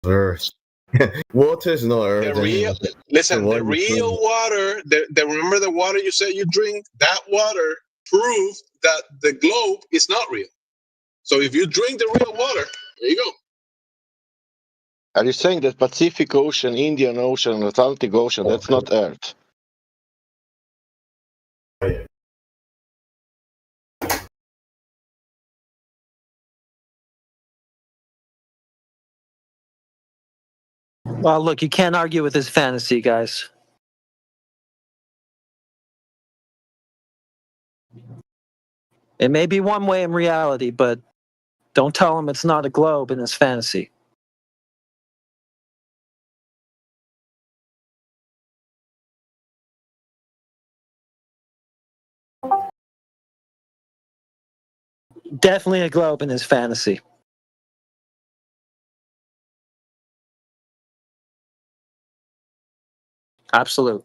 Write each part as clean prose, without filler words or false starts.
Earth. Water is not The Earth real, anyway. listen, the What you real think? water, remember the water you said you drink? That water proves that the globe is not real. So if you drink the real water, there you go. Are you saying that Pacific Ocean, Indian Ocean, Atlantic Ocean, that's not Earth? Well, look, you can't argue with his fantasy, guys. It may be one way in reality, but don't tell him it's not a globe in his fantasy. Definitely a globe in his fantasy. Absolute.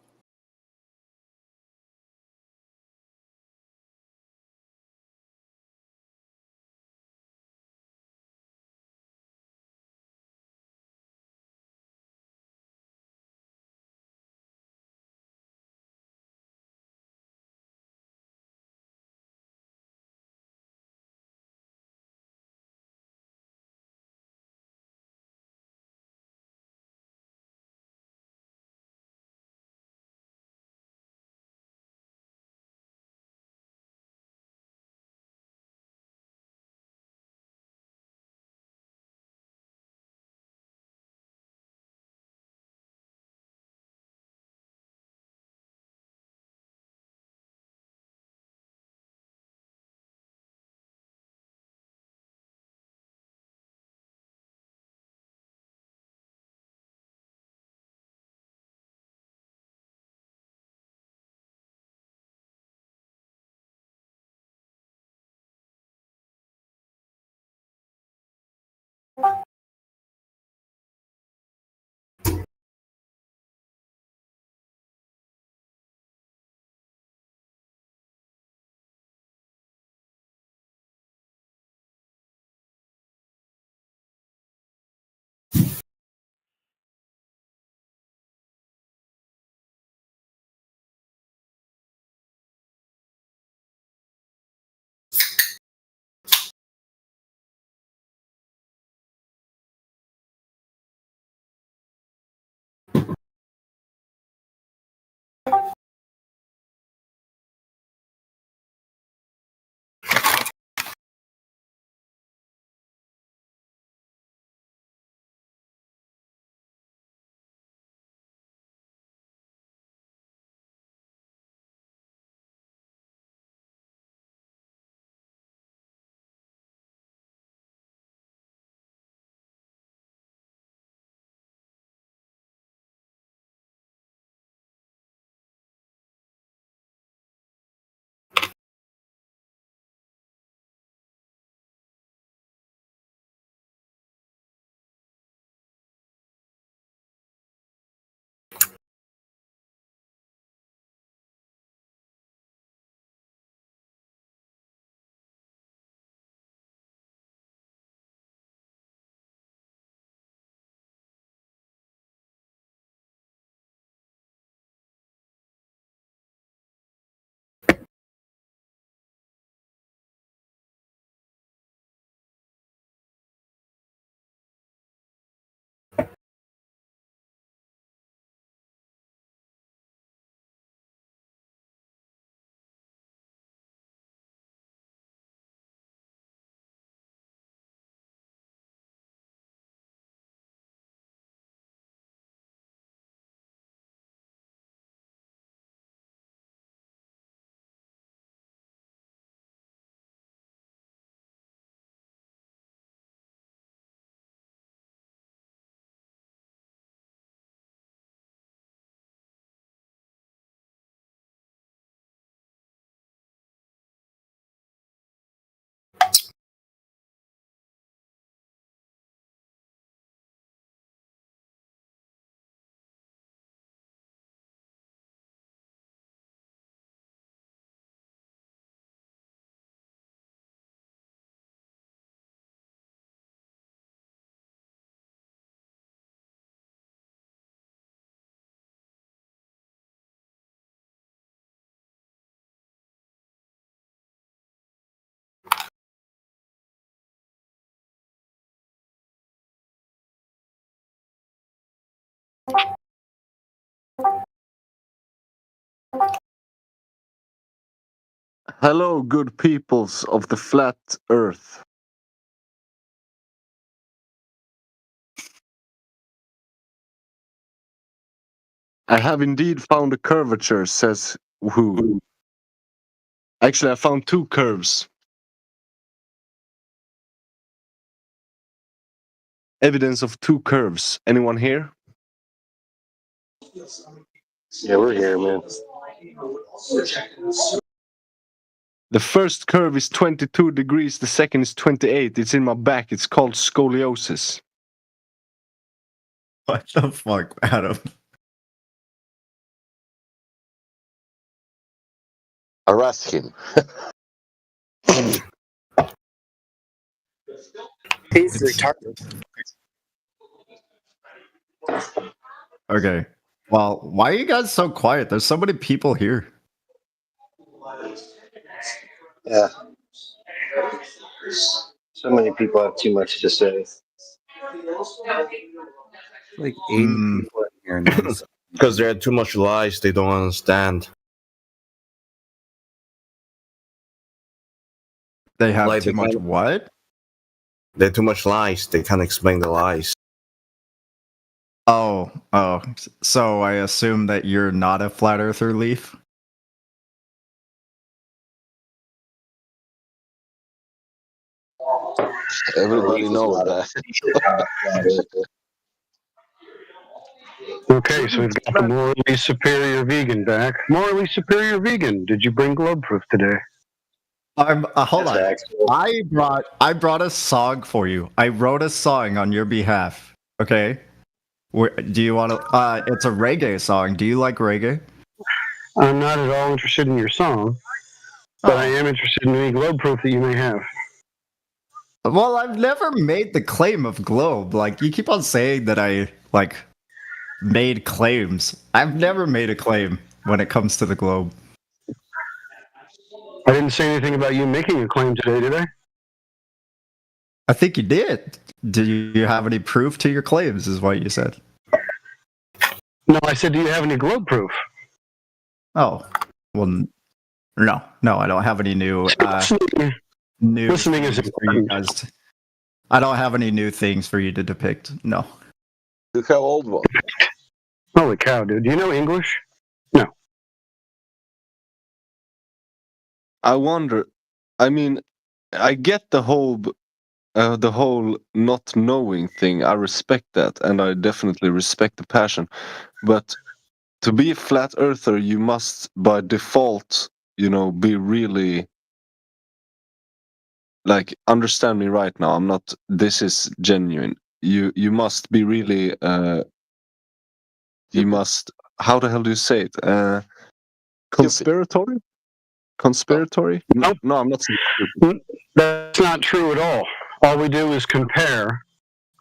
Hello, good peoples of the flat earth. I have indeed found a curvature, says who? Actually, I found two curves. Evidence of two curves. Anyone here? Yeah, we're here, man. The first curve is 22 degrees, the second is 28. It's in my back. It's called scoliosis. What the fuck, Adam? Harass him. He's retarded. Okay. Well, why are you guys so quiet? There's so many people here. Yeah. So many people have too much to say. Like 80 Mm. people in here now. Because there are too much lies they don't understand. They have Like too the much kind of- what? There are too much lies. They can't explain the lies. Oh. So I assume that you're not a flat earther, Leaf? Everybody knows that. Okay, so we've got the morally superior vegan back. Morally superior vegan, did you bring globe proof today? Hold on. I brought a song for you. I wrote a song on your behalf. Okay. Do you want to? It's a reggae song. Do you like reggae? I'm not at all interested in your song, but I Oh. am interested in any globe proof that you may have. Well, I've never made the claim of globe. Like you keep on saying that I made claims. I've never made a claim when it comes to the globe. I didn't say anything about you making a claim today, did I? I think you did. Do you have any proof to your claims? Is what you said. No, I said, do you have any globe proof? Oh, well, no, I don't have any new Listening is things for you important. guys. I don't have any new things for you to depict. No. You have old one. Holy cow, dude. Do you know English? I wonder. I mean, I get the whole not knowing thing. I respect that, and I definitely respect the passion. But to be a flat earther, you must, by default, be really understand me right now. I'm not. This is genuine. You must be really. You must. How the hell do you say it? Conspiratory. Conspiratory? Nope. No, I'm not saying. That's not true at all. All we do is compare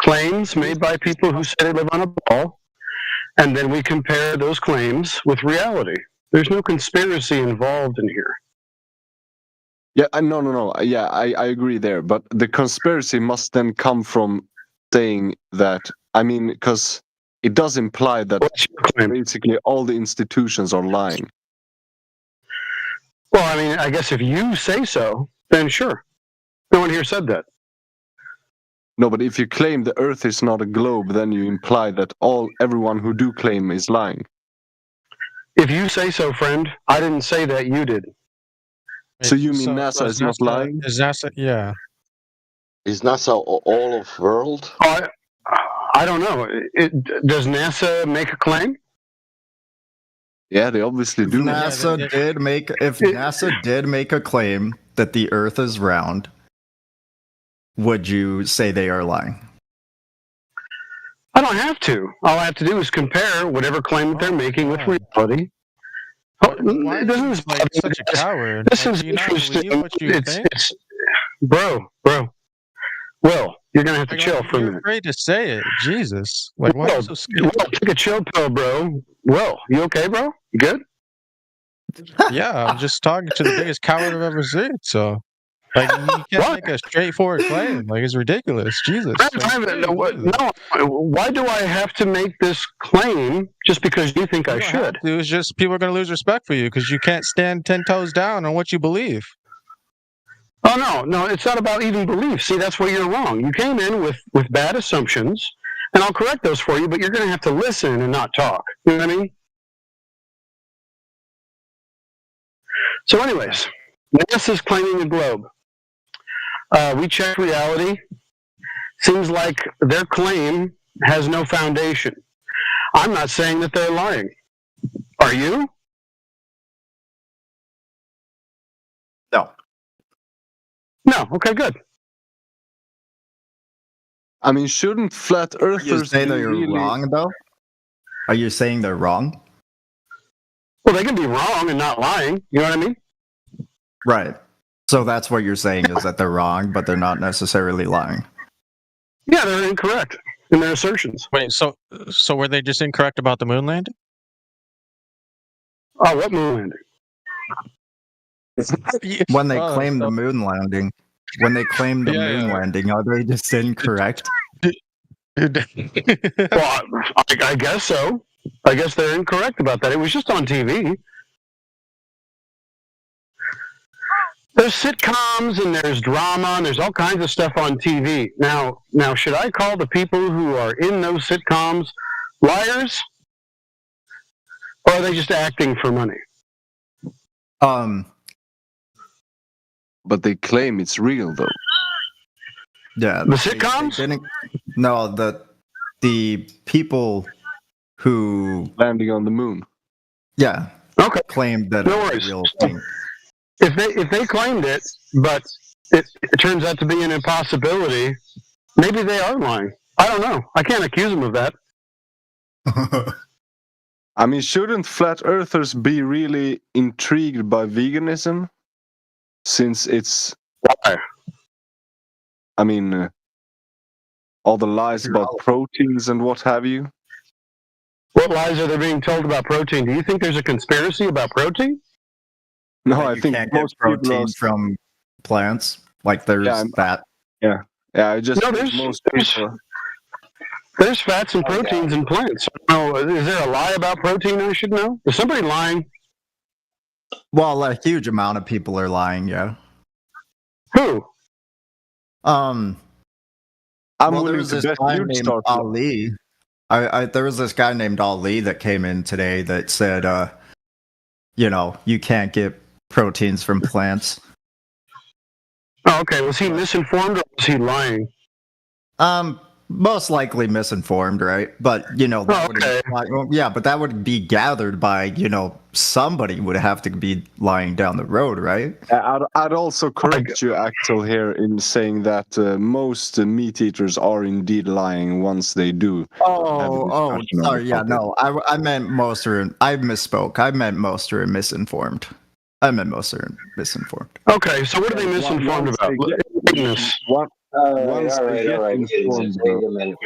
claims made by people who say they live on a ball, and then we compare those claims with reality. There's no conspiracy involved in here. Yeah, no. Yeah, I agree there. But the conspiracy must then come from saying that. I mean, because it does imply that What's your claim? basically all the institutions are lying. Well, I mean, I guess if you say so, then sure. No one here said that. No, but if you claim the Earth is not a globe, then you imply that everyone who do claim is lying. If you say so, friend, I didn't say that, you did. So you mean NASA is not lying? Is NASA? Yeah. Is NASA all of world? Oh, I don't know. Does NASA make a claim? Yeah, they obviously do. NASA did make a claim that the Earth is round, would you say they are lying? I don't have to. All I have to do is compare whatever claim that they're making with reality. Why are you such a coward? This is Do you not interesting. believe what you think? Bro. Will, you're gonna have to chill for a You're minute. afraid to say it. Jesus. Why are you so scared? Will, take a chill pill, bro. Will, you okay, bro? You good? Yeah, I'm just talking to the biggest coward I've ever seen. So Like you can't make a straightforward claim. Like it's ridiculous. Jesus. Why do I have to make this claim just because you think I should? It's just people are going to lose respect for you because you can't stand 10 toes down on what you believe. Oh no, it's not about even belief. See, that's where you're wrong. You came in with bad assumptions, and I'll correct those for you, but you're going to have to listen and not talk. You know what I mean? So anyways, NASA's claiming a globe. We checked reality. Seems like their claim has no foundation. I'm not saying that they're lying. Are you? No. No. Okay, good. I mean, shouldn't flat Are you earthers saying be they're really... wrong, though? Are you saying they're wrong? Well, they can be wrong and not lying. You know what I mean? Right. So that's what you're saying is that they're wrong, but they're not necessarily lying. Yeah, they're incorrect in their assertions. Wait, so were they just incorrect about the moon landing? Oh, what moon landing? When they claim the moon landing, are they just incorrect? Well, I guess so. I guess they're incorrect about that. It was just on TV. There's sitcoms and there's drama and there's all kinds of stuff on TV. Now, should I call the people who are in those sitcoms liars? Or are they just acting for money? But they claim it's real, though. Yeah. The sitcoms? No, the people who landing on the moon. Yeah. Okay. Claimed that No it's worries. a real thing. If they claimed it, but it turns out to be an impossibility, maybe they are lying. I don't know. I can't accuse them of that. I mean, shouldn't flat earthers be really intrigued by veganism? Since it's... Why? I mean, all the lies about proteins and what have you. What lies are they being told about protein? Do you think there's a conspiracy about protein? No, That I you think can't get most people protein from plants. Like there's that. Yeah, I just No, think most people... There's fats and proteins in plants. Oh, is there a lie about protein I should know? Is somebody lying? Well, a huge amount of people are lying, yeah. Who? I'm well, there willing was to this bet guy you'd named start. Ali. There was this guy named Ali that came in today that said, you can't get proteins from plants. Oh, okay. Was he misinformed or was he lying? Most likely misinformed, right? But that but that would be gathered by somebody would have to be lying down the road, right? I'd also correct you, Axel, here in saying that most meat eaters are indeed lying once they do. Sorry, yeah, no, I meant most are. I misspoke. I meant most are misinformed. Okay, so what are they misinformed about? All right.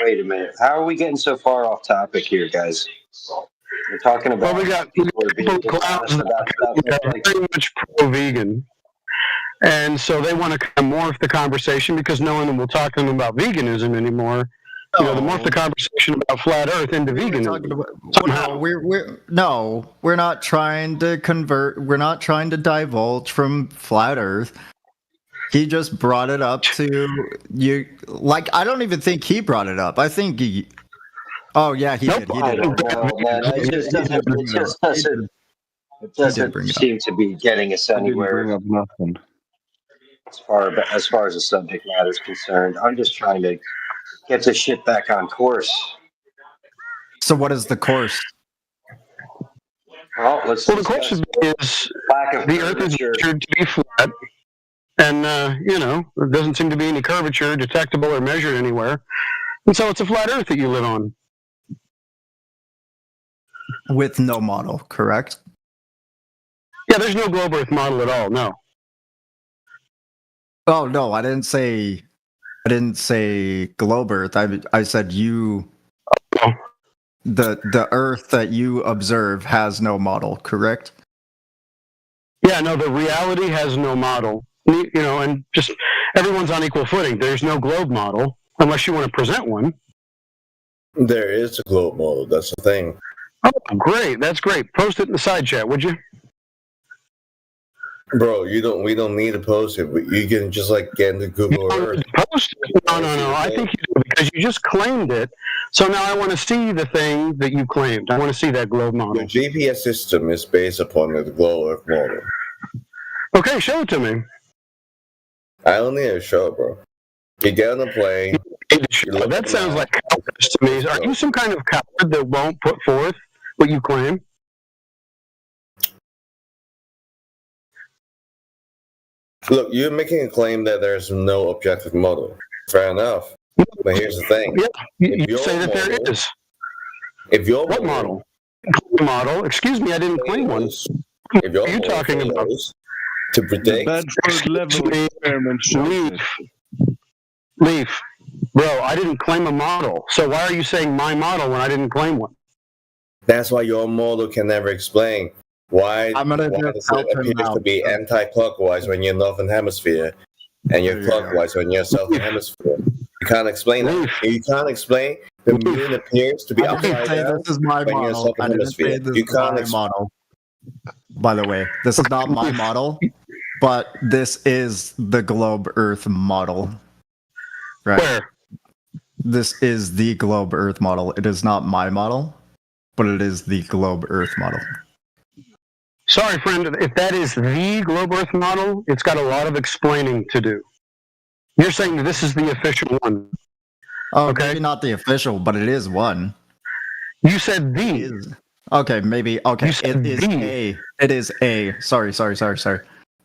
Wait a minute. How are we getting so far off topic here, guys? We're talking about. Well, we got people clowns that are very much pro-vegan, and so they want to kind of morph the conversation because no one will talk to them about veganism anymore. To morph the conversation about flat Earth into veganism. We're not trying to convert. We're not trying to divulge from flat Earth. He just brought it up to you. Like, I don't even think he brought it up. I think he. Oh yeah, he did. He did. It doesn't seem to be getting us anywhere. As far as the subject matter is concerned, I'm just trying to get this shit back on course. So, what is the course? Well, the course is the Earth is measured to be flat. And, there doesn't seem to be any curvature detectable or measured anywhere. And so it's a flat Earth that you live on. With no model, correct? Yeah, there's no globe Earth model at all, no. Oh, no, I didn't say globe Earth. I said you... Oh. The Earth that you observe has no model, correct? Yeah, no, the reality has no model. and just everyone's on equal footing. There's no globe model unless you want to present one. There is a globe model. That's the thing. Oh, great! That's great. Post it in the side chat, would you? Bro, we don't need to post it. You can just like get into Google Earth. Post it? No. I think you do because you just claimed it. So now I want to see the thing that you claimed. I want to see that globe model. The GPS system is based upon the globe Earth model. Okay, show it to me. I don't need to show it, bro. You get on the plane. That sounds like cowardice to me. Are you some kind of coward that won't put forth what you claim? Look, you're making a claim that there's no objective model. Fair enough. But here's the thing. Yeah, you say that there is. If your what model? Model? Excuse me, I didn't claim one. If your what are you talking about? To predict. Bedford level experiment shows Leaf. Bro, I didn't claim a model. So why are you saying my model when I didn't claim one? That's why your model can never explain why it appears to be anti-clockwise when you're northern hemisphere and you're clockwise when you're southern hemisphere. You can't explain that. You can't explain the moon appears to be upside down this is my when you're model. I southern didn't say hemisphere. this You is can't my model. By the way, this is not my model, but this is the globe Earth model. Right. Where? This is the globe Earth model. It is not my model, but it is the globe Earth model. Sorry, friend. If that is the globe Earth model, it's got a lot of explaining to do. You're saying that this is the official one. Oh, okay. Maybe not the official, but it is one. You said the. Okay, maybe. Okay, it is a. It is a. Sorry.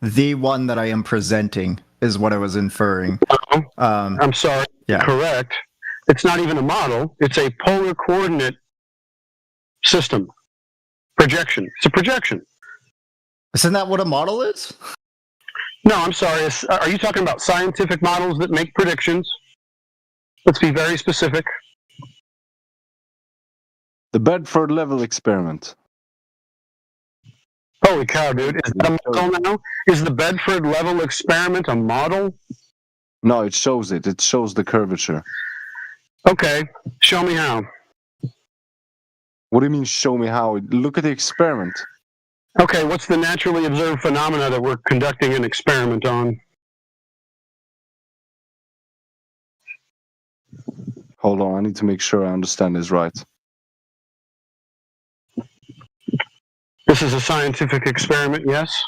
The one that I am presenting is what I was inferring. I'm sorry. Yeah. Correct. It's not even a model. It's a polar coordinate system. Projection. It's a projection. Isn't that what a model is? No, I'm sorry. Are you talking about scientific models that make predictions? Let's be very specific. the Bedford level experiment. Holy cow, dude. Is that a model now? Is the Bedford level experiment a model? No, it shows it. It shows the curvature. Okay. Show me how. What do you mean, show me how? Look at the experiment. Okay, what's the naturally observed phenomena that we're conducting an experiment on? Hold on, I need to make sure I understand this right. This is a scientific experiment, yes?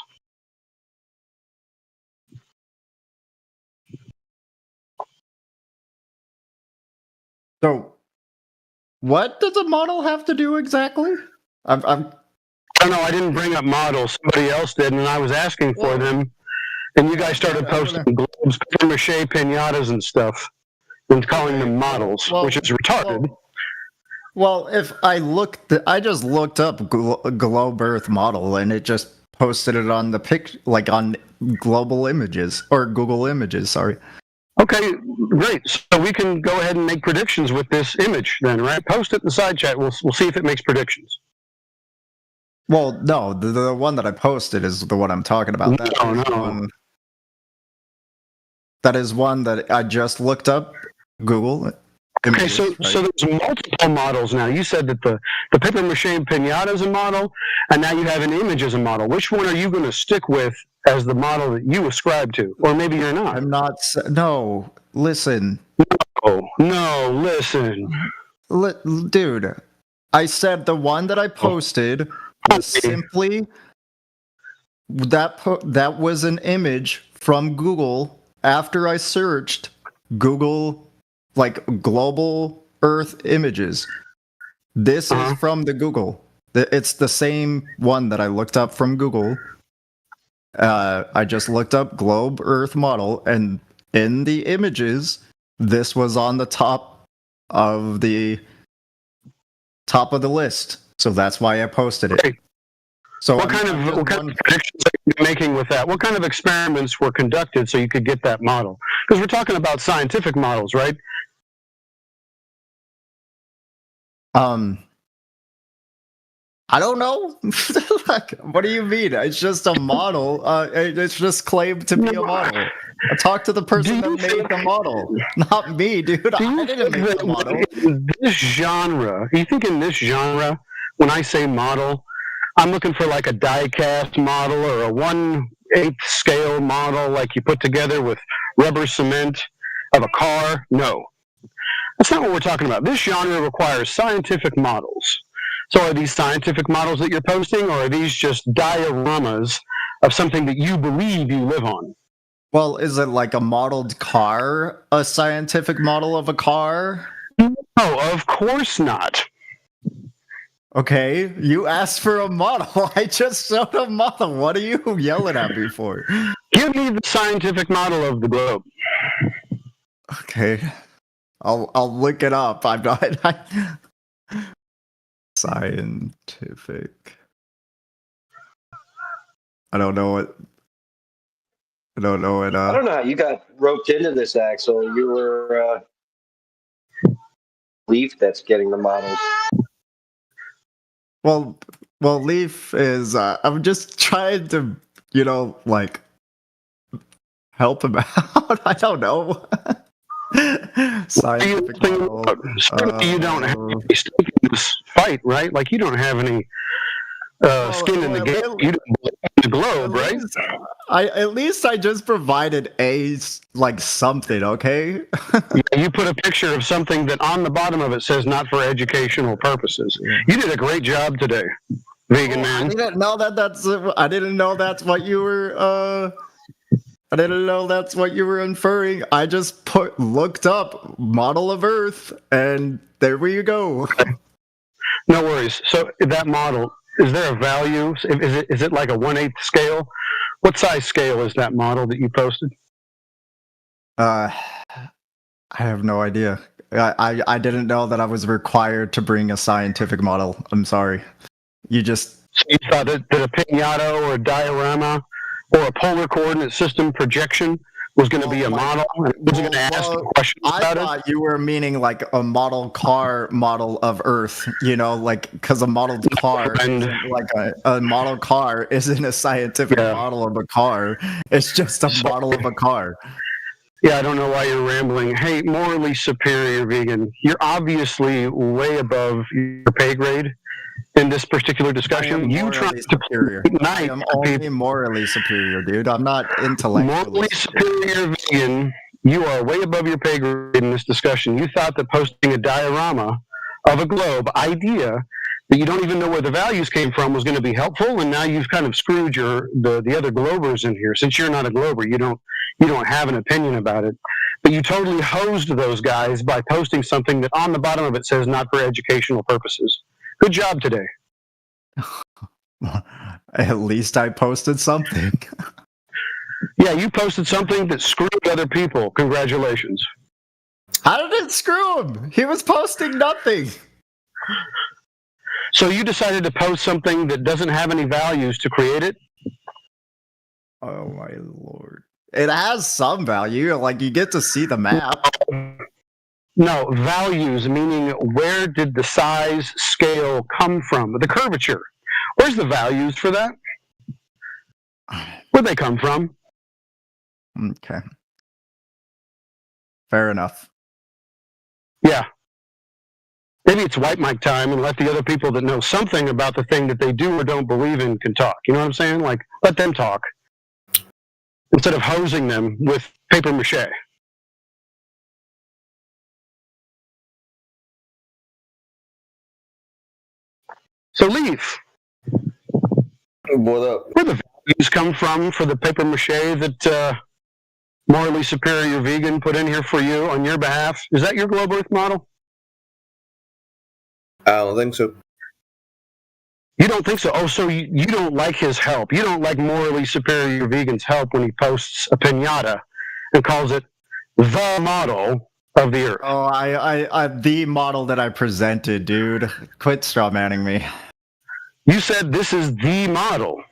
So, what does a model have to do exactly? I don't know. I didn't bring up models. Somebody else did, and I was asking for them. And you guys started posting globes, papier-mâché, pinatas, and stuff, and calling them models, which is retarded. Well, if I just looked up globe Earth model, and it just posted it on the on Global Images or Google Images. Sorry. Okay, great. So we can go ahead and make predictions with this image, then, right? Post it in the side chat. We'll see if it makes predictions. Well, no, the one that I posted is the one I'm talking about. That is one that I just looked up. Google. Images, okay, so there's multiple models now. You said that the papier-mâché pinata is a model, and now you have an image as a model. Which one are you going to stick with as the model that you ascribe to? Or maybe you're not. I'm not. No, listen. No, listen. Dude, I said the one that I posted was simply that was an image from Google after I searched Google global Earth images. This is from the Google. It's the same one that I looked up from Google. I just looked up globe Earth model, and in the images, this was on the top of the list. So that's why I posted it. So what kind of predictions are you making with that? What kind of experiments were conducted so you could get that model? Because we're talking about scientific models, right? I don't know. Like, what do you mean? It's just a model. It's just claimed to be a model. I talked to the person that made the model, not me, dude. I didn't make the model. This genre, you think in this genre, when I say model, I'm looking for like a die-cast model or a 1/8 scale model like you put together with rubber cement of a car? No. That's not what we're talking about. This genre requires scientific models. So are these scientific models that you're posting, or are these just dioramas of something that you believe you live on? Well, is it like a modeled car, a scientific model of a car? No, of course not. Okay, you asked for a model. I just showed a model. What are you yelling at me for? Give me the scientific model of the globe. Okay, I'll look it up. I'm not scientific. I don't know what. I don't know what. I don't know how you got roped into this, Axel. You were Leaf that's getting the models. Well, Leaf is. I'm just trying to, like, help him out. I don't know. Scientific model. You don't have any stake in this fight, right? Like, you don't have any skin in the game. You don't believe in the globe, right? At least I just provided something, okay? Yeah, you put a picture of something that on the bottom of it says not for educational purposes. You did a great job today, vegan man. I didn't know that's what you were. I didn't know that's what you were inferring. I just looked up model of Earth, and there we go. No worries. So that model, is there a value? Is it like a 1/8 scale? What size scale is that model that you posted? I have no idea. I didn't know that I was required to bring a scientific model. I'm sorry. So you thought that a pinata or a diorama or a polar coordinate system projection was going to be a model? And was going to ask questions about it? I thought you were meaning like a model car model of Earth, because a modeled car isn't like a model car isn't a scientific model of a car. It's just a model of a car. Yeah, I don't know why you're rambling. Hey, morally superior vegan, you're obviously way above your pay grade in this particular discussion. You try to superior. I am only morally superior, dude. I'm not intellectually morally superior vegan. You are way above your pay grade in this discussion. You thought that posting a diorama of a globe idea that you don't even know where the values came from was going to be helpful, and now you've kind of screwed the other globers in here. Since you're not a glober, you don't have an opinion about it. But you totally hosed those guys by posting something that on the bottom of it says not for educational purposes. Good job today. At least I posted something. Yeah, you posted something that screwed other people. Congratulations. How did it screw him? He was posting nothing. So you decided to post something that doesn't have any values to create it? Oh my lord. It has some value, like you get to see the map. No, values, meaning where did the size scale come from? The curvature. Where's the values for that? Where'd they come from? Okay. Fair enough. Yeah. Maybe it's white mic time and let the other people that know something about the thing that they do or don't believe in can talk. You know what I'm saying? Like, let them talk. Instead of hosing them with paper mache. So, Leaf. What up? Where the values come from for the paper mache that morally superior vegan put in here for you on your behalf? Is that your Globe Earth model? I don't think so. You don't think so? Oh, so you don't like his help. You don't like morally superior vegan's help when he posts a pinata and calls it the model of the Earth. Oh, I the model that I presented, dude. Quit straw manning me. You said this is the model.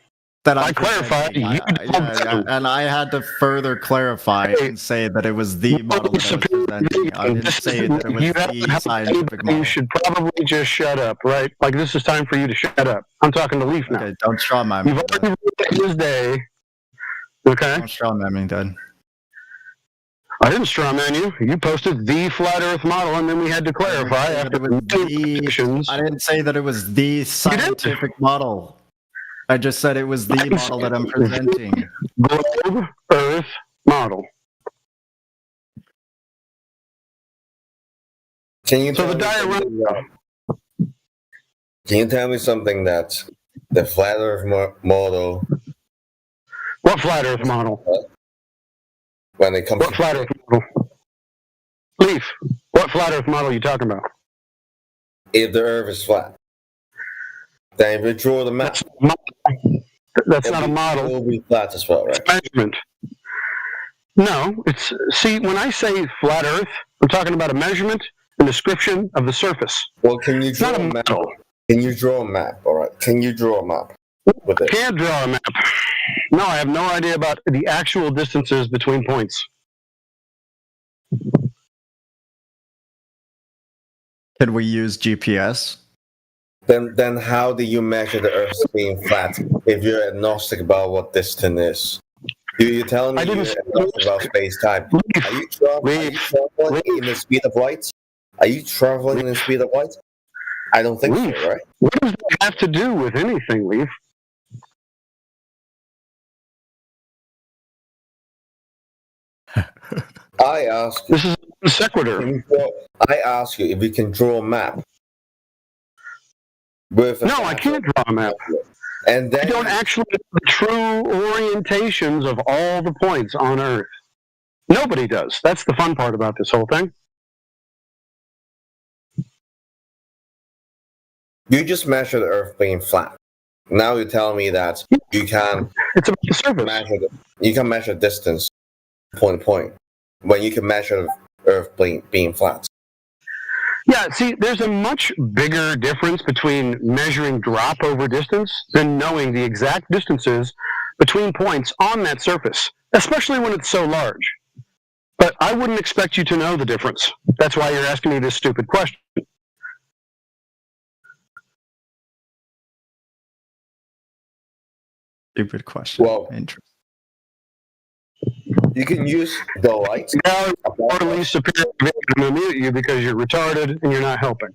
that I clarified. And I had to further clarify and say that it was the model that I was presenting. I didn't say that it was the scientific model. You should probably just shut up, right? Like, this is time for you to shut up. I'm talking to Leaf now. Okay, don't straw man me. You've already ruined his day. Okay? Don't straw man me, Dad. I didn't straw man you. You posted the flat Earth model, and then we had to clarify after I didn't say that it was the scientific model. I just said it was the model that I'm presenting. Globe Earth model. Can you so the diagram? Can you tell me something that the flat Earth model? What flat Earth model? When it comes what to flat Earth model? Leaf. What flat Earth model are you talking about? If the Earth is flat, then if you draw the map, that's not a model. It will be flat as well, right? It's measurement. No, it's see. When I say flat Earth, I'm talking about a measurement and description of the surface. Well, can you draw a map? Can you draw a map? All right. Can you draw a map with it? Can't draw a map. No, I have no idea about the actual distances between points. Can we use GPS? Then how do you measure the Earth being flat if you're agnostic about what distance is? You're telling me you're agnostic about space-time. Are you traveling in the speed of light? Are you traveling in the speed of light? I don't think so, right? What does that have to do with anything, Leaf? I ask you. This is a sequitur. I ask you if you can draw a map. No, I can't draw a map. And then I don't actually know the true orientations of all the points on Earth. Nobody does. That's the fun part about this whole thing. You just measure the Earth being flat. Now you're telling me that you can. It's about the surface. You can measure distance, point to point, when you can measure the Earth being flat. Yeah, see, there's a much bigger difference between measuring drop over distance than knowing the exact distances between points on that surface, especially when it's so large. But I wouldn't expect you to know the difference. That's why you're asking me this stupid question. Stupid question. Well, interesting. You can use the light. Now, totally superior. I'm going to mute you because you're retarded and you're not helping.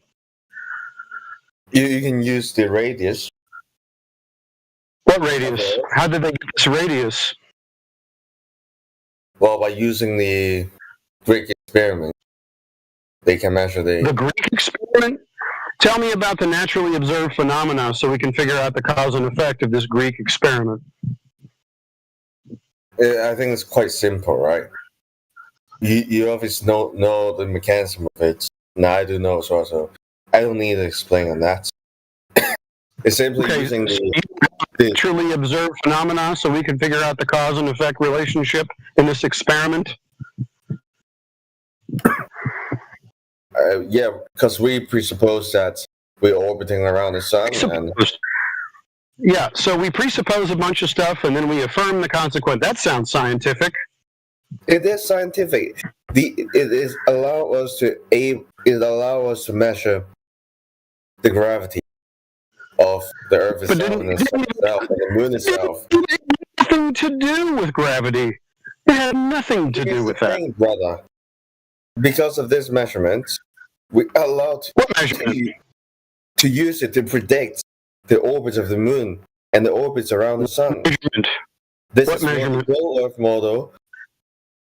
You can use the radius. What radius? How did they get this radius? Well, by using the Greek experiment, they can measure the Greek experiment? Tell me about the naturally observed phenomena so we can figure out the cause and effect of this Greek experiment. I think it's quite simple, right? You obviously know the mechanism of it. Now I do know as well, so I don't need to explain on that. It's simply using the truly observed phenomena so we can figure out the cause and effect relationship in this experiment. Yeah, because we presuppose that we're orbiting around the sun. Yeah, so we presuppose a bunch of stuff and then we affirm the consequent. That sounds scientific. It is scientific. It allows us to measure the gravity of the Earth itself and the sun itself and the moon itself. It had nothing to do with gravity. It had nothing to do with that, brother. Because of this measurement, we are allowed to use it to predict the orbits of the moon and the orbits around the sun. This is measurement? The whole Earth model.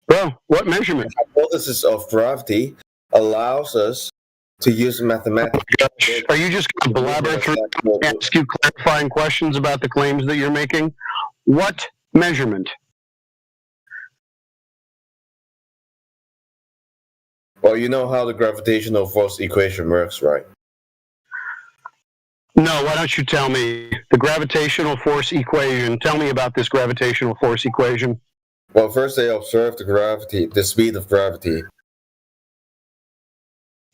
Well, what measurement? The hypothesis of gravity allows us to use mathematics. Are you just going to blabber through and ask you clarifying questions about the claims that you're making? What measurement? Well, you know how the gravitational force equation works, right? No, why don't you tell me the gravitational force equation? Tell me about this gravitational force equation. Well, first they observed the speed of gravity.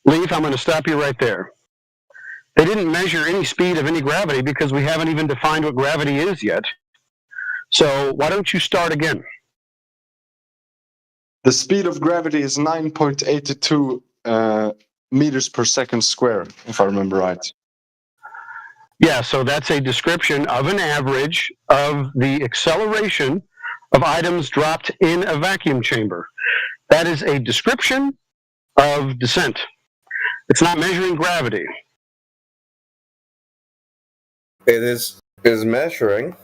Leaf, I'm going to stop you right there. They didn't measure any speed of any gravity because we haven't even defined what gravity is yet. So why don't you start again? The speed of gravity is 9.82 meters per second square, if I remember right. Yeah, so that's a description of an average of the acceleration of items dropped in a vacuum chamber. That is a description of descent. It's not measuring gravity. It is measuring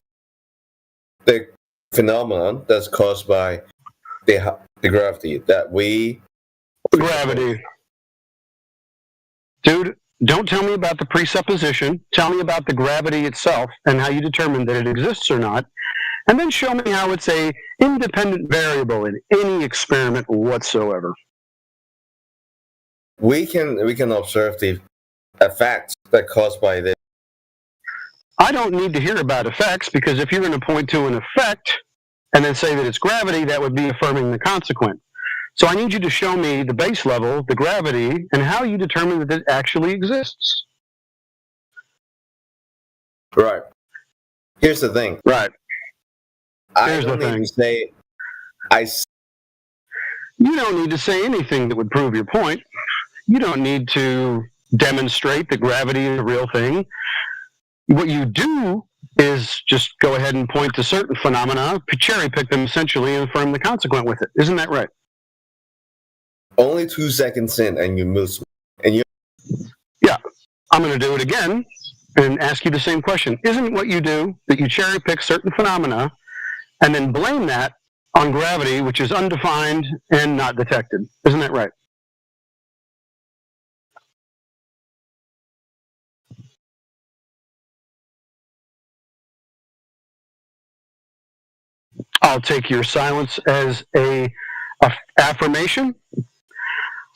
the phenomenon that's caused by the gravity that we... Gravity. Dude, don't tell me about the presupposition. Tell me about the gravity itself and how you determine that it exists or not. And then show me how it's a independent variable in any experiment whatsoever. We can observe the effects that are caused by this. I don't need to hear about effects, because if you're going to point to an effect and then say that it's gravity, that would be affirming the consequent. So I need you to show me the base level, the gravity, and how you determine that it actually exists. Right. Here's the thing. Right. Here's the thing. You don't need to say anything that would prove your point. You don't need to demonstrate that gravity is a real thing. What you do is just go ahead and point to certain phenomena, cherry pick them essentially, and affirm the consequent with it. Isn't that right? Only 2 seconds in, and you move. And you. Yeah, I'm going to do it again and ask you the same question. Isn't what you do that you cherry pick certain phenomena and then blame that on gravity, which is undefined and not detected? Isn't that right? I'll take your silence as a affirmation.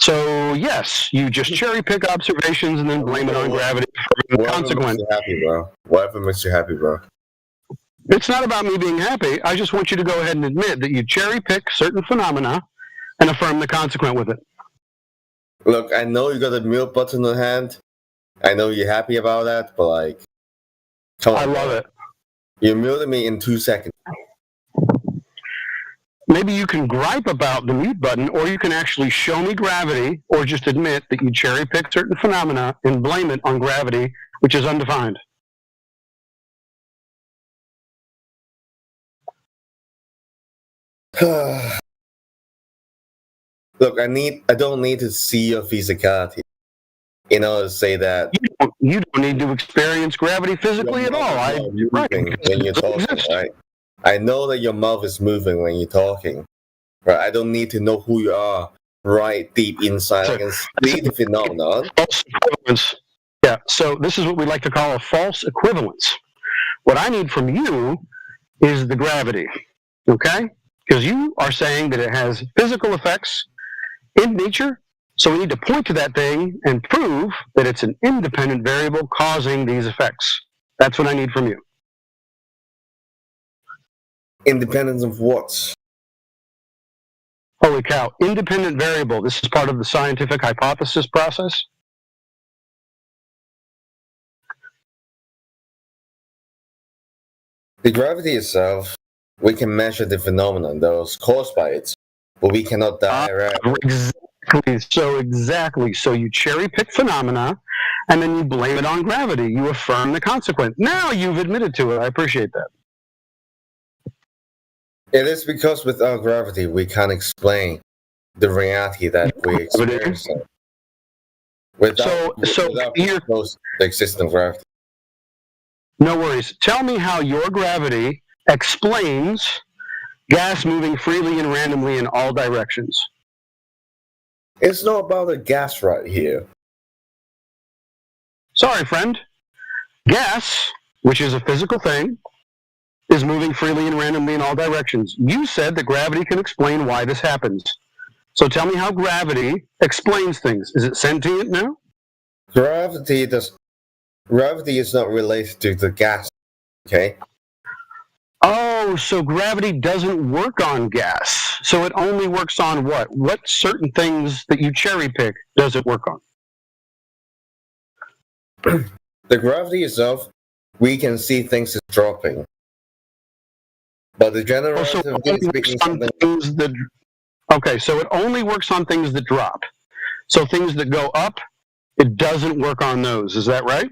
So yes, you just cherry pick observations and then blame it on gravity for the consequence. Whatever makes you happy, bro. It's not about me being happy. I just want you to go ahead and admit that you cherry pick certain phenomena and affirm the consequent with it. Look, I know you got a mute button in hand. I know you're happy about that, but like, come on. I love it. You muted me in 2 seconds. Maybe you can gripe about the mute button, or you can actually show me gravity, or just admit that you cherry pick certain phenomena and blame it on gravity, which is undefined. Look, I don't need to see your physicality in order to say that. You don't need to experience gravity physically at all. When you're talking, right? I know that your mouth is moving when you're talking, right? I don't need to know who you are right deep inside. I can see the phenomenon. False equivalence. Yeah, so this is what we like to call a false equivalence. What I need from you is the gravity, okay? Because you are saying that it has physical effects in nature, so we need to point to that thing and prove that it's an independent variable causing these effects. That's what I need from you. Independence of what? Holy cow, independent variable. This is part of the scientific hypothesis process. The gravity itself, we can measure the phenomenon that was caused by it, but we cannot direct. Exactly. So you cherry pick phenomena, and then you blame it on gravity. You affirm the consequent. Now you've admitted to it. I appreciate that. It is because without gravity, we can't explain the reality that we experience. Without the existence of gravity. No worries. Tell me how your gravity explains gas moving freely and randomly in all directions. It's not about the gas right here. Sorry, friend. Gas, which is a physical thing, is moving freely and randomly in all directions. You said that gravity can explain why this happens. So tell me how gravity explains things. Is it sentient now? Gravity is not related to the gas, okay? Oh, so gravity doesn't work on gas. So it only works on what? What certain things that you cherry pick does it work on? The gravity itself, we can see things is dropping. But the general So relativity is speaking something. Okay, so it only works on things that drop. So things that go up, it doesn't work on those. Is that right?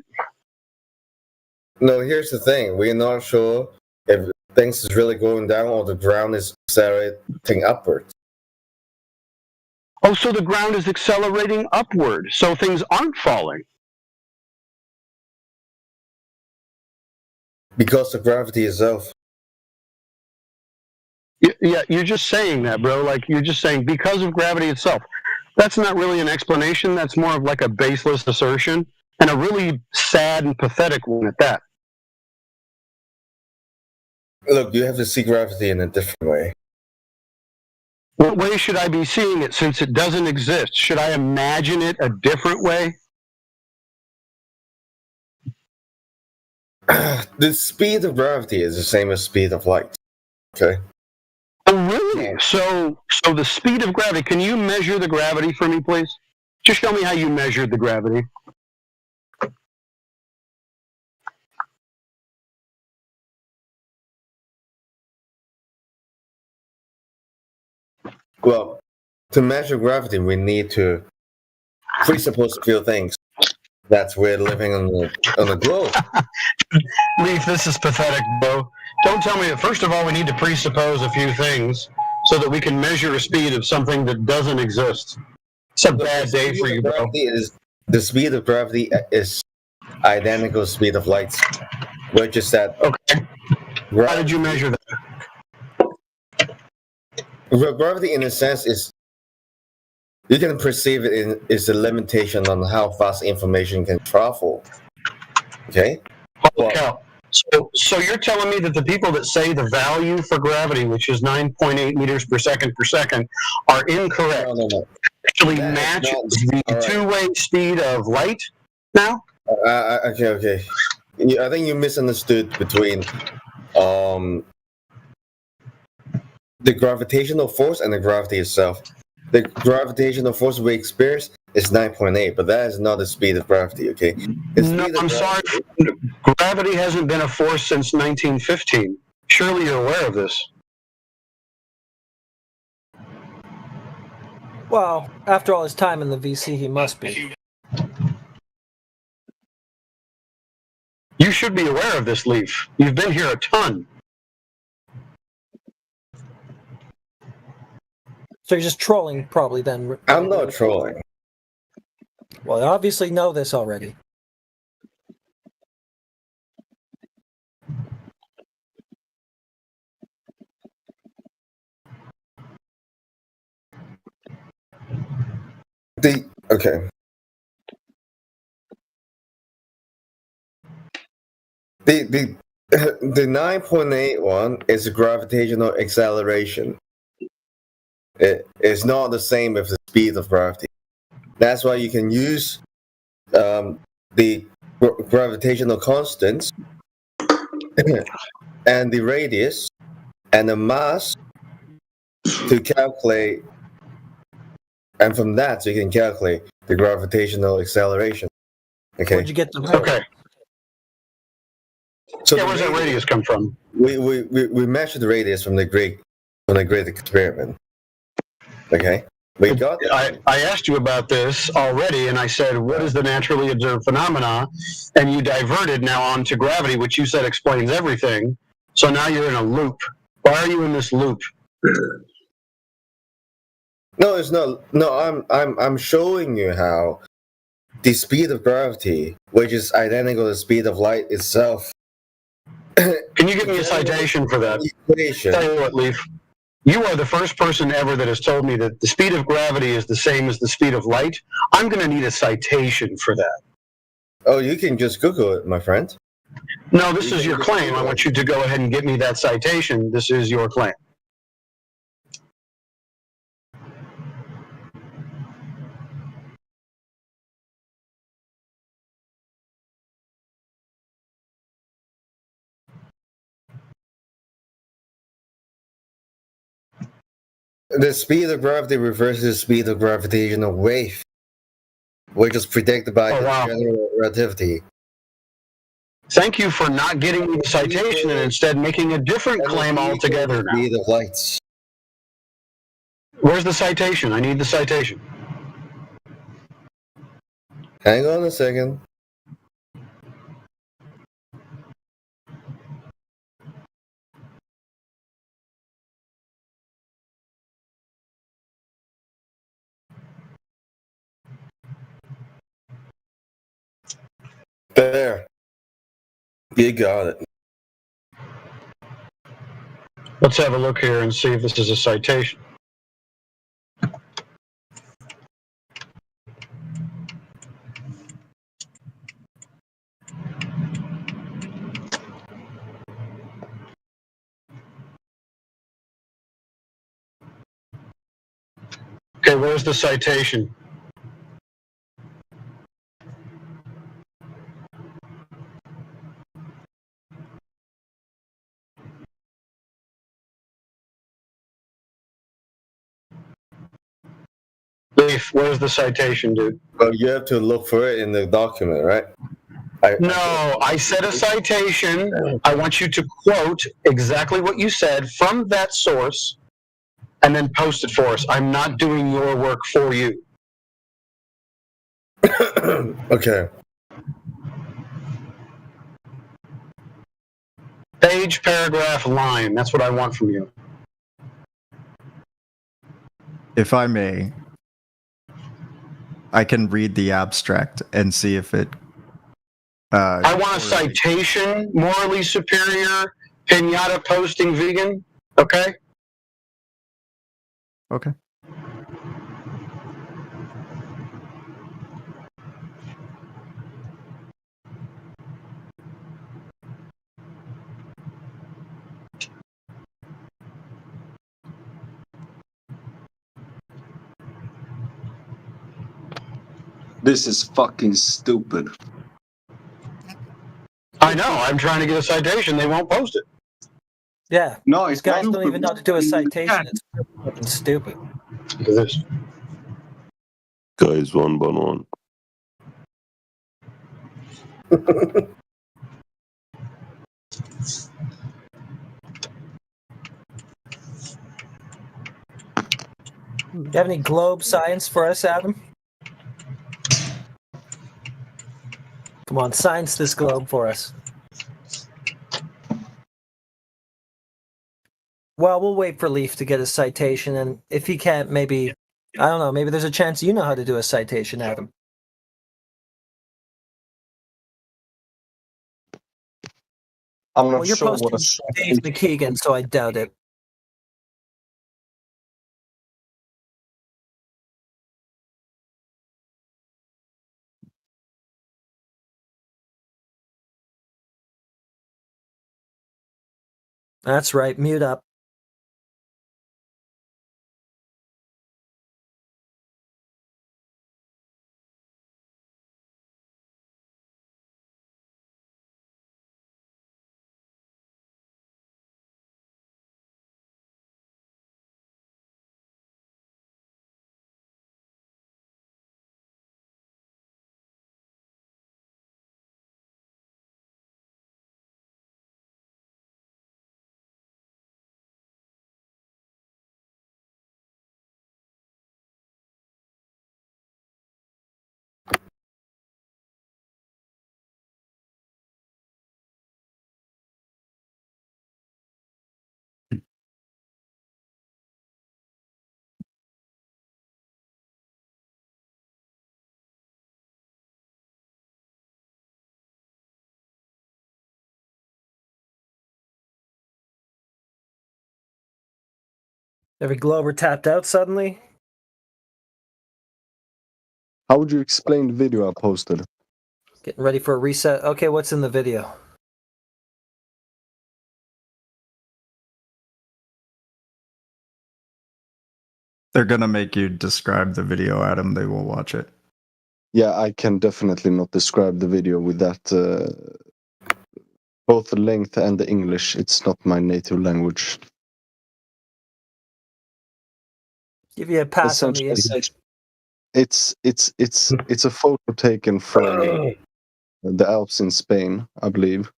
No, here's the thing. We're not sure if things is really going down or the ground is accelerating upwards. Oh, so the ground is accelerating upward. So things aren't falling. Because of gravity itself. Yeah, you're just saying that, bro. Like, you're just saying because of gravity itself. That's not really an explanation. That's more of like a baseless assertion, and a really sad and pathetic one at that. Look, you have to see gravity in a different way. What way should I be seeing it since it doesn't exist? Should I imagine it a different way? The speed of gravity is the same as speed of light. Okay. Oh, really? So the speed of gravity, can you measure the gravity for me, please? Just show me how you measured the gravity. Well, to measure gravity, we need to presuppose a few things. That's we're living on a globe. Leaf, this is pathetic, bro. Don't tell me that. First of all, we need to presuppose a few things so that we can measure a speed of something that doesn't exist. It's a bad day for you, bro. The speed of gravity is identical to the speed of light. Which is that. Okay. How did you measure that? Gravity, in a sense, is you can perceive it is a limitation on how fast information can travel. Okay. Holy cow. So you're telling me that the people that say the value for gravity, which is 9.8 meters per second, are incorrect? No. Actually matches the two-way speed of light now? Okay. I think you misunderstood between the gravitational force and the gravity itself. The gravitational force we experience is 9.8, but that is not the speed of gravity, okay? I'm sorry. Gravity hasn't been a force since 1915. Surely you're aware of this. Well, after all his time in the VC, he must be. You should be aware of this, Leaf. You've been here a ton. So you're just trolling, probably, then? I'm not trolling. Well, I obviously know this already. Okay. The 9.8 one is a gravitational acceleration. It's not the same as the speed of gravity. That's why you can use the gravitational constants and the radius and the mass to calculate, and from that you can calculate the gravitational acceleration. Okay. Where'd you get the Okay. So where's that radius come from? We measured the radius from the Greek experiment. Okay. We got that. I asked you about this already, and I said, what is the naturally observed phenomena? And you diverted now onto gravity, which you said explains everything. So now you're in a loop. Why are you in this loop? No, it's not. No, I'm showing you how the speed of gravity, which is identical to the speed of light itself. Can you give me a citation for that? Equation. Tell you what, Leaf. You are the first person ever that has told me that the speed of gravity is the same as the speed of light. I'm going to need a citation for that. Oh, you can just Google it, my friend. No, this is your claim. I want you to go ahead and get me that citation. This is your claim. The speed of gravity reverses the speed of gravitational wave, which is predicted by general relativity. Thank you for not getting me the citation and instead making a different claim altogether now. Speed of lights. Where's the citation? I need the citation. Hang on a second. There. You got it. Let's have a look here and see if this is a citation. Okay, where's the citation? Leaf, where's the citation, dude? Well, you have to look for it in the document, right? No, I said a citation. I want you to quote exactly what you said from that source and then post it for us. I'm not doing your work for you. Okay. Page, paragraph, line. That's what I want from you. If I may, I can read the abstract and see if it. I want a citation, morally superior, pinata posting vegan. Okay? Okay. This is fucking stupid. I know. I'm trying to get a citation. They won't post it. Yeah. No, These guys don't even know how to do a citation. It's fucking stupid. Look at this. Guys, 1-1-1. Do you have any globe science for us, Adam? Come on, science this globe for us. Well, we'll wait for Leaf to get a citation, and if he can't, maybe, I don't know, maybe there's a chance you know how to do a citation, Adam. I'm not Well, you're sure posting what a Dave McKeegan, so I doubt it. That's right, mute up. Every Glober tapped out suddenly? How would you explain the video I posted? Getting ready for a reset. Okay, what's in the video? They're gonna make you describe the video, Adam. They will watch it. Yeah, I can definitely not describe the video with that. Both the length and the English. It's not my native language. Give you a pass on the It's a photo taken from the Alps in Spain, I believe,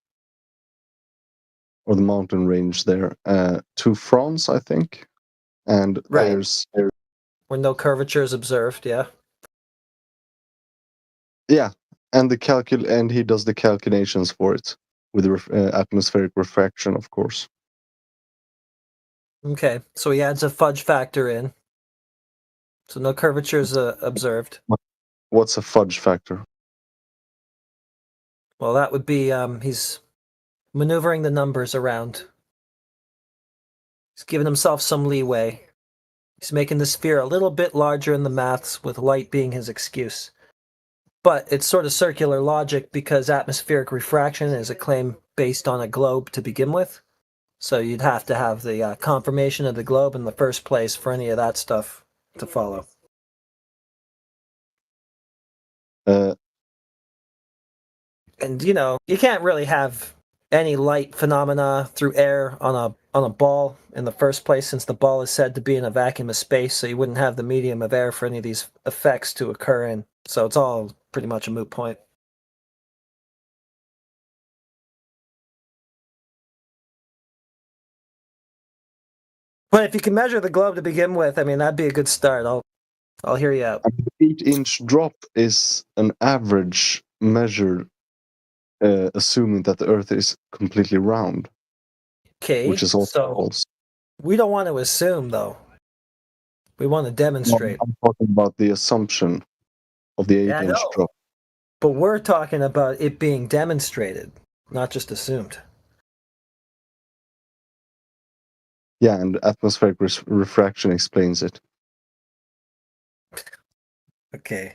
or the mountain range there, to France, I think, and Right. there's Where no curvature is observed. Yeah. yeah, and and he does the calculations for it with atmospheric refraction, of course. Okay, so he adds a fudge factor in. So no curvature is observed. What's a fudge factor? Well, that would be he's maneuvering the numbers around. He's giving himself some leeway. He's making the sphere a little bit larger in the maths, with light being his excuse. But it's sort of circular logic because atmospheric refraction is a claim based on a globe to begin with. So you'd have to have the confirmation of the globe in the first place for any of that stuff to follow. And you can't really have any light phenomena through air on a ball in the first place, since the ball is said to be in a vacuum of space, so you wouldn't have the medium of air for any of these effects to occur in. So it's all pretty much a moot point. But if you can measure the globe to begin with, I mean, that'd be a good start. I'll hear you out. An 8-inch drop is an average measure, assuming that the Earth is completely round. Okay, which is also false. We don't want to assume, though. We want to demonstrate. I'm talking about the assumption of the 8-inch drop. But we're talking about it being demonstrated, not just assumed. Yeah, and atmospheric refraction explains it. Okay.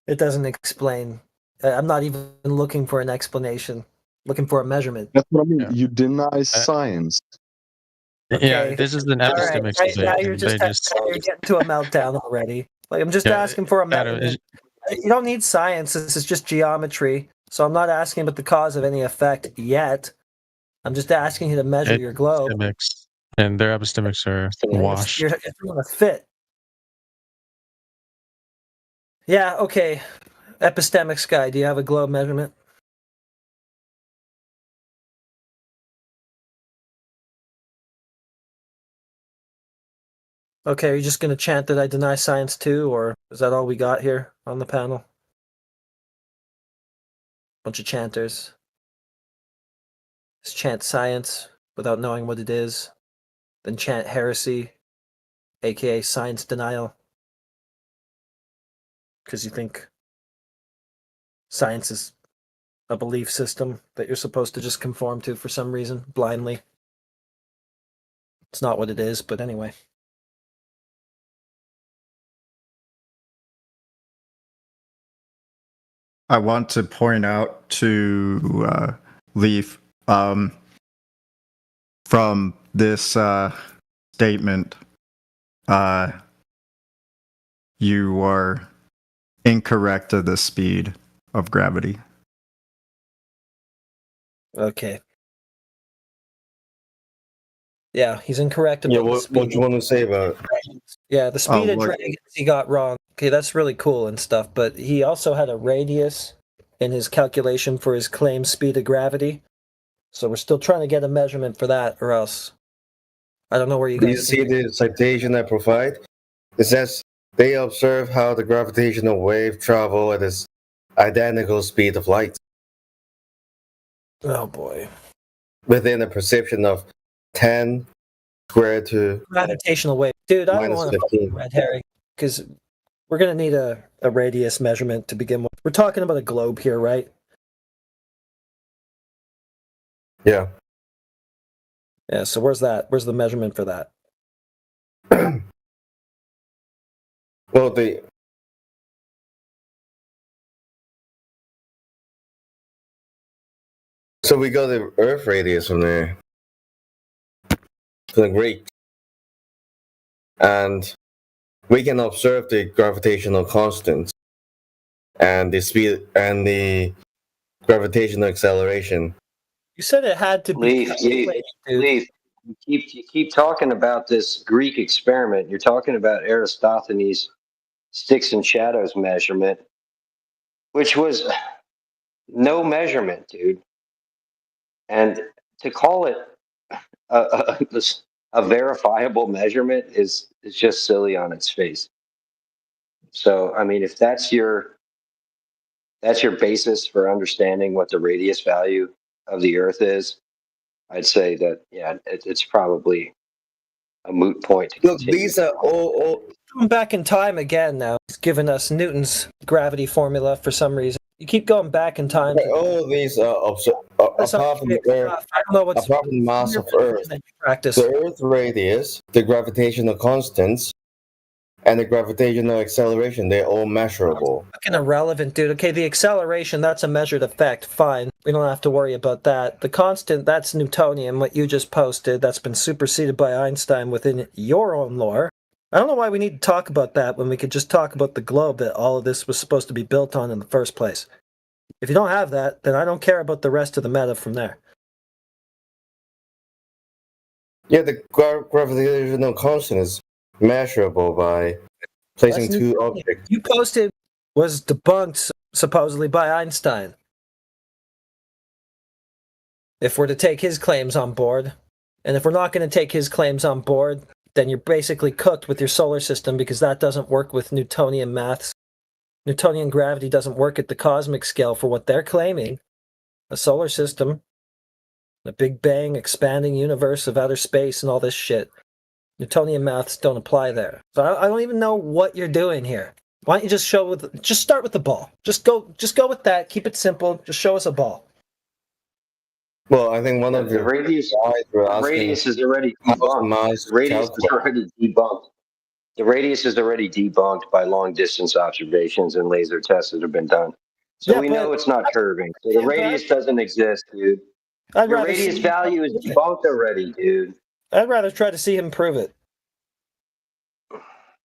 It doesn't explain. I'm not even looking for an explanation. Looking for a measurement. That's what I mean. Yeah. You deny science. Okay. Yeah, this is an epistemics debate. Now you're getting to a meltdown already. Like, I'm just asking for a measurement. You don't need science. This is just geometry. So I'm not asking about the cause of any effect yet. I'm just asking you to measure your globe. And their epistemics are washed. You're throwing a fit. Yeah, okay. Epistemics guy, do you have a globe measurement? Okay, are you just going to chant that I deny science too, or is that all we got here on the panel? Bunch of chanters. Just chant science without knowing what it is. Then chant heresy, aka science denial. Because you think science is a belief system that you're supposed to just conform to for some reason, blindly. It's not what it is, but anyway. I want to point out to Leaf from this statement, you are incorrect to the speed of gravity. Okay. Yeah, he's incorrect about the speed. What do you want to say about it? Yeah, the speed of dragons he got wrong. Okay, that's really cool and stuff, but he also had a radius in his calculation for his claimed speed of gravity. So we're still trying to get a measurement for that, or else I don't know where you guys... Do you see the citation I provide? It says they observe how the gravitational wave travel at its identical speed of light. Oh boy. Within a precision of 10 squared to gravitational wave. Dude, I don't want to 15. Red Harry, because we're going to need a radius measurement to begin with. We're talking about a globe here, right? Yeah. Yeah, so where's that? Where's the measurement for that? Well, so we got the Earth radius from there. So great. And we can observe the gravitational constants and the speed and the gravitational acceleration. You said it had to be... Leaf, you keep talking about this Greek experiment. You're talking about Eratosthenes' sticks and shadows measurement, which was No measurement, dude. And to call it a verifiable measurement is just silly on its face. So, I mean, if that's your basis for understanding what the radius value of the Earth is, I'd say that it's probably a moot point to Look, continue. these are all Going back in time again now. He's given us Newton's gravity formula for some reason. You keep going back in time. all these apart from the Earth, I don't know what's apart from the mass of Earth, practice. the Earth radius, the gravitational constants, and the gravitational acceleration, they're all measurable. Fucking irrelevant, dude. Okay, the acceleration, that's a measured effect. Fine. We don't have to worry about that. The constant, that's Newtonian, what you just posted. That's been superseded by Einstein within your own lore. I don't know why we need to talk about that when we could just talk about the globe that all of this was supposed to be built on in the first place. If you don't have that, then I don't care about the rest of the meta from there. Yeah, the gravitational constant is measurable by placing two objects. You posted was debunked supposedly by Einstein. If we're to take his claims on board, and if we're not going to take his claims on board, then you're basically cooked with your solar system because that doesn't work with Newtonian maths. Newtonian gravity doesn't work at the cosmic scale for what they're claiming. A solar system, a Big Bang, expanding universe of outer space and all this shit. Newtonian maths don't apply there. So I don't even know what you're doing here. Why don't you just start with the ball. Just go with that. Keep it simple. Just show us a ball. Well, I think one of the radius is already debunked. The radius is already debunked by long distance observations and laser tests that have been done. So we know it's not curving. So the radius doesn't exist, dude. The radius value is debunked already, dude. I'd rather try to see him prove it.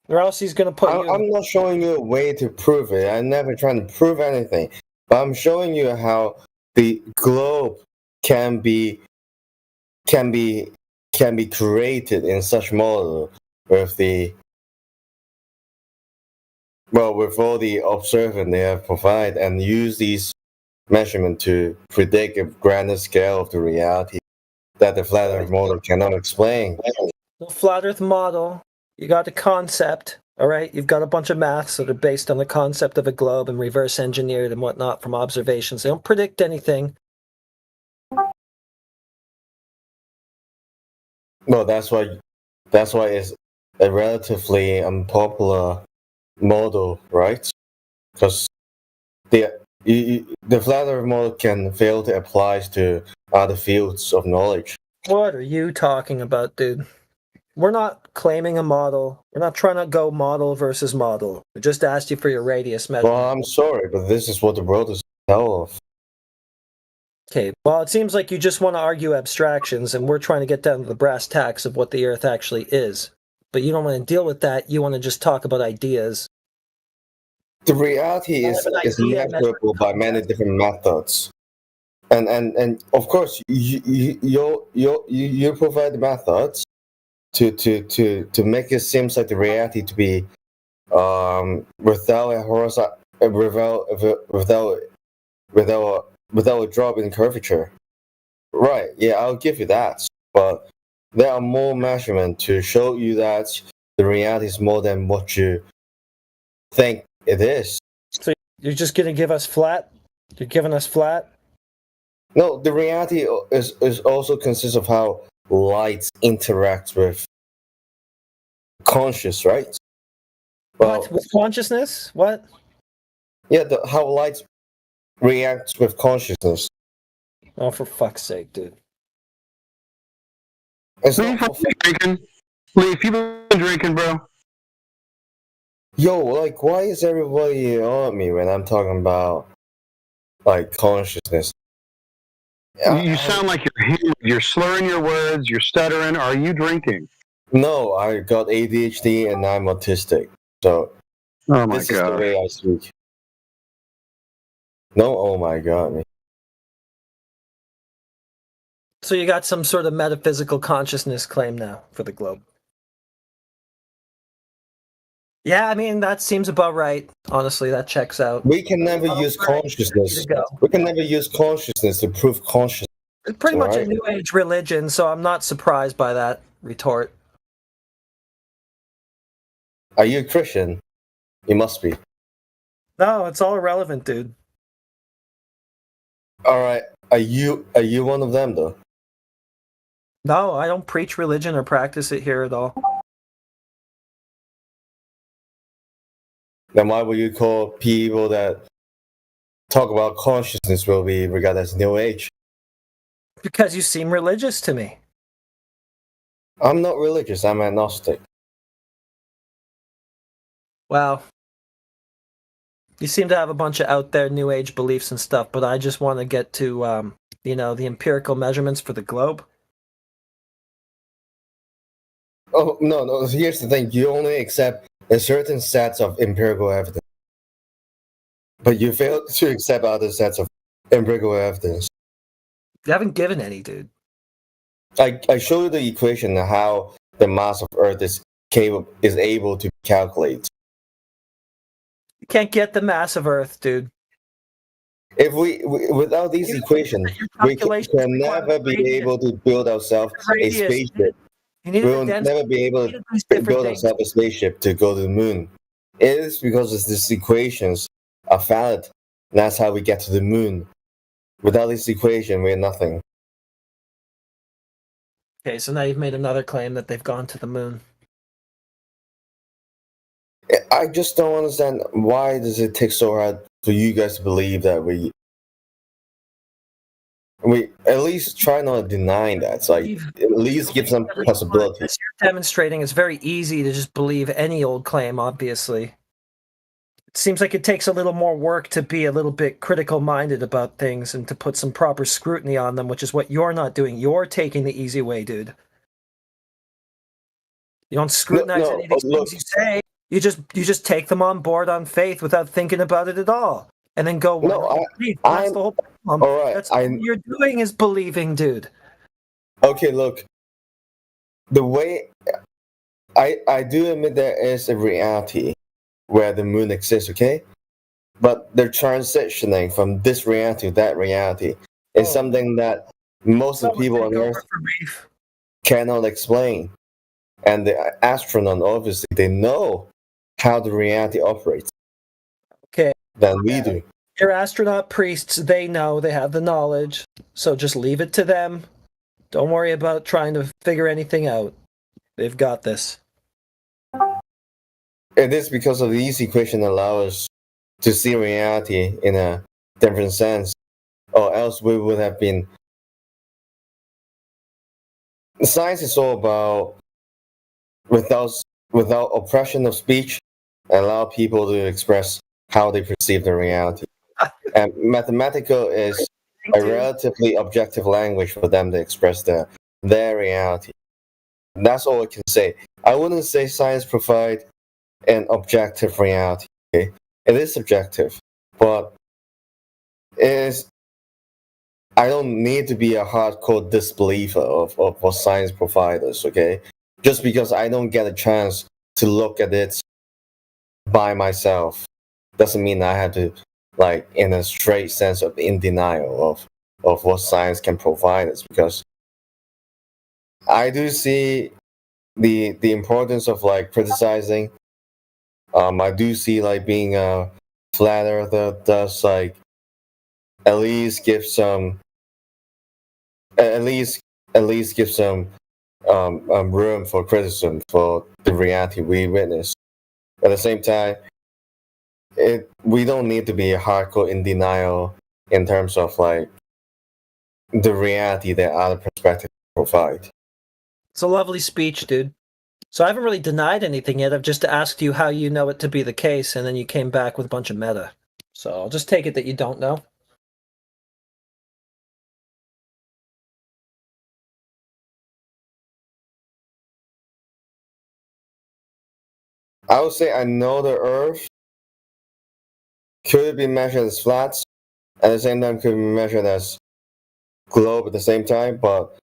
Or else he's going to put you... I'm not showing you a way to prove it. I'm never trying to prove anything. But I'm showing you how the globe can be created in such model with all the observation they have provided, and use these measurements to predict a grander scale of the reality that the flat Earth model cannot explain. The flat Earth model, you got the concept, all right? You've got a bunch of maths that are based on the concept of a globe and reverse engineered and whatnot from observations. They don't predict anything. Well, that's why it's a relatively unpopular model, right? Because the flat Earth model can fail to apply to other fields of knowledge. What are you talking about, dude? We're not claiming a model. We're not trying to go model versus model. We just asked you for your radius measurement. Well, I'm sorry, but this is what the world is full of. Okay, well, it seems like you just want to argue abstractions, and we're trying to get down to the brass tacks of what the Earth actually is. But you don't want to deal with that. You want to just talk about ideas. The reality is measurable by many different methods, and of course you provide the methods to make it seem like the reality to be without a horizontal without a drop in curvature. Right, yeah, I'll give you that. But there are more measurements to show you that the reality is more than what you think it is. So you're just going to give us flat? You're giving us flat? No, the reality is also consists of how light interacts with conscious, right? Well, what? With consciousness? What? Yeah, how light reacts with consciousness. Oh, for fuck's sake, dude. It's Leaf, not drinking. Leaf, you been drinking, bro? Yo, like, why is everybody on me when I'm talking about, like, consciousness? You sound like you're slurring your words, you're stuttering. Are you drinking? No, I got ADHD and I'm autistic. So, this is the way I speak. No, oh my god. So you got some sort of metaphysical consciousness claim now for the globe. Yeah, I mean that seems about right. Honestly, that checks out. We can never use consciousness. We can never use consciousness to prove consciousness. It's pretty much a New Age religion, so I'm not surprised by that retort. Are you a Christian? You must be. No, it's all irrelevant, dude. All right. Are you one of them though? No, I don't preach religion or practice it here at all. Then why would you call people that talk about consciousness will be regarded as New Age? Because you seem religious to me. I'm not religious. I'm agnostic. Wow. You seem to have a bunch of out there New Age beliefs and stuff, but I just want to get to, the empirical measurements for the globe. Oh, no. Here's the thing. You only accept a certain sets of empirical evidence. But you fail to accept other sets of empirical evidence. You haven't given any, dude. I show you the equation of how the mass of Earth is able to calculate. You can't get the mass of Earth, dude. If we without these equations, we can never be able to build ourselves a spaceship. We will never be able to build ourselves a spaceship to go to the moon. It is because these equations are valid. And that's how we get to the moon. Without this equation, we're nothing. Okay, so now you've made another claim that they've gone to the moon. I just don't understand why does it take so hard for you guys to believe that we at least try not to deny that. It's like at least give some possibility. As you're demonstrating, it's very easy to just believe any old claim, obviously. It seems like it takes a little more work to be a little bit critical-minded about things and to put some proper scrutiny on them, which is what you're not doing. You're taking the easy way, dude. You don't scrutinize any of these things you say. You just take them on board on faith without thinking about it at all. And then go, that's the whole problem. All right, that's what you're doing is believing, dude. Okay, look. The way I do admit there is a reality where the moon exists, okay? But the transitioning from this reality to that reality is something that most of the people on Earth cannot explain. And the astronaut, obviously, they know how the reality operates. Okay. Than we do. Your astronaut priests, they know, they have the knowledge. So just leave it to them. Don't worry about trying to figure anything out. They've got this. It is because of these equations allow us to see reality in a different sense, or else we would have been. Science is all about without oppression of speech, allow people to express how they perceive the reality. And mathematical is a relatively objective language for them to express their reality. That's all I can say. I wouldn't say science provides an objective reality. Okay? It is subjective, but I don't need to be a hardcore disbeliever of what science provides us, okay? Just because I don't get a chance to look at it by myself doesn't mean I have to, like, in a straight sense of in denial of what science can provide us, because I do see the importance of, like, criticizing. I do see, like, being a flat earther does, like, at least give some room for criticism for the reality we witness. At the same time, we don't need to be hardcore in denial in terms of, like, the reality that other perspectives provide. It's a lovely speech, dude. So I haven't really denied anything yet. I've just asked you how you know it to be the case, and then you came back with a bunch of meta. So I'll just take it that you don't know. I would say I know the Earth could be measured as flat, at the same time could be measured as globe at the same time, but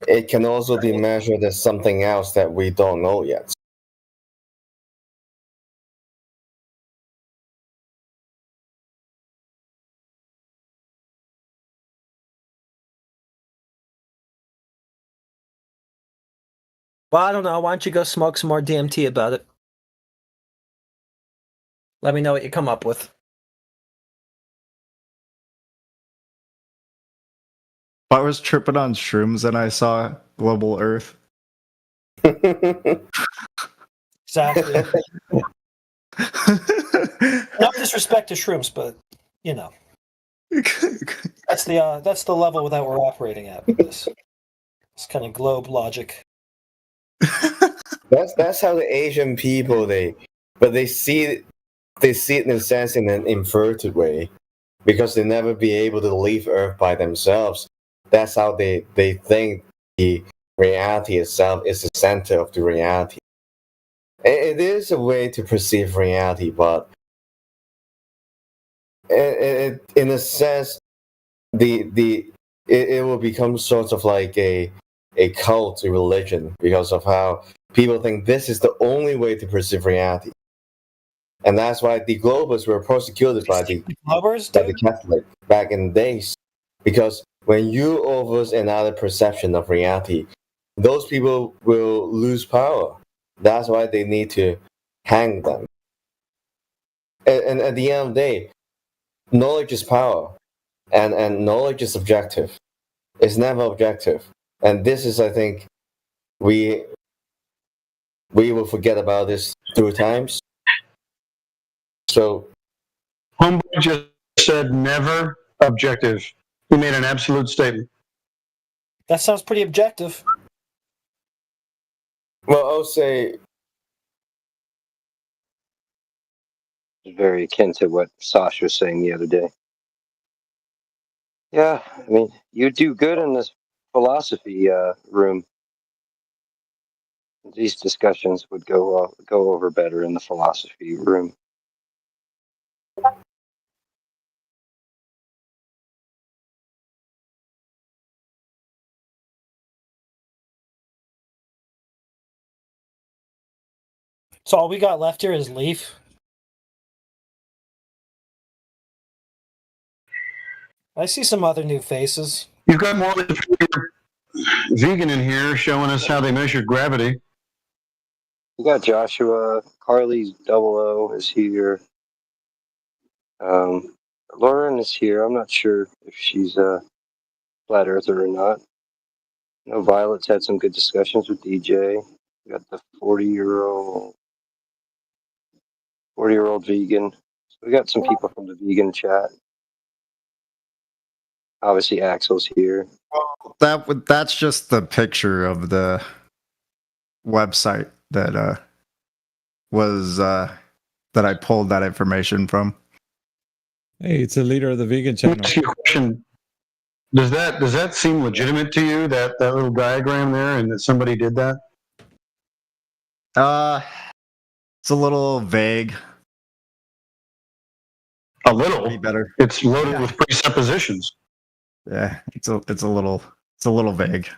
it can also be measured as something else that we don't know yet. Well, I don't know. Why don't you go smoke some more DMT about it? Let me know what you come up with. If I was tripping on shrooms and I saw Global Earth. Exactly. No disrespect to shrooms, but you know, that's the level that we're operating at with this. It's kind of globe logic. That's how the Asian people they see it in a sense in an inverted way, because they never be able to leave Earth by themselves. That's how they think the reality itself is the center of the reality. It is a way to perceive reality, but in a sense, it will become sort of like a cult, a religion, because of how people think this is the only way to perceive reality. And that's why the Globers were persecuted by the Catholic back in the days. Because when you offer another perception of reality, those people will lose power. That's why they need to hang them. And at the end of the day, knowledge is power. And knowledge is subjective. It's never objective. And this is, I think, we will forget about this through times. So, Homeboy just said never objective. He made an absolute statement. That sounds pretty objective. Well, I'll say very akin to what Sasha was saying the other day. Yeah, I mean, you do good in this philosophy room. These discussions would go over better in the philosophy room. So all we got left here is Leaf. I see some other new faces. You've got more than vegan in here showing us how they measure gravity. You got Joshua. Carly's 00 is here. Lauren is here. I'm not sure if she's a flat earther or not. I know Violet's had some good discussions with DJ. We got the 40-year-old vegan. So we got some people from the vegan chat. Obviously, Axel's here. That's just the picture of the website that was that I pulled that information from. Hey, it's the leader of the vegan channel. Let me ask you a question. Does that seem legitimate to you, that little diagram there, and that somebody did that? It's a little vague. A little? Be better. It's loaded with presuppositions. Yeah, it's a little vague.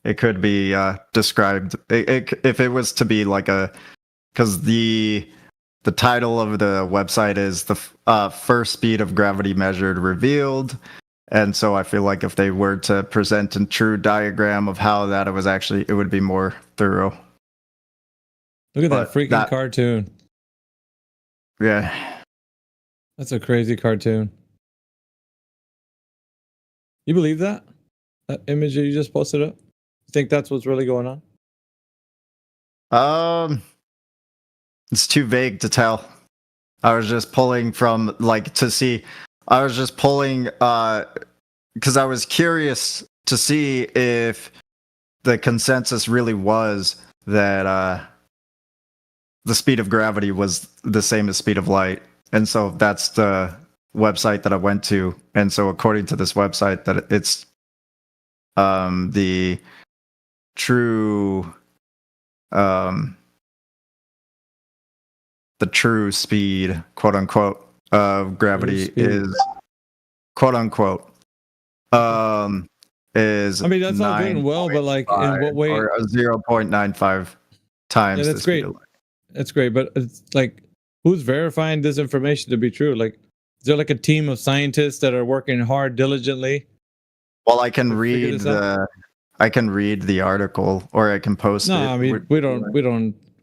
It could be described if it was to be like because the title of the website is the first speed of gravity measured revealed, and so I feel like if they were to present a true diagram of how that it was actually, it would be more thorough. Look at that freaking cartoon. Yeah, that's a crazy cartoon. You believe that? That image that you just posted up? You think that's what's really going on? It's too vague to tell. I was just pulling from I was just pulling because I was curious to see if the consensus really was that the speed of gravity was the same as speed of light. And so that's the website that I went to. And so according to this website, that it's the true speed, quote unquote, of gravity is quote unquote is, I mean, that's all doing well, but like in what way? Or 0.95 times. Yeah, that's great. That's great, but it's like, who's verifying this information to be true? Like, is there like a team of scientists that are working hard, diligently? Well, I can read can read the article, or I can post it. No, I mean we don't.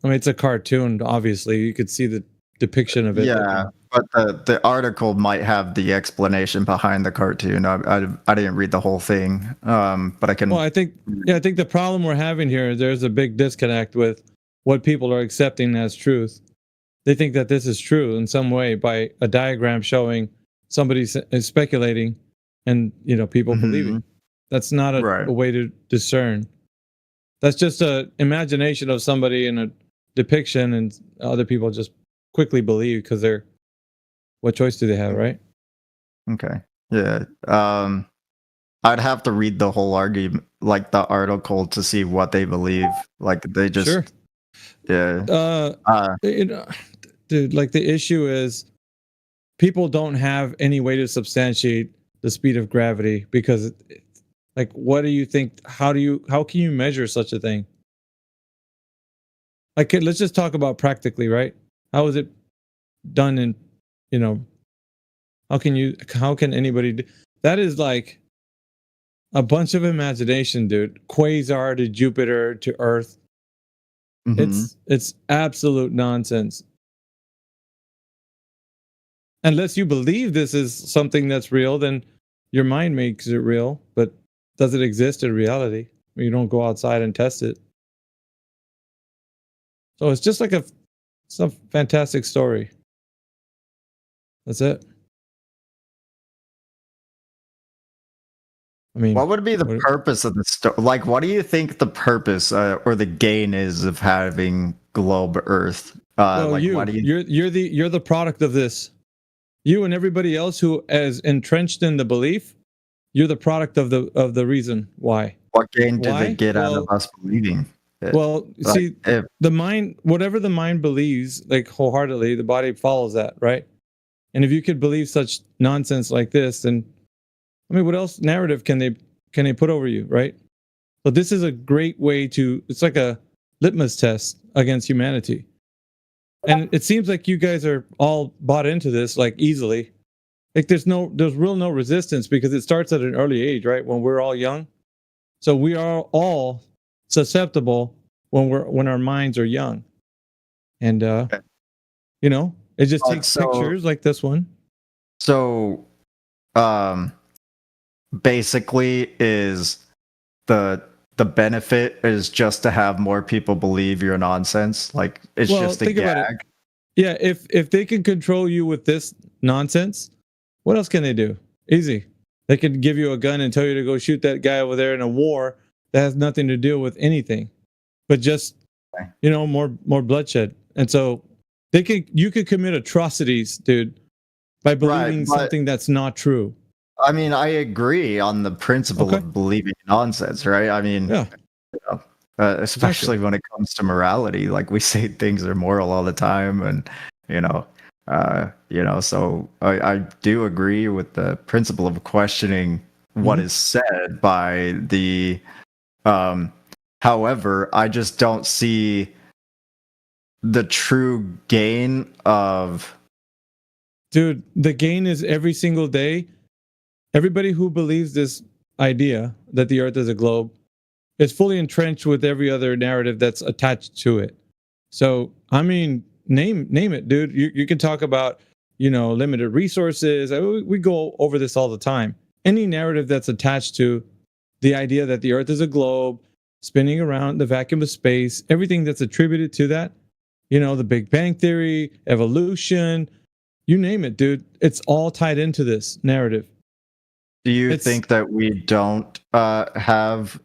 I mean, it's a cartoon. Obviously, you could see the depiction of it. Yeah, but the article might have the explanation behind the cartoon. I didn't read the whole thing, but I can. Well, I think the problem we're having here, there's a big disconnect with what people are accepting as truth. They think that this is true in some way by a diagram showing somebody is speculating, and people believing. That's not a way to discern. That's just an imagination of somebody in a depiction, and other people just quickly believe because they're. What choice do they have, right? Okay. Yeah. I'd have to read the whole argument, like the article, to see what they believe. Like they just. Sure. Yeah. Dude, like the issue is, people don't have any way to substantiate the speed of gravity because, like, what do you think? How can you measure such a thing? Like, let's just talk about practically, right? How is it done in, how can anybody do that? Is like a bunch of imagination, dude. Quasar to Jupiter to Earth. It's absolute nonsense. Unless you believe this is something that's real, then your mind makes it real. But does it exist in reality? You don't go outside and test it. So it's just like some fantastic story. That's it. I mean, what would be the purpose of the story? Like, what do you think the purpose or the gain is of having globe Earth? Well, like, you're the product of this. You and everybody else who is entrenched in the belief, you're the product of the reason why. What gain do they get out of us believing? Well, see, the mind, whatever the mind believes, like wholeheartedly, the body follows that, right? And if you could believe such nonsense like this, then, I mean, what else narrative can they put over you, right? So this is a great way to, it's like a litmus test against humanity. And it seems like you guys are all bought into this, like, easily. Like there's no resistance because it starts at an early age, right? When we're all young. So we are all susceptible when our minds are young. And it just takes pictures like this one. So basically is the benefit is just to have more people believe your nonsense. Like it's just a gag. Yeah, if they can control you with this nonsense, what else can they do? Easy. They could give you a gun and tell you to go shoot that guy over there in a war that has nothing to do with anything, but just more bloodshed. And so you could commit atrocities, dude, by believing something that's not true. I mean, I agree on the principle of believing nonsense, right? I mean, especially when it comes to morality, like we say things are moral all the time, and so I do agree with the principle of questioning what is said by the. However, I just don't see the true gain of. Dude, the gain is every single day. Everybody who believes this idea that the Earth is a globe is fully entrenched with every other narrative that's attached to it. So, I mean, name it, dude. You can talk about, limited resources. We go over this all the time. Any narrative that's attached to the idea that the Earth is a globe, spinning around the vacuum of space, everything that's attributed to that, the Big Bang Theory, evolution, you name it, dude. It's all tied into this narrative. Do you think that we don't have?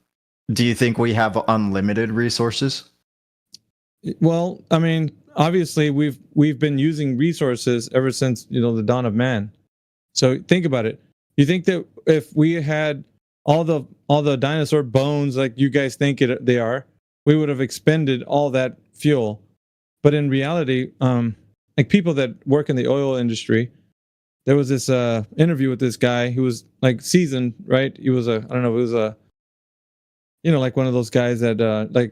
Do you think we have unlimited resources? Well, I mean, obviously we've been using resources ever since the dawn of man. So think about it. You think that if we had all the dinosaur bones like you guys think they are, we would have expended all that fuel? But in reality, like people that work in the oil industry. There was this interview with this guy who was like seasoned, right? He was like one of those guys that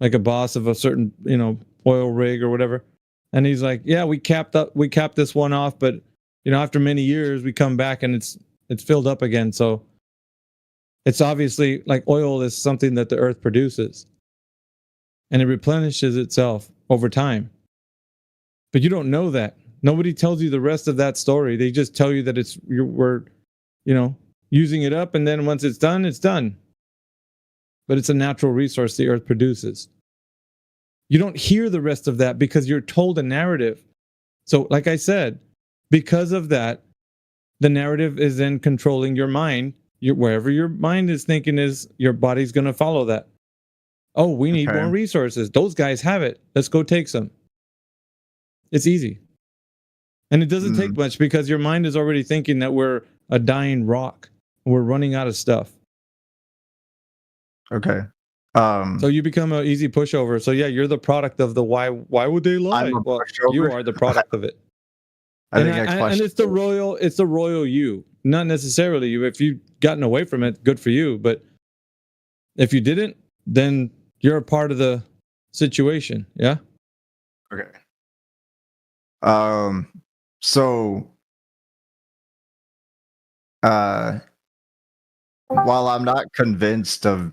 like a boss of a certain oil rig or whatever. And he's like, yeah, we capped this one off, but after many years we come back and it's filled up again. So It's obviously like oil is something that the earth produces and it replenishes itself over time. But you don't know that. Nobody tells you the rest of that story. They just tell you that we're using it up, and then once it's done, it's done. But it's a natural resource the earth produces. You don't hear the rest of that because you're told a narrative. So, like I said, because of that, the narrative is then controlling your mind. Wherever your mind is thinking is, your body's going to follow that. Oh, we need more resources. Those guys have it. Let's go take some. It's easy. And it doesn't take much because your mind is already thinking that we're a dying rock. We're running out of stuff. Okay. So you become an easy pushover. So yeah, you're the product of the why would they lie? Well, you are the product of it. And it's the royal you, not necessarily you. If you've gotten away from it, good for you. But if you didn't, then you're a part of the situation. Yeah. Okay. So while I'm not convinced of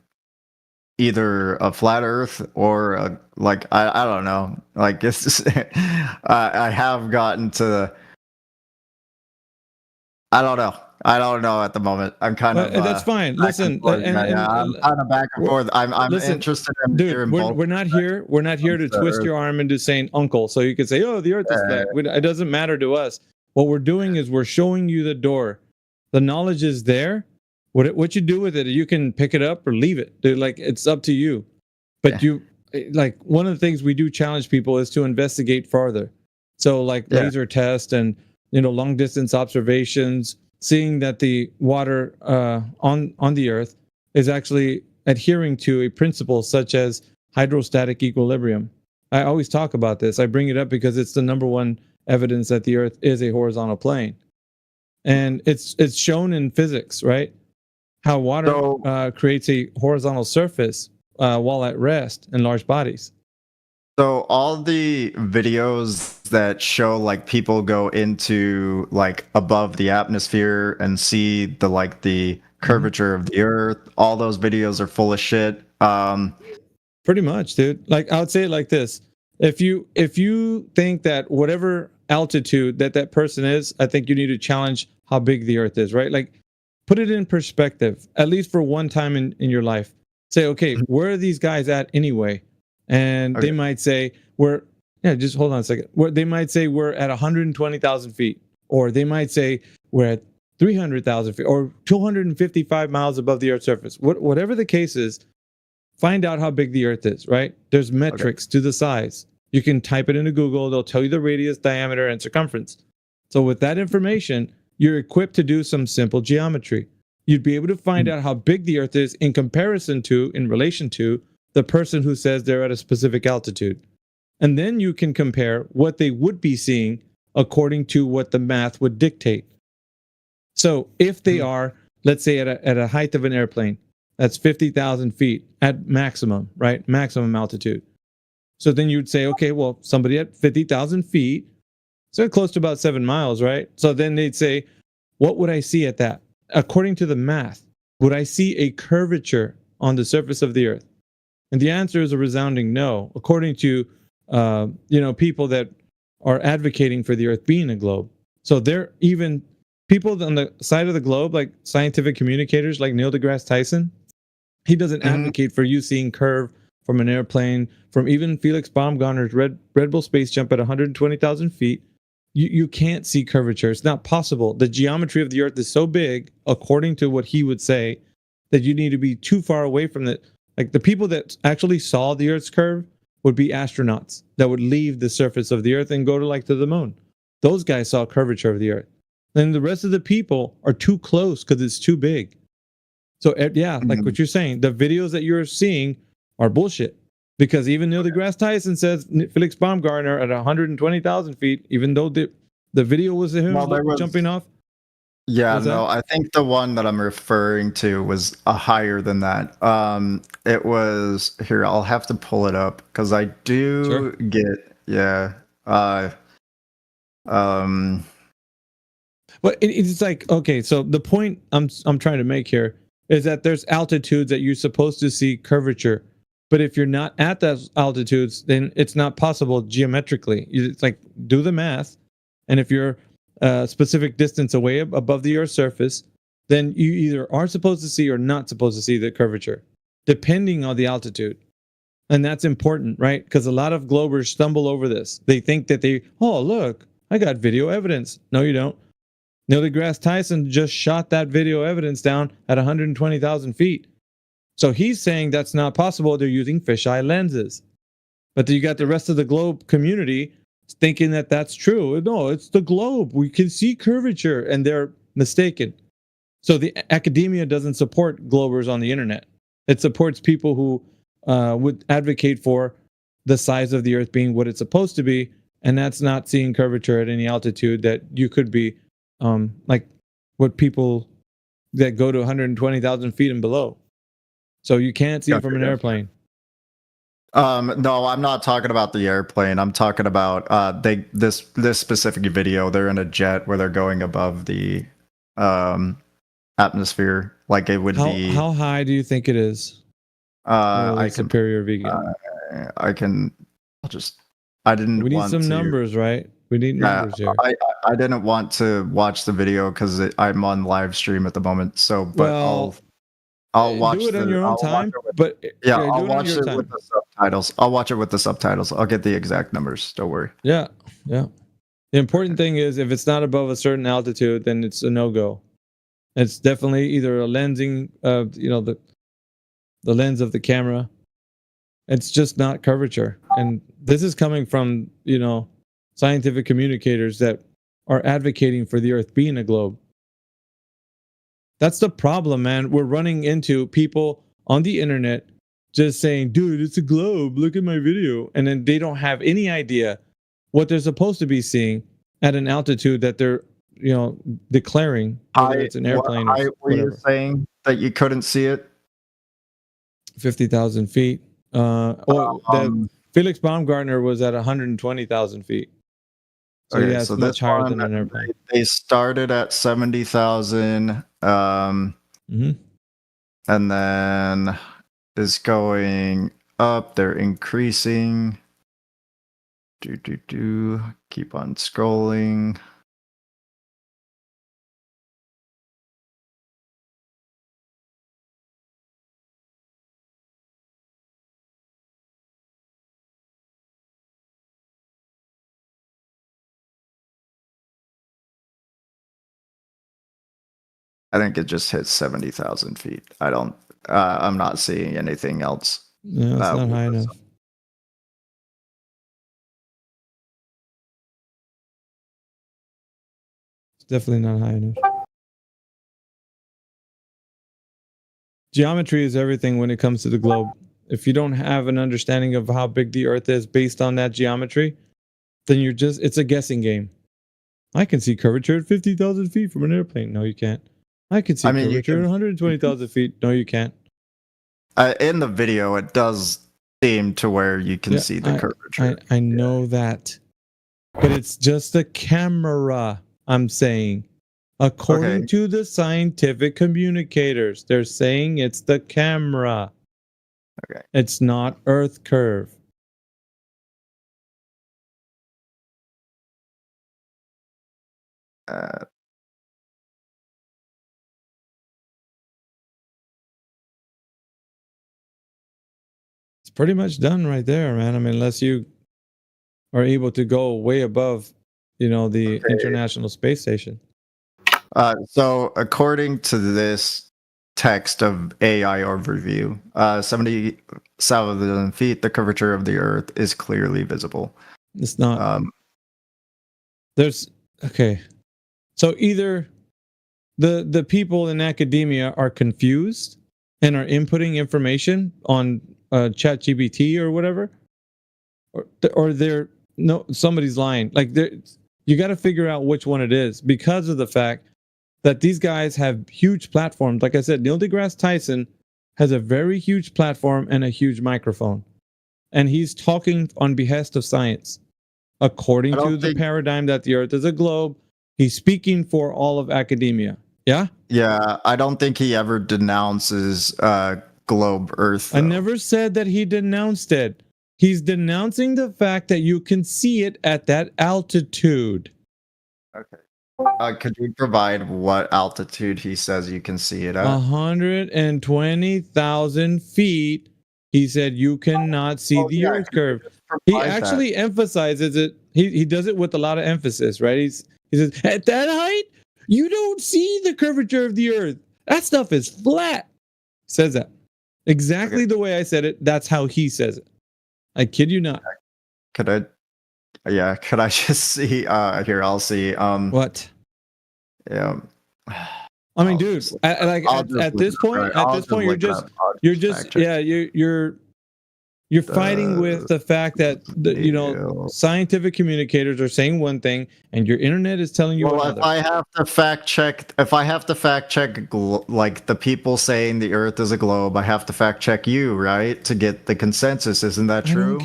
either a flat earth or I don't know, like it's just, I have gotten to I don't know at the moment. I'm kind of that's fine. Listen, I'm kind of back and forth. I'm interested in dude, we're not here to twist your arm into saying uncle so you can say, oh, the earth is flat. It doesn't matter to us. What we're doing is we're showing you the door. The knowledge is there. What you do with it, you can pick it up or leave it. Dude, like it's up to you. But one of the things we do challenge people is to investigate farther. So like laser test and long distance observations, seeing that the water on the earth is actually adhering to a principle such as hydrostatic equilibrium. I always talk about this. I bring it up because it's the number one evidence that the earth is a horizontal plane. And it's shown in physics, right? How water creates a horizontal surface while at rest in large bodies. So all the videos that show like people go into like above the atmosphere and see the curvature of the earth, all those videos are full of shit. Pretty much, dude. Like I would say it like this. If you think that whatever altitude that person is, I think you need to challenge how big the earth is, right? Like put it in perspective, at least for one time in your life. Say, okay, where are these guys at anyway? And they might say just hold on a second. They might say we're at 120,000 feet, or they might say we're at 300,000 feet, or 255 miles above the Earth's surface. Whatever the case is, find out how big the Earth is, right? There's metrics to the size. You can type it into Google. They'll tell you the radius, diameter, and circumference. So with that information, you're equipped to do some simple geometry. You'd be able to find out how big the Earth is in relation to the person who says they're at a specific altitude. And then you can compare what they would be seeing according to what the math would dictate. So if they are, let's say at a height of an airplane, that's 50,000 feet at maximum, right? Maximum altitude. So then you'd say, okay, well, somebody at 50,000 feet, so close to about 7 miles, right? So then they'd say, what would I see at that? According to the math, would I see a curvature on the surface of the earth? And the answer is a resounding no, according to people that are advocating for the earth being a globe. So they're even people on the side of the globe, like scientific communicators like Neil deGrasse Tyson, he doesn't advocate for you seeing curve from an airplane, from even Felix Baumgartner's Red Bull space jump at 120,000 feet. You can't see curvature. It's not possible. The geometry of the earth is so big, according to what he would say, that you need to be too far away from it. Like the people that actually saw the earth's curve would be astronauts that would leave the surface of the earth and go to the moon. Those guys saw curvature of the earth. Then the rest of the people are too close because it's too big. So like what you're saying, the videos that you're seeing are bullshit. Because even Neil deGrasse Tyson says Felix Baumgartner at 120,000 feet, even though the video was him jumping off. Yeah, no, I think the one that I'm referring to was higher than that. It was here. I'll have to pull it up because I do get But it's like, okay, so the point I'm trying to make here is that there's altitudes that you're supposed to see curvature. But if you're not at those altitudes, then it's not possible geometrically. It's like, do the math. And if you're a specific distance away above the Earth's surface, then you either are supposed to see or not supposed to see the curvature, depending on the altitude. And that's important, right? Because a lot of globers stumble over this. They think that oh, look, I got video evidence. No, you don't. Neil deGrasse Tyson just shot that video evidence down at 120,000 feet. So he's saying that's not possible. They're using fisheye lenses. But you got the rest of the globe community thinking that that's true. No, it's the globe. We can see curvature, and they're mistaken. So the academia doesn't support globers on the internet. It supports people who would advocate for the size of the Earth being what it's supposed to be, and that's not seeing curvature at any altitude that you could be, like what people that go to 120,000 feet and below. So you can't see it from an airplane. No, I'm not talking about the airplane. I'm talking about this specific video. They're in a jet where they're going above the atmosphere, like it would be. How high do you think it is? Superior Vegan. I didn't. We need want some to, numbers, right? We need numbers here. I didn't want to watch the video because I'm on live stream at the moment. So, but I'll watch it on your own time. But yeah, I'll watch it with the subtitles. I'll watch it with the subtitles. I'll get the exact numbers. Don't worry. Yeah. The important thing is if it's not above a certain altitude, then it's a no-go. It's definitely either a lensing, the lens of the camera. It's just not curvature. And this is coming from, scientific communicators that are advocating for the Earth being a globe. That's the problem, man. We're running into people on the internet just saying, dude, it's a globe. Look at my video. And then they don't have any idea what they're supposed to be seeing at an altitude that they're, declaring, whether it's an airplane or were you saying that you couldn't see it? 50,000 feet. Felix Baumgartner was at 120,000 feet. So okay, yeah, it's much higher than an airplane. They started at 70,000, and then is going up. They're increasing. Keep on scrolling. I think it just hit 70,000 feet. I'm not seeing anything else. Yeah, it's not high enough. It's definitely not high enough. Geometry is everything when it comes to the globe. If you don't have an understanding of how big the Earth is based on that geometry, then it's a guessing game. I can see curvature at 50,000 feet from an airplane. No, you can't. I can see curvature at 120,000 feet. No, you can't. In the video, it does seem to where you can see the curvature. I know that. But it's just a camera, I'm saying. According to the scientific communicators, they're saying it's the camera. Okay. It's not Earth curve. It's pretty much done right there, man. I mean, unless you are able to go way above, the International Space Station. So according to this text of AI overview, 70,000 feet, the curvature of the Earth is clearly visible. It's not. So either the people in academia are confused and are inputting information on ChatGPT or whatever, or somebody's lying. Like you got to figure out which one it is, because of the fact that these guys have huge platforms. Like I said, Neil deGrasse Tyson has a very huge platform and a huge microphone, and he's talking on behest of science. According to the paradigm that the Earth is a globe, he's speaking for all of academia. Yeah? Yeah, I don't think he ever denounces globe Earth. Though. I never said that he denounced it. He's denouncing the fact that you can see it at that altitude. Okay. Could you provide what altitude he says you can see it at? 120,000 feet. He said you cannot see the Earth curve. He actually emphasizes it. He does it with a lot of emphasis, right? He says, at that height, you don't see the curvature of the Earth. That stuff is flat. Says that. Exactly the way I said it. That's how he says it. I kid you not. Could I just see here? I'll see. What? Yeah. I mean, dude, at this point, you're fighting with the fact that scientific communicators are saying one thing and your internet is telling you another. If I have to fact check like the people saying the Earth is a globe, I have to fact check you, right, to get the consensus. Isn't that true?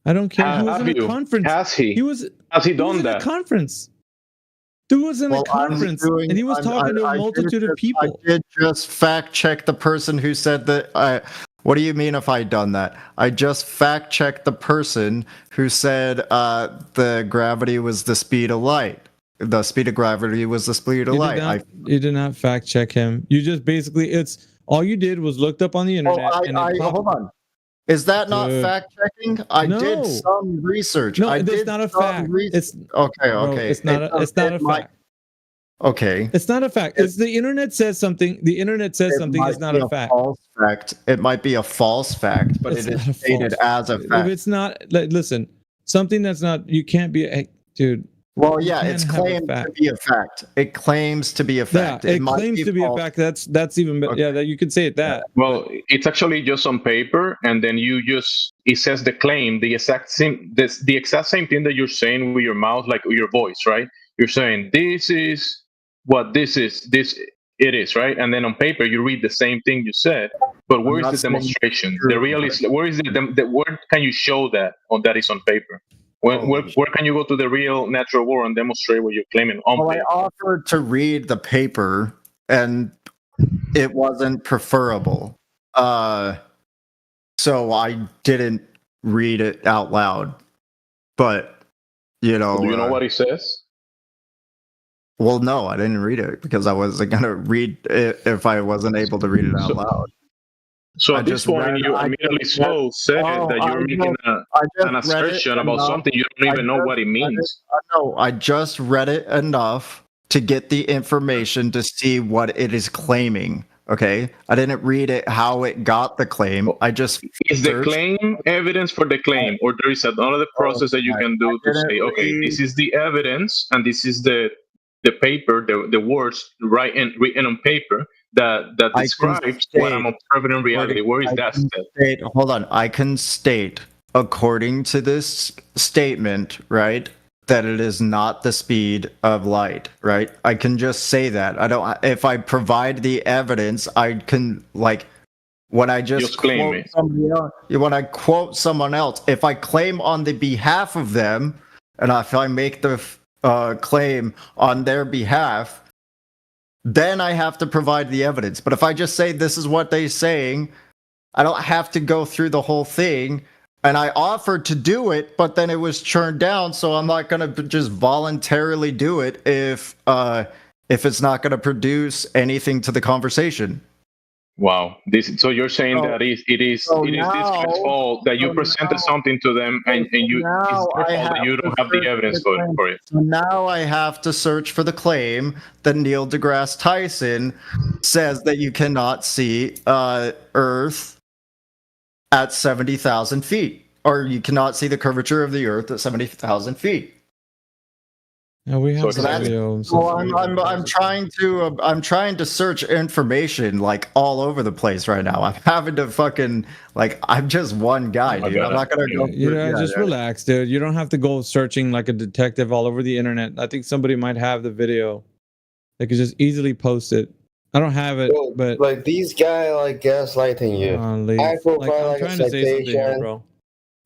I don't care. He was in a conference. Has he done that? Conference. Dude was in a conference and he was talking to a multitude of people. I did just fact check the person who said that. What do you mean if I done that? I just fact checked the person who said the gravity was the speed of light. The speed of gravity was the speed of light. You did not fact check him. You just basically all you did was looked up on the internet. Hold on. Is that not fact checking? I did some research. No, it's not a fact. Okay. It's not a fact. Okay. It's not a fact. It's the internet says something. The internet says something is not a fact. False fact. It might be a false fact, but it is stated as a fact. If it's not, listen, something that's not, you can't be, dude. Well, yeah, it's claimed to be a fact. It claims to be a fact. Yeah, it claims to be a fact. That's even better. Yeah, that you could say it that. Well, it's actually just on paper, and then it says the claim, the exact same thing that you're saying with your mouth, like with your voice, right? You're saying this is what this is. It is, right? And then on paper, you read the same thing you said, but where is the demonstration? The real is where is where can you show that that is on paper? Where can you go to the real natural world and demonstrate what you're claiming on paper? I offered to read the paper, and it wasn't preferable. So I didn't read it out loud. But, do you know what he says? Well, no, I didn't read it because I wasn't going to read it if I wasn't able to read it out loud. So at this point, you immediately said that you're making an assertion about something you don't even know what it means. I just read it enough to get the information to see what it is claiming. Okay, I didn't read it how it got the claim. I just is the claim evidence for the claim, or there is another process that you can do to say, okay, this is the evidence, and this is the paper, the words written on paper that describes what I'm observing in reality. Where is that step? Hold on. I can state, according to this statement, right, that it is not the speed of light, right? I can just say that. If I provide the evidence, I can, when I just quote somebody else, when I quote someone else, if I claim on the behalf of them, and if I make the claim on their behalf, then I have to provide the evidence. But if I just say this is what they're saying, I don't have to go through the whole thing. And I offered to do it, but then it was turned down. So I'm not going to just voluntarily do it if it's not going to produce anything to the conversation. Wow. So you're saying that it is this guy's fault that you presented something to them and you that you don't have the evidence for it. So now I have to search for the claim that Neil deGrasse Tyson says that you cannot see Earth at 70,000 feet, or you cannot see the curvature of the Earth at 70,000 feet. Yeah, we have video. I'm trying to search information all over the place right now. I'm having to fucking I'm just one guy, dude. I'm not gonna go. Just relax, dude. You don't have to go searching like a detective all over the internet. I think somebody might have the video. They could just easily post it. I don't have it, but these guys gaslighting you. I provide a citation, here, bro.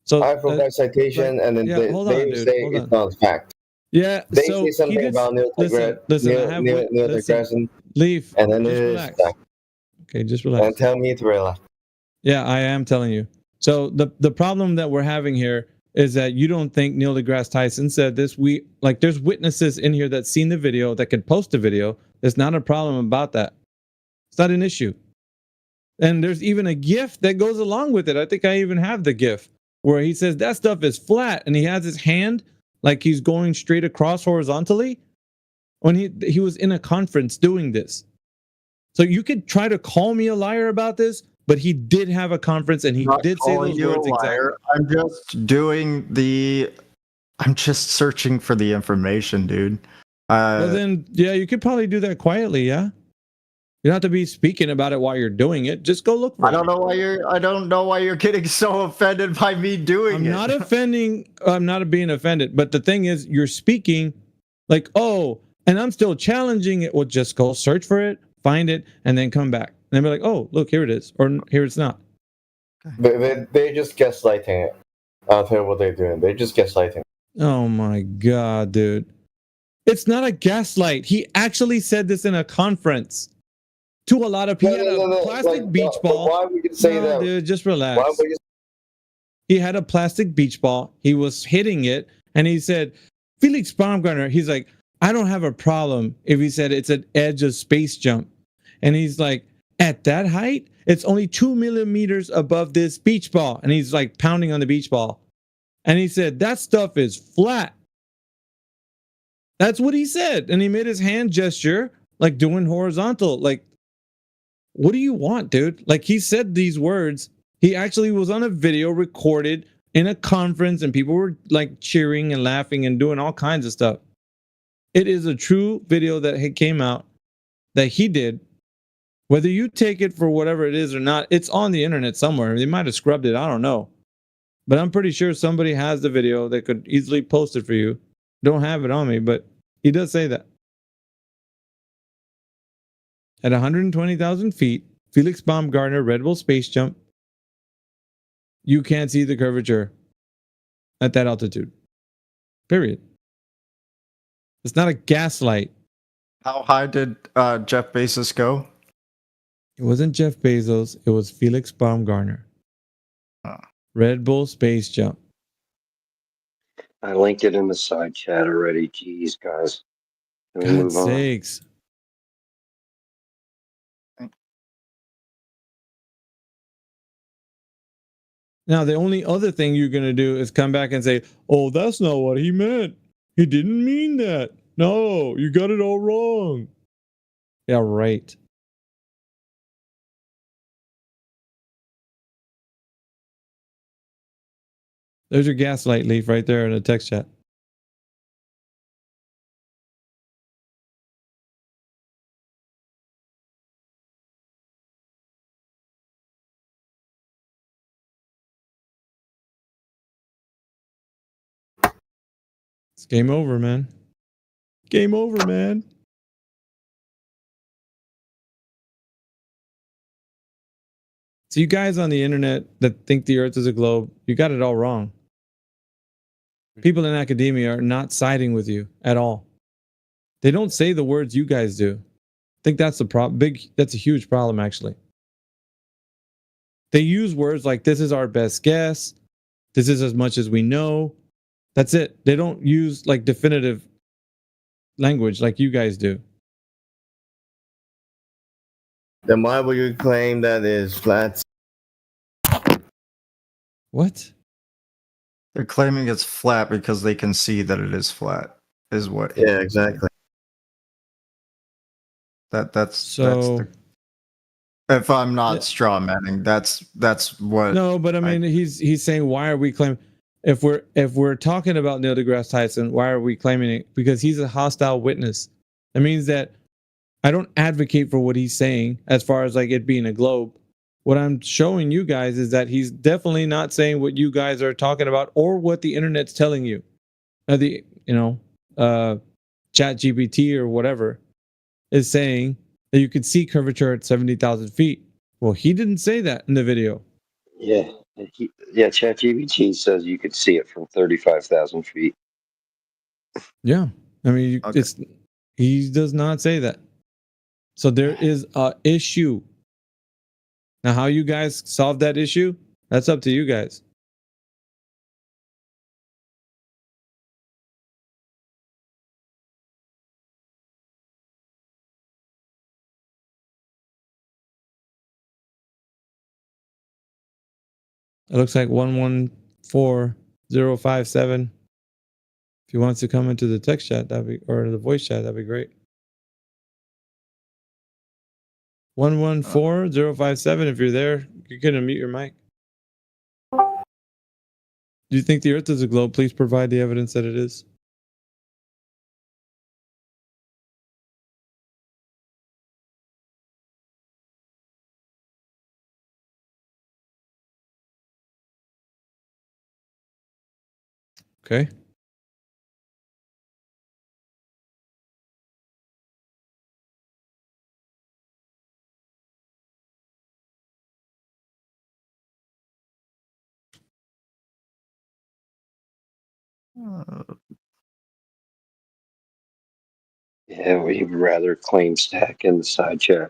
So I provide citation, and then they say it's not a fact. Yeah, they say something about Neil deGrasse Leaf. And then just relax. Okay, just relax. And tell me to relax. Yeah, I am telling you. So the problem that we're having here is that you don't think Neil deGrasse Tyson said this. There's witnesses in here that seen the video that can post a video. There's not a problem about that. It's not an issue. And there's even a GIF that goes along with it. I think I even have the GIF where he says that stuff is flat, and he has his hand like he's going straight across horizontally when he was in a conference doing this. So you could try to call me a liar about this, but he did have a conference and he did say those words exactly. I'm just searching for the information, dude. Well then, yeah, you could probably do that quietly, yeah? You don't have to be speaking about it while you're doing it. Just go look for it. I don't know why you're getting so offended by me doing it. I'm not offending. I'm not being offended. But the thing is, you're speaking like, oh, and I'm still challenging it. Well, just go search for it, find it, and then come back. And then be like, oh, look, here it is. Or here it's not. They just gaslighting it. I'll tell you what they're doing. They're just gaslighting. Oh my God, dude. It's not a gaslight. He actually said this in a conference. To a lot of people, he had a plastic beach ball. Why would you say that? Dude, just relax. He had a plastic beach ball. He was hitting it, and he said, Felix Baumgartner, he's like, I don't have a problem if he said it's an edge of space jump. And he's like, at that height, it's only 2 millimeters above this beach ball. And he's like pounding on the beach ball. And he said, that stuff is flat. That's what he said. And he made his hand gesture, like doing horizontal, like, what do you want, dude? Like, he said these words. He actually was on a video recorded in a conference, and people were like cheering and laughing and doing all kinds of stuff. It is a true video that came out that he did. Whether you take it for whatever it is or not, it's on the internet somewhere. They might have scrubbed it. I don't know. But I'm pretty sure somebody has the video that could easily post it for you. Don't have it on me, but he does say that. At 120,000 feet, Felix Baumgartner Red Bull space jump, you can't see the curvature at that altitude. Period. It's not a gaslight. How high did Jeff Bezos go? It wasn't Jeff Bezos. It was Felix Baumgartner. Red Bull space jump. I linked it in the side chat already. Jeez, guys. God's sakes. Now, the only other thing you're going to do is come back and say, oh, that's not what he meant. He didn't mean that. No, you got it all wrong. Yeah, right. There's your gaslight, Leaf, right there in the text chat. It's game over, man. Game over, man. So you guys on the internet that think the Earth is a globe, you got it all wrong. People in academia are not siding with you at all. They don't say the words you guys do. I think that's the problem. That's a huge problem, actually. They use words like, this is our best guess. This is as much as we know. That's it. They don't use like definitive language like you guys do. Then why would you claim that is flat? What? They're claiming it's flat because they can see that it is flat. Is what? Yeah, exactly. That's if I'm not straw manning, that's what. No, but I mean, he's saying, why are we claiming? If we're talking about Neil deGrasse Tyson, why are we claiming it? Because he's a hostile witness. That means that I don't advocate for what he's saying as far as like it being a globe. What I'm showing you guys is that he's definitely not saying what you guys are talking about or what the internet's telling you. ChatGPT or whatever is saying that you could see curvature at 70,000 feet. Well, he didn't say that in the video. Yeah. ChatGPT says you could see it from 35,000 feet. Yeah. I mean, he does not say that. So there is a issue. Now, how you guys solve that issue, that's up to you guys. It looks like 114057. If he wants to come into the text chat, or the voice chat, that'd be great. 114057. If you're there, you can unmute your mic. Do you think the Earth is a globe? Please provide the evidence that it is. Okay. Yeah, we'd rather claim stack in the side chat.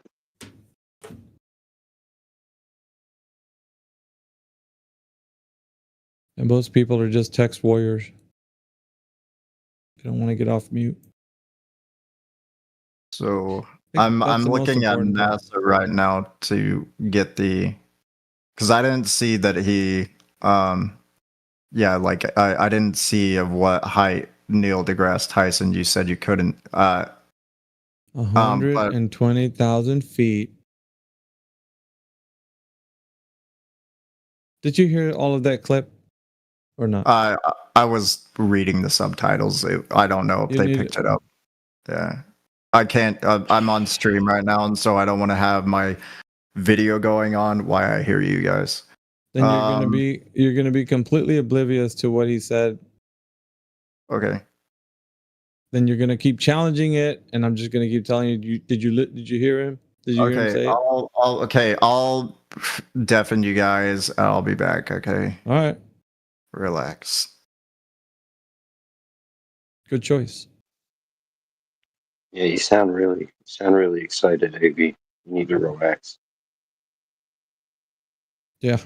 And most people are just text warriors. They don't want to get off mute. So I'm looking at NASA right now to get the, because I didn't see that he yeah, like I didn't see of what height Neil deGrasse Tyson. You said you couldn't 120,000 feet. Did you hear all of that clip or not? I was reading the subtitles. I don't know if they picked it up. Yeah, I can't. I'm on stream right now, and so I don't want to have my video going on while I hear you guys. Then you're gonna be completely oblivious to what he said. Okay. Then you're gonna keep challenging it, and I'm just gonna keep telling you. Did you hear him? Did you hear him say it? I'll deafen you guys. And I'll be back. Okay. All right. Relax. Good choice. Yeah, you sound really excited, AV. You need to relax. Yeah.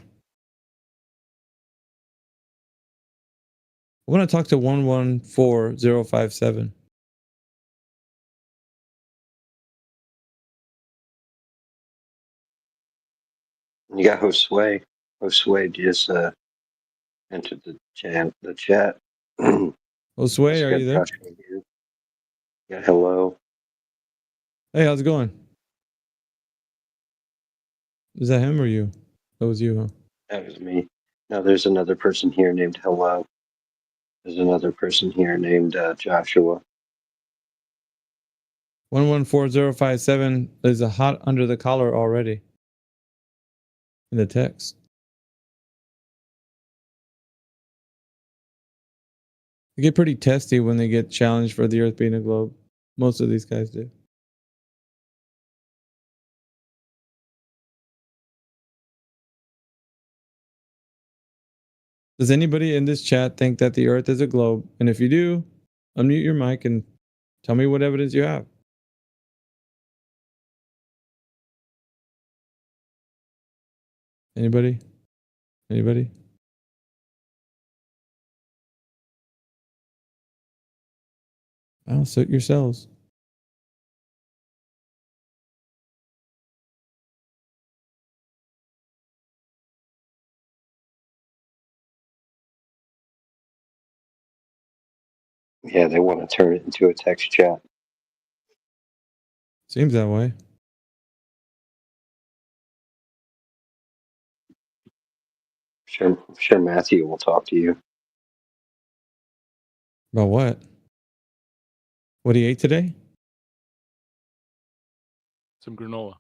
I want to talk to 114057. You got Josue. Josue just entered the chat. Josue, are you there? Yeah, hello. Hey, how's it going? Is that him or you? That was you, huh? That was me. Now there's another person here named Hello. There's another person here named Joshua. 114057 is a hot under the collar already in the text. They get pretty testy when they get challenged for the Earth being a globe. Most of these guys do. Does anybody in this chat think that the Earth is a globe? And if you do, unmute your mic and tell me what evidence you have. Anybody? Anybody? I'll suit yourselves. Yeah, they want to turn it into a text chat. Seems that way. I'm sure Matthew will talk to you. About what? What he ate today? Some granola.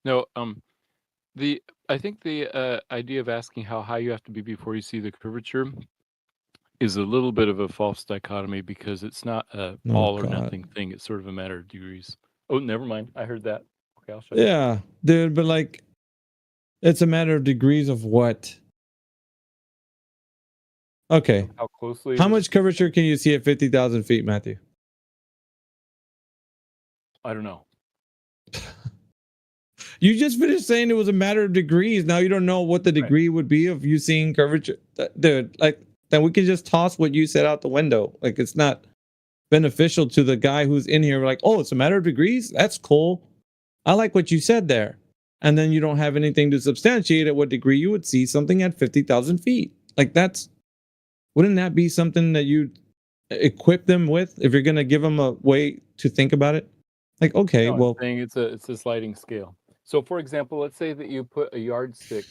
No, I think the idea of asking how high you have to be before you see the curvature is a little bit of a false dichotomy because it's not a all or nothing thing. It's sort of a matter of degrees. Oh, never mind. I heard that. Okay, I'll show you. Yeah, dude, but like, it's a matter of degrees of what? Okay. How closely? How much curvature can you see at 50,000 feet, Matthew? I don't know. You just finished saying it was a matter of degrees. Now you don't know what the degree would be of you seeing curvature. Dude, like, then we can just toss what you said out the window. Like, it's not beneficial to the guy who's in here. Like, oh, it's a matter of degrees? That's cool. I like what you said there. And then you don't have anything to substantiate at what degree you would see something at 50,000 feet. Like, wouldn't that be something that you equip them with if you're going to give them a way to think about it? Like, okay, No, well, I'm saying it's a sliding scale. So, for example, let's say that you put a yardstick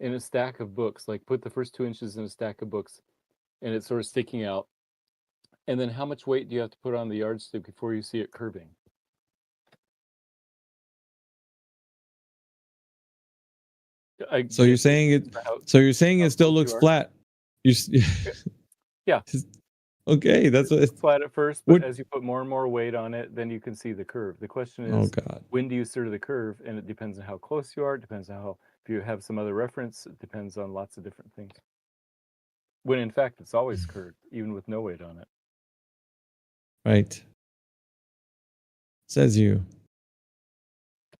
in a stack of books, like put the first 2 inches in a stack of books, and it's sort of sticking out. And then how much weight do you have to put on the yardstick before you see it curving? So you're saying it still looks flat. Yeah. Okay, that's what it's flat at first, but as you put more and more weight on it, then you can see the curve. The question is, oh God, when do you steer the curve? And it depends on how close you are. It depends on if you have some other reference. It depends on lots of different things. When in fact, it's always curved, even with no weight on it. Right. Says you.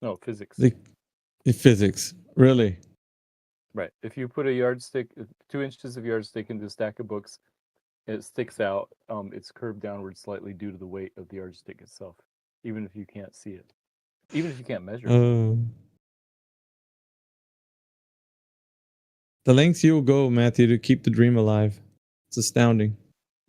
No, physics. The physics, really. Right. If you put a yardstick, 2 inches of yardstick into a stack of books, it sticks out. It's curved downward slightly due to the weight of the yardstick itself, even if you can't see it, even if you can't measure it. The lengths you'll go, Matthew, to keep the dream alive. It's astounding.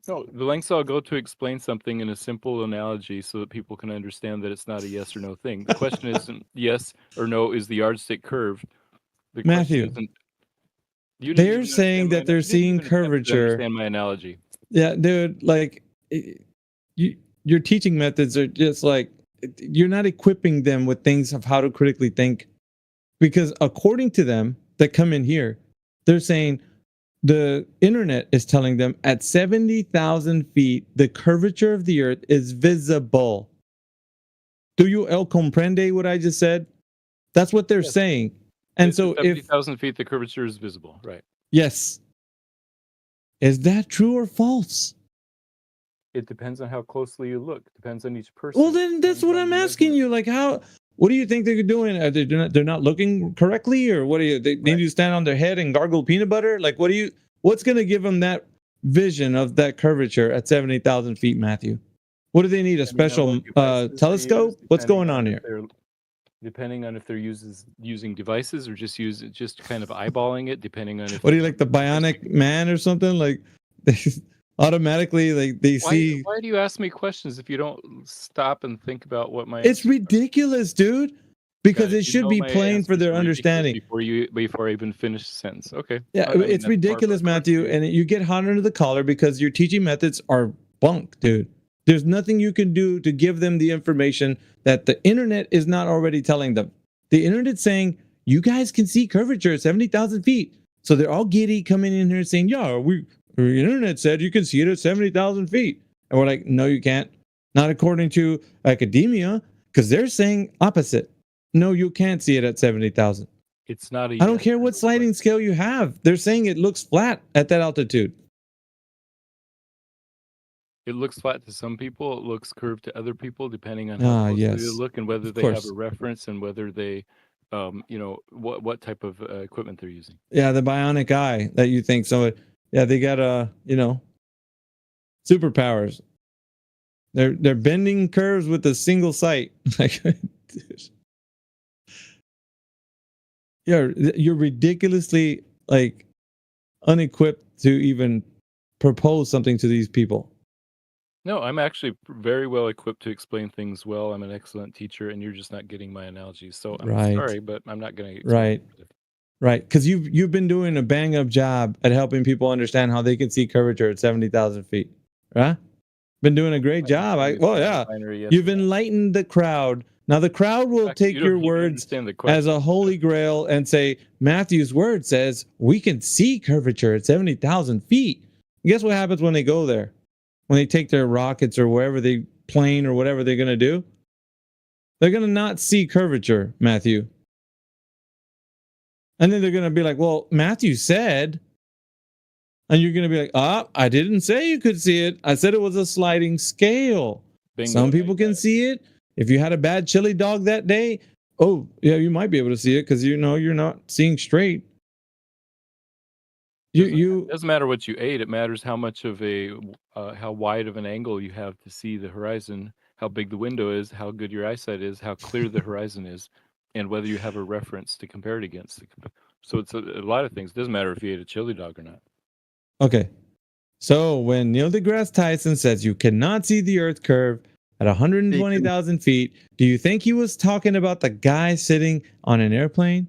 No, the lengths I'll go to explain something in a simple analogy so that people can understand that it's not a yes or no thing. The question isn't yes or no, is the yardstick curved? The Matthew, they're saying that they're seeing curvature. Understand my analogy? Yeah, dude. Like, your teaching methods are just like, you're not equipping them with things of how to critically think, because according to them that come in here, they're saying the internet is telling them at 70,000 feet, the curvature of the earth is visible. Do you comprende what I just said? That's what they're saying. And so 70,000 feet, the curvature is visible, right? Yes. Is that true or false? It depends on how closely you look. Depends on each person. Well, then that's what I'm asking you. Like, what do you think they're doing? Are they're not looking correctly, or what do you? They need to stand on their head and gargle peanut butter? Like, what's going to give them that vision of that curvature at 70,000 feet, Matthew? What do they need? A special telescope? What's going on here? Depending on if they're using devices or just kind of eyeballing it, depending on if. What do you like, the Bionic Man or something? Like, automatically, like they see. Why do you ask me questions if you don't stop and think about what my? It's ridiculous, dude. Because it should be plain for their understanding. Before I even finish the sentence. Okay. Yeah, it's ridiculous, Matthew, and you get hot under the collar because your teaching methods are bunk, dude. There's nothing you can do to give them the information that the internet is not already telling them. The internet's saying, you guys can see curvature at 70,000 feet. So they're all giddy coming in here saying, yeah, the internet said you can see it at 70,000 feet. And we're like, no, you can't. Not according to academia, because they're saying opposite. No, you can't see it at 70,000. It's not. I don't care what sliding scale you have. They're saying it looks flat at that altitude. It looks flat to some people. It looks curved to other people, depending on how closely they look and whether they have a reference and whether they, what type of equipment they're using. Yeah, the bionic eye that you think so. Yeah, they got superpowers. They're bending curves with a single sight. Like, you're ridiculously like unequipped to even propose something to these people. No, I'm actually very well equipped to explain things well. I'm an excellent teacher, and you're just not getting my analogies. So I'm sorry, but I'm not going to. Right. Because you've been doing a bang up job at helping people understand how they can see curvature at 70,000 feet, right? Been doing a great job. You've enlightened the crowd. Now the crowd will take your words as a holy grail and say Matthew's word says we can see curvature at 70,000 feet. And guess what happens when they go there? When they take their rockets or wherever they plane or whatever they're going to do, they're going to not see curvature, Matthew. And then they're going to be like, well, Matthew said, and you're going to be like, I didn't say you could see it. I said it was a sliding scale. Bingo. Some people can see it. If you had a bad chili dog that day, Oh, yeah, you might be able to see it because you know you're not seeing straight. It doesn't matter what you ate. It matters how much of how wide of an angle you have to see the horizon, how big the window is, how good your eyesight is, how clear the horizon is, and whether you have a reference to compare it against. So it's a lot of things. It doesn't matter if you ate a chili dog or not. Okay. So when Neil deGrasse Tyson says you cannot see the Earth curve at 120,000 feet, do you think he was talking about the guy sitting on an airplane?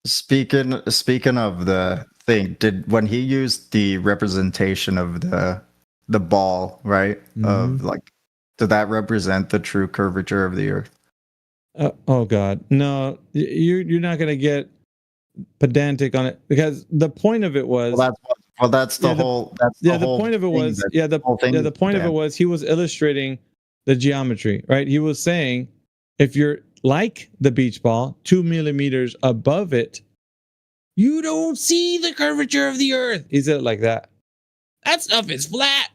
Speaking of the thing, when he used the representation of the ball, right? Of like, did that represent the true curvature of the Earth? Oh God, no! You're not gonna get pedantic on it because the point of it was. That's the whole. The point of it was. The point of it was he was illustrating the geometry, right? He was saying if you're like the beach ball, 2 millimeters above it, you don't see the curvature of the Earth. He said it like that. That stuff is flat.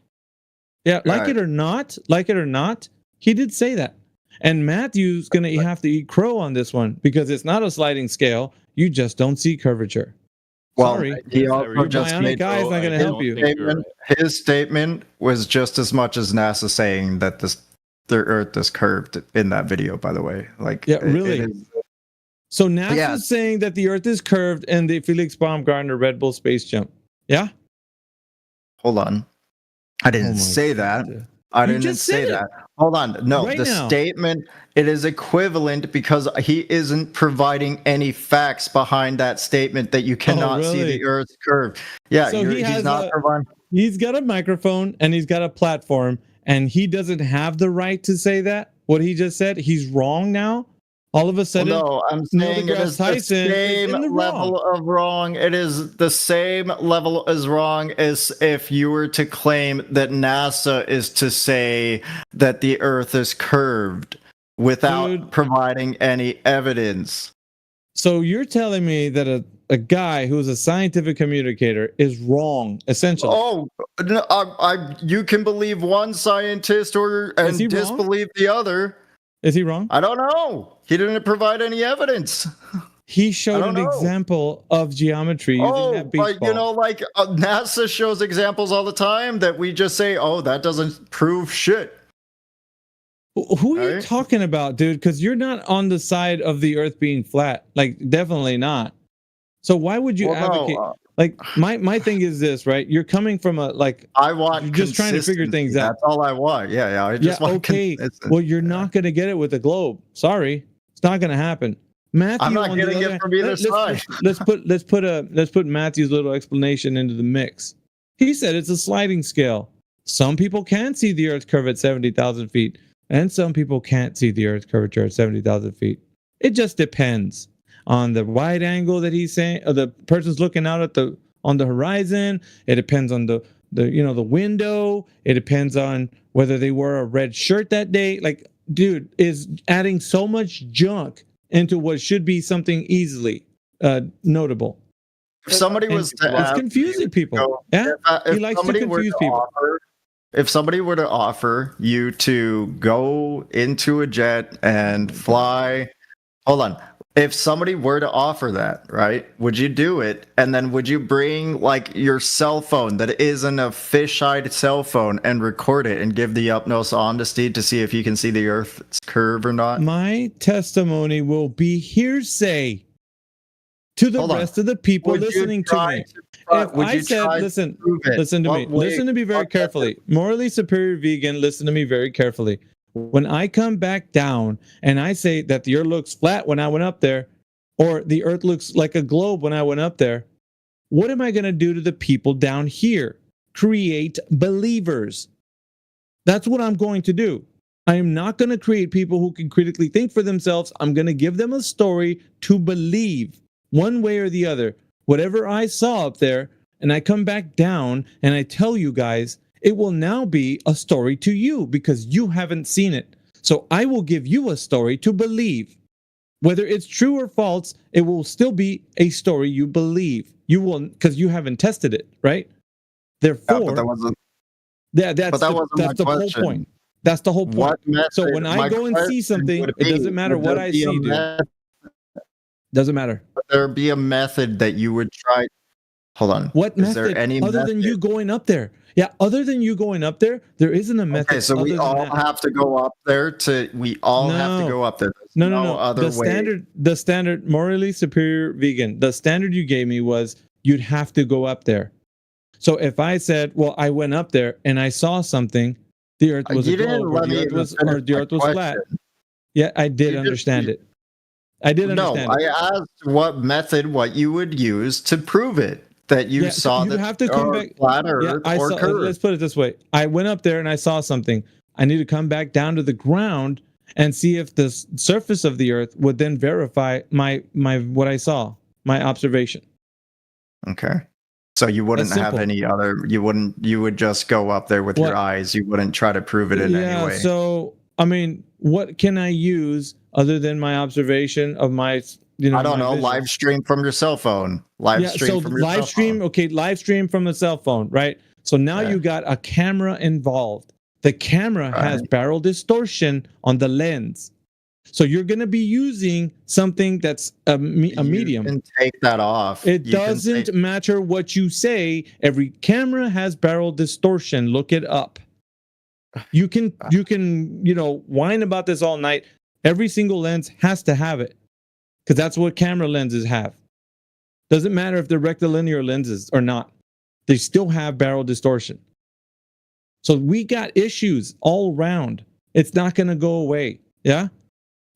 Yeah, like it or not, he did say that. And Matthew's gonna have to eat crow on this one because it's not a sliding scale. You just don't see curvature. Well, sorry, he also just made guy's not gonna help you. His statement was just as much as NASA saying that the Earth is curved in that video. By the way, like really. So NASA's saying that the Earth is curved and the Felix Baumgartner Red Bull space jump. Yeah? Hold on. I didn't say that. I didn't say that. Hold on. No, the statement, it is equivalent because he isn't providing any facts behind that statement that you cannot see the Earth's curve. Yeah, so he's not providing. He's got a microphone and he's got a platform and he doesn't have the right to say that. What he just said, he's wrong now. All of a sudden, no, I'm saying it is the same level of wrong. It is the same level as wrong as if you were to claim that is to say that the Earth is curved without providing any evidence. So you're telling me that a guy who's a scientific communicator is wrong, essentially? Oh, you can believe one scientist and disbelieve the other. Is he wrong? I don't know. He didn't provide any evidence. He showed an example of geometry using that beach ball. You know, like NASA shows examples all the time that we just say, oh, that doesn't prove shit. Who are you talking about, dude? Because you're not on the side of the Earth being flat. Like, definitely not. So why would you advocate? Like, my thing is this, right? You're coming from you're just trying to figure things out. That's all I want. Yeah. I just want well, you're not going to get it with the globe. Sorry, it's not going to happen. Matthew, I'm not getting it from either side. Let's put Matthew's little explanation into the mix. He said it's a sliding scale. Some people can see the Earth's curve at 70,000 feet, and some people can't see the Earth's curvature at 70,000 feet. It just depends on the wide angle that he's saying, or the person's looking out at on the horizon. It depends on the window. It depends on whether they wore a red shirt that day. Like, dude, is adding so much junk into what should be something easily notable. If somebody was to it's confusing people. He likes to confuse people. If somebody were to offer you to go into a jet and fly, hold on. If somebody were to offer that, right, would you do it? And then would you bring like your cell phone that isn't a fisheye cell phone and record it and give the utmost honesty to see if you can see the Earth's curve or not? My testimony will be hearsay to the rest of the people listening to me. If I said, listen to me. Listen to me very carefully. Morally Superior Vegan, listen to me very carefully. When I come back down and I say that the Earth looks flat when I went up there, or the Earth looks like a globe when I went up there, what am I going to do to the people down here? Create believers. That's what I'm going to do. I am not going to create people who can critically think for themselves. I'm going to give them a story to believe one way or the other. Whatever I saw up there, and I come back down and I tell you guys, it will now be a story to you because you haven't seen it. So I will give you a story to believe. Whether it's true or false, it will still be a story you believe. You will, because you haven't tested it, right? Therefore, but that wasn't. That's the whole point. That's the whole point. What method, so when I go and see something, it doesn't matter what I see, dude. Doesn't matter. Would there be a method that you would try? Hold on. What method? There any other method? Than you going up there? Yeah, other than you going up there, there isn't a method. Okay, so we all have to go up there to. We all have to go up there. There's no other way. The standard, morally superior vegan. The standard you gave me was you'd have to go up there. So if I said, well, I went up there and I saw something, the Earth was a globe, or the Earth was flat. Yeah, I did understand it. I did understand. No, I asked what method, what you would use to prove it. That you saw that have to come back flat Earth or curved. Let's put it this way. I went up there and I saw something. I need to come back down to the ground and see if the surface of the Earth would then verify my what I saw, my observation. Okay. So you wouldn't have any other. You would just go up there with your eyes. You wouldn't try to prove it in any way. So I mean, what can I use other than my observation of my? I don't know. Vision. Live stream from your cell phone. Live stream from your cell phone. Okay, live stream from the cell phone, right? So now you got a camera involved. The camera has barrel distortion on the lens. So you're going to be using something that's a medium. You can take that off. It doesn't matter what you say. Every camera has barrel distortion. Look it up. You can whine about this all night. Every single lens has to have it. Because that's what camera lenses have. Doesn't matter if they're rectilinear lenses or not. They still have barrel distortion. So we got issues all around. It's not going to go away. Yeah?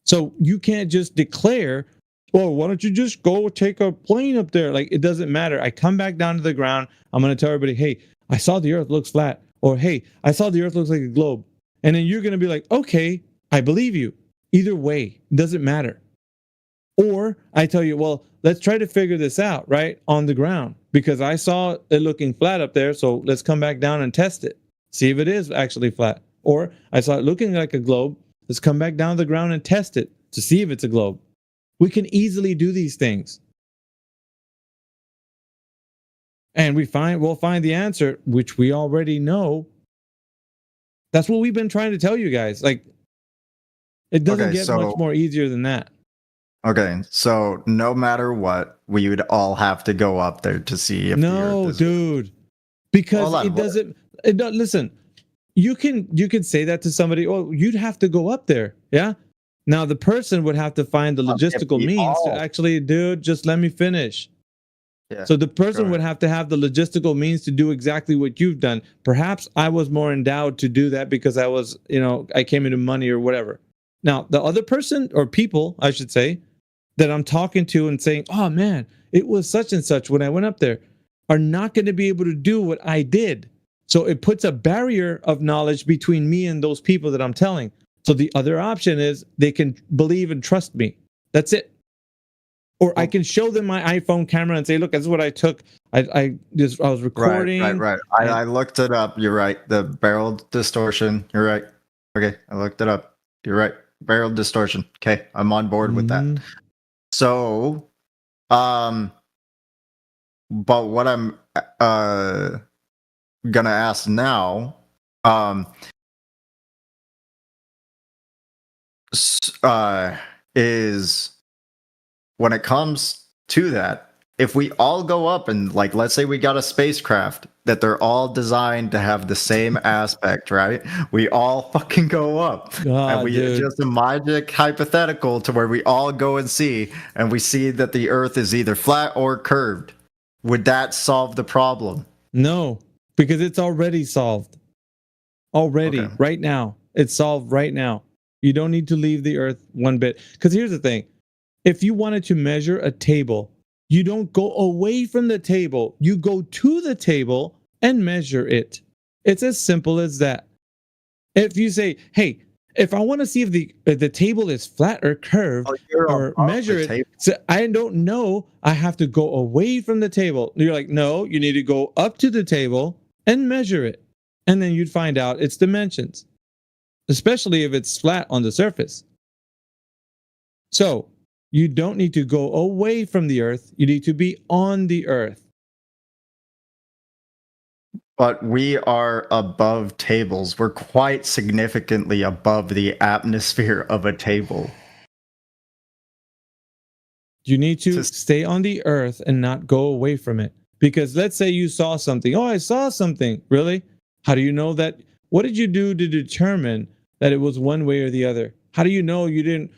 So you can't just declare, well, why don't you just go take a plane up there? Like, it doesn't matter. I come back down to the ground. I'm going to tell everybody, hey, I saw the Earth looks flat. Or, hey, I saw the Earth looks like a globe. And then you're going to be like, okay, I believe you. Either way, it doesn't matter. Or I tell you, well, let's try to figure this out, right, on the ground, because I saw it looking flat up there, so let's come back down and test it, see if it is actually flat. Or I saw it looking like a globe, let's come back down to the ground and test it to see if it's a globe. We can easily do these things. And we'll find the answer, which we already know. That's what we've been trying to tell you guys. Like, it doesn't get much more easier than that. Okay, so no matter what, we would all have to go up there to see if the Earth is... dude, because it doesn't. Listen, you can say that to somebody. Oh, you'd have to go up there, yeah. Now the person would have to find the logistical means to actually, dude. Just let me finish. Yeah, so the person would have to have the logistical means to do exactly what you've done. Perhaps I was more endowed to do that because I was, I came into money or whatever. Now the other person or people, I should say, that I'm talking to and saying, oh man, it was such and such when I went up there, are not going to be able to do what I did. So it puts a barrier of knowledge between me and those people that I'm telling. So the other option is they can believe and trust me. That's it. Or I can show them my iPhone camera and say, look, this is what I took. I was recording. Right. I looked it up. You're right. The barrel distortion. You're right. Okay, I looked it up. You're right. Barrel distortion. Okay, I'm on board with that. So, but what I'm gonna ask now, is when it comes to that, if we all go up and, like, let's say we got a spacecraft that they're all designed to have the same aspect, right? We all fucking go up. And it's just a magic hypothetical to where we all go and see, and we see that the Earth is either flat or curved. Would that solve the problem? No, because it's already solved. Right now. It's solved right now. You don't need to leave the Earth one bit. Because here's the thing. If you wanted to measure a table, you don't go away from the table. You go to the table and measure it. It's as simple as that. If you say, hey, if I want to see if the table is flat or curved or measure it, so I don't know, I have to go away from the table. You're like, no, you need to go up to the table and measure it. And then you'd find out its dimensions, especially if it's flat on the surface. So you don't need to go away from the Earth. You need to be on the Earth. But we are above tables. We're quite significantly above the atmosphere of a table. You need to stay on the earth and not go away from it. Because let's say you saw something. Oh, I saw something. Really? How do you know that? What did you do to determine that it was one way or the other? How do you know you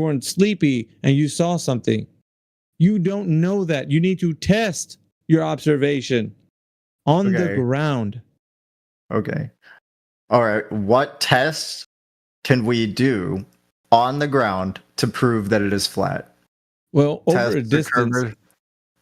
weren't sleepy and you saw something? You don't know that. You need to test your observation on the ground. Okay. All right. What tests can we do on the ground to prove that it is flat? Well, over a distance.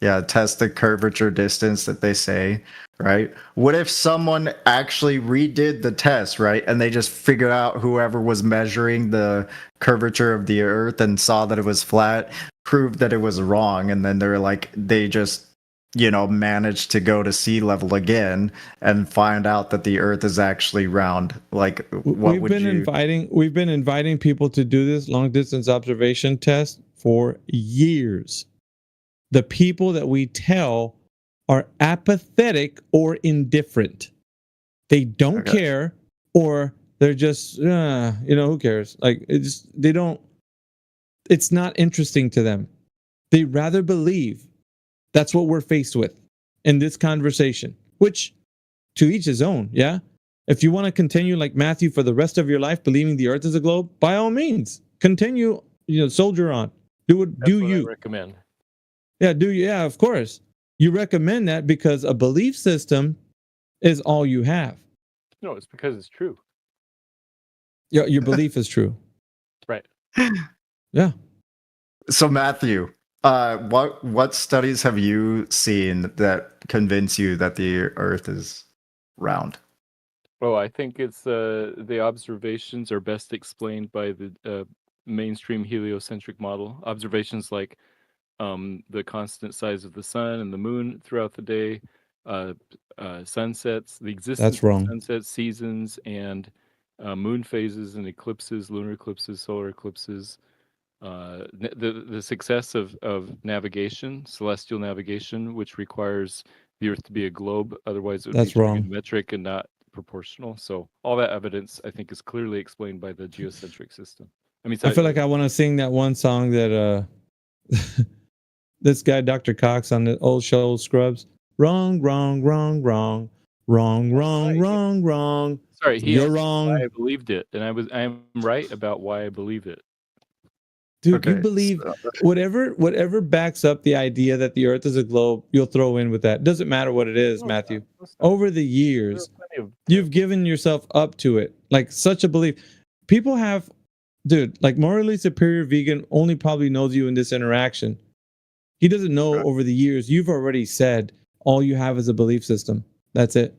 Test the curvature distance that they say, right? What if someone actually redid the test, right? And they just figured out whoever was measuring the curvature of the earth and saw that it was flat, proved that it was wrong, and then they just managed to go to sea level again and find out that the earth is actually round. Like, we've been inviting people to do this long distance observation test for years. The people that we tell are apathetic or indifferent. They don't care, or they're just, who cares? Like, it's not interesting to them. They rather believe. That's what we're faced with in this conversation, which to each his own. Yeah. If you want to continue like Matthew for the rest of your life, believing the earth is a globe, by all means, continue, soldier on. Do it. That's what I recommend. Yeah, yeah, of course. You recommend that because a belief system is all you have. No, it's because it's true. Your belief is true. Right. Yeah. So Matthew, what studies have you seen that convince you that the Earth is round? Well, I think it's the observations are best explained by the mainstream heliocentric model. Observations like the constant size of the sun and the moon throughout the day, sunsets, the existence of sunsets, seasons, and moon phases and eclipses, lunar eclipses, solar eclipses. The success of navigation, celestial navigation, which requires the Earth to be a globe, otherwise it would be trigonometric and not proportional. So all that evidence, I think, is clearly explained by the geocentric system. I feel like I want to sing that one song that this guy, Dr. Cox, on the old show Scrubs. Wrong, wrong, wrong, wrong, wrong, wrong, wrong, wrong. Sorry, you're wrong. Why I believed it, and I am right about why I believe it. Dude, you believe whatever backs up the idea that the Earth is a globe, you'll throw in with that. Doesn't matter what it is, Matthew. Over the years, you've given yourself up to it. Like such a belief. People have, like morally superior vegan only probably knows you in this interaction. He doesn't know over the years. You've already said all you have is a belief system. That's it.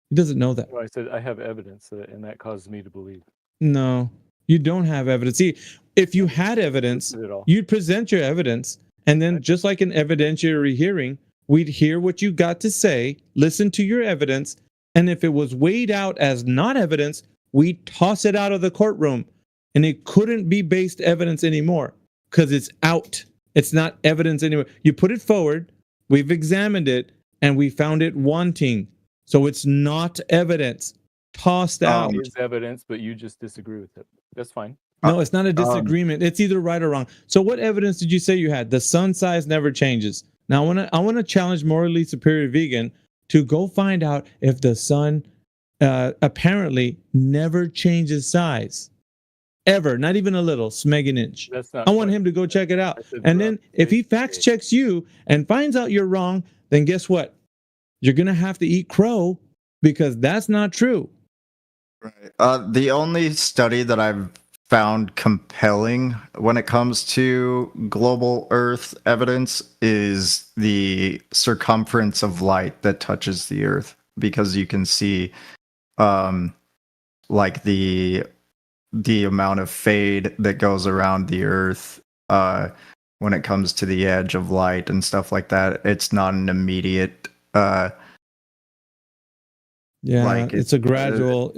He doesn't know that. Well, I said I have evidence, and that causes me to believe. No, you don't have evidence. See, if you had evidence, you'd present your evidence, and then just like an evidentiary hearing, we'd hear what you got to say, listen to your evidence, and if it was weighed out as not evidence, we'd toss it out of the courtroom, and it couldn't be based evidence anymore because it's out. It's not evidence anymore. You put it forward, we've examined it, and we found it wanting. So it's not evidence. Tossed out. It is evidence, but you just disagree with it. That's fine. No, it's not a disagreement. It's either right or wrong. So what evidence did you say you had? The sun size never changes. Now I want to challenge morally superior vegan to go find out if the sun apparently never changes size. Ever, not even a little, smeg an inch. I want him to go check it out. And then if he fact checks you and finds out you're wrong, then guess what? You're going to have to eat crow because that's not true. Right. The only study that I've found compelling when it comes to global Earth evidence is the circumference of light that touches the Earth, because you can see like the amount of fade that goes around the Earth when it comes to the edge of light and stuff like that. It's not an immediate it's a gradual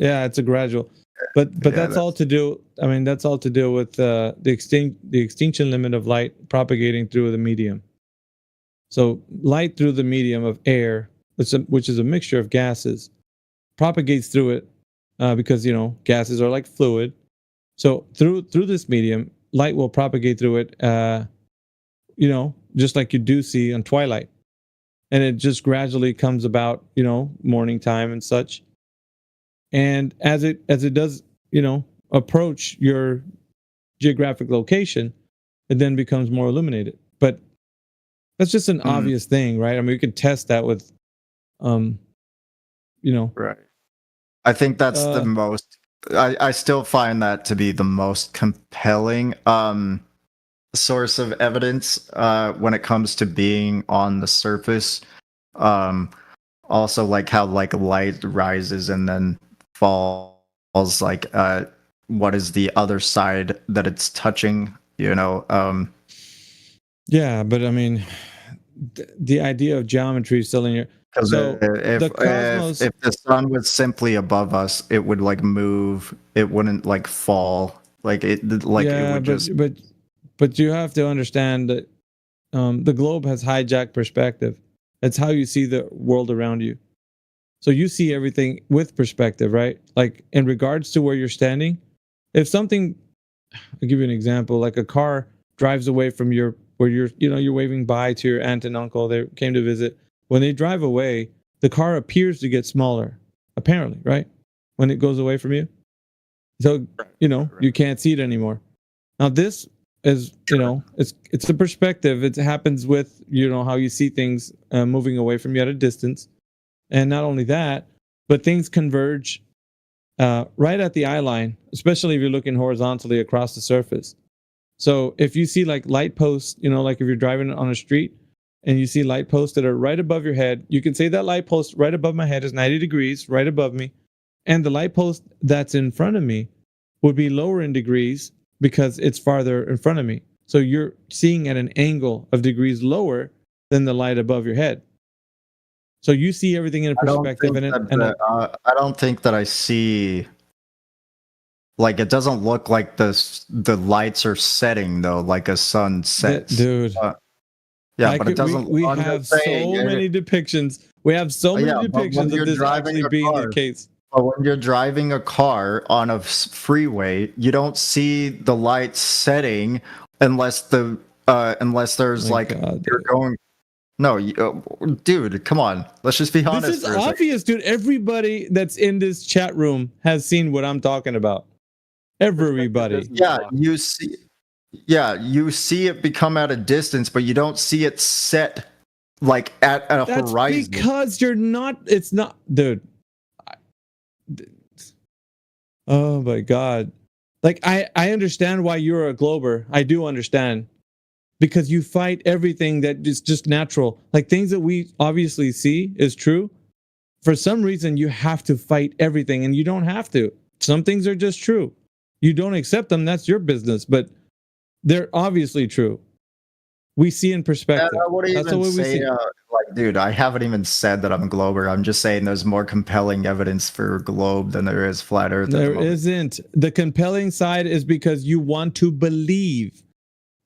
but that's all to do. I mean, that's all to do with the extinction limit of light propagating through the medium. So light through the medium of air, which is a mixture of gases, propagates through it because gases are like fluid. So through this medium, light will propagate through it, just like you do see on twilight, and it just gradually comes about, morning time and such. And as it does, approach your geographic location, it then becomes more illuminated. But that's just an obvious thing, right? I mean, we could test that with, Right. I think that's the most. I still find that to be the most compelling source of evidence when it comes to being on the surface. Also, like how like light rises and then falls. Like, what is the other side that it's touching? Yeah, but I mean, the idea of geometry is still in your. So if the sun was simply above us, it would like move. It wouldn't like fall. Like it would just. But you have to understand that the globe has hijacked perspective. That's how you see the world around you. So you see everything with perspective, right? Like in regards to where you're standing. If something, I'll give you an example. Like a car drives away from where you're waving bye to your aunt and uncle. They came to visit. When they drive away, the car appears to get smaller, apparently, right? When it goes away from you. So, you can't see it anymore. Now, this is, it's a perspective. It happens with, how you see things moving away from you at a distance. And not only that, but things converge right at the eye line, especially if you're looking horizontally across the surface. So if you see like light posts, like if you're driving on a street, and you see light posts that are right above your head, you can say that light post right above my head is 90 degrees, right above me. And the light post that's in front of me would be lower in degrees because it's farther in front of me. So you're seeing at an angle of degrees lower than the light above your head. So you see everything in a perspective. I don't think that I see. Like, it doesn't look like the lights are setting though, like a sun sets, dude. Yeah, but it doesn't. We have so many depictions. We have so many depictions of this actually being the case. But when you're driving a car on a freeway, you don't see the lights setting unless there's you're going. No, dude, come on. Let's just be honest. This is obvious, dude. Everybody that's in this chat room has seen what I'm talking about. Everybody. Yeah, you see. Yeah, you see it become at a distance, but you don't see it set like at a horizon. Because you're not. It's not, dude. Oh my god! Like I understand why you're a glober. I do understand, because you fight everything that is just natural. Like things that we obviously see is true. For some reason, you have to fight everything, and you don't have to. Some things are just true. You don't accept them. That's your business. But they're obviously true. We see in perspective. That's the way we see. Dude, I haven't even said that I'm a glober. I'm just saying there's more compelling evidence for globe than there is flat Earth. There isn't. The compelling side is because you want to believe.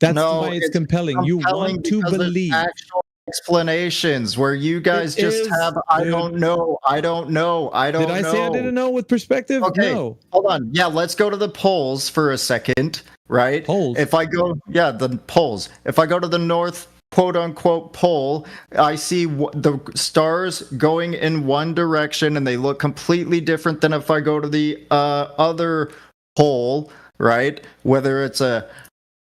That's why it's compelling. You want to believe. Actual explanations where you guys have I don't know. Did I say I didn't know with perspective? Okay, no. Hold on. Yeah, let's go to the poles for a second. Right? Poles. The poles. If I go to the north, quote unquote, pole, I see the stars going in one direction and they look completely different than if I go to the other pole, right? Whether it's a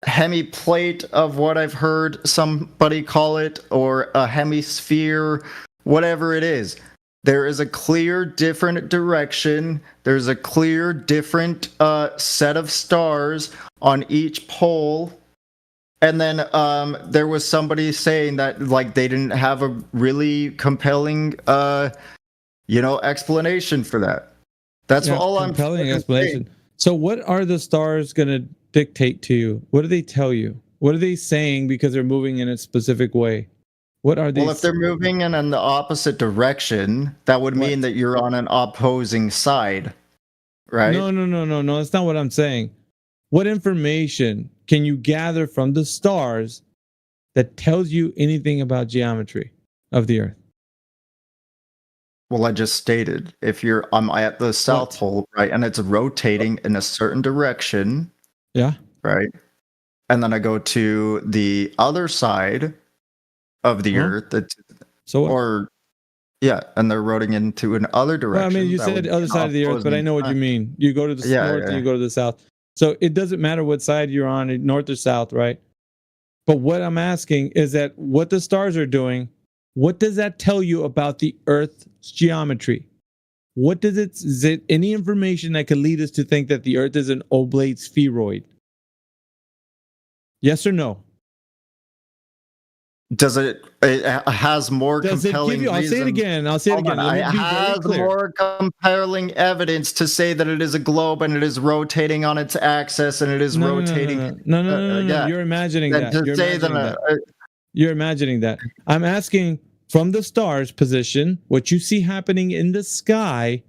hemiplate of what I've heard somebody call it, or a hemisphere, whatever it is. There is a clear different direction. There's a clear different set of stars on each pole. And then there was somebody saying that like they didn't have a really compelling explanation for that. That's all I'm compelling explanation. So what are the stars going to dictate to you? What do they tell you? What are they saying because they're moving in a specific way? What are they? Well, if they're moving in the opposite direction, that would mean that you're on an opposing side, right? No. That's not what I'm saying. What information can you gather from the stars that tells you anything about geometry of the Earth? Well, I just stated if I'm at the South Pole, right, and it's rotating in a certain direction. Yeah. Right. And then I go to the other side of the Earth. And they're rotating into another direction. Well, I mean, you said the other side of the Earth, but I know what you mean. You go to the north and you go to the south. So it doesn't matter what side you're on, north or south, right? But what I'm asking is that what the stars are doing, what does that tell you about the Earth's geometry? What does it, is it any information that could lead us to think that the Earth is an oblate spheroid? Yes or no? Does it has more compelling I'll say it again. It has more compelling evidence to say that it is a globe and it is rotating on its axis and it is rotating. No. You're imagining that. You're imagining that. I'm asking from the stars position, what you see happening in the sky,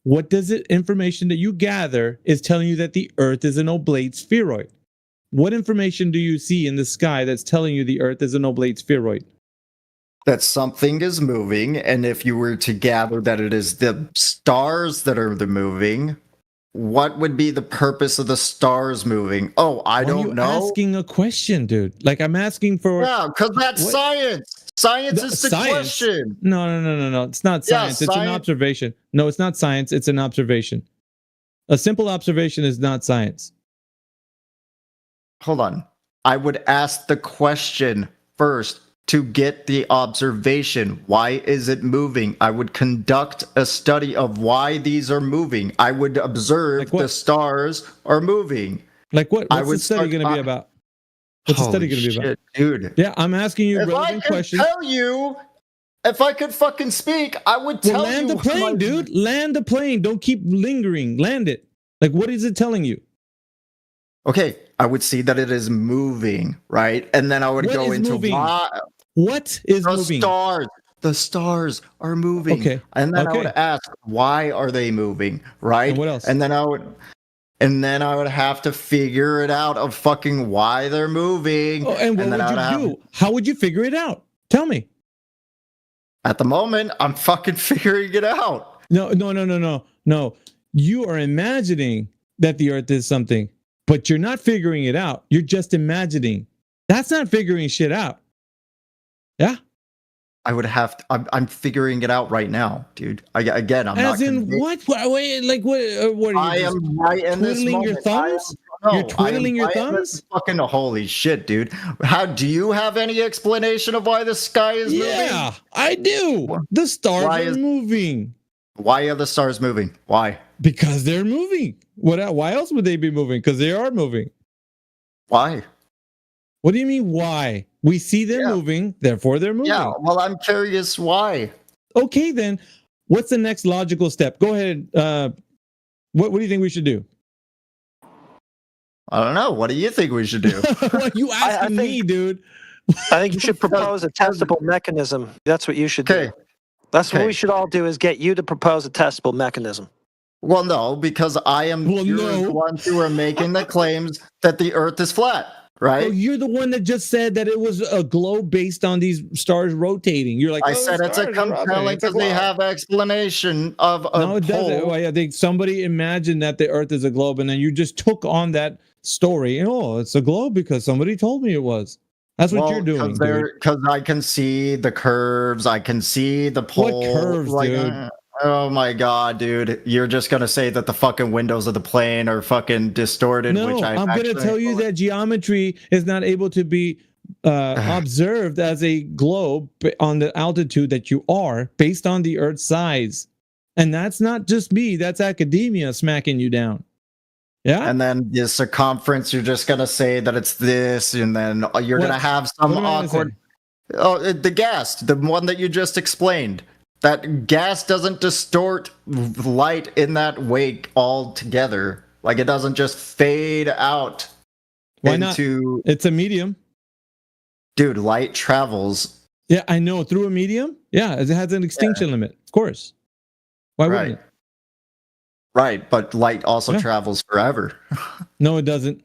what does it information that you gather is telling you that the Earth is an oblate spheroid? What information do you see in the sky that's telling you the Earth is an oblate spheroid? That something is moving, and if you were to gather that it is the stars that are moving, what would be the purpose of the stars moving? Oh, I don't know. I'm asking a question, dude. Like I'm asking for. Yeah, because that's science. Science is the question. No. It's not science. It's an observation. No, it's not science. It's an observation. A simple observation is not science. Hold on. I would ask the question first to get the observation. Why is it moving? I would conduct a study of why these are moving. I would observe the stars are moving. Like what? What's the study going to be about? What's the study going to be about? Dude. Yeah, I'm asking you relevant questions. If I could fucking speak, I would tell you. Land the plane, dude. Land the plane. Don't keep lingering. Land it. Like, what is it telling you? Okay, I would see that it is moving, right? And then I would go into why. What is moving? The stars are moving. Okay. And then I would ask, why are they moving, right? And what else? And then I would have to figure it out of fucking why they're moving. Oh, and what would you do? How would you figure it out? Tell me. At the moment, I'm fucking figuring it out. No. You are imagining that the Earth is something. But you're not figuring it out. You're just imagining. That's not figuring shit out. Yeah? I would have to, I'm figuring it out right now, dude. I'm As not in convinced. what? Wait, like what are you? I am right in this twiddling moment. your thumbs? You're twiddling your thumbs? Fucking holy shit, dude. How do you have any explanation of why the sky is moving? Yeah, I do. The stars are moving. Why are the stars moving? Why? Because they're moving. Why else would they be moving? Because they are moving. Why? What do you mean why? We see them moving, therefore they're moving. Yeah, well, I'm curious why. Okay, then. What's the next logical step? Go ahead. What do you think we should do? I don't know. What do you think we should do? You asking me, dude. I think you should propose a testable mechanism. That's what you should do. That's what we should all do, is get you to propose a testable mechanism. Well, no, because I am the ones who are making the claims that the Earth is flat, right? Oh, you're the one that just said that it was a globe based on these stars rotating. You're like, I said it's a compelling because they have explanation of a No, it doesn't. Well, I think somebody imagined that the Earth is a globe, and then you just took on that story. It's a globe because somebody told me it was. That's what you're doing, because I can see the curves. I can see the pole. What curves, dude? Oh my god, dude! You're just gonna say that the fucking windows of the plane are fucking distorted. No, I'm gonna tell you that geometry is not able to be observed as a globe on the altitude that you are, based on the Earth's size, and that's not just me. That's academia smacking you down. Yeah. And then the circumference, you're just gonna say that it's this, and then you're gonna have some awkward. Oh, the gas, the one that you just explained. That gas doesn't distort light in that way altogether. Like it doesn't just fade out. Why not? It's a medium. Dude, light travels. Yeah, I know. Through a medium? Yeah, it has an extinction limit. Of course. Why wouldn't it? Right, but light also travels forever. No, it doesn't.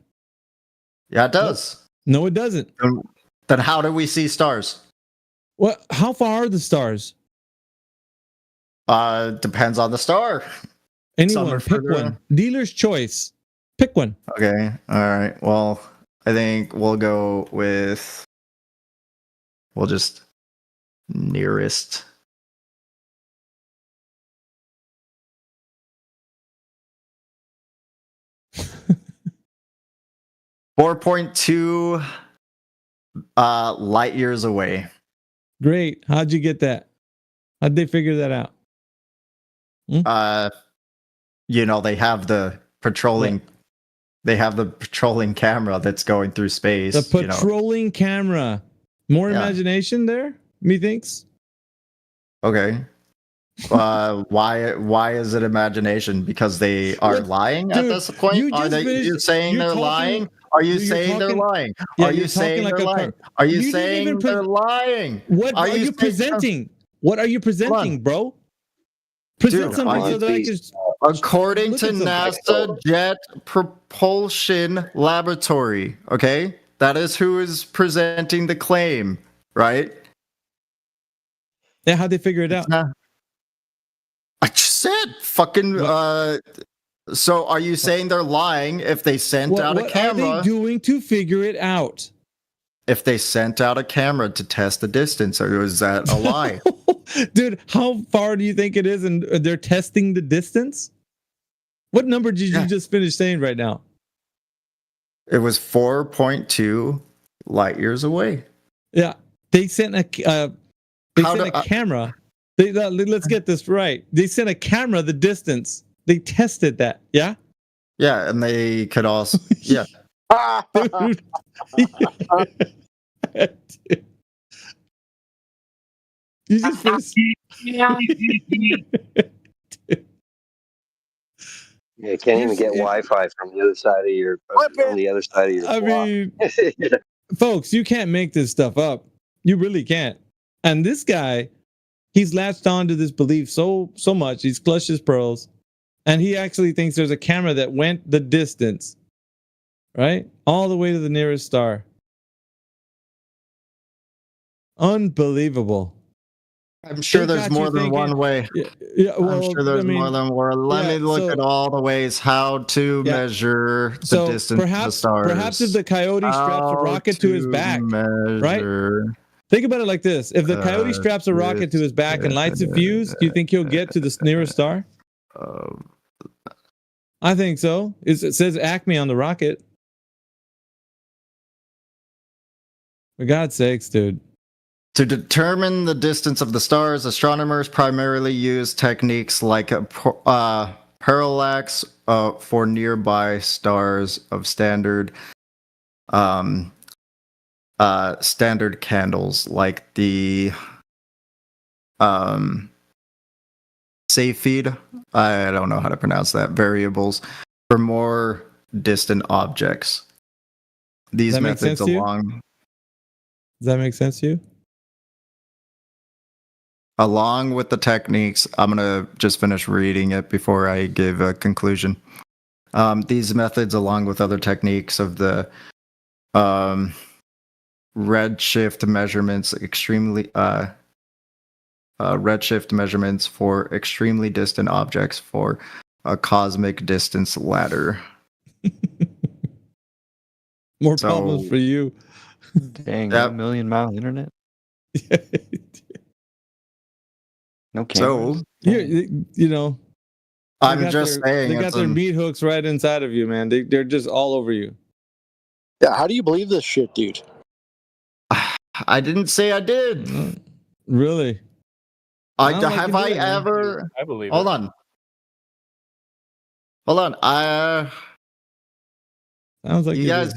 Yeah, it does. No, it doesn't. Then how do we see stars? How far are the stars? Depends on the star. Anyone, pick one. Dealer's choice. Pick one. Okay. All right. Well, I think we'll go with. We'll just nearest. $4.2 light years away. Great. How'd you get that? How'd they figure that out? They have the patrolling. They have the patrolling camera that's going through space. The patrolling camera. More imagination there, methinks. Okay. Why is it imagination? Because they are lying at this point? Are you saying they're lying? Are you saying they're lying? Are you saying they're lying? Are you saying they're lying? What are you presenting? What are you presenting, bro? Present something so that I can. According to NASA Jet Propulsion Laboratory, okay? That is who is presenting the claim, right? Yeah, how'd they figure it out? I just said fucking. So are you saying they're lying if they sent out a camera? What are they doing to figure it out? If they sent out a camera to test the distance, or is that a lie? Dude, how far do you think it is? And they're testing the distance? What number did you just finish saying right now? It was 4.2 light years away. Yeah, they sent a camera. Let's get this right. They sent a camera the distance. They tested that. Yeah. Yeah, and they could also. Yeah. Dude. You just finished. Yeah, you can't even get Wi-Fi from the other side of your. I mean, folks, you can't make this stuff up. You really can't. And this guy, he's latched on to this belief so much. He's clutched his pearls, and he actually thinks there's a camera that went the distance, right, all the way to the nearest star. Unbelievable. I'm sure there's more than one way. I'm sure there's more than one. Let me look at all the ways how to measure the distance of the stars. Perhaps if the Coyote straps a rocket to his back, right? Think about it like this. If the Coyote straps a rocket to his back and lights a fuse, do you think he'll get to the nearest star? I think so. It says Acme on the rocket. For God's sakes, dude. To determine the distance of the stars, astronomers primarily use techniques like parallax for nearby stars of standard candles, like the Cepheid. I don't know how to pronounce that. Variables for more distant objects. These methods along. Does that make sense to you? Along with the techniques, I'm going to just finish reading it before I give a conclusion. These methods, along with other techniques of the redshift measurements, redshift measurements for extremely distant objects for a cosmic distance ladder. More problems for you. Dang, 1 million mile internet. No cameras. So you know, I'm just saying they got their meat hooks right inside of you, man. They're just all over you. Yeah, how do you believe this shit, dude? I didn't say I did. Really? I believe. Hold on. Sounds like you guys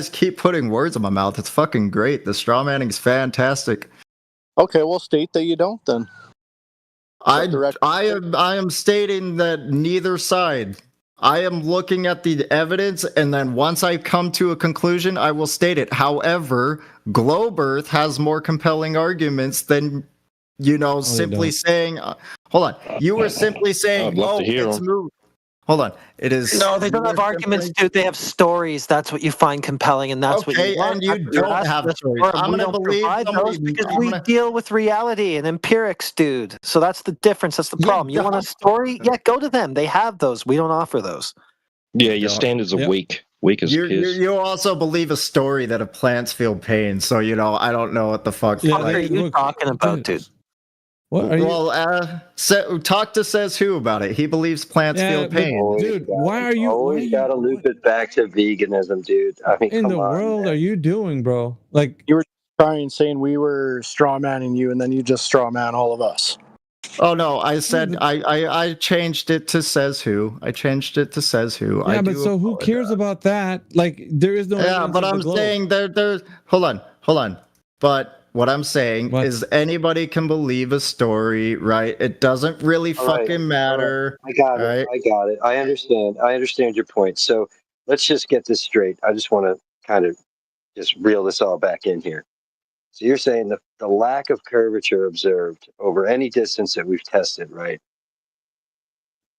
keep putting words in my mouth. It's fucking great. The straw manning's fantastic. Okay, well, state that you don't then. I am stating that neither side. I am looking at the evidence, and then once I come to a conclusion, I will state it. However, Globe Earth has more compelling arguments than, simply saying. Hold on, you were simply saying, "Oh, it's moved." Hold on. It is. No, they don't have arguments, dude. They have stories. That's what you find compelling, and that's what you want. And you don't have stories. I'm going to believe those because we deal with reality and empirics, dude. So that's the difference. That's the problem. You want a story? Yeah, go to them. They have those. We don't offer those. Yeah, your standards are weak. Weak as piss. You also believe a story that plants feel pain. So, I don't know what the fuck. What are you talking about, dude? What are you? Talk to Says Who about it. He believes plants feel pain. Dude, why are you always got to loop it back to veganism, dude? I mean, in the world are you doing, bro? Like, you were trying saying we were straw manning you, and then you just straw man all of us. Oh no, I said I changed it to Says Who. I changed it to Says Who. Yeah, but so who cares about that? Like, there is no. Yeah, but I'm saying there. Hold on. But what I'm saying is anybody can believe a story, right? It doesn't really fucking matter. I got it. I got it. I understand your point. So let's just get this straight. I just want to kind of just reel this all back in here. So you're saying the lack of curvature observed over any distance that we've tested, right?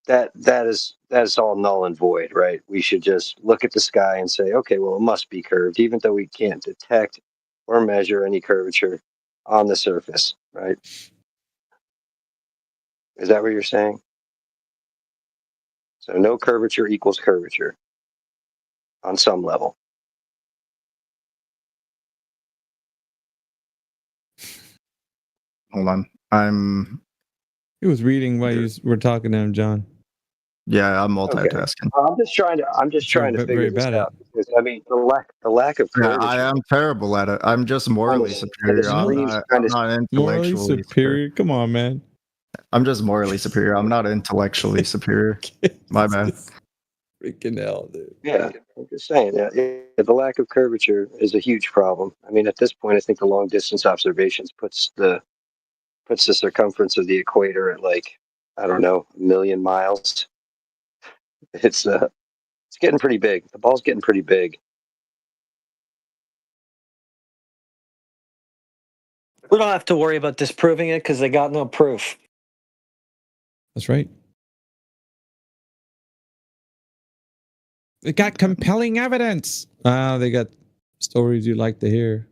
That is all null and void, right? We should just look at the sky and say, okay, well, it must be curved, even though we can't detect or measure any curvature on the surface, right? Is that what you're saying? So no curvature equals curvature on some level. Hold on. He was reading while you were talking to him, John. Yeah, I'm multitasking. Okay. I'm just trying to figure this out. Because, I mean, the lack of curvature. Yeah, I am terrible at it. I'm just morally superior. I'm not intellectually morally superior. Come on, man. I'm just morally superior. I'm not intellectually superior. My bad. Freaking hell, dude. Yeah, I'm just saying that the lack of curvature is a huge problem. I mean, at this point, I think the long distance observations puts the circumference of the equator at like, I don't know, 1 million miles. It's getting pretty big. The ball's getting pretty big. We don't have to worry about disproving it because they got no proof. That's right. They got compelling evidence. They got stories you like to hear.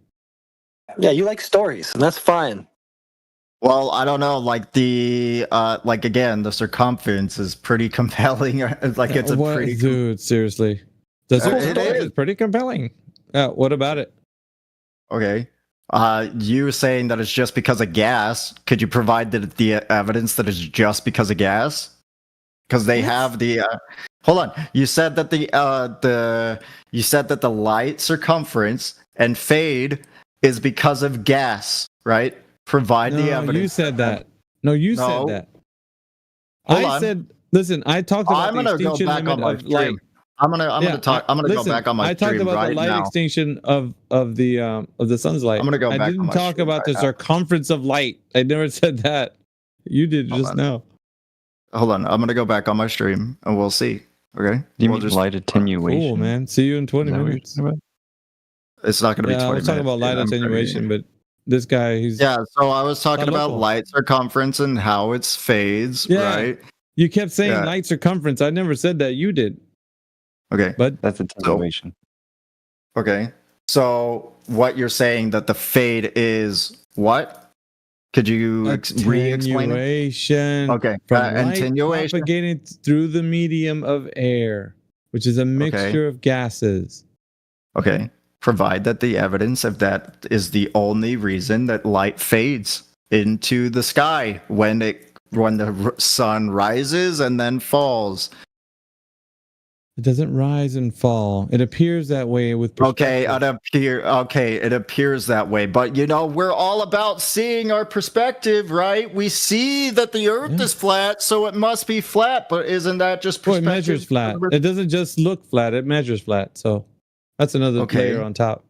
Yeah, you like stories, and that's fine. Well, I don't know. Like again, the circumference is pretty compelling. Like it's a pretty dude. Seriously, it's pretty compelling. What about it? Okay. You saying that it's just because of gas? Could you provide the evidence that it's just because of gas? Because they have the. Hold on. You said that the light circumference and fade is because of gas, right? Provide the evidence. You said that. No, you said that. I said, listen, I talked about the extinction limit of light. I'm gonna go back on my stream. I talked about the light extinction of the sun's light. I'm gonna go back. I didn't talk about the circumference of light. I never said that. You did just now. Hold on. I'm gonna go back on my stream and we'll see. Okay. You mean light attenuation? Cool, man. See you in 20 minutes. It's not gonna be 20 minutes. I was talking about light attenuation, but this guy, so I was talking about light circumference and how it fades, right? You kept saying light circumference. I never said that. You did. Okay. But that's attenuation. Okay. So what you're saying that the fade is what? Could you re-explain it? Attenuation. Okay. Attenuation. Propagating through the medium of air, which is a mixture of gases. Okay. Provide that the evidence of that is the only reason that light fades into the sky when the sun rises and then falls. It doesn't rise and fall. It appears that way with perspective. It appears that way. But we're all about seeing our perspective, right? We see that the earth is flat, so it must be flat, but isn't that just perspective? Well, it measures flat. It doesn't just look flat, it measures flat. So that's another layer on top.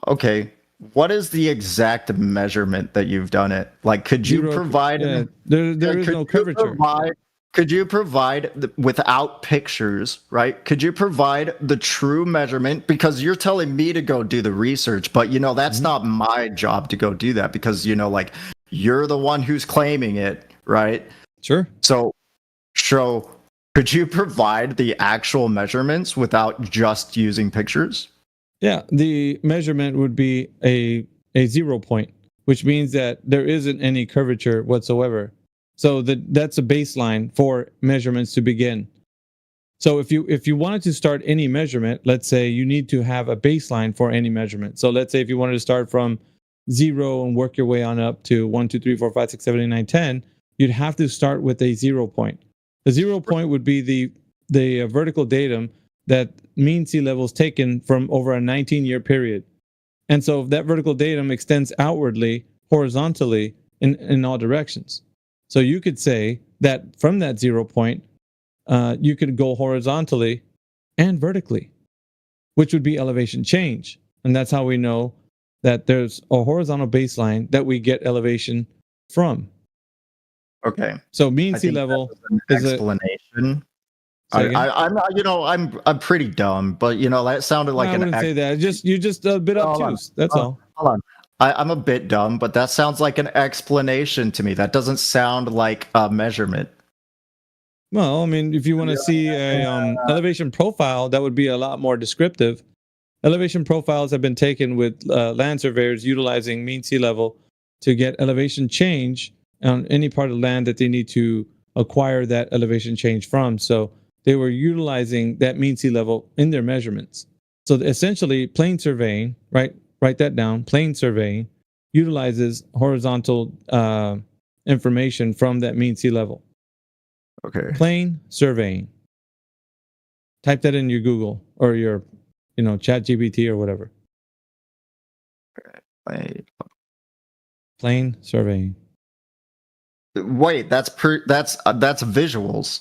Okay. What is the exact measurement that you've done it? Like, could you provide there is no curvature. Could you provide, without pictures, right? Could you provide the true measurement? Because you're telling me to go do the research, but that's not my job to go do that because, you're the one who's claiming it, right? Sure. So show Could you provide the actual measurements without just using pictures? Yeah, the measurement would be a 0 point, which means that there isn't any curvature whatsoever. So that's a baseline for measurements to begin. So if you wanted to start any measurement, let's say you need to have a baseline for any measurement. So let's say if you wanted to start from 0 and work your way on up to 1, 2, 3, 4, 5, 6, 7, 8, 9, 10, you'd have to start with a 0 point. The 0 point would be the vertical datum that mean sea level is taken from over a 19-year period. And so that vertical datum extends outwardly, horizontally, in all directions. So you could say that from that 0 point, you could go horizontally and vertically, which would be elevation change. And that's how we know that there's a horizontal baseline that we get elevation from. Okay. So mean sea level is an explanation. I'm pretty dumb, but that sounded like I wouldn't say that. You're just a bit obtuse. That's all. Hold on. I'm a bit dumb, but that sounds like an explanation to me. That doesn't sound like a measurement. Well, I mean, if you want to see a elevation profile, that would be a lot more descriptive. Elevation profiles have been taken with land surveyors utilizing mean sea level to get elevation change on any part of land that they need to acquire that elevation change from. So they were utilizing that mean sea level in their measurements. So essentially, plane surveying, right? Write that down. Plane surveying utilizes horizontal information from that mean sea level. Okay. Plane surveying. Type that in your Google or your, ChatGPT or whatever. Plane surveying. Wait, that's visuals.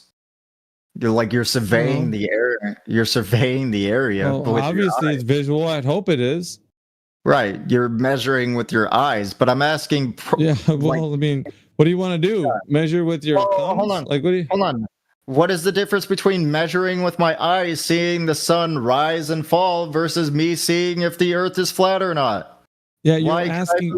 You're surveying the area. You're surveying the area. Well, obviously, it's visual. I'd hope it is. Right. You're measuring with your eyes, but I'm asking. Yeah. Well, I mean, what do you want to do? Yeah. Measure with your thumbs? Hold on. Like, hold on. What is the difference between measuring with my eyes, seeing the sun rise and fall, versus me seeing if the Earth is flat or not? Yeah, you're asking.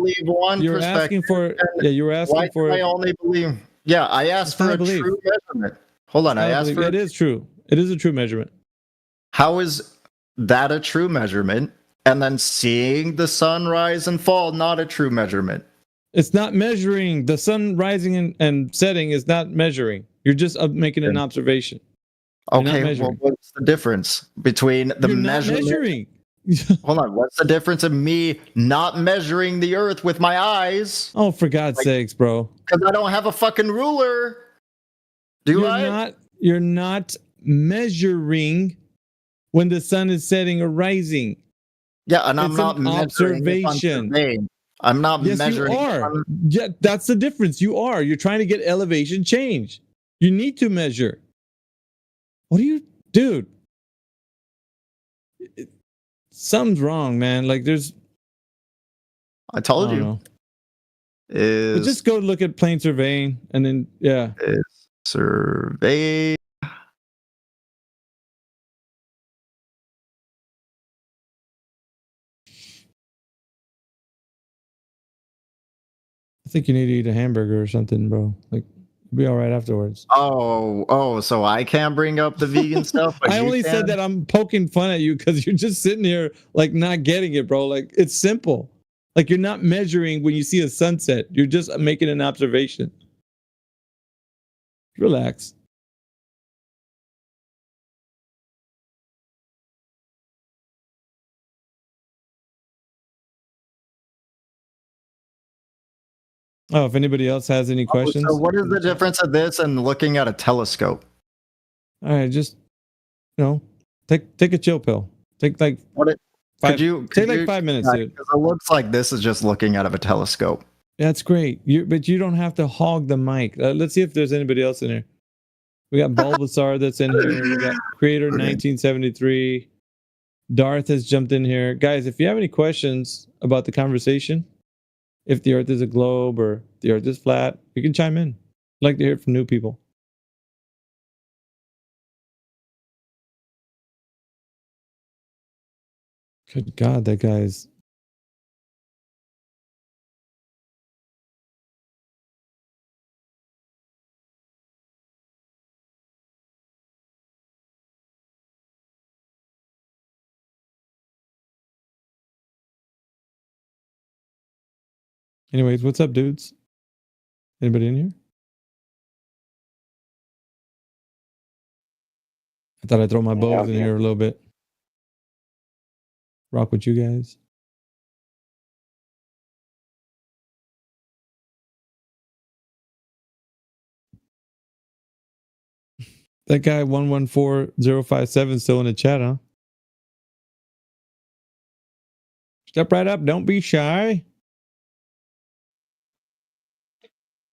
You're asking for. Yeah, you're asking for. I only believe. Yeah, I asked for a true measurement. Hold on, I asked for. It is true. It is a true measurement. How is that a true measurement? And then seeing the sun rise and fall, not a true measurement. It's not measuring. The sun rising and setting is not measuring. You're just making an observation. Okay, well, what's the difference between the measurement? Measuring. Hold on, what's the difference of me not measuring the Earth with my eyes? Oh, for God's sakes, bro. Because I don't have a fucking ruler. You're not measuring when the sun is setting or rising. Yeah, and I'm not measuring. Observation. I'm not yes, measuring. You are. Yeah, that's the difference. You are. You're trying to get elevation change. You need to measure. What do you, dude? Something's wrong, man. Like there's. I told you. But just go look at plane surveying, and then is survey. I think you need to eat a hamburger or something, bro. Like, you'll be all right afterwards. Oh, so I can't bring up the vegan stuff? I only said that I'm poking fun at you because you're just sitting here, like, not getting it, bro. Like, it's simple. Like, you're not measuring when you see a sunset. You're just making an observation. Relax. Oh, if anybody else has any questions. So what is the difference of this and looking at a telescope? All right, just take a chill pill. Take like Could you take like 5 minutes, dude. Because it looks like this is just looking out of a telescope. That's great. But you don't have to hog the mic. Let's see if there's anybody else in here. We got Bulbasaur that's in here. We got Creator 1973. Darth has jumped in here. Guys, if you have any questions about the conversation, if the Earth is a globe or the Earth is flat, you can chime in. I'd like to hear it from new people. Good God, that guy's Anyways, what's up, dudes? Anybody in here? I thought I'd throw my bows in here a little bit. Rock with you guys. That guy 114057 still in the chat, huh? Step right up. Don't be shy.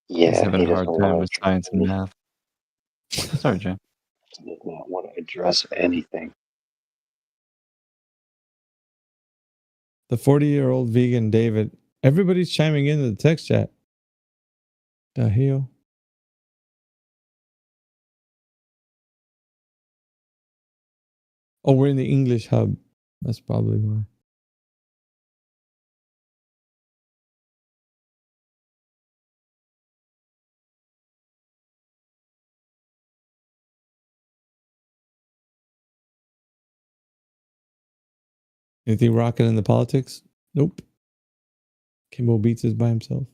Yeah, He's having he a hard doesn't time want with to. science and math. Sorry, Jim. He does not want to address anything. The 40-year-old vegan David. Everybody's chiming into the text chat. The hell? Oh, we're in the English hub. That's probably why. Anything rocking in the politics? Nope. Kimbo Beats is by himself.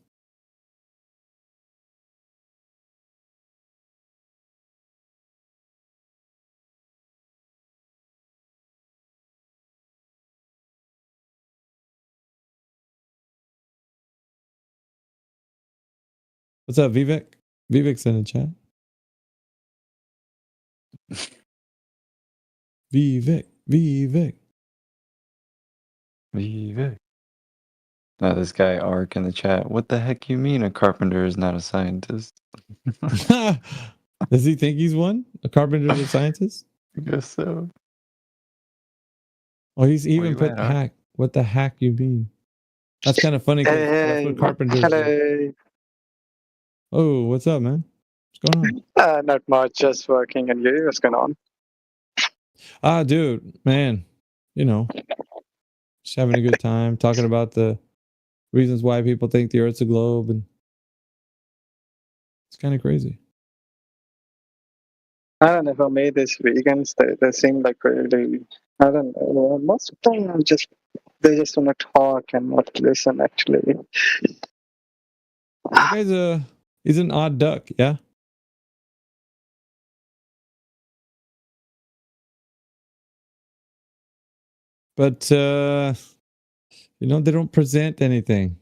What's up, Vivek? Vivek's in the chat. Vivek. Now this guy Ark in the chat. What the heck you mean a carpenter is not a scientist? Does he think he's one? A carpenter is a scientist? I guess so. Oh, he's even you put at, Ark? hack. What the heck you mean? That's kind of funny. 'Cause that's what carpenters do. Hello. Oh, what's up, man? What's going on? Not much, just working. And you, what's going on? Ah, dude, man, you know, just having a good time talking about the reasons why people think the Earth's a globe, and it's kind of crazy. I don't know, for me, these vegans, they seem like really, I don't know, most of them are just, they just want to talk and not listen, actually. That guy's he's an odd duck, yeah? But, you know, they don't present anything.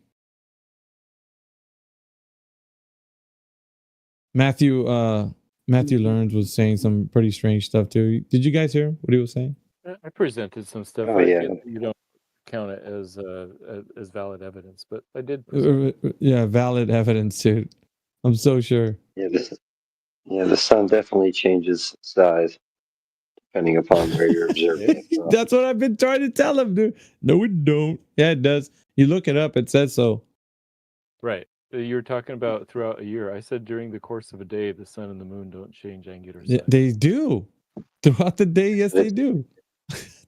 Matthew Learns was saying some pretty strange stuff too. Did you guys hear what he was saying? I presented some stuff. Oh, yeah. You don't count it as valid evidence, but I did. Yeah, valid evidence, dude. I'm so sure. Yeah, the sun definitely changes size depending upon where you're observing it from. That's what I've been trying to tell him, dude. No, it don't. Yeah, it does. You look it up, it says so. Right. You're talking about throughout a year. I said during the course of a day, the sun and the moon don't change angular size. Yeah, they do. Throughout the day, yes, they do.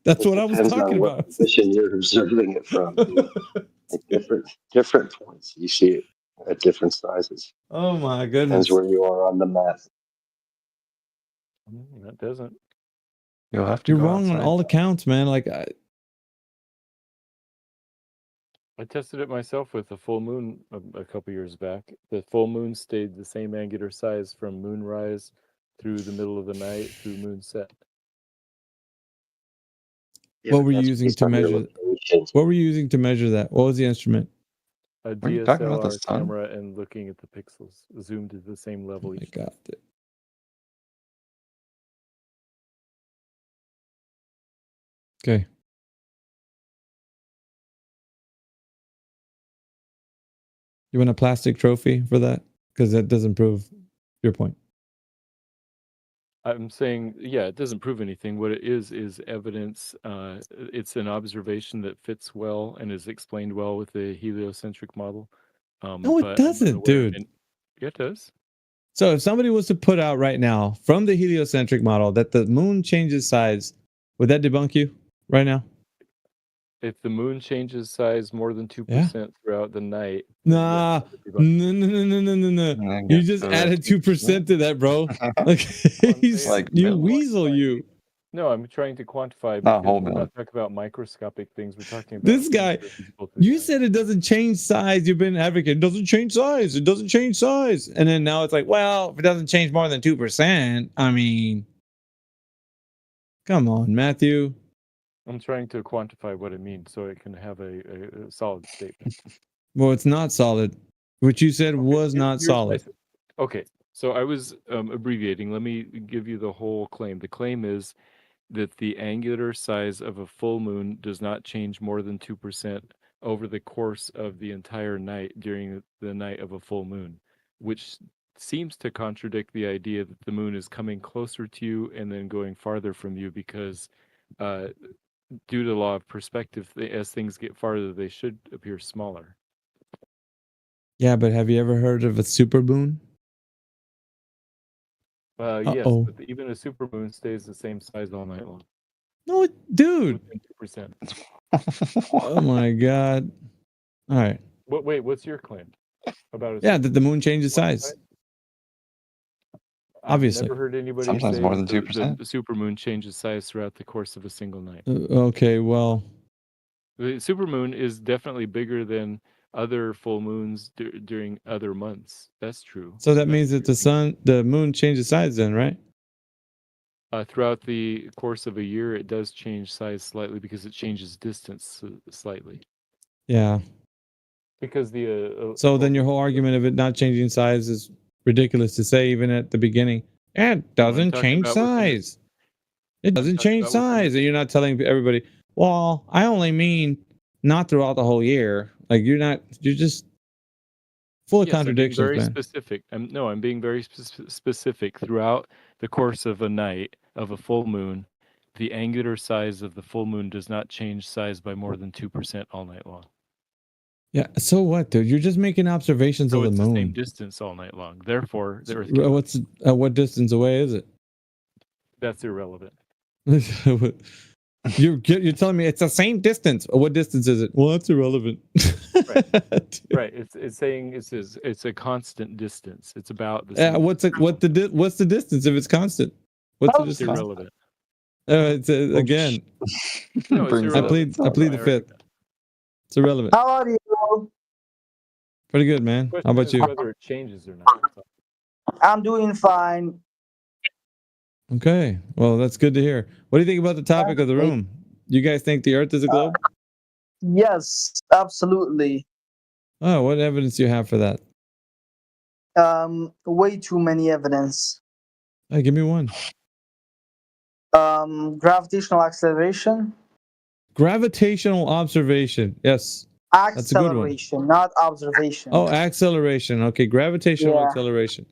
That's what I was talking about. What position you're observing it from. At different points, you see it at different sizes. Oh my Depends goodness. where you are on the map. That doesn't. You'll have to. You're go wrong on outside. all accounts, man. Like I tested it myself with the full moon a couple years back. The full moon stayed the same angular size from moonrise through the middle of the night through moonset. Yeah, what were you that's using based to on your measure? location. What were you using to measure that? What was the instrument? A Were you talking about the DSLR sun? camera and looking at the pixels, zoomed to the same level I each got it. Okay. You want a plastic trophy for that? Because that doesn't prove your point. I'm saying, yeah, it doesn't prove anything. What it is evidence. It's an observation that fits well and is explained well with the heliocentric model. No, it but I'm doesn't, unaware of dude. Yeah, it does. So if somebody was to put out right now from the heliocentric model that the moon changes size, would that debunk you right now? If the moon changes size more than 2% throughout the night. Nah, no. You just added 2% to that, bro. Like, you Like weasel, you. No, I'm trying to quantify. Not Because whole we're million. not talking about microscopic things. We're talking about This guy, things that are visible to you the eye. said it doesn't change size. You've been advocating, it doesn't change size. It doesn't change size. And then now it's like, well, if it doesn't change more than 2%, I mean, come on, Matthew. I'm trying to quantify what it means so I can have a solid statement. Well, it's not solid. What you said was not solid. Okay, so I was abbreviating. Let me give you the whole claim. The claim is that the angular size of a full moon does not change more than 2% over the course of the entire night during the night of a full moon, which seems to contradict the idea that the moon is coming closer to you and then going farther from you because due to the law of perspective, as things get farther, they should appear smaller. Yeah, but have you ever heard of a supermoon? Yes, Uh-oh. but even a supermoon stays the same size all night long. No, dude. Within 2%. Oh my God. All right. Wait, what's your claim about it? Yeah, that the moon changes size. Obviously. I've never heard anybody Sometimes say more than that 2%. the supermoon changes size throughout the course of a single night. Okay, well, The supermoon is definitely bigger than other full moons during other months. That's true. so that means that the moon changes size then, right? Throughout the course of a year, it does change size slightly because it changes distance slightly. Yeah. Because the So then your whole argument of it not changing size is ridiculous to say even at the beginning. It doesn't talking change about within size. It doesn't talking change about within size. And you're not telling everybody, well, I only mean not throughout the whole year. Like you're just full of Yes, contradictions, I'm being very man. specific. I'm being very specific. Throughout the course of a night of a full moon, the angular size of the full moon does not change size by more than 2% all night long. Yeah, so what, dude? You're just making observations So of it's the the same moon. distance all night long. Therefore, the Earth. What's what distance away is it? That's irrelevant. You're telling me it's the same distance. What distance is it? Well, that's irrelevant. Right. It's saying it's a constant distance. It's about the same. What's the distance if it's constant? What's the It's distance? irrelevant. It's again. No, it's I irrelevant. plead the fifth. It's irrelevant. How are you? Pretty good, man. How about you? Whether it changes or not. I'm doing fine. Okay. Well, that's good to hear. What do you think about the topic of the room? You guys think the Earth is a globe? Yes, absolutely. Oh, what evidence do you have for that? Way too many evidence. Hey, give me one. Gravitational acceleration. Gravitational observation. Yes. That's a good one. Acceleration, not observation. Oh, acceleration. Okay, gravitational Yeah. acceleration.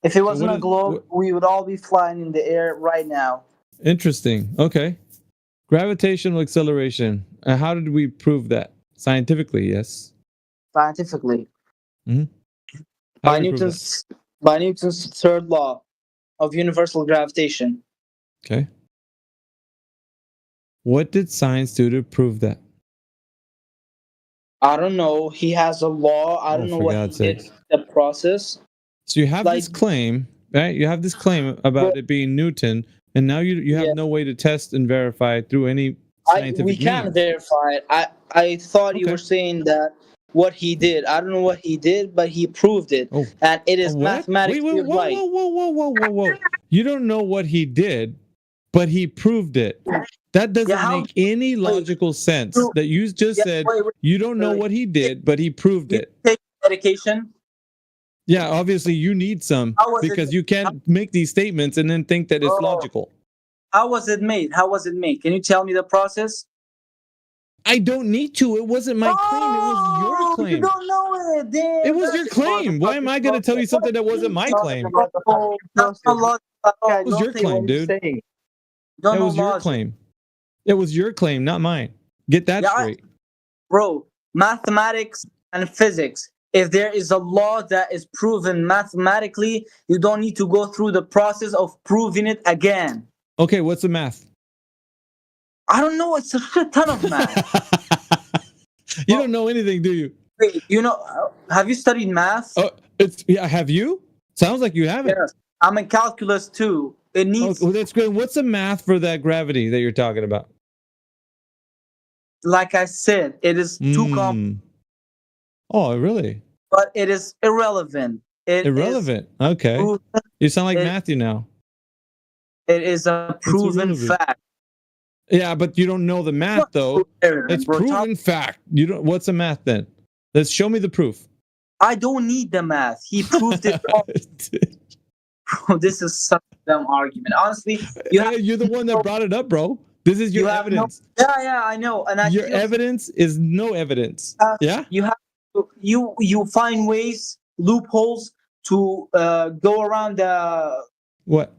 If it wasn't what a is- globe, we would all be flying in the air right now. Interesting. Okay. Gravitational acceleration. How did we prove that? Scientifically, yes. Scientifically. How By do we prove that? Newton's third law of universal gravitation. Okay. What did science do to prove that? I don't know. He has a law. I don't know for what he God's did. sake. The process. So you have Like- this claim, right? You have this claim about it being Newton, and now you have no way to test and verify it through any scientific We can't means. verify it. I thought you Okay. were saying that what he did. I don't know what he did, but he proved it, Oh. and it is What? mathematically Wait, whoa, right. whoa. You don't know what he did, but he proved it. That doesn't how- make any logical sense. That you just said you don't know what he did, but he proved it. Take medication. Yeah, obviously you need some How was it- because you can't make these statements and then think that it's Oh. logical. How was it made? How was it made? Can you tell me the process? I don't need to. It wasn't my claim. It was your You claim. don't know it. Damn. It was your claim. Why am I going to tell you something that wasn't my claim? That's not logic at all. It was your claim, dude. Don't It know was your logic. claim. It was your claim, not mine. Get that Yeah, straight. Bro, mathematics and physics. If there is a law that is proven mathematically, you don't need to go through the process of proving it again. Okay, what's the math? I don't know. It's a shit ton of math. You don't know anything, do you? Wait, have you studied math? Oh, have you? Sounds like you haven't. Yes. I'm in calculus too. It needs. Oh, well, that's great. What's the math for that gravity that you're talking about? Like I said, it is too complex. Oh, really? But it is irrelevant. Irrelevant. Okay. You sound like Matthew now. It is a proven fact. Yeah, but you don't know the math though. It's proven fact. You don't. What's the math then? Let's show me the proof. I don't need the math. He proved it. Bro, this is such a dumb argument. Honestly, you're the one that brought it up, bro. This is your evidence. Yeah, I know. And your evidence is no evidence. Yeah. You have to, you find ways, loopholes to go around the. What?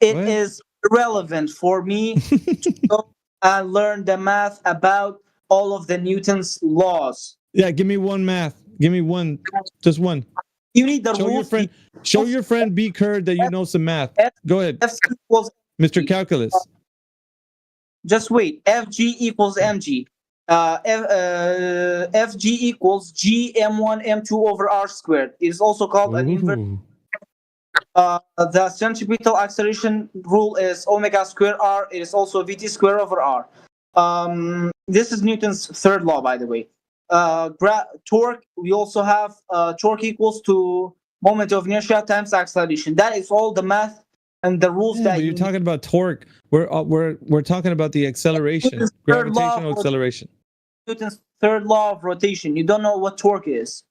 It is irrelevant for me to go and learn the math about all of the Newton's laws. Yeah, give me one math. Give me one, just one. You need the rules. Show your friend B. Curd that you know some math. Go ahead, Mr. Calculus. Just wait. Fg equals mg. Fg equals g m1 m2 over r squared. It is also called an inverse. The centripetal acceleration rule is omega square r. It is also vt square over r. This is Newton's third law, by the way. Torque, we also have torque equals to moment of inertia times acceleration. That is all the math and the rules that you're talking about. Torque. We're talking about the acceleration, gravitational acceleration. Newton's third law of rotation. You don't know what torque is.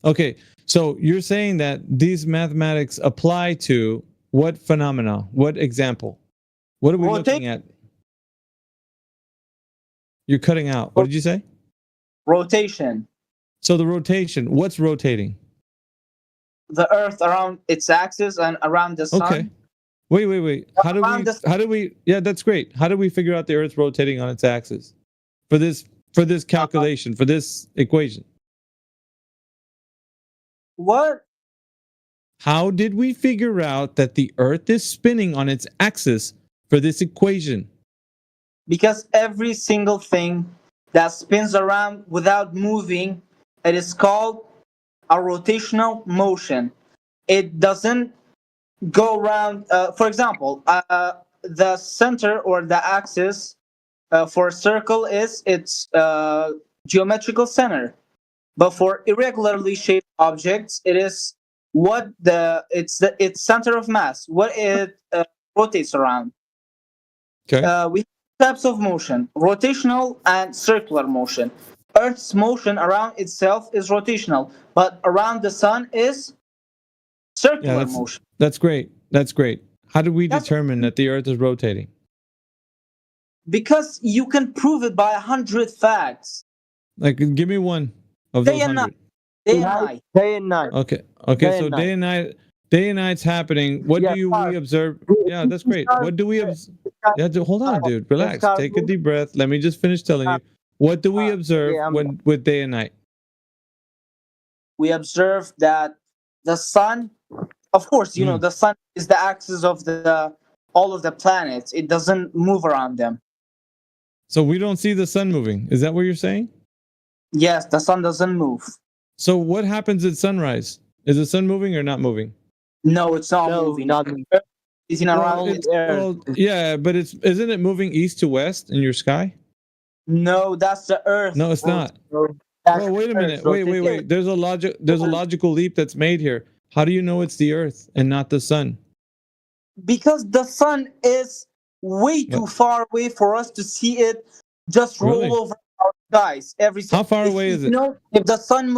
Okay, so you're saying that these mathematics apply to what phenomena? What example? What are we looking at? You're cutting out. What did you say? Rotation. So the rotation, what's rotating? The Earth around its axis and around the sun. Okay. Wait. How do we? Yeah, that's great. How do we figure out the Earth rotating on its axis? For this calculation, for this equation. What? How did we figure out that the Earth is spinning on its axis for this equation? Because every single thing that spins around without moving, it is called a rotational motion. It doesn't go around. For example, the center or the axis for a circle is its geometrical center, but for irregularly shaped objects, it is its center of mass, what it rotates around. Okay. We have types of motion: rotational and circular motion. Earth's motion around itself is rotational, but around the sun is circular motion. That's great. How do we determine that the Earth is rotating? Because you can prove it by 100 facts. Like, give me one of those 100. Day and night. Day and night. Okay. So day and night. Day and night's happening. What do we observe? Yeah, that's great. What do we observe? Yeah, hold on, dude. Relax. Take a deep breath. Let me just finish telling you. What do we observe with day and night? We observe that the sun, of course, you know, the sun is the axis of all of the planets. It doesn't move around them. So we don't see the sun moving. Is that what you're saying? Yes, the sun doesn't move. So what happens at sunrise? Is the sun moving or not moving? No, it's not moving. It's around yeah, but isn't it moving east to west in your sky? No, that's the Earth. No, it's not. Oh, wait a minute. Wait. There's a logical leap that's made here. How do you know it's the Earth and not the sun? Because the sun is way too far away for us to see it just roll over our skies. How far away is it? If the sun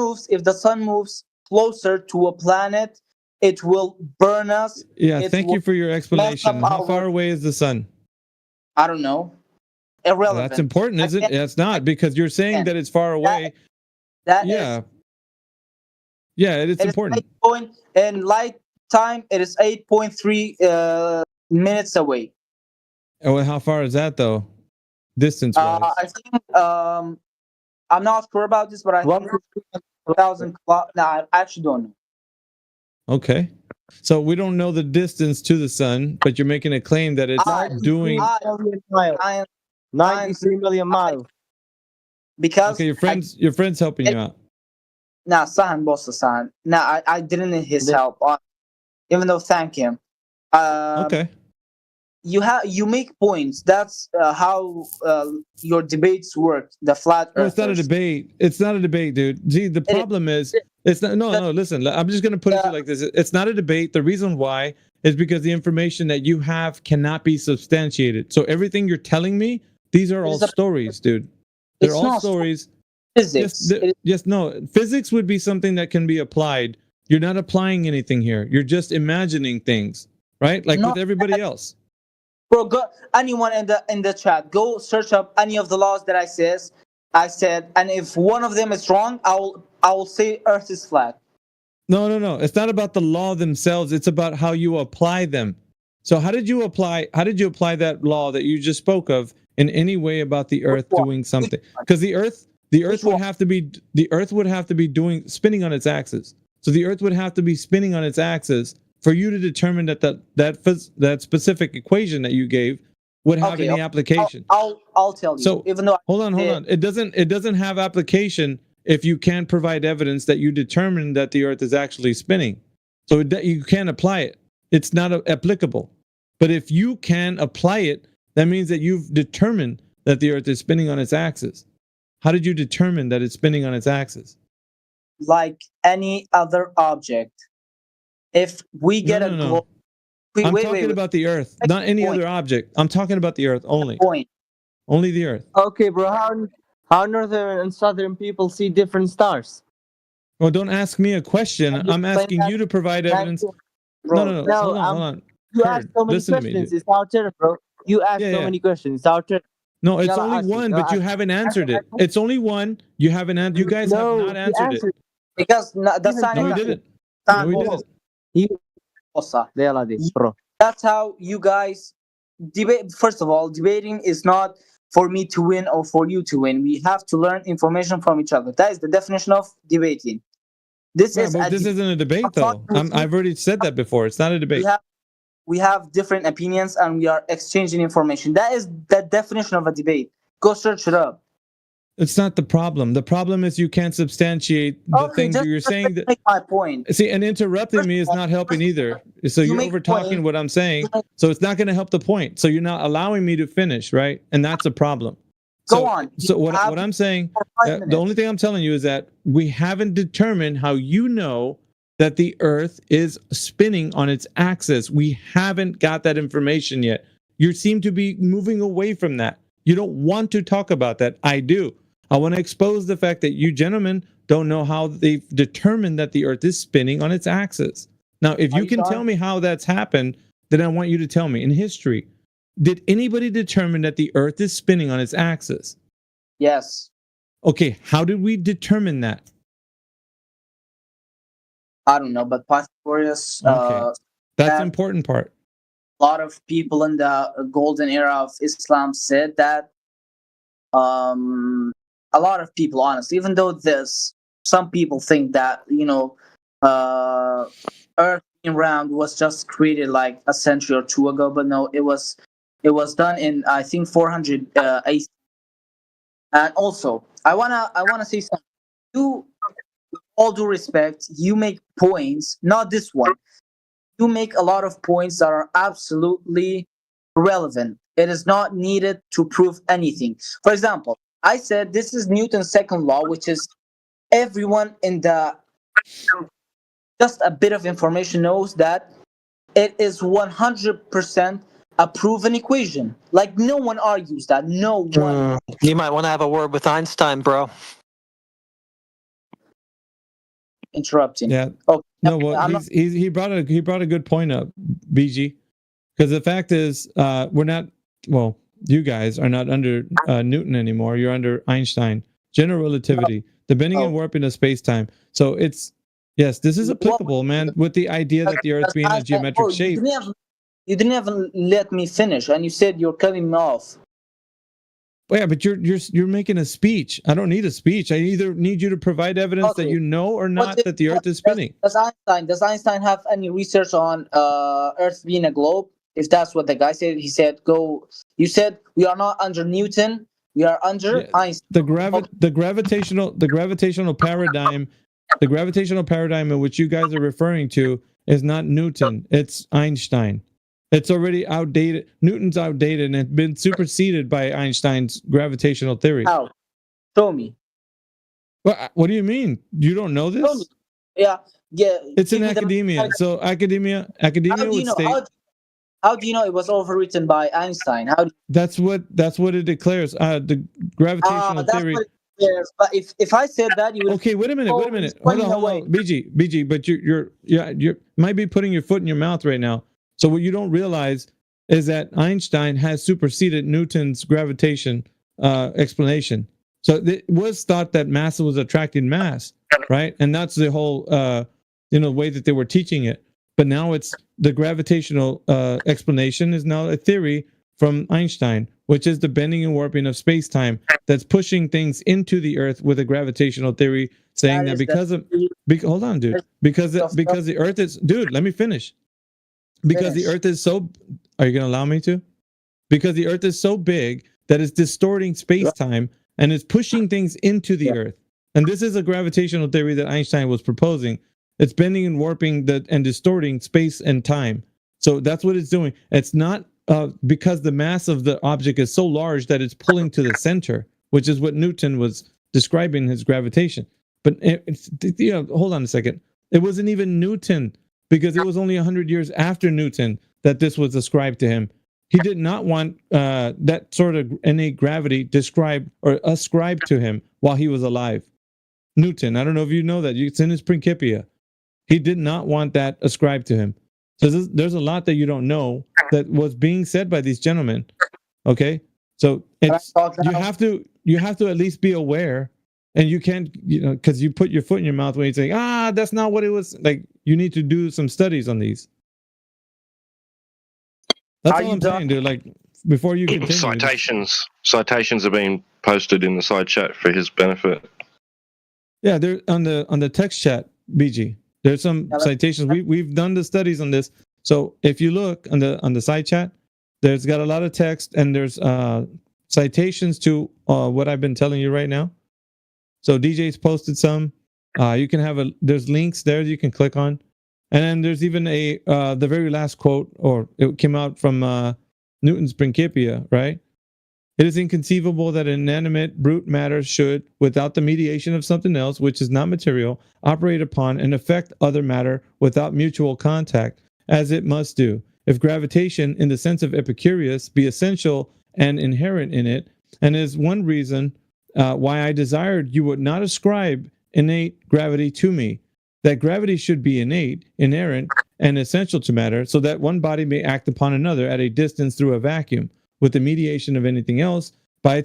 moves closer to a planet, it will burn us. Yeah, thank you for your explanation. How far away is the sun? I don't know. Irrelevant. Well, that's important, isn't it? It's not, because you're saying that it's far away. It's important. In light time, it is 8.3 minutes away. Oh, well, how far is that though? Distance-wise? I think I'm not sure about this, but I think 1,000. No, I actually don't know. Okay, so we don't know the distance to the sun, but you're making a claim that it's doing 93 million miles. Because your friend's helping you out. Nah, Sahan boss Sahan. Nah, I didn't need his help. even though thank him. Okay. You make points. That's how your debates work. The flat No, earthers. it's not a debate. It's not a debate, dude. See, the problem is, it's not. No, listen. I'm just gonna put it like this. It's not a debate. The reason why is because the information that you have cannot be substantiated. So everything you're telling me, these are all stories, dude. They're all stories. Physics. No. Physics would be something that can be applied. You're not applying anything here. You're just imagining things, right? Like with everybody else. Bro, go anyone in the chat. Go search up any of the laws that I said, and if one of them is wrong, I will say Earth is flat. No. It's not about the law themselves. It's about how you apply them. So how did you apply that law that you just spoke of in any way about the Earth doing something? Because the Earth would have to be spinning on its axis. So the Earth would have to be spinning on its axis for you to determine that specific equation that you gave would have any application. I'll tell you. So even though hold on. It doesn't have application if you can't provide evidence that you determine that the Earth is actually spinning. So you can't apply it. It's not applicable. But if you can apply it, that means that you've determined that the Earth is spinning on its axis. How did you determine that it's spinning on its axis? Like any other object. If we get I'm talking about the Earth, not any other object. I'm talking about the Earth only. Only the Earth. Okay, bro. How northern and southern people see different stars? Well, don't ask me a question. I'm asking you to provide evidence. No. Hold on. You asked so many questions. It's our turn, bro. You asked so many questions. It's our turn. No, it's only one, but you haven't answered it. It's only one. You haven't answered. You guys have not answered it. Because the sign. No, we didn't. No, we didn't. That's how you guys debate. First of all, debating is not for me to win or for you to win. We have to learn information from each other. That is the definition of debating. This isn't a debate, though. I've already said that before. It's not a debate. We have different opinions and we are exchanging information. That is the definition of a debate. Go search it up. It's not the problem. The problem is you can't substantiate the things you're saying. Make my point. See, and interrupting me is not helping either. So you're over talking what I'm saying. So it's not going to help the point. So you're not allowing me to finish, right? And that's a problem. Go on. So what I'm saying, the only thing I'm telling you is that we haven't determined how you know that the Earth is spinning on its axis. We haven't got that information yet. You seem to be moving away from that. You don't want to talk about that. I do. I want to expose the fact that you gentlemen don't know how they've determined that the Earth is spinning on its axis. Now, if you can tell me how that's happened, then I want you to tell me in history. Did anybody determine that the Earth is spinning on its axis? Yes. Okay, how did we determine that? I don't know, but Pythagoras. Okay. That's the important part. A lot of people in the golden era of Islam said that. A lot of people, honestly, even though some people think that Earth being round was just created like a century or two ago, but no, it was done in I think 400 AD. And also, I wanna say something. You, with all due respect, you make points, not this one. You make a lot of points that are absolutely irrelevant. It is not needed to prove anything. For example, I said this is Newton's second law, which is everyone in just a bit of information knows that it is 100% a proven equation. Like no one argues that. No one. You might want to have a word with Einstein, bro. Interrupting. Yeah. Okay. No, well, he brought a good point up, BG, because the fact is, we're not. Well, you guys are not under Newton anymore. You're under Einstein. General relativity, the bending and warping of space-time. So it's yes, this is applicable, man, with the idea that the Earth being a geometric shape. You didn't even let me finish, and you said you're cutting me off. Well, yeah, but you're making a speech. I don't need a speech. I either need you to provide evidence that you know or not that the Earth is spinning. Does Einstein have any research on Earth being a globe? If that's what the guy said, he said, you said we are not under Newton, we are under Einstein. The gravitational paradigm in which you guys are referring to is not Newton, it's Einstein. It's already outdated. Newton's outdated and it's been superseded by Einstein's gravitational theory. How? Show me. What do you mean? You don't know this? Yeah. It's in academia. So academia would state. How do you know it was overwritten by Einstein? That's what it declares. The gravitational theory. But if I said that, you would. Okay, wait a minute. Hold on. BG, but you might be putting your foot in your mouth right now. So what you don't realize is that Einstein has superseded Newton's gravitation explanation. So it was thought that mass was attracting mass, right? And that's the whole way that they were teaching it. But now it's the gravitational explanation is now a theory from Einstein, which is the bending and warping of space-time that's pushing things into the Earth with a gravitational theory, saying that hold on, dude, because the Earth is, let me finish. Because the Earth is so, are you going to allow me to? Because the Earth is so big that it's distorting space-time and it's pushing things into the Earth. And this is a gravitational theory that Einstein was proposing. It's bending and warping and distorting space and time. So that's what it's doing. It's not because the mass of the object is so large that it's pulling to the center, which is what Newton was describing his gravitation. But hold on a second. It wasn't even Newton, because it was only 100 years after Newton that this was ascribed to him. He did not want that sort of innate gravity described or ascribed to him while he was alive. Newton, I don't know if you know that. It's in his Principia. He did not want that ascribed to him. So there's a lot that you don't know that was being said by these gentlemen. Okay, so you have to at least be aware, and you can't, because you put your foot in your mouth when you say, that's not what it was. Like, you need to do some studies on these. That's all I'm saying, dude. Like, before you continue. Citations are being posted in the side chat for his benefit. Yeah, they're on the text chat, BG. There's some citations. We've done the studies on this. So if you look on the side chat, there's got a lot of text, and there's citations to what I've been telling you right now. So DJ's posted some. You can there's links there that you can click on. And then there's even the very last quote, or it came out from Newton's Principia, right? It is inconceivable that inanimate brute matter should, without the mediation of something else, which is not material, operate upon and affect other matter without mutual contact, as it must do. If gravitation, in the sense of Epicurus, be essential and inherent in it, and is one reason why I desired you would not ascribe innate gravity to me, that gravity should be innate, inherent, and essential to matter, so that one body may act upon another at a distance through a vacuum, with the mediation of anything else,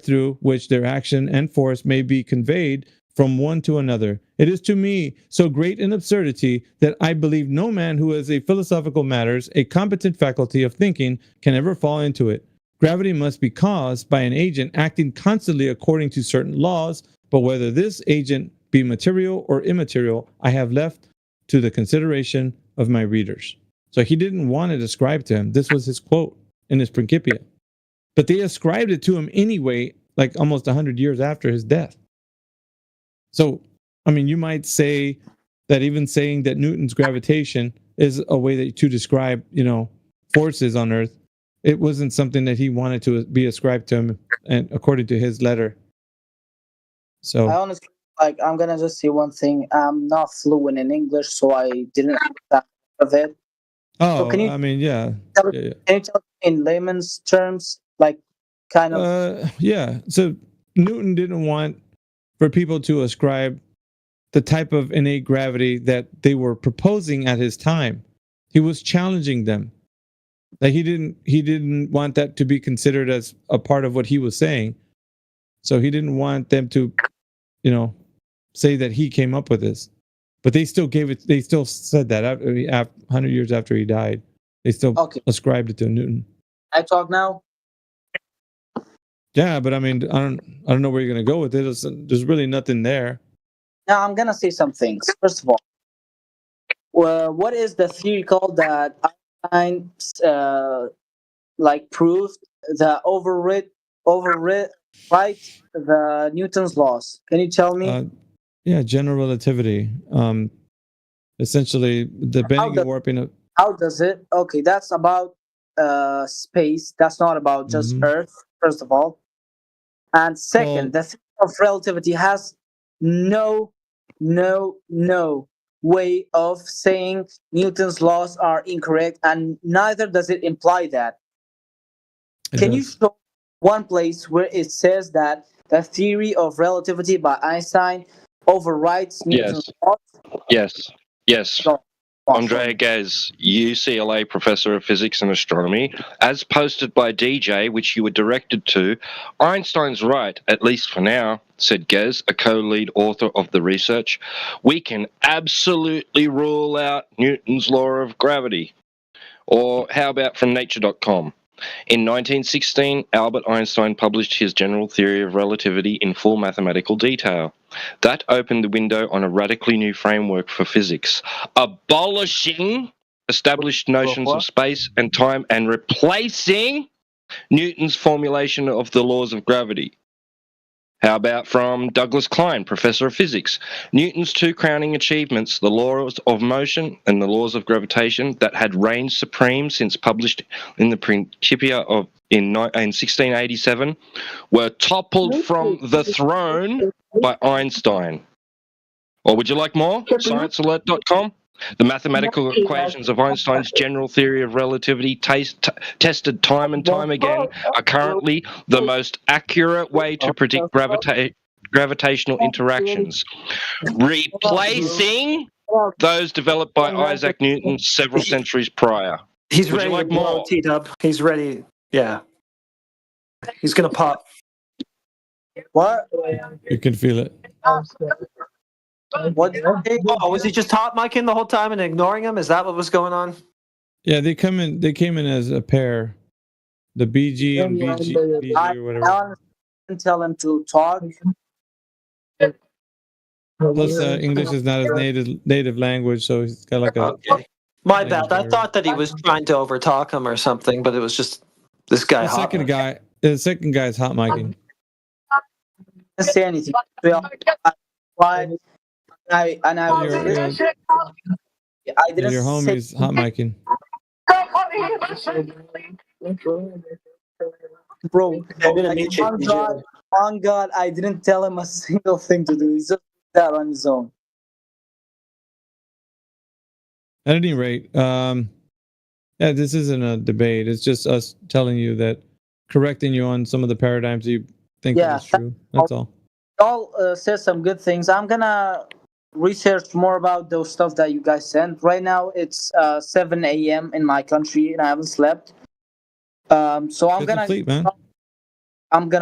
through which their action and force may be conveyed from one to another. It is to me so great an absurdity that I believe no man who has a philosophical matters, a competent faculty of thinking, can ever fall into it. Gravity must be caused by an agent acting constantly according to certain laws, but whether this agent be material or immaterial, I have left to the consideration of my readers. So he didn't want it ascribed to him. This was his quote in his Principia. But they ascribed it to him anyway, like almost 100 years after his death. So, I mean, you might say that even saying that Newton's gravitation is a way to describe, forces on Earth, it wasn't something that he wanted to be ascribed to him, and according to his letter. So I honestly, I'm gonna just say one thing. I'm not fluent in English, so I didn't understand of it. Oh, so can you, I mean, yeah. Can you tell me in layman's terms, kind of? Yeah. So Newton didn't want for people to ascribe the type of innate gravity that they were proposing at his time. He was challenging them. Like he didn't want that to be considered as a part of what he was saying. So he didn't want them to, say that he came up with this. But they still said that 100 years after he died. They still ascribed it to Newton. I talk now? Yeah, but I mean, I don't know where you're gonna go with it. There's really nothing there. Now I'm gonna say some things. First of all, what is the theory called that Einstein proved the override the Newton's laws? Can you tell me? Yeah, general relativity. essentially the bending and warping of. How does it? Okay, that's about space. That's not about just Earth, first of all. And second, the theory of relativity has no way of saying Newton's laws are incorrect, and neither does it imply that. Can you show one place where it says that the theory of relativity by Einstein overrides Newton's laws? Yes. Andre Gaz, UCLA professor of physics and astronomy, as posted by DJ, which you were directed to, Einstein's right, at least for now, said Gaz, a co-lead author of the research. We can absolutely rule out Newton's law of gravity. Or how about from nature.com? In 1916, Albert Einstein published his general theory of relativity in full mathematical detail. That opened the window on a radically new framework for physics, abolishing established notions of space and time and replacing Newton's formulation of the laws of gravity. How about from Douglas Klein, professor of physics? Newton's two crowning achievements, the laws of motion and the laws of gravitation, that had reigned supreme since published in the Principia in 1687, were toppled from the throne by Einstein. Or would you like more? ScienceAlert.com? The mathematical equations of Einstein's general theory of relativity, tested time and time again, are currently the most accurate way to predict gravitational interactions, replacing those developed by Isaac Newton several centuries prior. He's Would ready you like to blow, more? T-Dub. He's ready. Yeah. He's going to pop. What? You can feel it. What? Oh, was he just hot micing the whole time and ignoring him? Is that what was going on? Yeah, they came in as a pair. The BG and BG or whatever. I didn't tell him to talk. Plus, English is not his native language, so he's got like a. Okay. My bad. I thought that he was trying to overtalk him or something, but it was just this guy. The second guy's hot micing. I didn't say anything. I didn't your homie's hot micing. Bro, on God, I didn't tell him a single thing to do. He's just that on his own. At any rate, yeah, this isn't a debate. It's just us telling you that, correcting you on some of the paradigms you think is true. That's all. Y'all said some good things. I'm gonna research more about those stuff that you guys sent. Right now it's 7 a.m. in my country and I haven't slept. So I'm gonna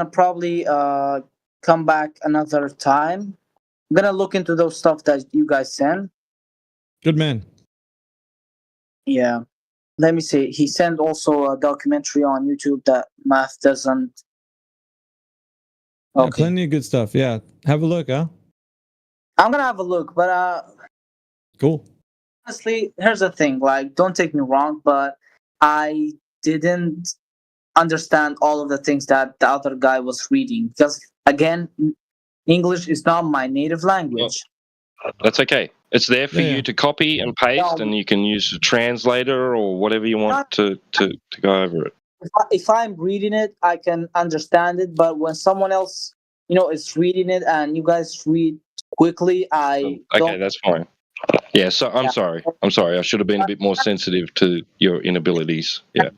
probably come back another time. I'm gonna look into those stuff that you guys sent. Good man. Yeah. Let me see. He sent also a documentary on YouTube that math doesn't. Okay. Plenty of good stuff. Yeah. Have a look, huh? I'm gonna have a look, but cool. Honestly, here's the thing. Like, don't take me wrong, but I didn't understand all of the things that the other guy was reading because, again, English is not my native language. Well, that's okay. It's there for you to copy and paste, and you can use a translator or whatever you want to go over it. If I'm reading it, I can understand it, but when someone else, is reading it and you guys read quickly, Okay, that's fine. Yeah, so I'm sorry. I should have been a bit more sensitive to your inabilities. Yeah.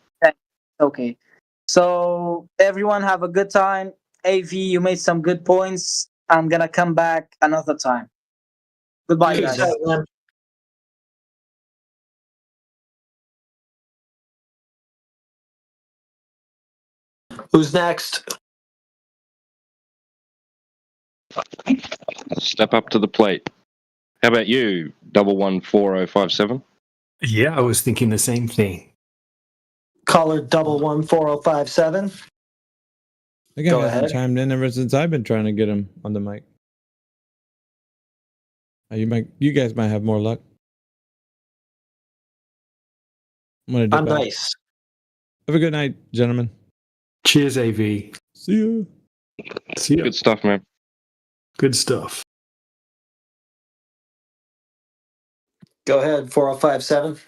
Okay. So everyone have a good time. AV, you made some good points. I'm gonna come back another time. Goodbye, guys. Who's next? Step up to the plate. How about you, 114057? Yeah, I was thinking the same thing. Caller 114057. The guy hasn't chimed in ever since I've been trying to get him on the mic. You guys might have more luck. I'm nice. Have a good night, gentlemen. Cheers, AV. See you. See ya. Good stuff, man. Good stuff. Go ahead, 4057.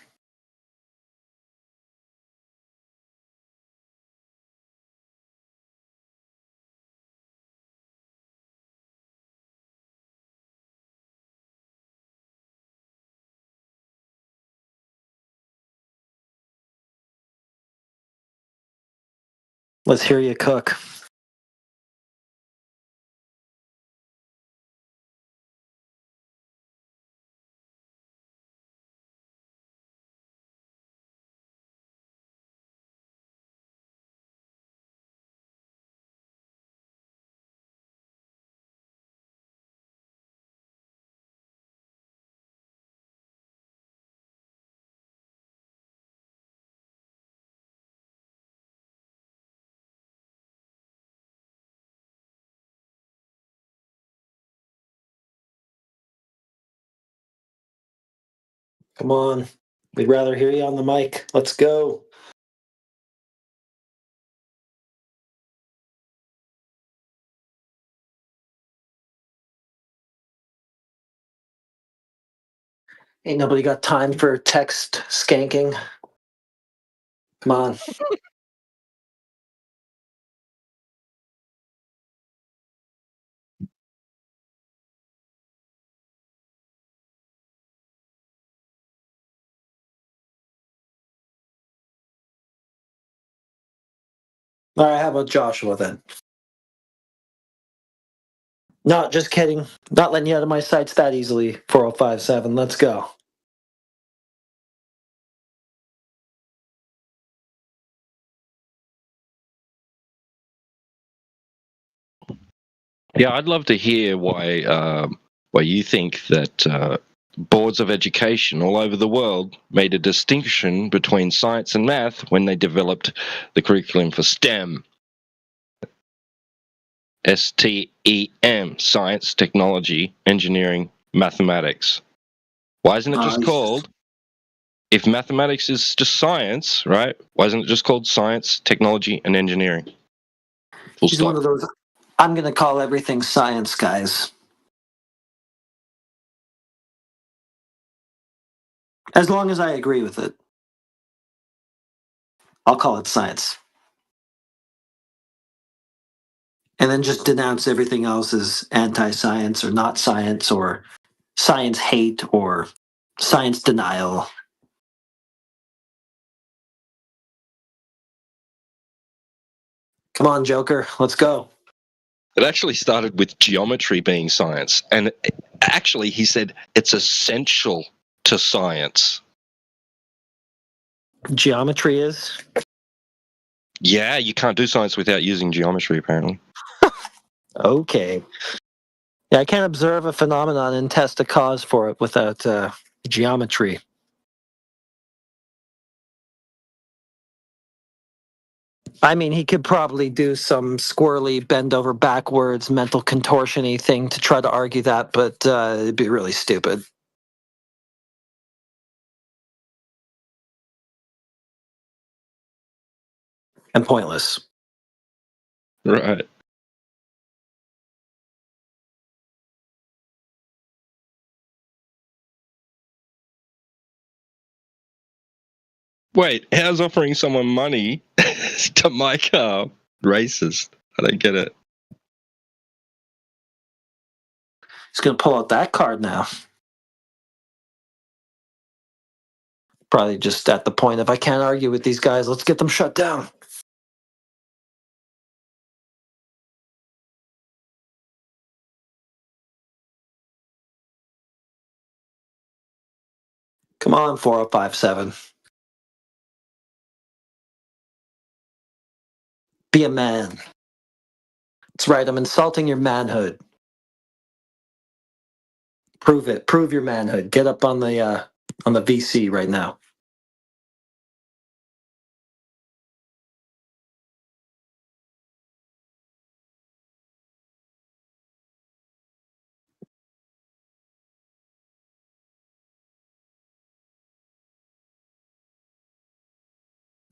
Let's hear you cook. Come on. We'd rather hear you on the mic. Let's go. Ain't nobody got time for text skanking. Come on. All right, how about Joshua then? No, just kidding. Not letting you out of my sights that easily. 4057. Let's go. Yeah, I'd love to hear why you think that boards of education all over the world made a distinction between science and math when they developed the curriculum for STEM. STEM, science, technology, engineering, mathematics. Why isn't it just called, if mathematics is just science, right? Why isn't it just called science, technology, and engineering? He's one of those, I'm going to call everything science, guys. As long as I agree with it, I'll call it science. And then just denounce everything else as anti-science or not science or science hate or science denial. Come on, Joker, let's go. It actually started with geometry being science. And actually, he said it's essential to science. Geometry is? Yeah, you can't do science without using geometry, apparently. Okay. Yeah, I can't observe a phenomenon and test a cause for it without geometry. I mean, he could probably do some squirrely, bend over backwards, mental contortion-y thing to try to argue that, but it'd be really stupid. And pointless. Right. Wait, how's offering someone money to mic up racist? I don't get it. He's going to pull out that card now. Probably just at the point, if I can't argue with these guys, let's get them shut down. Come on, 4057. Be a man. That's right, I'm insulting your manhood. Prove it. Prove your manhood. Get up on the VC right now.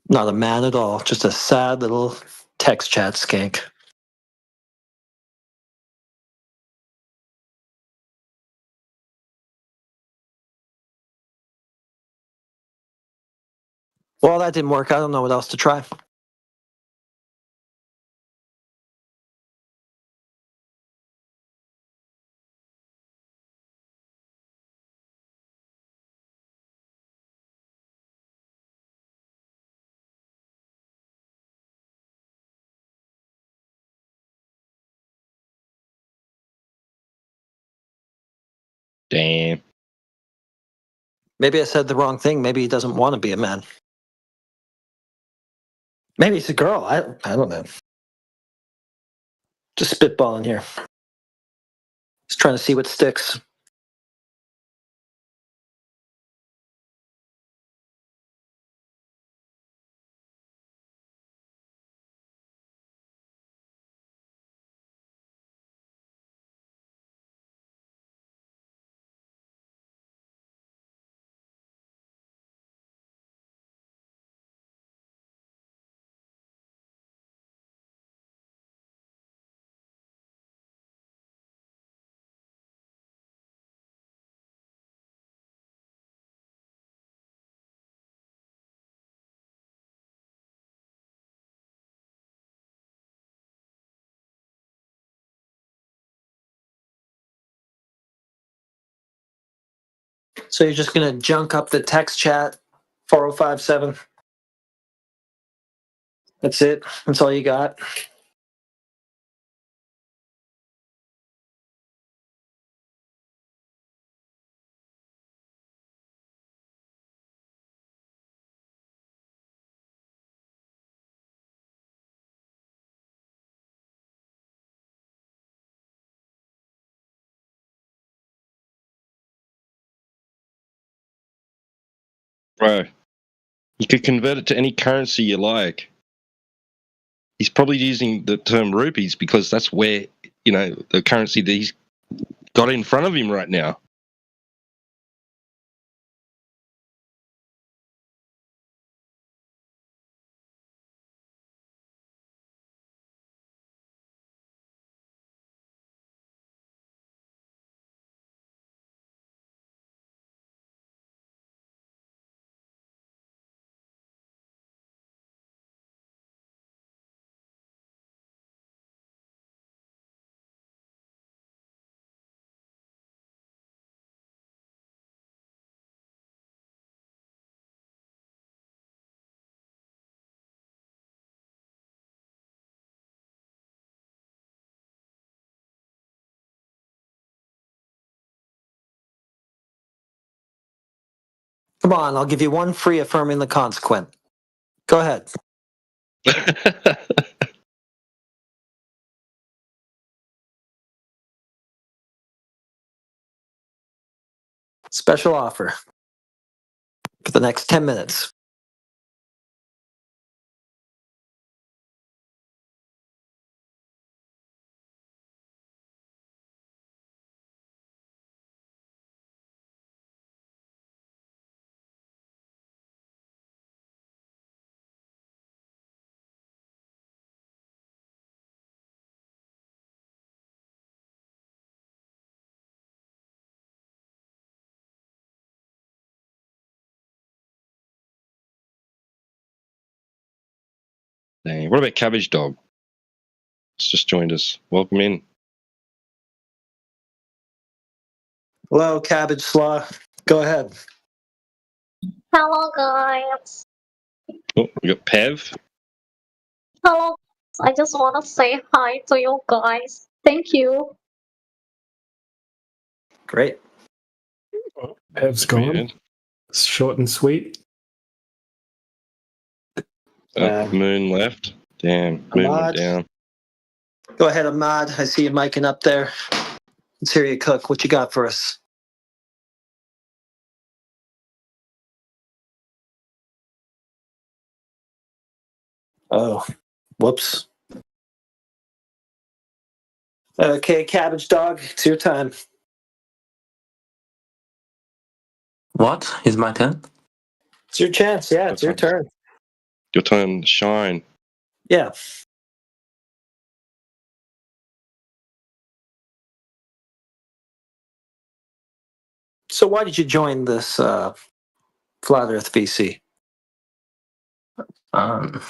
Not a man at all. Just a sad little text chat skank. Well, that didn't work. I don't know what else to try. Damn. Maybe I said the wrong thing. Maybe he doesn't want to be a man. Maybe he's a girl. I don't know. Just spitballing here. Just trying to see what sticks. So you're just going to junk up the text chat 4057? That's it? That's all you got? Bro, you could convert it to any currency you like. He's probably using the term rupees because that's where, the currency that he's got in front of him right now. Come on, I'll give you one free affirming the consequent. Go ahead. Special offer for the next 10 minutes. Dang, what about Cabbage Dog? It's just joined us. Welcome in. Hello, Cabbage Slaw. Go ahead. Hello, guys. Oh, we got Pev. Hello. I just want to say hi to you guys. Thank you. Great. Pev's gone. Short and sweet. Moon left. Damn, Moon Ahmad. went down. Go ahead, Ahmad. I see you micing up there. Let's hear you cook. What you got for us? Oh, whoops. Okay, Cabbage Dog, it's your time. What? Is my turn? It's your chance. Yeah, it's your turn. Your turn to shine. Yeah. So why did you join this Flat Earth VC? Um,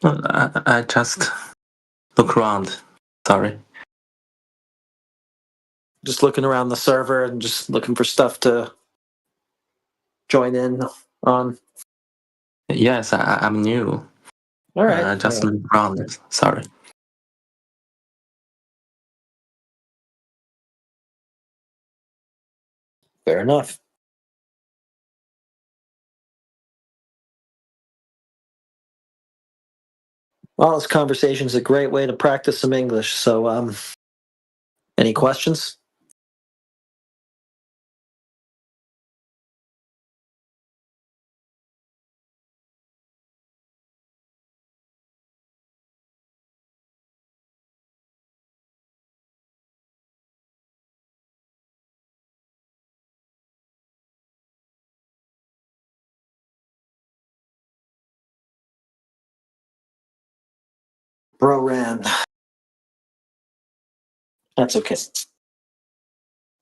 well, I just look around. Sorry. Just looking around the server and just looking for stuff to join in on. Yes, I'm new. All right. Just look around. Sorry. Fair enough. Well, this conversation is a great way to practice some English. So, any questions? Bro ran. That's okay.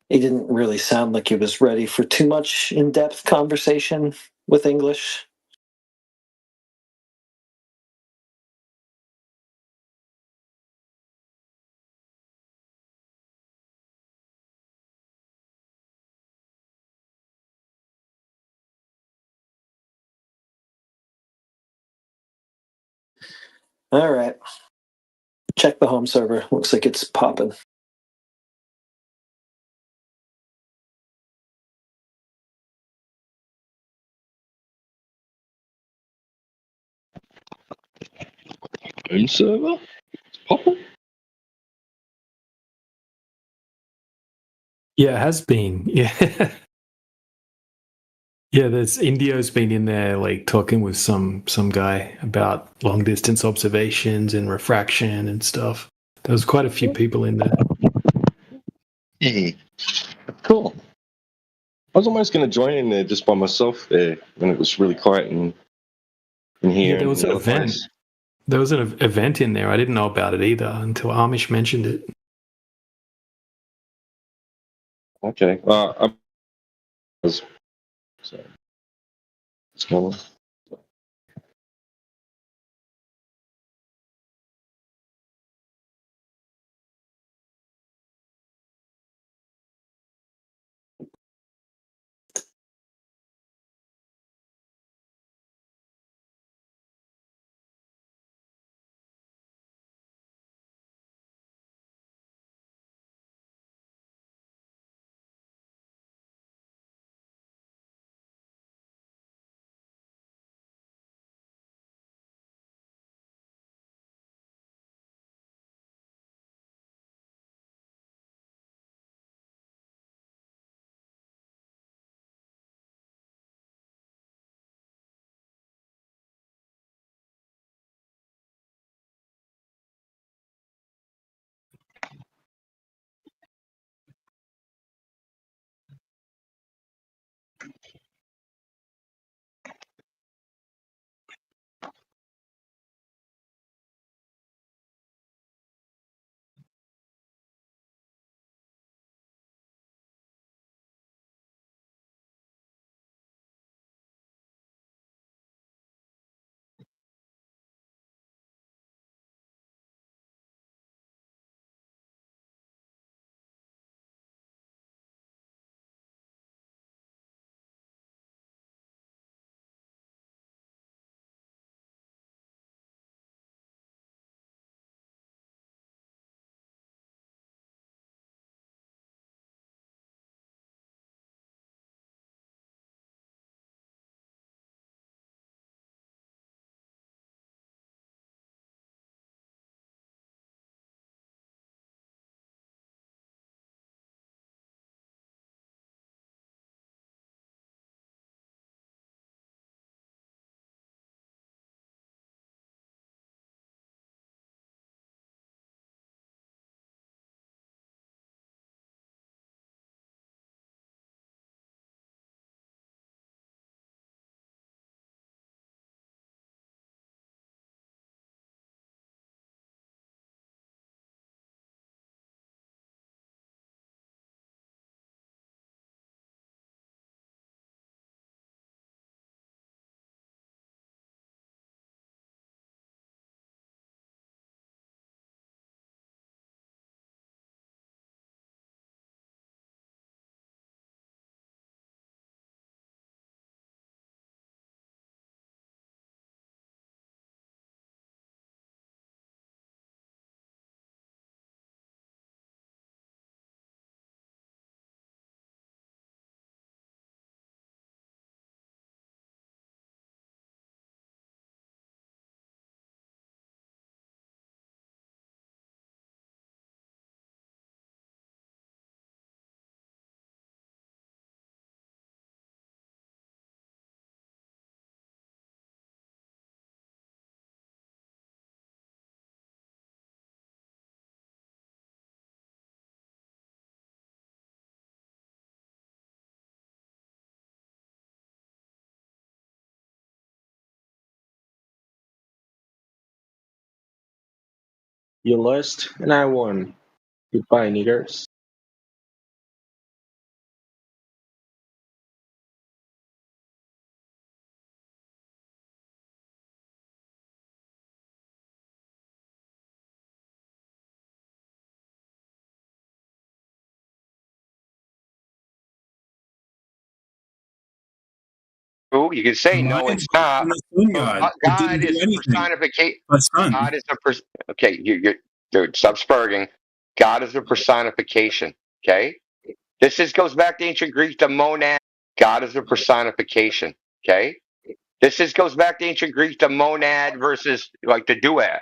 He didn't really sound like he was ready for too much in-depth conversation with English. All right. Check the home server. Looks like it's popping. Home server? It's popping? Yeah, it has been. Yeah. Yeah, there's Indio's been in there like talking with some guy about long distance observations and refraction and stuff. There was quite a few people in there. Yeah. Cool. I was almost going to join in there just by myself there when it was really quiet in here. Yeah, there was an event. There was an event in there. I didn't know about it either until Amish mentioned it. Okay. I was. So, what's going on? You lost and I won. Goodbye, niggers. You can say no, it's not. God is a personification. God is okay. Dude, stop spurging. God is a personification. Okay, this goes back to ancient Greek. The monad. God is a personification. Okay, this goes back to ancient Greek. The monad versus like the duad.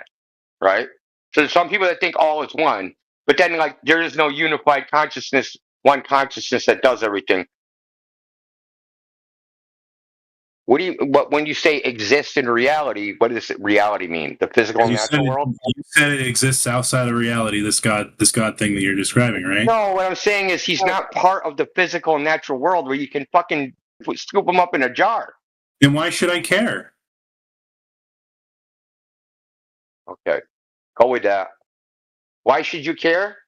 Right. So there's some people that think all is one, but then like there is no unified consciousness, one consciousness that does everything. What when you say exists in reality, what does reality mean? The physical and natural world? You said it exists outside of reality, this God thing that you're describing, right? No, what I'm saying is he's not part of the physical and natural world where you can fucking scoop him up in a jar. Then why should I care? Okay. Go with that. Why should you care?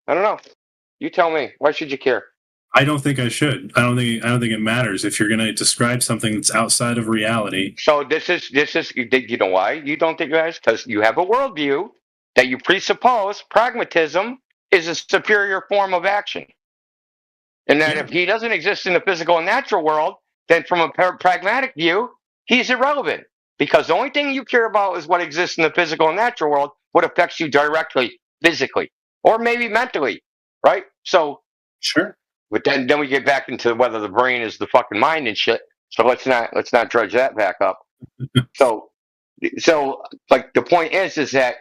I don't know. You tell me. Why should you care? I don't think I should. I don't think it matters if you're going to describe something that's outside of reality. So this is you know why you don't think that? Because you have a worldview that you presuppose pragmatism is a superior form of action, and that if he doesn't exist in the physical and natural world, then from a pragmatic view, he's irrelevant. Because the only thing you care about is what exists in the physical and natural world, what affects you directly, physically, or maybe mentally, right? So sure. But then we get back into whether the brain is the fucking mind and shit. So let's not dredge that back up. so like the point is that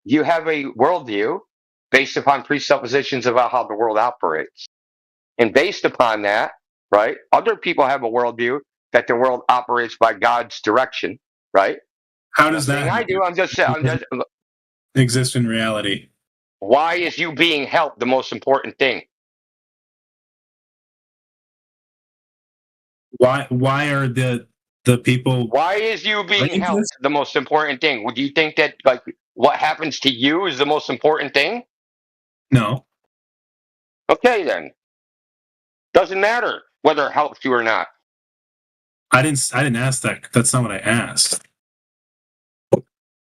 you have a worldview based upon presuppositions about how the world operates, and based upon that, right? Other people have a worldview that the world operates by God's direction, right? How does that? I do. I'm just exist in reality. Why is you being helped the most important thing? Why are the people? Why is you being helped the most important thing? Would you think that like what happens to you is the most important thing? No. Okay then. Doesn't matter whether it helps you or not. I didn't ask that. That's not what I asked.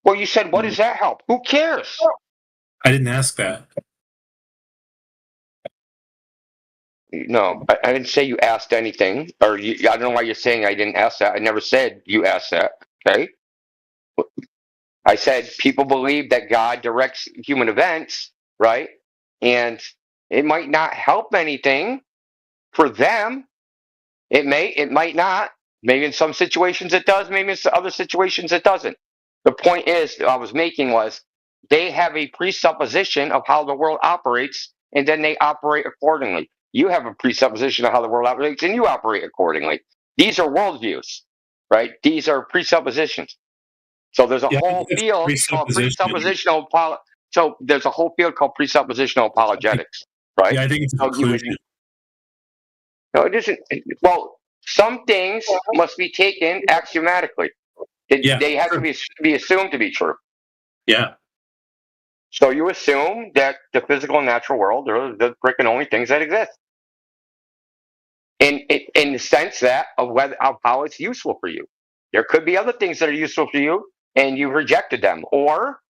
Well, you said, what does that help? Who cares? I didn't ask that. No, I didn't say you asked anything, or I don't know why you're saying I didn't ask that. I never said you asked that. Okay. I said people believe that God directs human events, right? And it might not help anything for them. It might not. Maybe in some situations it does. Maybe in other situations it doesn't. The point I was making was they have a presupposition of how the world operates, and then they operate accordingly. You have a presupposition of how the world operates, and you operate accordingly. These are worldviews, right? These are presuppositions. So there's a whole field called presuppositional. So there's a whole field called presuppositional apologetics, right? Yeah, I think it's a conclusion. No, it isn't. Well, some things must be taken axiomatically. They have to be assumed to be true. Yeah. So you assume that the physical and natural world are the freaking only things that exist. In the sense that of how it's useful for you. There could be other things that are useful for you, and you've rejected them, or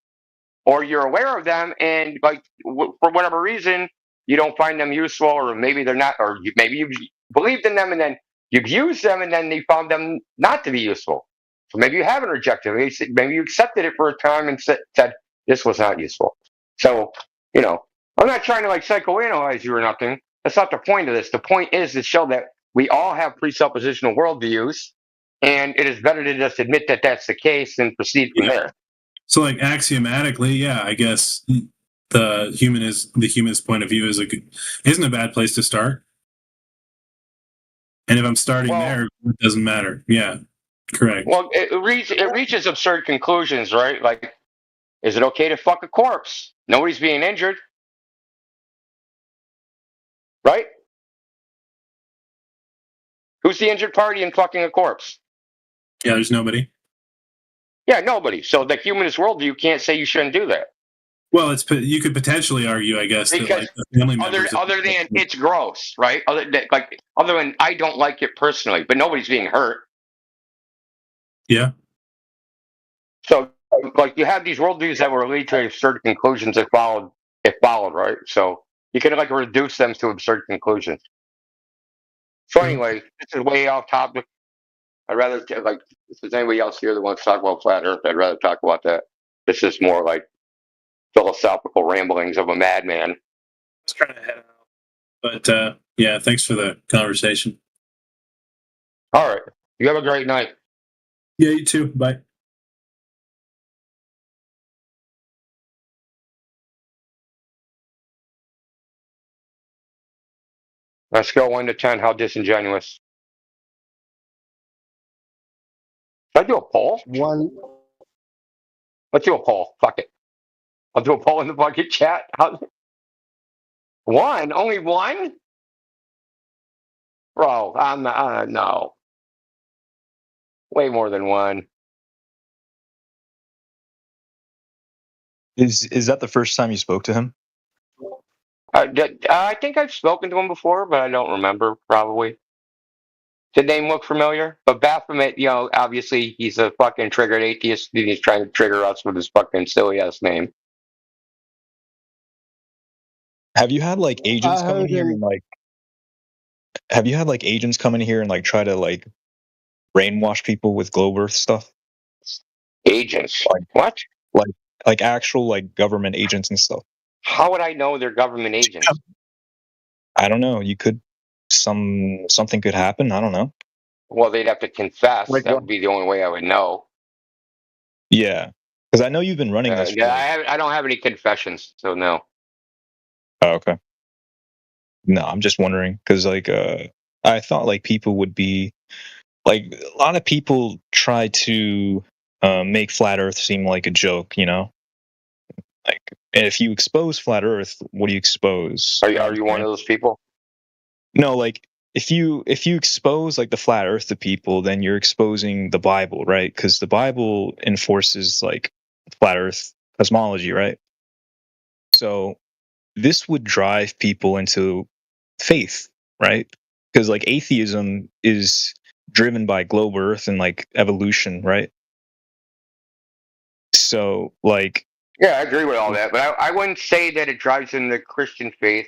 you're aware of them, and like for whatever reason you don't find them useful, or maybe they're not, or maybe you've believed in them and then you've used them and then you found them not to be useful. So maybe you haven't rejected them. Maybe you accepted it for a time and said this was not useful. So I'm not trying to like psychoanalyze you or nothing. That's not the point of this. The point is to show that we all have presuppositional worldviews, and it is better to just admit that that's the case and proceed from there. So, like axiomatically, yeah, I guess the humanist point of view isn't a bad place to start. And if I'm starting there, it doesn't matter. Yeah, correct. Well, it reaches absurd conclusions, right? Like, is it okay to fuck a corpse? Nobody's being injured, right? Who's the injured party in fucking a corpse? Yeah, there's nobody. Yeah, nobody. So the humanist worldview can't say you shouldn't do that. Well, you could potentially argue, I guess, because that like the family members. Other than it's gross, right? Other than I don't like it personally, but nobody's being hurt. Yeah. So like you have these worldviews that will lead to absurd conclusions if followed, right? So you can like reduce them to absurd conclusions. So anyway, this is way off topic. I'd rather like if there's anybody else here that wants to talk about flat Earth, I'd rather talk about that. This is more like philosophical ramblings of a madman. It's trying to head out. But yeah, thanks for the conversation. All right. You have a great night. Yeah, you too. Bye. Let's go 1 to 10. How disingenuous. Should I do a poll? 1. Let's do a poll. Fuck it. I'll do a poll in the bucket chat. 1? Only 1? Bro, I'm not, no. Way more than 1. Is that the first time you spoke to him? I think I've spoken to him before, but I don't remember, probably. The name look familiar? But Baphomet, obviously he's a fucking triggered atheist. And he's trying to trigger us with his fucking silly-ass name. Have you had, like, agents come in here and, like... Have you had, like, agents come in here and, like, try to, like, brainwash people with globe Earth stuff? Agents? What? Like actual, like, government agents and stuff. How would I know they're government agents? I don't know. You could... Something could happen. I don't know. Well, they'd have to confess. That would be the only way I would know. Yeah. Because I know you've been running this. Yeah, I don't have any confessions, so no. Oh, okay. No, I'm just wondering. Because, like, I thought, like, people would be... Like, a lot of people try to make Flat Earth seem like a joke, you know? Like, and if you expose Flat Earth, what do you expose? Are you one of those people? No, like, if you expose, like, the Flat Earth to people, then you're exposing the Bible, right? Because the Bible enforces, like, Flat Earth cosmology, right? So this would drive people into faith, right? Because, like, atheism is driven by globe Earth and, like, evolution, right? So, like... Yeah, I agree with all that, but I wouldn't say that it drives in the Christian faith.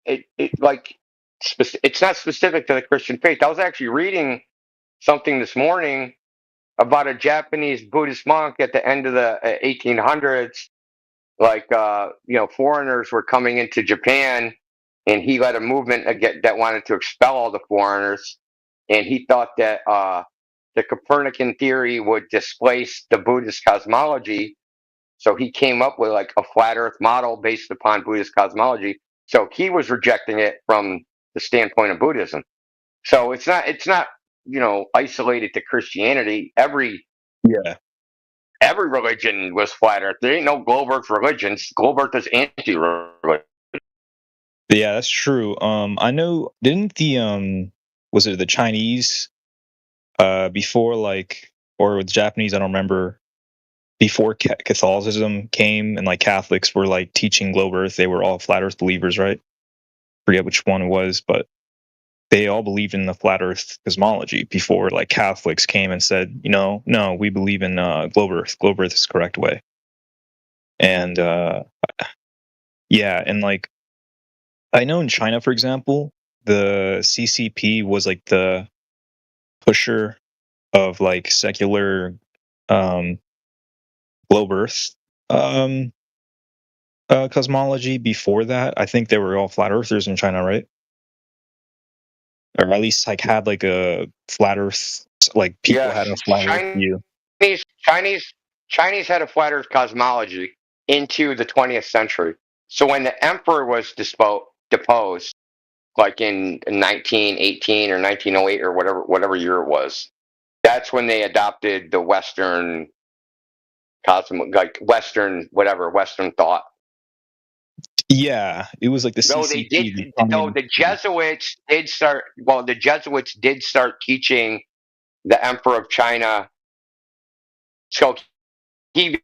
It's not specific to the Christian faith. I was actually reading something this morning about a Japanese Buddhist monk at the end of the 1800s. Like, foreigners were coming into Japan, and he led a movement that wanted to expel all the foreigners. And he thought that the Copernican theory would displace the Buddhist cosmology. So he came up with like a flat Earth model based upon Buddhist cosmology. So he was rejecting it from the standpoint of Buddhism. So it's not isolated to Christianity. Every religion was flat Earth. There ain't no globe Earth religions. Globe Earth is anti-religion. Yeah, that's true. I know. Didn't was it the Chinese before, like, or the Japanese? I don't remember. Before Catholicism came and, like, Catholics were, like, teaching globe Earth, they were all flat Earth believers, right? Forget which one it was, but they all believed in the flat Earth cosmology before, like, Catholics came and said, no, we believe in globe Earth. Globe Earth is the correct way. And yeah, and, like, I know in China, for example, the CCP was, like, the pusher of, like, secular globe Earth cosmology. Before that, I think they were all flat earthers in China, right? Or at least, like, had, like, a flat Earth, like, people had a flat Earth view. Chinese had a flat Earth cosmology into the 20th century. So when the emperor was deposed, like in 1918 or 1908 or whatever year it was, that's when they adopted the Western Western thought. Yeah, it was like the CCP. The Jesuits did start. Well, the Jesuits did start teaching the Emperor of China So he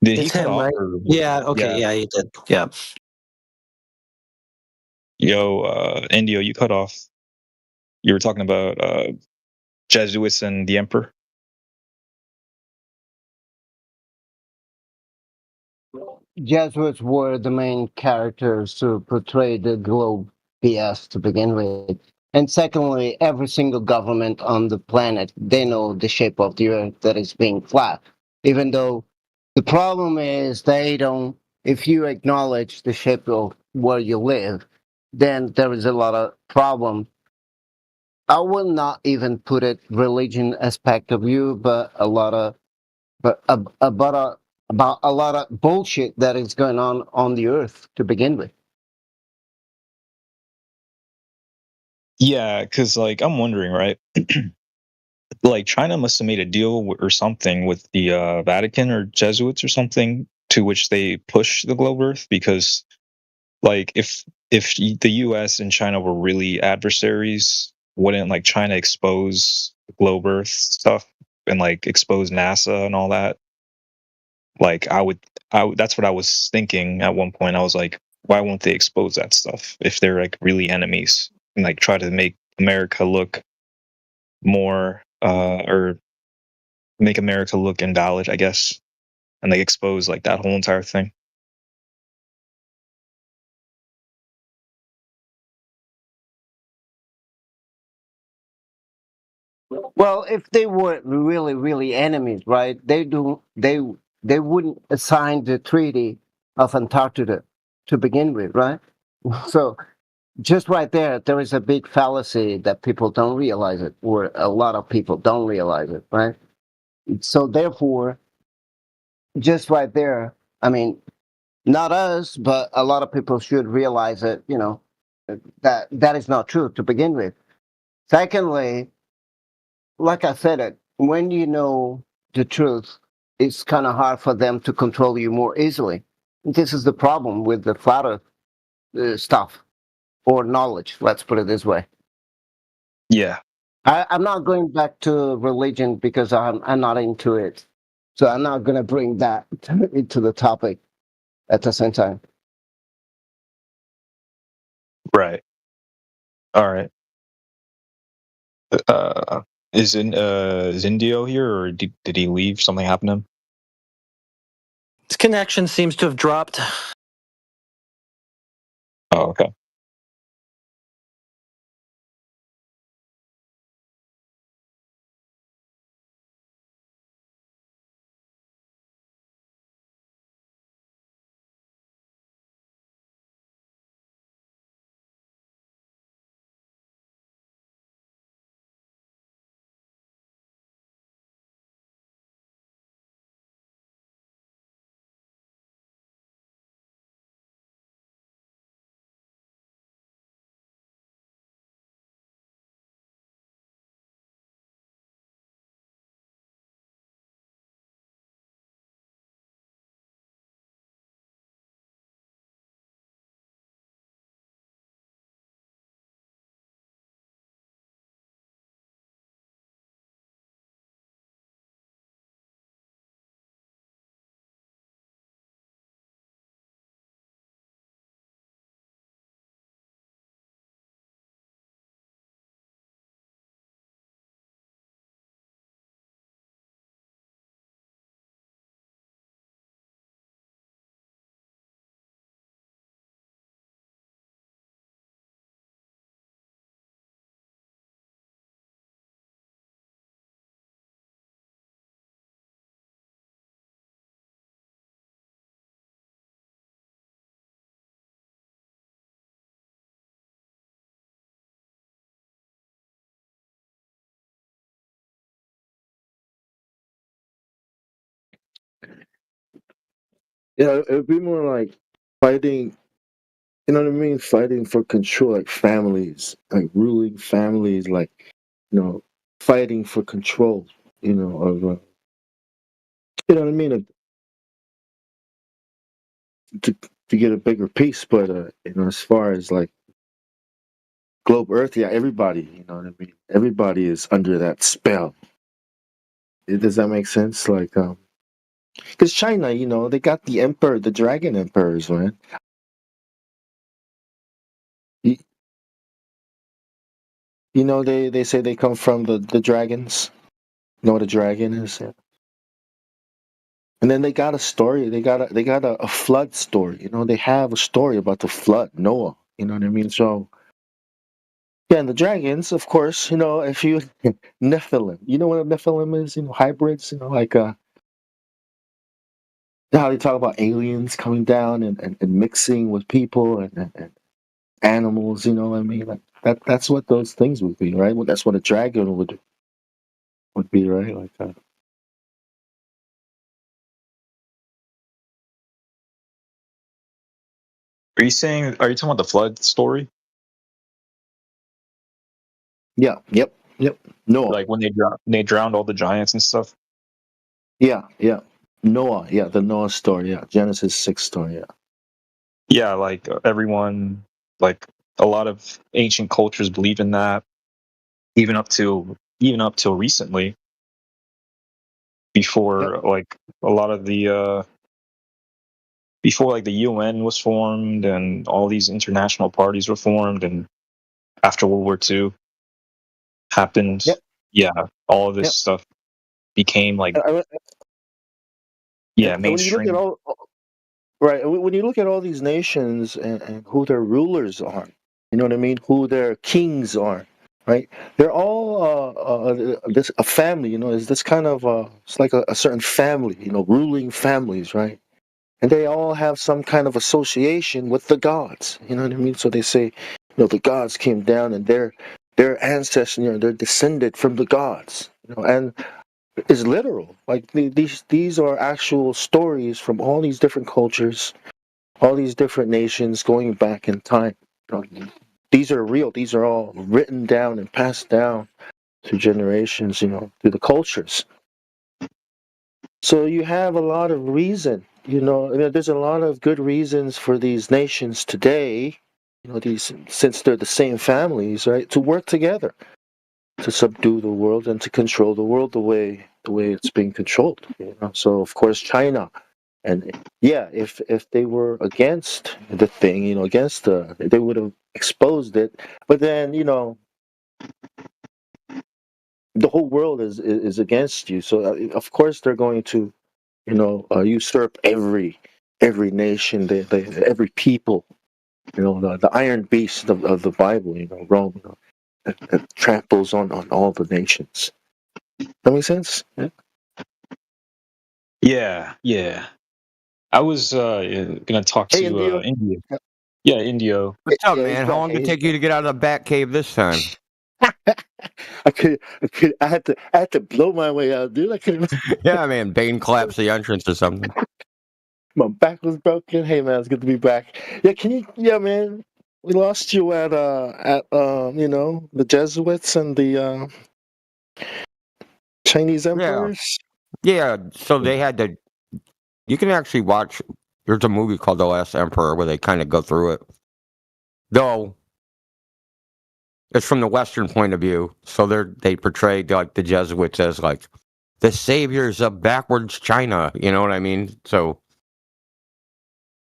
Did he It's cut him, off? right? Or... Yeah. Okay. Yeah, he did. Yeah. Yo, Indio, you cut off. You were talking about Jesuits and the Emperor. Jesuits were the main characters to portray the globe BS to begin with. And secondly, every single government on the planet, they know the shape of the earth that is being flat. Even though the problem is they don't, if you acknowledge the shape of where you live, then there is a lot of problem. I will not even put it religion aspect of you, but a lot of, but about a lot of bullshit that is going on the earth to begin with. Yeah, because like I'm wondering, right? Like China must have made a deal or something with the Vatican or Jesuits or something to which they push the globe Earth, because like if the U.S. and China were really adversaries, wouldn't like China expose globe Earth stuff and like expose NASA and all that? Like that's what I was thinking at one point. I was like, why won't they expose that stuff if they're like really enemies, and like try to make America look more or make America look invalid, I guess, and they expose like that whole entire thing. Well, if they were really enemies, right? They wouldn't assign the Treaty of Antarctica to begin with, right? So just right there is a big fallacy that people don't realize it, or a lot of people don't realize it, right? So therefore, just right there, I mean, not us, but a lot of people should realize it, you know, that is not true to begin with. Secondly, like I said, it when you know the truth, it's kind of hard for them to control you more easily. This is the problem with the flat earth stuff or knowledge. Let's put it this way. Yeah. I'm not going back to religion because I'm not into it, so I'm not going to bring that into the topic at the same time. Right. All right. Is Indio here, or did he leave? Something happened to him? His connection seems to have dropped. Oh, okay. Yeah, it would be more like fighting, you know what I mean? Fighting for control, like families, like ruling families, like, you know, fighting for control, you know, of You know what I mean? To get a bigger piece, but as far as like globe Earth, yeah, everybody, you know what I mean? Everybody is under that spell. Does that make sense? Like, because China, they got the dragon emperors, man. They say they come from the dragons. You know what a dragon is? Yeah. And then they got a story. They got a flood story. They have a story about the flood, Noah. You know what I mean? So yeah, and the dragons, of course. If you Nephilim, you know what a Nephilim is? Hybrids. Like how they talk about aliens coming down and mixing with people and animals. You know what I mean? Like that's what those things would be, right? Well, that's what a dragon would be, right? Like. Are you talking about the flood story? Yeah. Yep. Noah. Like when they drowned all the giants and stuff? Yeah. Noah. Yeah, the Noah story. Yeah, Genesis 6 story. Yeah. Yeah, like everyone, like a lot of ancient cultures believe in that, even up till recently. Before like a lot of the before like the UN was formed and all these international parties were formed, and after World War II happened, all of this stuff became like mainstream. When you look at all these nations and who their rulers are, you know what I mean, who their kings are, right? They're all a family. Is this kind of it's like a certain family, ruling families, right? And they all have some kind of association with the gods. You know what I mean? So they say, the gods came down and their ancestors, they're descended from the gods. And it's literal. Like these are actual stories from all these different cultures, all these different nations going back in time. These are real. These are all written down and passed down through generations, through the cultures. So you have a lot of reason, there's a lot of good reasons for these nations today, since they're the same families, right, to work together to subdue the world and to control the world the way it's being controlled. So of course China, and if they were against the thing, they would have exposed it. But then the whole world is against you. So of course they're going to usurp every nation, every people. The iron beast of the Bible. Rome. That tramples on all the nations. That makes sense? Yeah. I was gonna talk to Indio. Yeah, Indio. What's up, man? How long did it take you to get out of the bat cave this time? I had to blow my way out, dude. I couldn't. Yeah, man. Bane collapsed the entrance or something. My back was broken. Hey, man, it's good to be back. Yeah, man. We lost you at the Jesuits and the Chinese emperors. Yeah. So they had to. You can actually watch. There's a movie called The Last Emperor where they kind of go through it. Though it's from the Western point of view, so they portray like the Jesuits as like the saviors of backwards China. You know what I mean? So,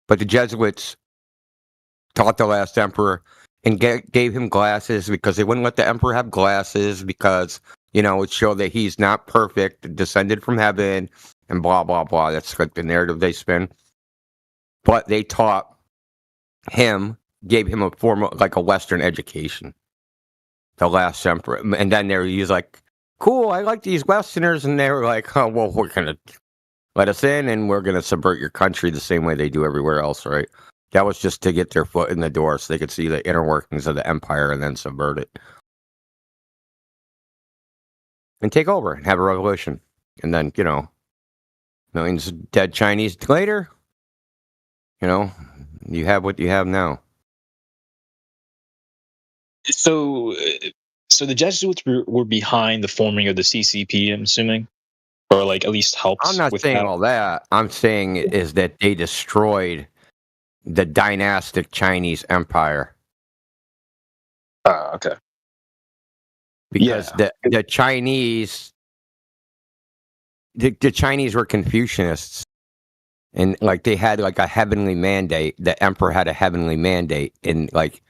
but the Jesuits taught the last emperor and gave him glasses because they wouldn't let the emperor have glasses because it showed that he's not perfect, descended from heaven, and blah blah blah. That's like the narrative they spin. But they taught him, gave him a form of like a Western education. The last emperor, and then he's like, "Cool, I like these Westerners," and they were like, "Oh, well, we're gonna let us in, and we're gonna subvert your country the same way they do everywhere else, right?" That was just to get their foot in the door, so they could see the inner workings of the empire and then subvert it and take over and have a revolution, and then millions of dead Chinese later, you have what you have now. So the Jesuits were behind the forming of the CCP, I'm assuming, or like at least helped. I'm not with saying that. all that. I'm saying is that they destroyed the dynastic Chinese empire. Okay. Because the Chinese, the Chinese were Confucianists, and like they had like a heavenly mandate. The emperor had a heavenly mandate, and like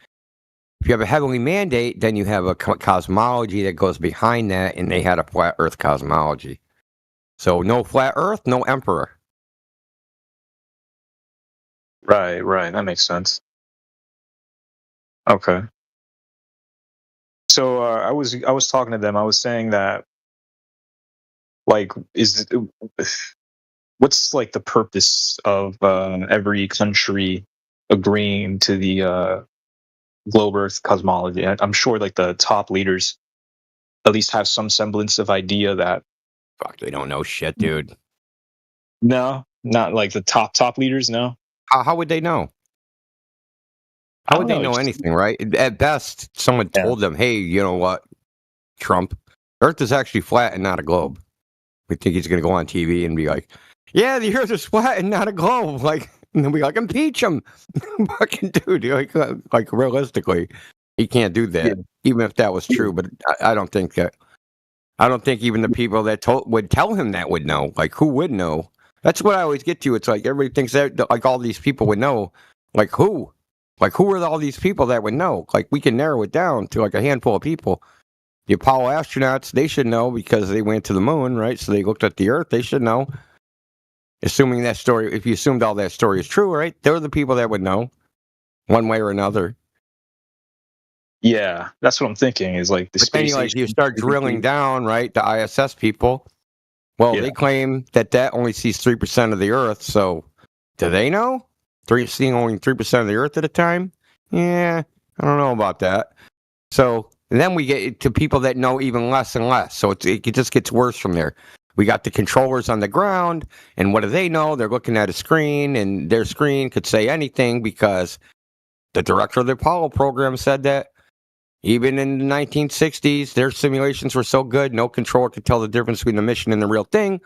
if you have a heavenly mandate, then you have a cosmology that goes behind that, and they had a flat Earth cosmology. So no flat Earth, no emperor. Right. That makes sense. Okay. So I was talking to them. I was saying that, like, what's like the purpose of every country agreeing to the globe Earth cosmology? I'm sure like the top leaders at least have some semblance of idea that. Fuck, they don't know shit, dude. No, not like the top leaders. No. How would they know? How would they know anything, right? At best, someone told them, hey, you know what, Trump, Earth is actually flat and not a globe. We think he's going to go on TV and be like, yeah, the Earth is flat and not a globe. Like, and then we like, impeach him. Fucking dude, like realistically, he can't do that, even if that was true. But I don't think that. I don't think even the people that would tell him that would know. Like, who would know? That's what I always get to. It's like everybody thinks that like all these people would know. Like who? Like who are all these people that would know? Like we can narrow it down to like a handful of people. The Apollo astronauts, they should know because they went to the moon, right? So they looked at the Earth. They should know. Assuming that story, if you assumed all that story is true, right? They're the people that would know, one way or another. Yeah, that's what I'm thinking. Is like the but space. Then you start drilling down, right? The ISS people. Well, they claim that only sees 3% of the Earth. So, do they know? Seeing only 3% of the Earth at a time? Yeah, I don't know about that. So then we get to people that know even less and less. So it just gets worse from there. We got the controllers on the ground, and what do they know? They're looking at a screen, and their screen could say anything because the director of the Apollo program said that even in the 1960s, their simulations were so good, no controller could tell the difference between the mission and the real thing.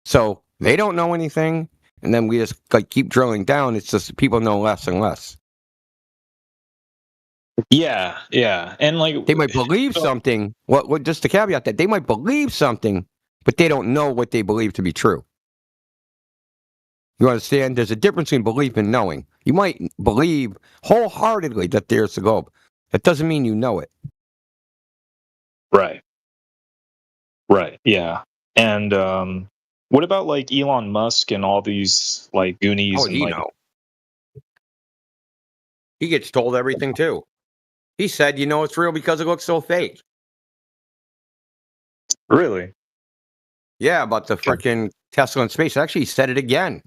So they don't know anything. And then we just like keep drilling down. It's just people know less and less. Yeah, and like they might believe something. What? Just to caveat that they might believe something, but they don't know what they believe to be true. You understand? There's a difference between belief and knowing. You might believe wholeheartedly that there's a globe. That doesn't mean you know it. Right. Yeah. And what about like Elon Musk and all these like Goonies? How would he know? He gets told everything too. He said, it's real because it looks so fake. Really? Yeah, about the freaking Tesla in space. Actually, he said it again.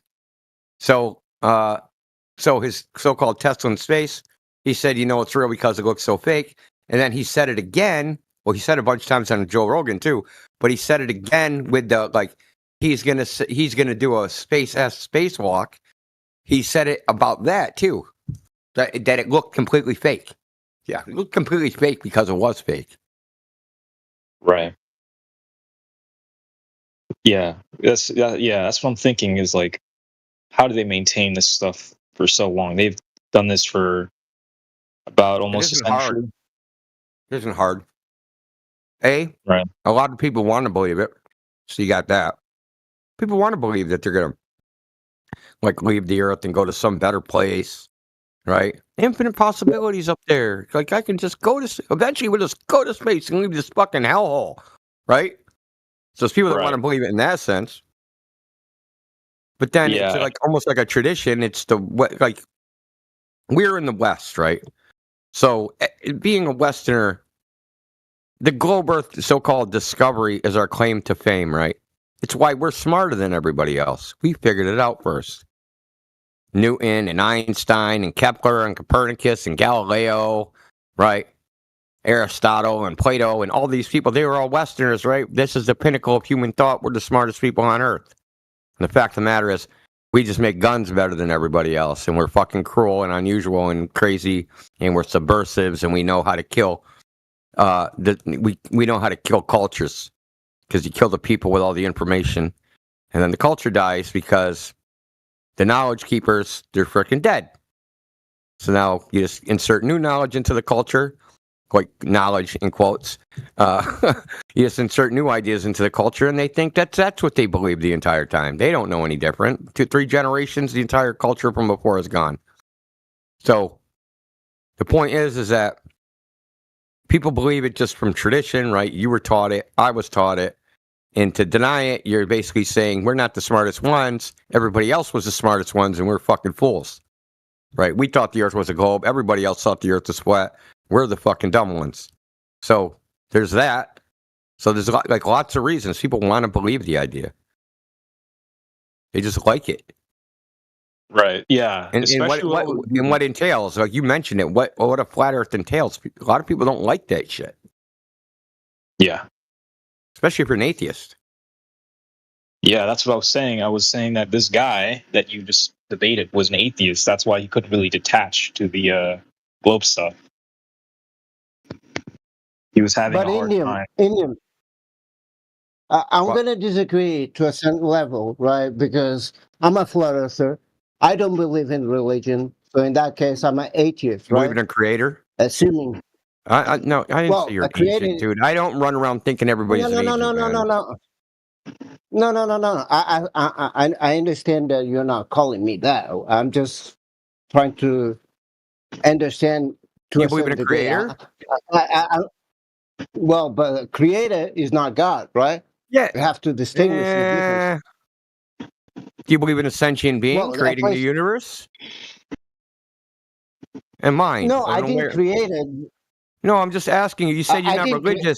So his so-called Tesla in space, he said, it's real because it looks so fake. And then he said it again. Well, he said it a bunch of times on Joe Rogan too, but he said it again with the like he's gonna do a spacewalk. He said it about that too, that it looked completely fake. Yeah, it looked completely fake because it was fake. Right. Yeah, that's what I'm thinking. Is like, how do they maintain this stuff for so long? They've done this for about almost a century. It isn't hard. Right. A lot of people want to believe it. So you got that. People want to believe that they're gonna like leave the Earth and go to some better place, right? Infinite possibilities up there. Like I can just eventually we'll just go to space and leave this fucking hellhole, right? So there's people that want to believe it in that sense. But then it's like almost like a tradition. It's like we're in the West, right? So being a Westerner, the globe Earth so-called discovery is our claim to fame, right? It's why we're smarter than everybody else. We figured it out first. Newton and Einstein and Kepler and Copernicus and Galileo, right? Aristotle and Plato and all these people, they were all Westerners, right? This is the pinnacle of human thought. We're the smartest people on Earth. And the fact of the matter is, we just make guns better than everybody else. And we're fucking cruel and unusual and crazy. And we're subversives and we know how to kill. We know how to kill cultures. because you kill the people with all the information, and then the culture dies because the knowledge keepers, they're freaking dead. So now you just insert new knowledge into the culture, like knowledge in quotes. You just insert new ideas into the culture, and they think that's what they believe the entire time. They don't know any different. 2-3 generations, the entire culture from before is gone. So the point is that people believe it just from tradition, right? You were taught it. I was taught it. And to deny it, you're basically saying we're not the smartest ones. Everybody else was the smartest ones, and we're fucking fools, right? We thought the Earth was a globe. Everybody else thought the Earth was flat. We're the fucking dumb ones. So there's that. So there's like lots of reasons people want to believe the idea. They just like it. Right. Yeah. And what entails, like you mentioned it, what a flat Earth entails. A lot of people don't like that shit. Yeah. Especially if you're an atheist. Yeah, that's what I was saying. I was saying that this guy that you just debated was an atheist. That's why he couldn't really detach to the globe stuff. He was having a hard time. Indian, I'm going to disagree to a certain level, right? Because I'm a flat earther. I don't believe in religion. So in that case, I'm an atheist, right? Believe in a creator? Assuming. No, I didn't say you're an atheist, dude. I don't run around thinking everybody's an atheist. No. I understand that you're not calling me that. I'm just trying to understand. You believe in a creator? Well, but a creator is not God, right? Yeah. You have to distinguish the difference. Do you believe in a sentient being creating the universe? And mind? No, I didn't create it. No, I'm just asking you. You said you're not religious.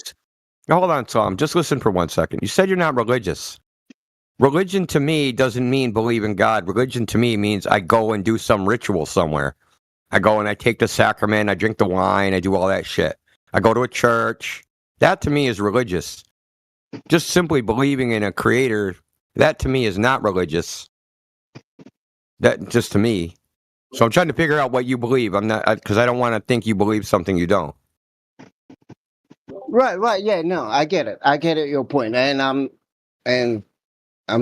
Hold on, Tom. Just listen for 1 second. You said you're not religious. Religion to me doesn't mean believe in God. Religion to me means I go and do some ritual somewhere. I go and I take the sacrament. I drink the wine. I do all that shit. I go to a church. That to me is religious. Just simply believing in a creator, that to me is not religious. That just to me. So I'm trying to figure out what you believe. I'm not, because I don't want to think you believe something you don't. Right. Yeah, no, I get it. I get it. Your point, and I'm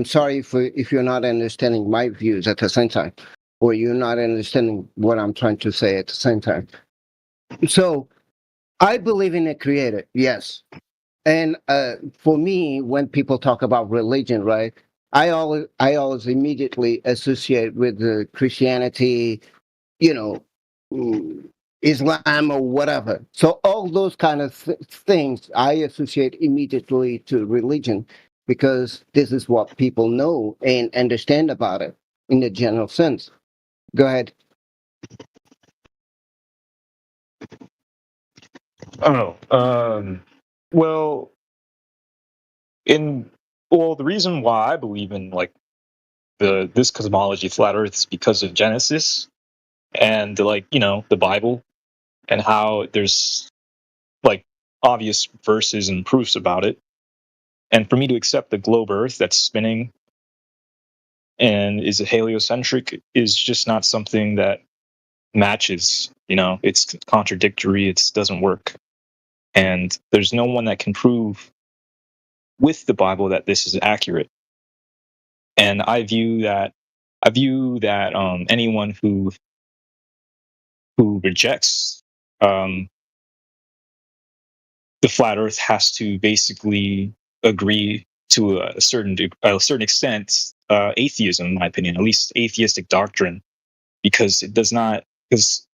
sorry if you're not understanding my views at the same time, or you're not understanding what I'm trying to say at the same time. So, I believe in a creator, yes, and for me, when people talk about religion, right, I always immediately associate with the Christianity, Islam or whatever. So all those kind of things I associate immediately to religion because this is what people know and understand about it in the general sense. Go ahead. Oh, well, the reason why I believe in this cosmology, flat Earth, is because of Genesis and the Bible, and how there's obvious verses and proofs about it. And for me to accept the globe Earth that's spinning and is heliocentric is just not something that matches. It's contradictory. It doesn't work. And there's no one that can prove with the Bible that this is accurate. And I view that anyone who rejects the flat Earth has to basically agree to a certain extent atheism, in my opinion, at least atheistic doctrine, because it does not. Because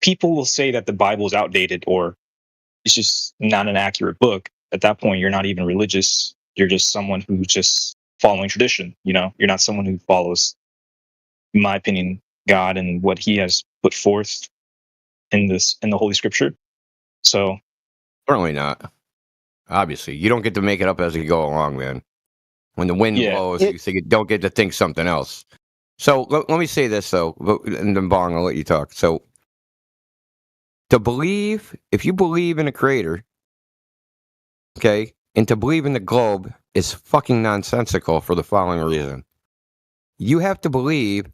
people will say that the Bible is outdated or it's just not an accurate book. At that point, you're not even religious. You're just someone who's just following tradition. You're not someone who follows, in my opinion, God and what He has put forth in the Holy Scripture. So, certainly not. Obviously, you don't get to make it up as you go along, man. When the wind blows, you don't get to think something else. So let me say this though, and then Bong, I'll let you talk. So if you believe in a creator, okay, and to believe in the globe is fucking nonsensical for the following reason. You have to believe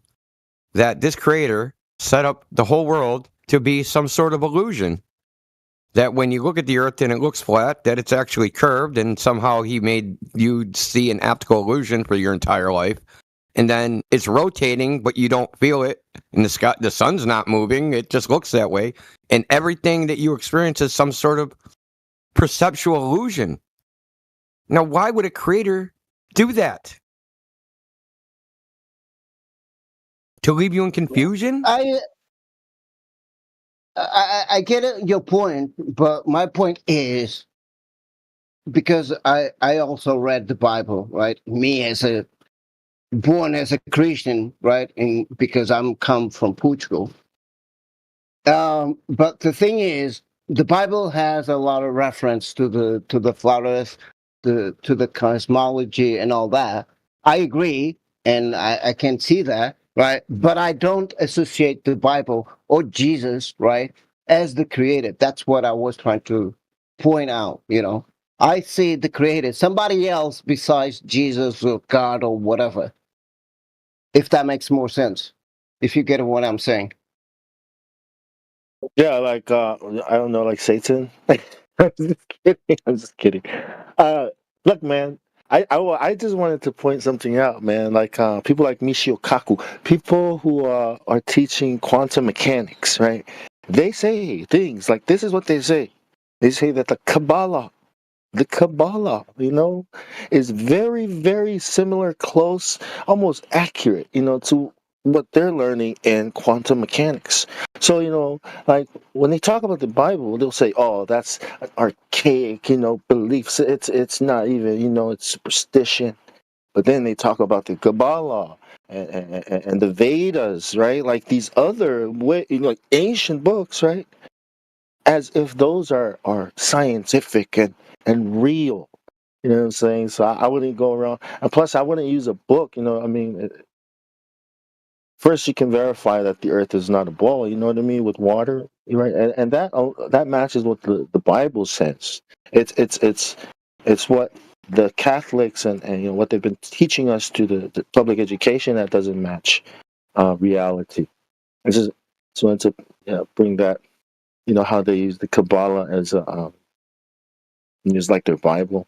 that this creator set up the whole world to be some sort of illusion. that when you look at the Earth and it looks flat, that it's actually curved, and somehow he made you see an optical illusion for your entire life. And then it's rotating, but you don't feel it. And the sun's not moving. It just looks that way. And everything that you experience is some sort of perceptual illusion. Now, why would a creator do that? To leave you in confusion? I get it, your point, but my point is because I also read the Bible, right? Me as born as a Christian, right? And because I'm come from Portugal. But the thing is, the Bible has a lot of reference to the flat Earth, to the cosmology and all that. I agree, and I can see that, right? But I don't associate the Bible or Jesus, right, as the creator. That's what I was trying to point out. I see the creator, somebody else besides Jesus or God or whatever. If that makes more sense, if you get what I'm saying. Yeah, like I don't know, like Satan. I'm just kidding. I'm just kidding. Look, man, I just wanted to point something out, man. Like people like Michio Kaku, people who are teaching quantum mechanics, right? They say things like this is what they say. They say that the Kabbalah, is very, very similar, close, almost accurate, to what they're learning in quantum mechanics. So, like when they talk about the Bible, they'll say, "Oh, that's an archaic, beliefs. It's not even, it's superstition." But then they talk about the Kabbalah and the Vedas, right? Like these other like ancient books, right? As if those are scientific and real. You know what I'm saying? So I wouldn't go around, and plus I wouldn't use a book. I mean, first you can verify that the Earth is not a ball. You know what I mean, with water, right? And that matches what the Bible says. It's what the Catholics and what they've been teaching us to the public education that doesn't match reality. I just wanted to bring that. How they use the Kabbalah as just like their Bible.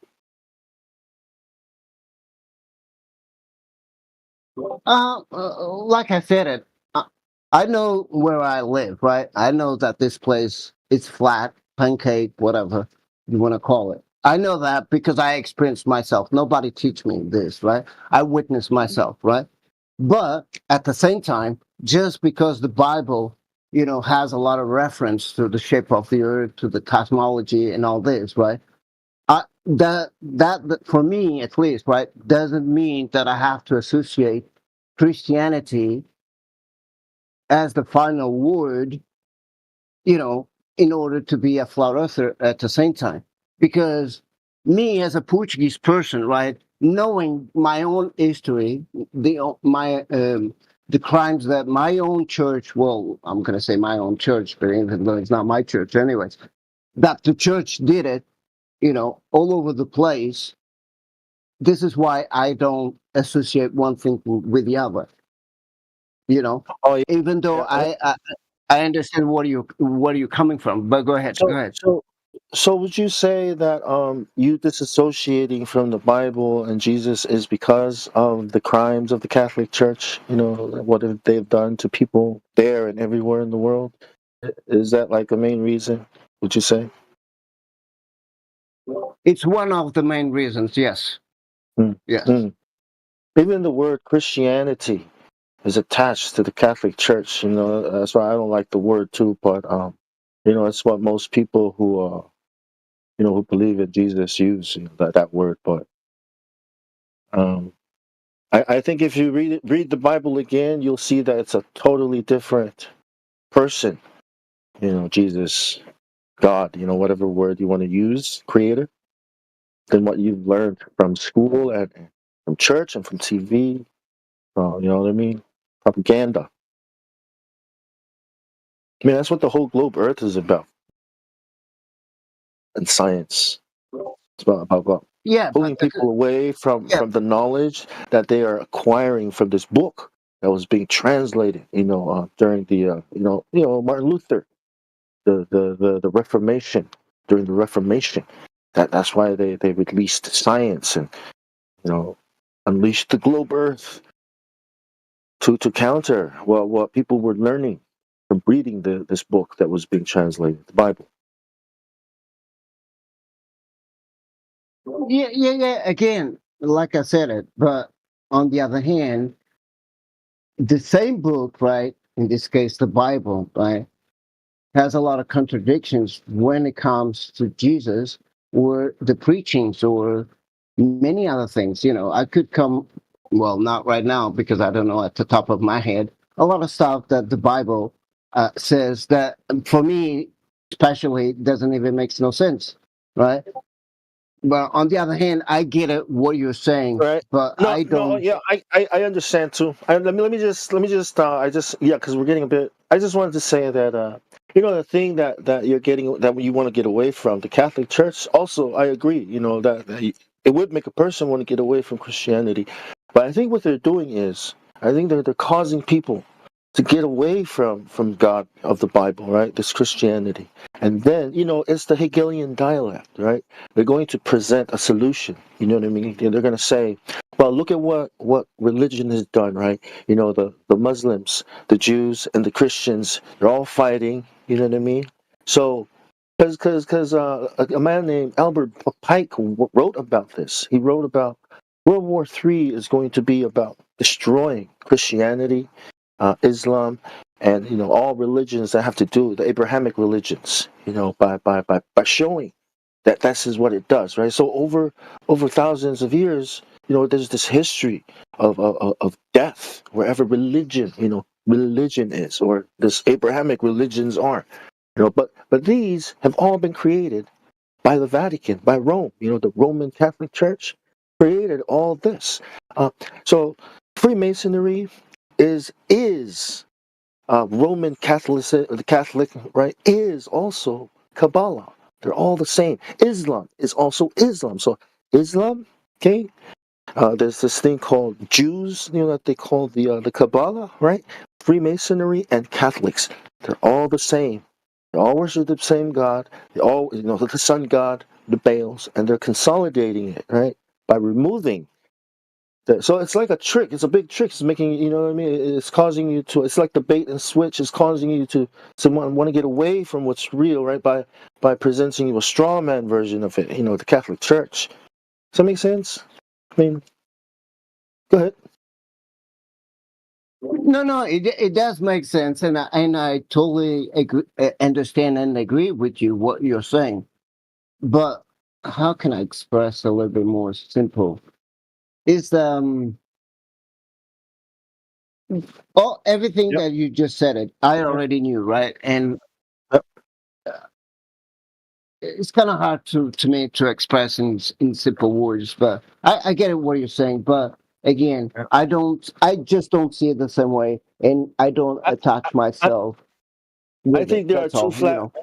Like I said, I know where I live, right? I know that this place is flat, pancake, whatever you want to call it. I know that because I experienced myself. Nobody teach me this, right? I witnessed myself, right? But at the same time, just because the Bible, has a lot of reference to the shape of the earth, to the cosmology and all this, right? That for me at least, right, doesn't mean that I have to associate Christianity as the final word, in order to be a flat earther at the same time. Because me as a Portuguese person, right, knowing my own history, the crimes that my own church, well, I'm going to say my own church, but even though it's not my church anyways, that the church did it, all over the place. This is why I don't associate one thing with the other. Oh, yeah. Even though I understand where you're coming from, but go ahead. Go ahead. So would you say that you disassociating from the Bible and Jesus is because of the crimes of the Catholic Church? What they've done to people there and everywhere in the world? Is that like the main reason? Would you say? It's one of the main reasons. Yes. Yes. Even the word Christianity is attached to the Catholic Church. That's why I don't like the word too. But it's what most people who who believe in Jesus use that word. But I think if you read the Bible again, you'll see that it's a totally different person. Jesus, God, whatever word you want to use, Creator, than what you've learned from school and from church and from TV. You know what I mean? Propaganda. I mean, that's what the whole globe Earth is about. And science. It's about pulling people away from the knowledge that they are acquiring from this book that was being translated, during the, Martin Luther. the Reformation, during the Reformation. That's why they released science and, unleashed the globe Earth to counter what people were learning from reading this book that was being translated, the Bible. Yeah. Again, like I said it, but on the other hand, the same book, right? In this case, the Bible, right, has a lot of contradictions when it comes to Jesus or the preachings or many other things. I could come, well, not right now because I don't know at the top of my head, a lot of stuff that the Bible says that for me, especially, doesn't even make no sense, right? But on the other hand, I get it what you're saying, Right. but I don't. Yeah, I understand too. Let me just because we're getting a bit. I just wanted to say that the thing that you're getting, that you want to get away from the Catholic Church. Also, I agree. It would make a person want to get away from Christianity, but I think what they're doing is, I think they're causing people to get away from God of the Bible, right? This Christianity. And then, it's the Hegelian dialect, right? They're going to present a solution. You know what I mean? They're going to say, well, look at what religion has done, right? The Muslims, the Jews, and the Christians, they're all fighting. You know what I mean? So, because a man named Albert Pike wrote about this. He wrote about World War III is going to be about destroying Christianity, Islam, and all religions that have to do with the Abrahamic religions. By showing that this is what it does, right? So over thousands of years, there's this history of death wherever religion is, or this Abrahamic religions are. But these have all been created by the Vatican, by Rome. The Roman Catholic Church created all this. So Freemasonry is Roman Catholic, right? Is also Kabbalah. They're all the same. Islam is also Islam. So Islam, okay. There's this thing called Jews, that they call the Kabbalah, right? Freemasonry and Catholics, they're all the same. They all worship the same God. They all, the sun god, the Baals, and they're consolidating it, right, by removing. So it's like a trick. It's a big trick. It's making, what I mean? It's causing you to. It's like the bait and switch. It's causing you to want to get away from what's real, right? By presenting you a straw man version of it. The Catholic Church. Does that make sense? I mean, go ahead. No, it does make sense, and I totally understand and agree with you what you're saying. But how can I express a little bit more simple? Is everything that you just said I already knew, right? And it's kind of hard to me to express in simple words, but I get it what you're saying. But again, I just don't see it the same way, and I don't attach myself. I think there are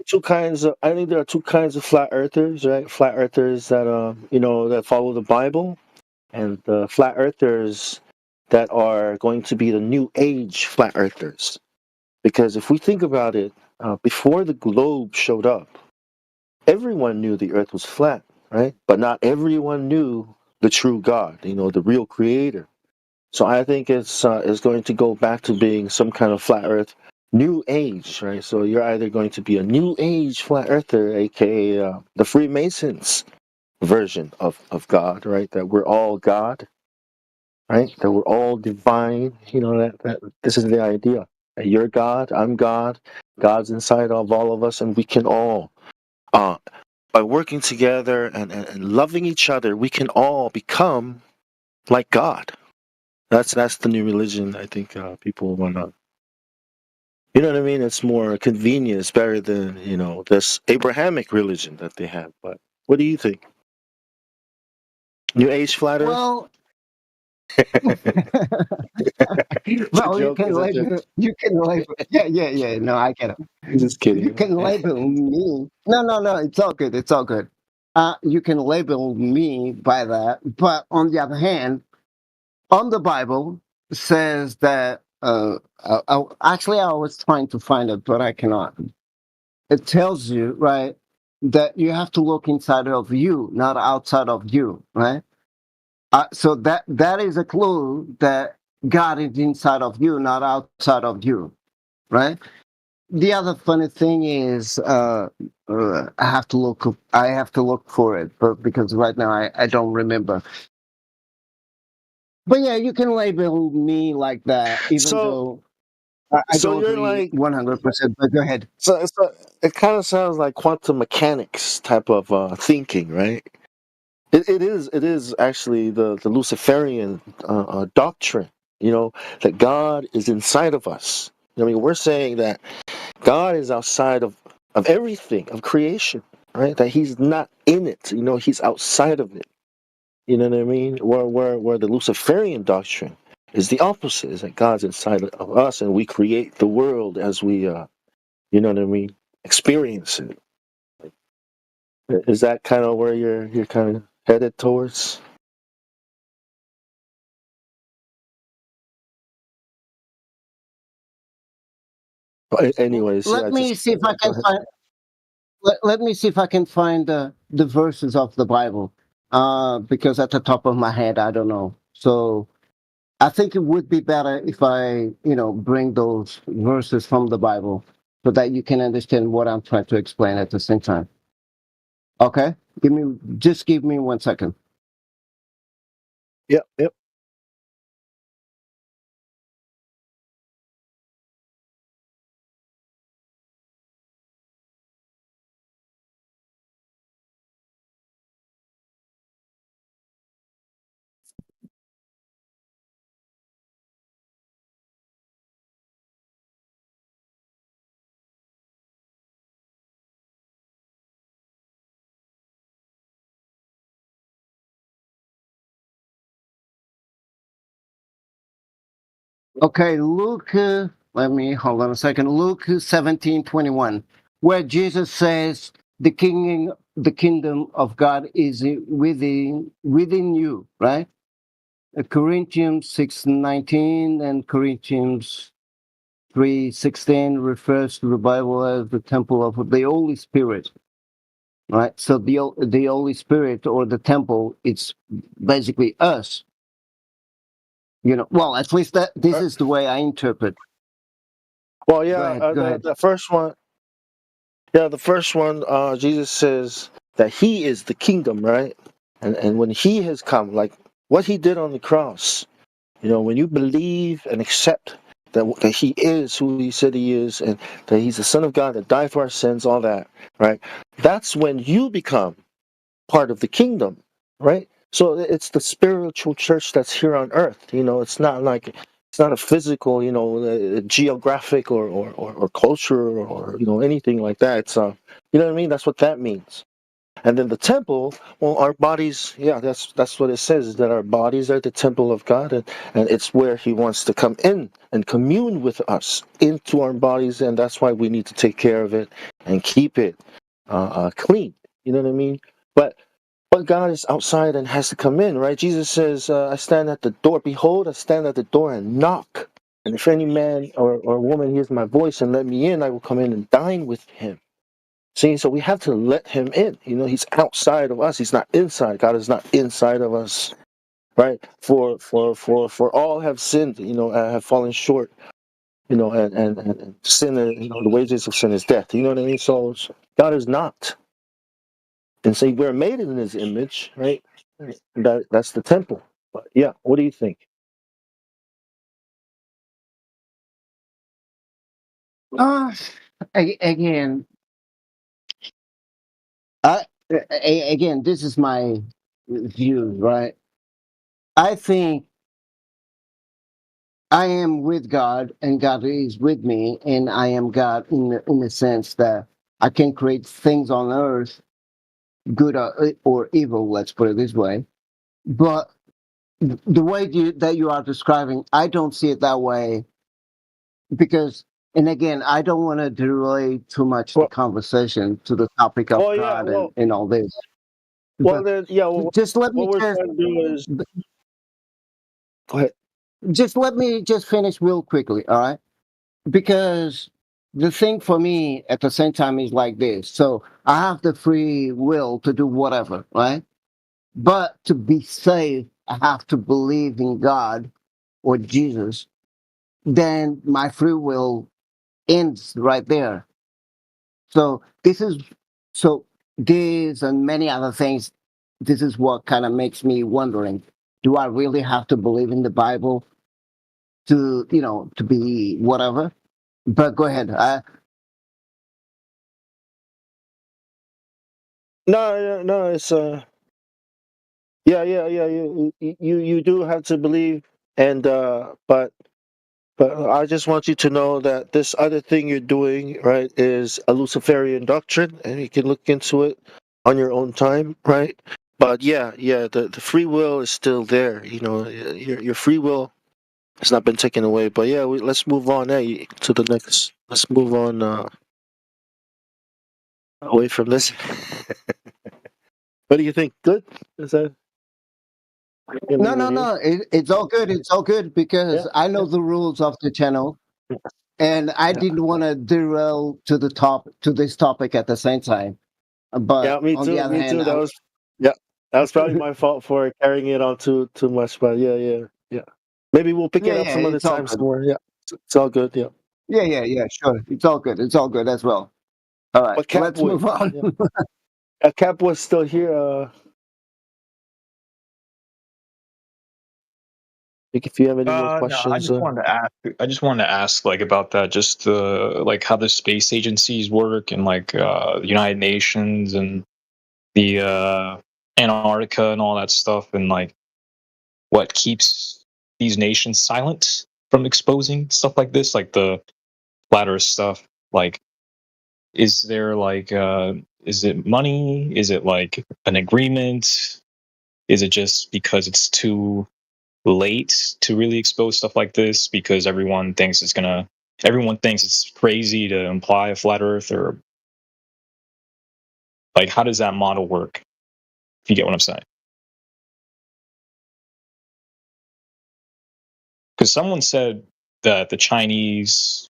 two kinds of. I think there are two kinds of flat earthers, right? Flat earthers that that follow the Bible, and the flat earthers that are going to be the new age flat earthers. Because if we think about it, before the globe showed up, everyone knew the earth was flat, right? But not everyone knew the true God, the real creator. So I think it's going to go back to being some kind of flat earth new age, right? So you're either going to be a new age flat earther, aka the Freemasons version of God, right? That we're all God, right? That we're all divine. That this is the idea. That you're God, I'm God, God's inside of all of us, and we can all, by working together and loving each other, we can all become like God. That's the new religion. I think people want to. You know what I mean? It's more convenient. It's better than this Abrahamic religion that they have. But what do you think? New Age flat Earth? Well, well, you can label. Yeah. No, I get it. I'm just kidding. You can label me. No. It's all good. It's all good. You can label me by that, but on the other hand, on the Bible says that. Actually, I was trying to find it, but I cannot. it tells you, right, that you have to look inside of you, not outside of you, right? So that is a clue that God is inside of you, not outside of you, right? The other funny thing is, I have to look. I have to look for it, but because right now I don't remember. But yeah, you can label me like that, even though I So don't you're agree like 100%. But go ahead. so it kind of sounds like quantum mechanics type of thinking, right? It is actually the Luciferian doctrine, that God is inside of us. I mean, we're saying that God is outside of everything, of creation, right? That He's not in it. He's outside of it. You know what I mean? Where the Luciferian doctrine is the opposite, is that God's inside of us and we create the world as we, you know what I mean, experience it. Is that kind of where you're kind of headed towards? Anyways, Let me see if I can find. Let me see if I can find the verses of the Bible, because at the top of my head I don't know. So I think it would be better if I, bring those verses from the Bible so that you can understand what I'm trying to explain at the same time. Okay, give me 1 second. Yep. Okay, Luke. Let me hold on a second. Luke 17:21, where Jesus says, the kingdom of God is within you," right? Corinthians 6:19 and Corinthians 3:16 refers to the Bible as the temple of the Holy Spirit, right? So the Holy Spirit or the temple, it's basically us. Well, at least this is the way I interpret. Well, yeah, Go ahead. the first one. Yeah, the first one, Jesus says that He is the kingdom, right? And when He has come, like what He did on the cross, when you believe and accept that He is who He said He is, and that He's the Son of God that died for our sins, all that, right? That's when you become part of the kingdom, right? So it's the spiritual church that's here on earth. It's not like it's not a physical, geographic or culture or anything like that. It's you know what I mean? That's what that means. And then the temple, well, our bodies, yeah, that's what it says, is that our bodies are the temple of God, and it's where He wants to come in and commune with us into our bodies, and that's why we need to take care of it and keep it clean. You know what I mean? But God is outside and has to come in, right? Jesus says, I stand at the door. Behold, I stand at the door and knock. And if any man or woman hears my voice and let me in, I will come in and dine with him. See, so we have to let Him in. He's outside of us. He's not inside. God is not inside of us, right? For all have sinned, have fallen short, and sin, the wages of sin is death. You know what I mean? So God is not. And say we're made in His image, right? That's the temple. But yeah, what do you think? Again, again, this is my view, right? I think I am with God, and God is with me, and I am God in the sense that I can create things on earth, good or evil. Let's put it this way. But the way that you are describing, I don't see it that way, because, and again, I don't want to delay too much the conversation to the topic of God and all this. Well, then, yeah. Well, just let me. What we're trying to do is. Go ahead. Just let me finish real quickly, all right? Because the thing for me at the same time is like this. So I have the free will to do whatever, right? But to be saved, I have to believe in God or Jesus. Then my free will ends right there. So this and many other things. This is what kind of makes me wondering: do I really have to believe in the Bible to to be whatever? But go ahead. No, it's yeah, you do have to believe, and but I just want you to know that this other thing you're doing, right, is a Luciferian doctrine, and you can look into it on your own time, right? But yeah, the free will is still there. You know, your free will has not been taken away. But yeah, let's move on to the next. Let's move on away from this. What do you think? Good? Is that? No. It's all good. It's all good because I know the rules of the channel, and I didn't want to derail to this topic at the same time. But me on too. the other Me hand, too. That was probably my fault for carrying it on too much. But yeah. Maybe we'll pick it up some other it's all time good. somewhere. Yeah, it's all good. Yeah. Yeah. Sure, it's all good. It's all good as well. All right, But Cap let's move on. Cap was still here. If you have any more No, I questions, just wanted to ask. I just wanted to ask, like, about that, just like how the space agencies work, and like the United Nations and the Antarctica and all that stuff, and like what keeps these nations silent from exposing stuff like this, like the flat Earth stuff. Like, is there like is it money? Is it like an agreement? Is it just because it's too late to really expose stuff like this because everyone thinks it's crazy to imply a flat earth? Or like, how does that model work, if you get what I'm saying? Because someone said that the Chinese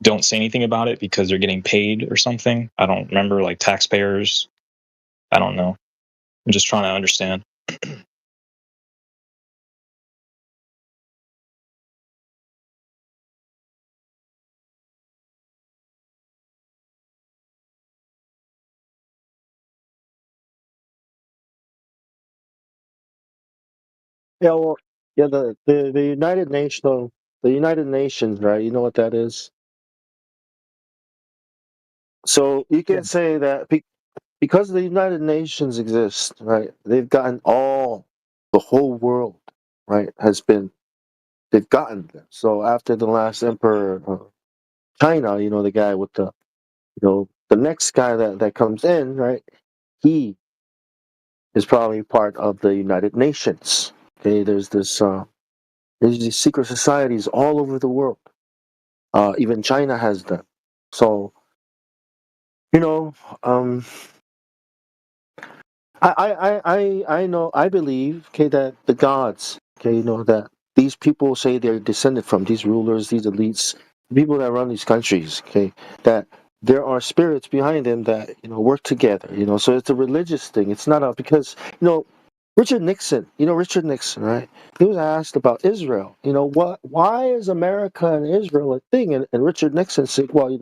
don't say anything about it because they're getting paid or something. I don't remember, like taxpayers. I don't know. I'm just trying to understand. yeah, well, yeah, the United Nations, right? You know what that is. So you can say that because the United Nations exist, right? They've gotten the whole world, right? They've gotten them. So after the last emperor, China, the guy with the next guy that comes in, right? He is probably part of the United Nations. Okay, there's these secret societies all over the world. Even China has them. So you know, um, I know, I believe, okay, that the gods, okay, that these people say they're descended from, these rulers, these elites, the people that run these countries, okay, that there are spirits behind them that work together. So it's a religious thing. It's not because Richard Nixon, Richard Nixon, right? He was asked about Israel. Why is America and Israel a thing? And Richard Nixon said, well, it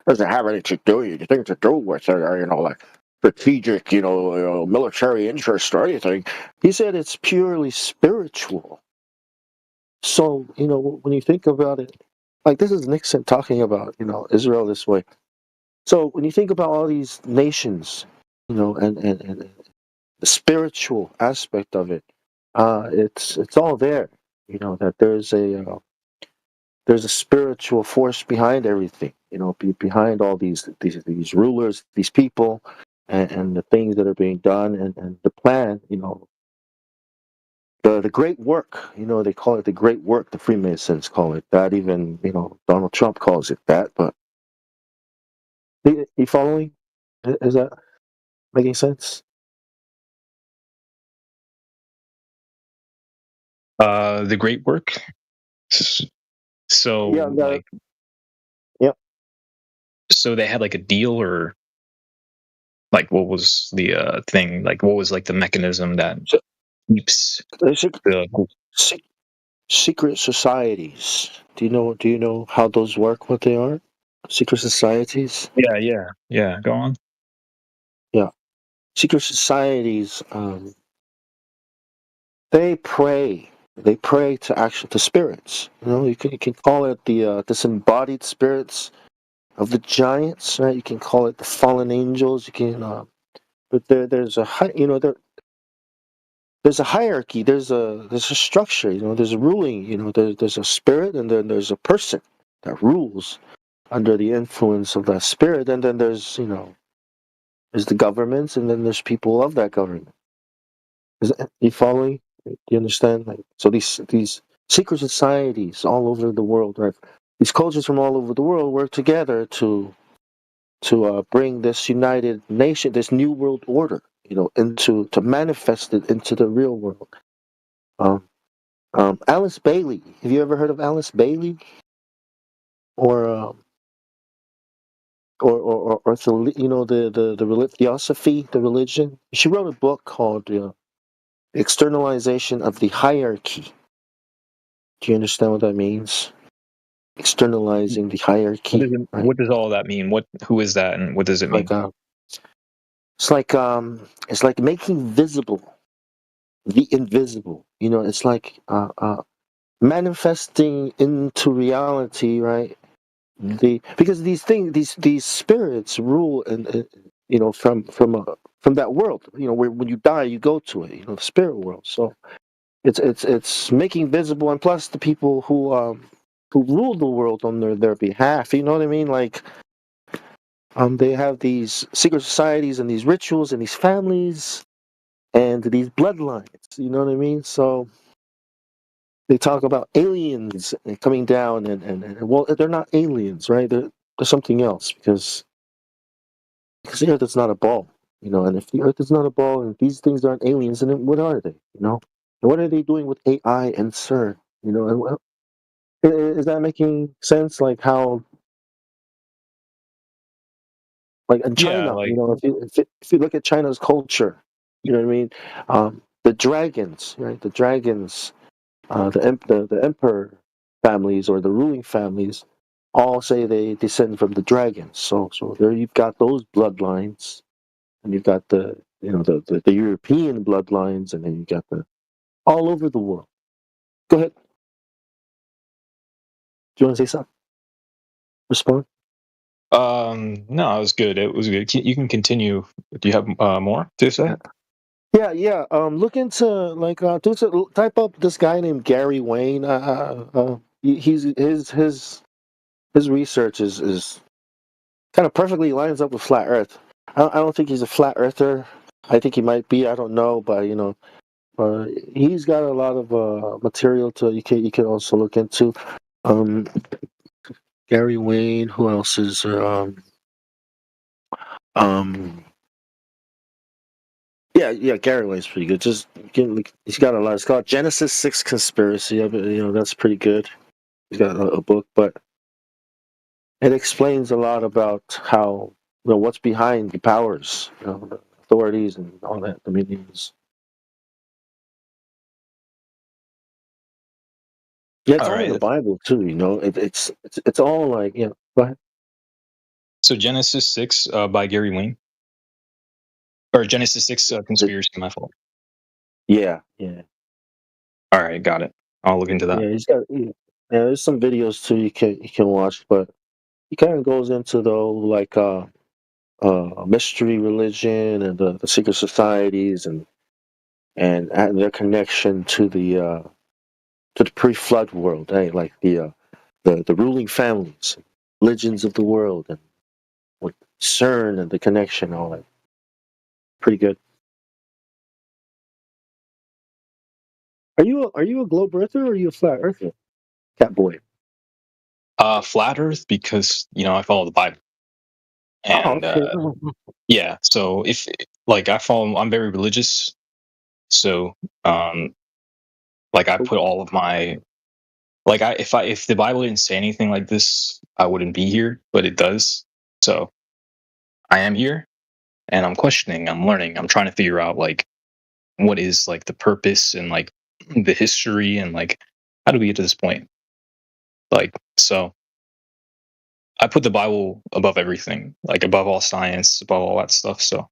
doesn't have anything to do with like strategic, military interest or anything. He said it's purely spiritual. So, when you think about it, like this is Nixon talking about, Israel this way. So when you think about all these nations, and the spiritual aspect of it, it's all there. That there's a spiritual force behind everything. Behind all these rulers, these people, and the things that are being done, and the plan. The great work. They call it the great work. The Freemasons call it that. Even Donald Trump calls it that. But you following? Is that making sense? The great work. So Yeah. like, Yep. So they had like a deal, or like what was the thing? Like what was like the mechanism that keeps the secret societies. Do you know how those work? What they are? Secret societies. Yeah. Go on. Yeah, secret societies. They pray. They pray to spirits. You can call it the disembodied spirits of the giants, right? You can call it the fallen angels. You can, but there's a there's a hierarchy. There's a structure. There's a ruling. There's a spirit, and then there's a person that rules under the influence of that spirit. And then there's there's the governments, and then there's people of that government. You following? Do you understand? So these secret societies all over the world, right? These cultures from all over the world work together to bring this united nation, this new world order, to manifest it into the real world. Alice Bailey. Have you ever heard of Alice Bailey? Or the theosophy, the religion. She wrote a book called "Externalization of the Hierarchy." Do you understand what that means? Externalizing the hierarchy. What does all that mean? Who is that, and what does it mean? It's like making visible the invisible. It's like manifesting into reality, right? Because these spirits rule, and from that world. Where when you die, you go to it. The spirit world. So it's making visible, and plus the people who rule the world on their behalf. You know what I mean? Like they have these secret societies and these rituals and these families and these bloodlines. You know what I mean? So they talk about aliens coming down, and well, they're not aliens, right? They're something else, because the Earth is not a ball, And if the Earth is not a ball, and these things aren't aliens, then what are they? And what are they doing with AI and CERN? Is that making sense? Like how, like in China, if you look at China's culture, you know what I mean? The dragons, right? The dragons, the emperor families, or the ruling families, all say they descend from the dragons. So there you've got those bloodlines, and you've got the European bloodlines, and then you got the all over the world. Go ahead. Do you want to say something? Respond. No, it was good. It was good. You can continue. Do you have more to say? Yeah. Look into type up this guy named Gary Wayne. His research is kind of perfectly lines up with flat Earth. I don't think he's a flat earther. I think he might be. I don't know, but he's got a lot of material you can also look into. Gary Wayne. Who else is Yeah, Gary Wayne's pretty good. He's got a lot. It's called Genesis 6 Conspiracy. That's pretty good. He's got a book, but it explains a lot about how what's behind the powers, the authorities, and all that, the minions. Yeah, it's all in the Bible too. It's all like Go ahead. So Genesis 6 by Gary Wayne, or Genesis 6 Conspiracy. My fault. Yeah. All right, got it. I'll look into that. Yeah, there's some videos too you can watch, but he kind of goes into mystery religion and the secret societies and their connection to the pre-flood world, like the ruling families, religions of the world, and with CERN and the connection, all that. Pretty good. Are you a globe earther, or are you a flat earther, Catboy? Flat Earth, because I follow the Bible, and yeah. So if I'm very religious, so I put all of my if the Bible didn't say anything like this, I wouldn't be here, but it does. So I am here, and I'm questioning, I'm learning, I'm trying to figure out like what is like the purpose and like the history and like how do we get to this point? Like, so I put the Bible above everything, like above all science, above all that stuff. So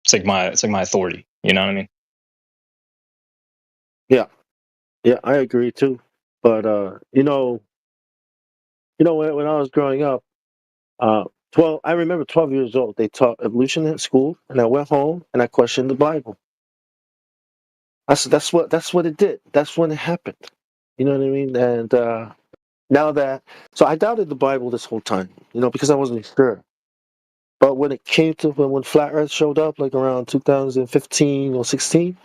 it's like my authority. You know what I mean? Yeah, yeah, I agree too. But when I was growing up, 12. I remember 12 years old. They taught evolution at school, and I went home and I questioned the Bible. That's what it did. That's when it happened. You know what I mean? And now that, so I doubted the Bible this whole time, because I wasn't sure. But when it came to when Flat Earth showed up, like around 2015 or 16,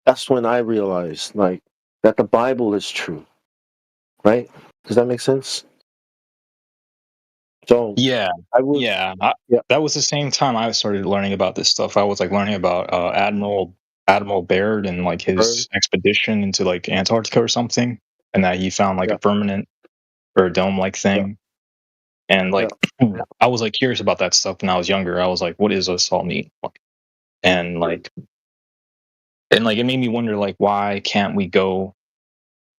that's when I realized, like, that the Bible is true. Right? Does that make sense? So Yeah, I was, yeah. yeah. That was the same time I started learning about this stuff. I was like learning about Admiral Baird and like his expedition into like Antarctica or something, and that he found like a firmament or a dome-like thing. And like I was like curious about that stuff when I was younger. I was like, what does this all mean? And like it made me wonder like why can't we go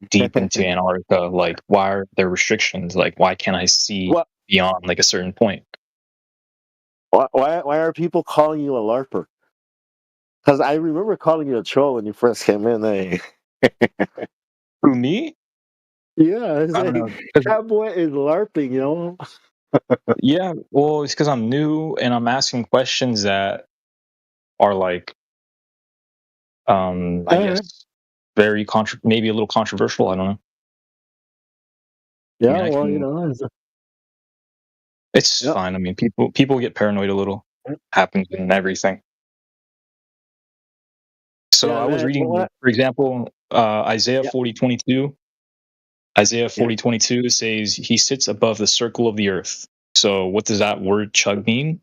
deep into Antarctica? Like why are there restrictions? Like why can't I see beyond like a certain point? Why are people calling you a LARPer? Because I remember calling you a troll when you first came in. Who, me? Yeah, I don't know. That boy is LARPing, Yeah, well, it's because I'm new and I'm asking questions that are like, I guess, very maybe a little controversial. I don't know. Yeah, I mean, it's fine. I mean, people get paranoid a little. Happens in everything. So I was reading, for example, Isaiah 40:22. Isaiah 40:22 says he sits above the circle of the earth. So what does that word chug mean?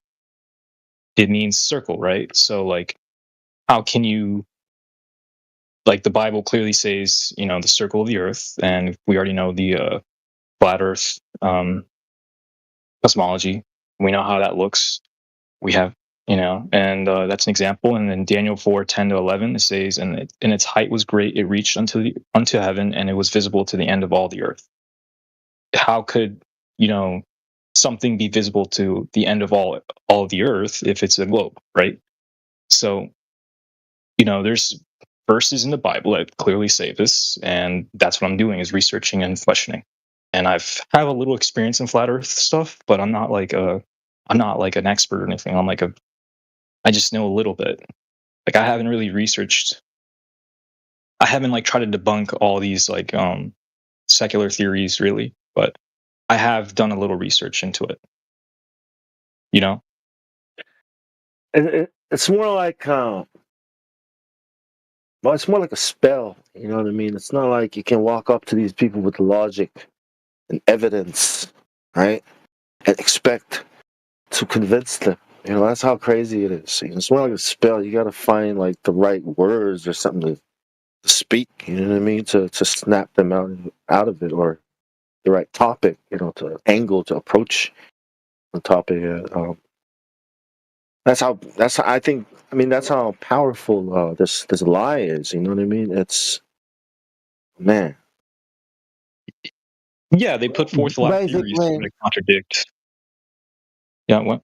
It means circle, right? So like, how can you, like the Bible clearly says, the circle of the earth, and we already know the flat earth cosmology. We know how that looks. We have, and that's an example. And then Daniel 4:10-11, it says, and its height was great; it reached unto heaven, and it was visible to the end of all the earth. How could something be visible to the end of all of the earth if it's a globe, right? So there's verses in the Bible that clearly say this, and that's what I'm doing is researching and questioning. And have a little experience in flat Earth stuff, but I'm not like an expert or anything. I just know a little bit. Like I haven't really researched. I haven't like tried to debunk all these like secular theories really, but I have done a little research into it. It's more like it's more like a spell. You know what I mean? It's not like you can walk up to these people with logic and evidence, right, and expect to convince them. That's how crazy it is. It's more like a spell. You got to find like the right words or something to speak. You know what I mean? To snap them out of it, or the right topic. To angle to approach the topic. That's how I think. I mean, that's how powerful this lie is. You know what I mean? It's, man. Yeah, they put forth a lot of theories to contradict. Yeah, what?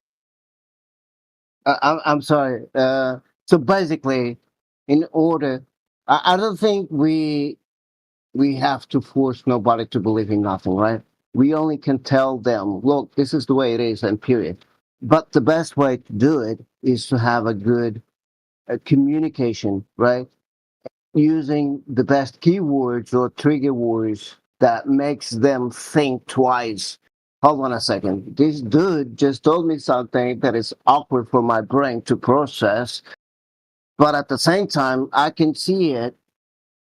I'm sorry. So basically, in order, I don't think we have to force nobody to believe in nothing, right? We only can tell them, look, this is the way it is, and period. But the best way to do it is to have a good communication, right? Using the best keywords or trigger words that makes them think twice. Hold on a second. This dude just told me something that is awkward for my brain to process, but at the same time, I can see it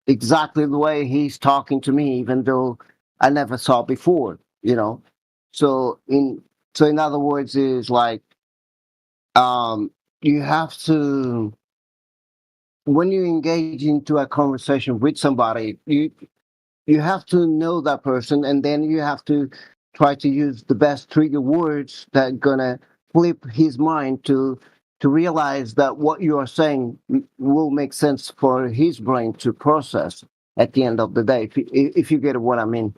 exactly the way he's talking to me, even though I never saw before, So in other words, is like you have to, when you engage into a conversation with somebody, you have to know that person, and then you have to try to use the best trigger words that are gonna flip his mind to realize that what you are saying will make sense for his brain to process at the end of the day. If you get what I mean.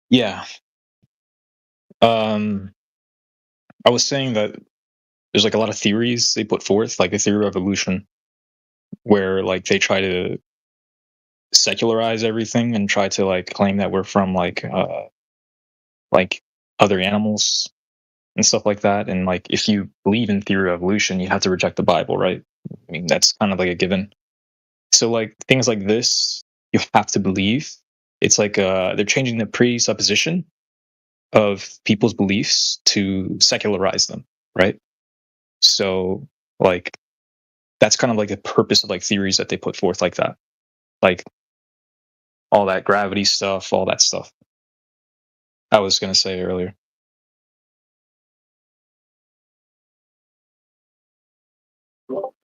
Yeah. I was saying that there's like a lot of theories they put forth, like the theory of evolution, where like they try to secularize everything and try to like claim that we're from like other animals and stuff like that. And like if you believe in theory of evolution, you have to reject the Bible, right? I mean, that's kind of like a given. So like things like this, you have to believe. It's like they're changing the presupposition of people's beliefs to secularize them, right? So like that's kind of like the purpose of like theories that they put forth like that, like all that gravity stuff, all that stuff I was going to say earlier.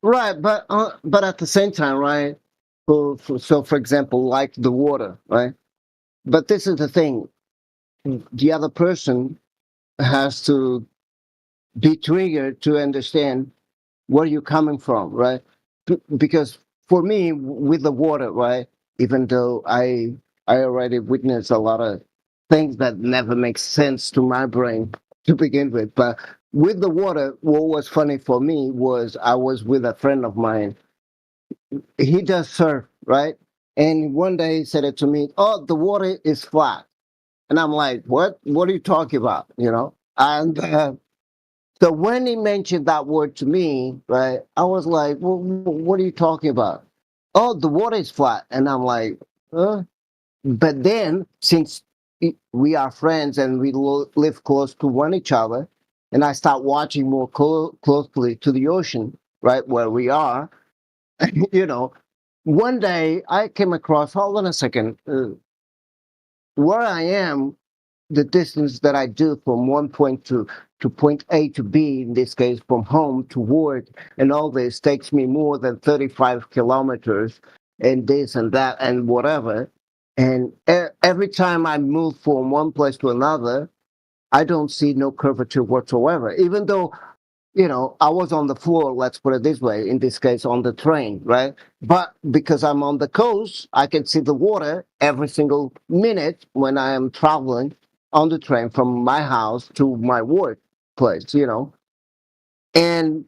Right, but at the same time, right? So for example, like the water, right? But this is the thing: the other person has to be triggered to understand where you're coming from, right? Because for me, with the water, right? Even though I already witnessed a lot of things that never make sense to my brain to begin with, but with the water, what was funny for me was I was with a friend of mine. He does surf, right? And one day he said it to me, "Oh, the water is flat," and I'm like, "What? What are you talking about?" You know? And so when he mentioned that word to me, right, I was like, well, what are you talking about? Oh, the water is flat. And I'm like, but then since we are friends and we live close to one each other, and I start watching more closely to the ocean, right, where we are, you know, one day I came across, hold on a second, where I am, the distance that I do from one point to point A to B, in this case from home to work, and all this takes me more than 35 kilometers, and this and that and whatever. And every time I move from one place to another, I don't see no curvature whatsoever, even though, you know, I was on the floor, let's put it this way, in this case on the train, right? But because I'm on the coast, I can see the water every single minute when I am traveling on the train from my house to my workplace, you know. And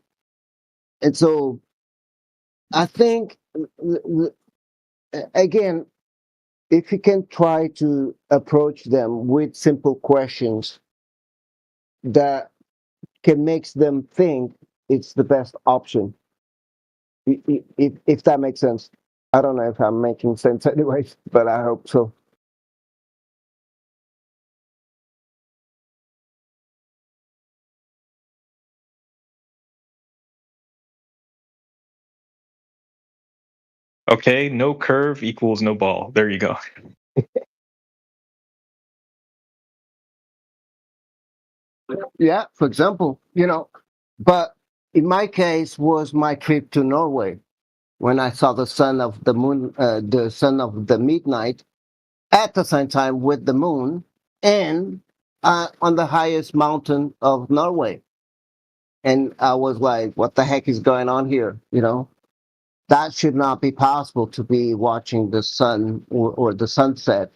so I think, again, if you can try to approach them with simple questions that can make them think, it's the best option. If that makes sense. I don't know if I'm making sense anyways, but I hope so. Okay, no curve equals no ball. There you go. Yeah, for example, you know, but in my case was my trip to Norway when I saw the sun of the moon, the sun of the midnight at the same time with the moon and on the highest mountain of Norway. And I was like, what the heck is going on here? You know, that should not be possible to be watching the sun or the sunset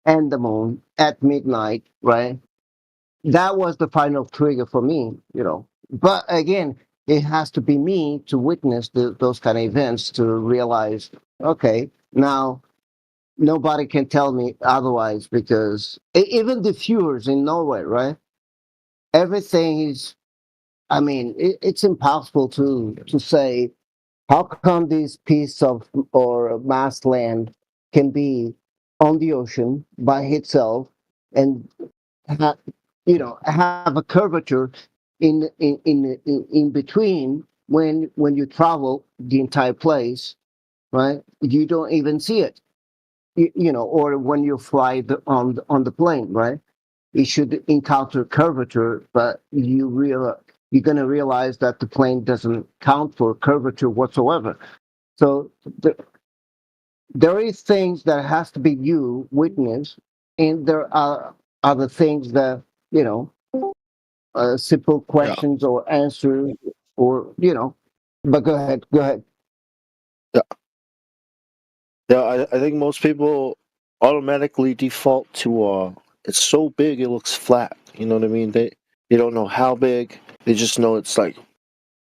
and the moon at midnight, right? That was the final trigger for me, you know. But again, it has to be me to witness those kind of events to realize, okay, now nobody can tell me otherwise because even the viewers in Norway, right? Everything is, I mean, it's impossible to say how come this piece of or mass land can be on the ocean by itself and you know, have a curvature in between when you travel the entire place, right? You don't even see it, you know, or when you fly on the plane, right? You should encounter curvature, but you're gonna realize that the plane doesn't count for curvature whatsoever. So there is things that has to be you witness, and there are other things that simple questions or answers, or But go ahead, go ahead. Yeah, I think most people automatically default to it's so big it looks flat. You know what I mean? They don't know how big. They just know it's like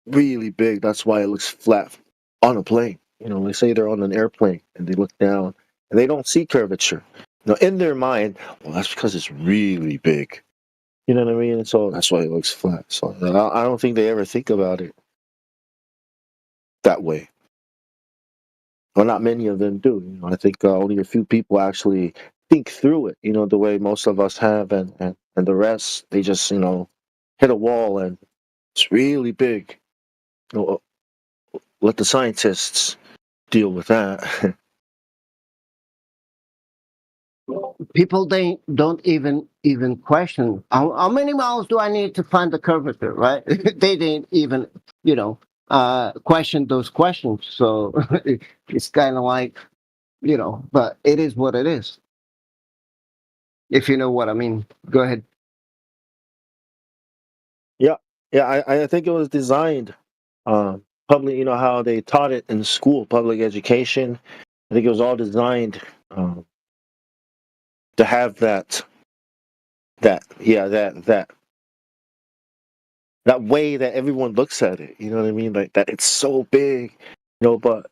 really big. That's why it looks flat on a plane. They say they're on an airplane and they look down and they don't see curvature. In their mind, well, that's because it's really big. You know what I mean? And so that's why it looks flat. So I don't think they ever think about it that way. Well, not many of them do. I think only a few people actually think through it. The way most of us have, and the rest they just hit a wall and it's really big. Let the scientists deal with that. People don't even question how many miles do I need to find the curvature, right? They didn't even question those questions. So it's kind of like but it is what it is, if you know what I mean. Go ahead. Yeah, I think it was designed public. How they taught it in school, public education. I think it was all designed to have that way that everyone looks at it. You know what I mean? Like that it's so big, but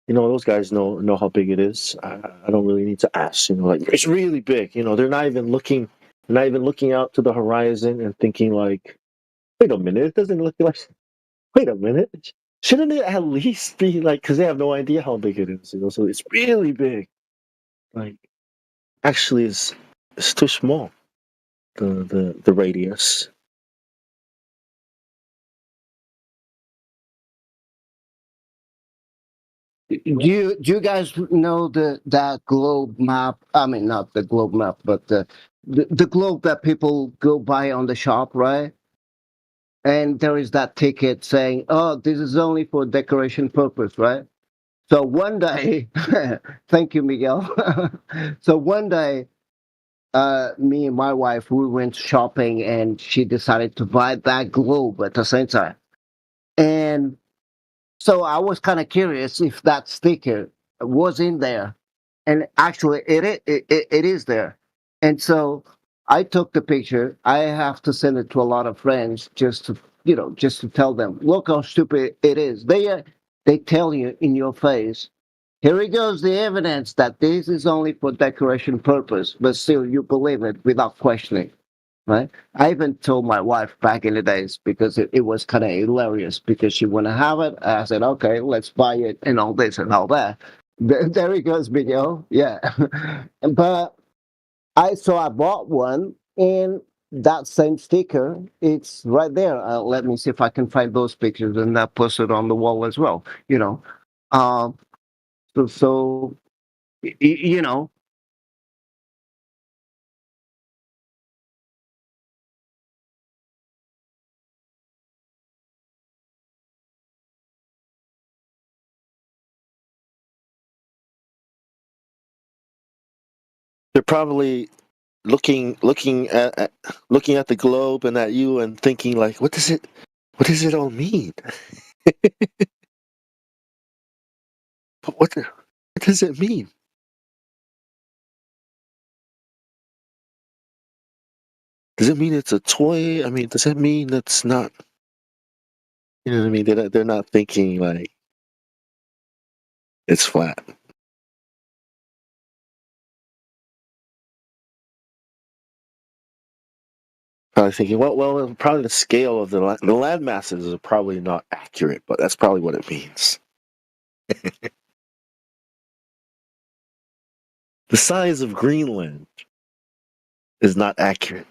those guys know how big it is. I don't really need to ask. Like it's really big. They're not even looking out to the horizon and thinking like, wait a minute, it doesn't look like. Wait a minute, shouldn't it at least be like? Because they have no idea how big it is. So it's really big. Like actually, it's too small. The radius. Do you guys know that globe map? I mean, not the globe map, but the globe that people go buy on the shop, right? And there is that ticket saying, "Oh, this is only for decoration purpose," right? So one day, thank you, Miguel. So one day, me and my wife, we went shopping, and she decided to buy that globe at the same time. And so I was kind of curious if that sticker was in there, and actually it is there. And so I took the picture. I have to send it to a lot of friends just to just to tell them, look how stupid it is. They tell you in your face, here it goes, the evidence that this is only for decoration purpose, but still you believe it without questioning. Right? I even told my wife back in the days because it was kind of hilarious because she wanted to have it. I said, okay, let's buy it and all this and all that. There he goes, Miguel. Yeah. But I bought one, and that same sticker, it's right there. Let me see if I can find those pictures and that post it on the wall as well. Um, so you know, They're probably looking at the globe and at you and thinking like, what does it all mean? What does it mean? Does it mean it's a toy? I mean, does it mean it's not? You know what I mean? They're not thinking like it's flat. Probably thinking, well, probably the scale of the land masses are probably not accurate, but that's probably what it means. The size of Greenland is not accurate.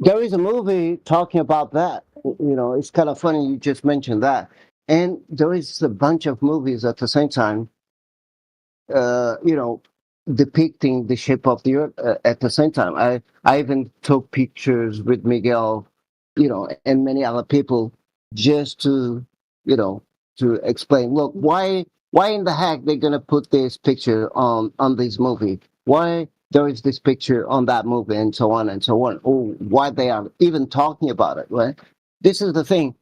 there is a movie talking about that. It's kind of funny you just mentioned that. And there is a bunch of movies at the same time. depicting the shape of the Earth at the same time. I even took pictures with Miguel, and many other people, just to to explain. Look, why in the heck they're gonna put this picture on this movie? Why there is this picture on that movie, and so on and so on? Or why they are even talking about it? Right? This is the thing.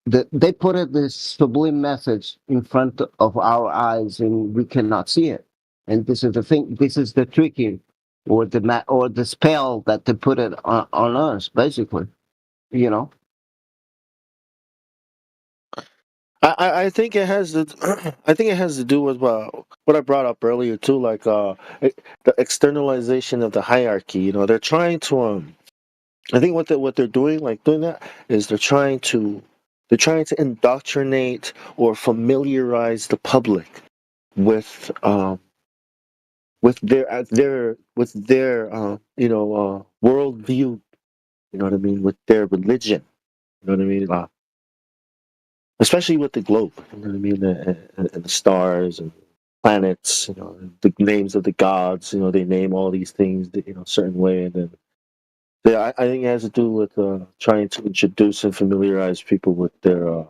They put this sublime message in front of our eyes, and we cannot see it. And this is the thing. This is the tricky, or the spell that they put it on us, basically. You know. I think it has to. I think it has to do with what I brought up earlier too, like the externalization of the hierarchy. They're trying to. I think what they're doing, like doing that, is they're trying to indoctrinate or familiarize the public with worldview. You know what I mean? With their religion. You know what I mean? Especially with the globe. You know what I mean? And the stars and planets. The names of the gods. They name all these things a certain way, and then. Yeah, I think it has to do with trying to introduce and familiarize people with their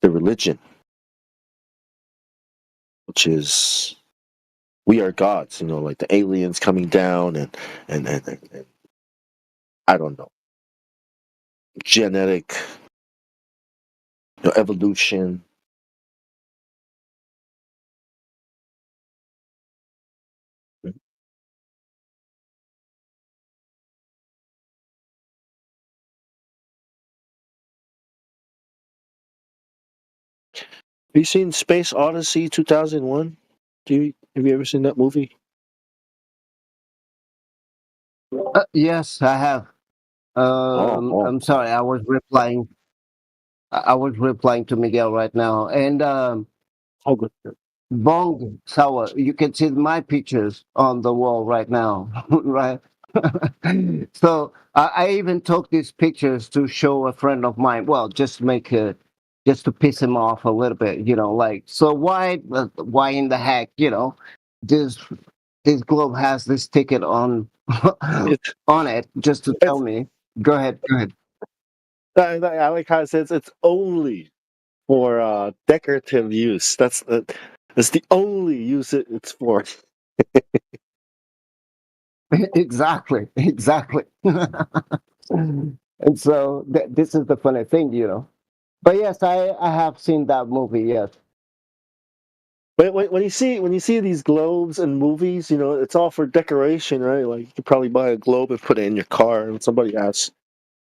religion, which is we are gods. Like the aliens coming down and I don't know, genetic evolution. Have you seen Space Odyssey 2001? Have you ever seen that movie? Yes, I have. I'm sorry, I was replying. I was replying to Miguel right now, and oh, good. Bong Sawa, you can see my pictures on the wall right now, right? So I even took these pictures to show a friend of mine. Well, just just to piss him off a little bit, like, so why in the heck, this this globe has this ticket on on it, just to tell me. Go ahead. I like how it says it's only for decorative use. That's the only use it's for. Exactly. And so this is the funny thing. But yes, I have seen that movie. Yes. But when you see these globes in movies, it's all for decoration, right? Like you could probably buy a globe and put it in your car, and somebody asks,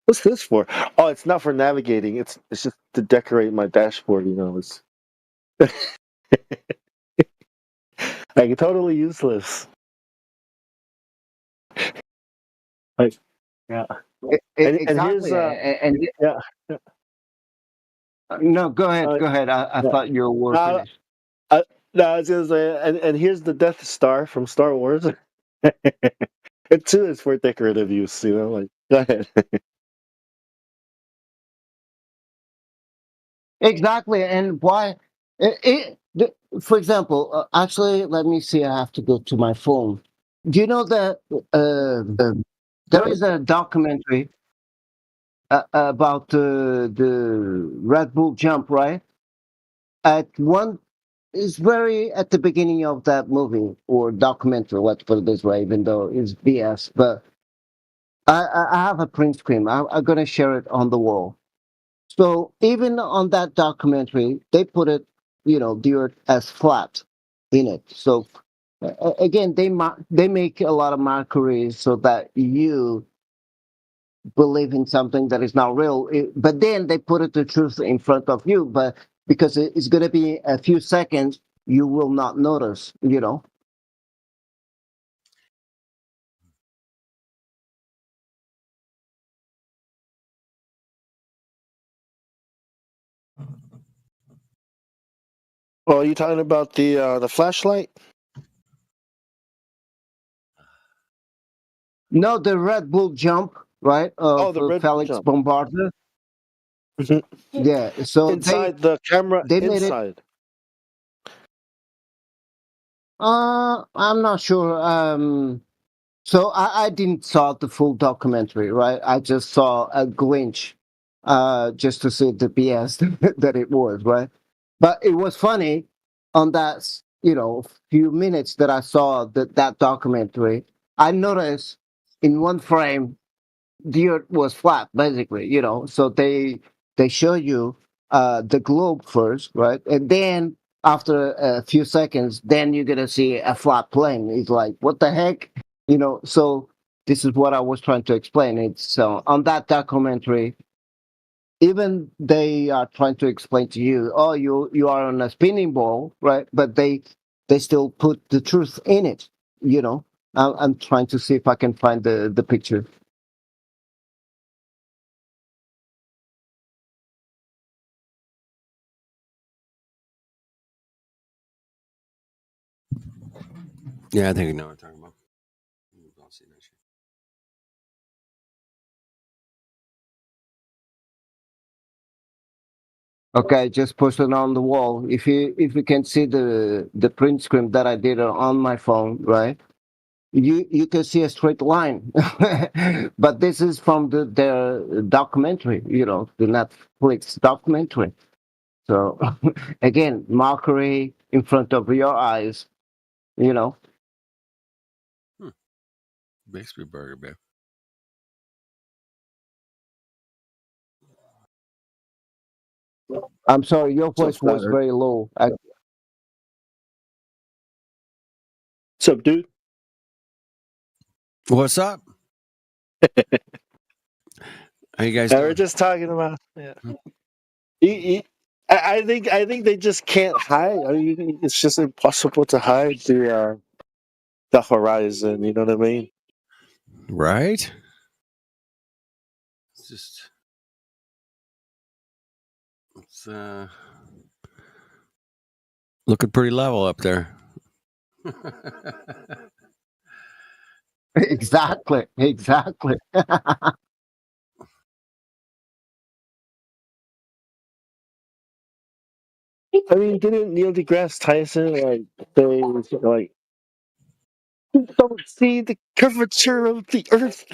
"What's this for?" Oh, it's not for navigating. It's just to decorate my dashboard. It's like totally useless. Like, yeah. Exactly. And here's yeah. No, go ahead. I thought you were finished. No, I was gonna say, and here's the Death Star from Star Wars. It too is for decorative use, like go ahead. Exactly, and why? For example, actually, let me see. I have to go to my phone. Do you know that there is a documentary about the Red Bull jump, right? It's very at the beginning of that movie or documentary. Let's put it this way, even though it's BS. But I have a print screen. I'm gonna share it on the wall. So even on that documentary, they put it, the earth as flat in it. So again, they make a lot of mockeries so that you believe in something that is not real. But then they put the truth in front of you. But because it's going to be a few seconds, you will not notice. Oh, are you talking about the flashlight? No, the Red Bull jump, right? The Felix jump. Bombardier. Mm-hmm. Yeah. So inside the camera, they made inside. I'm not sure. So I didn't saw the full documentary, right? I just saw a glimpse, just to see the BS that it was, right? But it was funny on that, few minutes that I saw that documentary. I noticed in one frame the earth was flat, basically, so they show you the globe first, right? And then after a few seconds, then you're gonna see a flat plane. It's like, what the heck? So this is what I was trying to explain. It's on that documentary, even they are trying to explain to you, oh, you are on a spinning ball, right? But they still put the truth in it. I'm trying to see if I can find the picture. Yeah, I think I know what I'm talking about. I'll see that shit. Okay, just push it on the wall. If you can see the print screen that I did on my phone, right? You can see a straight line, but this is from their documentary, the Netflix documentary. So again, mockery in front of your eyes, Bixby Burger, babe. I'm sorry, your voice was very low. What's up, dude? What's up? How you guys We're just talking about. Yeah. I think they just can't hide. I mean, it's just impossible to hide the horizon. You know what I mean? Right? It's looking pretty level up there. Exactly. I mean, didn't Neil deGrasse Tyson say like, "You don't see the curvature of the Earth"?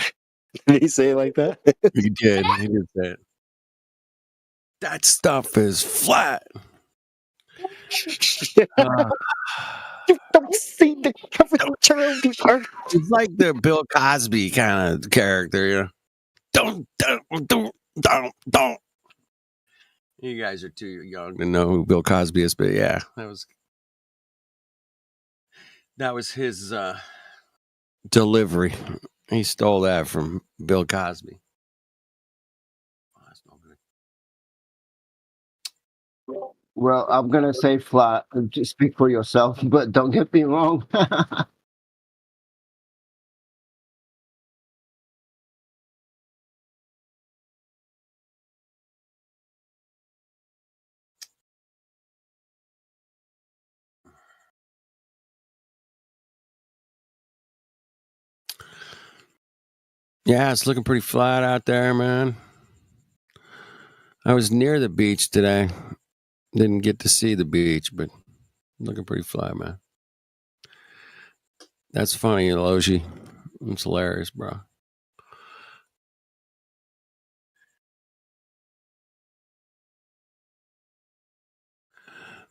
Did he say it like that? He did. He did say it. That stuff is flat. You don't see the curvature of the Earth. It's like the Bill Cosby kind of character, you know. Don't. You guys are too young to know who Bill Cosby is, but yeah, that was his delivery. He stole that from Bill Cosby. Well, I'm gonna say flat. Just speak for yourself, but don't get me wrong. Yeah, it's looking pretty flat out there, man. I was near the beach today. Didn't get to see the beach, but looking pretty flat, man. That's funny, Elogi. It's hilarious, bro.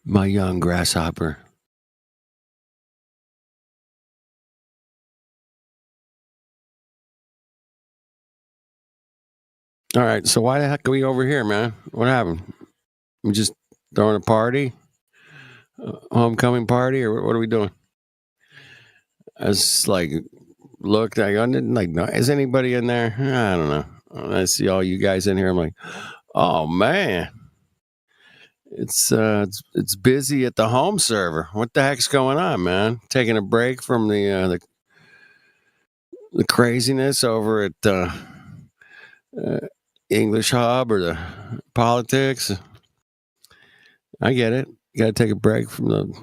My young grasshopper. All right, so why the heck are we over here, man? What happened? We just throwing a party? Homecoming party, or what are we doing? I was like, looked, is anybody in there? I don't know. I see all you guys in here. I'm like, oh man, it's busy at the home server. What the heck's going on, man? Taking a break from the craziness over at English Hub or the politics. I get it. You got to take a break from the.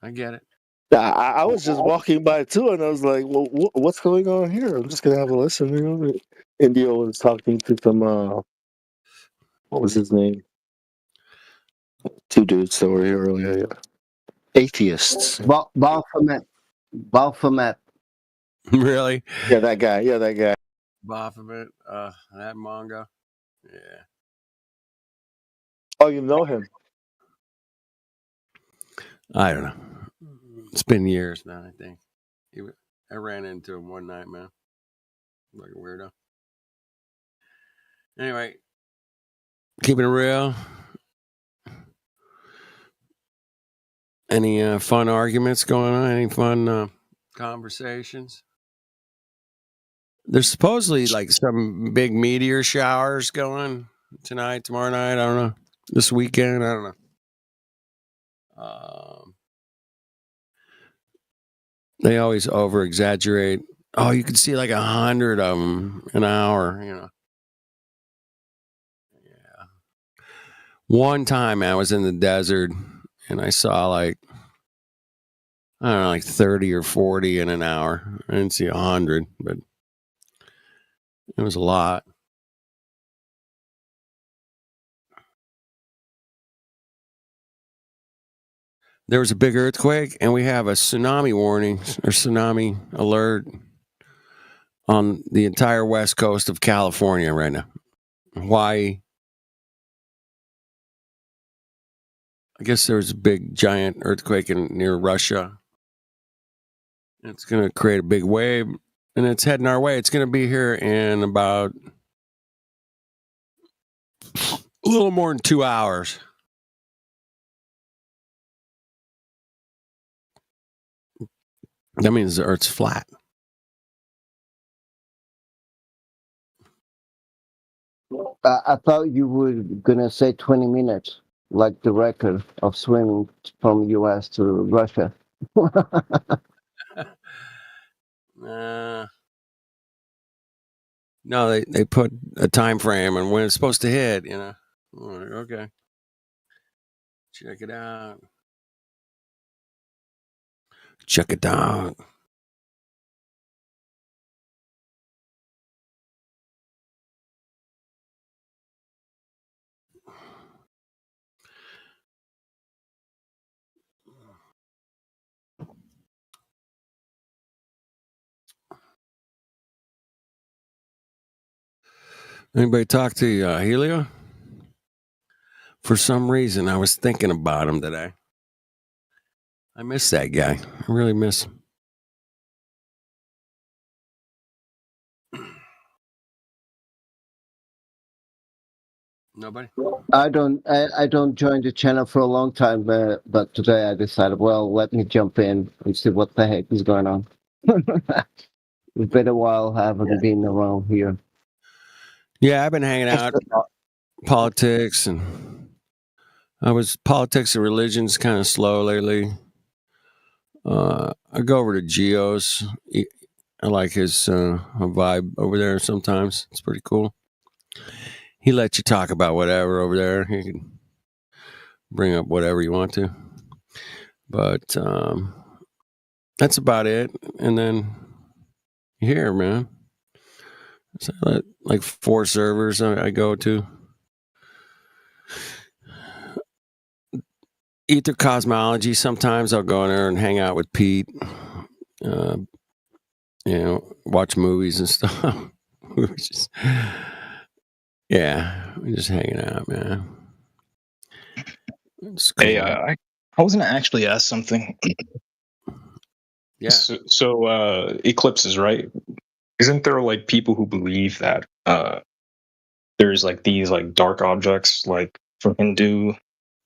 I get it. I was just walking by too, and I was like, "Well, what's going on here?" I'm just gonna have a listen. Indio was talking to some. What was his name? Two dudes that were here earlier. Yeah. Atheists. Baphomet. Really? Yeah, that guy. Yeah, that guy. Baphomet. That manga. Yeah. Oh, you know him? I don't know. It's been years now, I think. I ran into him one night, man. Like a weirdo. Anyway, keeping it real. Any fun arguments going on? Any fun conversations? There's supposedly like some big meteor showers going tonight, tomorrow night. I don't know. This weekend, I don't know. They always over exaggerate. Oh, you could see like 100 of them an hour, you know. Yeah. One time I was in the desert and I saw like, I don't know, like 30 or 40 in an hour. I didn't see 100, but it was a lot. There was a big earthquake and we have a tsunami warning or tsunami alert on the entire west coast of California right now. Hawaii. I guess there was a big giant earthquake near Russia. It's going to create a big wave and it's heading our way. It's going to be here in about a little more than 2 hours. That means the Earth's flat. I thought you were gonna say 20 minutes, like the record of swimming from U.S. to Russia. No, they put a time frame and when it's supposed to hit, you know. Okay. Check it out. Check it out. Anybody talk to Helio? For some reason, I was thinking about him today. I miss that guy. I really miss him. Nobody? I don't join the channel for a long time, but today I decided, well, let me jump in and see what the heck is going on. It's been a while, haven't been around here. Yeah, I've been hanging out. Politics and politics and religion's kind of slow lately. I go over to Geo's. I like his vibe over there sometimes. It's pretty cool. He lets you talk about whatever over there. He can bring up whatever you want to. But that's about it. And then here, man. So like 4 servers I go to. Ether Cosmology. Sometimes I'll go in there and hang out with Pete. You know, watch movies and stuff. We're just hanging out, man. Cool. Hey, I was gonna actually ask something. Yeah. So eclipses, right? Isn't there like people who believe that there's like these like dark objects like from Hindu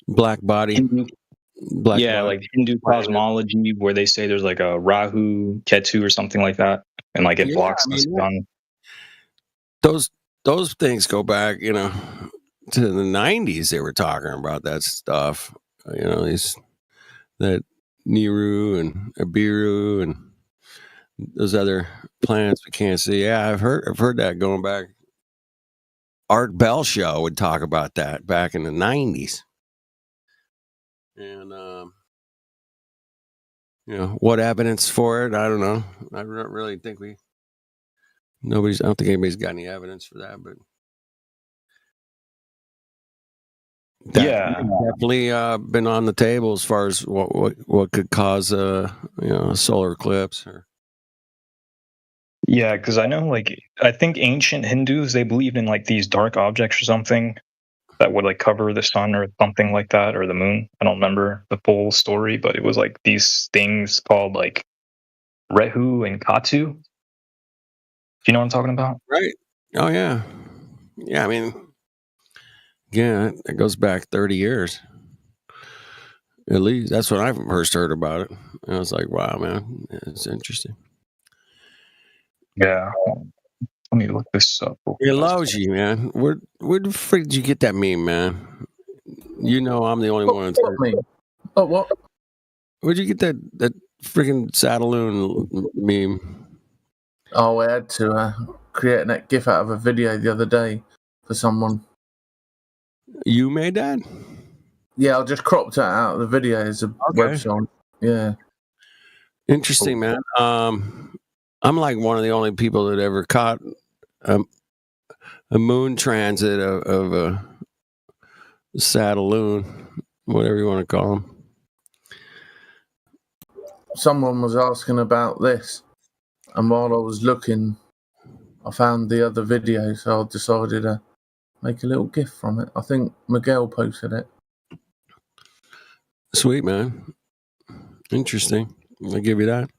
black body? Black body. Like Hindu cosmology where they say there's like a Rahu, Ketu or something like that, and like it blocks the sun. Those things go back, you know, to the 90s. They were talking about that stuff. You know, that Niru and Abiru and those other planets we can't see. Yeah, I've heard that going back. Art Bell show would talk about that back in the 90s. And you know, what evidence for it? I don't know. I don't really think I don't think anybody's got any evidence for that, but definitely been on the table as far as what could cause a solar eclipse. Yeah, because I know, I think ancient Hindus, they believed in these dark objects or something that would cover the sun or something like that, or the moon. I don't remember the full story, but it was these things called Rehu and Katu. Do you know what I'm talking about? Right. Oh yeah. Yeah, I mean, yeah, it goes back 30 years. At least that's when I first heard about it. And I was like, wow, man, it's interesting. Yeah. Let me look this up. It loves you, man. Where the frick did you get that meme, man? You know I'm the only one. What meme? Oh, what? Where'd you get that freaking Sadaloon meme? Oh, I had to create a GIF out of a video the other day for someone. You made that? Yeah, I just cropped it out of the video as a web song. Yeah. Interesting, man. I'm like one of the only people that ever caught a moon transit of a Sadaloon, whatever you want to call them. Someone was asking about this, and while I was looking, I found the other video, so I decided to make a little GIF from it. I think Miguel posted it. Sweet, man. Interesting. I'll give you that.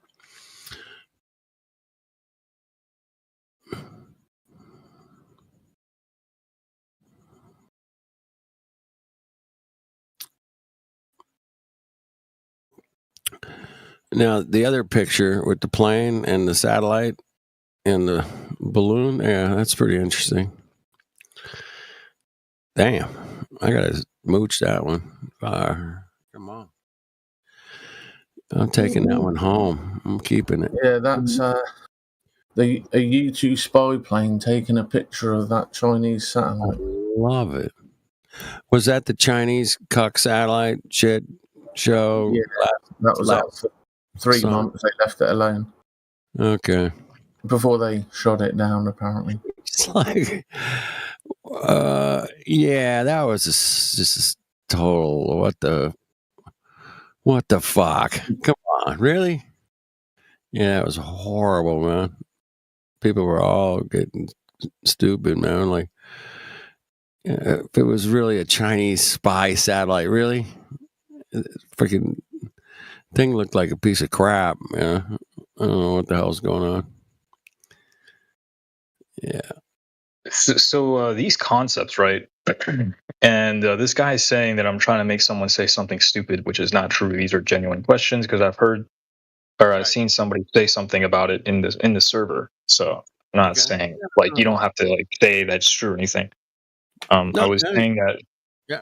Now, the other picture with the plane and the satellite and the balloon, yeah, that's pretty interesting. Damn, I gotta mooch that one. Come on. I'm taking that one home. I'm keeping it. Yeah, that's a U-2 spy plane taking a picture of that Chinese satellite. Love it. Was that the Chinese cuck satellite shit show? Yeah, that was out for 3 months. They left it alone. Okay. Before they shot it down, apparently. It's like, yeah, that was just a total, what the fuck? Come on, really? Yeah, it was horrible, man. People were all getting stupid, man. Like, if it was really a Chinese spy satellite, really? Freaking thing looked like a piece of crap, man. I don't know what the hell's going on. Yeah. So these concepts, right? And this guy is saying that I'm trying to make someone say something stupid, which is not true. These are genuine questions because I've heard or I've seen somebody say something about it in the server. So I'm not saying you don't have to say that's true or anything. I was saying that. Yeah.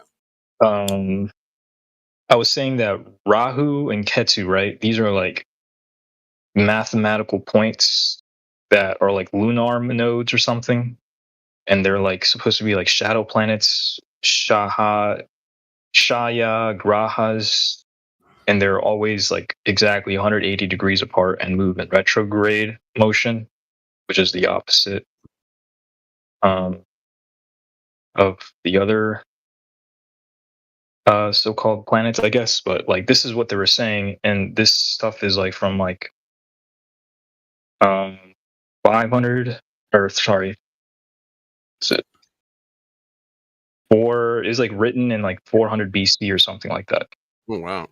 I was saying that Rahu and Ketu, right? These are mathematical points that are lunar nodes or something. And they're supposed to be shadow planets, Shaya, Grahas, and they're always exactly 180 degrees apart and move in retrograde motion, which is the opposite of the other so-called planets, I guess. But this is what they were saying, and this stuff is from 500 or sorry. Is written in 400 BC or something like that. Oh wow.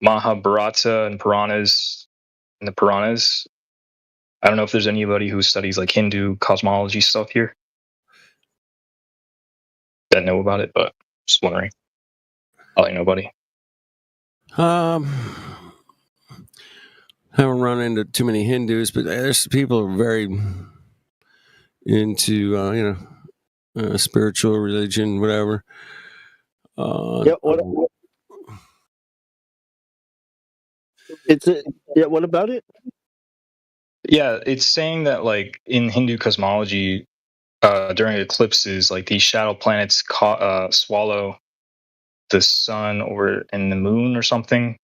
Mahabharata and Puranas and the Puranas. I don't know if there's anybody who studies Hindu cosmology stuff here that know about it, but just wondering. Nobody. Haven't run into too many Hindus, but there's people who are very into spiritual religion, whatever. What about it? Yeah, it's saying that in Hindu cosmology, during eclipses, these shadow planets swallow the sun and the moon or something,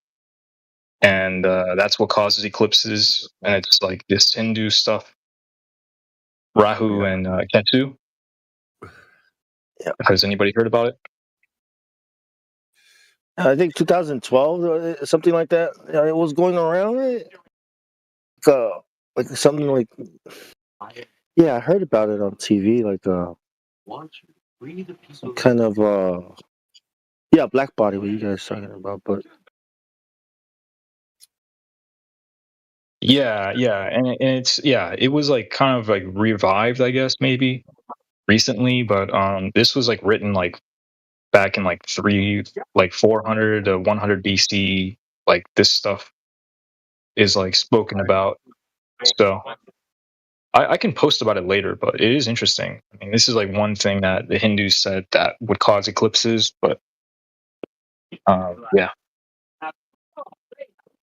and that's what causes eclipses. And it's this Hindu stuff, Rahu and Ketu. Has anybody heard about it? I think 2012 or something like that. It was going around. Like something like. Yeah, I heard about it on TV. Like kind of yeah, black body. What you guys talking about? But Yeah, and it's it was like kind of like revived, I guess maybe recently, but this was like written like back in like 400 to 100 BC. Like this stuff is like spoken about. So I can post about it later, but it is interesting. I mean, this is like one thing that the Hindus said that would cause eclipses, but yeah,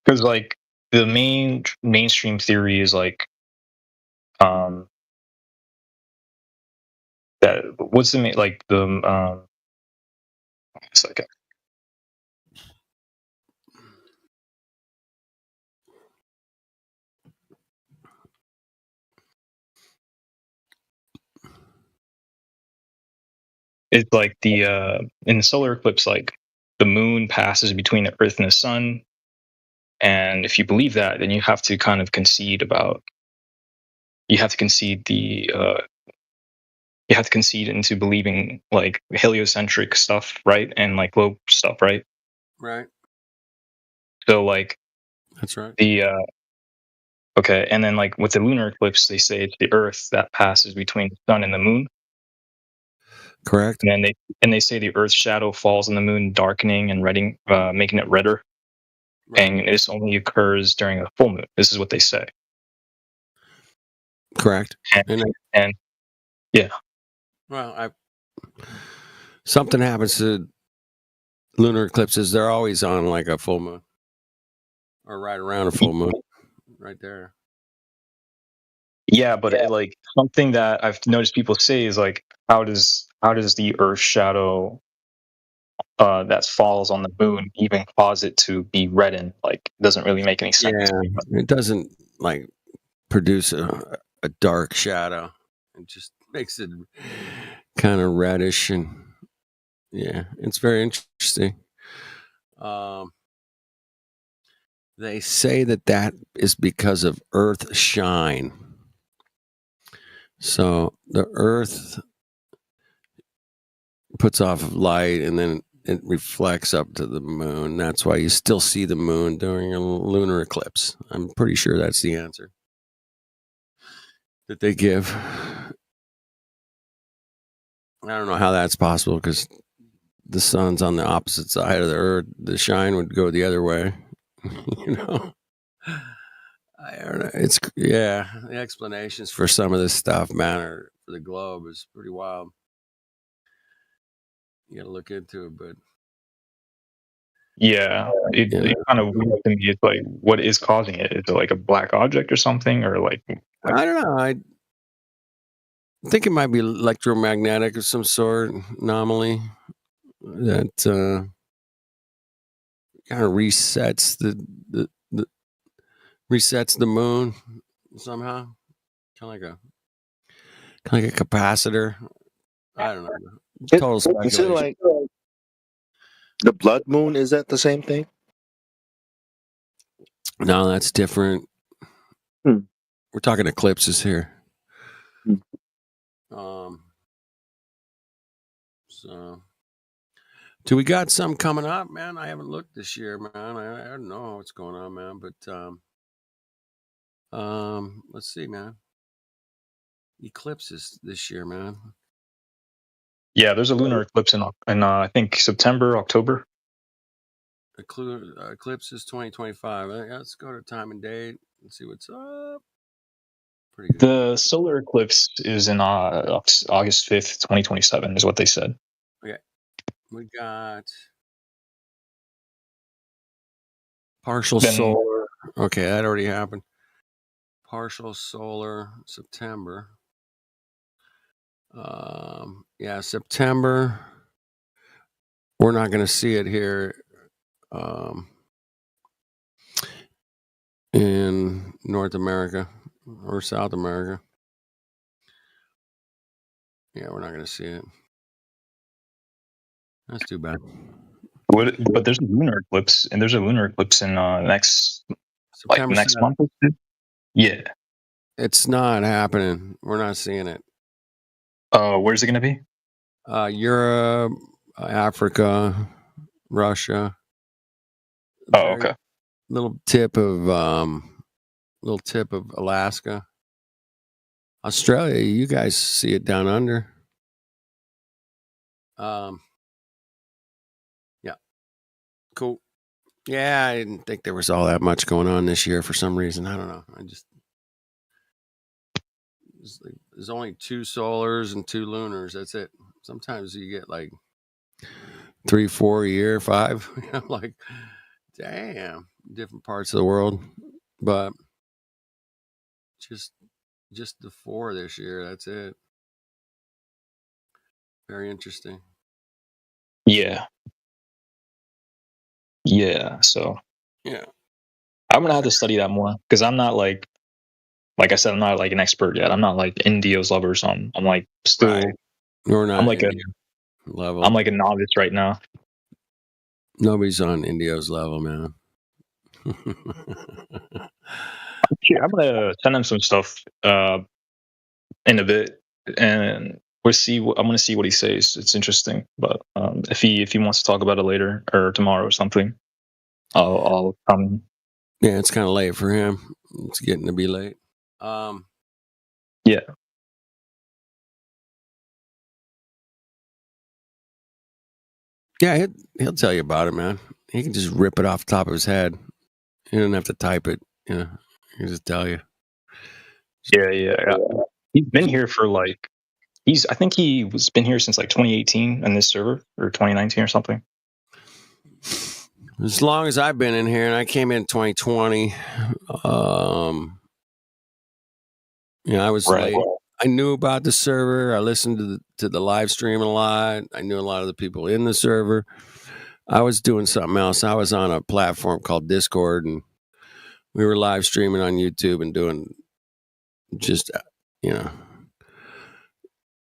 because like the mainstream theory is like that what's the like the a second. It's like the in the solar eclipse, like the moon passes between the Earth and the sun, and if you believe that, then you have to kind of concede into believing like heliocentric stuff, right, and like globe stuff, right? Right. So like that's right. The okay, and then like with the lunar eclipse, they say it's the Earth that passes between the sun and the moon. Correct. And then they say the Earth's shadow falls on the moon, darkening and redding, making it redder. Right. And this only occurs during a full moon. This is what they say. Correct. And yeah. Well, something happens to lunar eclipses. They're always on like a full moon, or right around a full moon, right there. Yeah, but like something that I've noticed people say is like, how does the Earth's shadow that falls on the moon even cause it to be reddened? Like, it doesn't really make any sense. Yeah, it doesn't like produce a dark shadow. It just makes it kind of reddish, and yeah, it's very interesting. They say that is because of Earth shine. So the Earth puts off light, and then it reflects up to the moon. That's why you still see the moon during a lunar eclipse. I'm pretty sure that's the answer that they give. I don't know how that's possible, because the sun's on the opposite side of the Earth. The shine would go the other way. You know, I don't know. It's the explanations for some of this stuff, man, for the globe is pretty wild. You got to look into it, but yeah, it kind of weird to me. It's like, what is causing it? Is it like a black object or something, or like I don't know. I think it might be electromagnetic of some sort, anomaly that kind of resets the resets the moon somehow, kind of like a capacitor. I don't know. Total speculation. Is it like the blood moon? Is that the same thing? No, that's different. We're talking eclipses here. So, do we got some coming up, man? I haven't looked this year, man. I don't know what's going on, man. But let's see, man. Eclipses this year, man. Yeah, there's a lunar eclipse in I think September, October. Eclipses 2025. Let's go to time and date and see what's up. Pretty good. The solar eclipse is in August 5th, 2027, is what they said. Okay. We got partial solar. Okay, that already happened. Partial solar, September. September. We're not going to see it here in North America or South America. Yeah, we're not going to see it. That's too bad. But there's a lunar eclipse, and there's a lunar eclipse in next September next 7th. month. or two. Yeah. It's not happening. We're not seeing it. Where's it going to be? Europe, Africa, Russia. Oh, okay. Little tip of Alaska. Australia, you guys see it down under. Yeah. Cool. Yeah, I didn't think there was all that much going on this year for some reason. I don't know. There's only 2 solars and 2 lunars. That's it. Sometimes you get like 3, 4 a year, 5. I'm like, damn, different parts of the world. But just the 4 this year. That's it. Very interesting. Yeah. So yeah, I'm gonna have to study that more because I'm not like I said, I'm not like an expert yet. I'm not like Indio's level or something. I'm like still. Right. We're not. I'm like India level. I'm like a novice right now. Nobody's on Indio's level, man. I'm gonna send him some stuff in a bit, and we'll see. I'm gonna see what he says. It's interesting, but if he wants to talk about it later or tomorrow or something, I'll come. Yeah, it's kind of late for him. It's getting to be late. Yeah. Yeah, he'll tell you about it, man. He can just rip it off the top of his head. He doesn't have to type it. You know, he can just tell you. Yeah. He's been here for like I think he was been here since like 2018 on this server or 2019 or something. As long as I've been in here, and I came in 2020. I was right. late. I knew about the server. I listened to the live stream a lot. I knew a lot of the people in the server. I was doing something else. I was on a platform called Discord, and we were live streaming on YouTube and doing just,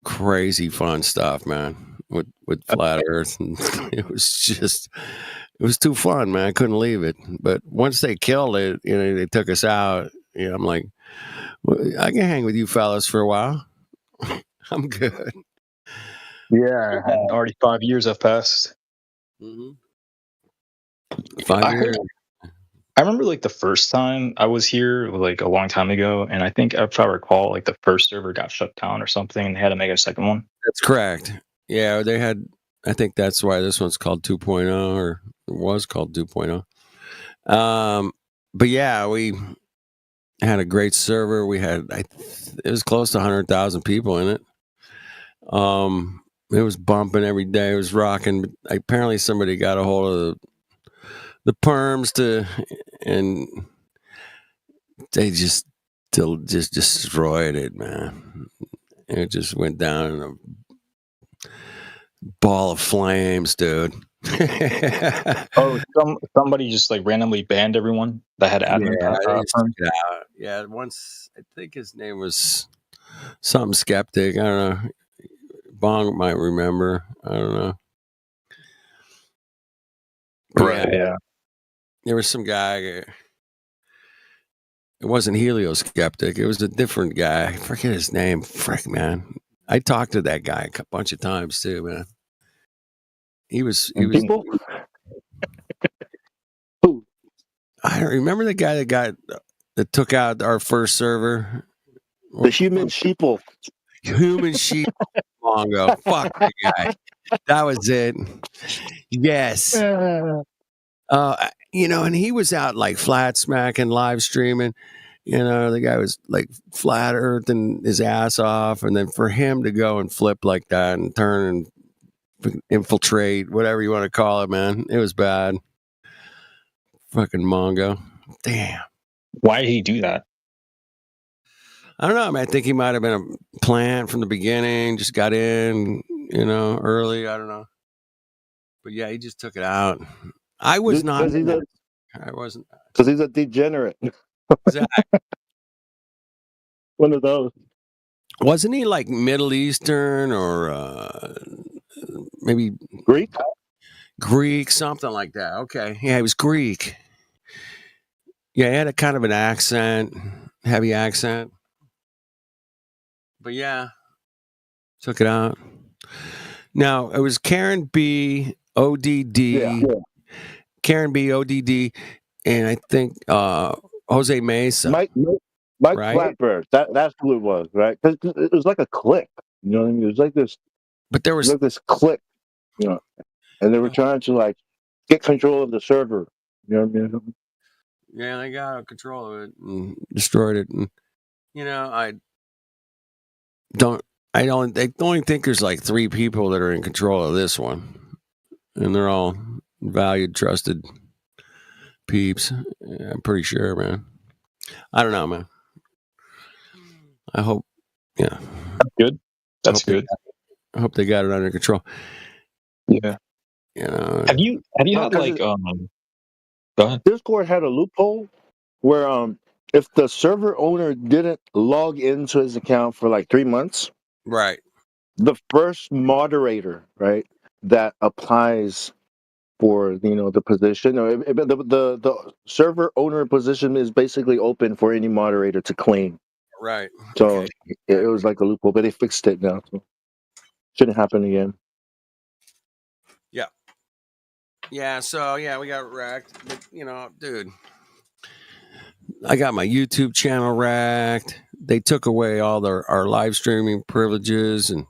crazy fun stuff, man, with Flat Earth. And it was too fun, man. I couldn't leave it. But once they killed it, they took us out. I'm like, well, I can hang with you fellas for a while. I'm good. Yeah. Already 5 years have passed. Mm-hmm. 5 years. I remember like the first time I was here like a long time ago, and I think if I recall, like the first server got shut down or something, and they had to make a second one. That's correct. Yeah, they had. I think that's why this one's called 2.0, or it was called 2.0. But yeah, we had a great server. We had it was close to 100,000 people in it. It was bumping every day. It was rocking. But apparently, somebody got a hold of the perms and they just destroyed it, man. It just went down in a ball of flames, dude. Somebody just like randomly banned everyone that had admin. Yeah, once I think his name was something skeptic. I don't know. Bong might remember. I don't know. Right. Yeah. There was some guy. It wasn't Helioskeptic. It was a different guy. I forget his name. Frick, man. I talked to that guy a bunch of times too, man. He was people. Who? I don't remember the guy that took out our first server. The human sheeple. Human sheep. Mongo. Fuck the guy. That was it. Yes. And he was out like flat smacking, live streaming. The guy was like flat earthing his ass off. And then for him to go and flip like that and turn and infiltrate, whatever you want to call it, man, it was bad. Fucking Mongo. Damn. Why did he do that? I don't know. I mean, I think he might have been a plant from the beginning, just got in, early. I don't know. But yeah, he just took it out. I was not. I wasn't. Because he's a degenerate. Exactly. One of those. Wasn't he like Middle Eastern or maybe Greek? Greek, something like that. Okay. Yeah, he was Greek. Yeah, he had a kind of an accent, heavy accent. But yeah, took it out. Now, it was Karen B. ODD. Yeah. Karen B. ODD. And I think Jose Mesa. Mike right? Blackbird. That's who it was, right? Because it was like a clique. You know what I mean? It was like this. But there was like this clique, you know, and they were trying to like get control of the server. You know what I mean? Yeah, they got control of it and destroyed it. And I only think there's like 3 people that are in control of this one, and they're all valued, trusted peeps. Yeah, I'm pretty sure, man. I don't know, man. I hope, yeah. Good. That's good. I hope they got it under control. Yeah. Have you had like go ahead. Discord had a loophole where if the server owner didn't log into his account for like 3 months, right, the first moderator, right, that applies for the position, or the server owner position is basically open for any moderator to claim. Right. So it was like a loophole, but they fixed it now. So shouldn't happen again. Yeah. Yeah. So we got wrecked. But, dude, I got my YouTube channel wrecked. They took away all our live streaming privileges and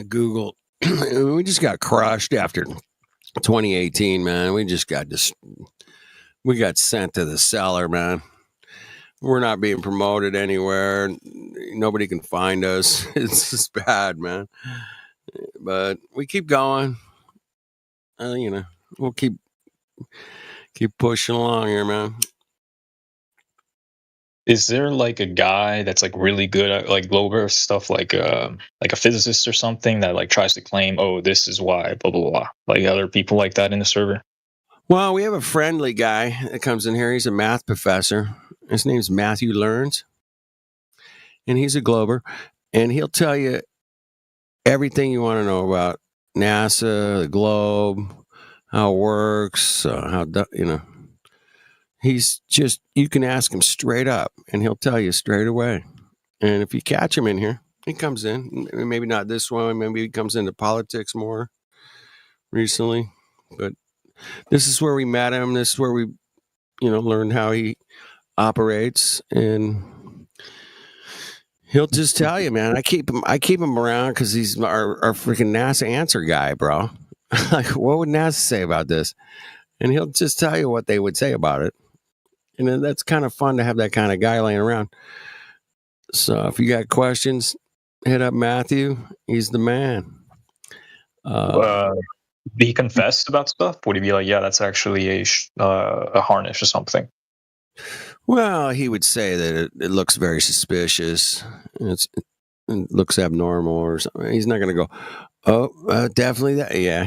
Google. We just got crushed after 2018, man. We just got we got sent to the cellar, man. We're not being promoted anywhere. Nobody can find us. It's just bad, man. But we keep going. We'll keep pushing along here, man. Is there like a guy that's like really good at like global stuff, like a physicist or something that like tries to claim, oh, this is why, blah blah blah, like other people like that in the server? Well, we have a friendly guy that comes in here. He's a math professor. His name's Matthew Learns, and he's a glober, and he'll tell you everything you want to know about NASA, the globe, how it works, He's just, you can ask him straight up, and he'll tell you straight away. And if you catch him in here, he comes in. Maybe not this one. Maybe he comes into politics more recently. But this is where we met him. This is where we, learned how he operates. And he'll just tell you, man. I keep him around because he's our freaking NASA answer guy, bro. Like, what would NASA say about this? And he'll just tell you what they would say about it. And that's kind of fun to have that kind of guy laying around. So if you got questions, hit up Matthew. He's the man. Did he confess about stuff? Would he be like, yeah, that's actually a harness or something? Well, he would say that it looks very suspicious. It looks abnormal or something. He's not going to go, oh, definitely that. Yeah,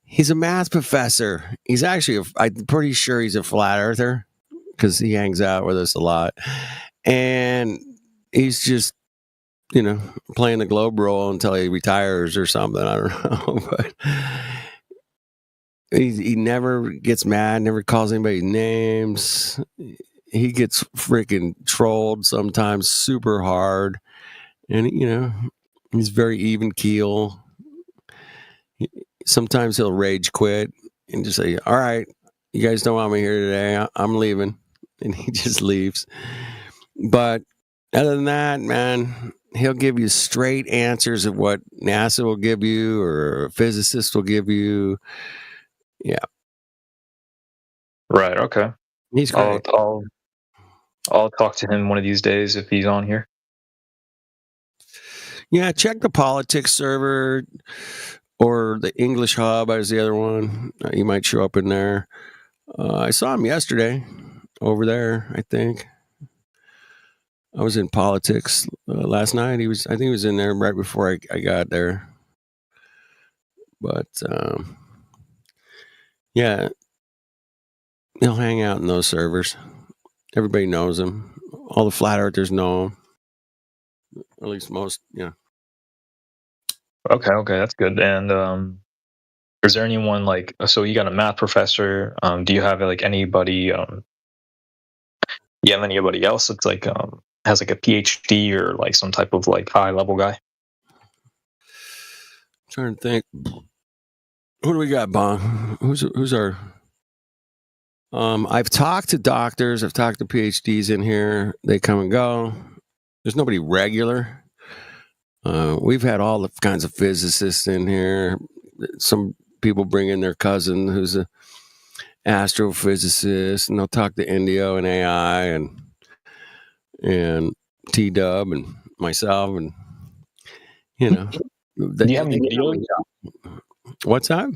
He's a math professor. He's actually, I'm pretty sure he's a flat earther because he hangs out with us a lot. And he's just, playing the globe role until he retires or something. I don't know. But he never gets mad, never calls anybody names. He gets freaking trolled sometimes super hard. And, he's very even keel. Sometimes he'll rage quit and just say, all right, you guys don't want me here today. I'm leaving. And he just leaves. But other than that, man, he'll give you straight answers of what NASA will give you or a physicist will give you. Yeah. Right. Okay. He's great. I'll talk to him one of these days if he's on here. Yeah. Check the politics server. Or the English Hub is the other one. You might show up in there. I saw him yesterday over there, I think. I was in politics last night. I think he was in there right before I got there. But, yeah, he'll hang out in those servers. Everybody knows him. All the flat earthers know him. At least most, yeah. Okay, that's good. And is there anyone like? So you got a math professor. Do you have like anybody? You have anybody else that's like has like a PhD or like some type of like high level guy? I'm trying to think. Who do we got, Bong? Who's our? I've talked to doctors. I've talked to PhDs in here. They come and go. There's nobody regular. We've had all the kinds of physicists in here. Some people bring in their cousin who's a astrophysicist, and they'll talk to Indio and AI and T-Dub and myself, and you know. Do you have any videos? What's that?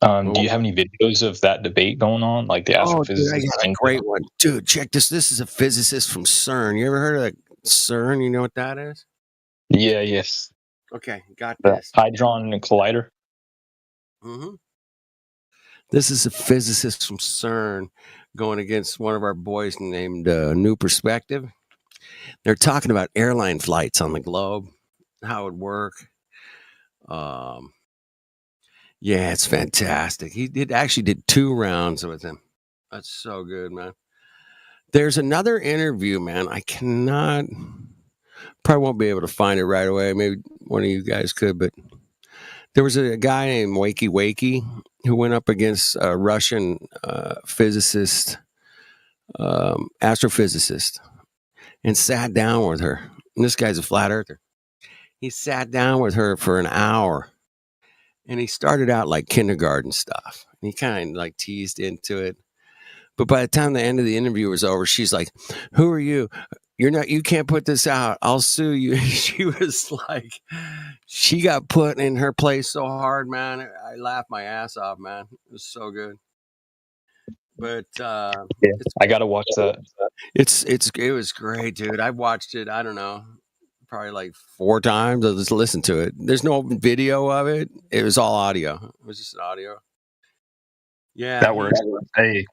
Do you have any videos of that debate going on, like the astrophysicists? Dude, I got a great one, dude. Check this. This is a physicist from CERN. You ever heard of like CERN? You know what that is? Yeah, yes. Okay, got The this. Hadron Collider. Mm-hmm. This is a physicist from CERN going against one of our boys named New Perspective. They're talking about airline flights on the globe, how it would work. Yeah, it's fantastic. He actually did 2 rounds with him. That's so good, man. There's another interview, man. I probably won't be able to find it right away. Maybe one of you guys could, but there was a guy named Wakey Wakey who went up against a Russian physicist, astrophysicist, and sat down with her. And this guy's a flat earther. He sat down with her for an hour. And he started out like kindergarten stuff. And he kind of like teased into it. But by the time the end of the interview was over, she's like, "Who are you? You can't put this out. I'll sue you." She was like, she got put in her place so hard, man. I laughed my ass off, man. It was so good. But yeah, I gotta watch that. It was great, dude. I watched it, I don't know, probably like 4 times. I just listened to it. There's no video of it. It was all audio. It was just audio. Yeah, that works. Hey,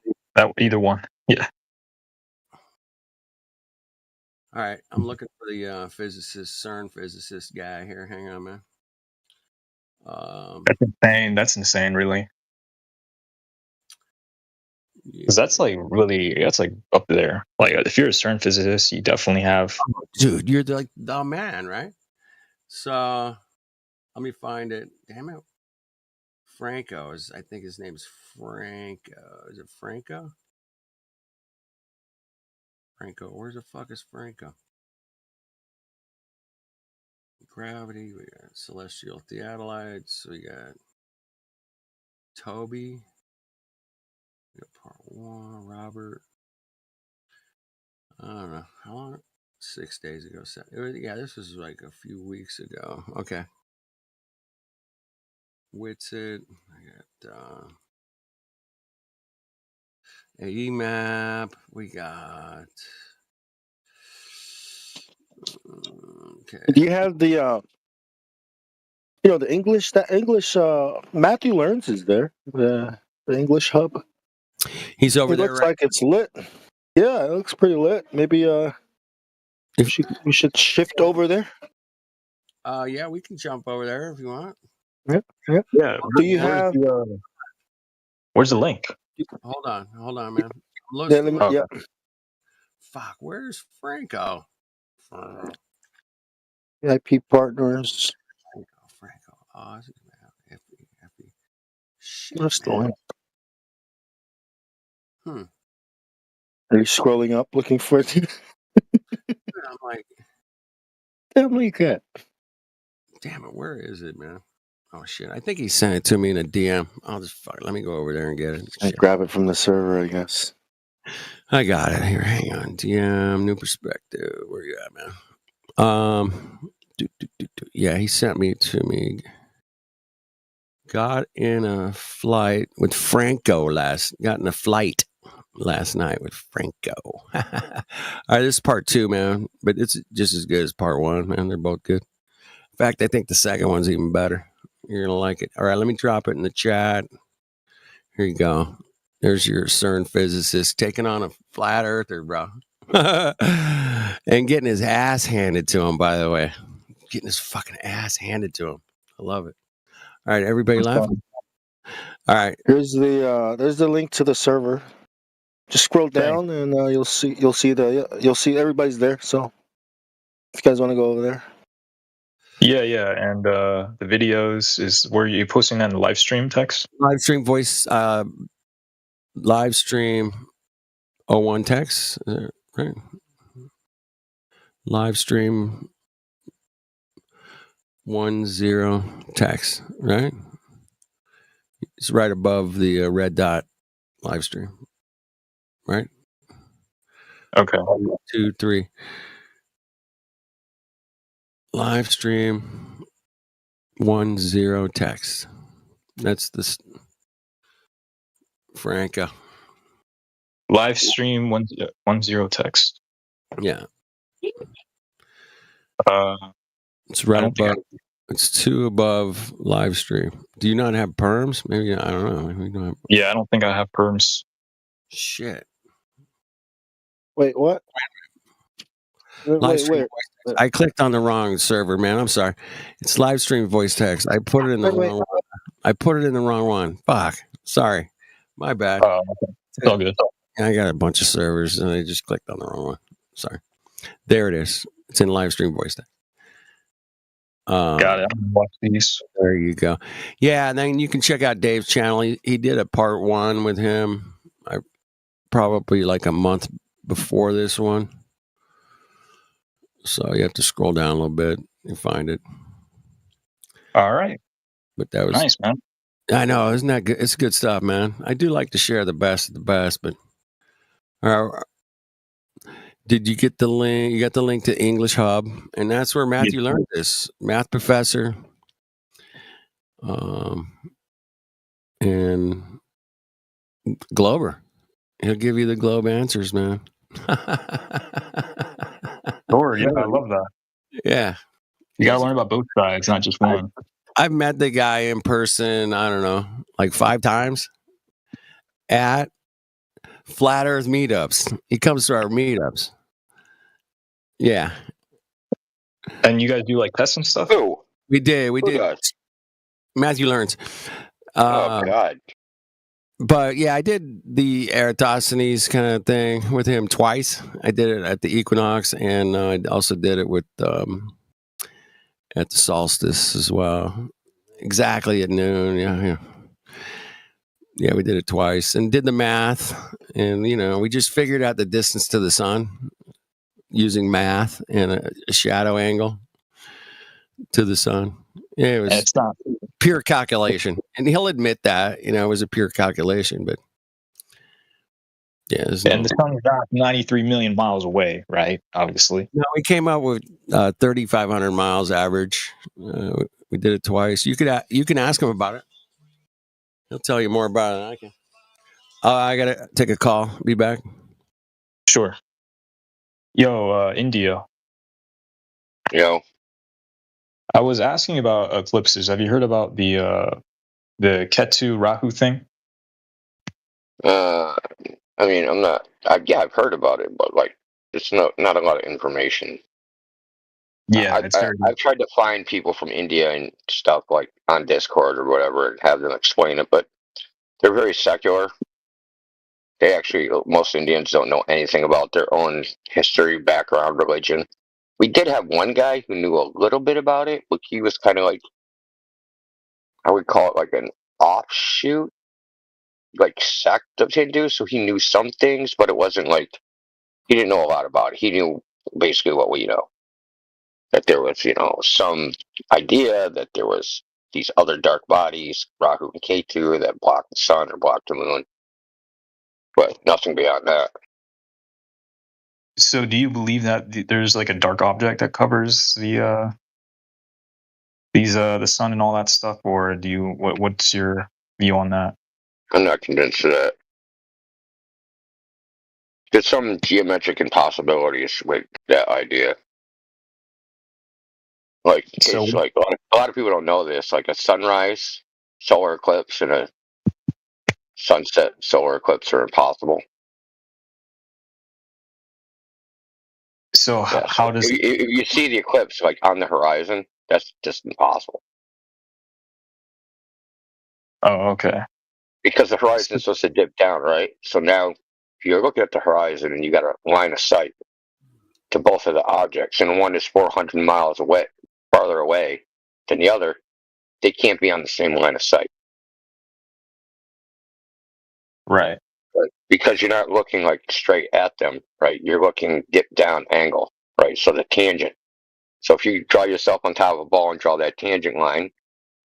either one. Yeah. All right, I'm looking for the CERN physicist guy here. Hang on, man. That's insane. That's insane, really. Because that's like up there. Like if you're a CERN physicist, you definitely have. Dude, you're like the man, right? So let me find it. Damn it. Franco I think his name's Franco. Is it Franco? Franco, where the fuck is Franco? Gravity, we got celestial theodolites, we got Toby, we got part 1, Robert. I don't know how long. 6 days ago. Yeah, this was like a few weeks ago. Okay. Whitsett. I got AEMAP. We got. Okay. Do you have the the English Matthew Learns is there, the English hub? He's over there. It looks like it's lit. Yeah, it looks pretty lit. Maybe we should shift over there. Yeah, we can jump over there if you want. Yeah. Do you have? Where's the link? Hold on, man. Yeah. Fuck, where's Franco? VIP partners. Franco. Effie. Where's the link? Are you scrolling up looking for it? I'm like, damn like that. Damn it, where is it, man? Oh shit! I think he sent it to me in a DM. Let me go over there and get it. I grab it from the server, I guess. I got it here. Hang on. DM, New Perspective. Where you at, man? Yeah, he sent me to me. Got in a flight with Franco last night with Franco. All right, this is part 2, man. But it's just as good as part 1, man. They're both good. In fact, I think the second one's even better. You're going to like it. All right, let me drop it in the chat. Here you go. There's your CERN physicist taking on a flat earther, bro. And getting his ass handed to him, by the way. getting his fucking ass handed to him. I love it. All right, everybody left. All right. There's the link to the server. Just scroll down and you'll see everybody's there. So if you guys want to go over there. Yeah, and the videos is where you posting that in the live stream text? Live stream voice, live stream 01 text, right? Live stream 10 text, right? It's right above the red dot live stream, right? Okay. 1, 2, 3. Live stream 10 text. That's the Franca. Live stream 10 text. Yeah. It's right above. It's 2 above live stream. Do you not have perms? Maybe, I don't know. Maybe you don't have... Yeah, I don't think I have perms. Shit. Wait, what? Live stream voice text. I clicked on the wrong server, man. I'm sorry. It's live stream voice text. I put it in the wrong one. I put it in the wrong one. Fuck. Sorry. My bad. It's all good. I got a bunch of servers and I just clicked on the wrong one. Sorry. There it is. It's in live stream voice text. Got it. I'm gonna watch these. There you go. Yeah, and then you can check out Dave's channel. He did a part 1 with him. Probably like a month before this one. So you have to scroll down a little bit and find it. All right. But that was nice, man. I know, isn't that good? It's good stuff, man. I do like to share the best of the best, but did you get the link? You got the link to English Hub, and that's where Matthew learned this. Math professor, and Glober. He'll give you the globe answers, man. Sure, yeah, I love that. Yeah. You gotta learn about both sides, not just one. I've met the guy in person, I don't know, like 5 times at Flat Earth meetups. He comes to our meetups. Yeah. And you guys do like tests and stuff? Who? We did. Who does? Matthew learns. Oh, God. But yeah, I did the Eratosthenes kind of thing with him twice. I did it at the equinox, and I also did it with at the solstice as well. Exactly at noon. Yeah, we did it twice and did the math. And, we just figured out the distance to the sun using math and a shadow angle to the sun. Yeah, it was it's not pure calculation. And he'll admit that, it was a pure calculation, but yeah. The sun's not 93 million miles away, right? Obviously. No, we came up with 3,500 miles average. We did it twice. You can ask him about it. He'll tell you more about it than I can. I gotta take a call. Be back. Sure. Yo, India. Yo. I was asking about eclipses. Have you heard about the Ketu Rahu thing? I mean, I'm not. I've heard about it, but like, it's not a lot of information. Yeah, I've tried to find people from India and stuff like on Discord or whatever and have them explain it, but they're very secular. They actually, most Indians don't know anything about their own history, background, religion. We did have one guy who knew a little bit about it, but he was kind of like, I would call it like an offshoot, like sect of Hindu. So he knew some things, but it wasn't like, he didn't know a lot about it. He knew basically what we know. That there was, some idea that there was these other dark bodies, Rahu and Ketu, that block the sun or block the moon. But nothing beyond that. So do you believe that there's like a dark object that covers the sun and all that stuff, or do you what's your view on that? I'm not convinced of that. There's some geometric impossibilities with that idea. Like, like a lot of people don't know this. Like a sunrise solar eclipse and a sunset solar eclipse are impossible. So Yeah, how so does if you see the eclipse like on the horizon, that's just impossible. Oh, okay. Because the horizon is supposed to dip down, right? So now, if you're looking at the horizon and you got a line of sight to both of the objects, and one is 400 miles away, farther away than the other, they can't be on the same line of sight. Right. Right? Because you're not looking like straight at them, right? You're looking dip down angle, right? So the tangent. So if you draw yourself on top of a ball and draw that tangent line,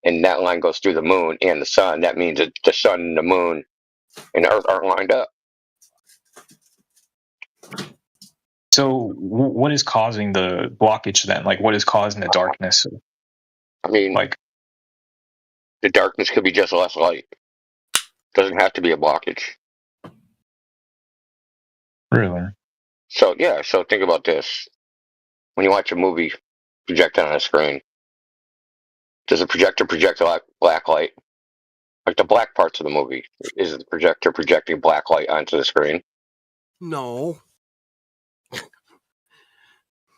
and that line goes through the moon and the sun, that means that the sun and the moon and the earth aren't lined up. So what is causing the blockage then? Like, what is causing the darkness? I mean, like, the darkness could be just less light. Doesn't have to be a blockage. Really? So yeah, so think about this. When you watch a movie projected on a screen, does the projector project black light? Like the black parts of the movie, is the projector projecting black light onto the screen? No.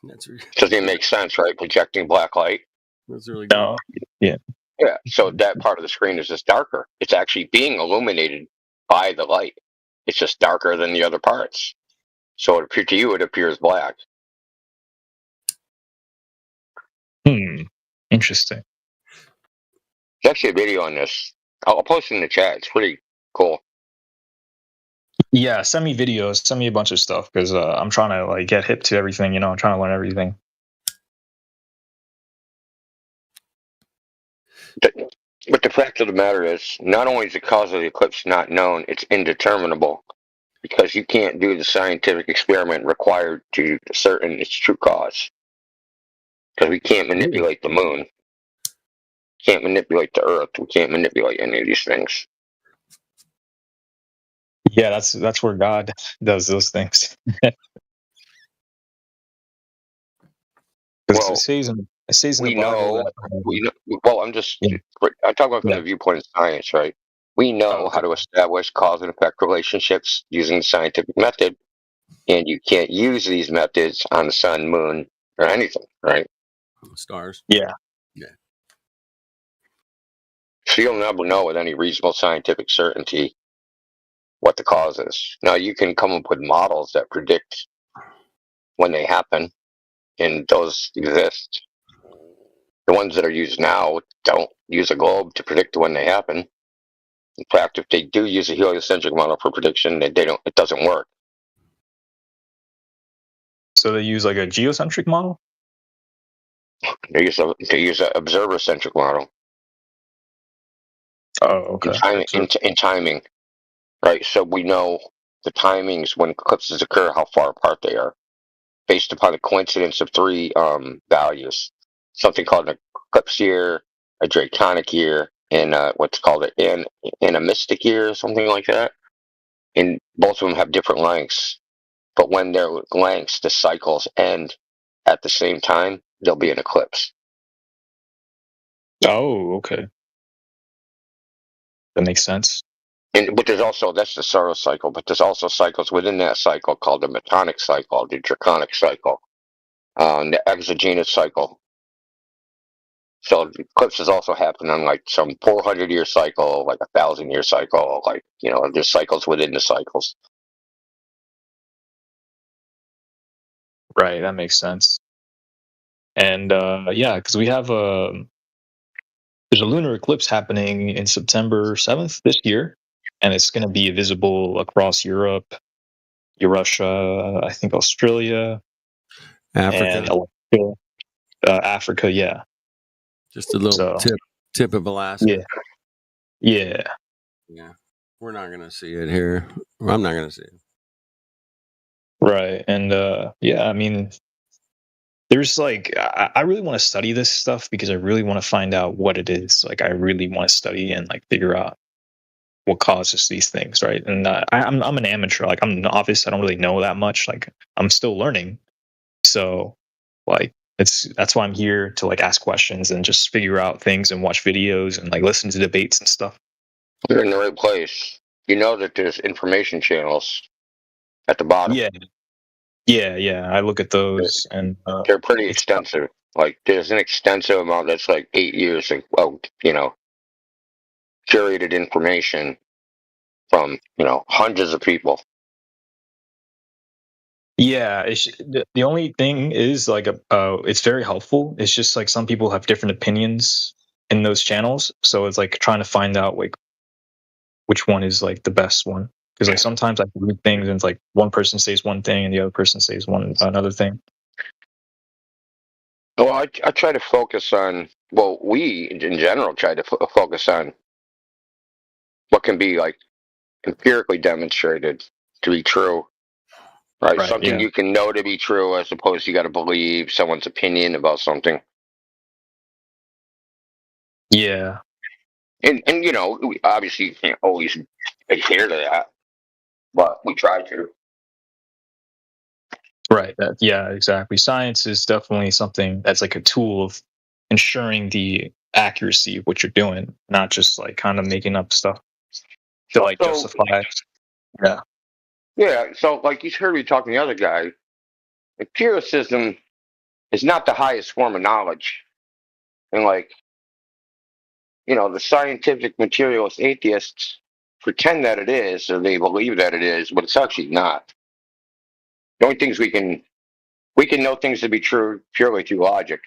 That's Doesn't even make sense, right? Projecting black light. That's really good. No. Yeah. Yeah. So that part of the screen is just darker. It's actually being illuminated by the light. It's just darker than the other parts. So to you, it appears black. Interesting. There's actually a video on this. I'll post it in the chat. It's pretty cool. Yeah, send me videos, send me a bunch of stuff because I'm trying to like get hip to everything. I'm trying to learn everything. But the fact of the matter is, not only is the cause of the eclipse not known, it's indeterminable because you can't do the scientific experiment required to ascertain its true cause. Because we can't manipulate the moon, can't manipulate the earth, we can't manipulate any of these things. Yeah, that's where God does those things. Well, it says in the Bible well, I'm talking about from the viewpoint of science, right? We know how to establish cause and effect relationships using the scientific method, and you can't use these methods on the sun, moon, or anything, right? Stars. Yeah. Yeah. So you'll never know with any reasonable scientific certainty what the cause is. Now, you can come up with models that predict when they happen, and those exist. The ones that are used now don't use a globe to predict when they happen. In fact, if they do use a heliocentric model for prediction, it doesn't work. So they use like a geocentric model? They use an observer-centric model. Oh, okay. In timing, right? So we know the timings when eclipses occur, how far apart they are, based upon the coincidence of three values. Something called an eclipse year, a draconic year, and what's called an animistic year, or something like that. And both of them have different lengths. But when their lengths, the cycles end at the same time, there'll be an eclipse. Oh, okay. That makes sense. But there's also, that's the Saros cycle, but there's also cycles within that cycle called the Metonic cycle, the Draconic cycle, the Exogenous cycle. So eclipses also happen on like some 400-year cycle, like 1,000-year cycle, like, there's cycles within the cycles. Right, that makes sense. And yeah, because we have there's a lunar eclipse happening in September 7th this year, and it's going to be visible across Europe, Russia, I think Australia, Africa, and Africa. Yeah, just a little tip of Alaska. Yeah. We're not gonna see it here. I'm not gonna see it. Right, and yeah, I mean, there's like I really want to study this stuff because I really want to find out what it is. Like, I really want to study and like figure out what causes these things, right? And I'm an amateur, like I'm a novice. I don't really know that much. Like, I'm still learning, so like that's why I'm here to like ask questions and just figure out things and watch videos and like listen to debates and stuff. You're in the right place. You know that there's information channels at the bottom. Yeah. Yeah. I look at those, and they're pretty extensive. Like, there's an extensive amount that's like 8 years of curated information from hundreds of people. Yeah, the only thing is like it's very helpful. It's just like some people have different opinions in those channels, so it's like trying to find out like which one is like the best one. Because like sometimes I read things and it's like one person says one thing and the other person says another thing. Well, I try to focus on. Well, we in general try to focus on what can be like empirically demonstrated to be true. Right, something you can know to be true, as opposed to you got to believe someone's opinion about something. Yeah, and we obviously can't always adhere to that, but we try to. Right. Yeah, exactly. Science is definitely something that's like a tool of ensuring the accuracy of what you're doing, not just like kind of making up stuff to like justify. Yeah. Yeah, so like you heard me talking to the other guy, empiricism is not the highest form of knowledge. And like, the scientific materialist atheists pretend that it is, or they believe that it is, but it's actually not. The only things we can know things to be true purely through logic.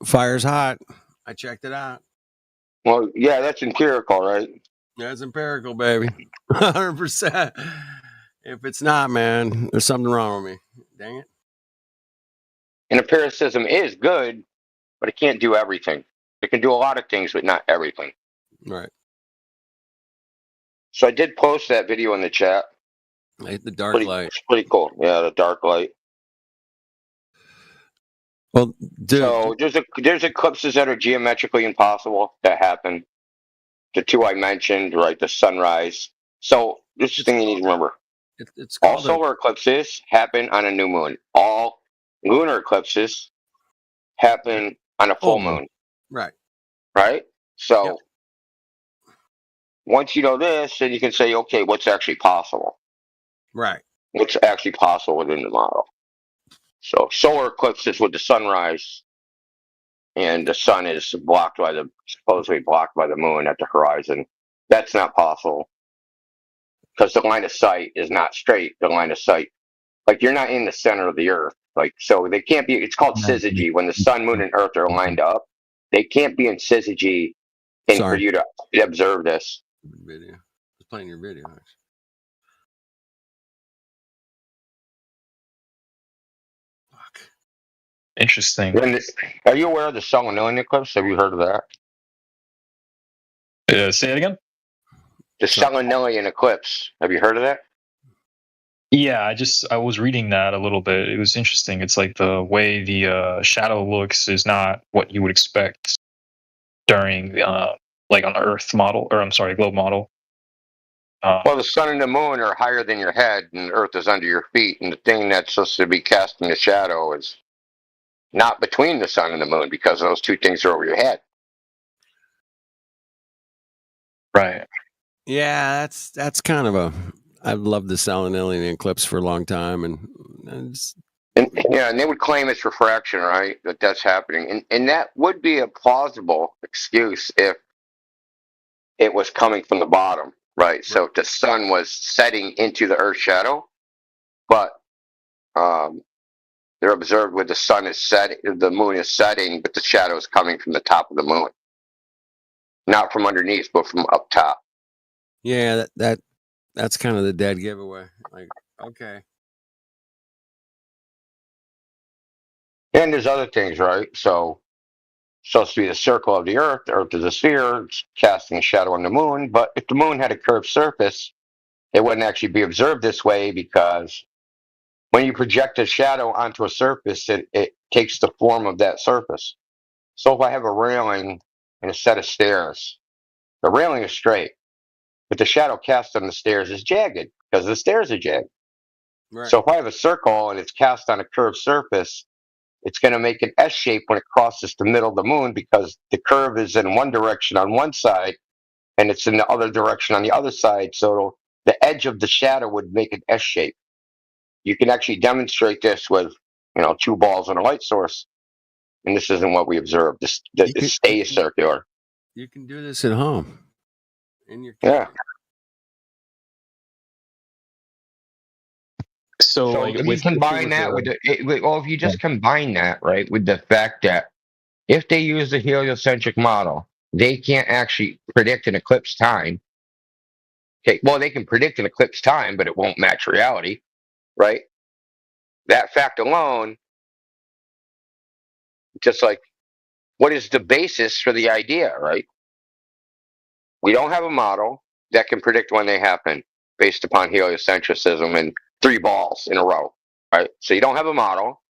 Fire's hot. I checked it out. Well, yeah, that's empirical, right? That's empirical, baby. 100%. If it's not, man, there's something wrong with me. Dang it. And empiricism is good, but it can't do everything. It can do a lot of things, but not everything. Right. So I did post that video in the chat. The dark light. It's pretty cool. Yeah, the dark light. Well, dude. So there's eclipses that are geometrically impossible that happen. The two I mentioned, right? The sunrise. So this is the thing you need to remember. It's all solar eclipses happen on a new moon. All lunar eclipses happen on a full moon. Right. Right? So once you know this, then you can say, okay, what's actually possible? Right. What's actually possible within the model? So solar eclipses with the sunrise, and the sun is supposedly blocked by the moon at the horizon. That's not possible, because the line of sight is not straight. The line of sight, like you're not in the center of the earth. Like, so they can't be, it's called syzygy. When the sun, moon, and earth are lined up, they can't be in syzygy for you to observe this. Video. It's playing your video. Interesting. Are you aware of the Solomonian eclipse? Have you heard of that? Say it again. The Solomonian eclipse. Have you heard of that? Yeah, I was reading that a little bit. It was interesting. It's like the way the shadow looks is not what you would expect during like on the Earth model, or I'm sorry, globe model. Well, the sun and the moon are higher than your head, and the Earth is under your feet, and the thing that's supposed to be casting the shadow is not between the sun and the moon, because those two things are over your head. Right. Yeah, that's kind of a. I've loved the Solomonian eclipse for a long time, and they would claim it's refraction, right? That's happening, and that would be a plausible excuse if it was coming from the bottom, right? So if the sun was setting into the Earth's shadow, but they're observed where the sun is setting, the moon is setting, but the shadow is coming from the top of the moon, not from underneath, but from up top. Yeah, that's kind of the dead giveaway. Like, okay. And there's other things, right? So it's supposed to be the circle of the Earth is a sphere, it's casting a shadow on the moon. But if the moon had a curved surface, it wouldn't actually be observed this way, because when you project a shadow onto a surface, it takes the form of that surface. So if I have a railing and a set of stairs, the railing is straight, but the shadow cast on the stairs is jagged because the stairs are jagged. Right. So if I have a circle and it's cast on a curved surface, it's going to make an S shape when it crosses the middle of the moon, because the curve is in one direction on one side and it's in the other direction on the other side. So the edge of the shadow would make an S shape. you can actually demonstrate this with, 2 balls and a light source. And this isn't what we observed. It stays circular. You can do this at home. In your Yeah. So if you combine that if you just combine that, right, with the fact that if they use the heliocentric model, they can't actually predict an eclipse time. Okay, well, they can predict an eclipse time, but it won't match reality, right? That fact alone, just like, what is the basis for the idea, right? We don't have a model that can predict when they happen based upon heliocentrism and 3 balls in a row, right? So you don't have a model.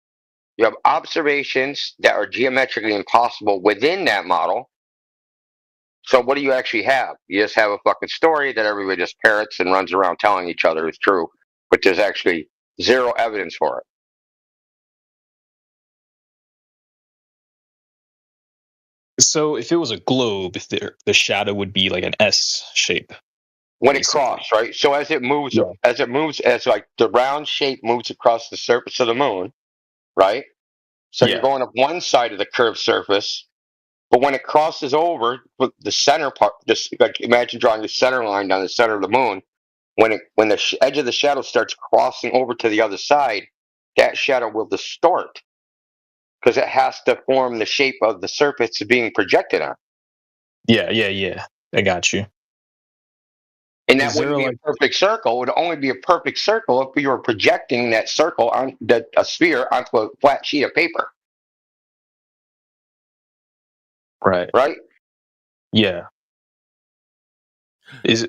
You have observations that are geometrically impossible within that model. So what do you actually have? You just have a fucking story that everybody just parrots and runs around telling each other is true, but there's actually zero evidence for it. So if it was a globe, the shadow would be like an S shape. When it crosses, right? So as it moves, as like the round shape moves across the surface of the moon, right? So you're going up one side of the curved surface, but when it crosses over the center part, just like imagine drawing the center line down the center of the moon. When the edge of the shadow starts crossing over to the other side, that shadow will distort because it has to form the shape of the surface it's being projected on. Yeah. I got you. And that wouldn't be a perfect circle. It would only be a perfect circle if you were projecting that circle on a sphere onto a flat sheet of paper. Right. Right? Yeah. Is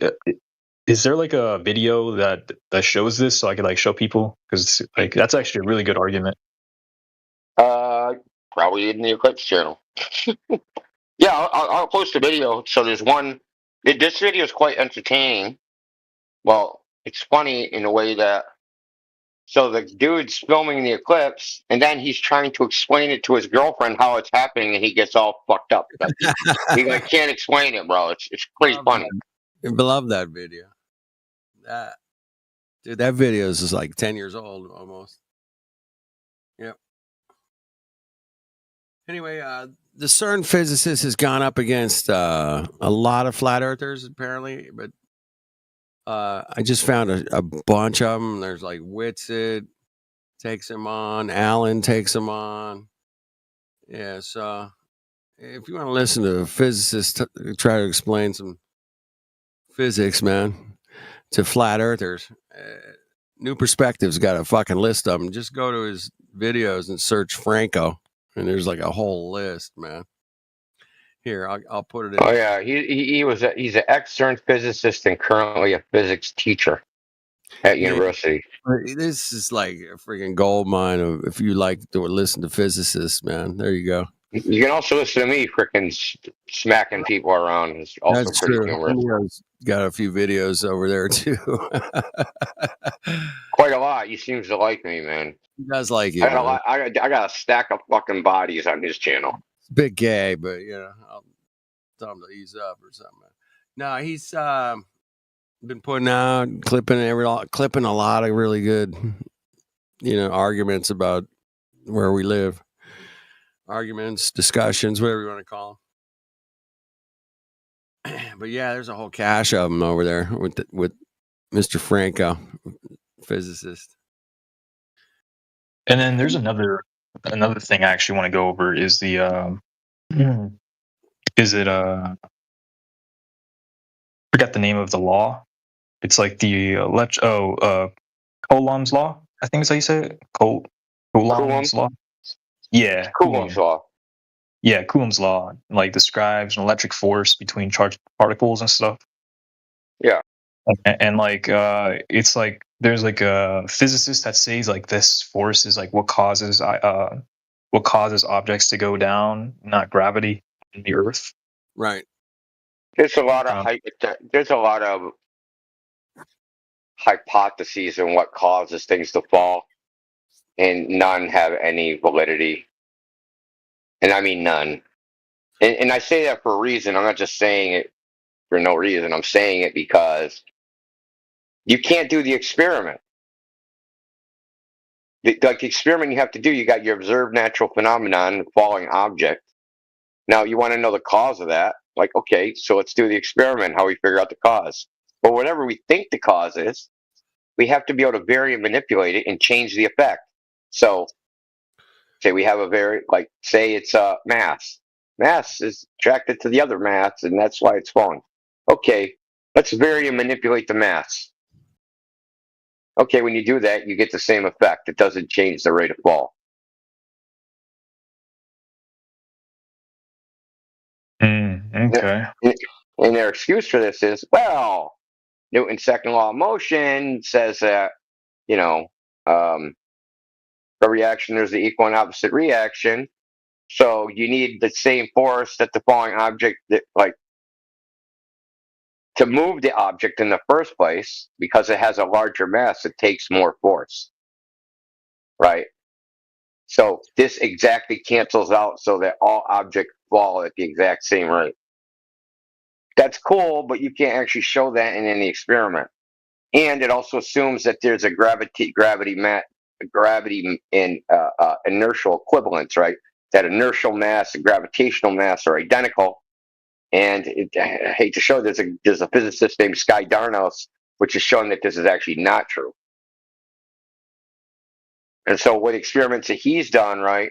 there like a video that shows this so I could like show people? Because like that's actually a really good argument. Probably in the Eclipse channel. Yeah, I'll post a video. So there's one. This video is quite entertaining. Well, it's funny in a way that. So the dude's filming the eclipse, and then he's trying to explain it to his girlfriend how it's happening, and he gets all fucked up. He like, can't explain it, bro. It's pretty funny. I love that video. Dude, that video is just like 10 years old almost. Yep. Anyway, the CERN physicist has gone up against a lot of flat earthers apparently, but I just found a bunch of them. There's like Whitsitt takes him on, Allen takes him on. Yeah, so if you want to listen to a physicist try to explain some physics, man, to flat earthers, New Perspective's got a fucking list of them. Just go to his videos and search Franco, and there's like a whole list, man. Here, I'll put it in. Oh yeah, he's an ex-CERN physicist and currently a physics teacher at university. This is like a freaking gold mine of if you like to listen to physicists, man. There you go. You can also listen to me freaking smacking people around. It's also That's pretty true. humorous. Got a few videos over there too. Quite a lot. He seems to like me, man. He does like you. I got a stack of fucking bodies on his channel. Bit gay, but I'll tell him to ease up or something. No, he's been putting out clipping a lot of really good, arguments about where we live, arguments, discussions, whatever you want to call them. But yeah, there's a whole cache of them over there with Mr. Franco, physicist. And then there's another thing I actually want to go over is the forget the name of the law. It's like the Coulomb's law. I think is how you say it. Coulomb's law. Yeah, Coulomb's law. Yeah, Coulomb's law like describes an electric force between charged particles and stuff. Yeah. And like it's like there's like a physicist that says like this force is like what causes objects to go down, not gravity in the Earth. Right. There's a lot of hypotheses on what causes things to fall, and none have any validity. And I mean none. And I say that for a reason. I'm not just saying it for no reason. I'm saying it because you can't do the experiment. the experiment you have to do, you got your observed natural phenomenon, falling object. Now you want to know the cause of that. Like, okay, so let's do the experiment, how we figure out the cause. But whatever we think the cause is, we have to be able to vary and manipulate it and change the effect. So say we have say it's mass. Mass is attracted to the other mass, and that's why it's falling. Okay, let's vary and manipulate the mass. Okay, when you do that, you get the same effect. It doesn't change the rate of fall. Okay. And their excuse for this is, well, Newton's second law of motion says that, a reaction, there's the equal and opposite reaction. So you need the same force that the falling object, to move the object in the first place, because it has a larger mass, it takes more force. Right? So this exactly cancels out so that all objects fall at the exact same rate. That's cool, but you can't actually show that in any experiment. And it also assumes that there's a gravity and inertial equivalence, right? That inertial mass and gravitational mass are identical. And I hate to show there's a physicist named Sky Darnos, which has shown that this is actually not true. And so what experiments that he's done, right?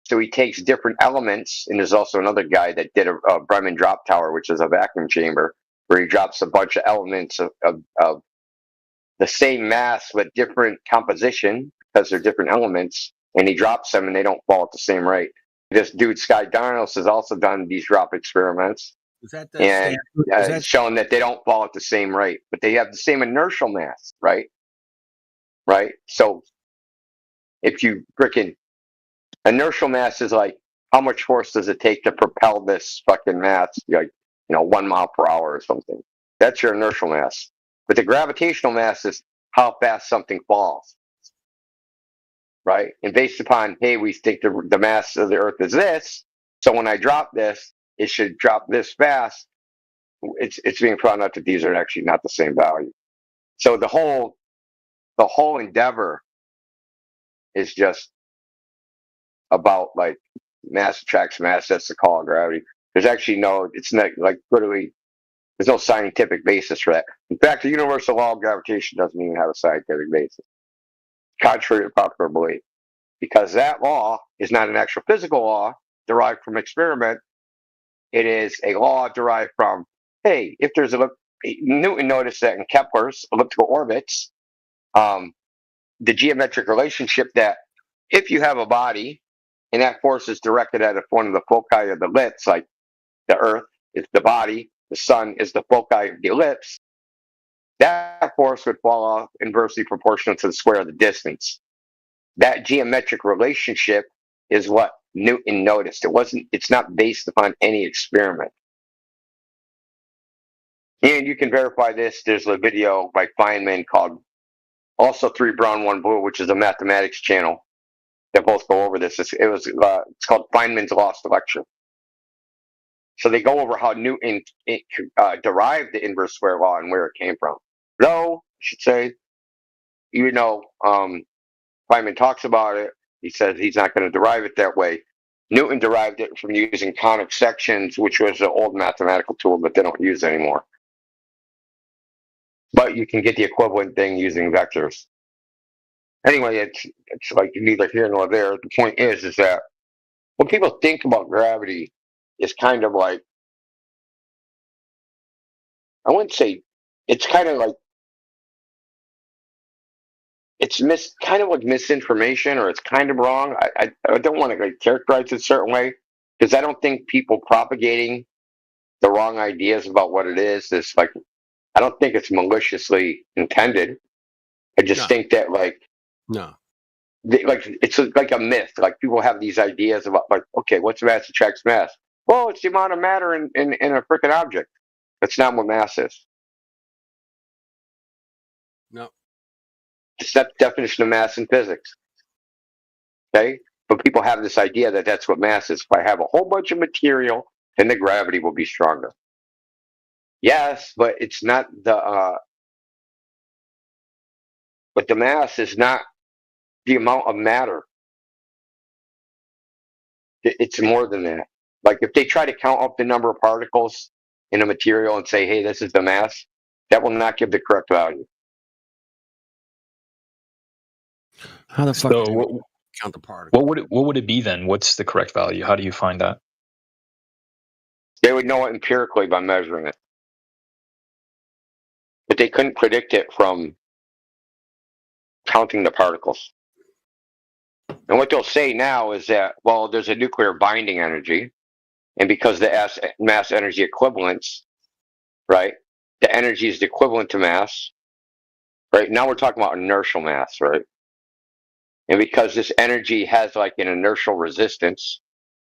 So he takes different elements, and there's also another guy that did a Bremen drop tower, which is a vacuum chamber, where he drops a bunch of elements of the same mass but different composition, because they're different elements, and he drops them and they don't fall at the same rate. This dude, Sky Darnos, has also done these drop experiments and shown that they don't fall at the same rate, but they have the same inertial mass, right? Right? So if you freaking inertial mass is like, how much force does it take to propel this fucking mass, 1 mile per hour or something? That's your inertial mass. But the gravitational mass is how fast something falls, right? And based upon, hey, we think the mass of the Earth is this, so when I drop this, it should drop this fast. It's being found out that these are actually not the same value. So the whole endeavor is just about like mass attracts mass. That's the call of gravity. There's actually it's not like literally. There's no scientific basis for that. In fact, the universal law of gravitation doesn't even have a scientific basis, contrary to popular belief, because that law is not an actual physical law derived from experiment. It is a law derived from, hey, if there's Newton noticed that in Kepler's elliptical orbits, the geometric relationship that if you have a body and that force is directed at one of the foci of the ellipse, like the Earth is the body, the sun is the foci of the ellipse, that force would fall off inversely proportional to the square of the distance. That geometric relationship is what Newton noticed. It's not based upon any experiment. And you can verify this. There's a video by Feynman called also 3 Brown 1 Blue, which is a mathematics channel that both go over this. It's called Feynman's Lost Lecture. So they go over how Newton derived the inverse square law and where it came from. Though, I should say, Feynman talks about it. He says he's not going to derive it that way. Newton derived it from using conic sections, which was an old mathematical tool that they don't use anymore. But you can get the equivalent thing using vectors. Anyway, it's like neither here nor there. The point is that when people think about gravity, it's kind of like, I wouldn't say, it's kind of like, it's kind of like misinformation, or it's kind of wrong. I don't want to characterize it a certain way, because I don't think people propagating the wrong ideas about what it is like, I don't think it's maliciously intended. I just think that it's like a myth. Like people have these ideas about okay, what's mass attracts mass? Well, it's the amount of matter in a freaking object. That's not what mass is. No. It's not the definition of mass in physics. Okay? But people have this idea that that's what mass is. If I have a whole bunch of material, then the gravity will be stronger. Yes, but it's not but the mass is not the amount of matter. It's more than that. Like if they try to count up the number of particles in a material and say, hey, this is the mass, that will not give the correct value. How the fuck So do what, we count the particles? what would it be then? What's the correct value? How do you find that? They would know it empirically by measuring it. But they couldn't predict it from counting the particles. And what they'll say now is that, well, there's a nuclear binding energy, and because the mass energy equivalence, right, the energy is equivalent to mass, right? Now we're talking about inertial mass, right? And because this energy has like an inertial resistance,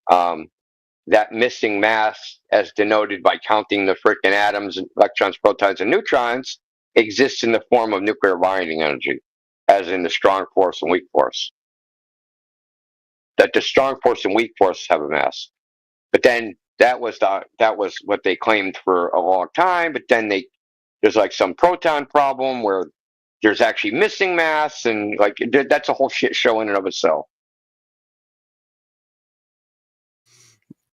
that missing mass, as denoted by counting the frickin' atoms, electrons, protons, and neutrons, exists in the form of nuclear binding energy, as in the strong force and weak force. That the strong force and weak force have a mass, but then that was what they claimed for a long time. But then there's like some proton problem where there's actually missing mass, and like that's a whole shit show in and of itself.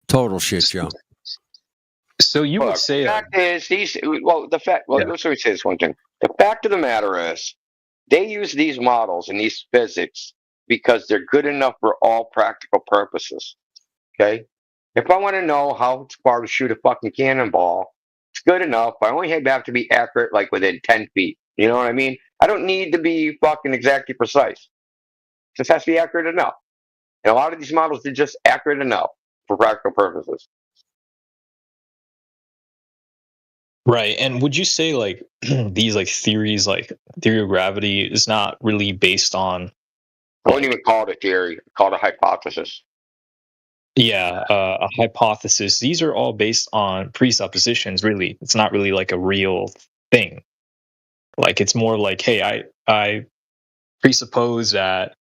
Total shit show. So you would say the fact is let's say this one thing. The fact of the matter is, they use these models and these physics because they're good enough for all practical purposes. Okay? If I want to know how far to shoot a fucking cannonball, it's good enough. I only have to be accurate like within 10 feet. You know what I mean? I don't need to be fucking exactly precise. It just has to be accurate enough. And a lot of these models are just accurate enough for practical purposes. Right. And would you say like these like theories, like theory of gravity, is not really based on? I wouldn't even call it a theory. Call it a hypothesis. Yeah, a hypothesis. These are all based on presuppositions. Really, it's not really like a real thing. Like it's more like, hey, I presuppose that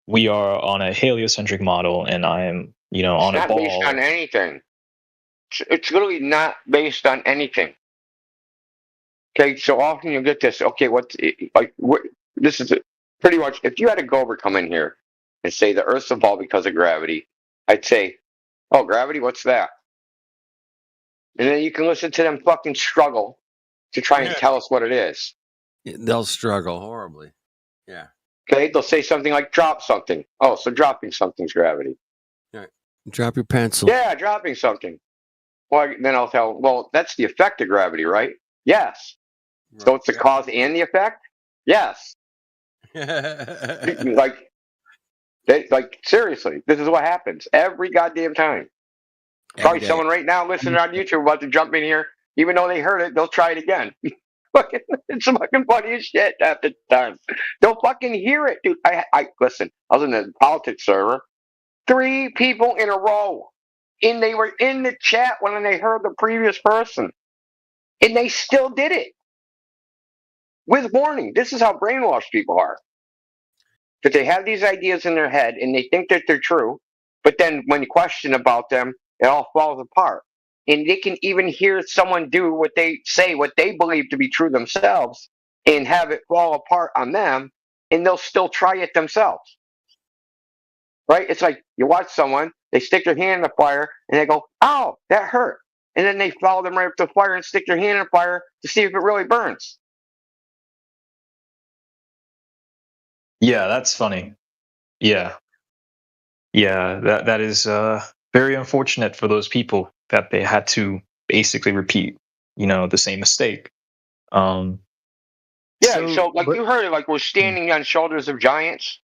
we are on a heliocentric model, and I am, on a ball. It's not based on anything. It's literally not based on anything. Okay, so often you'll get this. Okay, this is pretty much. If you had a Gober come in here and say the Earth's evolved because of gravity, I'd say, "Oh, gravity, what's that?" And then you can listen to them fucking struggle to try and tell us what it is. They'll struggle horribly. Yeah. Okay, they'll say something like drop something. Oh, so dropping something's gravity. Right. Drop your pencil. Yeah, dropping something. Well, then I'll tell, well, that's the effect of gravity, right? Yes. Right. So it's the cause and the effect? Yes. Seriously, this is what happens every goddamn time. Probably someone right now listening on YouTube about to jump in here, even though they heard it, they'll try it again. It's fucking funny as shit at the time. They'll fucking hear it, dude. Listen, I was in the politics server. 3 people in a row. And they were in the chat when they heard the previous person. And they still did it. With warning. This is how brainwashed people are. That they have these ideas in their head and they think that they're true. But then when you question about them, it all falls apart. And they can even hear someone do what they say, what they believe to be true themselves, and have it fall apart on them, and they'll still try it themselves. Right? It's like you watch someone, they stick their hand in the fire, and they go, "Oh, that hurt." And then they follow them right up to the fire and stick their hand in the fire to see if it really burns. Yeah, that's funny. Yeah. Yeah, that is very unfortunate for those people that they had to basically repeat, the same mistake. So you heard it, like we're standing on shoulders of giants.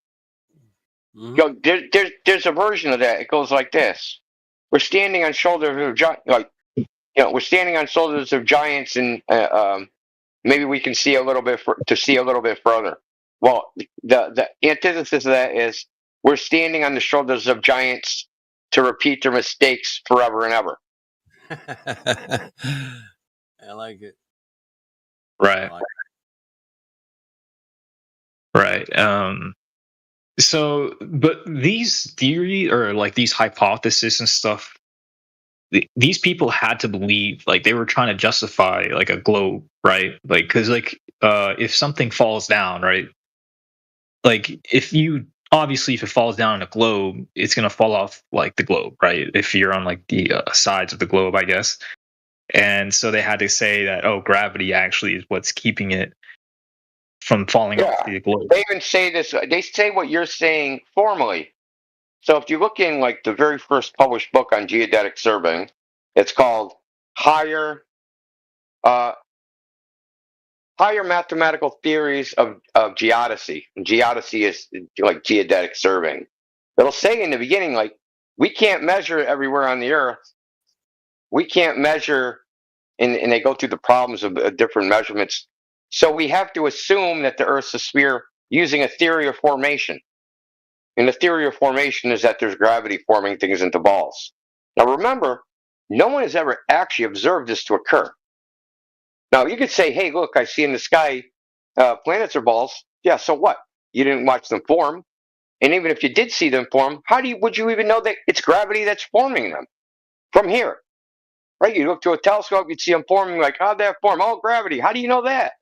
Mm-hmm. There's a version of that. It goes like this: we're standing on shoulders of giants, we're standing on shoulders of giants, and maybe we can see a little bit further. Well, the antithesis of that is we're standing on the shoulders of giants to repeat their mistakes forever and ever. I like it. Right. Right. So, but these theory or like these hypotheses and stuff, these people had to believe, like they were trying to justify like a globe, right? Like, cause like, if something falls down, right? like if it falls down on a globe, it's gonna fall off like the globe, right? If you're on like the sides of the globe, I guess. And so they had to say that, oh, gravity actually is what's keeping it from falling off the globe. They even say this. They say what you're saying formally. So if you look in like the very first published book on geodetic surveying, it's called Higher Mathematical Theories of Geodesy. And geodesy is like geodetic surveying. It'll say in the beginning, like, we can't measure everywhere on the Earth. We can't measure, and they go through the problems of different measurements. So we have to assume that the Earth's a sphere using a theory of formation. And the theory of formation is that there's gravity forming things into balls. Now remember, no one has ever actually observed this to occur. Now you could say, hey, look, I see in the sky planets are balls. Yeah, so what? You didn't watch them form. And even if you did see them form, would you even know that it's gravity that's forming them from here? Right? You look to a telescope, you'd see them forming, like, how'd that form? Oh, gravity. How do you know that?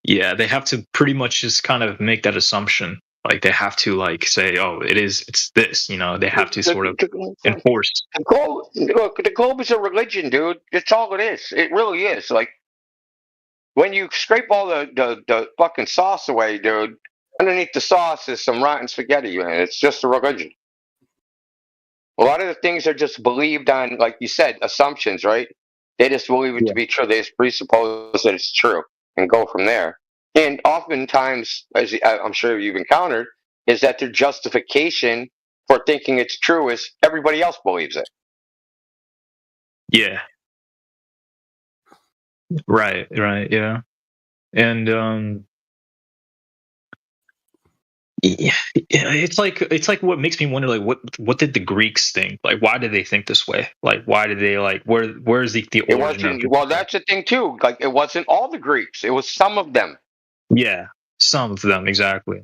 Yeah, they have to pretty much just kind of make that assumption. Like they have to like say, oh, it's this, you know, they have to sort of enforce. The globe is a religion, dude. That's all it is. It really is. Like, when you scrape all the fucking sauce away, dude, underneath the sauce is some rotten spaghetti, man. It's just a religion. A lot of the things are just believed on, like you said, assumptions, right? They just believe it to be true. They just presuppose that it's true and go from there. And oftentimes, as I'm sure you've encountered, is that their justification for thinking it's true is everybody else believes it. Yeah. Right, yeah. And yeah, it's like what makes me wonder, like what did the Greeks think? Like why did they think this way? Like why did they like where's the origin of it? Well, that's the thing too. Like it wasn't all the Greeks, it was some of them. Yeah, some of them, exactly.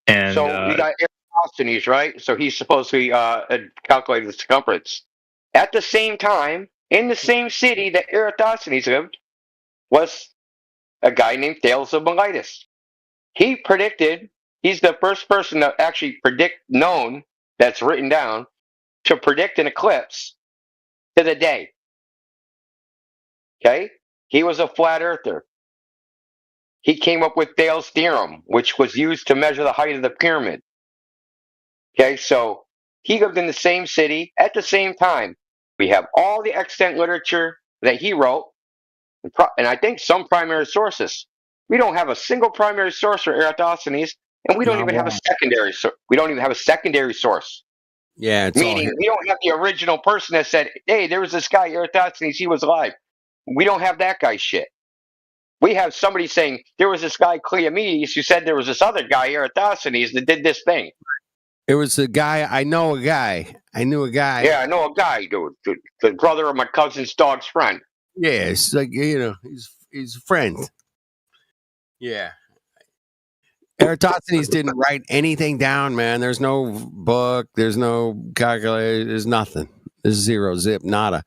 And so we got Eratosthenes, right? So he's supposed to calculate the circumference. At the same time, in the same city that Eratosthenes lived, was a guy named Thales of Miletus. He predicted. He's the first person to actually known, that's written down, to predict an eclipse to the day. Okay? He was a flat earther. He came up with Thales' theorem, which was used to measure the height of the pyramid. Okay, so he lived in the same city at the same time. We have all the extant literature that he wrote, and I think some primary sources. We don't have a single primary source for Eratosthenes, and we don't even have a secondary. We don't even have a secondary source. Yeah, it's meaning we don't have the original person that said, "Hey, there was this guy Eratosthenes. He was alive." We don't have that guy's shit. We have somebody saying there was this guy Cleomenes who said there was this other guy Eratosthenes that did this thing. It was a guy. I know a guy. I knew a guy. Yeah, I know a guy, dude. The brother of my cousin's dog's friend. Yeah, it's like, you know, he's a friend. Yeah. Eratosthenes didn't write anything down, man. There's no book. There's no calculator. There's nothing. There's zero, zip, nada.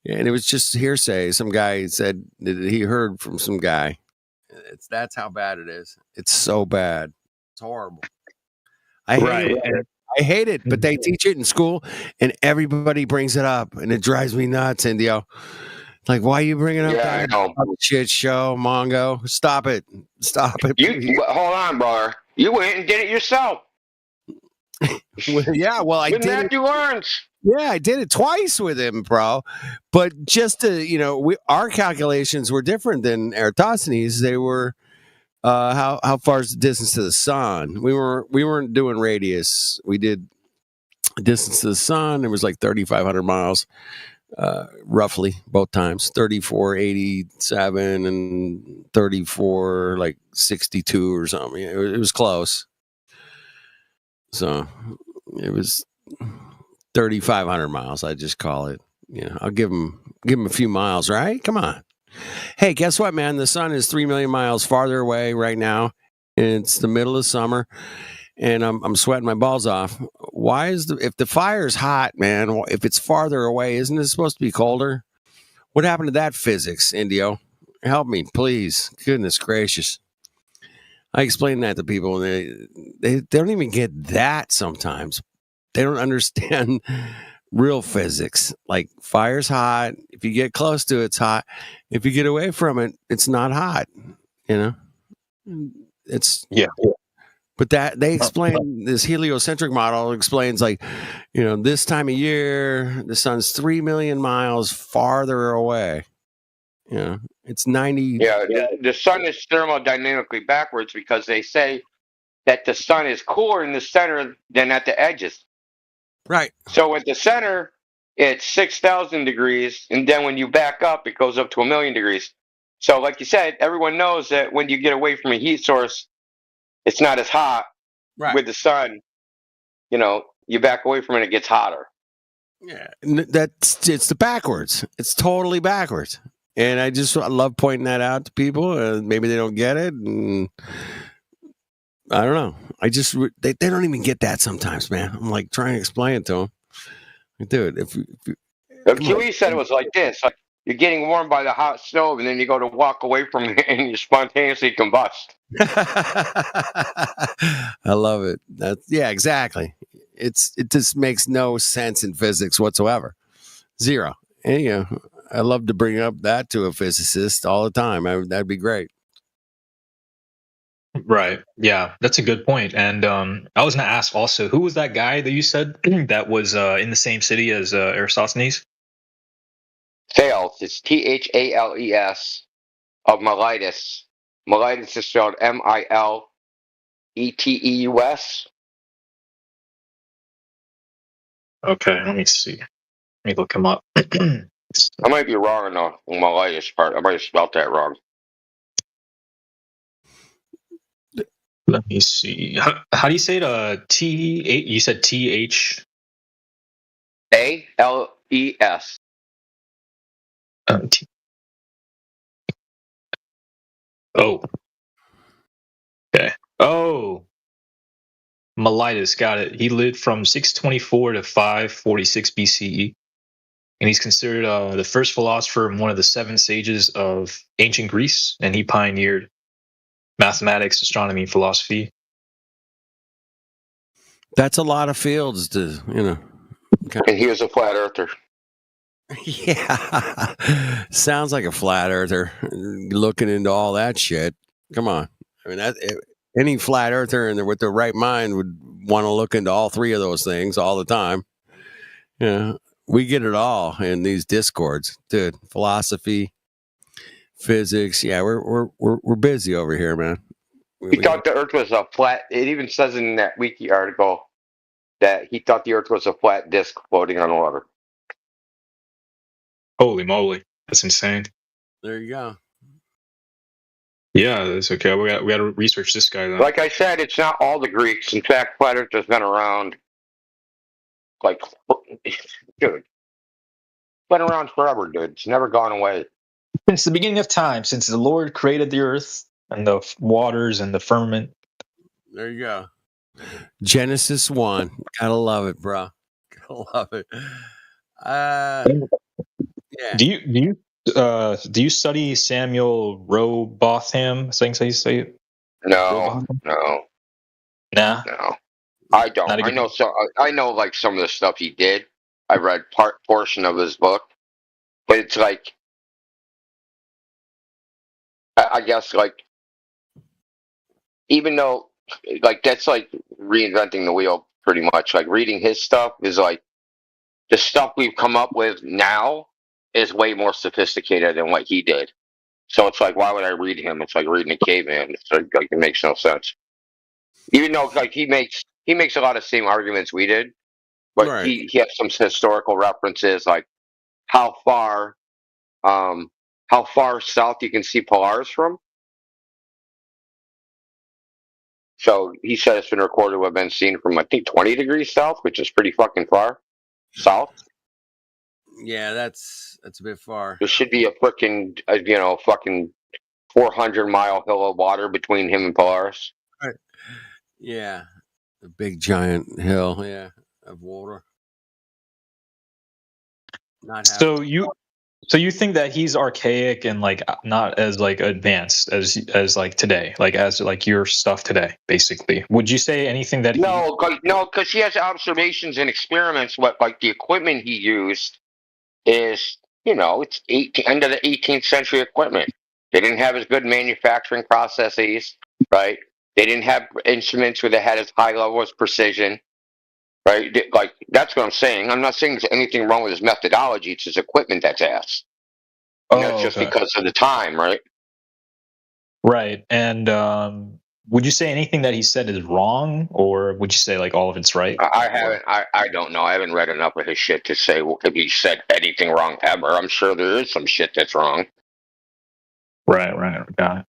And it was just hearsay. Some guy said that he heard from some guy. That's how bad it is. It's so bad. It's horrible. I hate it, but they teach it in school, and everybody brings it up, and it drives me nuts, Indio. Like, why are you bringing up that shit show, Mongo? Stop it. Stop it. You hold on, brother. You went and did it yourself. Yeah, well, I did. Matthew Lawrence. Yeah, I did it twice with him, bro. But just to, you know, our calculations were different than Eratosthenes. They were how far is the distance to the sun? We weren't doing radius. We did distance to the sun. It was like 3,500 miles, roughly, both times. 3,487 and 3,462 or something. It was close. So it was 3,500 miles. I just call it. You know, I'll give him a few miles, right? Come on. Hey, guess what, man? The sun is 3 million miles farther away right now. It's the middle of summer, and I'm sweating my balls off. Why is if the fire's hot, man? If it's farther away, isn't it supposed to be colder? What happened to that physics, Indio? Help me, please. Goodness gracious. I explain that to people, and they don't even get that sometimes. They don't understand real physics. Like fire's hot. If you get close to it, it's hot. If you get away from it, it's not hot. You know? It's But that they explain this heliocentric model explains like, this time of year the sun's 3 million miles farther away. It's 90. Yeah, the sun is thermodynamically backwards because they say that the sun is cooler in the center than at the edges. Right. So at the center, it's 6,000 degrees, and then when you back up, it goes up to 1,000,000 degrees. So, like you said, everyone knows that when you get away from a heat source, it's not as hot. Right. With the sun, you back away from it, it gets hotter. Yeah, it's the backwards. It's totally backwards. And I love pointing that out to people. Maybe they don't get it. And I don't know. They don't even get that sometimes, man. I'm like trying to explain it to them. Dude, if QE said it was like this: like you're getting warmed by the hot stove, and then you go to walk away from it, and you spontaneously combust. I love it. Yeah, exactly. It just makes no sense in physics whatsoever. Zero. And I love to bring up that to a physicist all the time. That'd be great. Right. Yeah, that's a good point. And I was going to ask also, who was that guy that you said that was in the same city as Eratosthenes? Thales. It's Thales of Miletus. Miletus is spelled Miletus. Okay, let me see. Let me look him up. I might be wrong on the Miletus part. I might have spelled that wrong. Let me see. How do you say it? T8? You said TH? ALES. Oh. Okay. Oh. Miletus, got it. He lived from 624 to 546 BCE. And he's considered the first philosopher and one of the 7 sages of ancient Greece. And he pioneered mathematics, astronomy, and philosophy. That's a lot of fields to, And he was a flat earther. Yeah. Sounds like a flat earther looking into all that shit. Come on. I mean, any flat earther with the right mind would want to look into all 3 of those things all the time. We get it all in these discords, dude. Philosophy, physics. Yeah, we're busy over here, man. He thought the Earth was a flat. It even says in that wiki article that he thought the Earth was a flat disk floating on water. Holy moly, that's insane. There you go. Yeah, that's okay. We got to research this guy then. Like I said, it's not all the Greeks. In fact, flat Earth has been around. Dude, been around forever, dude. It's never gone away. Since the beginning of time, since the Lord created the earth and the waters and the firmament. There you go. Genesis 1. Gotta love it, bro. Gotta love it. Yeah. Do you study Samuel Rowbotham? I think how you say it. No. Nah. No. I don't. I know like some of the stuff he did. I read portion of his book, but it's like, I guess like, even though like that's like reinventing the wheel pretty much. Like reading his stuff is like the stuff we've come up with now is way more sophisticated than what he did. So it's like, why would I read him? It's like reading a caveman. It's like it makes no sense. Even though like he makes a lot of same arguments we did, but right. he has some historical references like how far south you can see Polaris from. So he said it's been recorded to have been seen from I think 20 degrees south, which is pretty fucking far south. Yeah, that's a bit far. There should be a fucking 400-mile hill of water between him and Polaris. Right. Yeah, a big giant hill. Yeah, of water. So you So you think that he's archaic and like not as like advanced as like today, like as like your stuff today, basically? Would you say anything that No, because he has observations and experiments. What like the equipment he used is, it's end of the 18th century equipment. They didn't have as good manufacturing processes, right? They didn't have instruments where they had as high levels of precision, right? Like that's what I'm saying. I'm not saying there's anything wrong with his methodology. It's his equipment that's ass. And that's just because of the time, right? Right. And would you say anything that he said is wrong, or would you say like all of it's right? I haven't. I don't know. I haven't read enough of his shit to say if he said anything wrong ever. I'm sure there is some shit that's wrong. Right. Got it.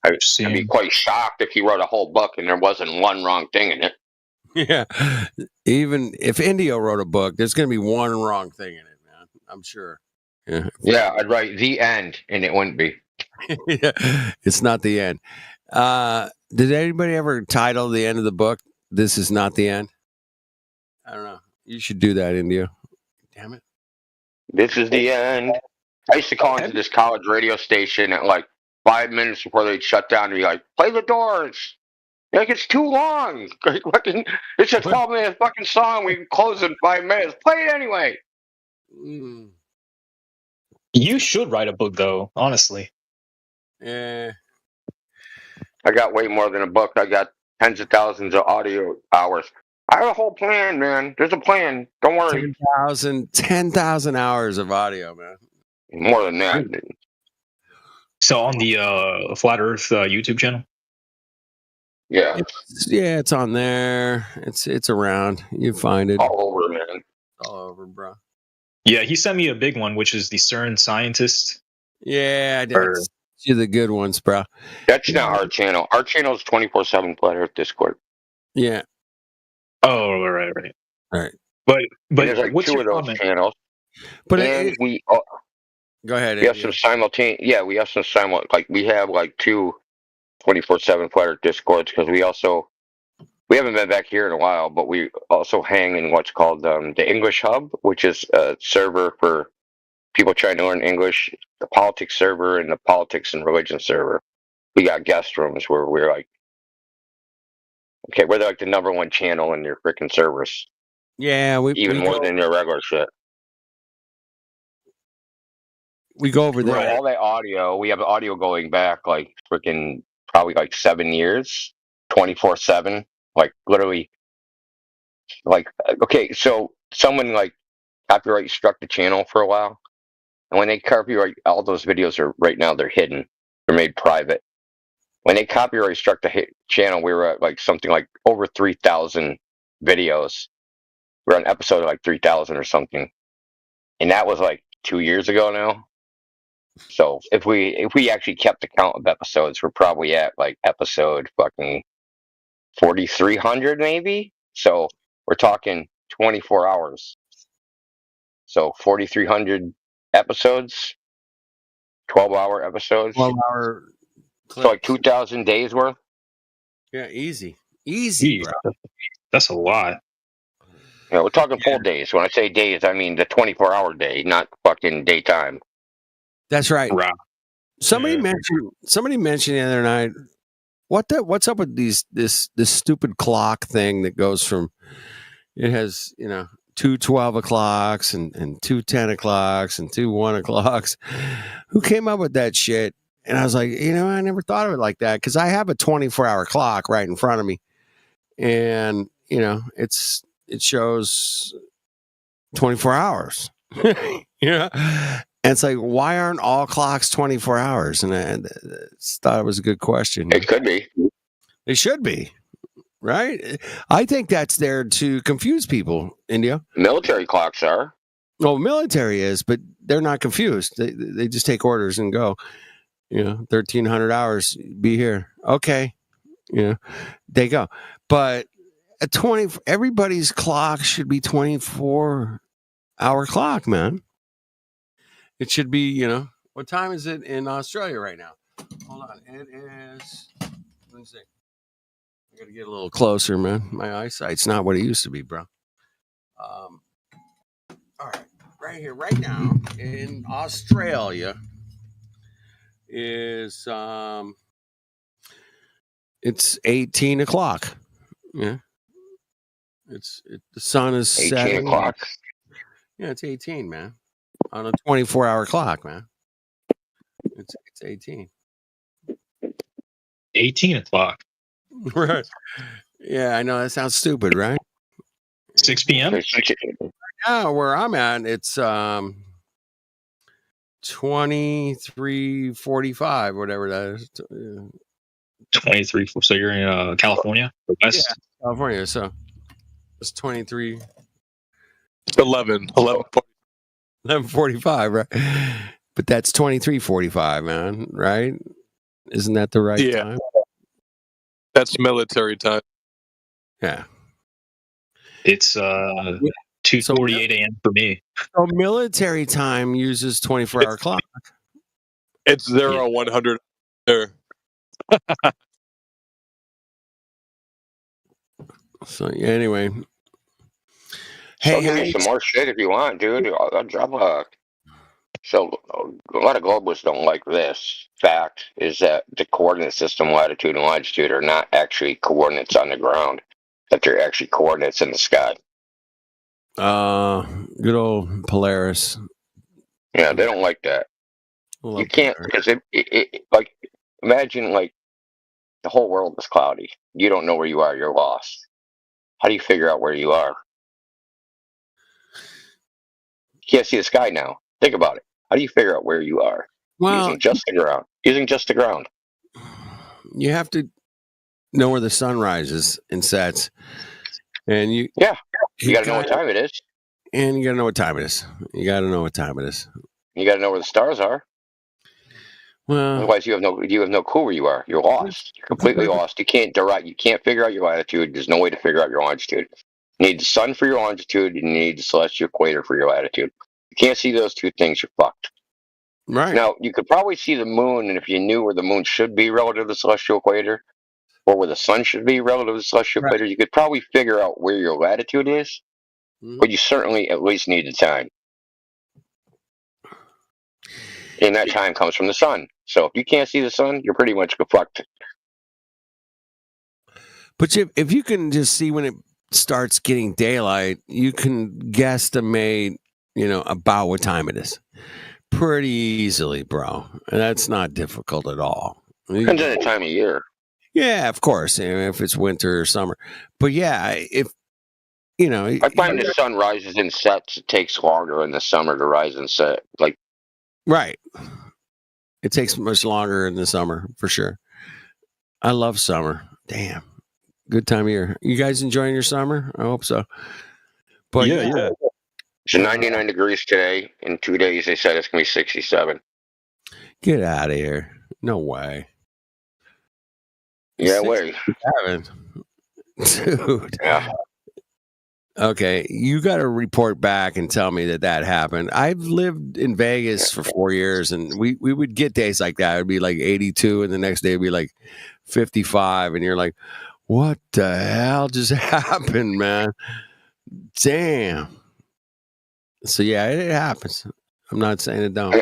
I'd be quite shocked if he wrote a whole book and there wasn't one wrong thing in it. Yeah. Even if Indio wrote a book, there's going to be one wrong thing in it, man. I'm sure. Yeah, I'd write the end, and it wouldn't be. Yeah, it's not the end. Did anybody ever title the end of the book, "This is not the end"? I don't know. You should do that, Indio. Damn it. This is the end. I used to call into this college radio station at like 5 minutes before they'd shut down and be like, play the Doors. Like, it's too long. It's a 12-minute fucking song. We can close in 5 minutes. Play it anyway. You should write a book, though, honestly. Yeah. I got way more than a book. I got tens of thousands of audio hours. I have a whole plan, man. There's a plan. Don't worry. 10,000 hours of audio, man. More than that. So on the Flat Earth YouTube channel? Yeah. It's on there. It's around. You find it. All over, man. All over, bro. Yeah, he sent me a big one, which is the CERN scientist. Yeah, I did. You the good ones, bro. That's not our channel. Our channel is 24/7 Flat Earth Discord. Yeah. Oh, right. All right. But there's like what's two your of those comment? channels. But we go ahead. We have some simultaneous. Yeah, we have some like we have like two 24/7 Flat Earth Discords because we haven't been back here in a while, but we also hang in what's called the English Hub, which is a server for people trying to learn English, the politics server, and the politics and religion server. We got guest rooms where we're like, okay, we're like the number one channel in your freaking servers. Yeah, even more than your regular shit. We go over there. All that audio, we have audio going back like freaking probably like 7 years, 24/7, like literally. Like, okay, so someone like copyright struck the channel for a while, and when they copyright, all those videos are right now they're hidden, they're made private. When they copyright struck the channel, we were at like something like over 3,000 videos. We're on episode like 3,000 or something, and that was like 2 years ago now. So if we actually kept the count of episodes, we're probably at like episode fucking 4,300 maybe. So we're talking 24 hours. So 4,300 episodes, 12-hour episodes. 12-hour. So like 2,000 days worth. Yeah, easy, bro. That's a lot. Yeah, we're talking full days. When I say days, I mean the 24-hour day, not fucking daytime. That's right. Right. Somebody mentioned the other night. What's up with this stupid clock thing that goes from? It has 2 12 o'clocks and 2 10 o'clocks and 2 1 o'clocks. Who came up with that shit? And I was like, I never thought of it like that because I have a 24-hour clock right in front of me, and it shows 24 hours. And it's like, why aren't all clocks 24 hours? And I thought it was a good question. It could be. It should be, right? I think that's there to confuse people, India. Military clocks are. Well, military is, but they're not confused. They just take orders and go, 1,300 hours, be here. Okay. They go. But everybody's clock should be 24-hour clock, man. It should be, what time is it in Australia right now? Hold on. It is, let me see. I got to get a little closer, man. My eyesight's not what it used to be, bro. All right. right here, right now in Australia is it's 18 o'clock. Yeah, the sun is 18 setting. o'clock. Yeah, it's 18, man. On a 24-hour clock, man. It's 18. 18 o'clock. Right. Yeah, I know that sounds stupid, right? 6 p.m. Now where I'm at, it's 23:45, whatever that is. 23. So you're in California, the West. Yeah, California. So it's 23. 11:45, right? But that's 23:45, man. Right? Isn't that the right time? That's military time. Yeah. It's 2:48 a.m. for me. So military time uses 24-hour clock. It's 100 there. So anyway, Hey, give me some more shit if you want, dude. I'll drop a. So a lot of globalists don't like this. Fact is that the coordinate system, latitude and longitude, are not actually coordinates on the ground. That they're actually coordinates in the sky. Good old Polaris. Yeah, they don't like that. You can't, because it like, imagine like the whole world is cloudy. You don't know where you are. You're lost. How do you figure out where you are? You can't see the sky now. Think about it. How do you figure out where you are? Using just the ground. Using just the ground. You have to know where the sun rises and sets, and you got to know what time it is. And you got to know what time it is. You got to know what time it is. You got to know where the stars are. Well, otherwise you have no clue where you are. You're lost. You're completely lost. You can't figure out your latitude. There's no way to figure out your longitude. You need the sun for your longitude, and you need the celestial equator for your latitude. You can't see those two things, you're fucked. Right. Now, you could probably see the moon, and if you knew where the moon should be relative to the celestial equator, or where the sun should be relative to the celestial equator, you could probably figure out where your latitude is, but you certainly at least need the time. And that time comes from the sun. So if you can't see the sun, you're pretty much fucked. But if you can just see when it starts getting daylight, you can guesstimate, about what time it is pretty easily, bro. And that's not difficult at all. Depends on the time of year. Yeah, of course. If it's winter or summer. But yeah, if I find the sun rises and sets. It takes longer in the summer to rise and set. Right. It takes much longer in the summer, for sure. I love summer. Damn. Good time of year. You guys enjoying your summer? I hope so. But yeah. It's 99 degrees today. In 2 days, they said it's going to be 67. Get out of here. No way. Yeah, way. Dude. Yeah. Okay, you got to report back and tell me that happened. I've lived in Vegas for 4 years, and we would get days like that. It'd be like 82, and the next day it'd be like 55, and you're like, what the hell just happened, man? Damn. So yeah, it happens. I'm not saying it don't.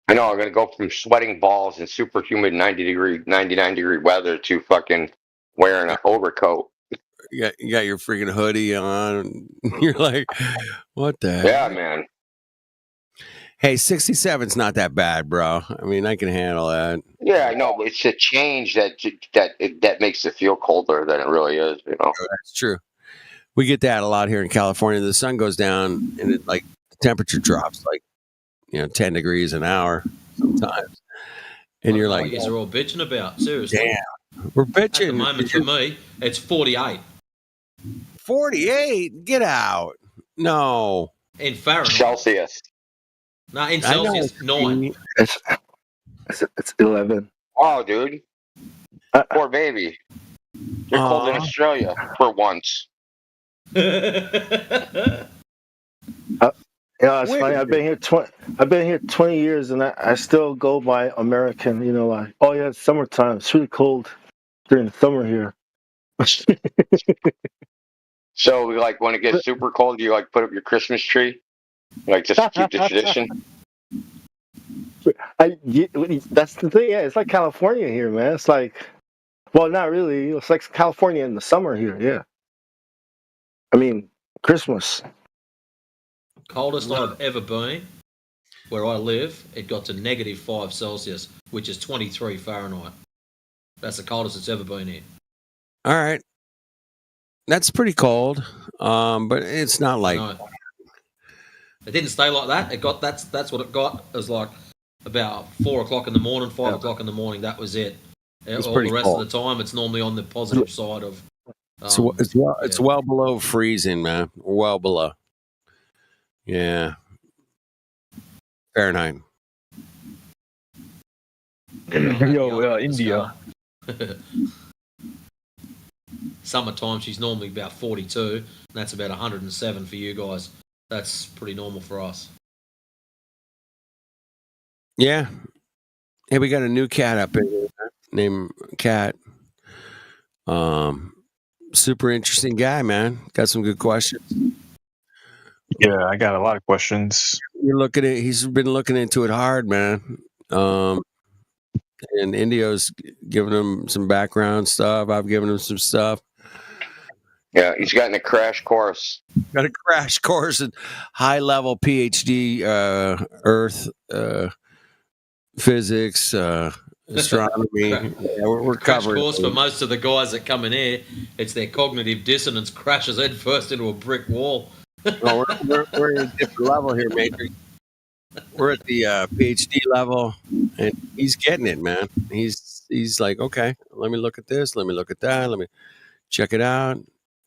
I know. I'm going to go from sweating balls and super humid 99-degree weather to fucking wearing an overcoat. You got your freaking hoodie on. You're like, what the hell? Yeah, man. Hey, 67's not that bad, bro. I mean, I can handle that. Yeah, I know. But it's a change that makes it feel colder than it really is. That's true. We get that a lot here in California. The sun goes down, and the temperature drops 10 degrees an hour sometimes. And you're like, you guys are all bitching about, seriously. Damn, we're bitching. At the moment, for me, it's 48. 48? Get out. No. In Fahrenheit. Celsius. No, in Celsius, 9. It's 11. Oh, dude. Poor baby. You're cold in Australia for once. Yeah, it's funny. I've been here 20 years, and I still go by American. Oh yeah, it's summertime. It's really cold during the summer here. So, when it gets super cold, do you put up your Christmas tree? Like, just keep the tradition. That's the thing. Yeah, it's like California here, man. It's like, well, not really. It's like California in the summer here. Yeah. I mean, Christmas. Coldest I've ever been, where I live, it got to -5 Celsius, which is 23 Fahrenheit. That's the coldest it's ever been here. All right. That's pretty cold. But it's not like No. It didn't stay like that. It got that's what it got. It was like about 4 o'clock in the morning, 5 o'clock in the morning. That was it. It's All pretty the rest cold. of the time, it's normally on the positive side of. It's well below freezing, man. Well below. Yeah. Fahrenheit. Yo, India. Summertime, she's normally about 42, and that's about 107 for you guys. That's pretty normal for us. Yeah. Hey, we got a new cat up here named Cat. Super interesting guy, man. Got some good questions. Yeah, I got a lot of questions. You're looking at. He's been looking into it hard, man. And Indio's giving him some background stuff. I've given him some stuff. Yeah, he's gotten a crash course. Got a crash course in high level PhD Earth physics, astronomy. Yeah, we're Crash covering. course for most of the guys that come in here, it's their cognitive dissonance crashes head first into a brick wall. No, we're at a different level here, Matrix. We're at the PhD level, and he's getting it, man. He's like, okay, let me look at this, let me look at that, let me check it out.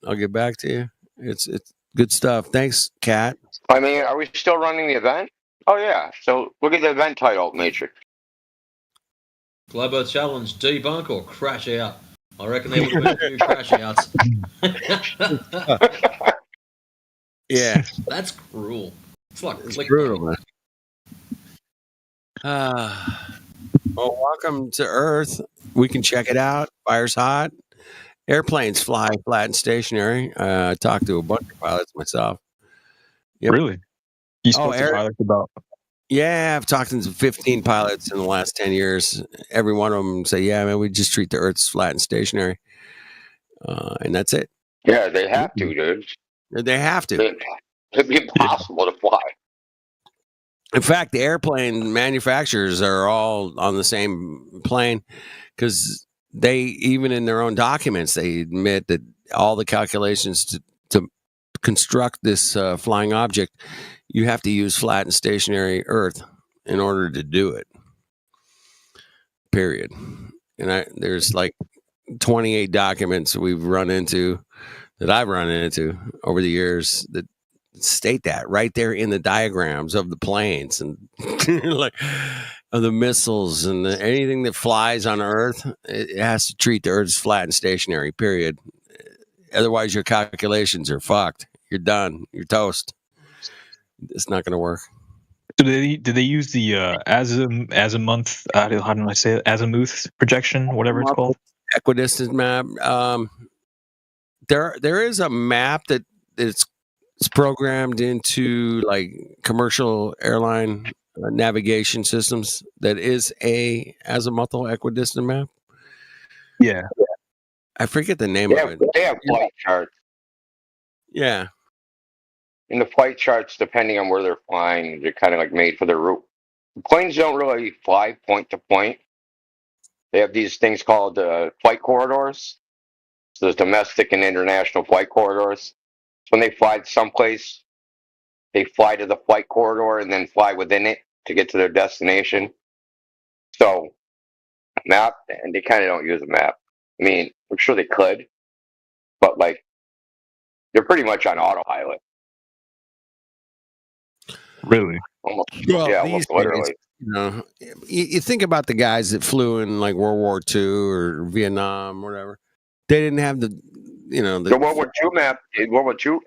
I'll get back to you. It's good stuff. Thanks, Kat. I mean, are we still running the event? Oh yeah. So look at the event title, Matrix. Globo Challenge, debunk or crash out. I reckon there would have been a few crash outs. Yeah. That's cruel. It's like It's clickbait. brutal, man. Well, welcome to Earth. We can check it out. Fire's hot. Airplanes fly flat and stationary. I talked to a bunch of pilots myself. Yep. Really? You spoke to pilots about? Yeah, I've talked to 15 pilots in the last 10 years. Every one of them say, yeah, man, we just treat the Earth as flat and stationary. And that's it. Yeah, they have to, dude. They have to. It'd be impossible to fly. In fact, the airplane manufacturers are all on the same plane because they, even in their own documents, they admit that all the calculations to construct this flying object, you have to use flat and stationary Earth in order to do it. Period. And there's like 28 documents we've run into, that I've run into over the years, that state that right there in the diagrams of the planes and like of the missiles and anything that flies on Earth. It has to treat the Earth as flat and stationary. Period. Otherwise, your calculations are fucked. You're done. You're toast. It's not going to work. Did they use the azimuth? How do I say it? Azimuth projection, whatever it's called. Equidistant map. There is a map that it's programmed into like commercial airline navigation systems that is a azimuthal equidistant map. Yeah. I forget the name of it. They have flight charts. Yeah. And the flight charts, depending on where they're flying, they're kind of like made for their route. Planes don't really fly point to point. They have these things called flight corridors. So there's domestic and international flight corridors. So when they fly someplace, they fly to the flight corridor and then fly within it to get to their destination. So, map, and they kind of don't use a map. I mean, I'm sure they could, but like, they're pretty much on autopilot. Really? Almost, Well, yeah, these almost literally. days, you know, you think about the guys that flew in like World War II or Vietnam, whatever. They didn't have the, you know, The World War II map, World War II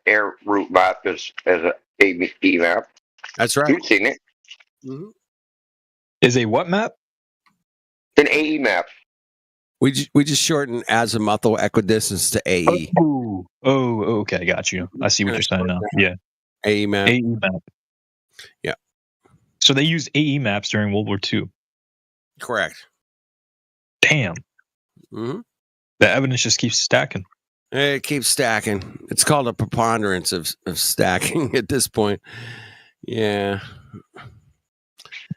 air route map is an AE map. That's right. You've seen it. Mm-hmm. Is a what map? An AE map. We just shorten azimuthal equidistance to AE. Oh, okay, got you. I see what you're saying now. Yeah. AE map. AE map. Yeah. So they used AE maps during World War II. Correct. Damn. Mm-hmm. The evidence just keeps stacking. It keeps stacking. It's called a preponderance of stacking at this point. Yeah.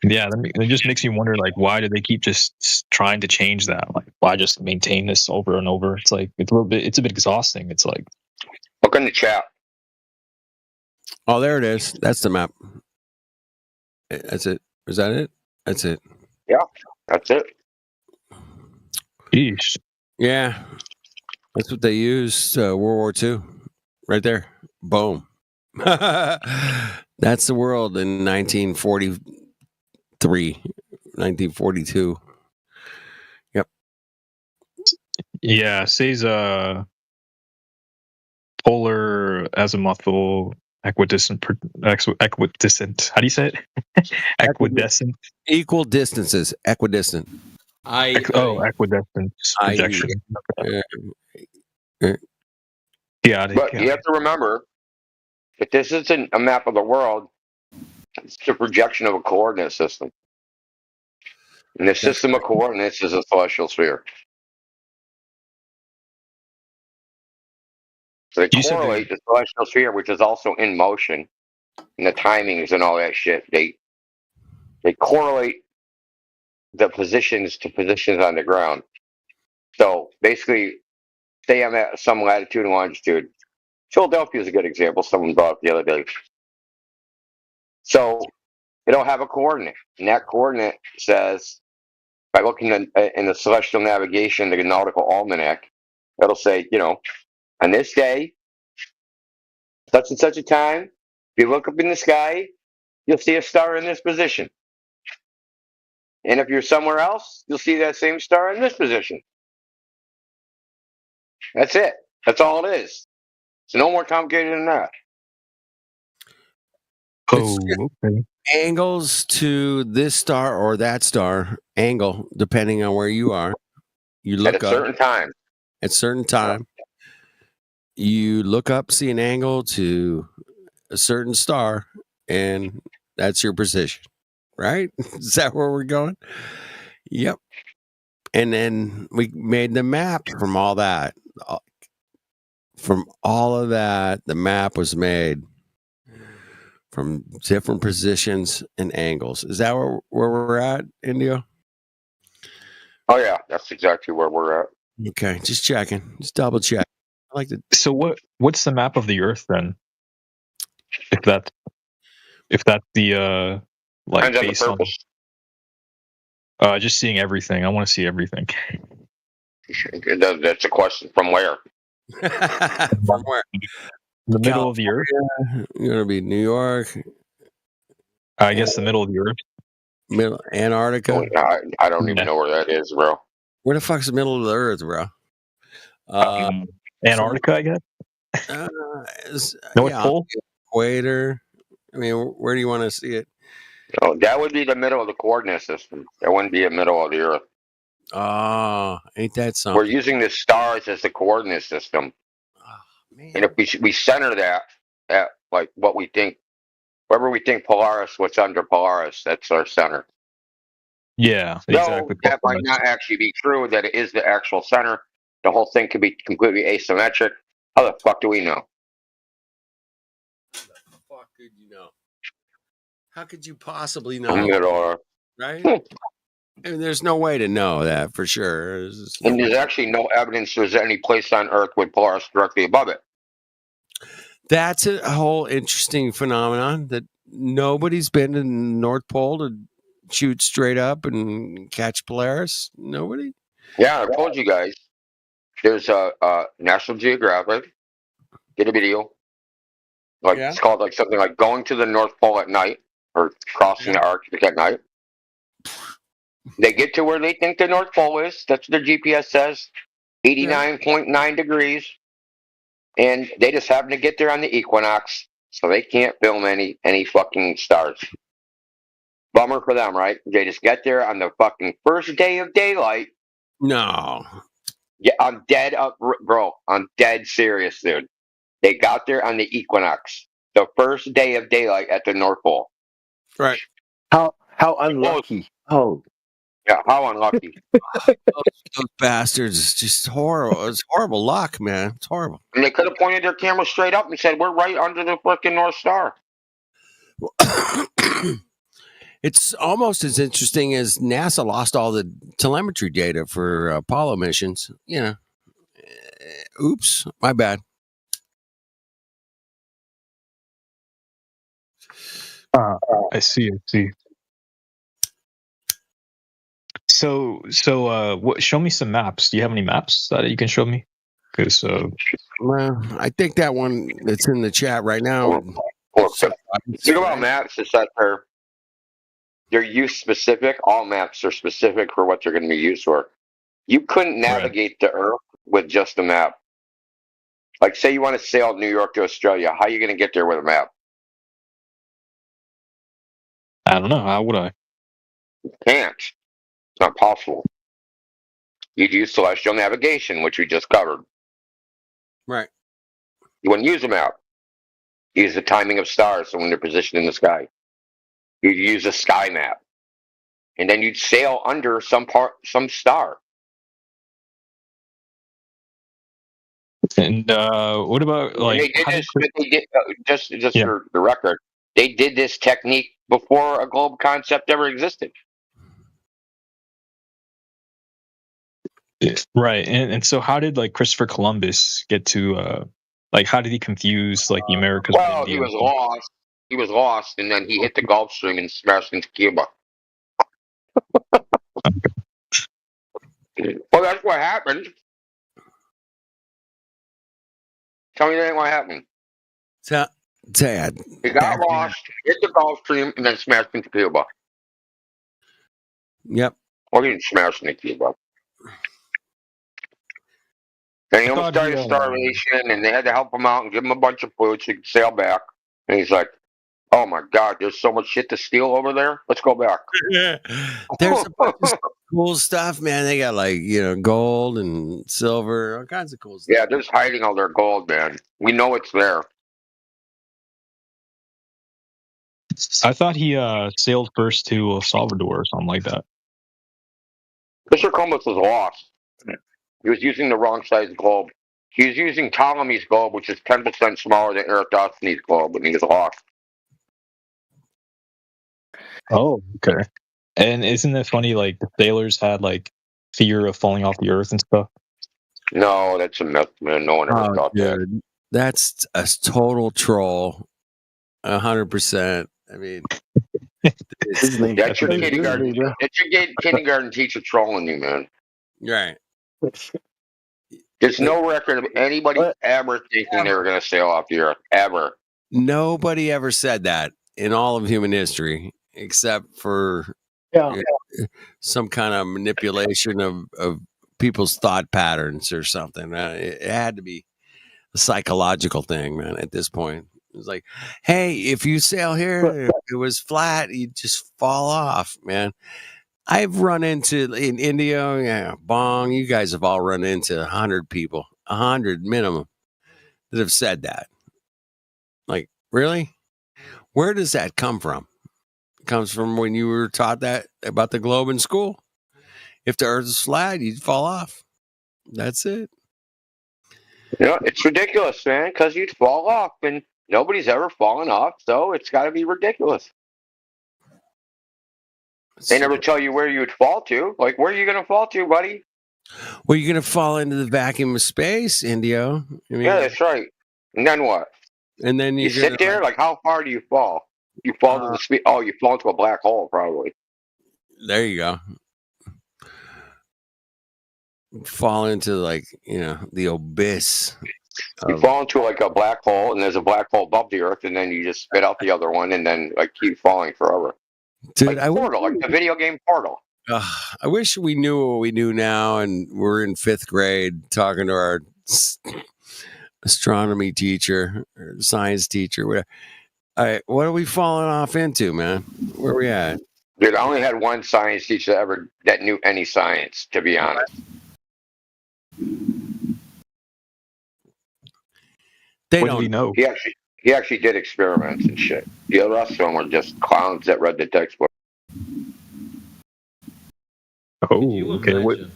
Yeah, it just makes you wonder, like, why do they keep just trying to change that? Like, why just maintain this over and over? It's like it's a bit exhausting. It's like, look in the chat. Oh, there it is. That's the map. That's it. Is that it? That's it. Yeah, that's it. Yeesh. Yeah, that's what they used World War II. Right there. Boom. That's the world in 1943, 1942. Yep. Yeah, says polar azimuthal equidistant. How do you say it? Equidistant. Equal distances. Equidistant. Equidistant projection. Yeah, but you have to remember, if this isn't a map of the world, it's a projection of a coordinate system. And the system of coordinates is a celestial sphere. So they correlate the celestial sphere, which is also in motion, and the timings and all that shit. They correlate the positions to positions on the ground. So basically, say I'm at some latitude and longitude. Philadelphia is a good example. Someone brought up the other day. So it'll have a coordinate, and that coordinate says, by looking in the celestial navigation, the nautical almanac, it'll say, on this day, such and such a time, if you look up in the sky, you'll see a star in this position. And if you're somewhere else, you'll see that same star in this position. That's it. That's all it is. It's no more complicated than that. Oh, okay. Angles to this star or that star, angle, depending on where you are. You look at a certain time. At certain time. You look up, see an angle to a certain star, and that's your position. Right? Is that where we're going? Yep. And then we made the map from all that. From all of that, the map was made from different positions and angles. Is that where we're at, Indio? Oh, yeah. That's exactly where we're at. Okay. Just checking. Just double check. I like to. So what's the map of the Earth then? If that's the like based on just seeing everything. I want to see everything. That's a question from where? From where? The middle of the Earth. You're gonna be New York. I guess the middle of the Earth. Middle Antarctica. I don't even know where that is, bro. Where the fuck's the middle of the Earth, bro? Antarctica, I guess. North Pole. Equator. I mean, where do you want to see it? Oh, that would be the middle of the coordinate system. That wouldn't be the middle of the Earth. Oh, ain't that something? We're using the stars as the coordinate system. And if we center that at like what we think, wherever we think Polaris, what's under Polaris, that's our center. Yeah, exactly. That might not actually be true, that it is the actual center. The whole thing could be completely asymmetric. How the fuck do we know? How the fuck could you know? How could you possibly know? Right? I mean, there's no way to know that for sure. And there's actually no evidence there's any place on Earth with Polaris directly above it. That's a whole interesting phenomenon that nobody's been to the North Pole to shoot straight up and catch Polaris. Nobody? Yeah, I told you guys. There's a National Geographic. Did a video. It's called like something like Going to the North Pole at Night or Crossing the Arctic at Night. They get to where they think the North Pole is. That's what their GPS says. 89.9 degrees. And they just happen to get there on the equinox. So they can't film any fucking stars. Bummer for them, right? They just get there on the fucking first day of daylight. No. Yeah, I'm dead up, bro. I'm dead serious, dude. They got there on the equinox. The first day of daylight at the North Pole. Right. How unlucky. Oh. Yeah, how unlucky. Those bastards. It's just horrible. It's horrible luck, man. It's horrible. And they could have pointed their camera straight up and said, "We're right under the freaking North Star." It's almost as interesting as NASA lost all the telemetry data for Apollo missions. You know, oops, my bad. I see. So, show me some maps. Do you have any maps that you can show me? Because well, I think that one that's in the chat right now. Think about maps. It's that they're use specific. All maps are specific for what they're going to be used for. You couldn't navigate the Earth with just a map. Like, say you want to sail New York to Australia. How are you going to get there with a map? I don't know. How would I? You can't. It's not possible. You'd use celestial navigation, which we just covered. Right. You wouldn't use a map. Use the timing of stars and when they're positioned in the sky. You'd use a sky map. And then you'd sail under some star. And what about like? And they did this, just for the record, they did this technique before a globe concept ever existed. Right, and so how did like Christopher Columbus get to like how did he confuse like the Americas? Well, he was lost. He was lost, and then he hit the Gulf Stream and smashed into Cuba. Well, that's what happened. Tell me that ain't what happened. Tad. He got lost, hit the Gulf Stream, and then smashed into Cuba. Yep. Or he didn't smash into Cuba. And he almost died of starvation, and they had to help him out and give him a bunch of food so he could sail back. And he's like, "Oh my God, there's so much shit to steal over there. Let's go back." There's a bunch of cool stuff, man. They got like, you know, gold and silver, all kinds of cool stuff. Yeah, they're just hiding all their gold, man. We know it's there. I thought he sailed first to El Salvador or something like that. Mr. Columbus was lost. He was using the wrong size globe. He was using Ptolemy's globe, which is 10% smaller than Eratosthenes' globe, and he was lost. Oh, okay. And isn't it funny? Like the sailors had like fear of falling off the earth and stuff. No, that's a myth, man. No one ever thought that. That's a total troll. 100%. I mean, that's your kindergarten. That's your kindergarten teacher trolling you, man. Right. There's no record of anybody ever thinking they were going to sail off the earth, ever. Nobody ever said that in all of human history, except for some kind of manipulation of people's thought patterns or something. It had to be a psychological thing, man, at this point. It was like, hey, if you sail here, if it was flat, you'd just fall off, man. I've run into in India, Bong, you guys have all run into 100 people, 100 minimum, that have said that. Like, really? Where does that come from? It comes from when you were taught that about the globe in school. If the earth is flat, you'd fall off. That's it. You know, it's ridiculous, man, because you'd fall off, and nobody's ever fallen off, so it's got to be ridiculous. They never tell you where you'd fall to. Like, where are you going to fall to, buddy? Well, you're going to fall into the vacuum of space, Indio. I mean, yeah, that's right. And then what? And then you sit there? Like, how far do you fall? You fall to the speed. Oh, you fall into a black hole, probably. There you go. Fall into, like, you know, the abyss. You fall into, like, a black hole, and there's a black hole above the earth, and then you just spit out the other one, and then, like, keep falling forever. Dude, like Portal, like the video game Portal. I wish we knew what we knew now, and we're in 5th grade talking to our astronomy teacher or science teacher. Whatever. All right, what are we falling off into, man? Where are we at? Dude, I only had one science teacher that knew any science, to be honest. They don't know. He actually He actually did experiments and shit. The rest of them were just clowns that read the textbook. Oh, You okay. imagine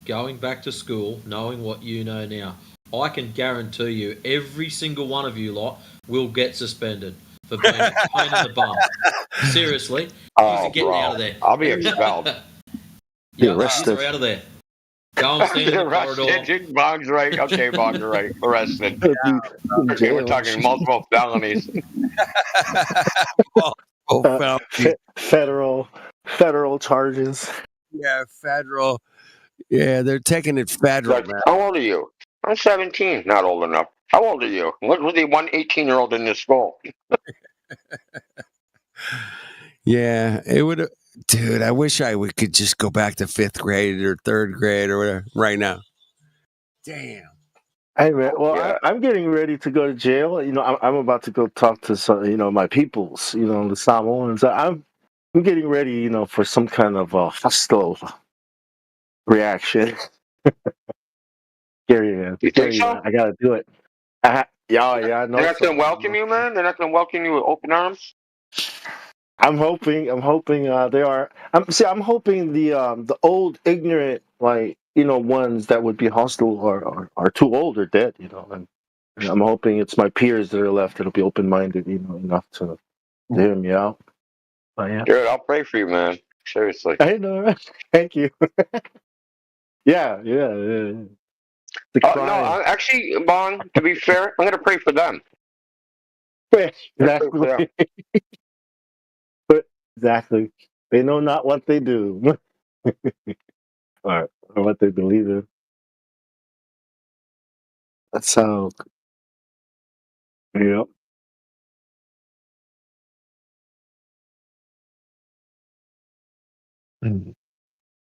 going back to school, knowing what you know now. I can guarantee you, every single one of you lot will get suspended for being a pain in the bum. Seriously, Oh, getting bro. out of there. I'll be expelled. Be Yeah, arrested. you're out of there. Go and stand in the corridor. Arrested. Bog's right. Okay, Bog, you're right. Arrested. Be in Okay, we're jail. talking multiple felonies. Federal charges. Yeah, federal. Yeah, they're taking it federal, Like, man. how old are you? I'm 17. Not old enough. How old are you? What was the one 18-year-old in this school? Yeah, it would. Dude, I wish I could just go back to 5th grade or 3rd grade or whatever right now. Damn. Hey man, well, Yeah. I'm getting ready to go to jail. You know, I'm about to go talk to some, my peoples. The Samoans. I'm getting ready, for some kind of hostile reaction. Scary, man. You think so? I gotta do it. Yeah, I know. They're not so. going to welcome you, man? They're not going to welcome you with open arms? I'm hoping they are. I'm hoping the old ignorant ones that would be hostile are too old or dead. And I'm hoping it's my peers that are left that'll be open minded. Enough to hear me out. But yeah, Dude, I'll pray for you, man. Seriously. I know. Thank you. yeah. The No, crime. actually, Bong, to be fair, I'm going to pray for them. Exactly. Exactly. They know not what they do. or what they believe in. That's how. Yep.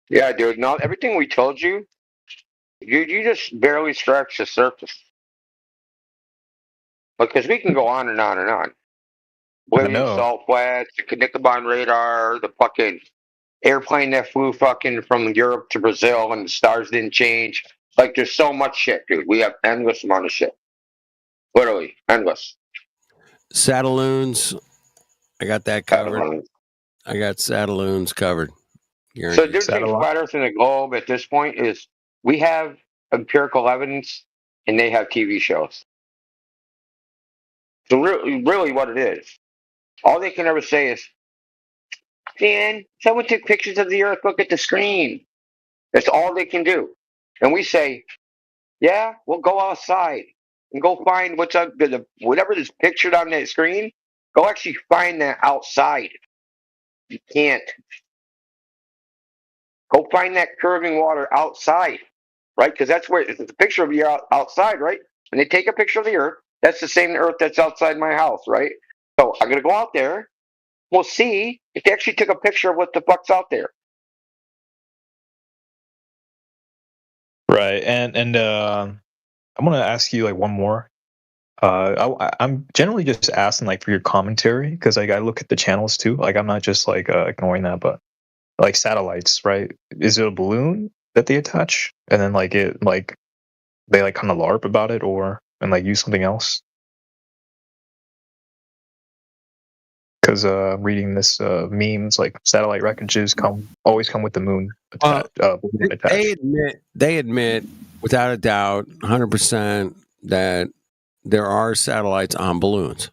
Yeah, dude. No, everything we told you, you just barely scratched the surface. Because we can go on and on and on. William Salt Flats, the Knickerbocker radar, the fucking airplane that flew fucking from Europe to Brazil and the stars didn't change. Like, there's so much shit, dude. We have endless amount of shit. Literally, endless. Saddaloons, I got that covered. I got Saddaloons covered. So the difference between flat Earth and the globe at this point is we have empirical evidence and they have TV shows. So really what it is, all they can ever say is, Dan, someone took pictures of the Earth, look at the screen. That's all they can do. And we say, yeah, we'll go outside and go find what's up, whatever is pictured on that screen, go actually find that outside. You can't. Go find that curving water outside, right? Because that's where it's a picture of you outside, right? When they take a picture of the Earth, that's the same Earth that's outside my house, right? So I'm going to go out there. We'll see if they actually took a picture of what the fuck's out there. Right, and I'm gonna ask you like one more. I'm generally just asking like for your commentary because like I look at the channels too. Like I'm not just like ignoring that, but like satellites, right? Is it a balloon that they attach and then like they like kind of LARP about it and like use something else? Because reading this memes like satellite wreckages always come with the moon attached. They admit without a doubt 100% that there are satellites on balloons.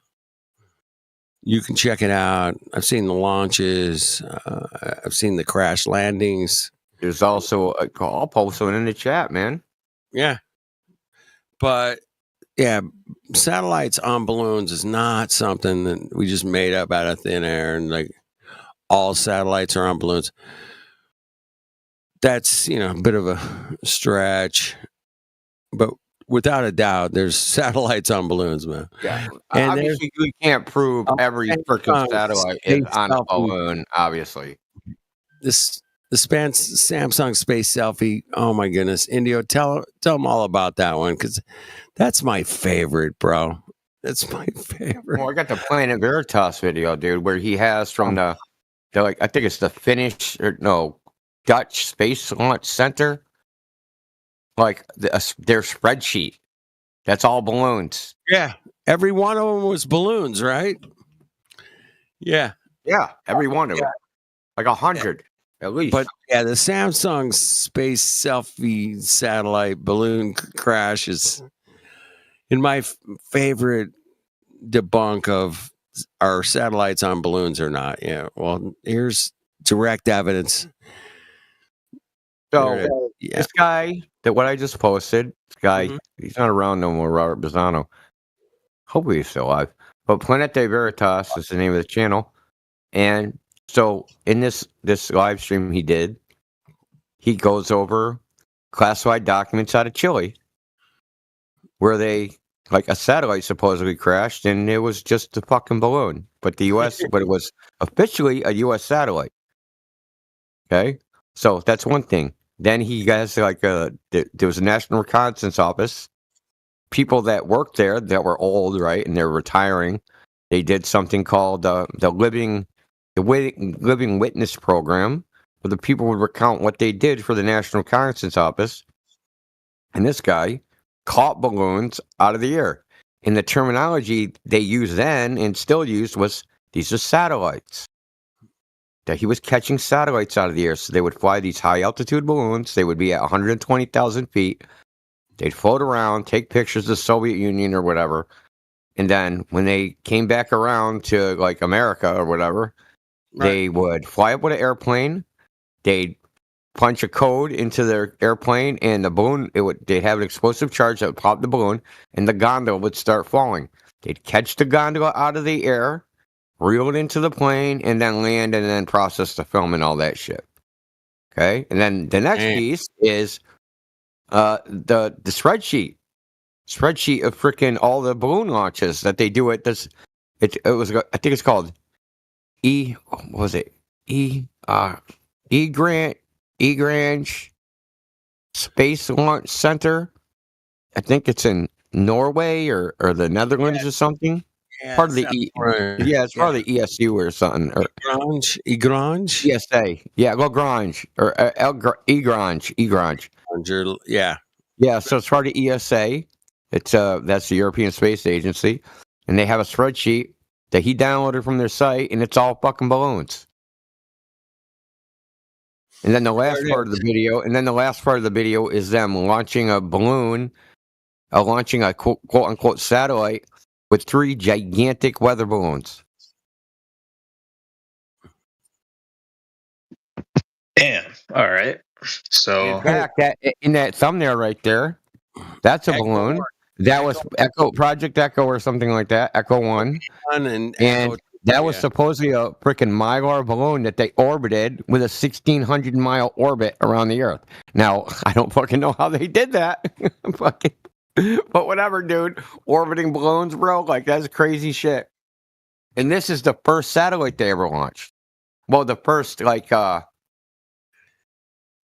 You can check it out. I've seen the launches. I've seen the crash landings. There's also I'll post one in the chat, man. Yeah, but yeah, satellites on balloons is not something that we just made up out of thin air and like all satellites are on balloons. That's, a bit of a stretch, but without a doubt, there's satellites on balloons, man. Yeah, and obviously we can't prove every freaking satellite is on a balloon. Obviously, the Samsung space selfie. Oh my goodness, Indio, tell them all about that one because that's my favorite, bro. That's my favorite. Well, I got the Planet Veritas video, dude, where he has from the like I think it's the Dutch Space Launch Center, like their spreadsheet. That's all balloons. Yeah, every one of them was balloons, right? Yeah. Yeah, every one of them. Like 100 at least. But yeah, the Samsung space selfie satellite balloon crash is in my favorite debunk of are satellites on balloons or not. Yeah. Well, here's direct evidence. So this guy that what I just posted, this guy, he's not around no more, Robert Bizzano. Hopefully he's still alive. But Planet de Veritas is the name of the channel. And so in this live stream he did, he goes over classified documents out of Chile where they like a satellite supposedly crashed and it was just a fucking balloon. But the US but it was officially a US satellite. Okay? So that's one thing. Then he has like there was a National Reconnaissance Office. People that worked there that were old, right, and they're retiring. They did something called the Living Witness Program, where the people would recount what they did for the National Reconnaissance Office. And this guy caught balloons out of the air. And the terminology they used then and still used was these are satellites. That he was catching satellites out of the air. So they would fly these high altitude balloons. They would be at 120,000 feet. They'd float around, take pictures of the Soviet Union or whatever. And then when they came back around to like America or whatever, they would fly up with an airplane. They'd punch a code into their airplane and the balloon, they'd have an explosive charge that would pop the balloon and the gondola would start falling. They'd catch the gondola out of the air, reel it into the plane, and then land and then process the film and all that shit. Okay? And then the next piece is the spreadsheet of freaking all the balloon launches that they do at this. It was I think it's called Egrange Space Launch Center. I think it's in Norway or the Netherlands or something. Yeah, part of the it's part of the ESU or something. Or Egrange? ESA. Yeah, Lagrange or Egrange. Yeah, so it's part of ESA. It's that's the European Space Agency, and they have a spreadsheet that he downloaded from their site, and it's all fucking balloons. And then the last part of the video, is them launching a balloon, launching a quote unquote satellite with 3 gigantic weather balloons. Damn. All right. So in fact, in that thumbnail right there, that's a balloon. That was Project Echo or something like that. Echo 1. And that was supposedly a freaking Mylar balloon that they orbited with a 1,600-mile orbit around the Earth. Now, I don't fucking know how they did that. But whatever, dude. Orbiting balloons, bro. Like, that's crazy shit. And this is the first satellite they ever launched. Well, the first,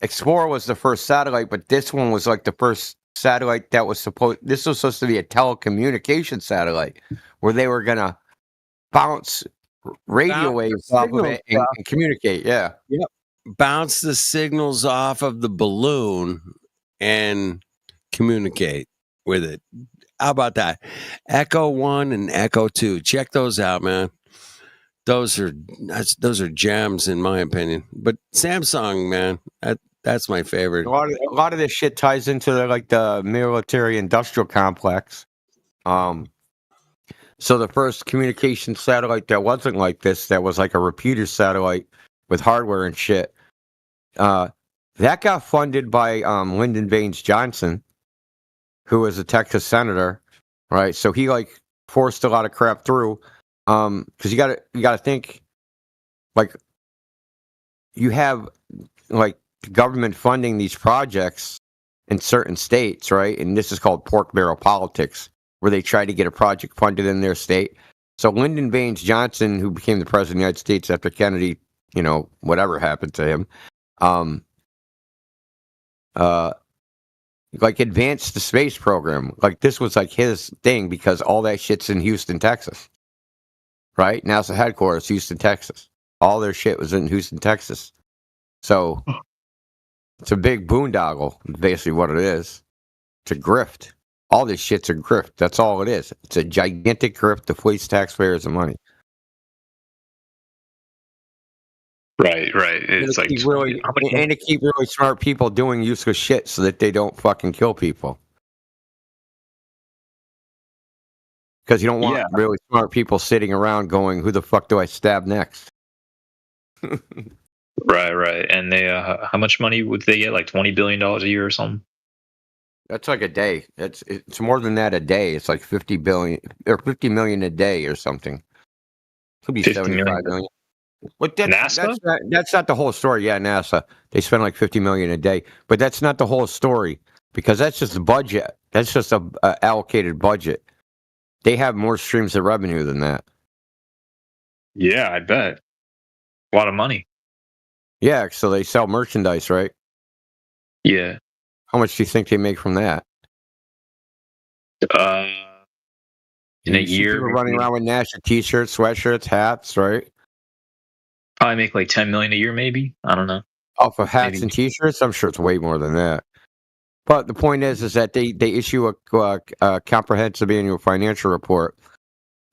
Explorer was the first satellite, but this one was like the first satellite that was this was supposed to be a telecommunication satellite where they were going to bounce radio waves off of it and communicate. Yeah. Yep. Bounce the signals off of the balloon and communicate with it. How about that? Echo 1 and Echo 2. Check those out, man. Those are gems in my opinion. But Samsung, man, that's my favorite. A lot of this shit ties into the military industrial complex. So the first communication satellite that wasn't like this, that was like a repeater satellite with hardware and shit, that got funded by Lyndon Baines Johnson, who was a Texas senator, right? So he forced a lot of crap through, because you gotta think, you have government funding these projects in certain states, right? And this is called pork barrel politics, where they try to get a project funded in their state. So Lyndon Baines Johnson, who became the president of the United States after Kennedy, whatever happened to him, advanced the space program. This was his thing because all that shit's in Houston, Texas. Right? NASA headquarters, Houston, Texas. All their shit was in Houston, Texas. So it's a big boondoggle, basically what it is. It's a grift. All this shit's a grift. That's all it is. It's a gigantic grift to waste taxpayers' money. Right. It's like And to keep really smart people doing useless shit so that they don't fucking kill people. Because you don't want really smart people sitting around going, "Who the fuck do I stab next?" Right. And they, how much money would they get? Like $20 billion a year or something? That's like a day. It's more than that a day. It's like 50 billion or 50 million a day or something. Could be 75 million. But NASA? That's not the whole story. Yeah, NASA. They spend like 50 million a day, but that's not the whole story because that's just the budget. That's just a allocated budget. They have more streams of revenue than that. Yeah, I bet. A lot of money. Yeah, so they sell merchandise, right? Yeah. How much do you think they make from that? In a year, people running around with NASA t-shirts, sweatshirts, hats, right? Probably make like 10 million a year, maybe. I don't know. Off of hats and t-shirts, I'm sure it's way more than that. But the point is that they issue a comprehensive annual financial report,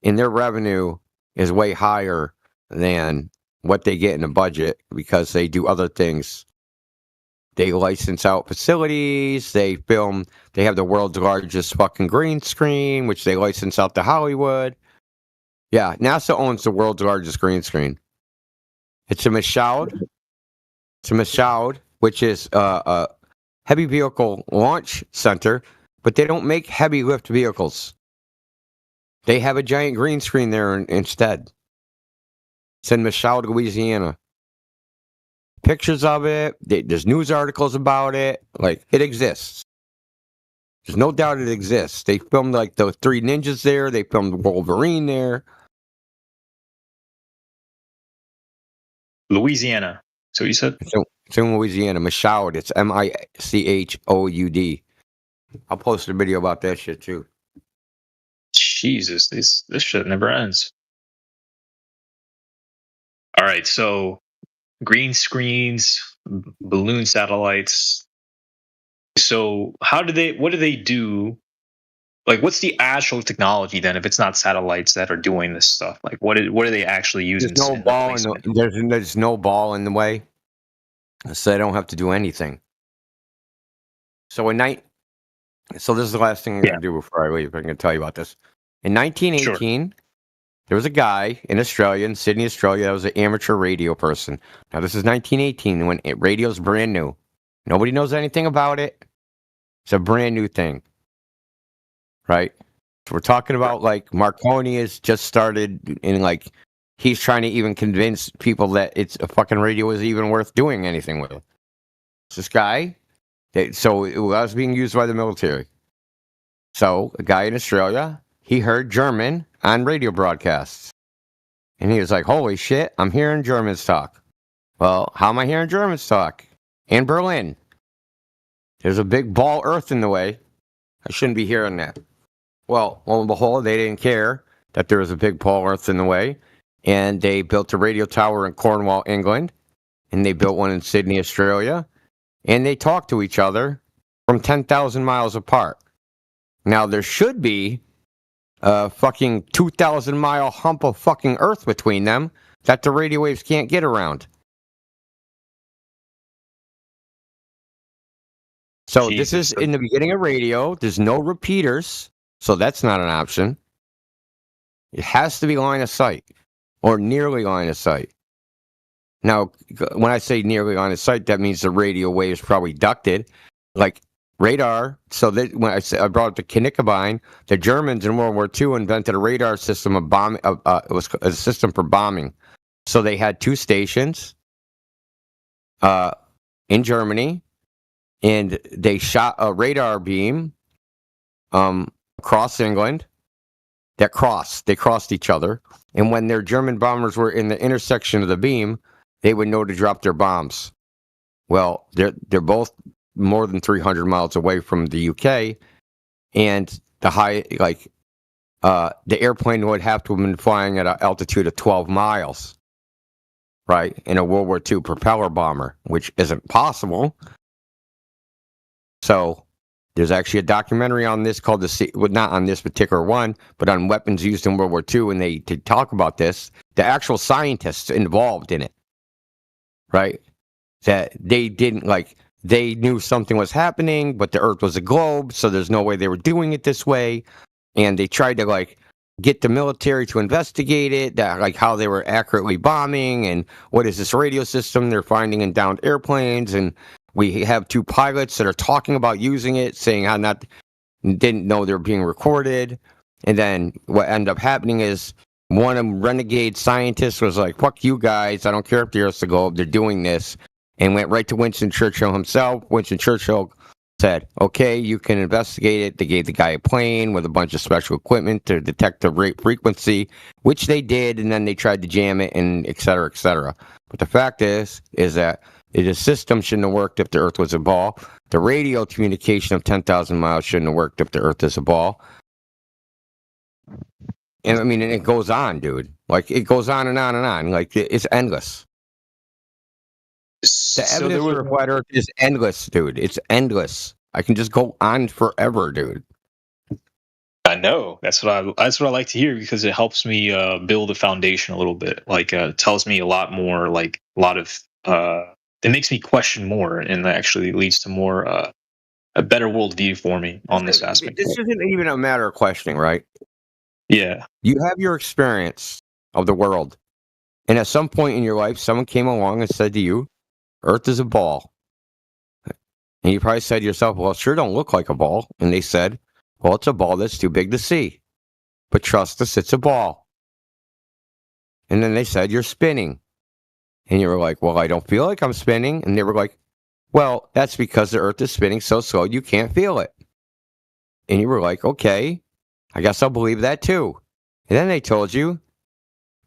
and their revenue is way higher than what they get in the budget because they do other things. They license out facilities. They film. They have the world's largest fucking green screen, which they license out to Hollywood. Yeah, NASA owns the world's largest green screen. It's a Michoud. It's a Michoud, which is a heavy vehicle launch center, but they don't make heavy lift vehicles. They have a giant green screen there instead. It's in Michoud, Louisiana. Pictures of it. There's news articles about it. Like, it exists. There's no doubt it exists. They filmed like the Three Ninjas there. They filmed Wolverine there. Louisiana. So you said? It's in Louisiana. Michoud. It's Michoud. I'll post a video about that shit too. Jesus, this shit never ends. All right, so green screens, balloon satellites. So what do they do? Like, what's the actual technology then if it's not satellites that are doing this stuff? Like, what are they actually using? There's no ball in the way, so they don't have to do anything. So so this is the last thing I'm going to do before I leave. I'm going to tell you about this. In 1918, there was a guy in Australia, in Sydney, Australia, that was an amateur radio person. Now, this is 1918 when radio's brand new. Nobody knows anything about it. It's a brand new thing. Right? So we're talking about, like, Marconi has just started, and, like, he's trying to even convince people that it's a fucking radio is even worth doing anything with. It's this guy. So it was being used by the military. So a guy in Australia, he heard German on radio broadcasts. And he was like, holy shit, I'm hearing Germans talk. Well, how am I hearing Germans talk? In Berlin. There's a big ball earth in the way. I shouldn't be hearing that. Well, lo and behold, they didn't care that there was a big ball earth in the way. And they built a radio tower in Cornwall, England. And they built one in Sydney, Australia. And they talk to each other from 10,000 miles apart. Now, there should be a fucking 2,000 mile hump of fucking earth between them that the radio waves can't get around. So this is in the beginning of radio. There's no repeaters, so that's not an option. It has to be line of sight or nearly line of sight. Now, when I say nearly line of sight, that means the radio waves probably ducted, like radar. So that when I brought up the Knickerbein, the Germans in World War II invented a radar system of bomb. It was a system for bombing. So they had two stations in Germany, and they shot a radar beam across England. They crossed each other, and when their German bombers were in the intersection of the beam, they would know to drop their bombs. Well, they're both more than 300 miles away from the UK, and the airplane would have to have been flying at an altitude of 12 miles, right, in a World War II propeller bomber, which isn't possible. So There's actually a documentary on this called not on this particular one, but on weapons used in World War II, and they talk about this. The actual scientists involved in it, right? That they didn't they knew something was happening, but the Earth was a globe, so there's no way they were doing it this way, and they tried to get the military to investigate it, that how they were accurately bombing, and what is this radio system they're finding in downed airplanes, and we have 2 pilots that are talking about using it, saying how didn't know they were being recorded. And then what ended up happening is one of them renegade scientists was like, fuck you guys, I don't care if the Earth's a globe, they're doing this. And went right to Winston Churchill himself. Winston Churchill said, okay, you can investigate it. They gave the guy a plane with a bunch of special equipment to detect the rate frequency, which they did, and then they tried to jam it, and et cetera, et cetera. But the fact is that the system shouldn't have worked if the Earth was a ball. The radio communication of 10,000 miles shouldn't have worked if the Earth is a ball. And I mean, and it goes on, dude. It goes on and on and on. It's endless. The evidence for a flat Earth is endless, dude. It's endless. I can just go on forever, dude. I know. That's what I like to hear, because it helps me build a foundation a little bit. Tells me a lot more. It makes me question more, and that actually leads to more a better worldview for me on this aspect. This isn't even a matter of questioning, right? Yeah. You have your experience of the world, and at some point in your life, someone came along and said to you, Earth is a ball. And you probably said to yourself, well, it sure don't look like a ball. And they said, well, it's a ball that's too big to see. But trust us, it's a ball. And then they said, you're spinning. And you were like, well, I don't feel like I'm spinning. And they were like, well, that's because the Earth is spinning so slow you can't feel it. And you were like, okay, I guess I'll believe that too. And then they told you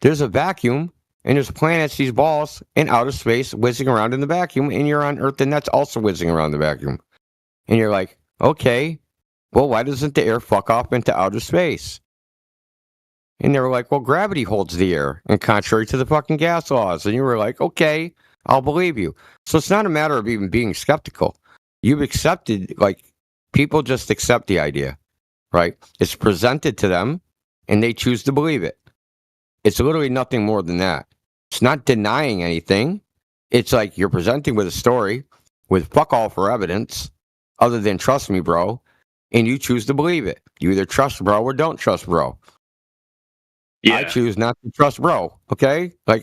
there's a vacuum, and there's planets, these balls, in outer space whizzing around in the vacuum, and you're on Earth, and that's also whizzing around the vacuum. And you're like, okay, well, why doesn't the air fuck off into outer space? And they were like, well, gravity holds the air, and contrary to the fucking gas laws. And you were like, okay, I'll believe you. So it's not a matter of even being skeptical. You've accepted, people just accept the idea, right? It's presented to them, and they choose to believe it. It's literally nothing more than that. It's not denying anything. It's like you're presenting with a story with fuck all for evidence other than trust me, bro, and you choose to believe it. You either trust bro or don't trust bro. Yeah. I choose not to trust bro, okay? Yeah,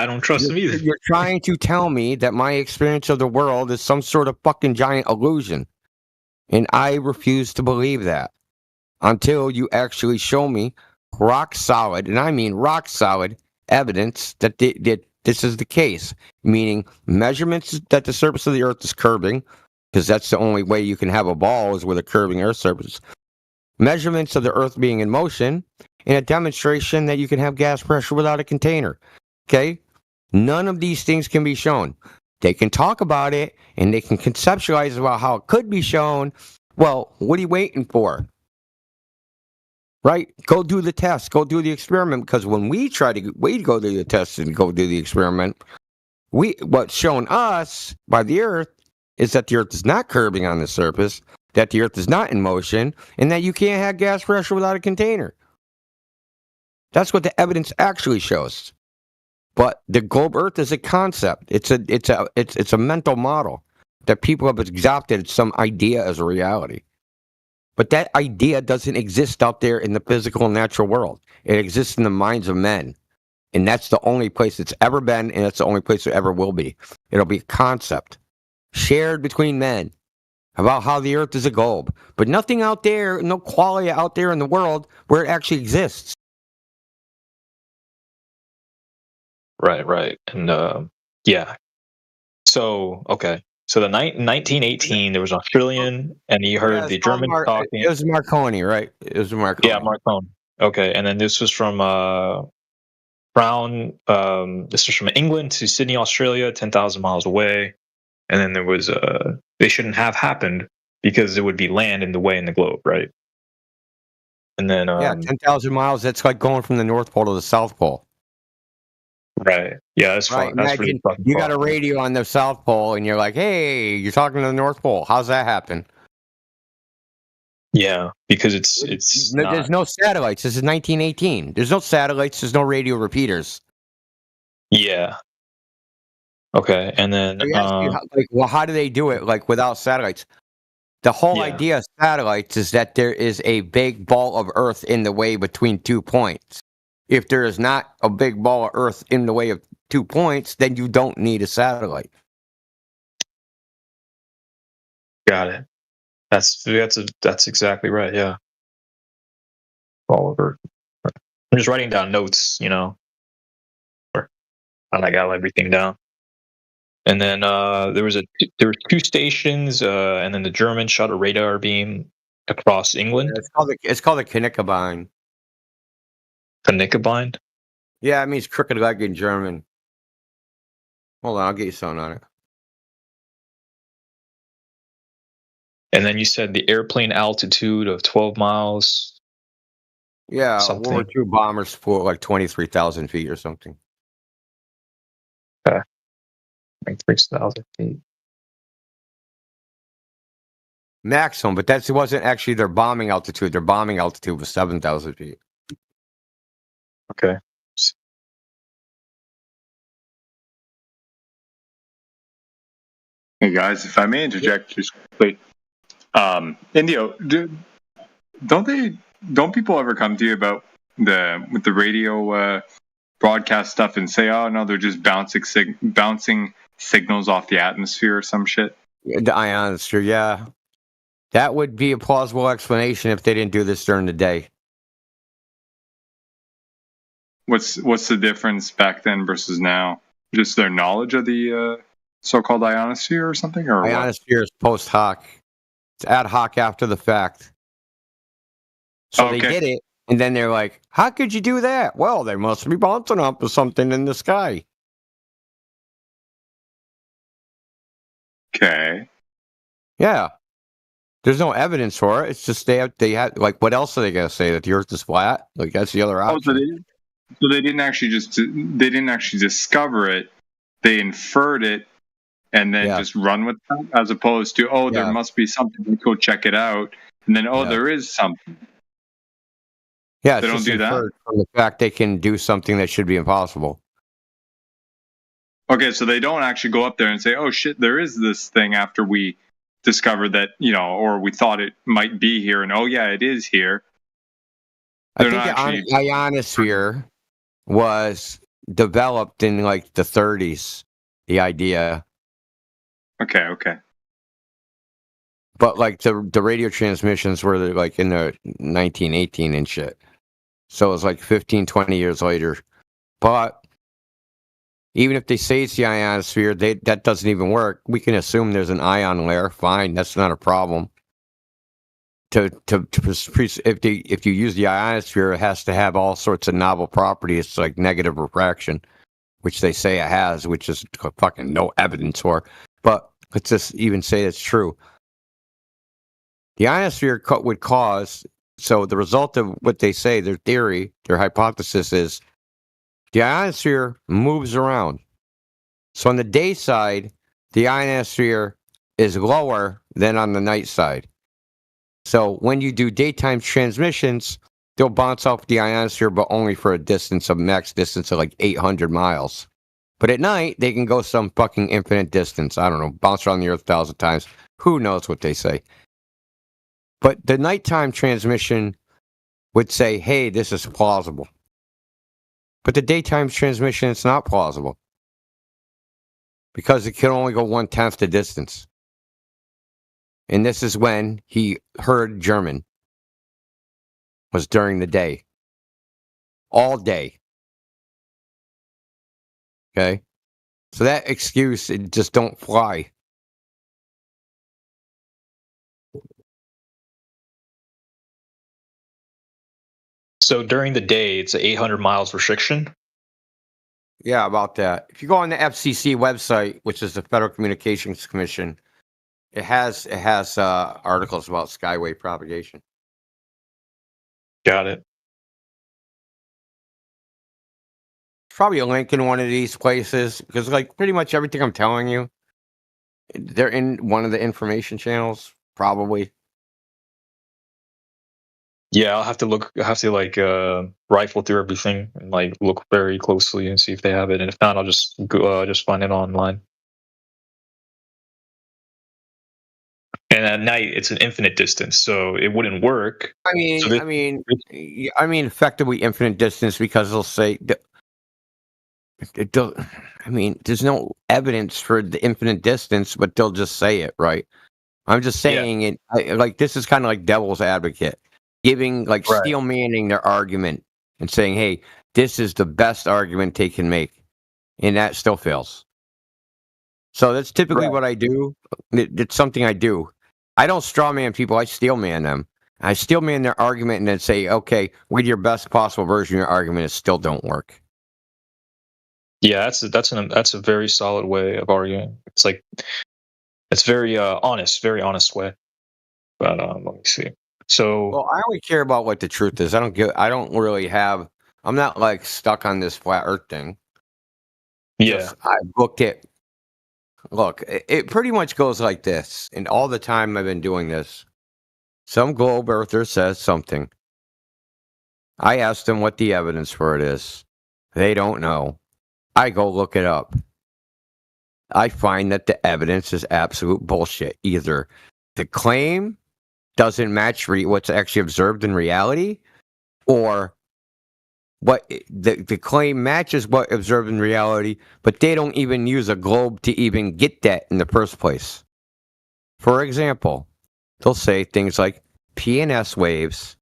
I don't trust him either. You're trying to tell me that my experience of the world is some sort of fucking giant illusion, and I refuse to believe that until you actually show me rock solid, and I mean rock solid evidence that this is the case, meaning measurements that the surface of the Earth is curving, because that's the only way you can have a ball is with a curving Earth surface. Measurements of the Earth being in motion, and a demonstration that you can have gas pressure without a container. Okay? None of these things can be shown. They can talk about it, and they can conceptualize about how it could be shown. Well, what are you waiting for? Right? Go do the test. Go do the experiment. Because when we go do the test and go do the experiment, what's shown us by the Earth is that the Earth is not curving on the surface, that the Earth is not in motion, and that you can't have gas pressure without a container. That's what the evidence actually shows. But the globe Earth is a concept. It's a mental model that people have adopted some idea as a reality. But that idea doesn't exist out there in the physical and natural world. It exists in the minds of men. And that's the only place it's ever been, and that's the only place it ever will be. It'll be a concept shared between men about how the Earth is a globe. But nothing out there, no quality out there in the world where it actually exists. Right. And, yeah. So, okay. So the 1918, there was an Australian, and he heard the German talking. It was Marconi, right? It was Marconi. Yeah, Marconi. Okay, and then this was from Brown. This was from England to Sydney, Australia, 10,000 miles away. And then there was they shouldn't have happened because there would be land in the way in the globe, right? And then 10,000 miles. That's like going from the North Pole to the South Pole. Right. Yeah, that's Right. fun. That's really Imagine fucking you got a fun. radio on the South Pole and you're like, hey, you're talking to the North Pole. How's that happen? Yeah, because it's No, there's not. no satellites. This is 1918. There's no satellites. There's no radio repeaters. Yeah. Okay, and then So you ask me, like, well, how do they do it? Like without satellites? The whole Yeah. idea of satellites is that there is a big ball of Earth in the way between 2 points. If there is not a big ball of Earth in the way of 2 points, then you don't need a satellite. Got it. That's exactly right. Yeah. Oliver. I'm just writing down notes, and I got everything down. And then there were 2 stations, and then the Germans shot a radar beam across England. It's called a Knickerbein. Knickerbein? Yeah, it means crooked leg in German. Hold on, I'll get you something on it. And then you said the airplane altitude of 12 miles. Yeah, Something. World War II bombers flew at like 23,000 feet or something. Okay. 23,000 feet. Maximum, but that wasn't actually their bombing altitude. Their bombing altitude was 7,000 feet. Okay. Hey guys, if I may interject just quickly, Indio, don't people ever come to you about with the radio broadcast stuff and say, oh no, they're just bouncing signals off the atmosphere or some shit? The ionosphere, yeah. That would be a plausible explanation if they didn't do this during the day. What's the difference back then versus now? Just their knowledge of the so-called ionosphere or something, or ionosphere is post hoc. It's ad hoc after the fact. So they did it, and then they're like, "How could you do that?" Well, they must be bouncing up with something in the sky. Okay. Yeah. There's no evidence for it. It's just they had like, what else are they gonna say, that the Earth is flat? Like that's the other option. So they didn't actually discover it. They inferred it and then just run with it, as opposed to, there must be something. Let's go check it out, and then there is something. Yeah, they don't do that. From the fact they can do something that should be impossible. Okay, so they don't actually go up there and say, "Oh shit, there is this thing." After we discovered that, or we thought it might be here, and oh yeah, it is here. I think the ionosphere was developed in like the 30s. The idea. Okay. But like the radio transmissions were like in the 1918 and shit. So it was like 15, 20 years later. But even if they say it's the ionosphere, that doesn't even work. We can assume there's an ion layer. Fine, that's not a problem. If you use the ionosphere, it has to have all sorts of novel properties like negative refraction, which they say it has, which is fucking no evidence for. But let's just even say it's true. The ionosphere would cause, so the result of what they say, their theory, their hypothesis is, the ionosphere moves around. So on the day side, the ionosphere is lower than on the night side. So when you do daytime transmissions, they'll bounce off the ionosphere, but only for a max distance of like 800 miles. But at night, they can go some fucking infinite distance. I don't know, bounce around the Earth 1,000 times. Who knows what they say? But the nighttime transmission would say, hey, this is plausible. But the daytime transmission, it's not plausible. Because it can only go 1/10 the distance. And this is when he heard German. Was during the day. All day. Okay? So that excuse, it just don't fly. So during the day, it's an 800 miles restriction? Yeah, about that. If you go on the FCC website, which is the Federal Communications Commission, it has articles about skywave propagation. Got it. probably a link in one of these places because, like, pretty much everything I'm telling you, they're in one of the information channels, probably. Yeah, I'll have to look. I have to like rifle through everything and like look very closely and see if they have it. And if not, I'll just go, just find it online. And at night, it's an infinite distance, so it wouldn't work. I mean, effectively infinite distance because they'll say I mean, there's no evidence for the infinite distance, but they'll just say it, right? I'm just saying it. Like this is kind of like devil's advocate, giving like steel manning their argument and saying, "Hey, this is the best argument they can make," and that still fails. So that's typically what I do. It's something I do. I don't straw man people. I steel man them. I steel man their argument and then say, "Okay, with your best possible version of your argument, it still don't work." Yeah, that's a very solid way of arguing. It's like it's very honest way. But let me see. So well, I only care about what the truth is. I'm not like stuck on this flat Earth thing. Yeah, I booked it. Look, it pretty much goes like this. And all the time I've been doing this, some globe earther says something. I ask them what the evidence for it is. They don't know. I go look it up. I find that the evidence is absolute bullshit. Either the claim doesn't match what's actually observed in reality, or what the claim matches what observed in reality, but they don't even use a globe to even get that in the first place. For example, they'll say things like PNS waves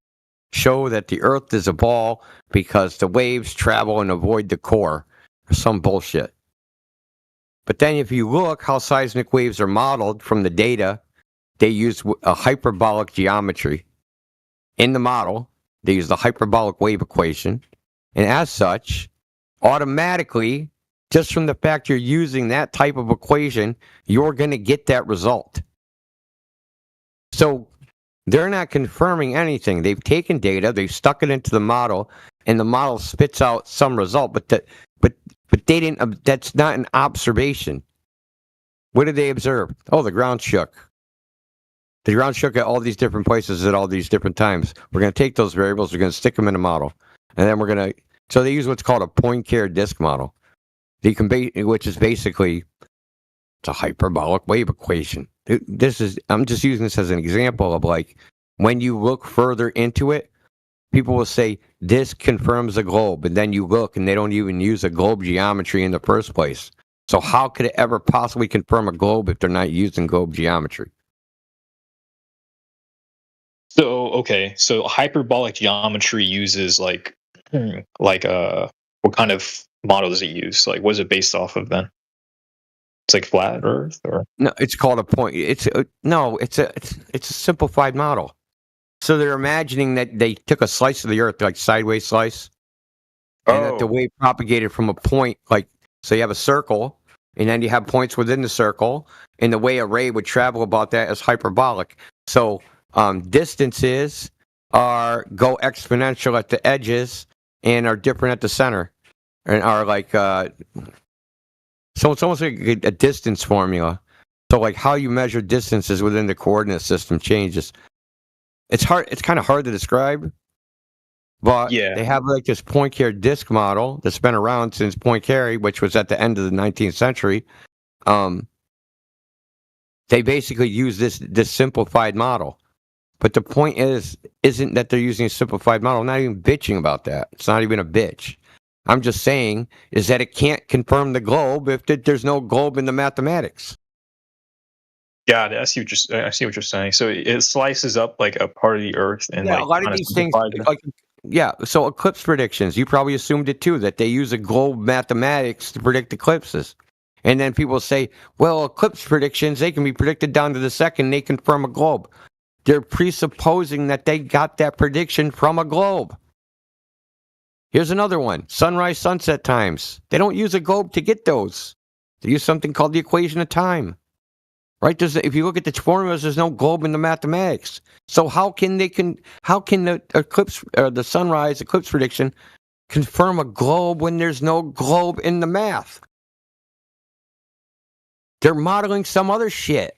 show that the Earth is a ball because the waves travel and avoid the core, or some bullshit. But then if you look how seismic waves are modeled from the data, they use a hyperbolic geometry. In the model, they use the hyperbolic wave equation. And as such, automatically, just from the fact you're using that type of equation, you're going to get that result. So they're not confirming anything. They've taken data, they've stuck it into the model, and the model spits out some result. But they didn't. That's not an observation. What did they observe? Oh, the ground shook. The ground shook at all these different places at all these different times. We're going to take those variables, we're going to stick them in a model. And then we're going to, so they use what's called a Poincare disk model. Which is basically, it's a hyperbolic wave equation. I'm just using this as an example of like, when you look further into it, people will say, this confirms a globe. And then you look and they don't even use a globe geometry in the first place. So how could it ever possibly confirm a globe if they're not using globe geometry? So hyperbolic geometry uses like what kind of model does it use? Like, what is it based off of then? It's like flat Earth, or no? It's called a point. It's a simplified model. So they're imagining that they took a slice of the Earth, like sideways slice, and that the wave propagated from a point. Like, so you have a circle, and then you have points within the circle, and the way a ray would travel about that is hyperbolic. So distances go exponential at the edges and are different at the center, and are like so it's almost like a distance formula. So like how you measure distances within the coordinate system changes. It's kind of hard to describe, but they have like this Poincare disk model that's been around since Poincare, which was at the end of the 19th century. They basically use this simplified model. But the point isn't that they're using a simplified model. I'm not even bitching about that. It's not even a bitch. I'm just saying is that it can't confirm the globe if there's no globe in the mathematics. Yeah, I see what you're saying. So it slices up like a part of the Earth, and a lot of these things, so eclipse predictions. You probably assumed it too, that they use a globe mathematics to predict eclipses. And then people say, well, eclipse predictions, they can be predicted down to the second, they confirm a globe. They're presupposing that they got that prediction from a globe. Here's another one. Sunrise, sunset times. They don't use a globe to get those. They use something called the equation of time. Right? If you look at the formulas, there's no globe in the mathematics. So how can the eclipse or the sunrise eclipse prediction confirm a globe when there's no globe in the math. They're modeling some other shit.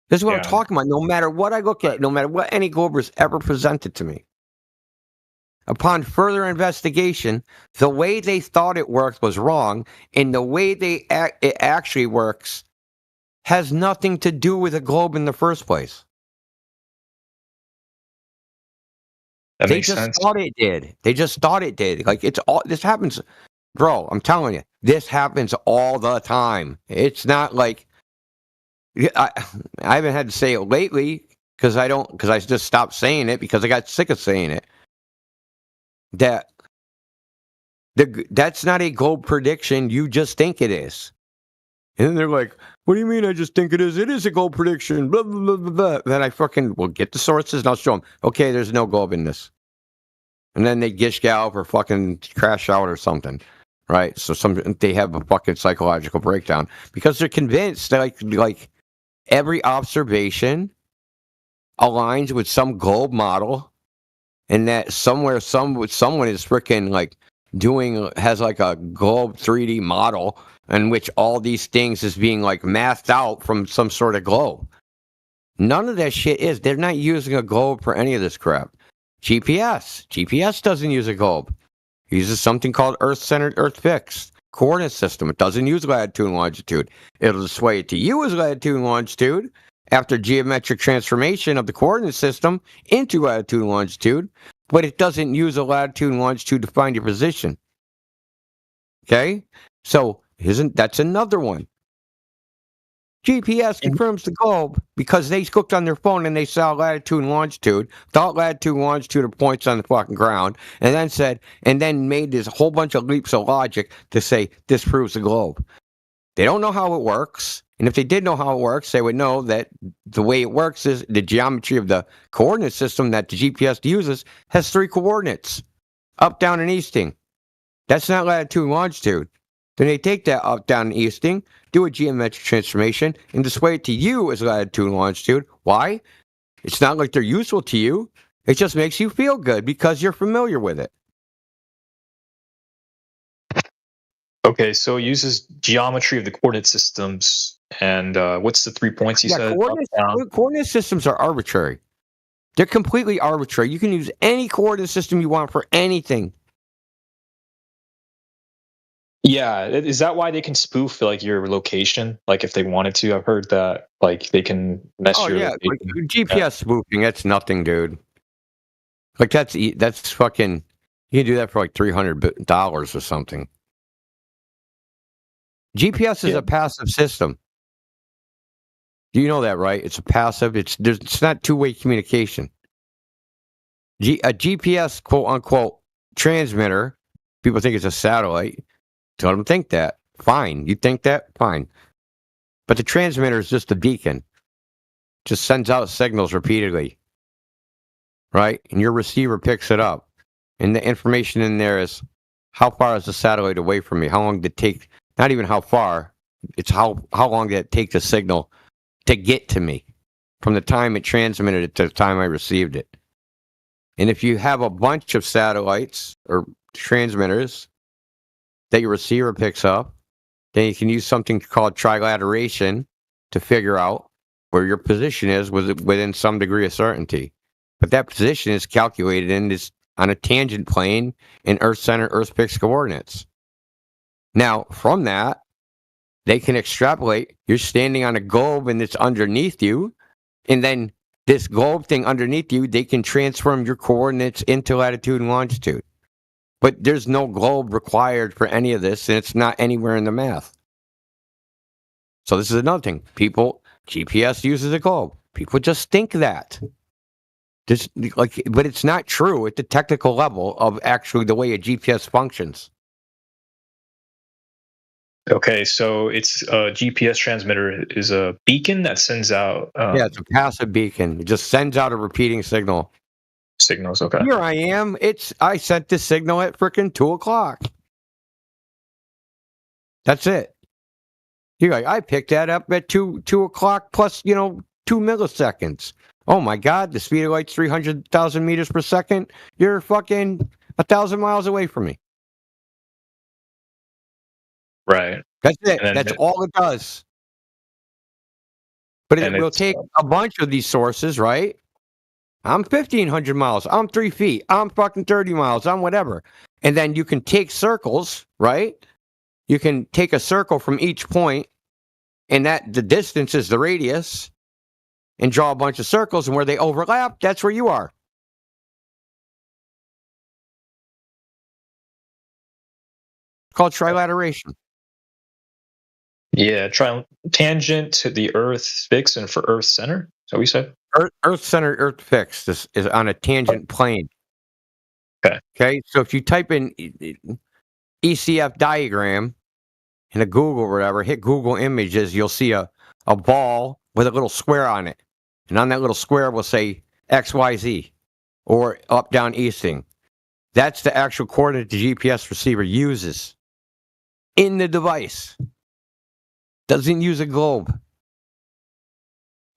This is what I'm talking about. No matter what I look at, no matter what any globers ever presented to me, upon further investigation, the way they thought it worked was wrong, and the way it actually works has nothing to do with a globe in the first place. That They makes just sense. thought it did. They just thought it did. Like, it's all this happens, bro. I'm telling you, this happens all the time. It's not like I haven't had to say it lately because I just stopped saying it because I got sick of saying it. That's not a globe prediction. You just think it is. And then they're like, what do you mean I just think it is? It is a globe prediction. Blah, blah, blah, blah, blah. Then I get the sources and I'll show them. Okay, there's no globe in this. And then they gish gallop or fucking crash out or something. Right? So they have a fucking psychological breakdown because they're convinced that like every observation aligns with some globe model and that somewhere someone is freaking like has like a globe 3D model in which all these things is being like mathed out from some sort of globe. None of that shit is. They're not using a globe for any of this crap. GPS doesn't use a globe. It uses something called Earth-centered, Earth-fixed coordinate system. It doesn't use latitude and longitude. It'll display it to you as latitude and longitude after geometric transformation of the coordinate system into latitude and longitude, but it doesn't use a latitude and longitude to find your position. Okay? So that's another one. GPS confirms the globe because they looked on their phone and they saw latitude and longitude, thought latitude and longitude are points on the fucking ground, and then made this whole bunch of leaps of logic to say this proves the globe. They don't know how it works, and if they did know how it works, they would know that the way it works is the geometry of the coordinate system that the GPS uses has 3 coordinates, up, down, and easting. That's not latitude and longitude. Then they take that up, down, and easting, do a geometric transformation, and display it to you as latitude and longitude. Why? It's not like they're useful to you. It just makes you feel good because you're familiar with it. Okay, so it uses geometry of the coordinate systems, and what's the 3 points you said? Coordinate systems are arbitrary. They're completely arbitrary. You can use any coordinate system you want for anything. Yeah, is that why they can spoof like your location? Like if they wanted to, I've heard that like they can mess your location. Like GPS spoofing. That's nothing, dude. Like that's fucking. You can do that for like $300 or something. GPS is a passive system. Do you know that, right? It's a passive. It's not two-way communication. A GPS quote unquote transmitter. People think it's a satellite. Let them think that. Fine. You think that? Fine. But the transmitter is just a beacon. Just sends out signals repeatedly. Right? And your receiver picks it up. And the information in there is how far is the satellite away from me? How long did it take? Not even how far. It's how long did it take the signal to get to me from the time it transmitted it to the time I received it. And if you have a bunch of satellites or transmitters that your receiver picks up, then you can use something called trilateration to figure out where your position is within some degree of certainty. But that position is calculated on a tangent plane in Earth-centered, Earth-fixed coordinates. Now, from that, they can extrapolate. You're standing on a globe and it's underneath you, and then this globe thing underneath you, they can transform your coordinates into latitude and longitude. But there's no globe required for any of this, and it's not anywhere in the math. So this is another thing. GPS uses a globe. People just think that. But it's not true at the technical level of actually the way a GPS functions. Okay, so it's a GPS transmitter is a beacon that sends out. Yeah, it's a passive beacon. It just sends out a repeating signal. Signals, okay. Here I am. I sent this signal at frickin' 2:00. That's it. You're like, I picked that up at 2:00 plus, 2 milliseconds. Oh my God, the speed of light's 300,000 meters per second. You're fucking 1,000 miles away from me. Right. That's it. That's all it does. But it will take a bunch of these sources, right? I'm 1,500 miles. I'm 3 feet. I'm fucking 30 miles. I'm whatever. And then you can take circles, right? You can take a circle from each point, and that the distance is the radius, and draw a bunch of circles, and where they overlap, that's where you are. It's called trilateration. Yeah, tangent to the Earth fixed and for Earth center. So we said Earth center, Earth fixed is on a tangent plane. Okay. So if you type in ECF diagram in a Google or whatever, hit Google Images, you'll see a ball with a little square on it, and on that little square will say XYZ or up, down, easting. That's the actual coordinate the GPS receiver uses in the device. Doesn't use a globe.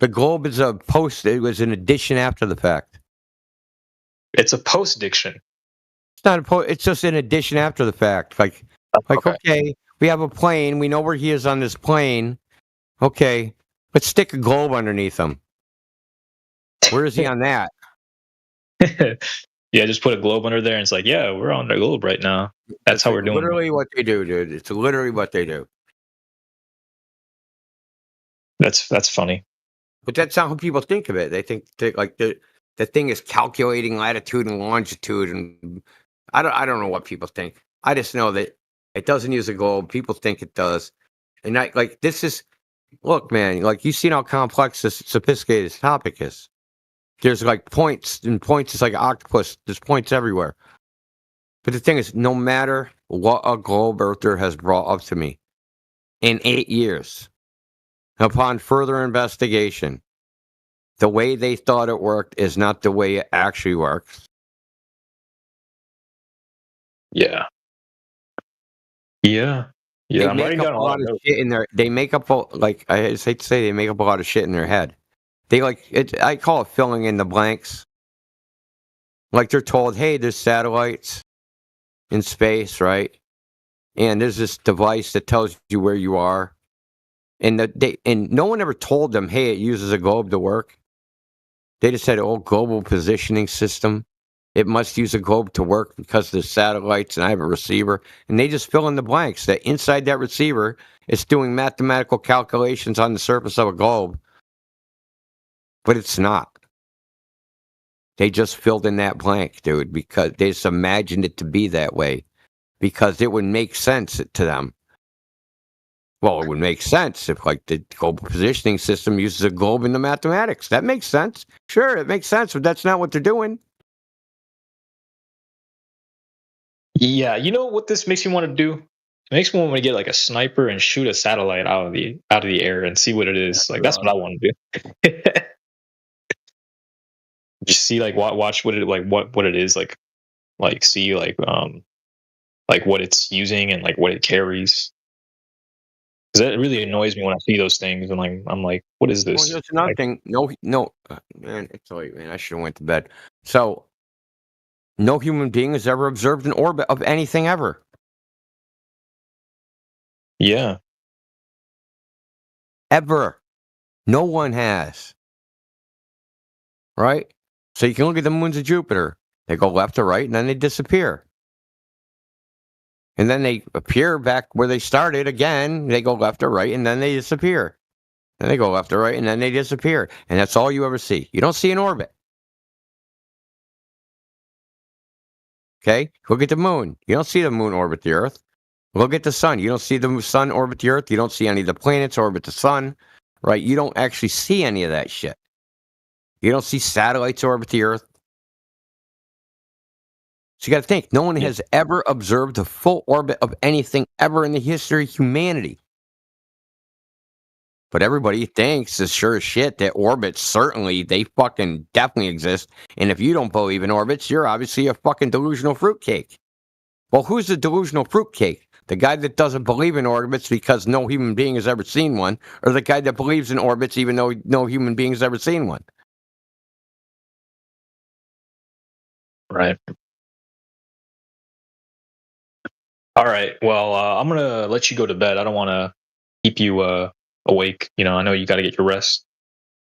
The globe is it was an addition after the fact. It's a post-diction. It's not it's just an addition after the fact. Like, okay, we have a plane. We know where he is on this plane. Okay, let's stick a globe underneath him. Where is he on that? Yeah, just put a globe under there, and it's like, yeah, we're on the globe right now. That's how we're doing. Literally what they do, dude. It's literally what they do. That's funny. But that's not how people think of it. They think like the thing is calculating latitude and longitude, and I don't know what people think. I just know that it doesn't use a globe. People think it does, and this is look, man. Like, you've seen how complex this sophisticated this topic is. There's like points, and points is like an octopus. There's points everywhere. But the thing is, no matter what a globe earther has brought up to me in 8 years, upon further investigation, the way they thought it worked is not the way it actually works. Yeah. Yeah. Yeah. They I'm make writing up down a lot of shit in their. They make up like I just hate to say, they make up a lot of shit in their head. They like it. I call it filling in the blanks. Like, they're told, hey, there's satellites in space, right? And there's this device that tells you where you are. And and no one ever told them, hey, it uses a globe to work. They just said, oh, global positioning system. It must use a globe to work because there's satellites and I have a receiver. And they just fill in the blanks that inside that receiver, it's doing mathematical calculations on the surface of a globe. But it's not. They just filled in that blank, dude, because they just imagined it to be that way. Because it would make sense to them. Well, it would make sense if, like, the global positioning system uses a globe in the mathematics. That makes sense. Sure, it makes sense, but that's not what they're doing. Yeah, you know what this makes me want to do? It makes me want to get like a sniper and shoot a satellite out of the air and see what it is. Like, that's what I want to do. Just see, like, watch what it is, like see like what it's using and like what it carries. Because that really annoys me when I see those things, and like I'm like, what is this? Well, there's another thing. No, man, it's late, man. I should have went to bed. So, no human being has ever observed an orbit of anything ever. Yeah. Ever. No one has. Right? So you can look at the moons of Jupiter. They go left to right, and then they disappear. And then they appear back where they started again. They go left or right, and then they disappear. Then they go left or right, and then they disappear. And that's all you ever see. You don't see an orbit. Okay? Look at the moon. You don't see the moon orbit the Earth. Look at the sun. You don't see the sun orbit the Earth. You don't see any of the planets orbit the sun. Right? You don't actually see any of that shit. You don't see satellites orbit the Earth. So you got to think, no one has ever observed the full orbit of anything ever in the history of humanity. But everybody thinks, as sure as shit, that orbits, certainly, they fucking definitely exist. And if you don't believe in orbits, you're obviously a fucking delusional fruitcake. Well, who's the delusional fruitcake? The guy that doesn't believe in orbits because no human being has ever seen one, or the guy that believes in orbits even though no human being has ever seen one? Right. All right. Well, I'm gonna let you go to bed. I don't want to keep you awake. You know, I know you got to get your rest.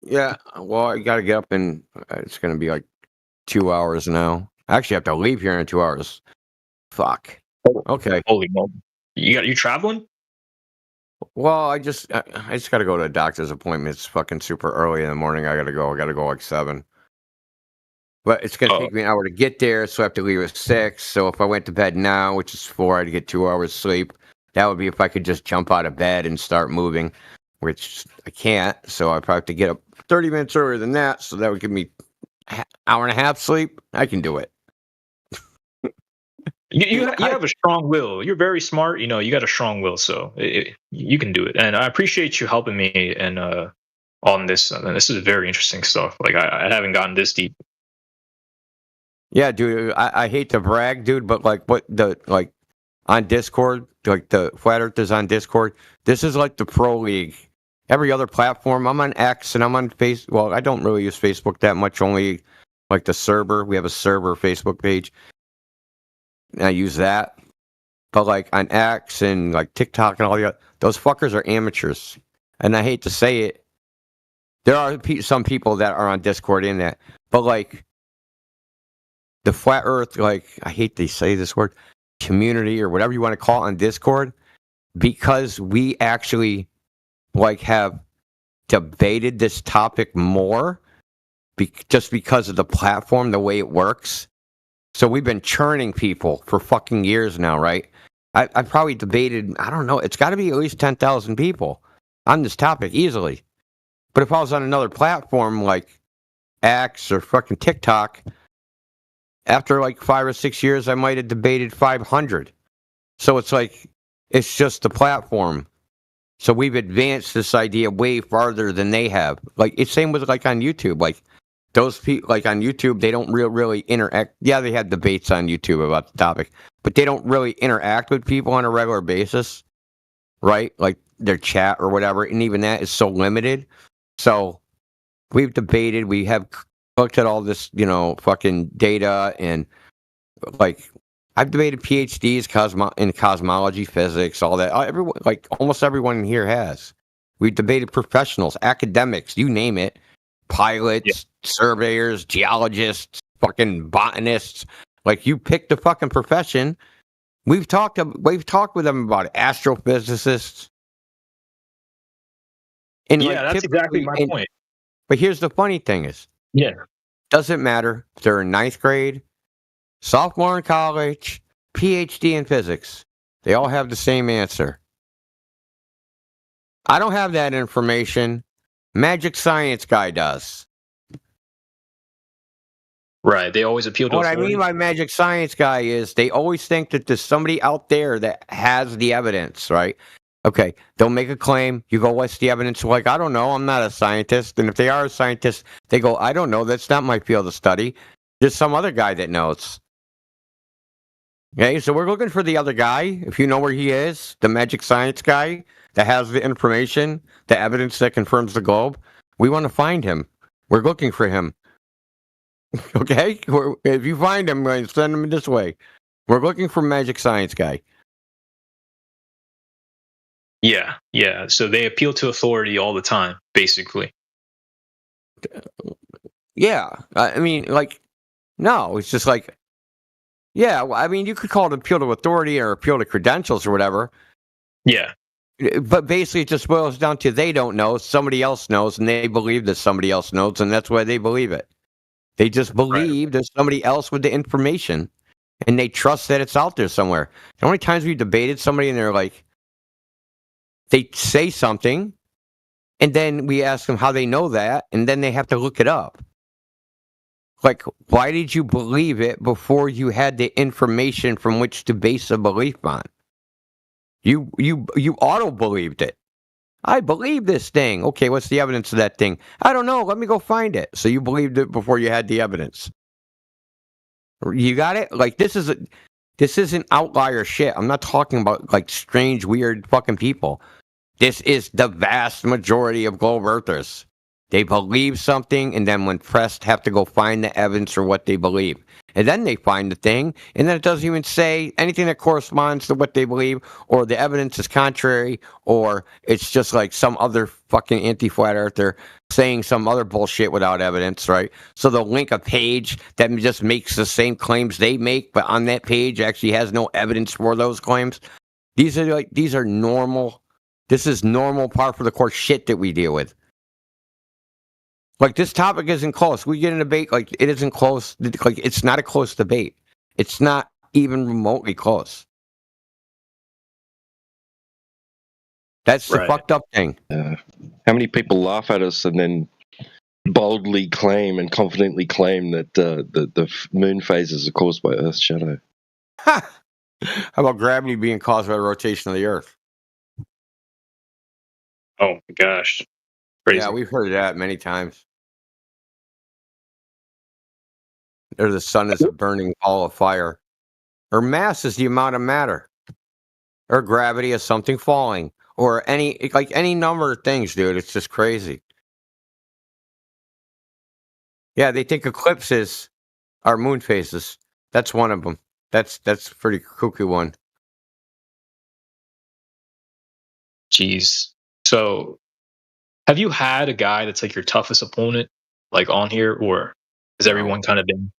Yeah, well, I gotta get up and it's gonna be like 2 hours now. I actually have to leave here in 2 hours. Fuck. Okay. Holy moly! You traveling? Well, I just gotta go to a doctor's appointment. It's fucking super early in the morning. I gotta go like 7. But it's gonna take me an hour to get there, so I have to leave at 6. So if I went to bed now, which is 4, I'd get 2 hours sleep. That would be if I could just jump out of bed and start moving, which I can't. So I probably have to get up 30 minutes earlier than that. So that would give me an hour and a half sleep. I can do it. You have a strong will. You're very smart. You know, you got a strong will, so you can do it. And I appreciate you helping me and on this. This is very interesting stuff. Like I haven't gotten this deep. Yeah, dude. I hate to brag, dude, but like on Discord, like the Flat Earthers on Discord, this is like the pro league. Every other platform, I'm on X and I'm on Facebook. Well, I don't really use Facebook that much. Only like the server. We have a server Facebook page. And I use that. But like on X and like TikTok and all the other, those fuckers are amateurs. And I hate to say it. There are some people that are on Discord in that. But like the Flat Earth, like I hate to say this word, community or whatever you want to call it on Discord, because we actually like have debated this topic more just because of the platform, the way it works. So we've been churning people for fucking years now, right? I probably debated, I don't know, it's got to be at least 10,000 people on this topic easily. But if I was on another platform like X or fucking TikTok, after like 5 or 6 years, I might have debated 500. So it's like, it's just the platform. So we've advanced this idea way farther than they have. Like, it's same with like on YouTube. Like, those people, like on YouTube, they don't really interact. Yeah, they have debates on YouTube about the topic, but they don't really interact with people on a regular basis, right? Like their chat or whatever. And even that is so limited. So we've debated, we have looked at all this, you know, fucking data, and like I've debated PhDs in cosmology, physics, all that. Everyone, like almost everyone here has. We've debated professionals, academics, you name it, pilots, surveyors, geologists, fucking botanists. Like you pick the fucking profession. We've talked with them about it. Astrophysicists. And yeah, like, that's exactly my point. But here's the funny thing is, doesn't matter if they're in 9th grade, sophomore in college, PhD in physics. They all have the same answer. I don't have that information. Magic Science Guy does. Right. They always appeal to what I mean by Magic Science Guy is they always think that there's somebody out there that has the evidence, right? Okay, they'll make a claim. You go, what's the evidence? Like, I don't know. I'm not a scientist. And if they are a scientist, they go, I don't know. That's not my field of study. There's some other guy that knows. Okay, so we're looking for the other guy. If you know where he is, the Magic Science Guy that has the information, the evidence that confirms the globe, we want to find him. We're looking for him. Okay? If you find him, send him this way. We're looking for Magic Science Guy. Yeah. So they appeal to authority all the time, basically. Yeah. I mean, like, no, it's just like, yeah, I mean, you could call it appeal to authority or appeal to credentials or whatever. Yeah. But basically, it just boils down to they don't know, somebody else knows, and they believe that somebody else knows, and that's why they believe it. They just believe there's somebody else with the information, and they trust that it's out there somewhere. How many times we've debated somebody, and they're like, they say something, and then we ask them how they know that, and then they have to look it up. Like, why did you believe it before you had the information from which to base a belief on? You auto-believed it. I believe this thing. Okay, what's the evidence of that thing? I don't know. Let me go find it. So you believed it before you had the evidence. You got it? Like, this isn't outlier shit. I'm not talking about, like, strange, weird fucking people. This is the vast majority of globe earthers. They believe something, and then when pressed, have to go find the evidence for what they believe. And then they find the thing, and then it doesn't even say anything that corresponds to what they believe, or the evidence is contrary, or it's just like some other fucking anti-flat earther saying some other bullshit without evidence, right? So they'll link a page that just makes the same claims they make, but on that page actually has no evidence for those claims. These are normal. This is normal par for the course shit that we deal with. Like, this topic isn't close. We get in a debate, like, it isn't close. Like, it's not a close debate. It's not even remotely close. That's the fucked up thing. How many people laugh at us and then boldly claim and confidently claim that the moon phases are caused by Earth's shadow? How about gravity being caused by the rotation of the Earth? Oh my gosh. Crazy. Yeah, we've heard that many times. Or the sun is a burning ball of fire. Or mass is the amount of matter. Or gravity is something falling. Or any number of things, dude. It's just crazy. Yeah, they think eclipses are moon phases. That's one of them. That's a pretty kooky one. Jeez. So, have you had a guy that's like your toughest opponent, like on here, or has everyone kind of been?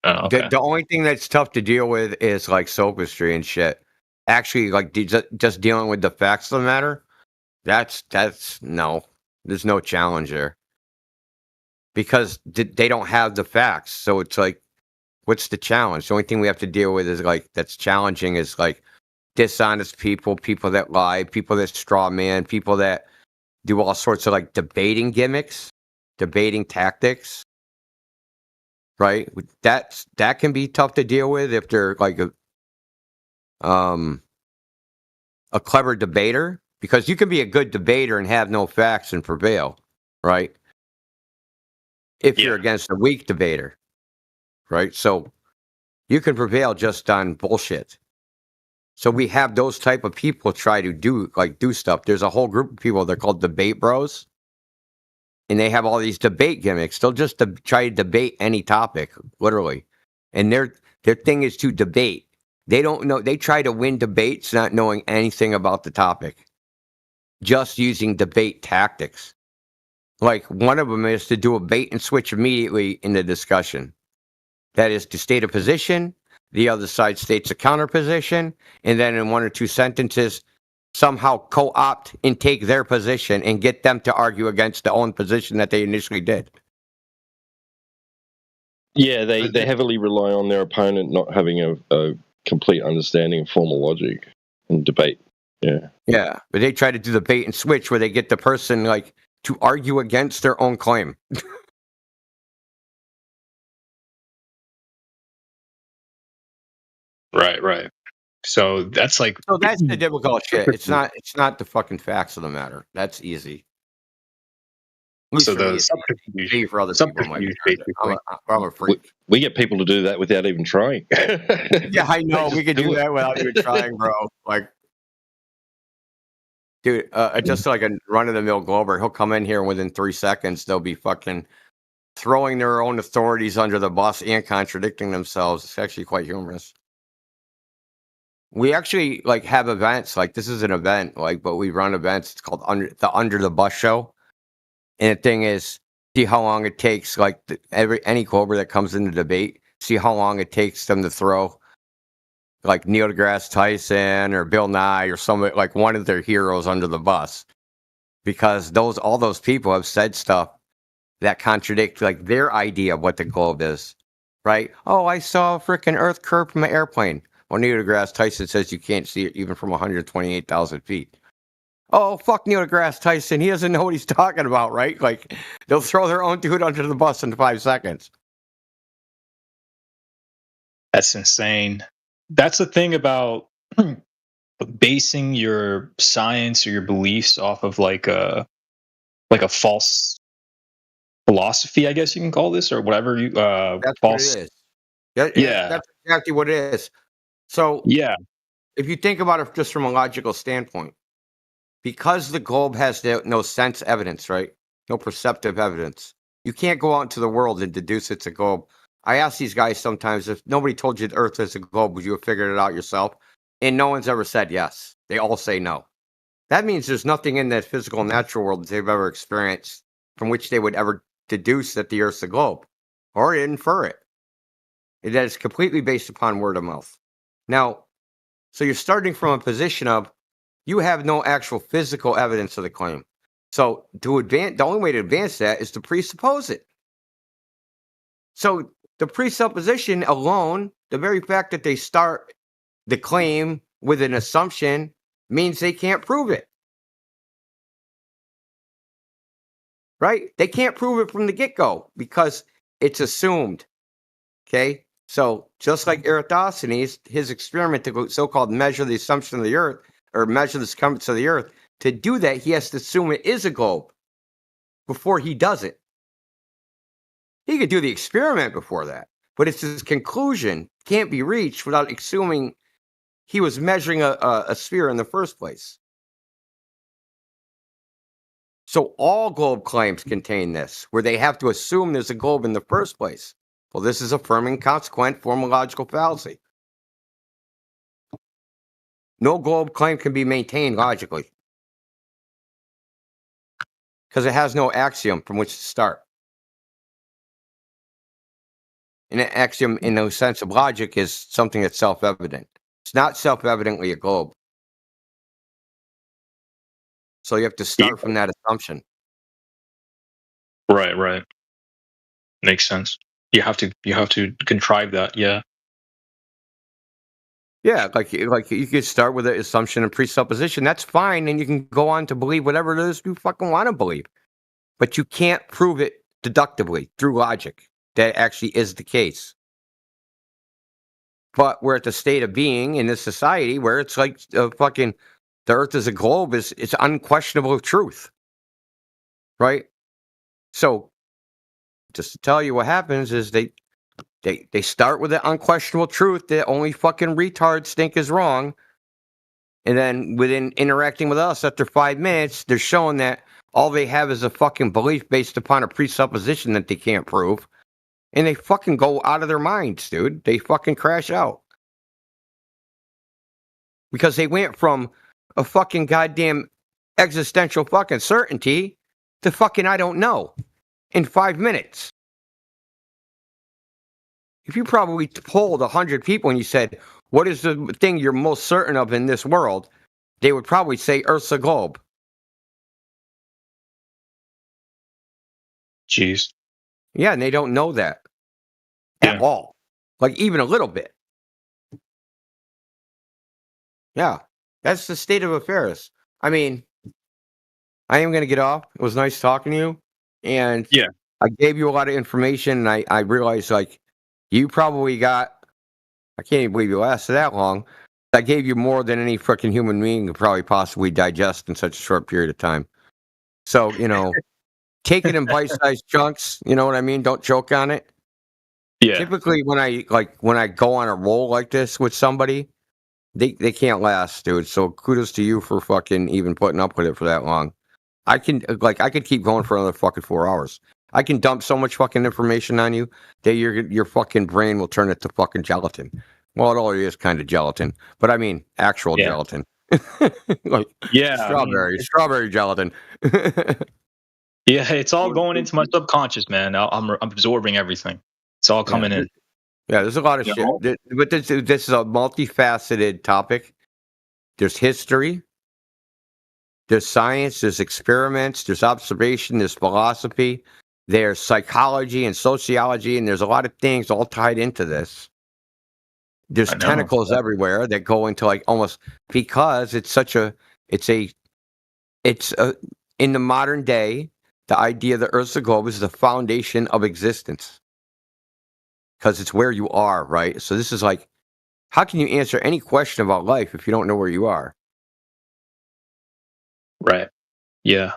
Oh, okay. The only thing that's tough to deal with is like sophistry and shit. Actually, like just dealing with the facts of the matter, that's no. There's no challenge there because they don't have the facts. So it's like, what's the challenge? The only thing we have to deal with is like that's challenging is like dishonest people, people that lie, people that straw man, people that do all sorts of like debating gimmicks, debating tactics. Right, that can be tough to deal with if they're like a clever debater, because you can be a good debater and have no facts and prevail, right? If you're against a weak debater, right? So you can prevail just on bullshit. So we have those type of people try to do stuff. There's a whole group of people, they're called debate bros. And they have all these debate gimmicks. They'll just try to debate any topic, literally. And their thing is to debate. They don't know. They try to win debates not knowing anything about the topic. Just using debate tactics. Like one of them is to do a bait and switch immediately in the discussion. That is to state a position. The other side states a counter position. And then in one or two sentences, somehow co-opt and take their position and get them to argue against their own position that they initially did. Yeah, they heavily rely on their opponent not having a complete understanding of formal logic and debate. Yeah. Yeah, but they try to do the bait and switch where they get the person like to argue against their own claim. Right. So that's like. So that's the difficult shit. It's not the fucking facts of the matter. That's easy. So the subterfuge for other people might be. I'm a freak. We get people to do that without even trying. Yeah, I know. We could do that without even trying, bro. Like, dude, just like a run-of-the-mill Glober, he'll come in here and within 3 seconds they'll be fucking throwing their own authorities under the bus and contradicting themselves. It's actually quite humorous. We actually like have events, like this is an event, like, but we run events. It's called Under the Bus Show. And the thing is, see how long it takes, like any Glober that comes in the debate, see how long it takes them to throw like Neil deGrasse Tyson or Bill Nye or somebody like one of their heroes under the bus. Because all those people have said stuff that contradict like their idea of what the globe is. Right? Oh, I saw a freaking Earth curve from an airplane. Well, Neil deGrasse Tyson says you can't see it even from 128,000 feet. Oh, fuck Neil deGrasse Tyson. He doesn't know what he's talking about, right? Like, they'll throw their own dude under the bus in 5 seconds. That's insane. That's the thing about basing your science or your beliefs off of like a false philosophy, I guess you can call this, or whatever you that's false. What it is. Yeah, that's exactly what it is. So yeah, if you think about it just from a logical standpoint, because the globe has no sense evidence, right? no perceptive evidence. You can't go out into the world and deduce it's a globe. I ask these guys sometimes, if nobody told you the Earth is a globe, would you have figured it out yourself? And no one's ever said yes. They all say no. That means there's nothing in that physical natural world that they've ever experienced from which they would ever deduce that the Earth's a globe or infer it. That is completely based upon word of mouth. Now, so you're starting from a position of you have no actual physical evidence of the claim. So to advance, the only way to advance that is to presuppose it. So the presupposition alone, the very fact that they start the claim with an assumption, means they can't prove it. Right? They can't prove it from the get-go because it's assumed. Okay? So just like Eratosthenes, his experiment to so-called measure the assumption of the Earth, or measure the circumference of the Earth, to do that, he has to assume it is a globe before he does it. He could do the experiment before that, but it's his conclusion can't be reached without assuming he was measuring a sphere in the first place. So all globe claims contain this, where they have to assume there's a globe in the first place. Well, this is affirming consequent form of logical fallacy. No globe claim can be maintained logically because it has no axiom from which to start. And an axiom in the sense of logic is something that's self-evident. It's not self-evidently a globe. So you have to start from that assumption. Right. Makes sense. You have to contrive that, yeah. Yeah, like you could start with an assumption and presupposition. That's fine, and you can go on to believe whatever it is you fucking want to believe. But you can't prove it deductively through logic that actually is the case. But we're at the state of being in this society where it's like fucking the Earth is a globe it's unquestionable truth, right? So, just to tell you what happens is they start with the unquestionable truth that only fucking retards think is wrong. And then within interacting with us after 5 minutes, they're showing that all they have is a fucking belief based upon a presupposition that they can't prove. And they fucking go out of their minds, dude. They fucking crash out. Because they went from a fucking goddamn existential fucking certainty to fucking I don't know in 5 minutes. If you probably polled 100 people and you said, what is the thing you're most certain of in this world? They would probably say Earth's a globe. Jeez. Yeah, and they don't know that at all. Like, even a little bit. Yeah, that's the state of affairs. I mean, I am going to get off. It was nice talking to you. And yeah, I gave you a lot of information, and I realized, like, you probably got, I can't even believe you lasted that long. I gave you more than any freaking human being could probably possibly digest in such a short period of time. So, you know, take it in bite-sized chunks. You know what I mean? Don't choke on it. Yeah. Typically, when I go on a roll like this with somebody, they can't last, dude. So kudos to you for fucking even putting up with it for that long. I could keep going for another fucking 4 hours. I can dump so much fucking information on you that your fucking brain will turn it to fucking gelatin. Well, it already is kind of gelatin, but I mean actual gelatin. Like strawberry gelatin. Yeah, it's all going into my subconscious, man. I'm absorbing everything. It's all coming in. Yeah, there's a lot of shit. But this is a multifaceted topic. There's history. There's science. There's experiments. There's observation. There's philosophy. There's psychology and sociology. And there's a lot of things all tied into this. There's tentacles everywhere that go into like almost because it's in the modern day, the idea of the Earth's a globe is the foundation of existence. Because it's where you are, right? So this is like, how can you answer any question about life if you don't know where you are? Right. Yeah.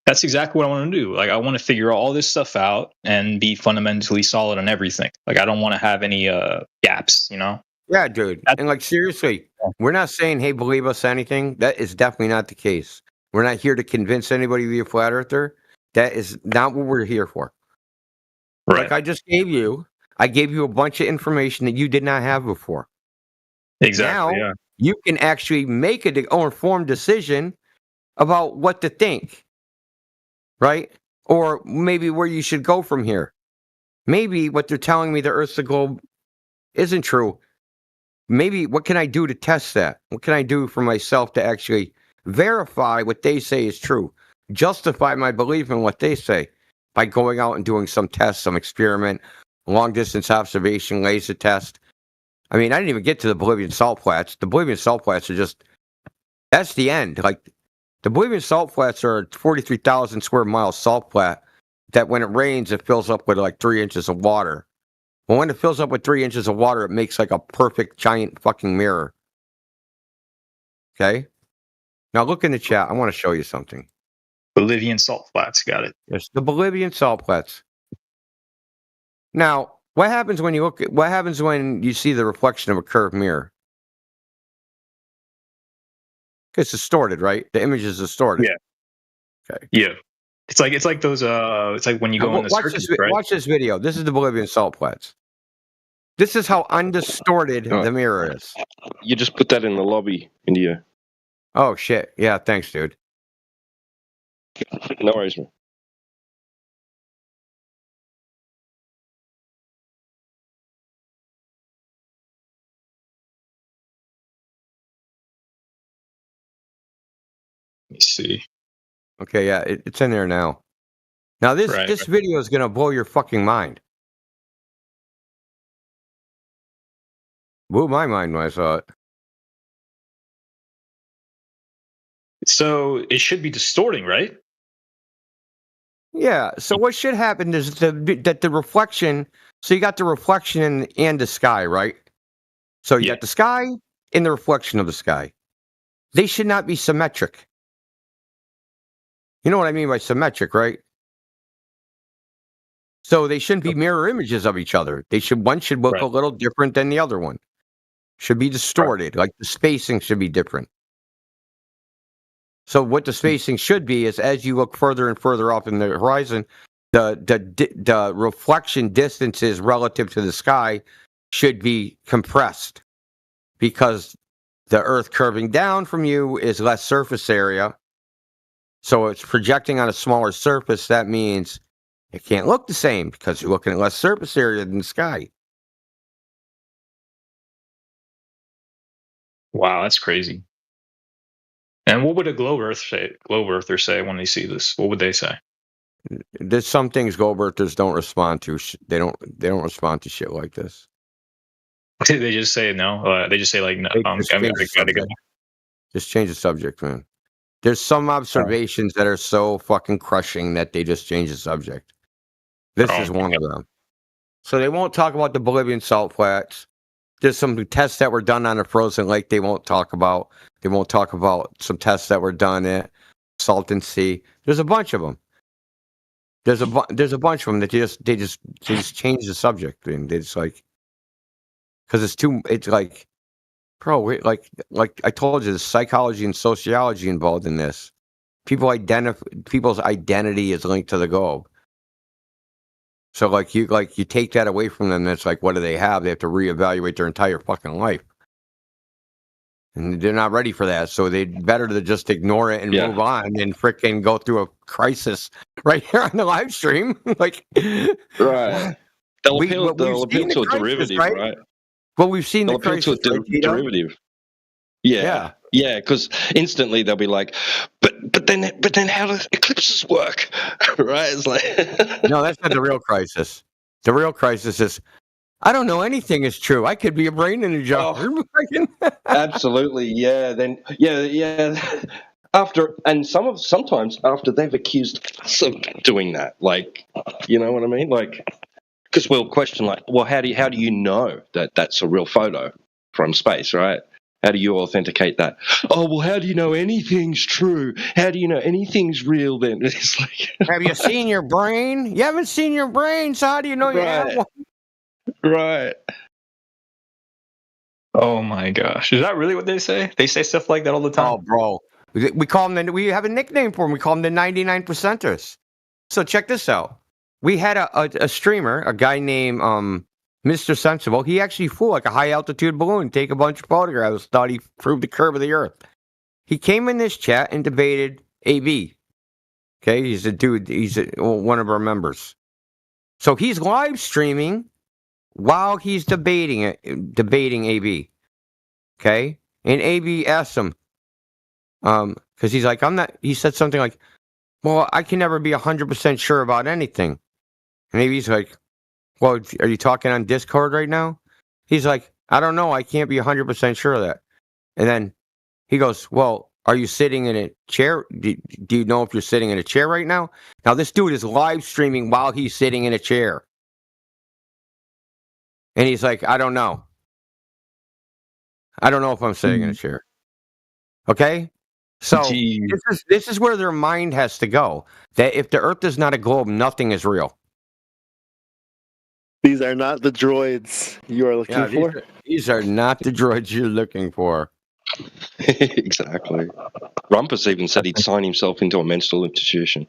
That's exactly what I want to do. Like, I want to figure all this stuff out and be fundamentally solid on everything. Like, I don't want to have any gaps, you know? Yeah, dude. And like, seriously, we're not saying, hey, believe us anything. That is definitely not the case. We're not here to convince anybody to be a flat earther. That is not what we're here for. Right. Like I just gave you, I gave you a bunch of information that you did not have before. Exactly. Now Yeah. you can actually make an informed decision about what to think, right? Or maybe where you should go from here. Maybe what they're telling me, the Earth's a globe, isn't true. Maybe what can I do to test that? What can I do for myself to actually verify what they say is true? Justify my belief in what they say by going out and doing some test, some experiment, long distance observation, laser test. I mean, I didn't even get to the Bolivian salt flats. The Bolivian salt flats are just, that's the end. Like, the Bolivian salt flats are a 43,000 square mile salt flat that when it rains, it fills up with like 3 inches of water. Well, when it fills up with 3 inches of water, it makes like a perfect giant fucking mirror. Okay? Now look in the chat. I want to show you something. Bolivian salt flats. Got it. Yes, the Bolivian salt flats. Now, what happens when you see the reflection of a curved mirror? It's distorted, right? The image is distorted. Yeah. Okay. Yeah. It's like those. It's like when you go in the circus, right? Watch this video. This is the Bolivian salt flats. This is how undistorted the mirror is. You just put that in the lobby, India. Oh shit! Yeah, thanks, dude. No worries, man. Let me see. Okay, yeah, it's in there now. Now this video is gonna blow your fucking mind. Blew my mind when I saw it. So it should be distorting, right? Yeah. So what should happen is that the reflection. So you got the reflection and the sky, right? So you got the sky and the reflection of the sky. They should not be symmetric. You know what I mean by symmetric, right? So they shouldn't be mirror images of each other. One should look a little different than the other one. Should be distorted. Like the spacing should be different. So what the spacing should be is as you look further and further up in the horizon, the reflection distances relative to the sky should be compressed because the Earth curving down from you is less surface area. So it's projecting on a smaller surface. That means it can't look the same because you're looking at less surface area than the sky. Wow, that's crazy. And what would a globe earther say when they see this? What would they say? There's some things globe earthers don't respond to. They don't respond to shit like this. They just say no. They just say like no. Gotta go. Just change the subject, man. There's some observations that are so fucking crushing that they just change the subject. This is one of them. So they won't talk about the Bolivian salt flats. There's some tests that were done on a frozen lake they won't talk about. They won't talk about some tests that were done at Salton Sea. There's a bunch of them. There's a bunch of them that they just change the subject. And they just like, because it's like, bro, like I told you, there's psychology and sociology involved in this. People's identity is linked to the globe. So you take that away from them, it's like, what do they have? They have to reevaluate their entire fucking life. And they're not ready for that. So they'd better to just ignore it and move on than fricking go through a crisis right here on the live stream. Like, right. They'll appeal to a derivative, right? Well, we've seen they'll the crisis. Appeal to a derivative. Yeah. Because instantly they'll be like, but then how does eclipses work? Right? It's like no, that's not the real crisis. The real crisis is I don't know anything is true. I could be a brain in a jar. Absolutely, yeah. Then sometimes after they've accused us of doing that, like, you know what I mean? Like, because we'll question like, well, how do you know that that's a real photo from space, right? How do you authenticate that? Oh, well, how do you know anything's true? How do you know anything's real then? It's like, have you seen your brain? You haven't seen your brain, so how do you know you have one? Right. Oh my gosh. Is that really what they say? They say stuff like that all the time? Oh, bro. We call them, we have a nickname for them. We call them the 99%ers. So check this out. We had a streamer, a guy named Mr. Sensible. He actually flew like a high altitude balloon, take a bunch of photographs, thought he proved the curve of the Earth. He came in this chat and debated AB. Okay, he's a dude. He's one of our members. So he's live streaming while he's debating AB. Okay, and AB asked him, because he's like, I'm not. He said something like, "Well, I can never be 100% sure about anything." And AB's like, "Well, are you talking on Discord right now?" He's like, "I don't know. I can't be 100% sure of that." And then he goes, "Well, are you sitting in a chair? Do you know if you're sitting in a chair right now?" Now, this dude is live streaming while he's sitting in a chair. And he's like, "I don't know. I don't know if I'm sitting in a chair." Okay? So this is where their mind has to go. That if the Earth is not a globe, nothing is real. These are not the droids you are looking for. These are not the droids you're looking for. Exactly. Rumpus even said he'd sign himself into a mental institution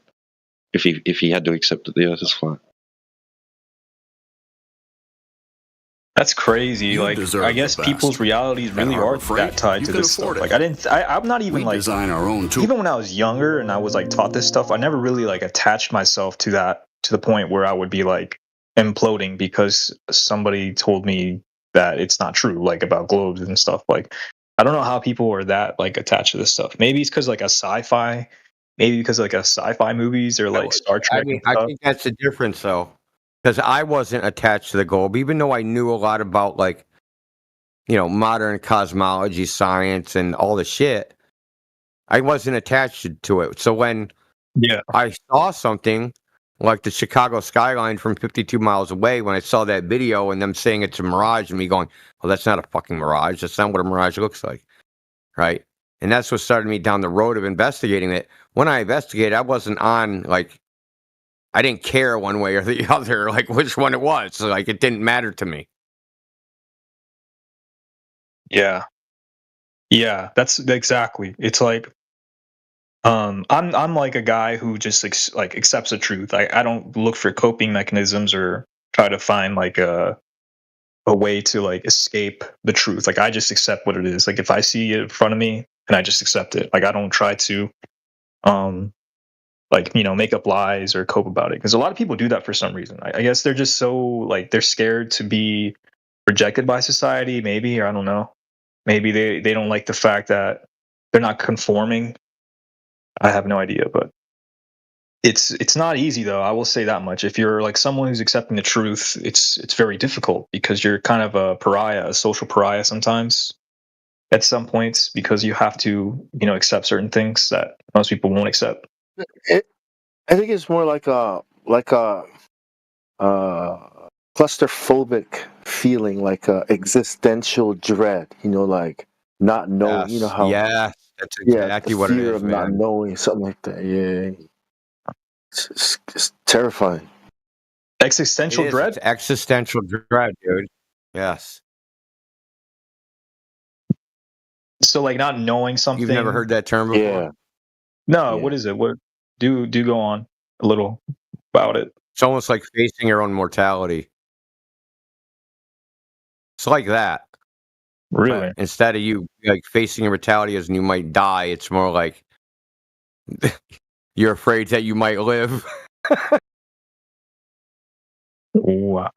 if he had to accept that the Earth is flat. That's crazy. Like, I guess people's realities really are that tied to this stuff. Like, I'm not even like, even when I was younger and I was like taught this stuff, I never really like attached myself to that to the point where I would be like imploding because somebody told me that it's not true, like about globes and stuff. Like, I don't know how people are that like attached to this stuff. Maybe it's because like a sci-fi, movies or like Star Trek. I mean, I think that's the difference though. Because I wasn't attached to the globe, even though I knew a lot about, like, you know, modern cosmology, science, and all the shit. I wasn't attached to it. So when I saw something like the Chicago skyline from 52 miles away, when I saw that video and them saying it's a mirage, and me going, "Well, that's not a fucking mirage. That's not what a mirage looks like." Right? And that's what started me down the road of investigating it. When I investigated, I wasn't on, like, I didn't care one way or the other, like which one it was. So, like, it didn't matter to me. Yeah, that's exactly. It's like, I'm like a guy who just accepts the truth. I don't look for coping mechanisms or try to find like a way to like escape the truth. Like, I just accept what it is. Like, if I see it in front of me, and I just accept it. Like, I don't try to, like, you know, make up lies or cope about it. Because a lot of people do that for some reason. I guess they're just so, like, they're scared to be rejected by society, maybe, or I don't know. Maybe they don't like the fact that they're not conforming. I have no idea, but it's not easy, though. I will say that much. If you're, like, someone who's accepting the truth, it's very difficult because you're kind of a pariah, a social pariah sometimes at some points because you have to, you know, accept certain things that most people won't accept. I think it's more like a claustrophobic feeling, like a existential dread. You know, like not knowing. Yes. You know how? Yeah, that's exactly what it fear is, of not man. knowing, something like that. Yeah, it's terrifying. Existential dread. It's existential dread, dude. Yes. So, like, not knowing something. You've never heard that term before? Yeah. No. What is it? What do go on a little about it? It's almost like facing your own mortality. It's like that. Really? But instead of you like facing your mortality as in you might die, it's more like you're afraid that you might live. Wow.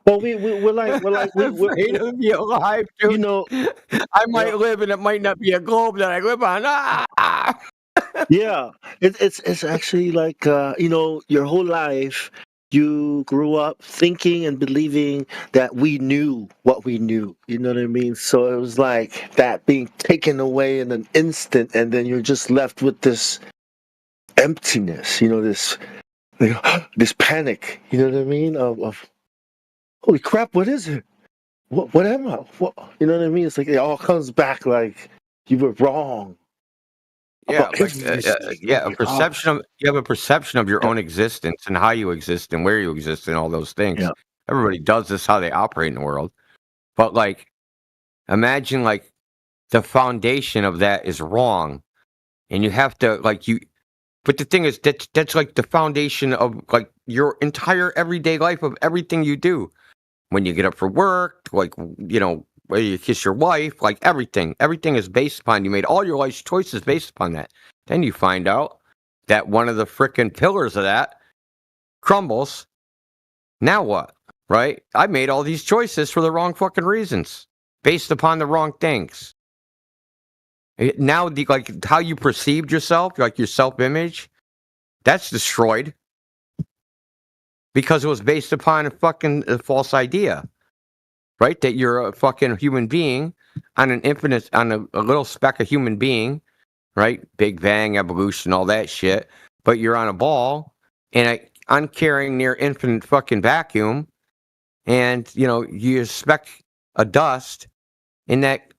Well, we're afraid to be alive, dude. You know, I might live, and it might not be a globe that I live on. Ah! Yeah, it's actually like you know, your whole life you grew up thinking and believing that we knew what we knew. You know what I mean? So it was like that being taken away in an instant, and then you're just left with this emptiness. You know, this panic. You know what I mean? Of holy crap, what is it? What am I? What, you know what I mean? It's like it all comes back like you were wrong. Yeah, a perception of you have a perception of your own existence and how you exist and where you exist and all those things. Yeah. Everybody does this how they operate in the world. But like imagine like the foundation of that is wrong and you have to like But the thing is, that's like the foundation of like your entire everyday life of everything you do. When you get up for work, like, you know, where you kiss your wife, like everything is based upon, you made all your life's choices based upon that. Then you find out that one of the frickin' pillars of that crumbles. Now what? Right? I made all these choices for the wrong fucking reasons, based upon the wrong things. Now, like how you perceived yourself, like your self-image, that's destroyed because it was based upon a fucking false idea, right? That you're a fucking human being on an infinite, on a little speck of human being, right? Big Bang, evolution, all that shit. But you're on a ball in an uncaring, near infinite fucking vacuum, and you know you expect a dust in that.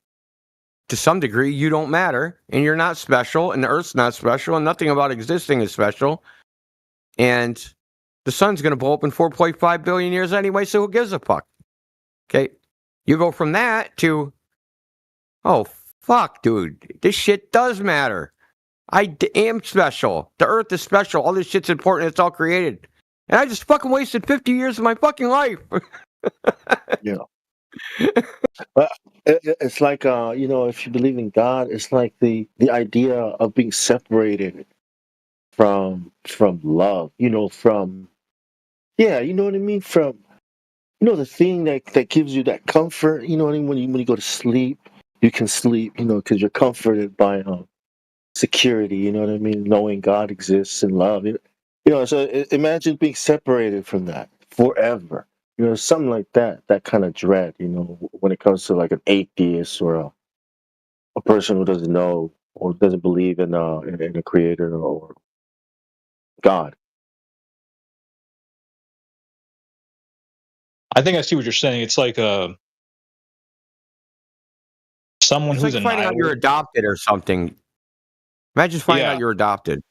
To some degree, you don't matter, and you're not special, and the Earth's not special, and nothing about existing is special. And the sun's going to blow up in 4.5 billion years anyway, so who gives a fuck? Okay? You go from that to, oh, fuck, dude. This shit does matter. I am special. The Earth is special. All this shit's important. It's all created. And I just fucking wasted 50 years of my fucking life. Yeah. But it's like you know, if you believe in God, it's like the idea of being separated from love. You know, from you know what I mean. From you know the thing that gives you that comfort. You know what I mean. When you go to sleep, you can sleep. You know, because you're comforted by security. You know what I mean. Knowing God exists and love. You know, so imagine being separated from that forever. You know, something like that, that kind of dread, you know, when it comes to like an atheist or a person who doesn't know or doesn't believe in a creator or God. I think I see what you're saying. It's like someone It's who's like a finding out you're nihilist. adopted or something. Imagine finding out you're adopted.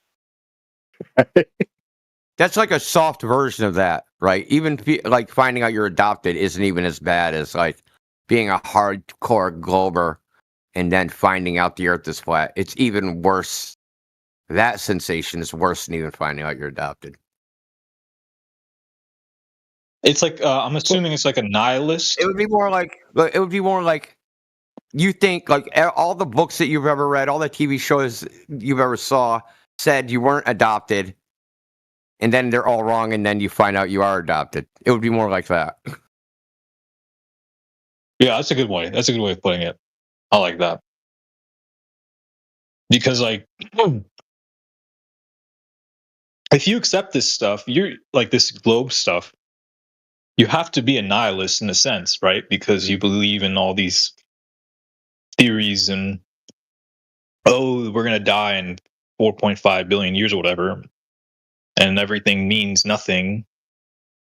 That's like a soft version of that, right? Even like finding out you're adopted isn't even as bad as like being a hardcore glober and then finding out the Earth is flat. It's even worse. That sensation is worse than even finding out you're adopted. It's like I'm assuming it's like a nihilist. It would be more like you think like all the books that you've ever read, all the TV shows you've ever saw said you weren't adopted. And then they're all wrong, and then you find out you are adopted. It would be more like that. Yeah, that's a good way. That's a good way of putting it. I like that. Because like if you accept this stuff, you're like this globe stuff, you have to be a nihilist in a sense, right? Because you believe in all these theories and we're gonna die in 4.5 billion years or whatever, and everything means nothing.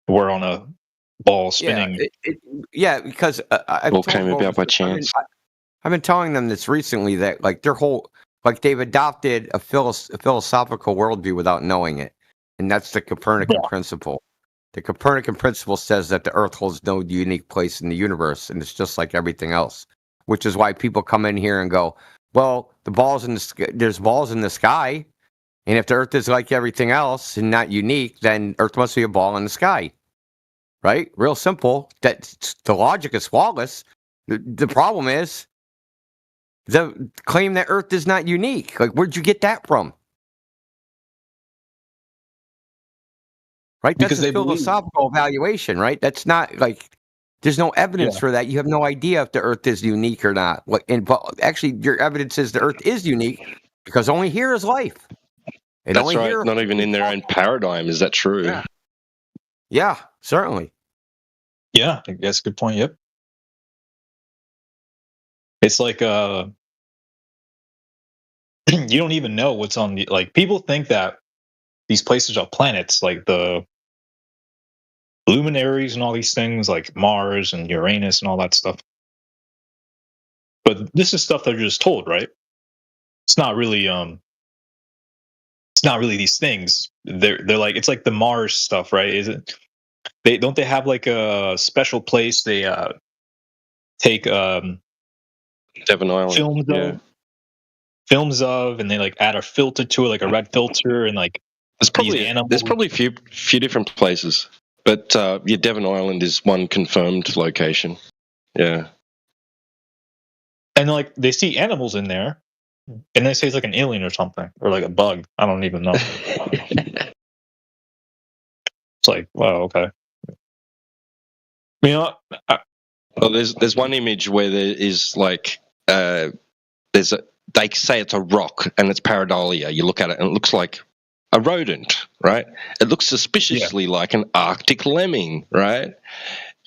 We're on a ball spinning. Yeah, because I've All came about by chance. I've been telling them this recently that like their whole like they've adopted a philosophical worldview without knowing it, and that's the Copernican principle. The Copernican principle says that the Earth holds no unique place in the universe, and it's just like everything else. Which is why people come in here and go, "Well, there's balls in the sky, and if the Earth is like everything else and not unique, then Earth must be a ball in the sky." Right? Real simple. That the logic is flawless. The problem is the claim that Earth is not unique. Like, where'd you get that from? Right? That's Because a philosophical evaluation, right? That's not like there's no evidence for that. You have no idea if the Earth is unique or not. But actually, your evidence is the Earth is unique because only here is life. And That's only right. here Not even in their own paradigm is that true. Yeah, certainly. Yeah, I guess good point. Yep. It's like you don't even know what's on the like people think that these places are planets, like the luminaries and all these things, like Mars and Uranus and all that stuff. But this is stuff they're just told, right? It's not really these things. They're like it's like the Mars stuff, right? Is it they have like a special place they take Devon Island. films Yeah. of films of, and they like add a filter to it, like a red filter, and like there's probably these animals. there's probably a few different places, but yeah, Devon Island is one confirmed location. Yeah, and like they see animals in there, and they say it's like an alien or something, or like a bug. I don't even know. It's like, wow, okay. You know, well, there's one image where there is like they say it's a rock and it's pareidolia. You look at it and it looks like a rodent, right? It looks suspiciously like an Arctic lemming, right?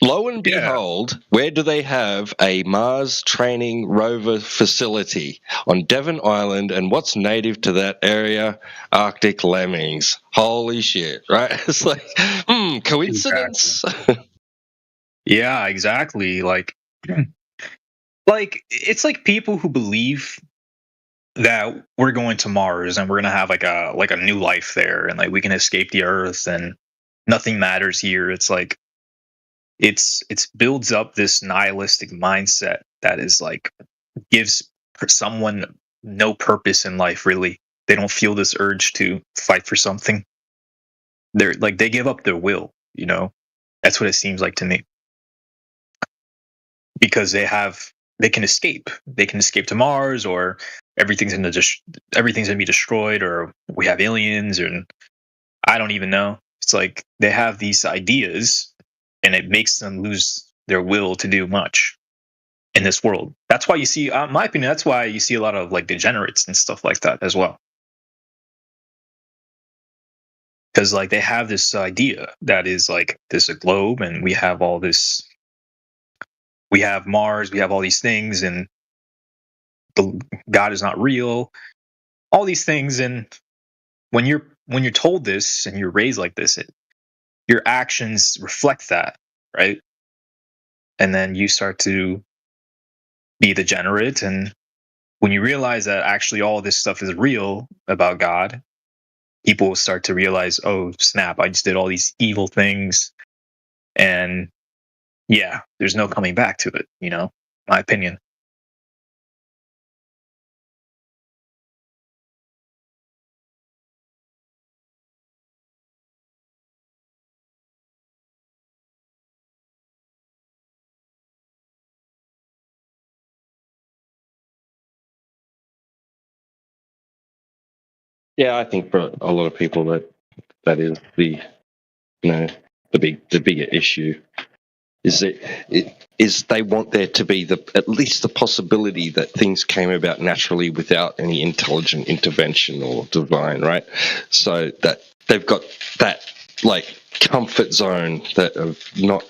Lo and behold, where do they have a Mars training rover facility? On Devon Island, and what's native to that area? Arctic lemmings. Holy shit, right? It's like, coincidence? Exactly. Yeah, exactly. Like it's like people who believe that we're going to Mars and we're gonna have like a new life there, and like we can escape the Earth and nothing matters here. It's like it's builds up this nihilistic mindset that is like gives someone no purpose in life. Really, they don't feel this urge to fight for something. They're like they give up their will. You know, that's what it seems like to me, because they can escape. They can escape to Mars, or everything's gonna be destroyed, or we have aliens, and I don't even know. It's like they have these ideas, and it makes them lose their will to do much in this world. That's why you see, in my opinion, that's why you see a lot of like degenerates and stuff like that as well. Because like they have this idea that is like there's a globe, and we have all this. We have Mars, we have all these things, and God is not real. All these things, and when you're told this and you're raised like this, your actions reflect that, right? And then you start to be degenerate, and when you realize that actually all this stuff is real about God, people will start to realize, oh snap, I just did all these evil things, and yeah, there's no coming back to it, you know, my opinion. Yeah, I think for a lot of people that is the bigger issue is that they want there to be at least the possibility that things came about naturally without any intelligent intervention or divine, right? So that they've got that like comfort zone that of not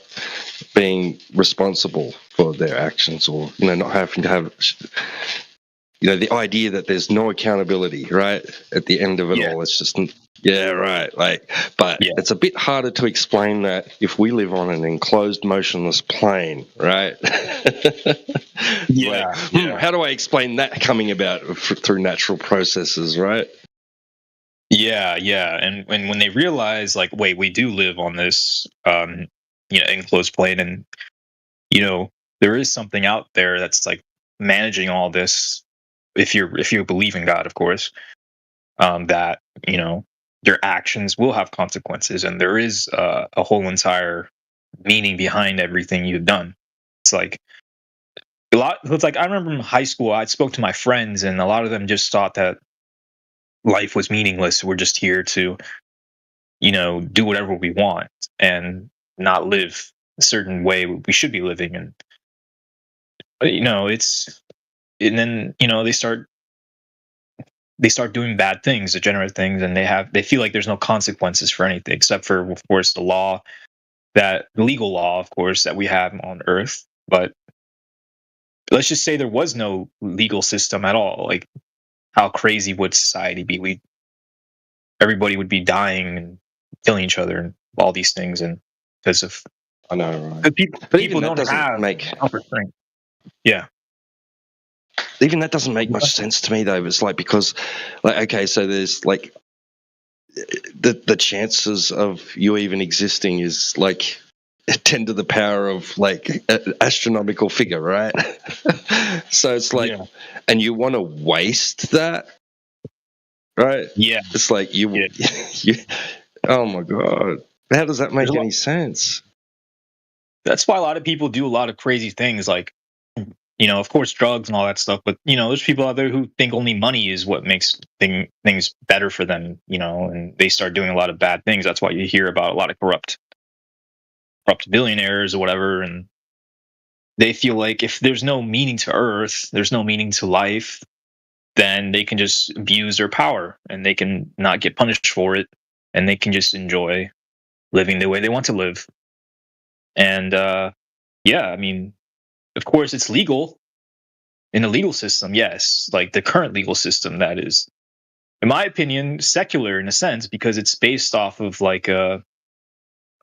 being responsible for their actions, or not having to have the idea that there's no accountability, right? At the end of it all, it's just, right. Like, but it's a bit harder to explain that if we live on an enclosed, motionless plane, right? How do I explain that coming about through natural processes, right? Yeah, and when they realize, like, wait, we do live on this, enclosed plane, and there is something out there that's like managing all this. If you believe in God, of course, that your actions will have consequences, and there is a whole entire meaning behind everything you've done. It's like It's like I remember in high school, I spoke to my friends, and a lot of them just thought that life was meaningless. We're just here to, do whatever we want and not live a certain way we should be living. And and then they start doing bad things, degenerate things, and they feel like there's no consequences for anything except for, of course, the legal law, of course, that we have on Earth. But let's just say there was no legal system at all. Like, how crazy would society be? Everybody would be dying and killing each other and all these things, and because of I know, right? People don't have comfort strength. Yeah. Even that doesn't make much sense to me, though. It's like, because, like, okay, so there's like the chances of you even existing is like 10 to the power of like astronomical figure, right? So it's like, and you want to waste that, right? Yeah. It's like you oh my God. How does that make any sense? That's why a lot of people do a lot of crazy things, like, of course, drugs and all that stuff. But there's people out there who think only money is what makes things better for them. And they start doing a lot of bad things. That's why you hear about a lot of corrupt billionaires or whatever, and they feel like if there's no meaning to Earth, there's no meaning to life, then they can just abuse their power and they can not get punished for it, and they can just enjoy living the way they want to live. And I mean, of course, it's legal in the legal system, yes, like the current legal system, that is, in my opinion, secular in a sense, because it's based off of like a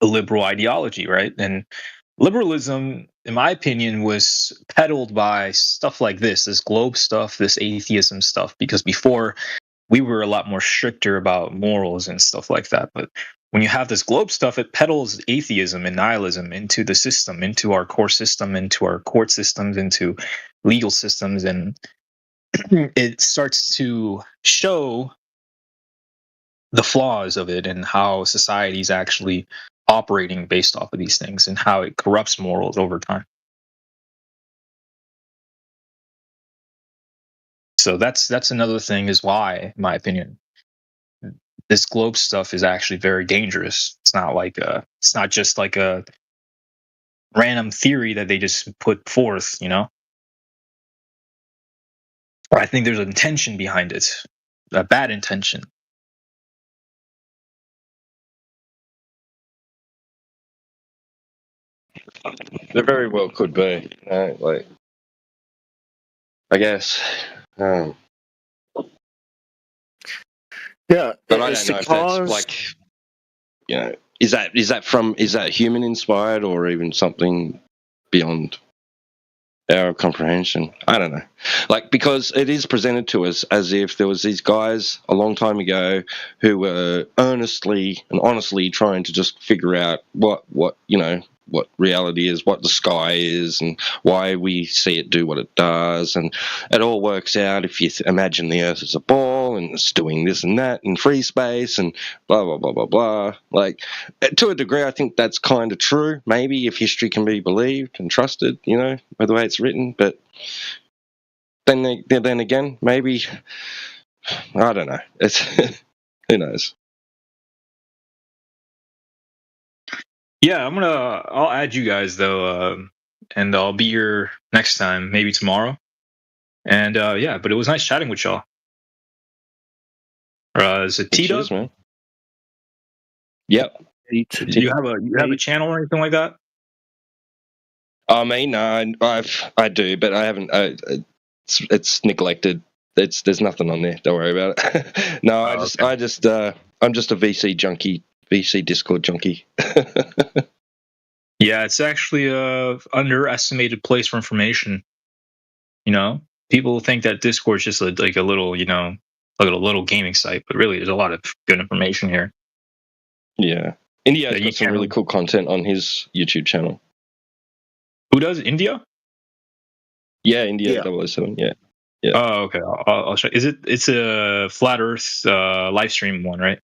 liberal ideology, right? And liberalism, in my opinion, was peddled by stuff like this globe stuff, this atheism stuff, because before we were a lot more stricter about morals and stuff like that. But when you have this globe stuff, it peddles atheism and nihilism into the system, into our core system, into our court systems, into legal systems, and it starts to show the flaws of it and how society is actually operating based off of these things and how it corrupts morals over time. So that's another thing, is why, in my opinion, this globe stuff is actually very dangerous. It's not just like a random theory that they just put forth, I think there's an intention behind it, a bad intention. There very well could be. Like, I guess. Yeah, but I don't know if that's like, is that human inspired or even something beyond our comprehension? I don't know. Like, because it is presented to us as if there was these guys a long time ago who were earnestly and honestly trying to just figure out what reality is, what the sky is, and why we see it do what it does, and it all works out if you imagine the Earth as a ball and it's doing this and that in free space and blah blah blah blah blah. Like, to a degree, I think that's kind of true. Maybe if history can be believed and trusted, by the way it's written. But then again, maybe I don't know. It's who knows. Yeah, I'll add you guys though, and I'll be here next time, maybe tomorrow. And but it was nice chatting with y'all. Is it T-Dub? Man. Yep. Do you have a channel or anything like that? I mean, I do, but I haven't. It's neglected. There's nothing on there. Don't worry about it. No, I'm just a VC junkie. VC Discord junkie. Yeah, it's actually a underestimated place for information. People think that Discord's just like a little, like a little gaming site, but really, there's a lot of good information here. Yeah, India's got some really cool content on his YouTube channel. Who does? India? Yeah, India 007. Yeah. Oh, okay. I'll check. It's a flat Earth live stream one, right?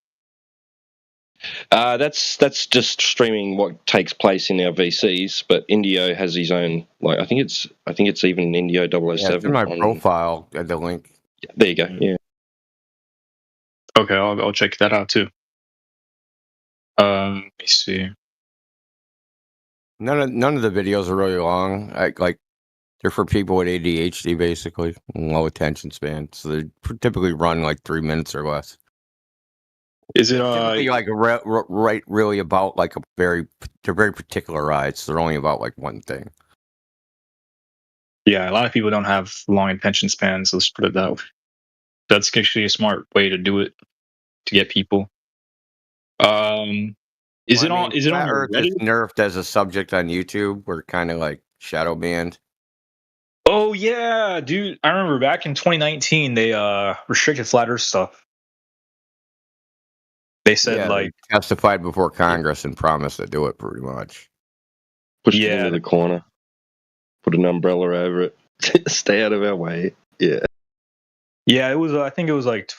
That's just streaming what takes place in our VCs, but Indio has his own. Like, I think it's even Indio 007. Yeah, it's in my profile at the link. There you go. Yeah. Okay, I'll check that out too. Let me see. None of the videos are really long. Like they're for people with ADHD, basically, low attention span. So they typically run like 3 minutes or less. Is it typically like really about like they're very particularized. So they're only about like one thing. Yeah, a lot of people don't have long attention spans. Let's put it that way. That's actually a smart way to do it to get people. Is it on Earth is nerfed as a subject on YouTube? We're kind of like shadow banned. Oh yeah, dude! I remember back in 2019 they restricted flat Earth stuff. They said they testified before Congress and promised to do it pretty much. Pushed it into the corner. Put an umbrella over it. Stay out of our way. Yeah. Yeah, it was. I think it was like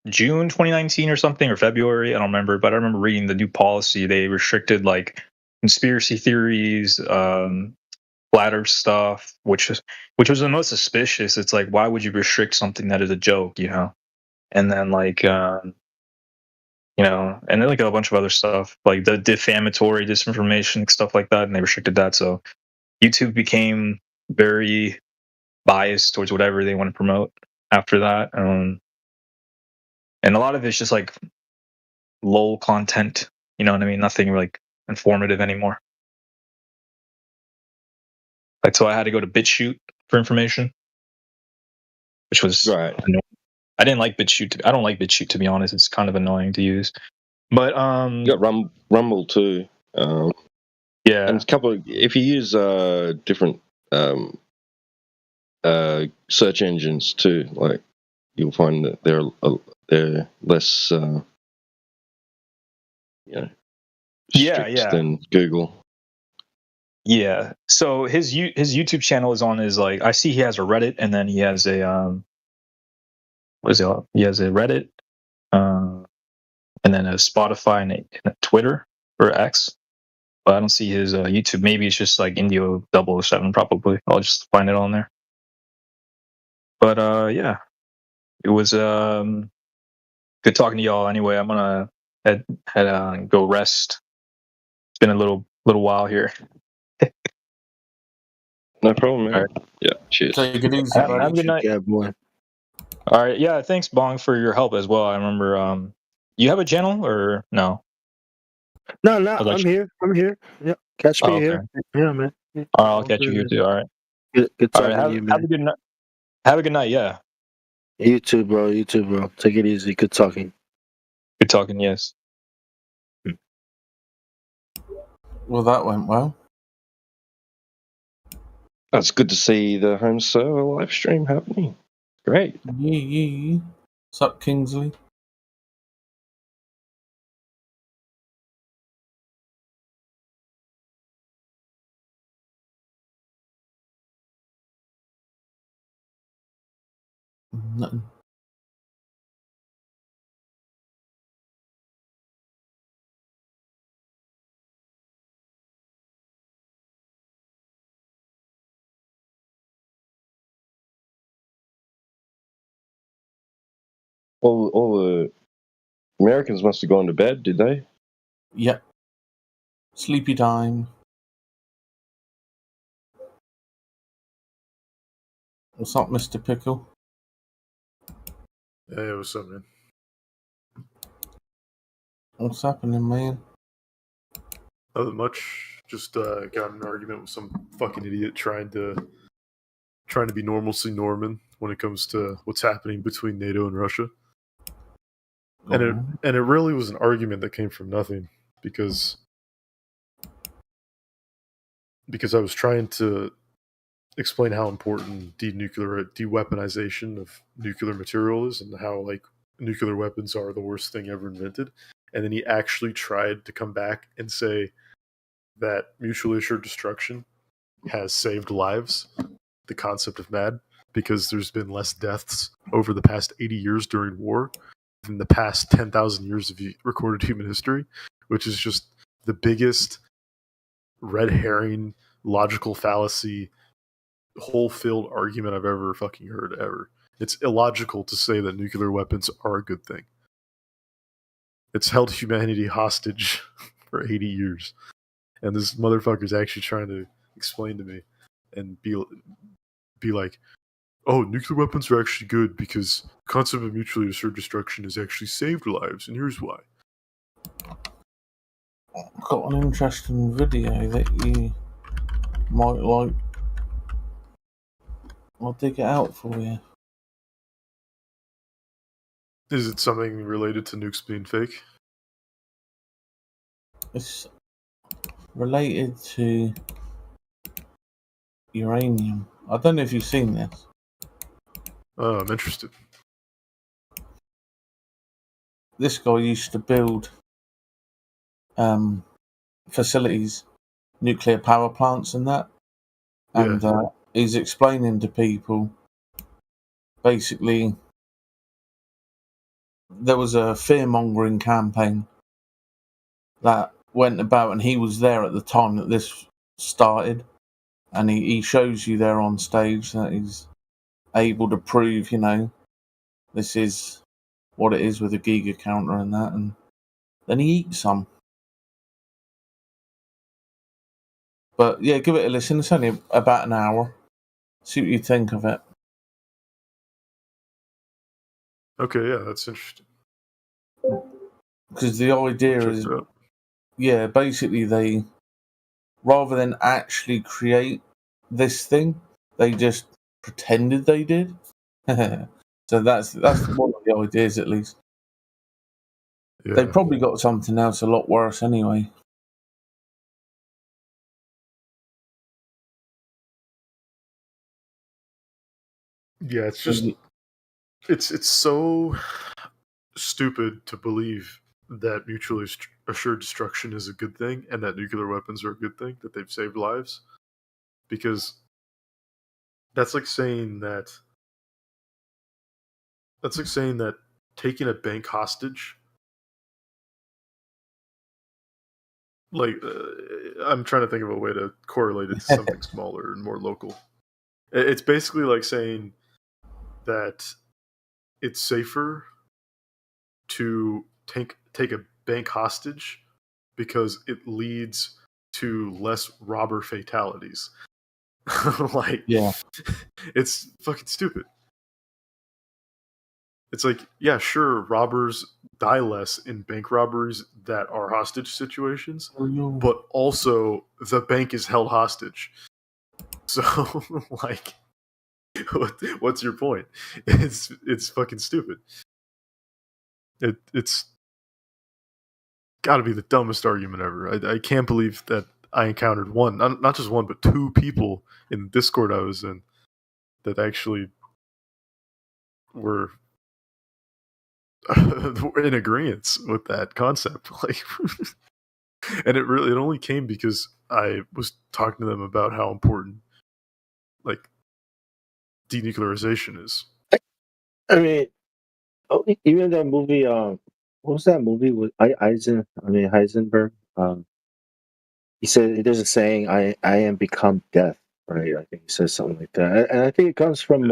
June 2019 or something, or February. I don't remember, but I remember reading the new policy. They restricted like conspiracy theories, flat Earth stuff, which was the most suspicious. It's like, why would you restrict something that is a joke, you know? And then like, and then like a bunch of other stuff, like the defamatory disinformation stuff like that, and they restricted that. So YouTube became very biased towards whatever they want to promote after that. And a lot of it's just like lol content, you know what I mean? Nothing like informative anymore. Like, so I had to go to BitChute for information, which was right. annoying. I didn't like BitChute. I don't like BitChute, to be honest. It's kind of annoying to use. But you got Rumble too. Yeah, and a couple of, if you use different search engines too, like you'll find that they're less strict than Google. Yeah. So his YouTube channel is on his, like, I see he has a Reddit, and then he has a what is it? He has a Reddit, and then a Spotify and a Twitter or X. But I don't see his YouTube. Maybe it's just like Indio 007 probably. I'll just find it on there. But yeah, it was good talking to y'all. Anyway, I'm gonna head go rest. It's been a little while here. No problem, man. All right. Yeah, cheers. Take it easy, buddy. Have a good night. Yeah, boy. All right. Yeah, thanks, Bong, for your help as well. I remember you have a channel or no? No, I'm here. Yeah, catch me okay. here. Yeah, man. Yeah. All right, I'll catch you here too. All right. Good talking to you, man. Have a good night. Have a good night. Yeah. You too, bro. Take it easy. Good talking. Good talking. Yes. Well, that went well. That's good to see the home server live stream happening. Great. Yeah. What's up, Kingsley? Nothing. All the Americans must have gone to bed, did they? Yep. Sleepy time. What's up, Mr. Pickle? Hey, what's up, man? What's happening, man? Nothing much. Just got in an argument with some fucking idiot trying to be normalcy Norman when it comes to what's happening between NATO and Russia. And it really was an argument that came from nothing because I was trying to explain how important de-weaponization of nuclear material is and how like nuclear weapons are the worst thing ever invented. And then he actually tried to come back and say that mutually assured destruction has saved lives, the concept of MAD, because there's been less deaths over the past 80 years during war than the past 10,000 years of recorded human history, which is just the biggest red herring, logical fallacy, whole-filled argument I've ever fucking heard ever. It's illogical to say that nuclear weapons are a good thing. It's held humanity hostage for 80 years. And this motherfucker's actually trying to explain to me and be like, oh, nuclear weapons are actually good because the concept of mutually assured destruction has actually saved lives, and here's why. I've got an interesting video that you might like. I'll dig it out for you. Is it something related to nukes being fake? It's related to uranium. I don't know if you've seen this. Oh, I'm interested. This guy used to build facilities nuclear power plants and that. And he's explaining to people, basically, there was a fear-mongering campaign that went about, and he was there at the time that this started, and he shows you there on stage that he's able to prove, this is what it is with a Giga counter and that, and then he eats some. But yeah, give it a listen. It's only about an hour. See what you think of it. Okay, yeah, that's interesting. Because the idea is, basically they, rather than actually create this thing, they just pretended they did. So that's one of the ideas, at least. Yeah. They probably got something else a lot worse anyway. Yeah, it's just it's so stupid to believe that mutually assured destruction is a good thing and that nuclear weapons are a good thing, that they've saved lives, because that's like saying that taking a bank hostage, like I'm trying to think of a way to correlate it to something smaller and more local. It's basically like saying that it's safer to take a bank hostage because it leads to less robber fatalities. It's fucking stupid. It's like, yeah, sure, robbers die less in bank robberies that are hostage situations, but also the bank is held hostage. So, like, what's your point? It's fucking stupid. It's got to be the dumbest argument ever. I can't believe that I encountered one, not just one, but two people in the Discord I was in that actually were in agreement with that concept. Like, and it only came because I was talking to them about how important, like, denuclearization is. I mean, even that movie. What was that movie with Heisenberg? He said there's a saying, "I am become death." Right? I think he says something like that, and I think it comes from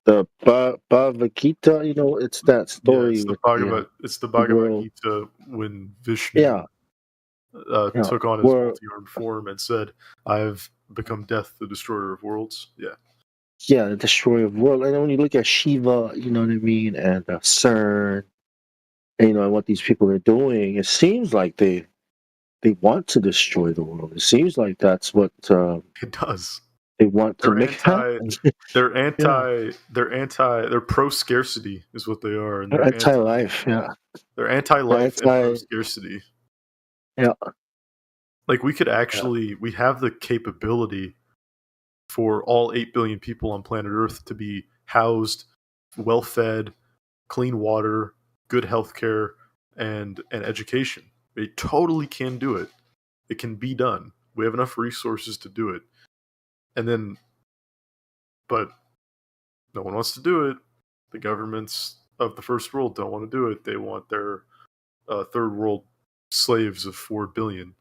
the Bhagavad Gita. It's that story. Yeah, it's the Bhagavad Gita when Vishnu took on his multi-armed form and said, "I have become death, the destroyer of worlds." Yeah, the destroyer of world. And then when you look at Shiva, you know what I mean, and CERN, and what these people are doing, it seems like they want to destroy the world. It seems like that's what it does. They want to make happen. They're pro-scarcity is what they are. And they're anti-life, They're anti-life and pro-scarcity. Yeah. Like, we have the capability for all 8 billion people on planet Earth to be housed, well-fed, clean water, good healthcare, and education. We totally can do it. It can be done. We have enough resources to do it. But no one wants to do it. The governments of the first world don't want to do it. They want their third world slaves of 4 billion.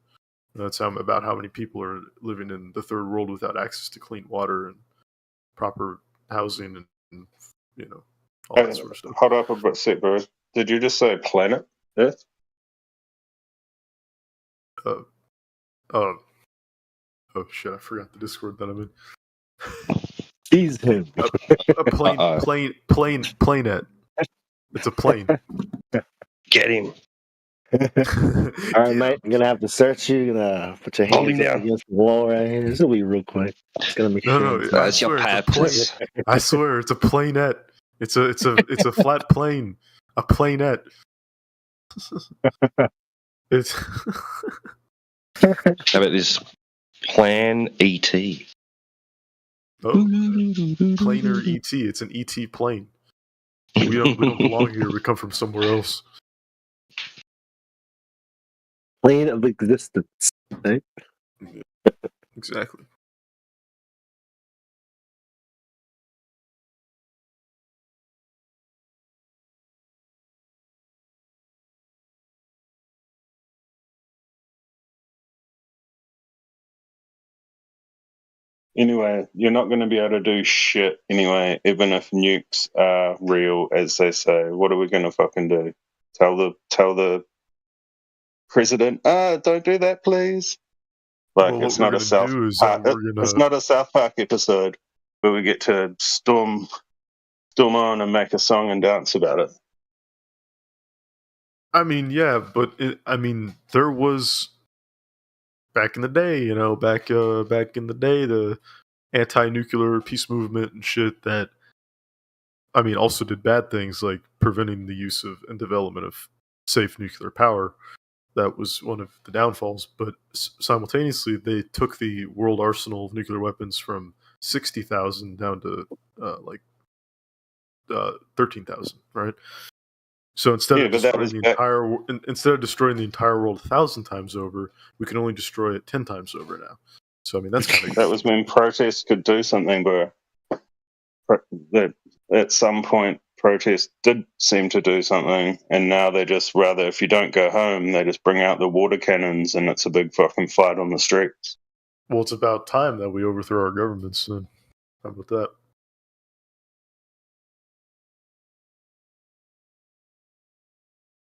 That's about how many people are living in the third world without access to clean water and proper housing and all that sort of stuff. Hold up a sec, bro. Did you just say planet Earth? Oh shit! I forgot the Discord that I'm in. He's him. A planet. It's a plane. Get him. All right, mate. I'm gonna have to search you. Gonna put your hands up against the wall right here. This will be real quick. It's gonna be. That's your purpose. I swear, it's a planet. It's a flat plane. A planet. It's. How about this? Plan ET. Oh, planar ET. It's an ET plane. We don't belong here. We come from somewhere else. Plane of existence. Right? Exactly. Anyway, you're not going to be able to do shit anyway, even if nukes are real, as they say. What are we going to fucking do? Tell the president, don't do that, please. Like, Well, it's what we're not a gonna do is we're it's gonna. not a South Park episode where we get to storm on and make a song and dance about it. I mean, yeah, but there was back in the day, back in the day, the anti-nuclear peace movement and shit that, also did bad things like preventing the use of and development of safe nuclear power. That was one of the downfalls. But simultaneously, they took the world arsenal of nuclear weapons from 60,000 down to 13,000, right? So instead of destroying the entire world 1,000 times over, we can only destroy it 10 times over now. So that's kind of that was when protests could do something, bro. That at some point protests did seem to do something, and now they just rather, if you don't go home, they just bring out the water cannons, and it's a big fucking fight on the streets. Well, it's about time that we overthrow our governments. Then, how about that?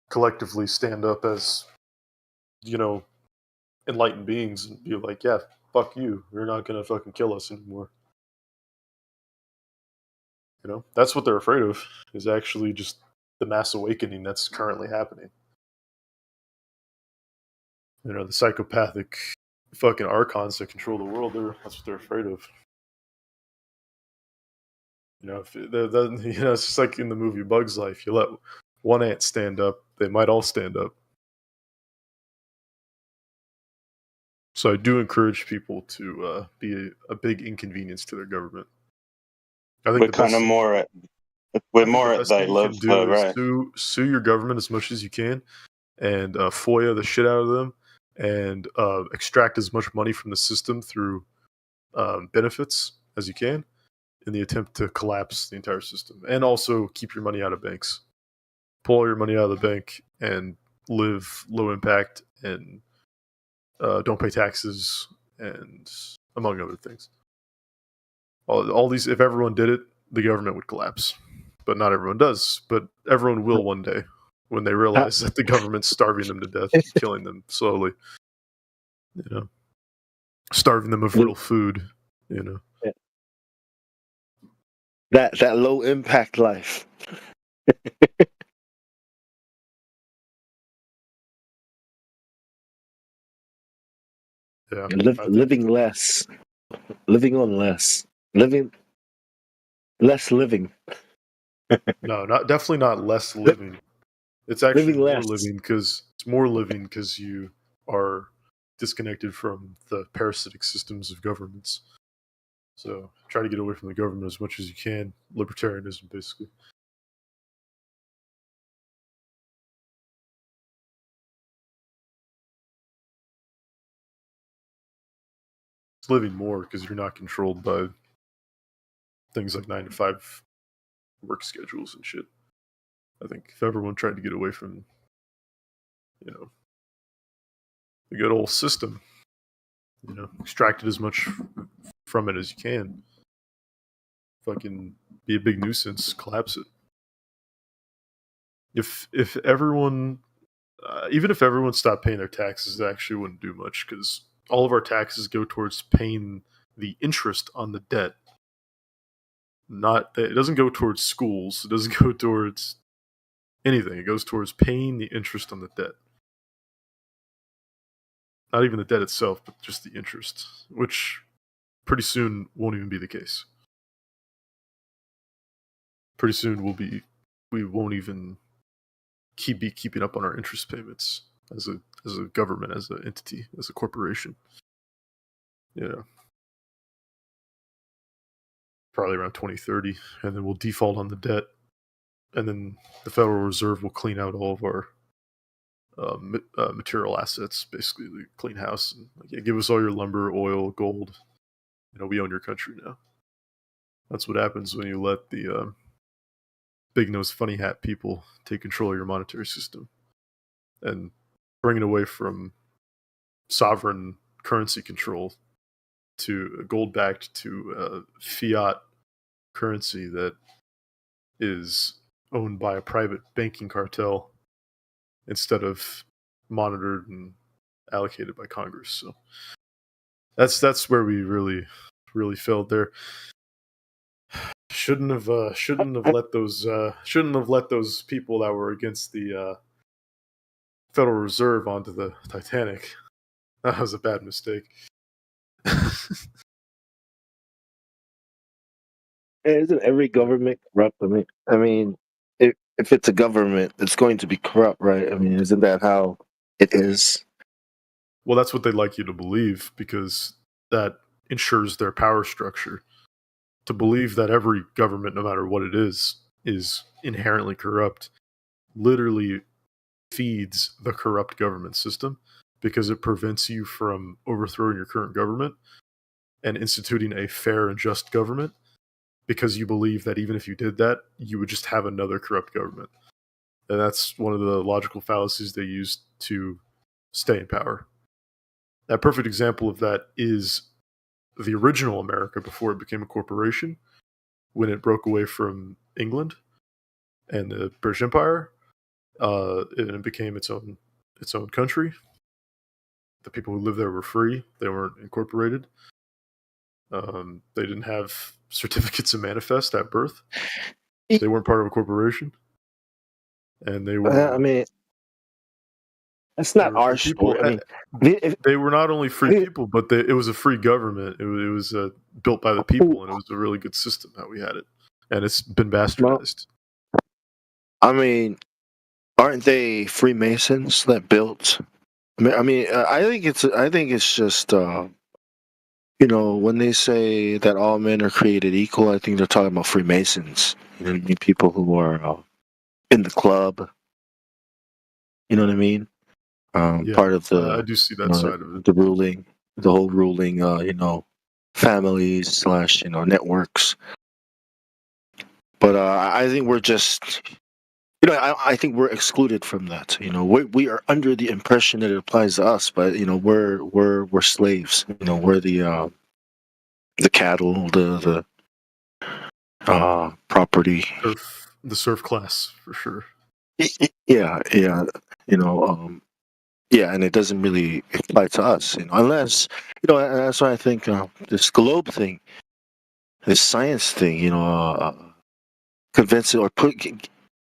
Collectively stand up as, enlightened beings and be like, yeah, fuck you. You're not going to fucking kill us anymore. That's what they're afraid of, is actually just the mass awakening that's currently happening. The psychopathic fucking archons that control the world, that's what they're afraid of. It's just like in the movie Bug's Life. You let one ant stand up, they might all stand up. So I do encourage people to be a big inconvenience to their government. I think we're more at they live, though, right? Sue your government as much as you can, and FOIA the shit out of them, and extract as much money from the system through benefits as you can, in the attempt to collapse the entire system, and also keep your money out of banks. Pull all your money out of the bank and live low impact and don't pay taxes, and among other things. All these, if everyone did it, the government would collapse. But not everyone does. But everyone will one day, when they realize that the government's starving them to death, killing them slowly. Starving them of real food. That low impact life. Yeah, living less, living on less, living less living. No, definitely not less living. It's actually Living more less. living, because it's more living because you are disconnected from the parasitic systems of governments. So try to get away from the government as much as you can. Libertarianism, basically. It's living more because you're not controlled by things like 9 to 5 work schedules and shit. I think if everyone tried to get away from, the good old system, extracted as much from it as you can, fucking be a big nuisance, collapse it. If everyone, even if everyone stopped paying their taxes, it actually wouldn't do much, because all of our taxes go towards paying the interest on the debt. It doesn't go towards schools. It doesn't go towards anything. It goes towards paying the interest on the debt. Not even the debt itself, but just the interest, which pretty soon won't even be the case. Pretty soon we won't even be keeping up on our interest payments as a government, as an entity, as a corporation. Probably around 2030, and then we'll default on the debt, and then the Federal Reserve will clean out all of our material assets, basically the clean house. And like, yeah, give us all your lumber, oil, gold. We own your country now. That's what happens when you let the big nose funny hat people take control of your monetary system and bring it away from sovereign currency control to gold backed to fiat currency that is owned by a private banking cartel instead of monitored and allocated by Congress. So that's where we really failed there. Shouldn't have let those people that were against the Federal Reserve onto the Titanic. That was a bad mistake. Isn't every government corrupt? I mean, if it's a government, it's going to be corrupt, right? I mean, isn't that how it is? Well, that's what they'd like you to believe because that ensures their power structure. To believe that every government, no matter what it is inherently corrupt, literally feeds the corrupt government system because it prevents you from overthrowing your current government and instituting a fair and just government because you believe that even if you did that, you would just have another corrupt government. And that's one of the logical fallacies they use to stay in power. A perfect example of that is the original America before it became a corporation, when it broke away from England and the British Empire, and it became its own country. The people who lived there were free; they weren't incorporated. They didn't have certificates of manifest at birth. They weren't part of a corporation, and they were. I mean, that's not our story. I mean, they were not only free people, but it was a free government. It was built by the people, and it was a really good system that we had it, and it's been bastardized. I mean, aren't they Freemasons that built? I mean, I think it's just when they say that all men are created equal, I think they're talking about Freemasons. You know what I mean? People who are in the club. You know what I mean? Part of the I do see that side of it. The whole ruling, families / networks. But I think we're just, I think we're excluded from that. We are under the impression that it applies to us, but we're slaves. We're the cattle, the property. The serf class for sure. Yeah. Yeah, and it doesn't really apply to us, unless, and that's why I think this globe thing, this science thing, convinces or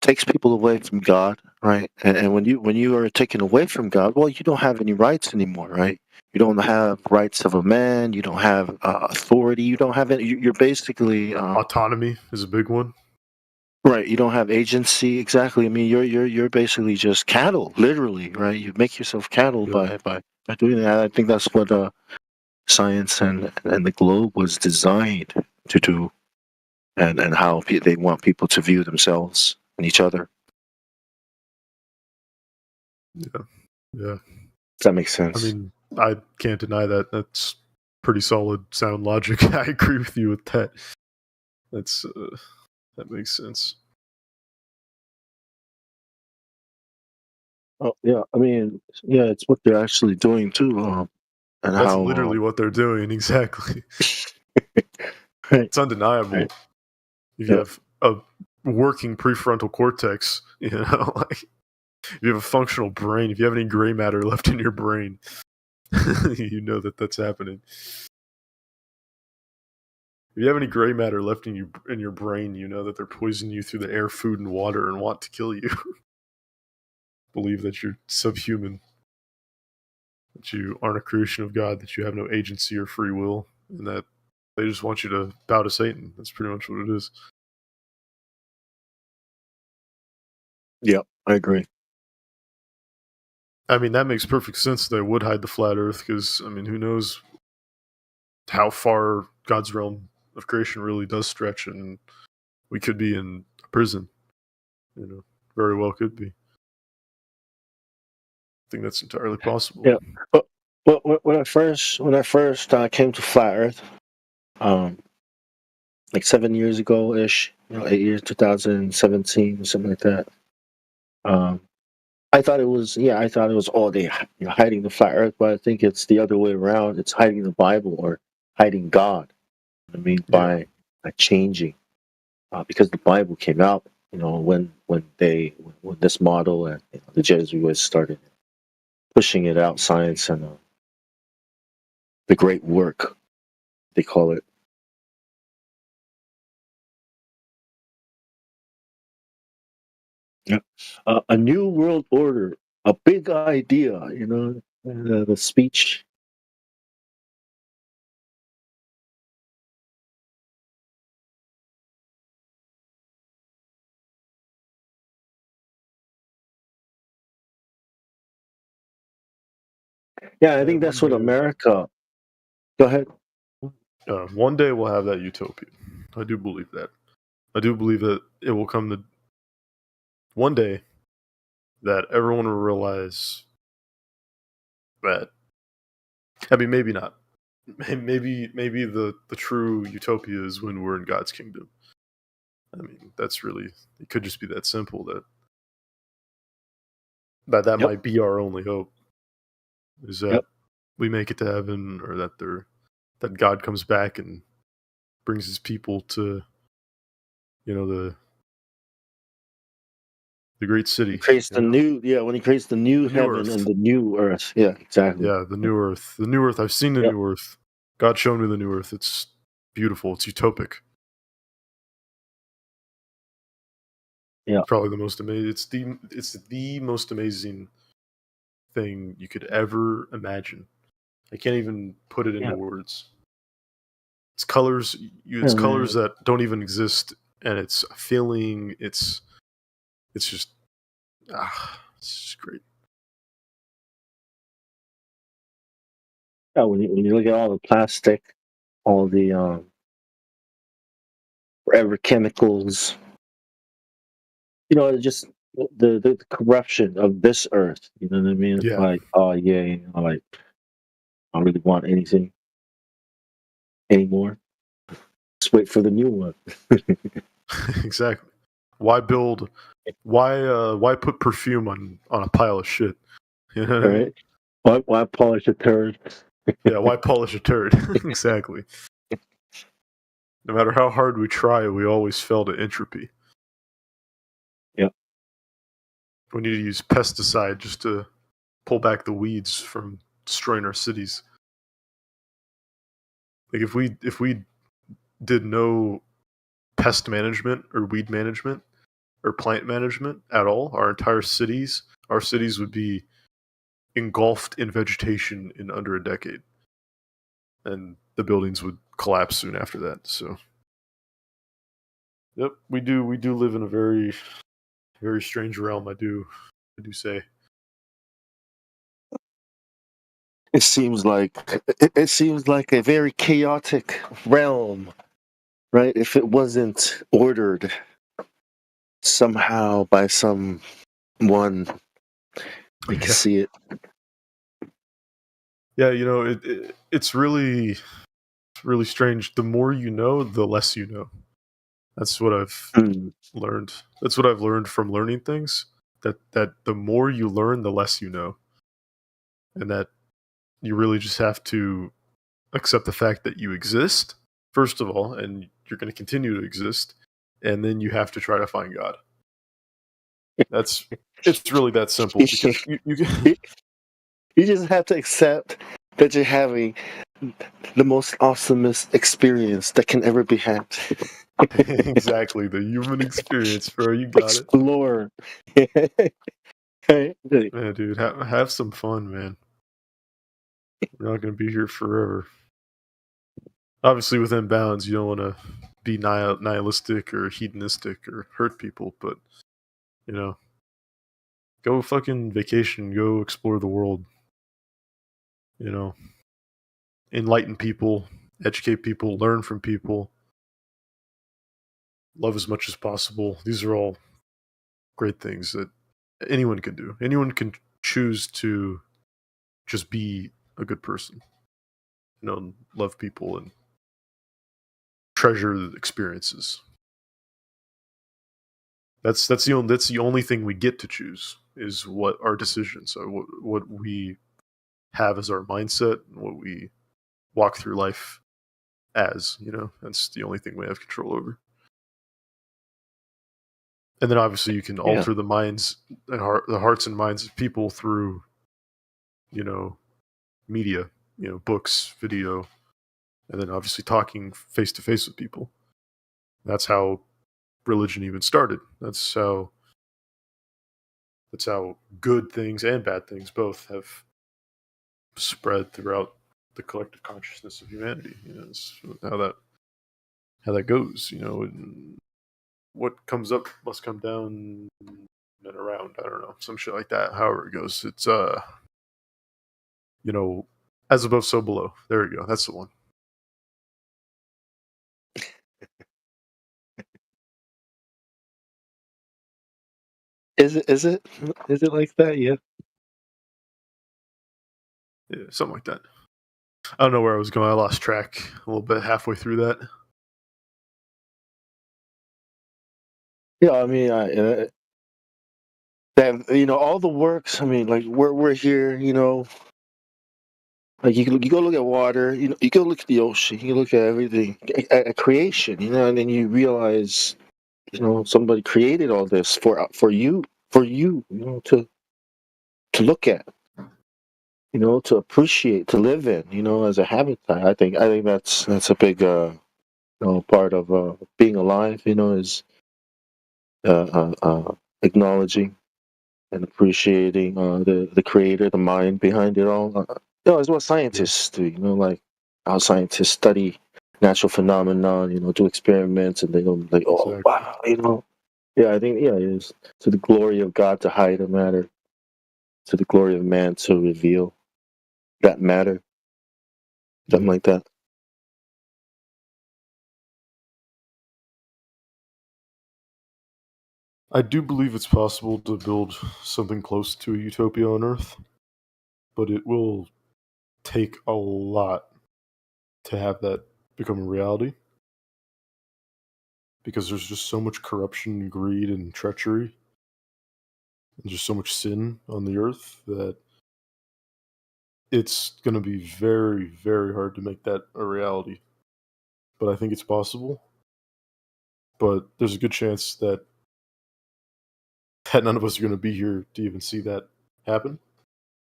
takes people away from God, right? And when you are taken away from God, well, you don't have any rights anymore, right? You don't have rights of a man. You don't have authority. You don't have any. You're basically autonomy is a big one. Right, you don't have agency. Exactly. I mean, you're basically just cattle, literally, right? You make yourself cattle by doing that. I think that's what science and the globe was designed to do, and how they want people to view themselves and each other. Yeah. Does that make sense? I mean, I can't deny that. That's pretty solid, sound logic. I agree with you with that. That makes sense. Oh yeah, I mean, yeah, it's what they're actually doing too, and that's literally what they're doing. Exactly. It's undeniable. Right. If you have a working prefrontal cortex, like if you have a functional brain, if you have any gray matter left in your brain, you know that's happening. If you have any gray matter left in your brain, you know that they're poisoning you through the air, food, and water and want to kill you. Believe that you're subhuman, that you aren't a creation of God, that you have no agency or free will, and that they just want you to bow to Satan. That's pretty much what it is. Yep, I agree. I mean, that makes perfect sense. They would hide the flat Earth because, I mean, who knows how far God's realm of creation really does stretch, and we could be in a prison. Very well could be. think that's entirely possible. Yeah, but when I first came to Flat Earth, like 7 years ago ish, 8 years, 2017 or something like that. I thought it was all they hiding the flat Earth, but I think it's the other way around. It's hiding the Bible or hiding God. I mean, by changing, because the Bible came out, when this model and the Jesuits started pushing it out, science and the great work, they call it. Yeah. A new world order, a big idea, the speech. Yeah, I think that's what America. Go ahead. One day we'll have that utopia. I do believe that. I do believe that it will come to one day that everyone will realize that. I mean, maybe not. Maybe the true utopia is when we're in God's kingdom. I mean, that's really, it could just be that simple that might be our only hope. Is that we make it to heaven, or that God comes back and brings his people to the great city. He creates when he creates the new heaven and the new earth. Yeah, exactly. Yeah, the new earth. The new earth. I've seen the new earth. God showed me the new earth. It's beautiful. It's utopic. Yeah, probably the most amazing. It's the most amazing thing you could ever imagine. I can't even put it into words. It's colors. It's colors that don't even exist, and it's a feeling. It's just it's just great. Yeah, when you look at all the plastic, all the forever chemicals, just the corruption of this earth. You know what I mean? Yeah. Like, oh yeah, like I don't really want anything anymore. Just wait for the new one. Exactly. Why build? Why put perfume on a pile of shit? You know what I mean? Why polish a turd? Yeah, why polish a turd? Exactly. No matter how hard we try, we always fail to entropy. Yeah. We need to use pesticide just to pull back the weeds from destroying our cities. Like if we did no pest management or weed management or plant management at all, our cities would be engulfed in vegetation in under a decade. And the buildings would collapse soon after that. So yep, we do live in a very, very strange realm, I do say. It seems like a very chaotic realm, right? If it wasn't ordered somehow by someone, we can see it. Yeah, it's really strange. The more you know, the less you know. That's what I've learned. That's what I've learned from learning things. That the more you learn, the less you know, and that you really just have to accept the fact that you exist first of all, and you're going to continue to exist, and then you have to try to find God. It's really that simple. Because you just have to accept that you're having the most awesomest experience that can ever be had. Exactly, the human experience, bro. You got Explore. Yeah, dude, have some fun, man. We're not going to be here forever. Obviously, within bounds, you don't want to be nihilistic or hedonistic or hurt people, but go fucking vacation, go explore the world. Enlighten people, educate people, learn from people, love as much as possible. These are all great things that anyone can do. Anyone can choose to just be a good person, love people and treasure the experiences. That's the only thing we get to choose, is what our decisions are, what we have as our mindset, and what we walk through life as. That's the only thing we have control over. And then obviously you can alter the minds and the hearts and minds of people through, media, books, video, and then obviously talking face to face with people. That's how religion even started. That's how good things and bad things both have spread throughout the collective consciousness of humanity. It's how that goes. What comes up must come down and around. I don't know, some shit like that. However it goes, it's as above, so below. There we go. That's the one. Is it like that? Yeah. Yeah, something like that. I don't know where I was going. I lost track a little bit halfway through that. Yeah, I mean, all the works. I mean, like we're here. Like you go look at water. You go look at the ocean. You look at everything, at creation. And then you realize, somebody created all this for you. To look at. To appreciate, to live in. As a habitat. I think that's a big part of being alive. Is acknowledging and appreciating the creator, the mind behind it all. It's what scientists do. Like how scientists study natural phenomenon. Do experiments, and they go like, oh wow, Yeah, I think it's to the glory of God to hide a matter, to the glory of man to reveal that matter, something like that. I do believe it's possible to build something close to a utopia on Earth, but it will take a lot to have that become a reality, because there's just so much corruption and greed and treachery and just so much sin on the Earth that it's going to be very, very hard to make that a reality. But I think it's possible. But there's a good chance that none of us are going to be here to even see that happen.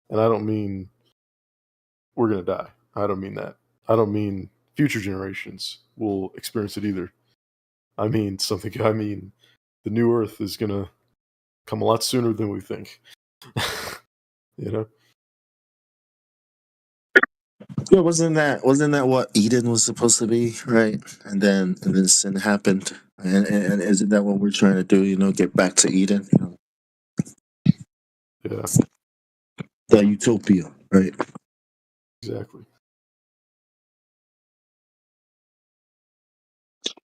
And I don't mean we're going to die. I don't mean that. I don't mean future generations will experience it either. I mean the new Earth is going to come a lot sooner than we think. Yeah, wasn't that what Eden was supposed to be, right? And then sin happened, and isn't that what we're trying to do? Get back to Eden. Yeah. The utopia, right? Exactly.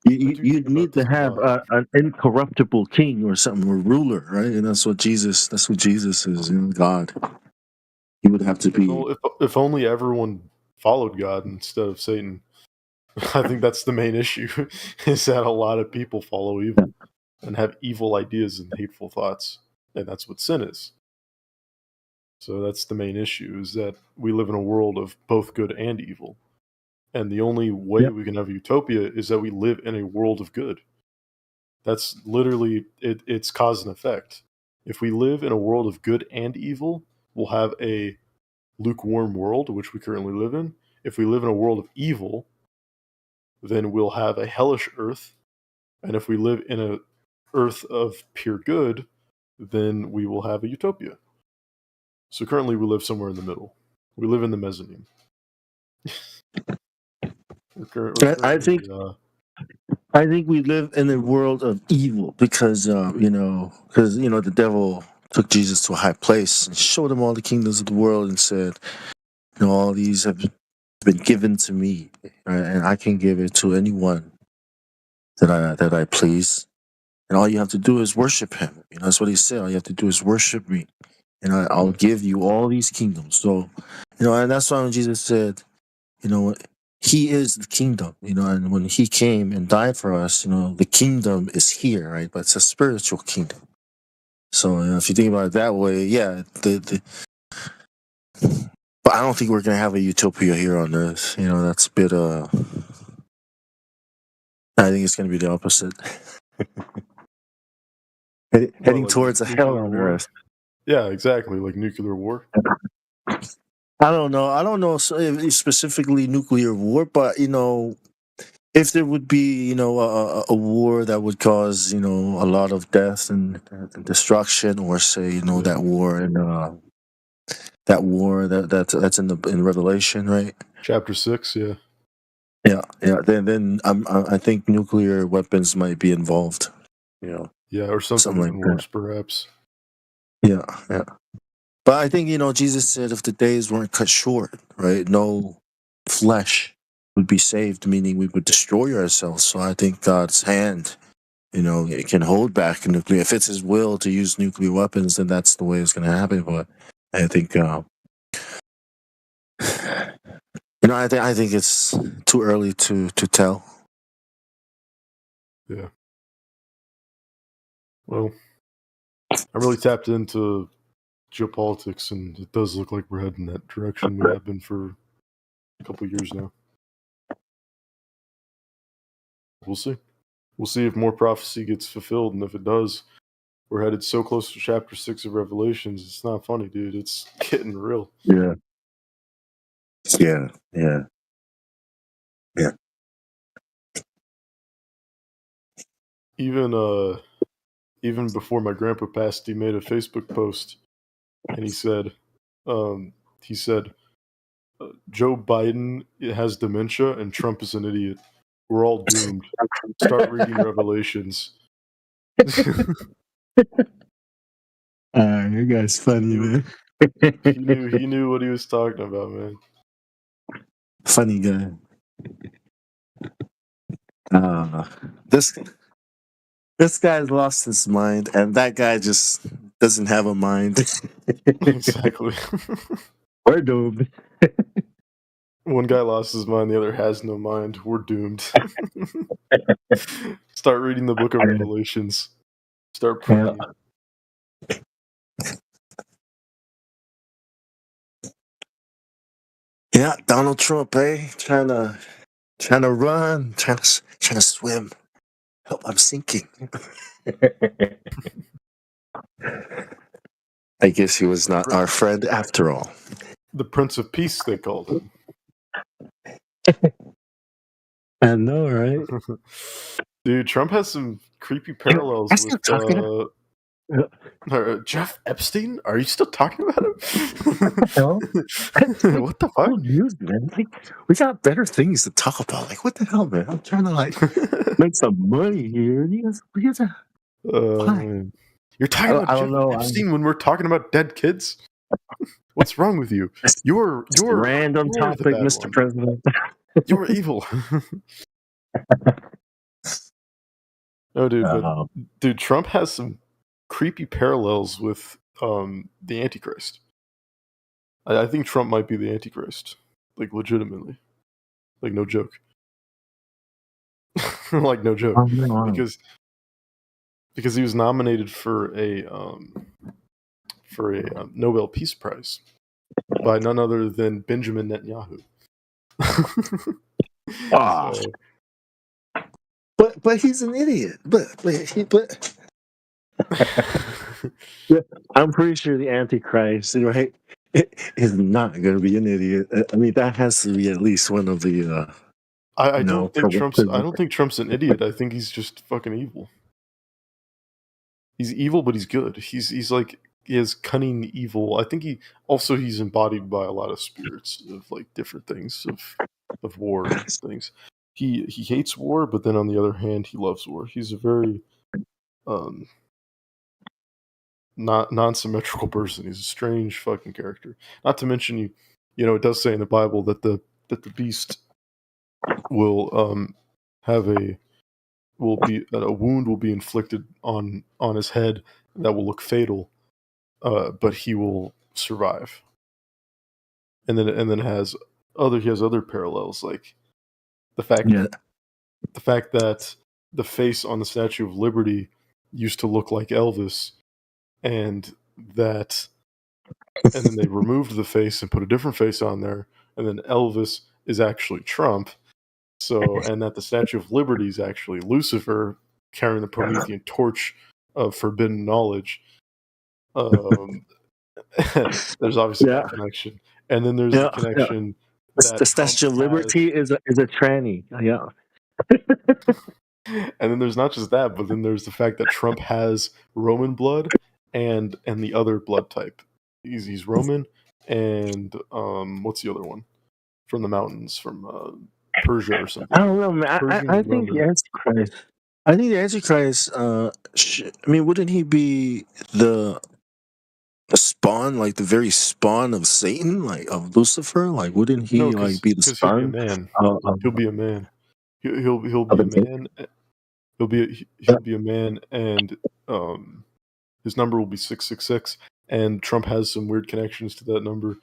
You need to have an incorruptible king or something, or ruler, right? And that's what Jesus is. God. He would have to be. If only everyone followed God instead of Satan. I think that's the main issue, is that a lot of people follow evil and have evil ideas and hateful thoughts. And that's what sin is. So that's the main issue, is that we live in a world of both good and evil. And the only way we can have a utopia is that we live in a world of good. That's literally, it's cause and effect. If we live in a world of good and evil, we'll have a lukewarm world, which we currently live in. If we live in a world of evil, then we'll have a hellish earth. And if we live in a earth of pure good, then we will have a utopia. So currently we live somewhere in the middle. We live in the mezzanine. I think we live in a world of evil because the devil took Jesus to a high place and showed him all the kingdoms of the world and said, all these have been given to me, right? And I can give it to anyone that I please. And all you have to do is worship him. That's what he said. All you have to do is worship me. and I'll give you all these kingdoms. So, and that's why when Jesus said, he is the kingdom, and when he came and died for us, the kingdom is here, right? But it's a spiritual kingdom. So if you think about it that way, yeah, but I don't think we're gonna have a utopia here on Earth. That's a bit. I think it's gonna be the opposite. Heading like towards a hell nuclear on war? Earth. Yeah, exactly. Like nuclear war. I don't know. I don't know specifically nuclear war, but if there would be a war that would cause a lot of death and destruction, or say that war and that's in Revelation, right? Chapter 6, yeah. Yeah. Then I think nuclear weapons might be involved. Yeah, or something like even that. worse, perhaps. Yeah. But I think Jesus said if the days weren't cut short, right, no flesh would be saved, meaning we would destroy ourselves. So I think God's hand, it can hold back nuclear. If it's His will to use nuclear weapons, then that's the way it's going to happen. But I think, I think it's too early to tell. Yeah. Well, I'm really tapped into geopolitics, and it does look like we're heading that direction. We have been for a couple of years now. We'll see. We'll see if more prophecy gets fulfilled, and if it does, we're headed so close to chapter 6 of Revelations. It's not funny, dude. It's getting real. Yeah. Even before my grandpa passed, he made a Facebook post, and he said, Joe Biden has dementia and Trump is an idiot. We're all doomed. Start reading Revelations. You guys funny, man. He knew what he was talking about, man. Funny guy. This guy's lost his mind, and that guy just doesn't have a mind. Exactly. We're doomed. One guy lost his mind, the other has no mind. We're doomed. Start reading the book of Revelations. Start praying. Yeah, Donald Trump, trying to run, trying to swim. Help! I'm sinking. I guess he was not our friend after all. The Prince of Peace, they called him. I know, right? Dude, Trump has some creepy parallels with Jeff Epstein. Are you still talking about him? What the fuck? News, man. We got better things to talk about. Like, what the hell, man? I'm trying to make some money here. You guys Man. You're talking about Jeff Epstein when we're talking about dead kids? What's wrong with you? You're random topic, Mr. President. You're evil. No, dude, but dude, Trump has some creepy parallels with the Antichrist. I think Trump might be the Antichrist, like legitimately, like no joke, like no joke, because he was nominated for a Nobel Peace Prize by none other than Benjamin Netanyahu. But he's an idiot. But I'm pretty sure the Antichrist, right, is not going to be an idiot. I mean, that has to be at least one of the. I don't think Trump's an idiot. I think he's just fucking evil. He's evil, but he's good. He's like, he has cunning evil. I think he's embodied by a lot of spirits of like different things of war and things. He hates war, but then on the other hand, he loves war. He's a very not non-symmetrical person. He's a strange fucking character. Not to mention, you know, it does say in the Bible that the beast will a wound will be inflicted on his head that will look fatal but he will survive. And then he has other parallels, like the fact that the face on the Statue of Liberty used to look like Elvis, and then they removed the face and put a different face on there, and then Elvis is actually Trump. So, and that the Statue of Liberty is actually Lucifer carrying the Promethean torch of forbidden knowledge. There's obviously that connection, and then there's the connection. That the Statue of Liberty is a tranny. Yeah. And then there's not just that, but then there's the fact that Trump has Roman blood and the other blood type. He's Roman, and what's the other one from the mountains, from Persia or something? I don't know, man. I think the Antichrist. I think the Antichrist. I mean, wouldn't he be the spawn, like the very spawn of Satan, like of Lucifer? Like, wouldn't he be the spawn? He'll be a man. He'll be a man. He'll be a man, and his number will be 666. And Trump has some weird connections to that number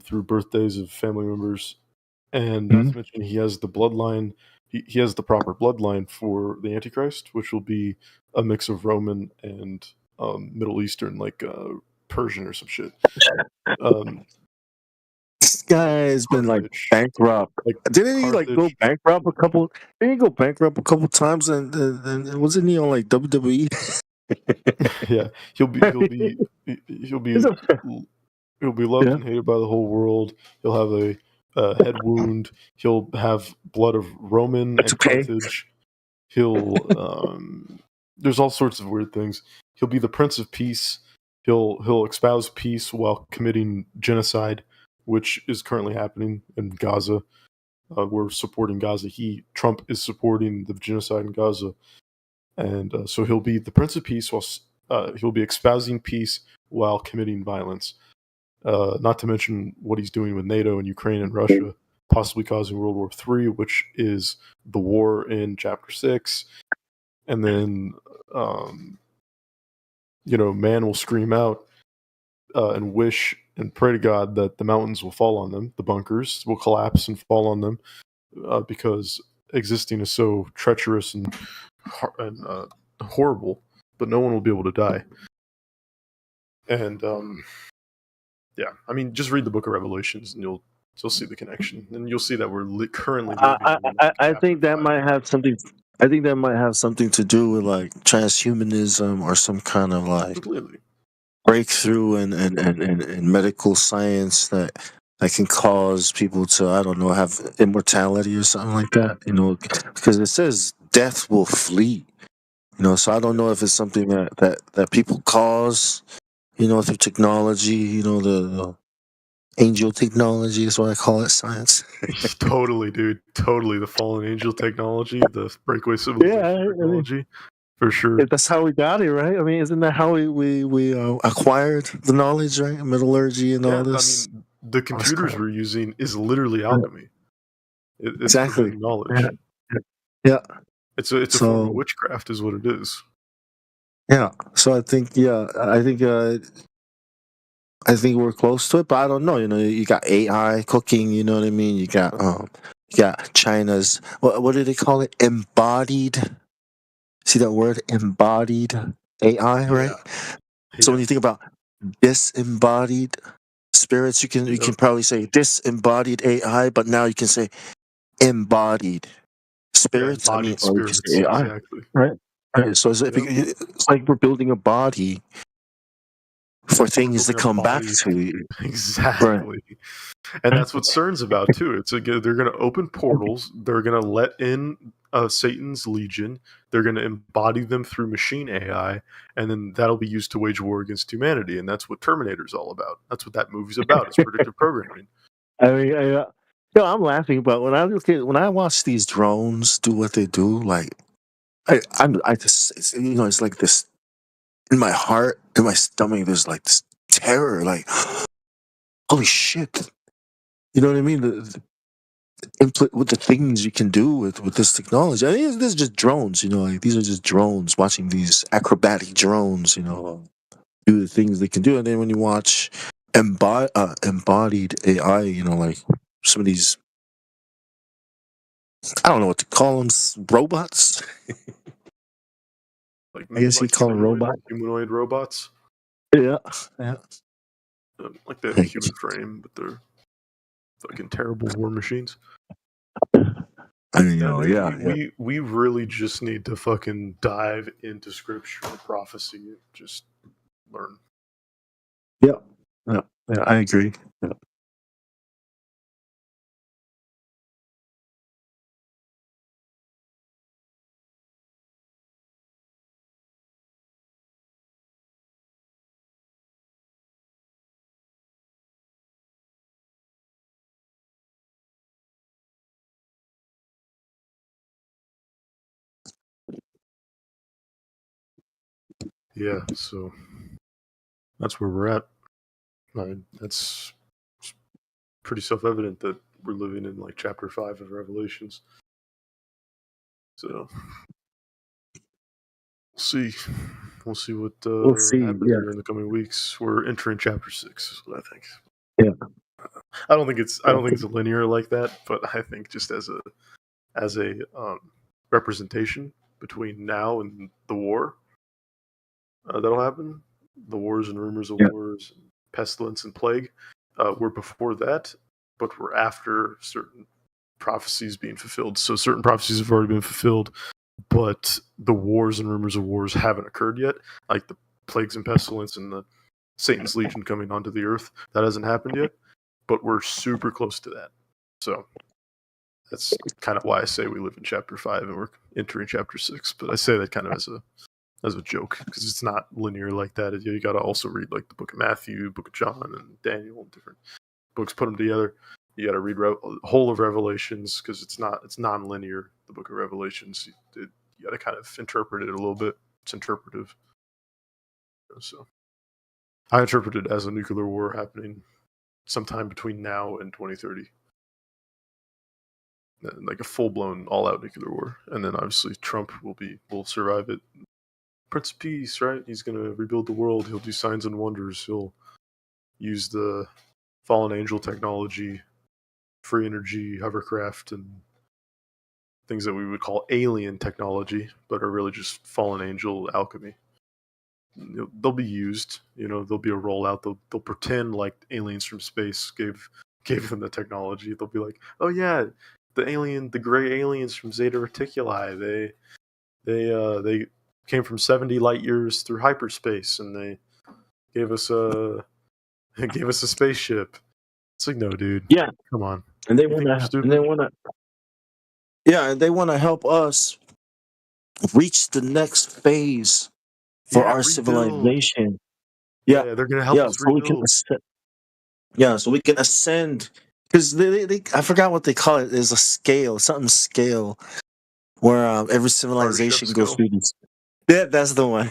through birthdays of family members, and not to mention he has the bloodline. He has the proper bloodline for the Antichrist, which will be a mix of Roman and Middle Eastern, like Persian or some shit. This guy's been like bankrupt. Didn't he go bankrupt a couple? Didn't he go bankrupt a couple times? And wasn't he on like WWE? Yeah, he'll be loved and hated by the whole world. He'll have a head wound. He'll have blood of Roman and Carthage. He'll there's all sorts of weird things. He'll be the Prince of Peace. He'll espouse peace while committing genocide, which is currently happening in Gaza. We're supporting Gaza. Trump is supporting the genocide in Gaza. And so he'll be the Prince of Peace while he'll be espousing peace while committing violence. Not to mention what he's doing with NATO and Ukraine and Russia, possibly causing World War III, which is the war in Chapter 6. And then, man will scream out and wish and pray to God that the mountains will fall on them, the bunkers will collapse and fall on them, because existing is so treacherous and horrible, but no one will be able to die. And I mean, just read the Book of Revelations, and you'll see the connection, and you'll see that we're currently. I think that might have something. I think that might have something to do with like transhumanism or some kind of like completely breakthrough in medical science that can cause people to, I don't know, have immortality or something like that. Because it says death will flee. So I don't know if it's something that people cause, through technology, the angel technology is what I call it, science. Totally, dude. Totally. The fallen angel technology, the breakaway civilization technology, for sure. That's how we got it, right? I mean, isn't that how we acquired the knowledge, right? Metallurgy and all this. I mean, the computers we're using is literally alchemy. It's exactly knowledge. Yeah. It's a form of witchcraft, is what it is. Yeah. So I think we're close to it, but I don't know. You got AI cooking. You know what I mean? You got China's what do they call it? Embodied. See that word? Embodied AI, right? Yeah. So when you think about disembodied spirits, you can probably say disembodied AI, but now you can say embodied spirits. Embodied spirits, AI, exactly. Right. So it's like we're building a body for things to come back to you. Exactly. Right. And that's what CERN's about too. It's they're going to open portals. They're going to let in Satan's legion. They're going to embody them through machine AI, and then that'll be used to wage war against humanity. And that's what Terminator's all about. That's what that movie's about. It's predictive programming. I mean, I'm laughing, but when I watch these drones do what they do, like I just it's like this. In my heart, in my stomach, there's like this terror, like, holy shit. You know what I mean? With the things you can do with this technology. I mean, this is just drones, like these are just drones, watching these acrobatic drones, do the things they can do. And then when you watch embodied AI, like some of these, I don't know what to call them, robots. I guess you call them robots. Humanoid robots. Yeah, yeah. Like they have a human frame, but they're fucking terrible war machines. I mean, we really just need to fucking dive into scripture and prophecy and just learn. Yeah, I agree. Yeah. Yeah, so that's where we're at. That's pretty self-evident that we're living in like chapter 5 of Revelations. So we'll see what happens here in the coming weeks. We're entering chapter 6, is what I think. Yeah. I don't think it's linear like that, but I think just as a representation between now and the war that'll happen, the wars and rumors of wars, pestilence and plague, we're before that, but we're after certain prophecies being fulfilled. So certain prophecies have already been fulfilled, but the wars and rumors of wars haven't occurred yet, like the plagues and pestilence and the Satan's legion coming onto the earth. That hasn't happened yet, but we're super close to that. So that's kind of why I say we live in chapter 5 and we're entering chapter 6. But I say that kind of as a joke because it's not linear like that. You got to also read like the book of Matthew, book of John, and Daniel, and different books. Put them together. You got to read whole of Revelations because it's non-linear. The book of Revelations, you got to kind of interpret it a little bit. It's interpretive. So I interpret it as a nuclear war happening sometime between now and 2030. Like a full-blown all-out nuclear war. And then obviously Trump will survive it. Prince of Peace, right? He's going to rebuild the world. He'll do signs and wonders. He'll use the fallen angel technology, free energy, hovercraft, and things that we would call alien technology, but are really just fallen angel alchemy. They'll be used. There'll be a rollout. They'll pretend like aliens from space gave them the technology. They'll be like, oh yeah, the gray aliens from Zeta Reticuli. They came from 70 light years through hyperspace, and they gave us a spaceship. It's like, no, dude. Yeah, come on. And they want to help us reach the next phase for our civilization. Yeah, they're gonna help us rebuild. So we can ascend. Because they I forgot what they call it. There's a scale, something scale, where every civilization goes through this. Yeah, that's the one.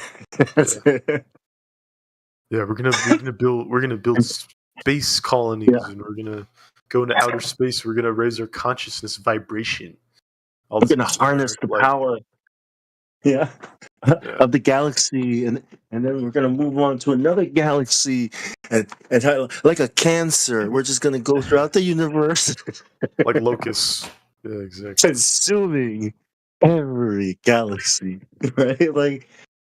Yeah, we're gonna build space colonies, and we're gonna go into outer space. We're gonna raise our consciousness vibration. We're gonna harness the power. Yeah. Of the galaxy, and then we're gonna move on to another galaxy, and like a cancer, we're just gonna go throughout the universe, like locusts. Yeah, exactly. Consuming every galaxy, right? Like,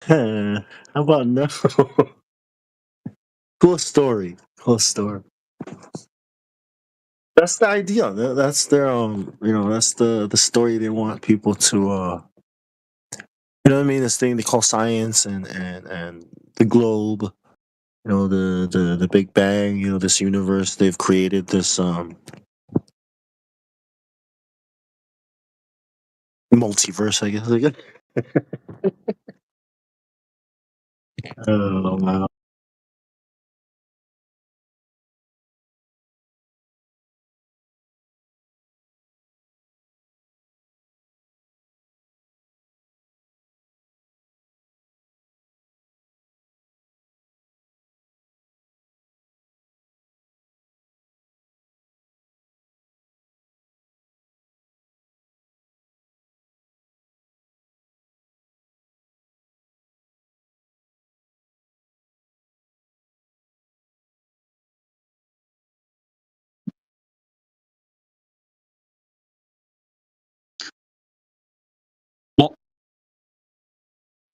how about no? Cool story. That's the idea. That's their that's the story they want people to you know what I mean? This thing they call science and the globe, the Big Bang, this universe they've created, this multiverse, I guess. Oh wow.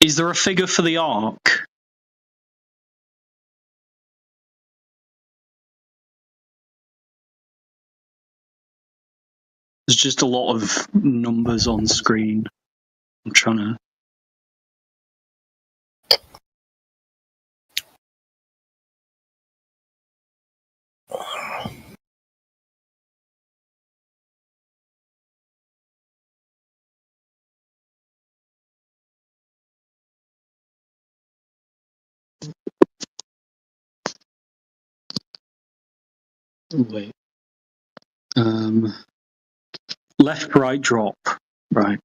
Is there a figure for the arc? There's just a lot of numbers on screen. I'm trying to. Wait. Left, right, drop. Right.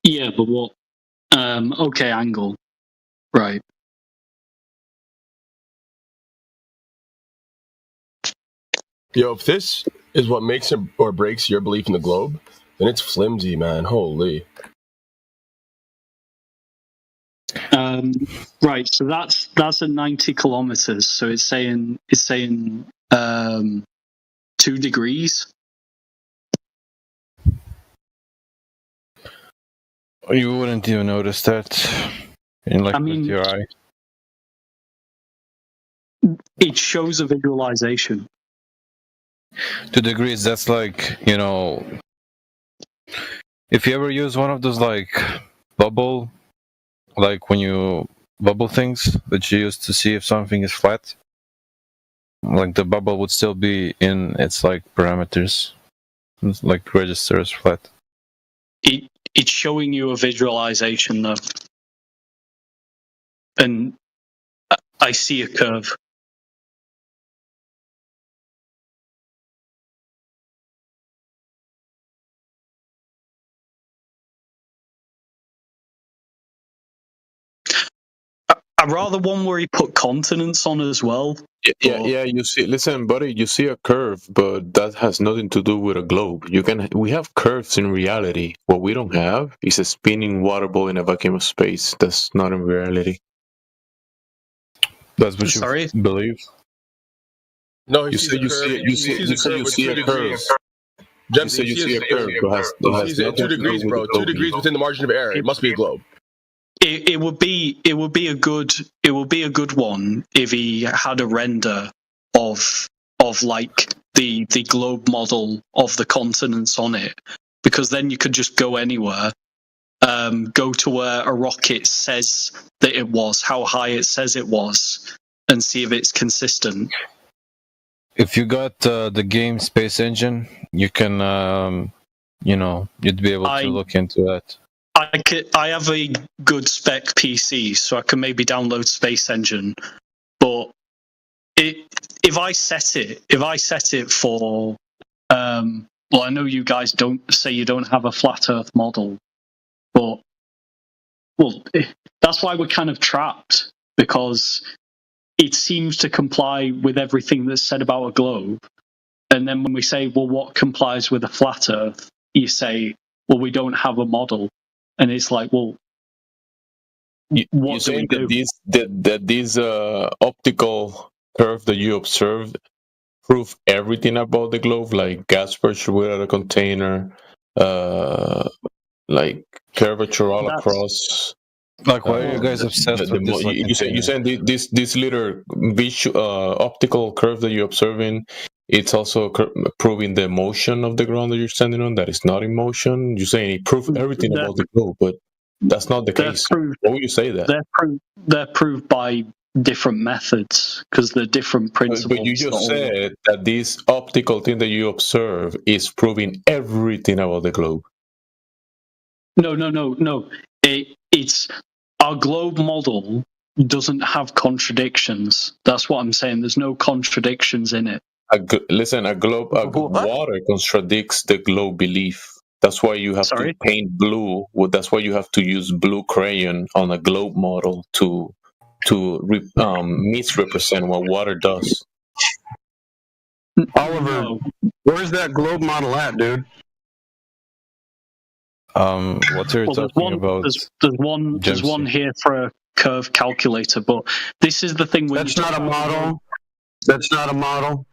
Yeah, but what? Okay, angle. Right. Yo, if this is what makes or breaks your belief in the globe, then it's flimsy, man. Holy. Right. So that's at 90 kilometers. So it's saying 2 degrees. You wouldn't even notice that with your eye. It shows a visualization. 2 degrees, that's like, if you ever use one of those bubble, when you bubble things that you use to see if something is flat, the bubble would still be in its parameters, register as flat. It's showing you a visualization though, and I see a curve. I'd rather one where he put continents on as well. Yeah. You see, listen, buddy. You see a curve, but that has nothing to do with a globe. We have curves in reality. What we don't have is a spinning water ball in a vacuum of space. That's not in reality. That's what you believe. No, you say you see a curve. You say you see a curve. He sees it at 2 degrees, bro. 2 degrees within the margin of error. It must be a globe. It would be a good one if he had a render of the globe model of the continents on it, because then you could just go anywhere, go to where a rocket says that it was, how high it says it was, and see if it's consistent. If you got the game Space Engine, you can you'd be able to look into that. I have a good spec PC, so I can maybe download Space Engine. But if I set it for, I know you guys don't say you don't have a flat Earth model, but that's why we're kind of trapped, because it seems to comply with everything that's said about a globe. And then when we say, well, what complies with a flat Earth? You say, well, we don't have a model. And it's like, well, You're saying that this optical curve that you observed prove everything about the globe, like gas pressure without a container, like curvature all across. Why are you guys obsessed with this? You saying this little optical curve that you're observing, it's also proving the motion of the ground that you're standing on, that is not in motion. You're saying it proves everything about the globe, but that's not the case. Why would you say that? They're proved by different methods, because they're different principles. But you just said that this optical thing that you observe is proving everything about the globe. No. It's our globe model doesn't have contradictions. That's what I'm saying. There's no contradictions in it. Listen, water contradicts the globe belief. That's why you have to paint blue. Well, that's why you have to use blue crayon on a globe model to misrepresent what water does. Oliver, where's that globe model at, dude? What are you talking about? There's one here for a curve calculator, but this is the thing. That's not a model. That's not a model.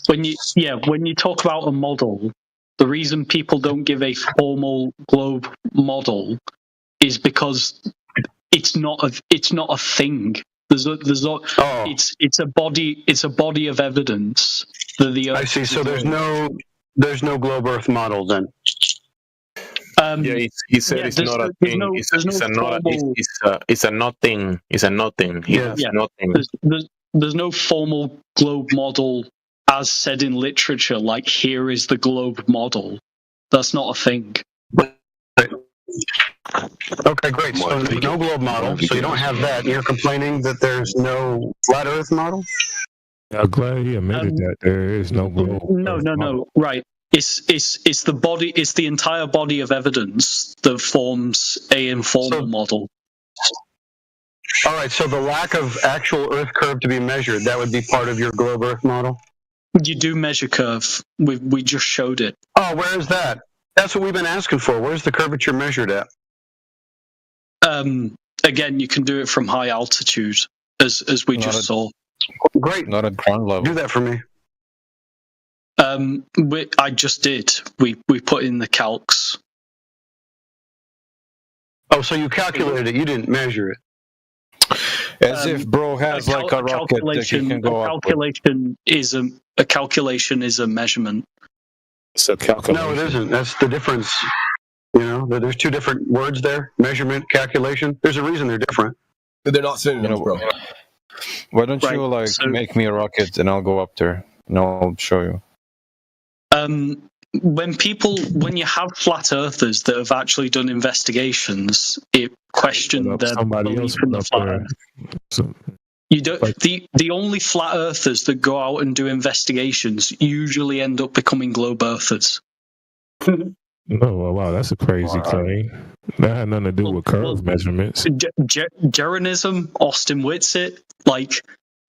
when you talk about a model, the reason people don't give a formal globe model is because it's not a thing. It's a body of evidence that the Earth. I see. So there's no globe Earth model then. He said it's not a thing. It's a nothing. It's a nothing. He has nothing. There's no formal globe model as said in literature. Like, here is the globe model. That's not a thing. Okay, great. So there's no globe model. So you don't have that. You're complaining that there's no flat Earth model. I'm glad he admitted that there is no globe. No. Right. It's the body. It's the entire body of evidence that forms a informal model. All right. So the lack of actual Earth curve to be measured, that would be part of your globe Earth model. You do measure curve. We just showed it. Oh, where is that? That's what we've been asking for. Where's the curvature measured at? Again, you can do it from high altitude, as we just saw. Great. Not at ground level. Do that for me. I just did. We put in the calcs. Oh, so you calculated it. You didn't measure it. As if bro has like a rocket that he can go up with. A calculation is a measurement. It's a calculation. No, it isn't. That's the difference. You know, there's two different words there: measurement, calculation. There's a reason they're different. They're not synonyms, bro. Why don't you make me a rocket and I'll go up there and I'll show you. When you have flat earthers that have actually done investigations, it questioned their belief in the flat Earth. You don't. The only flat earthers that go out and do investigations usually end up becoming globe earthers. Oh, wow, that's a crazy claim. That had nothing to do with curve measurements. Jeranism, Austin Whitsitt,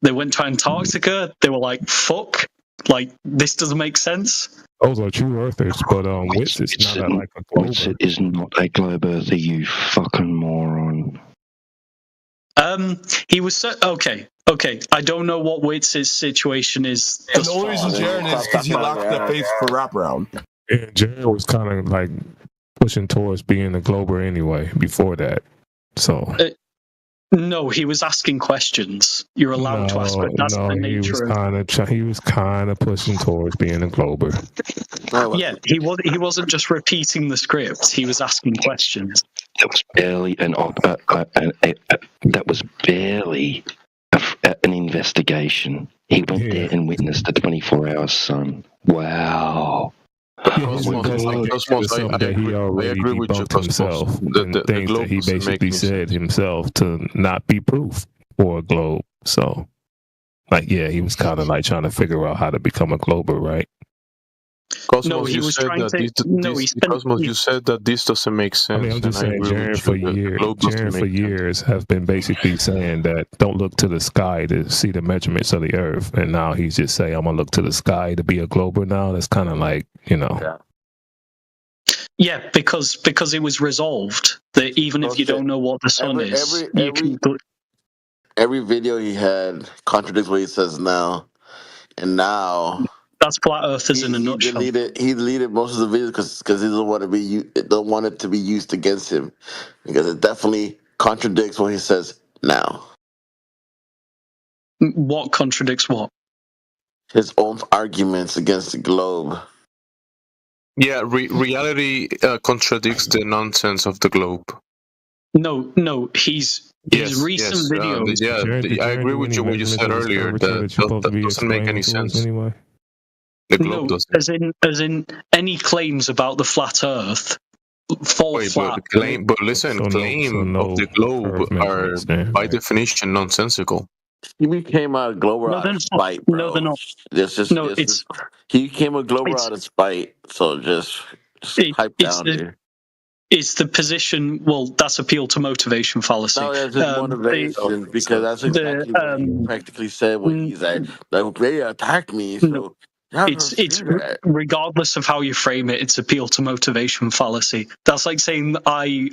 they went to Antarctica, they were like, fuck, this doesn't make sense. Those are true earthers, but Whitsitt's not like a globe. Whitsitt is not a globe earther, you fucking moron. He was okay. I don't know what Whitsitt's situation is. And the only reason Jaron is because he locked the face for wraparound. And Jaron was kind of like pushing towards being a glober anyway before that. So no, he was asking questions. You're allowed to ask, but that's the nature. He was kind of pushing towards being a glober. Yeah, he wasn't just repeating the script. He was asking questions. That was barely an investigation. He went there and witnessed the 24-hour sun. Wow. I agree with you himself. The things that he basically said himself to not be proof for a globe. So, he was kind of trying to figure out how to become a glober, right? Cosmos, you said that this doesn't make sense. I mean, I'm just saying, Jaron for years has been basically saying that don't look to the sky to see the measurements of the Earth, and now he's just saying I'm gonna look to the sky to be a glober. Now that's kind of Yeah, because it was resolved that even if you don't know what the sun is, every video he had contradicts what he says now, and now. That's flat earthers in a nutshell. He deleted most of the videos because he don't want it to be used against him, because it definitely contradicts what he says now. What contradicts what? His own arguments against the globe. Yeah, reality contradicts the nonsense of the globe. No, his recent videos. I agree with you what you said earlier. That doesn't make any sense. Anyway. The globe doesn't. As in any claims about the flat Earth fall flat. But listen, claims of the globe are by definition nonsensical. He became a glober out of spite, bro. No, they're not. He became a glober out of spite. So just pipe down here. It's the position. Well, that's appeal to motivation fallacy. No, that's just motivation because that's exactly what he practically said when he's like, they attacked me. So It's regardless of how you frame it, it's appeal to motivation fallacy. That's like saying I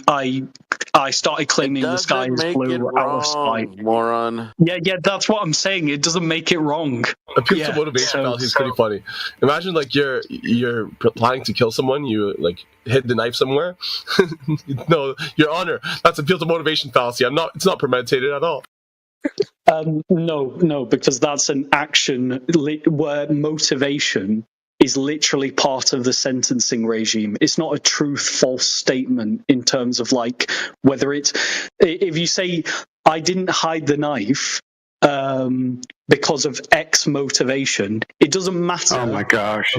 started claiming the sky is blue out of spite. Moron. Yeah, that's what I'm saying. It doesn't make it wrong. Appeal to motivation fallacy is pretty funny. Imagine like you're planning to kill someone, you like hid the knife somewhere. No, Your Honor, that's appeal to motivation fallacy. It's not premeditated at all. No, because that's an action where motivation is literally part of the sentencing regime. It's not a truth-false statement in terms of like whether it's if you say I didn't hide the knife because of X motivation, it doesn't matter. Oh my gosh,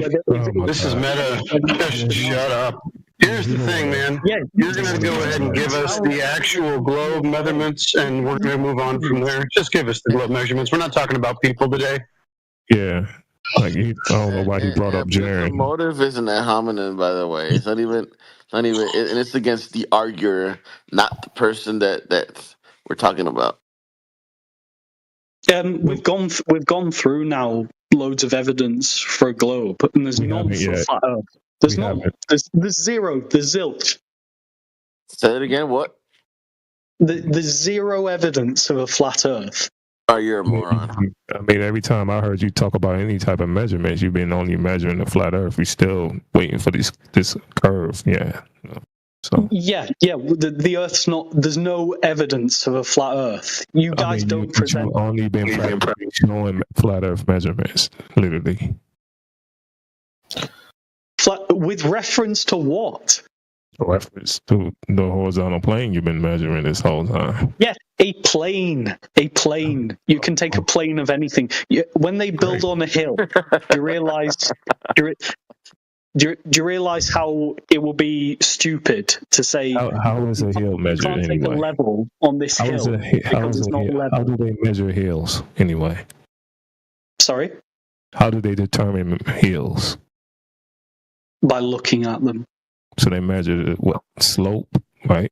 this is meta. Shut up. Here's the thing, man. Yeah, you're going to go ahead and give us the actual globe measurements, and we're going to move on from there. Just give us the globe measurements. We're not talking about people today. Yeah. Like I don't know why he brought up Jaren. Motive isn't a hominin, by the way. It's not even, and it's against the arguer, not the person that we're talking about. We've gone through now loads of evidence for a globe, and there's none for a flat Earth. There's none. There's zero. There's zilch. Say it again. What? There's zero evidence of a flat Earth. Oh, you're a moron. I mean, every time I heard you talk about any type of measurements, you've been only measuring the flat Earth. We're still waiting for this curve. Yeah. So. Yeah. The Earth's not. There's no evidence of a flat Earth. You guys don't present. You've only been showing flat Earth measurements, literally. With reference to what? Reference to the horizontal plane you've been measuring this whole time. Yeah, a plane. You can take a plane of anything. When they build on a hill, do you realize? Do you realize how it will be stupid to say? How is a hill measured anyway? Take a level on this hill because it's not level. How do they measure hills anyway? Sorry. How do they determine hills? By looking at them. So they measure slope, right?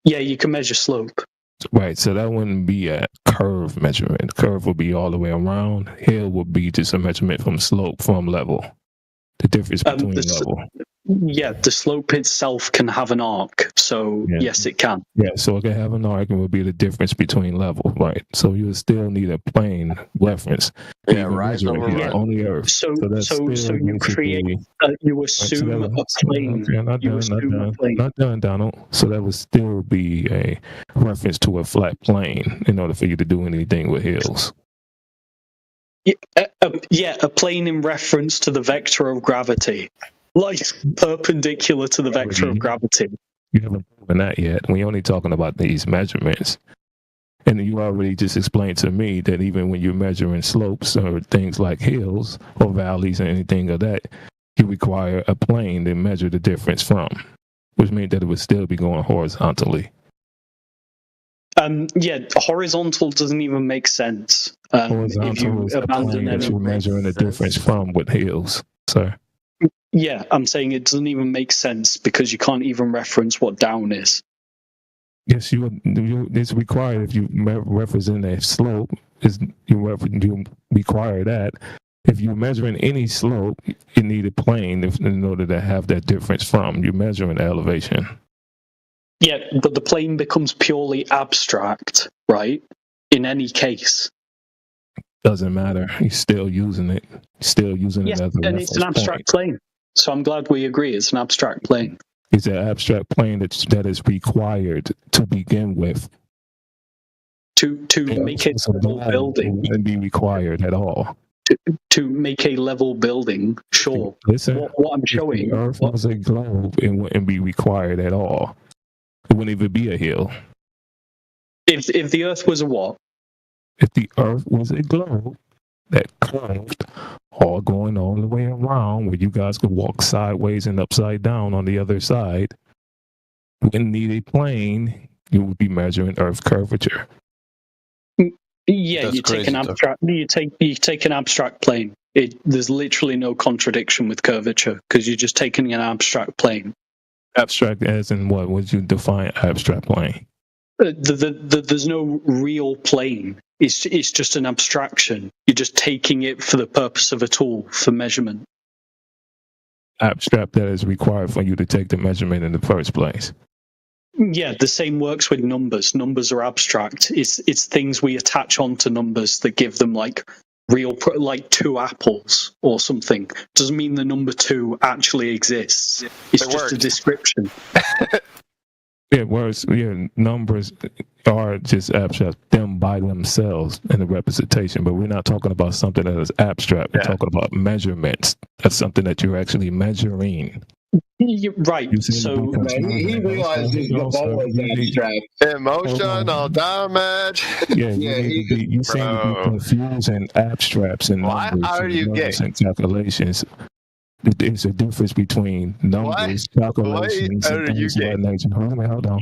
Yeah, you can measure slope. Right, so that wouldn't be a curve measurement. Curve would be all the way around. Hill would be just a measurement from slope, from level. The difference between level. Yeah, the slope itself can have an arc. So yes, it can. Yeah, so it can have an arc and would be the difference between level, right? So you would still need a plane reference. Yeah, right. On the Earth. So you create, you assume a plane. Okay, not done, Donald. So that would still be a reference to a flat plane in order for you to do anything with hills. Yeah, a plane in reference to the vector of gravity. Like perpendicular to the vector of gravity. You haven't proven that yet. We're only talking about these measurements. And you already just explained to me that even when you're measuring slopes or things like hills or valleys or anything of that, you require a plane to measure the difference from, which means that it would still be going horizontally. Yeah, horizontal doesn't even make sense. If you is abandon that you're measuring the difference from with hills, sir. Yeah, I'm saying it doesn't even make sense because you can't even reference what down is. Yes, it's required if you represent a slope. You require that. If you're measuring any slope, you need a plane in order to have that difference from. You're measuring elevation. Yeah, but the plane becomes purely abstract, right? In any case. Doesn't matter. He's still using it. Still using it as a reference and it's an abstract plane. So I'm glad we agree. It's an abstract plane. It's an abstract plane that is required to begin with. To make it a level building. Wouldn't be required at all. To make a level building, sure. Listen, what I'm showing. If the Earth was a globe, it wouldn't be required at all. It wouldn't even be a hill. If the Earth was a what? If the Earth was a globe that curved, all going all the way around, where you guys could walk sideways and upside down on the other side, you wouldn't need a plane. You would be measuring Earth curvature. Yeah, you take an abstract. You take an abstract plane. There's literally no contradiction with curvature because you're just taking an abstract plane. Abstract as in what? Would you define abstract plane? There's no real plane. it's just an abstraction. You're just taking it for the purpose of a tool for measurement. Abstract that is required for you to take the measurement in the first place. Yeah, the same works with numbers. Numbers are abstract. It's things we attach onto numbers that give them like real, like 2 apples or something. Doesn't mean the number 2 actually exists. It's just a description. Yeah, whereas numbers are just abstract, them by themselves in the representation, but we're not talking about something that is abstract. We're talking about measurements. That's something that you're actually measuring. You're right. So he realizes the ball is abstract. Emotional damage. Yeah, you seem to be confusing abstracts and numbers and calculations. There's a difference between numbers, calculations, and things of that nature. Hold on.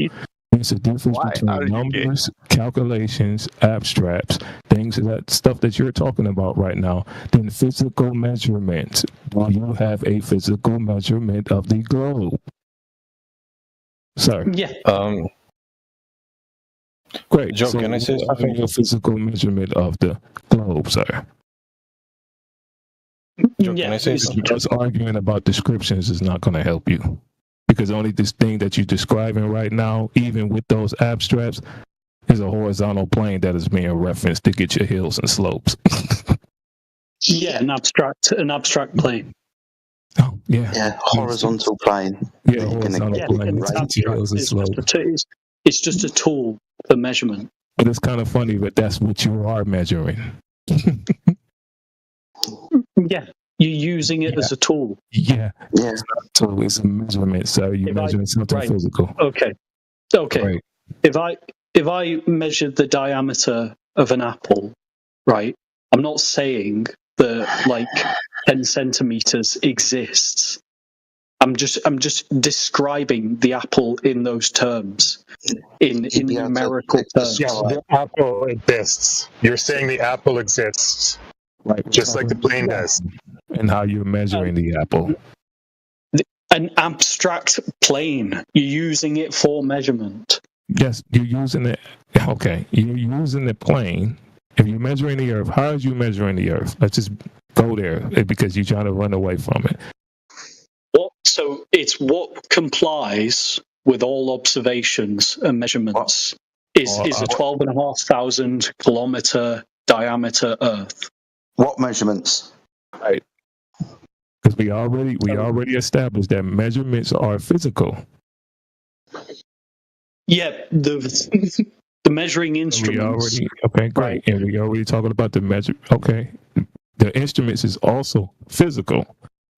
There's a difference between numbers, calculations, abstracts, things of that stuff that you're talking about right now, than physical measurements. Do you have a physical measurement of the globe? Sir? Yeah. Great. Joe, so can I say something? A physical measurement of the globe, sir. Joe, can I say something? Just arguing about descriptions is not going to help you. Because only this thing that you're describing right now, even with those abstracts, is a horizontal plane that is being referenced to get your hills and slopes. Yeah, an abstract plane. Oh, yeah. Yeah, horizontal plane. Yeah, horizontal plane. It's just a tool for measurement. But it's kind of funny that that's what you are measuring. Yeah, you're using it as a tool. Yeah. It's not a tool, it's a measurement. So you're measuring something physical. Okay. Right. If I measured the diameter of an apple, right, I'm not saying that like 10 centimeters exists. I'm just describing the apple in those terms, in numerical terms. Yeah, the apple exists. You're saying the apple exists. Right. Just like the plane does. And how you're measuring the apple. An abstract plane. You're using it for measurement. Yes, you're using it. Okay, you're using the plane. If you're measuring the Earth, how are you measuring the Earth? Let's just go there because you're trying to run away from it. So it's what complies with all observations and measurements is a 12,500 kilometer diameter Earth. What measurements? Right. Because we already established that measurements are physical. Yeah, the measuring instruments. Okay, great. Right. And we already talking about the measure. Okay, the instruments is also physical.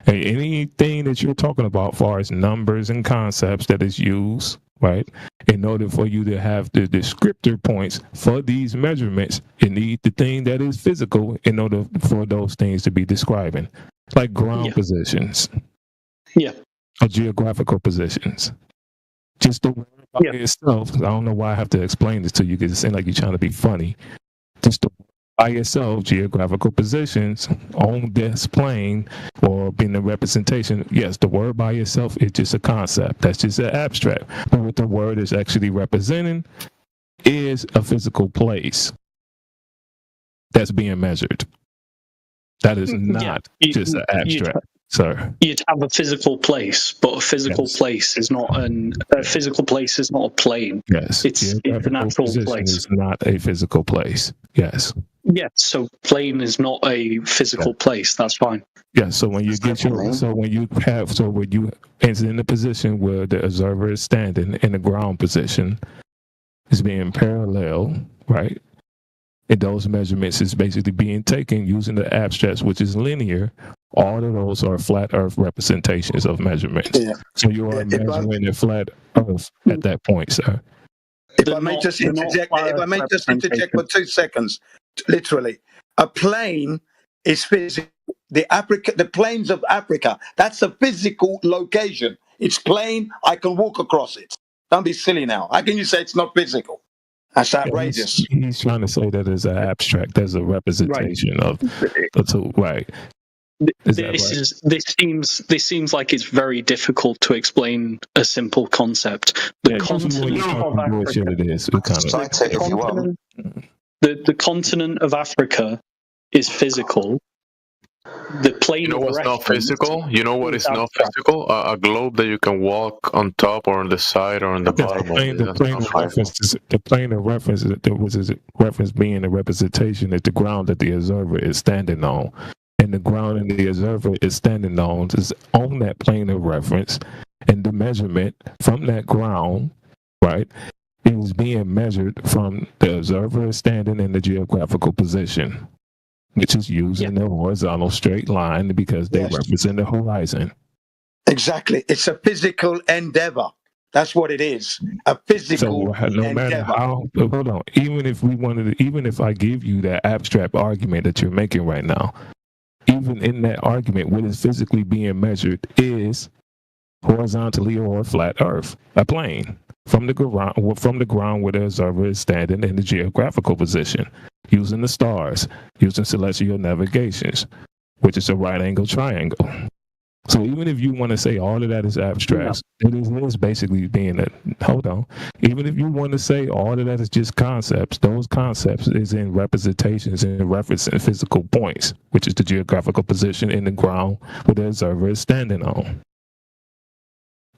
And anything that you're talking about, as far as numbers and concepts that is used, right? In order for you to have the descriptor points for these measurements, you need the thing that is physical in order for those things to be describing, like ground positions. Yeah. Or geographical positions. Just the word by itself. I don't know why I have to explain this to you because it seems like you're trying to be funny. Just the by itself, geographical positions on this plane or being a representation. Yes, the word by itself is just a concept. That's just an abstract. But what the word is actually representing is a physical place that's being measured. That is not just an abstract, sir. You'd have a physical place, but a physical place is not a physical place is not a plane. Yes, it's an actual place. It's not a physical place. Yes. Yeah, so plane is not a physical place. That's fine. Yeah, so when you when you enter in the position where the observer is standing in the ground position, is being parallel, right? And those measurements is basically being taken using the abstracts, which is linear. All of those are flat Earth representations of measurements. Yeah. So you are measuring a flat Earth at that point, sir. If I may just interject for 2 seconds, literally, a plane is physical. The plains of Africa, that's a physical location. It's plain. I can walk across it. Don't be silly now. How can you say it's not physical? That's outrageous. He's trying to say that it's an abstract. There's a representation of the two. Right. This seems like it's very difficult to explain a simple concept. The continent of Africa. Cite it if you want. The continent of Africa is physical. The plane You know of what's not reference physical? You know what is is not abstract. physical? A globe that you can walk on top or on the side or on the bottom of it. The That's plane not of physical. reference is the plane of reference is the reference being the representation is the ground that the observer is standing on. And the ground and the observer is standing on is on that plane of reference, and the measurement from that ground, right, is being measured from the observer standing in the geographical position, which is using the horizontal straight line because they represent the horizon. Exactly. It's a physical endeavor. That's what it is. A physical So no matter endeavor. how, hold on, even if I give you that abstract argument that you're making right now, even in that argument, what is physically being measured is horizontally or flat Earth, a plane from the ground where the observer is standing in the geographical position, using the stars, using celestial navigations, which is a right angle triangle. So even if you want to say all of that is abstract, it is basically being even if you want to say all of that is just concepts, those concepts is in representations and referencing physical points, which is the geographical position in the ground where the observer is standing on.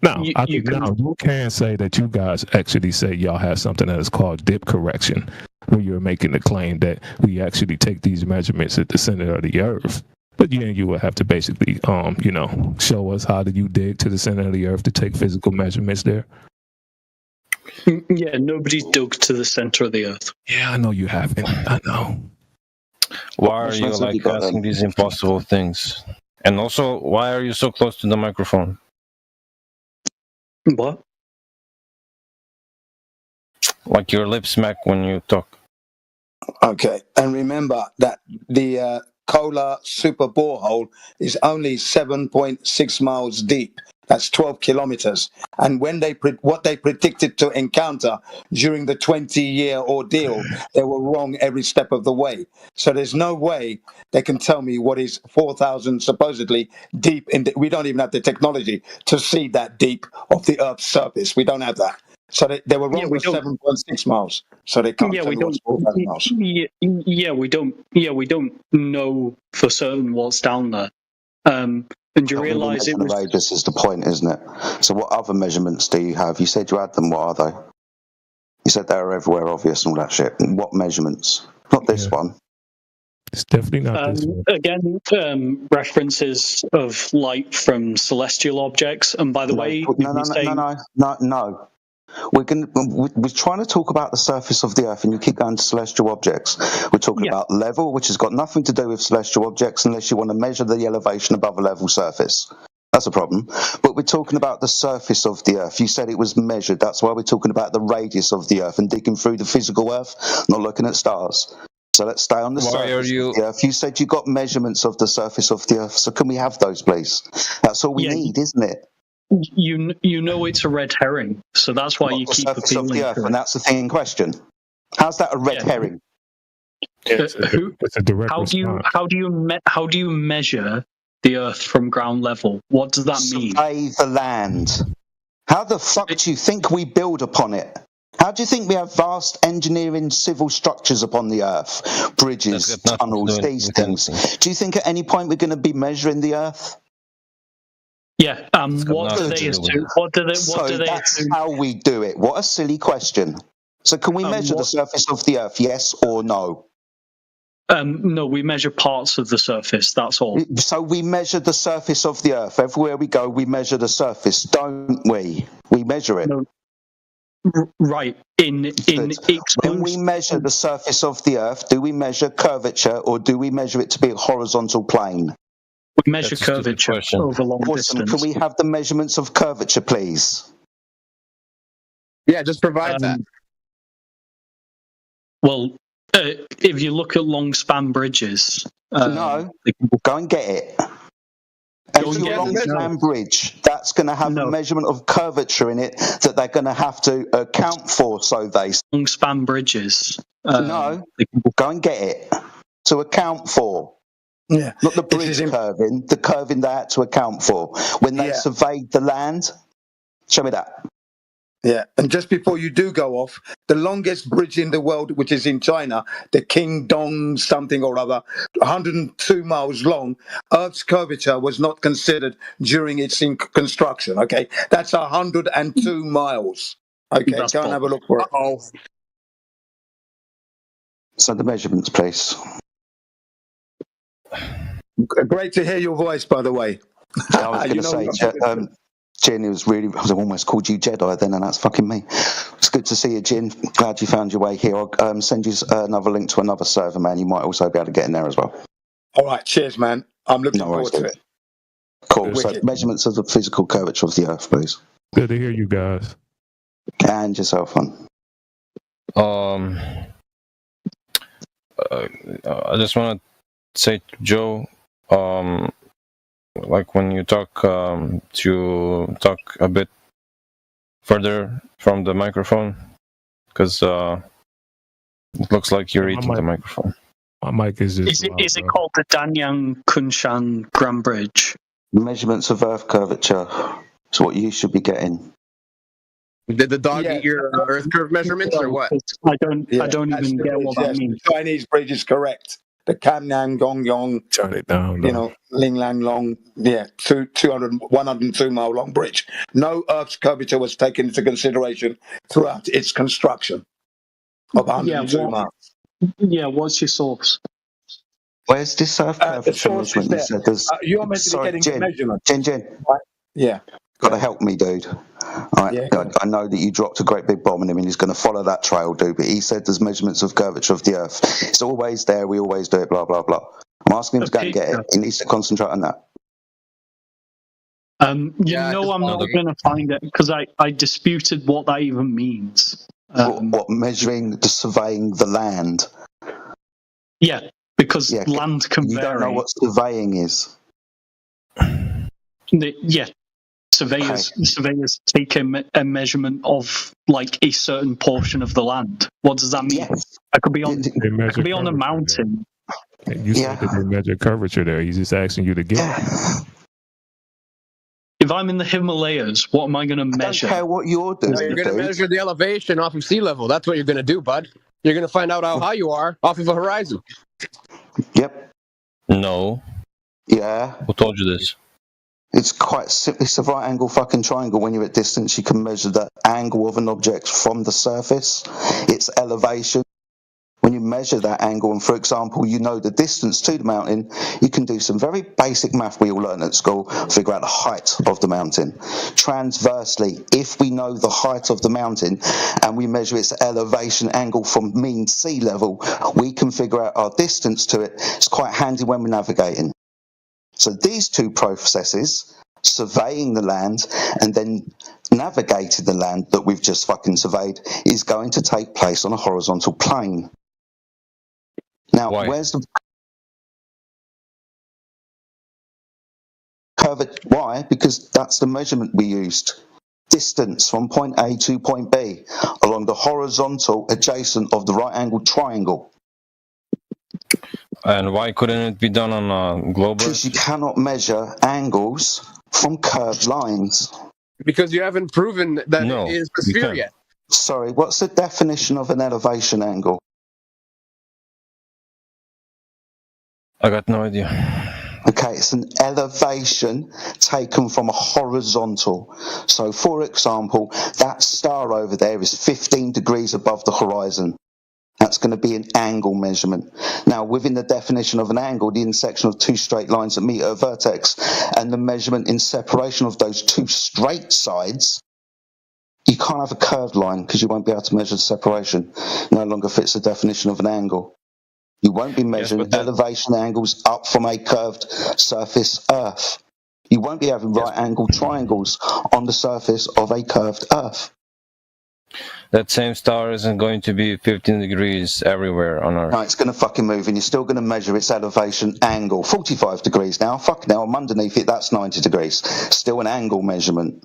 Now, you can say that you guys actually say y'all have something that is called dip correction, where you're making the claim that we actually take these measurements at the center of the Earth. But you would have to basically, show us how do you dig to the center of the Earth to take physical measurements there. Yeah, nobody's dug to the center of the Earth. Yeah, I know you haven't. I know. Why are you asking these impossible things? And also, why are you so close to the microphone? What? Like your lips smack when you talk. Okay. And remember that the Kola super borehole is only 7.6 miles deep. That's 12 kilometers. And when what they predicted to encounter during the 20-year ordeal, they were wrong every step of the way. So there's no way they can tell me what is 4,000 supposedly deep. We don't even have the technology to see that deep of the Earth's surface. We don't have that. So they were wrong for 7.6 miles. So they can't tell me what's 4,000 miles. We don't know for certain what's down there. And you realise it was radius is the point, isn't it? So what other measurements do you have? You said you had them. What are they? You said they were everywhere, obvious, and all that shit. What measurements? Not this one. It's definitely not this one. Again, references of light from celestial objects. And by the way, No. We're trying to talk about the surface of the Earth, and you keep going to celestial objects. We're talking about level, which has got nothing to do with celestial objects unless you want to measure the elevation above a level surface. That's a problem. But we're talking about the surface of the Earth. You said it was measured. That's why we're talking about the radius of the Earth and digging through the physical Earth, not looking at stars. So let's stay on the surface of the Earth. You said you got measurements of the surface of the Earth. So can we have those, please? That's all we need, isn't it? You know it's a red herring, so that's why you keep appealing to it. And that's the thing in question. How's that a red herring? It's a direct response. How do you measure the Earth from ground level? What does that mean? Survey the land. How the fuck do you think we build upon it? How do you think we have vast engineering civil structures upon the Earth? Bridges, tunnels, these things. Do you think at any point we're going to be measuring the Earth? Yeah, what do they assume? That's how we do it. What a silly question. So can we measure the surface of the Earth, yes or no? No, we measure parts of the surface, that's all. So we measure the surface of the Earth. Everywhere we go, we measure the surface, don't we? We measure it. No. Right. When we measure the surface of the Earth, do we measure curvature or do we measure it to be a horizontal plane? We measure curvature over long distance. Can we have the measurements of curvature, please? Yeah, just provide that. Well, if you look at long span bridges... no, go and get it. And your long span bridge, that's going to have a measurement of curvature in it that they're going to have to account for, so they say. Long span bridges. No, go and get it. To account for. Yeah. Not the bridge curving, the curving they had to account for. When they surveyed the land, show me that. Yeah, and just before you do go off, the longest bridge in the world, which is in China, the King Dong something or other, 102 miles long, Earth's curvature was not considered during its construction, okay? That's 102 miles. Okay, That's go and have a look for it. Oh, So the measurements, please. Great to hear your voice, by the way. I was going to say, Jin, it was really, I almost called you Jedi then, and that's fucking me. It's good to see you, Jin. Glad you found your way here. I'll send you another link to another server, man. You might also be able to get in there as well. All right, cheers, man. I'm looking forward to it. Cool. So measurements of the physical curvature of the Earth, please. Good to hear you guys. And yourself, man. I just want to say, Joe, like when you talk, to talk a bit further from the microphone, because it looks like you're eating the microphone. My mic is just. Is it called the Danyang Kunshan Grand Bridge? Measurements of Earth curvature is what you should be getting. Did the dog eat your Earth curve measurements or what? I don't even get what that means. The Chinese bridge is correct. The Kamnang Gongyong, Turn it down. you know, Ling Lang Long, 102 mile long bridge. No Earth's curvature was taken into consideration throughout its construction of 102 miles. Yeah, what's your source? Where's this Earth curvature source is measurement? there. You're meant to be getting the measurement. Jin. Right? Yeah. Got to help me, dude. Right. I know that you dropped a great big bomb on him and he's going to follow that trail, dude, but he said there's measurements of curvature of the Earth. It's always there, we always do it, blah, blah, blah. I'm asking him to go and get it. He needs to concentrate on that. I'm not going to find it because I disputed what that even means. What measuring, surveying the land? Yeah, because land can vary. You don't know what surveying is? Surveyors take a measurement of like a certain portion of the land. What does that mean? I could be on a mountain. You said that they measure curvature there. He's just asking you to get it. If I'm in the Himalayas, what am I going to measure? I don't care what you're doing. You're going to measure the elevation off of sea level. That's what you're going to do, bud. You're going to find out how high you are off of a horizon. Yep. No. Yeah. Who told you this? It's quite simple. It's a right angle fucking triangle. When you're at distance, you can measure the angle of an object from the surface, its elevation. When you measure that angle, and for example, you know the distance to the mountain, you can do some very basic math we all learn at school, figure out the height of the mountain. Transversely, if we know the height of the mountain and we measure its elevation angle from mean sea level, we can figure out our distance to it. It's quite handy when we're navigating. So these two processes, surveying the land and then navigating the land that we've just fucking surveyed, is going to take place on a horizontal plane. Now, where's the curvature? Why? Because that's the measurement we used. Distance from point A to point B along the horizontal adjacent of the right angled triangle. And why couldn't it be done on a global? Because you cannot measure angles from curved lines. Because you haven't proven that it is a sphere yet. Sorry, what's the definition of an elevation angle? I got no idea. Okay, it's an elevation taken from a horizontal. So, for example, that star over there is 15 degrees above the horizon. That's going to be an angle measurement. Now, within the definition of an angle, the intersection of two straight lines that meet at a vertex, and the measurement in separation of those two straight sides, you can't have a curved line because you won't be able to measure the separation. No longer fits the definition of an angle. You won't be measuring elevation angles up from a curved surface Earth. You won't be having right angled triangles on the surface of a curved Earth. That same star isn't going to be 15 degrees everywhere on Earth. No, it's going to fucking move, and you're still going to measure its elevation angle. 45 degrees now. Fuck now, I'm underneath it, that's 90 degrees. Still an angle measurement.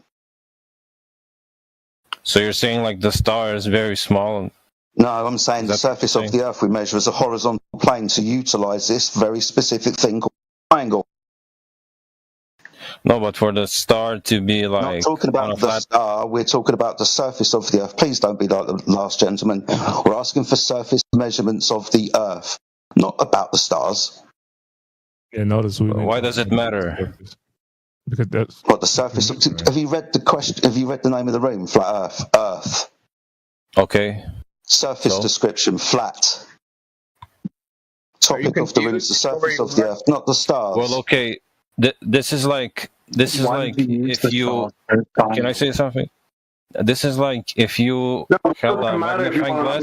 So you're saying like the star is very small? No, I'm saying the surface of the Earth we measure as a horizontal plane to utilise this very specific thing called triangle. No, but for the star to be Not like talking on a about the flat. star, we're talking about the surface of the Earth. Please don't be like the last gentleman. We're asking for surface measurements of the Earth, not about the stars. Yeah, notice we. Why does it matter? Because that's what the surface. Have you read the question? Have you read the name of the room? Flat Earth. Earth. Okay. Surface description. Flat. Topic of the room is the surface of the Earth, not the stars. Well, okay. This is like if you. Can I say something? This is like if you held a magnifying glass.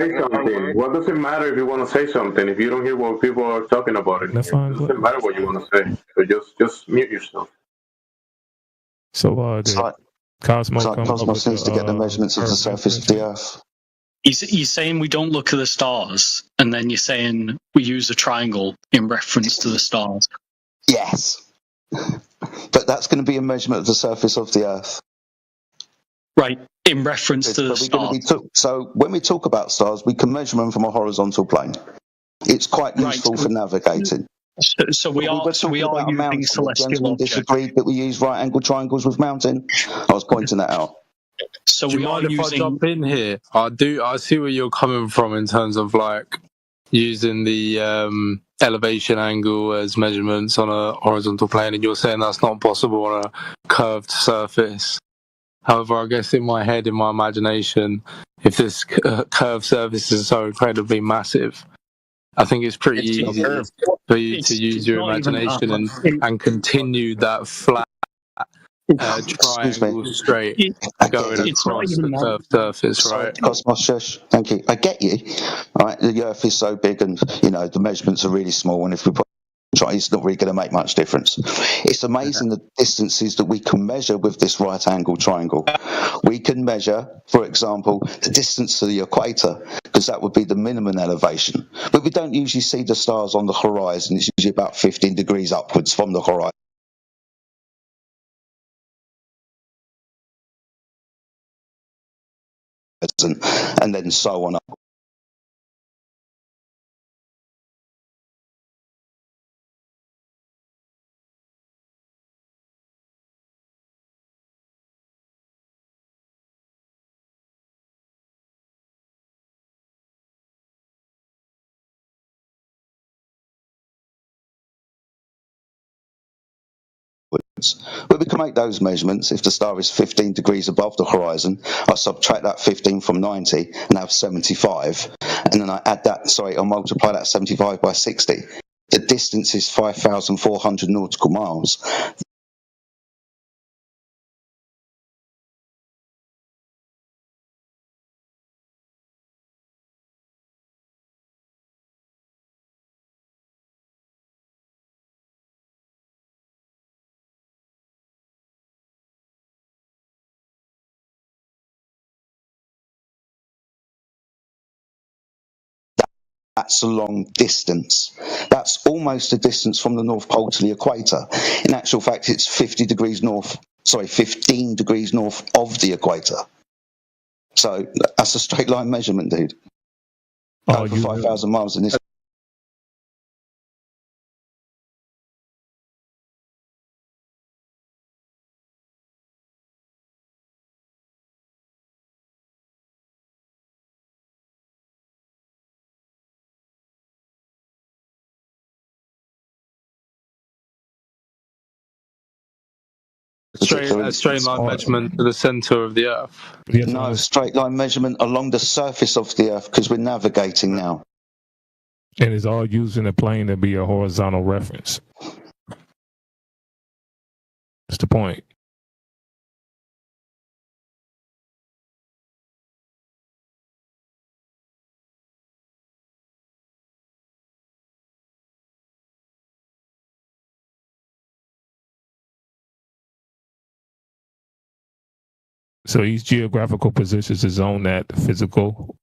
What does it matter if you want to say something if you don't hear what people are talking about it? It doesn't matter what you want to say. So just mute yourself. So Cosmos needs to get the measurements of the surface of the Earth. You're saying we don't look at the stars, and then you're saying we use a triangle in reference to the stars. Yes. But that's going to be a measurement of the surface of the Earth. Right, in reference to the stars. So when we talk about stars, we can measure them from a horizontal plane. It's quite useful for navigating. So we are using celestial objects. Disagreed that we use right-angled triangles with mountain. I was pointing that out. So do you mind if I jump in here? I see where you're coming from in terms of like using the elevation angle as measurements on a horizontal plane, and you're saying that's not possible on a curved surface. However, I guess in my head, in my imagination, if this curved surface is so incredibly massive, I think it's pretty easy for you to use your imagination and continue that flat triangle straight going across the curved surface, right? Cosmos, shush. Thank you. I get you. All right, the Earth is so big, and the measurements are really small, and if we put it's not really going to make much difference. It's amazing the distances that we can measure with this right-angle triangle. We can measure, for example, the distance to the equator, because that would be the minimum elevation. But we don't usually see the stars on the horizon. It's usually about 15 degrees upwards from the horizon. And then so on up. But we can make those measurements. If the star is 15 degrees above the horizon, I subtract that 15 from 90 and have 75, and then I add that, I multiply that 75 by 60. The distance is 5,400 nautical miles. That's a long distance. That's almost a distance from the North Pole to the equator. In actual fact, it's 15 degrees north of the equator. So that's a straight line measurement, dude. Over 5,000 miles in this. A straight line measurement to the center of the Earth. No, straight line measurement along the surface of the Earth, because we're navigating now. And it's all using a plane to be a horizontal reference. That's the point. So each geographical position is on that physical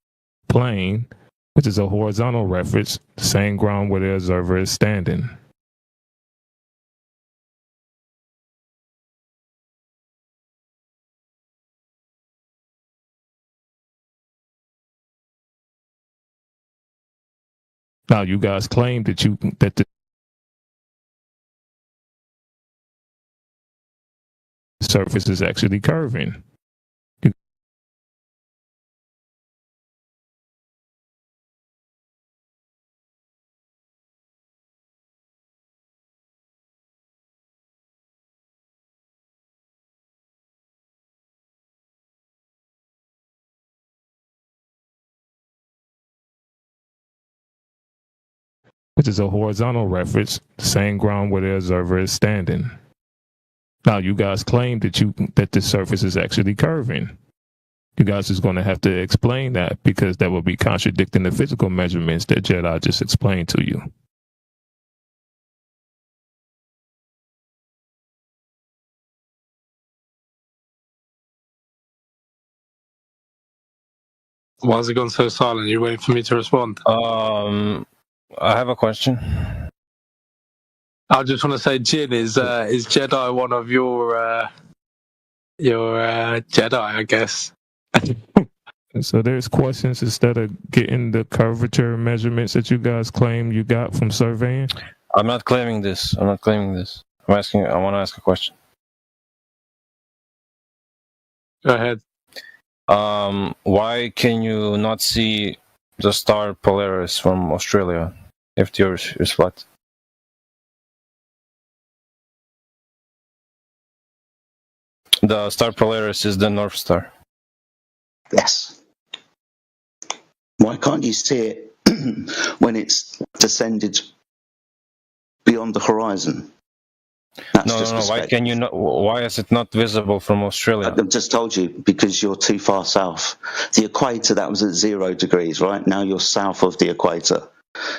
plane, which is a horizontal reference, the same ground where the observer is standing. Now, you guys claim that the surface is actually curving. Which is a horizontal reference, the same ground where the observer is standing. Now, you guys claim that the surface is actually curving. You guys is going to have to explain that, because that will be contradicting the physical measurements that Jedi just explained to you. Why has it gone so silent? You waiting for me to respond? I have a question. I just want to say, Jin, is Jedi one of your Jedi, I guess? So there's questions instead of getting the curvature measurements that you guys claim you got from surveying? I'm not claiming this. I want to ask a question. Go ahead. Why can you not see the star Polaris from Australia if the Earth is flat? The star Polaris is the North Star. Yes. Why can't you see it when it's descended beyond the horizon? No. Why can you not? Why is it not visible from Australia? I've just told you, because you're too far south. The equator, that was at 0 degrees, right? Now you're south of the equator.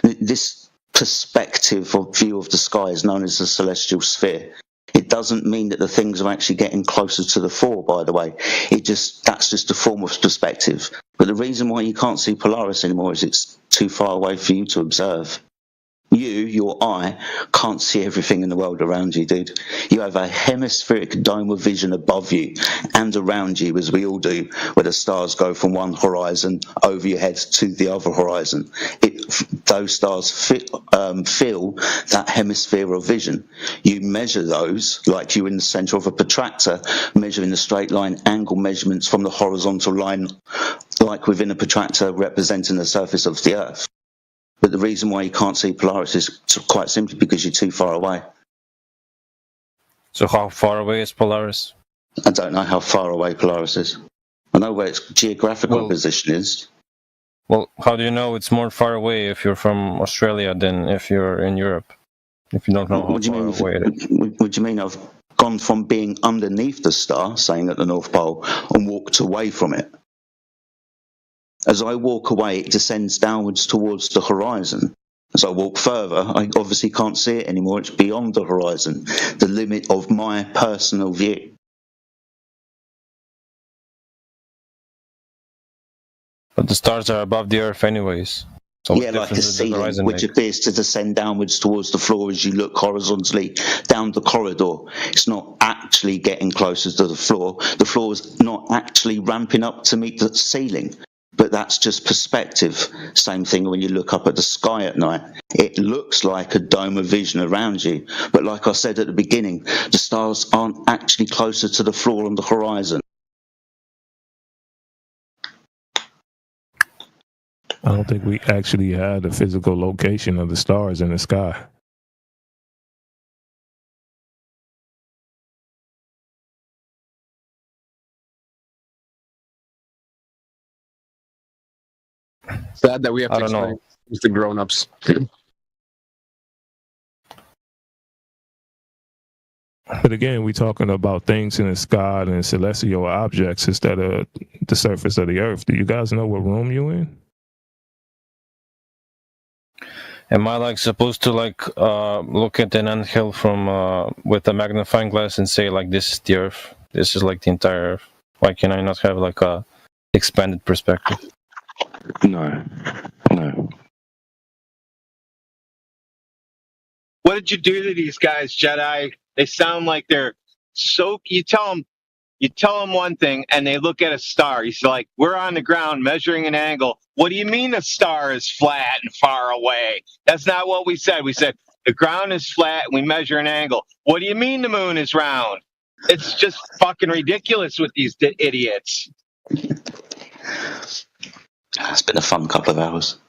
This perspective or view of the sky is known as the celestial sphere. It doesn't mean that the things are actually getting closer to the fore, by the way. That's just a form of perspective. But the reason why you can't see Polaris anymore is it's too far away for you to observe. Your eye, can't see everything in the world around you, dude. You have a hemispheric dome of vision above you and around you, as we all do, where the stars go from one horizon over your head to the other horizon. Those stars fill that hemisphere of vision. You measure those like you're in the center of a protractor, measuring the straight line angle measurements from the horizontal line, like within a protractor representing the surface of the Earth. But the reason why you can't see Polaris is quite simply because you're too far away. So how far away is Polaris? I don't know how far away Polaris is. I know where its geographical position is. Well, how do you know it's more far away if you're from Australia than if you're in Europe? If you don't know how far away it is. What do you mean I've gone from being underneath the star, saying at the North Pole, and walked away from it? As I walk away, it descends downwards towards the horizon. As I walk further, I obviously can't see it anymore. It's beyond the horizon, the limit of my personal view. But the stars are above the Earth anyways. So yeah, like a ceiling, which appears to descend downwards towards the floor as you look horizontally down the corridor. It's not actually getting closer to the floor. The floor is not actually ramping up to meet the ceiling. But that's just perspective. Same thing when you look up at the sky at night. It looks like a dome of vision around you. But like I said at the beginning, the stars aren't actually closer to the floor on the horizon. I don't think we actually had the physical location of the stars in the sky. Sad that we have to explain to the grown-ups. But again, we're talking about things in the sky and celestial objects instead of the surface of the Earth. Do you guys know what room you're in? Am I supposed to look at an anthill from with a magnifying glass and say this is the Earth? This is the entire Earth. Why can I not have a expanded perspective? No. What did you do to these guys, Jedi? They sound like they're so. You tell them one thing, and they look at a star. He's like, "We're on the ground measuring an angle." What do you mean the star is flat and far away? That's not what we said. We said the ground is flat and we measure an angle. What do you mean the moon is round? It's just fucking ridiculous with these idiots. It's been a fun couple of hours.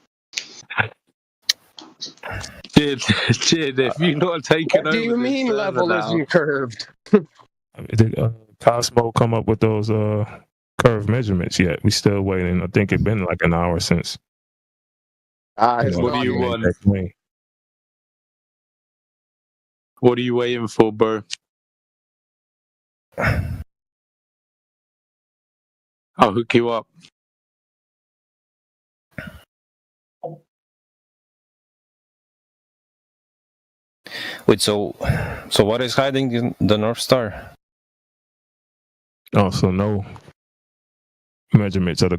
Jid, if you're not taking What do you mean level isn't curved? Did Cosmo come up with those curve measurements yet? We still waiting. I think it's been like an hour since. What do you want? What are you waiting for, bro? I'll hook you up. Wait, so what is hiding the North Star? Oh, so no measurements of the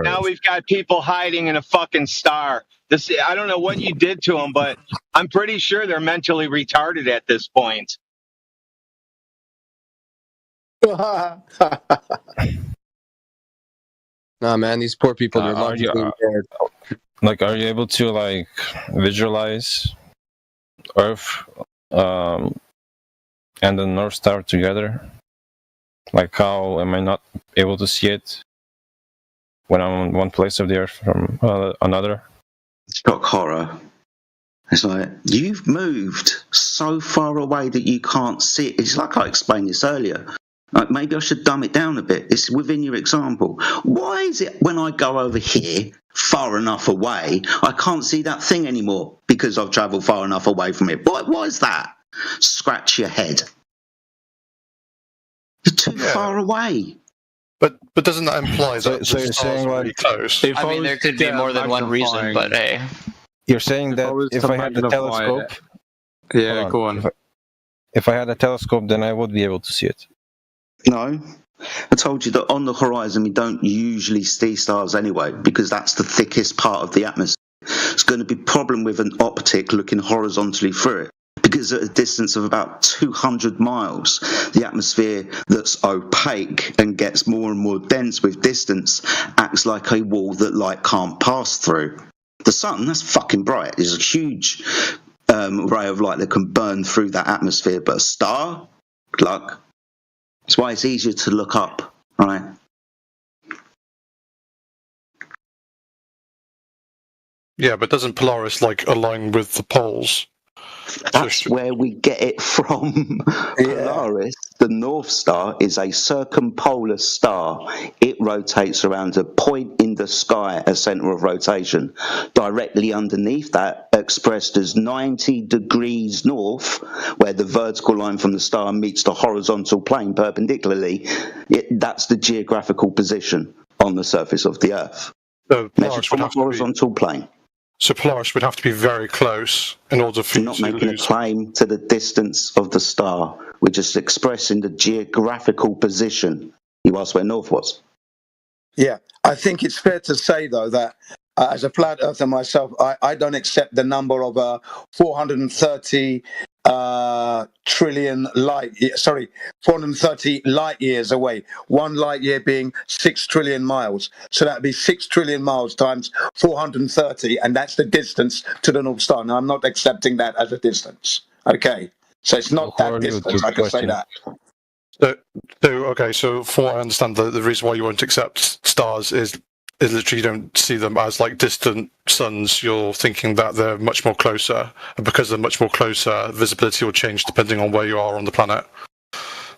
Now we've got people hiding in a fucking star. I don't know what you did to them, but I'm pretty sure they're mentally retarded at this point. Nah, man, these poor people. They're logically impaired. Are you able to like visualize Earth and the North Star together? Like, how am I not able to see it when I'm in one place of the Earth from another? Shock horror. It's like, you've moved so far away that you can't see it. It's like I explained this earlier. Like, maybe I should dumb it down a bit. It's within your example. Why is it when I go over here far enough away, I can't see that thing anymore because I've travelled far enough away from it? Why is that? Scratch your head. You're too far away. But doesn't that imply that so you're saying really close? I mean, there could be more than one reason, but hey. You're saying that if I had the telescope... Yeah, go on. If I had a telescope, then I would be able to see it. No. I told you that on the horizon we don't usually see stars anyway, because that's the thickest part of the atmosphere. It's going to be a problem with an optic looking horizontally through it, because at a distance of about 200 miles, the atmosphere that's opaque and gets more and more dense with distance acts like a wall that light can't pass through. The sun, that's fucking bright. There's a huge ray of light that can burn through that atmosphere, but a star, good luck. That's why it's easier to look up, right? Yeah, but doesn't Polaris align with the poles? That's where we get it from. Polaris, the North Star, is a circumpolar star. It rotates around a point in the sky, a centre of rotation. Directly underneath that, expressed as 90 degrees north, where the vertical line from the star meets the horizontal plane perpendicularly, that's the geographical position on the surface of the Earth. Measured from a horizontal plane. So Polaris would have to be very close in order for you not to making lose. a claim to the distance of the star. We're just expressing the geographical position. You asked where North was. Yeah, I think it's fair to say, though, that as a flat earther myself, I don't accept the number of 430 trillion 430 light years away. 1 light year being 6 trillion miles. So that'd be 6 trillion miles times 430, and that's the distance to the North Star. Now, I'm not accepting that as a distance. Okay, so it's not that distance. I can say that. So from what I understand, the reason why you won't accept stars is literally you don't see them as distant suns. You're thinking that they're much more closer, and because they're much more closer, visibility will change depending on where you are on the planet.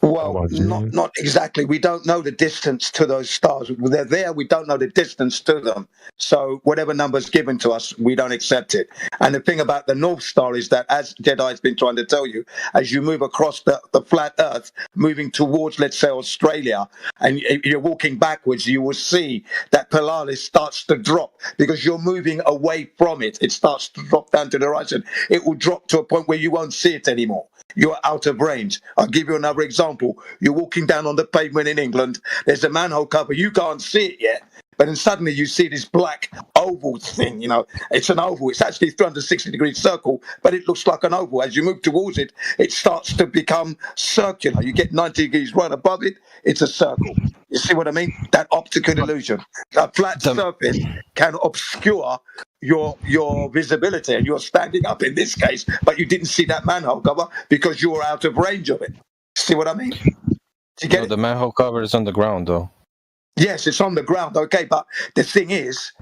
Well, not exactly. We don't know the distance to those stars. They're there. We don't know the distance to them. So whatever number's given to us, we don't accept it. And the thing about the North Star is that, as Jedi's been trying to tell you, as you move across the flat Earth, moving towards, let's say, Australia, and you're walking backwards, you will see that Polaris starts to drop because you're moving away from it. It starts to drop down to the horizon. It will drop to a point where you won't see it anymore. You're out of range. I'll give you another example. You're walking down on the pavement in England. There's a manhole cover. You can't see it yet. But then suddenly you see this black oval thing, it's an oval. It's actually a 360-degree circle, but it looks like an oval. As you move towards it, it starts to become circular. You get 90 degrees right above it, it's a circle. You see what I mean? That optical illusion. A flat surface can obscure your visibility, and you're standing up in this case, but you didn't see that manhole cover because you were out of range of it. See what I mean? Do you get it? The manhole cover is on the ground, though. Yes, it's on the ground. Okay, but the thing is,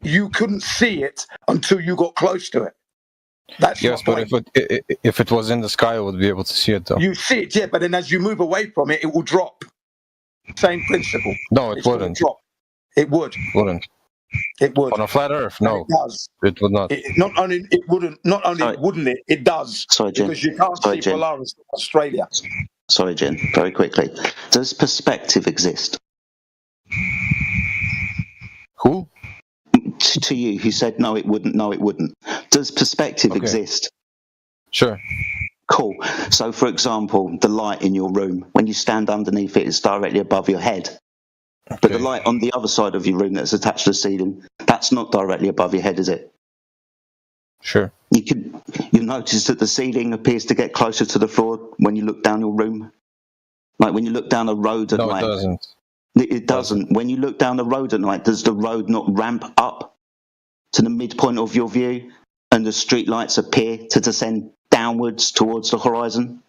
you couldn't see it until you got close to it. That's yes, but if it was in the sky, I would be able to see it, though. You see it, yeah, but then as you move away from it, it will drop. Same principle. No, it wouldn't. Drop. It would. Wouldn't. It would. On a flat Earth, no. It does. It would not. Not only it wouldn't. Not only wouldn't it. It does. Sorry, Jim. Because you can't see Polaris from Australia. Sorry, Jim. Very quickly. Does perspective exist? Who? To you, who said no, it wouldn't. No, it wouldn't. Does perspective exist? Sure. Cool. So, for example, the light in your room, when you stand underneath it, it's directly above your head. Okay. But the light on the other side of your room that's attached to the ceiling, that's not directly above your head, is it? Sure. You notice that the ceiling appears to get closer to the floor when you look down your room. Like when you look down a road at night. No, it doesn't. It doesn't. When you look down the road at night, does the road not ramp up to the midpoint of your view and the street lights appear to descend downwards towards the horizon?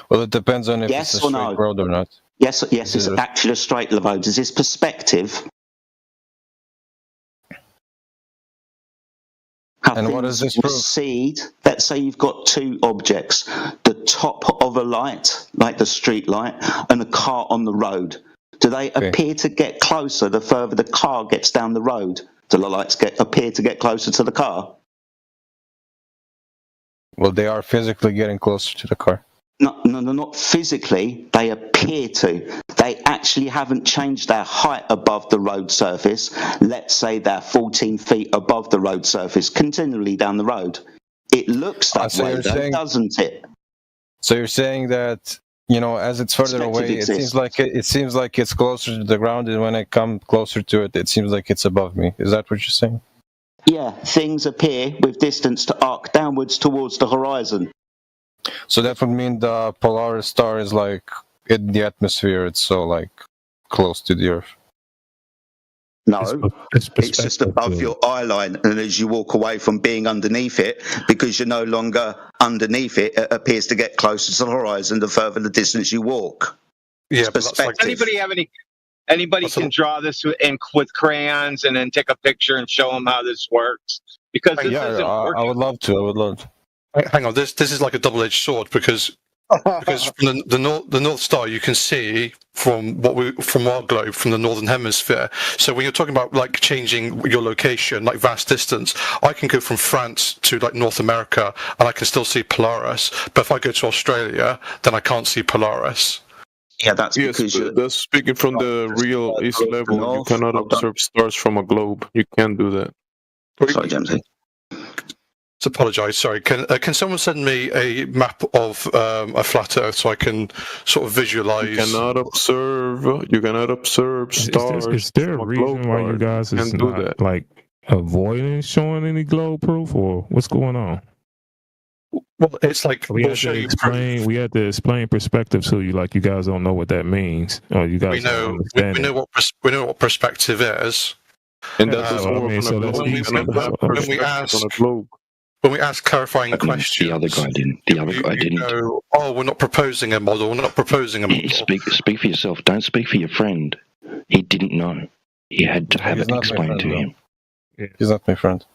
Well, it depends on if it's a straight road or not. Yes, it's actually a straight road. Is this perspective? And what does this prove? Proceed. Let's say you've got two objects: the top of a light, like the street light, and a car on the road. Do they appear to get closer the further the car gets down the road? Do the lights appear to get closer to the car? Well, they are physically getting closer to the car. No, not physically. They appear to. They actually haven't changed their height above the road surface. Let's say they're 14 feet above the road surface, continually down the road. It looks that way, though, doesn't it? So you're saying that, you know, as it's further away, it seems like it's closer to the ground, and when I come closer to it, it seems like it's above me. Is that what you're saying? Yeah, things appear with distance to arc downwards towards the horizon. So that would mean the Polaris star is like in the atmosphere. It's so like close to the Earth. No, it's just above your eye line, and as you walk away from being underneath it, because you're no longer underneath it, it appears to get closer to the horizon the further the distance you walk. Yeah, does anybody have any? Anybody can draw this with crayons and then take a picture and show them how this works, because this isn't working. I would love to. I would love to. Hang on, this is like a double-edged sword because from the North Star you can see from our globe from the Northern Hemisphere. So when you're talking about like changing your location, like vast distance, I can go from France to like North America and I can still see Polaris. But if I go to Australia, then I can't see Polaris. Yeah, that's because that's speaking from the real east level. You cannot observe stars from a globe. You can't do that. Sorry, Jamesy. Apologise. Sorry. Can someone send me a map of a flat Earth so I can sort of visualise? You cannot observe stars. Is there a reason why you guys is not like avoiding showing any globe proof, or what's going on? Well, it's like we had to explain perspective to you. Like you guys don't know what that means. Or you guys we know what perspective is. And that's when we ask clarifying questions, the other guy didn't. Go, oh, we're not proposing a model. We're not proposing a model. Speak for yourself. Don't speak for your friend. He didn't know. You had to have it explained to him. Yeah. He's not my friend.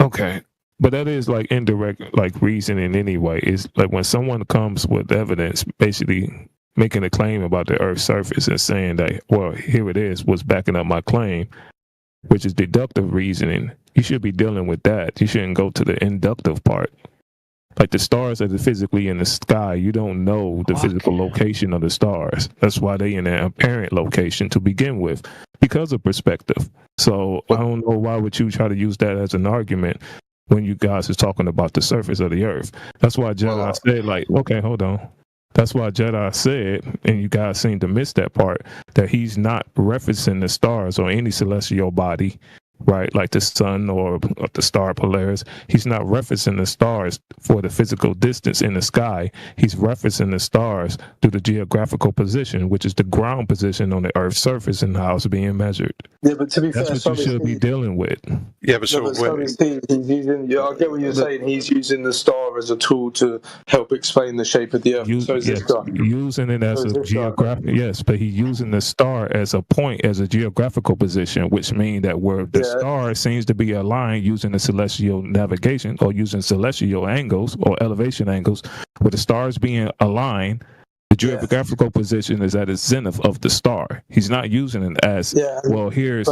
Okay. But that is like indirect, like reasoning anyway. Is like when someone comes with evidence, basically making a claim about the Earth's surface and saying that, well, here it is, was backing up my claim, which is deductive reasoning. You should be dealing with that. You shouldn't go to the inductive part. Like the stars that are physically in the sky, you don't know the physical location of the stars. That's why they in their apparent location to begin with, because of perspective. So I don't know why would you try to use that as an argument when you guys is talking about the surface of the Earth. That's why Jedi said, like, okay, hold on. That's why Jedi said, and you guys seem to miss that part, that he's not referencing the stars or any celestial body right? Like the sun or the star Polaris. He's not referencing the stars for the physical distance in the sky. He's referencing the stars to the geographical position, which is the ground position on the Earth's surface and how it's being measured. Yeah, but to be That's fair, what so you should be dealing with. Yeah, but no, so is he. He's using. Yeah, I get what you're saying. He's using the star as a tool to help explain the shape of the Earth. So is this guy using it as a geographic? Yes, but he's using the star as a point, as a geographical position, which means that where the star seems to be aligned using the celestial navigation or using celestial angles or elevation angles, where the stars being aligned. The geographical position is at its zenith of the star. He's not using it as, well, here's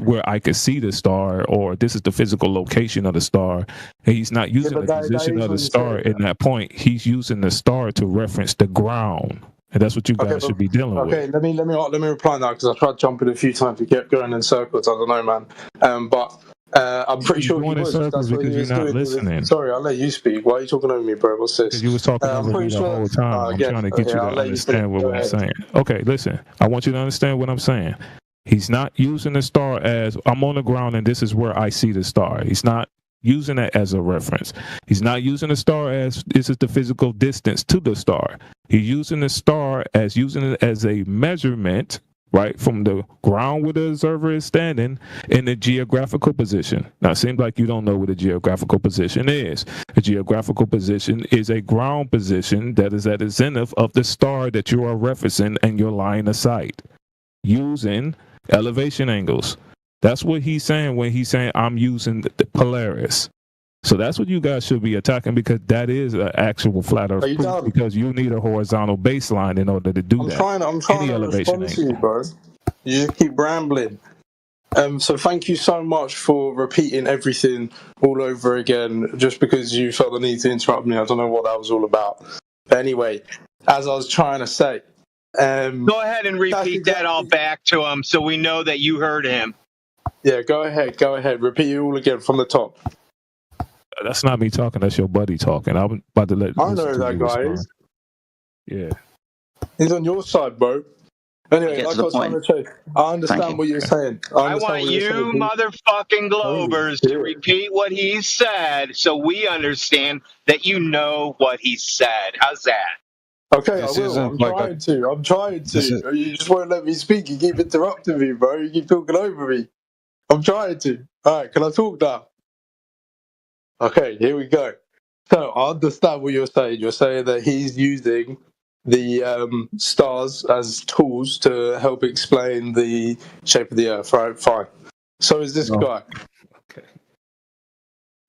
where I could see the star, or this is the physical location of the star. And he's not using the position of the star in that point. He's using the star to reference the ground. And that's what you guys should be dealing with. Okay, let me reply now, because I tried jumping a few times to get going in circles. I don't know, man. But I'm pretty sure he was. That's what he was doing. Listening. Sorry, I'll let you speak. Why are you talking over me, bro? What's this? You was talking over me the whole time. I'm trying to get you to understand what I'm saying. Okay, listen. I want you to understand what I'm saying. He's not using the star as, I'm on the ground and this is where I see the star. He's not using it as a reference. He's not using the star as, this is the physical distance to the star. He's using the star as, using it as a measurement, right, from the ground where the observer is standing in the geographical position. Now, it seems like you don't know what a geographical position is. A geographical position is a ground position that is at the zenith of the star that you are referencing and your line of sight, using elevation angles. That's what he's saying when he's saying, I'm using the Polaris. So that's what you guys should be attacking, because that is an actual flat Earth proof, because you need a horizontal baseline in order to do that. I'm trying to respond to you, bro. You just keep rambling. So thank you so much for repeating everything all over again, just because you felt the need to interrupt me. I don't know what that was all about. But anyway, as I was trying to say, go ahead and repeat that all back to him so we know that you heard him. Yeah, go ahead. Repeat it all again from the top. That's not me talking. That's your buddy talking. I'm about to let. I know who that guy is. Yeah, he's on your side, bro. Anyway, like I was trying to say, I understand what you're saying. I want you motherfucking Globers to repeat what he said, so we understand that you know what he said. How's that? Okay, I will. I'm trying to. You just won't let me speak. You keep interrupting me, bro. You keep talking over me. I'm trying to. All right, can I talk now? Okay, here we go. So I understand what you're saying. You're saying that he's using the stars as tools to help explain the shape of the Earth, right? Fine. So is this guy. Okay.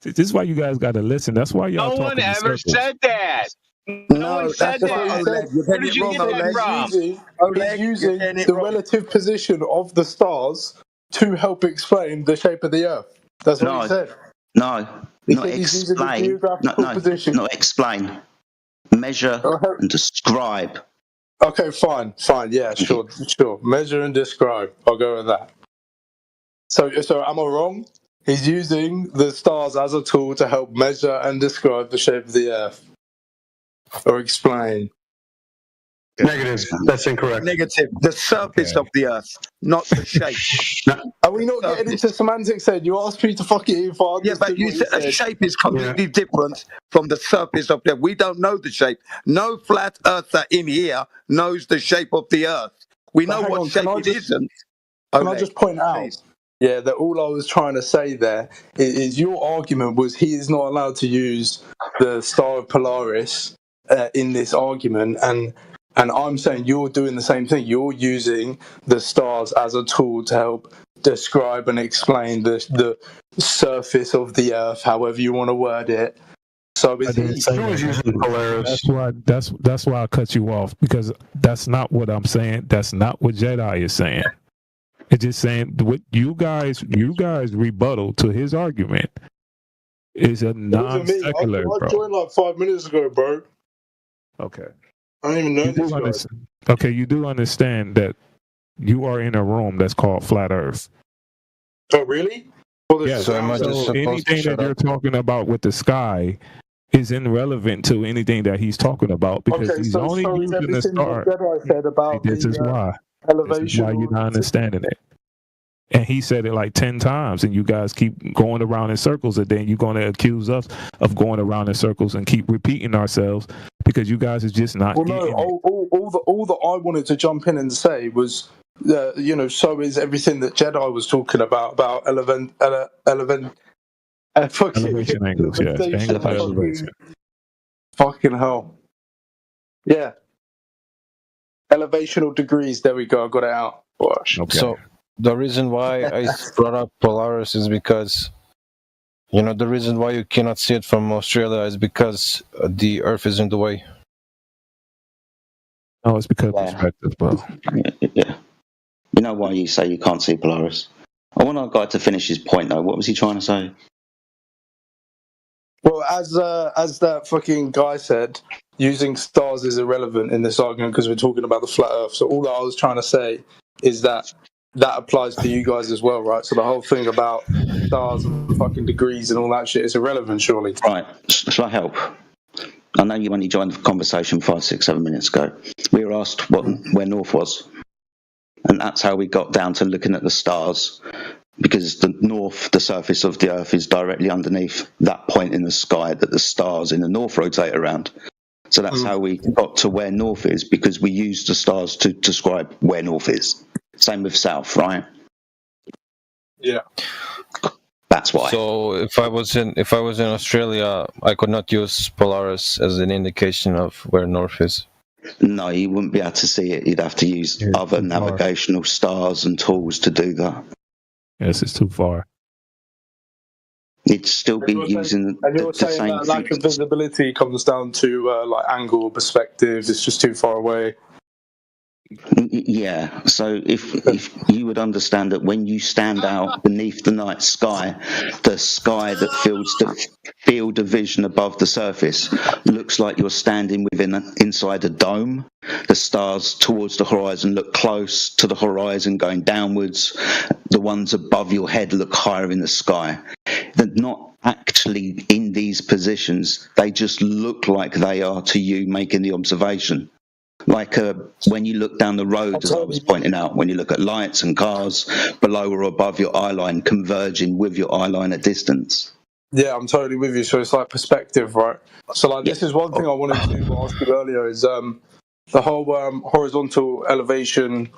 This is why you guys got to listen. That's why y'all. No one ever said that. No one said that. Where did you get that from? He's using the relative position of the stars to help explain the shape of the Earth. That's what he said. No, not explain. Not explain. Measure and describe. Okay, fine. Yeah, sure. Measure and describe. I'll go with that. So am I wrong? He's using the stars as a tool to help measure and describe the shape of the Earth, or explain. Negative. That's incorrect. Negative. The surface of the Earth, not the shape. Are we not getting into semantics then? You asked me to fuck it in for. Yeah, but you said the shape is completely different from the surface of the Earth. We don't know the shape. No flat earther in here knows the shape of the Earth. We know what shape it isn't. Can I just point out? Yeah, that all I was trying to say there is your argument was he is not allowed to use the star of Polaris in this argument, and I'm saying you're doing the same thing. You're using the stars as a tool to help describe and explain the surface of the Earth, however you want to word it. So is he using Polaris? That's why I cut you off, because that's not what I'm saying. That's not what Jedi is saying. It's just saying what you guys rebuttal to his argument is a non-secular, I joined like 5 minutes ago, bro. Okay. I don't even know this guy. Okay, you do understand that you are in a room that's called Flat Earth. Oh, really? Yeah, so anything that you're talking about with the sky is irrelevant to anything that he's talking about, because he's only using the star. This is why. This is why you're not understanding it. And he said it like 10 times, and you guys keep going around in circles, and then you're going to accuse us of going around in circles and keep repeating ourselves because you guys is just not. Well, no, all that I wanted to jump in and say was, so is everything that Jedi was talking about elevation angles, elevation. Fucking hell. Yeah. Elevational degrees. There we go. I got it out. Okay. So the reason why I brought up Polaris is because, the reason why you cannot see it from Australia is because the Earth is in the way. Oh, it's because of perspective, bro. Yeah. You know why you say you can't see Polaris? I want our guy to finish his point, though. What was he trying to say? Well, as that fucking guy said, using stars is irrelevant in this argument because we're talking about the flat Earth. So all that I was trying to say is that applies to you guys as well, right? So the whole thing about stars and fucking degrees and all that shit is irrelevant, surely. Right. Shall I help? I know you only joined the conversation 5, 6, 7 minutes ago. We were asked where North was. And that's how we got down to looking at the stars. Because the surface of the Earth is directly underneath that point in the sky that the stars in the north rotate around. So that's how we got to where North is, because we used the stars to describe where North is. Same with South, right? Yeah. That's why. So if I was in Australia, I could not use Polaris as an indication of where North is. No, you wouldn't be able to see it. You'd have to use other navigational stars and tools to do that. Yes, it's too far. It'd still be using and you're the saying same that lack of visibility comes down to like angle, perspective. It's just too far away. Yeah, so if you would understand that when you stand out beneath the night sky, the sky that fills the field of vision above the surface looks like you're standing inside a dome. The stars towards the horizon look close to the horizon going downwards. The ones above your head look higher in the sky. They're not actually in these positions. They just look like they are to you making the observation. Like when you look down the road, as I was pointing out, when you look at lights and cars below or above your eye line converging with your eye line at distance. Yeah, I'm totally with you. So it's like perspective, right? So like this is one thing I wanted to ask you earlier is the whole horizontal elevation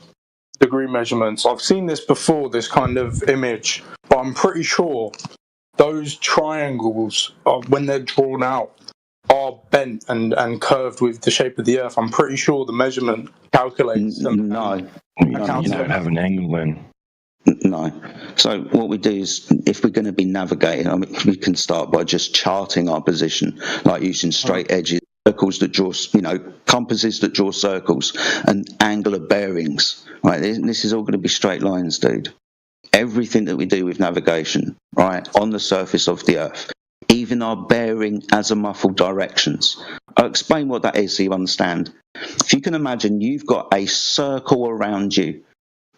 degree measurements. I've seen this before, this kind of image, but I'm pretty sure those triangles, when they're drawn out, are bent and curved with the shape of the Earth. I'm pretty sure the measurement calculates them. No. You don't have an angle in. No. So what we do is, if we're going to be navigating, we can start by just charting our position, like using straight edges, circles that draw, compasses that draw circles, and angular bearings. Right. This is all going to be straight lines, dude. Everything that we do with navigation, right, on the surface of the Earth, even our bearing azimuthal directions. I'll explain what that is so you understand. If you can imagine, you've got a circle around you,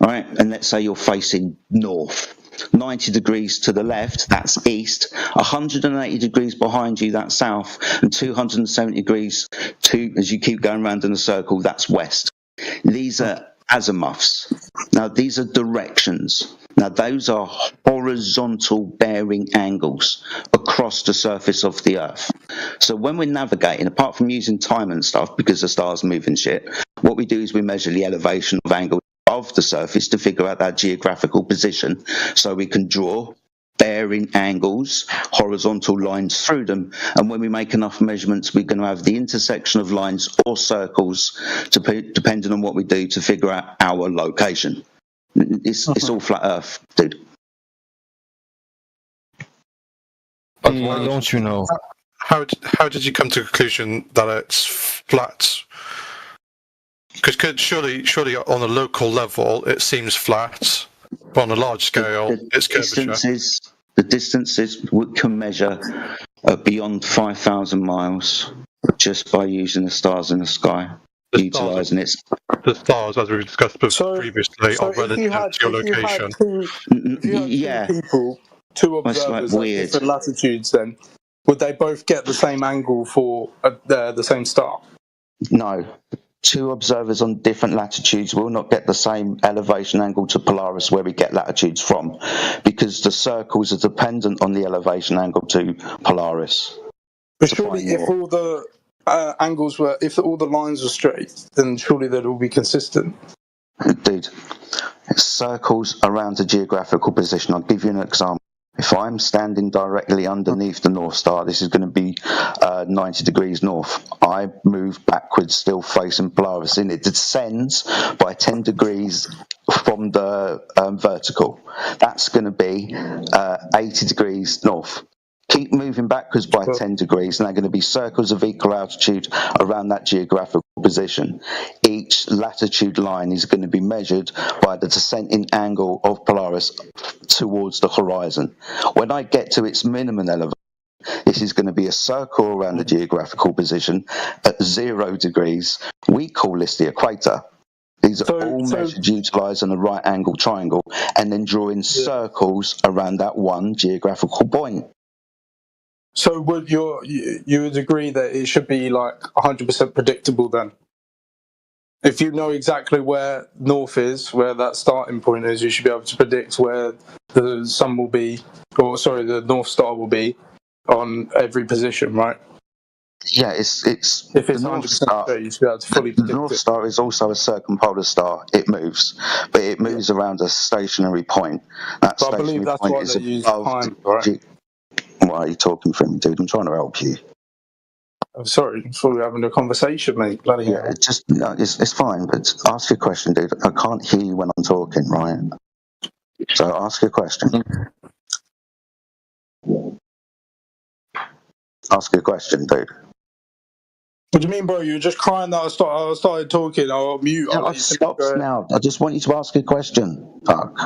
right? And let's say you're facing north. 90 degrees to the left, that's east. 180 degrees behind you, that's south. And 270 degrees as you keep going around in a circle, that's west. These are azimuths. Now, these are directions. Now, those are horizontal bearing angles across the surface of the Earth. So when we're navigating, apart from using time and stuff, because the stars move and shit, what we do is we measure the elevation of angles of the surface to figure out that geographical position, so we can draw bearing angles, horizontal lines through them, and when we make enough measurements, we're going to have the intersection of lines or circles, depending on what we do, to figure out our location. It's all flat Earth, dude. But why don't you know? How did you come to the conclusion that it's flat? Because surely on a local level it seems flat, but on a large scale it's curvature. The distances we can measure beyond 5,000 miles just by using the stars in the sky, utilising it. The stars, as we discussed previously, are relative to your location. If you had two people, two observers at different latitudes, then would they both get the same angle for the same star? No. two observers on different latitudes will not get the same elevation angle to Polaris where we get latitudes from, because the circles are dependent on the elevation angle to Polaris. But surely, if all the if all the lines were straight, then surely they'd all be consistent. Dude, circles around a geographical position. I'll give you an example. If I'm standing directly underneath the North Star, this is going to be 90 degrees north. I move backwards, still facing Polaris, and it descends by 10 degrees from the vertical. That's going to be 80 degrees north. Keep moving backwards by 10 degrees, and they're going to be circles of equal altitude around that geographical position. Each latitude line is going to be measured by the descending angle of Polaris towards the horizon. When I get to its minimum elevation, this is going to be a circle around the geographical position at 0 degrees. We call this the equator. These are all measured utilising a right angle triangle and then drawing circles around that one geographical point. So would you would agree that it should be like 100% predictable then? If you know exactly where north is, where that starting point is, you should be able to predict where the sun will be, or sorry, the North Star will be on every position, right? Yeah, it's if it's 100% straight, you should be able to fully predict the North Star is also a circumpolar star. It moves, but it moves around a stationary point. That but I believe that's point why is they use above time, right? Why are you talking for me, dude? I'm trying to help you. I'm sorry, I thought we were having a conversation, mate. Bloody hell. It's fine, but ask your question, dude. I can't hear you when I'm talking, right? So ask your question. Ask your question, dude. What do you mean, bro? You were just crying that I started talking. I'll mute. Yeah, I've stopped now. I just want you to ask a question. Fuck.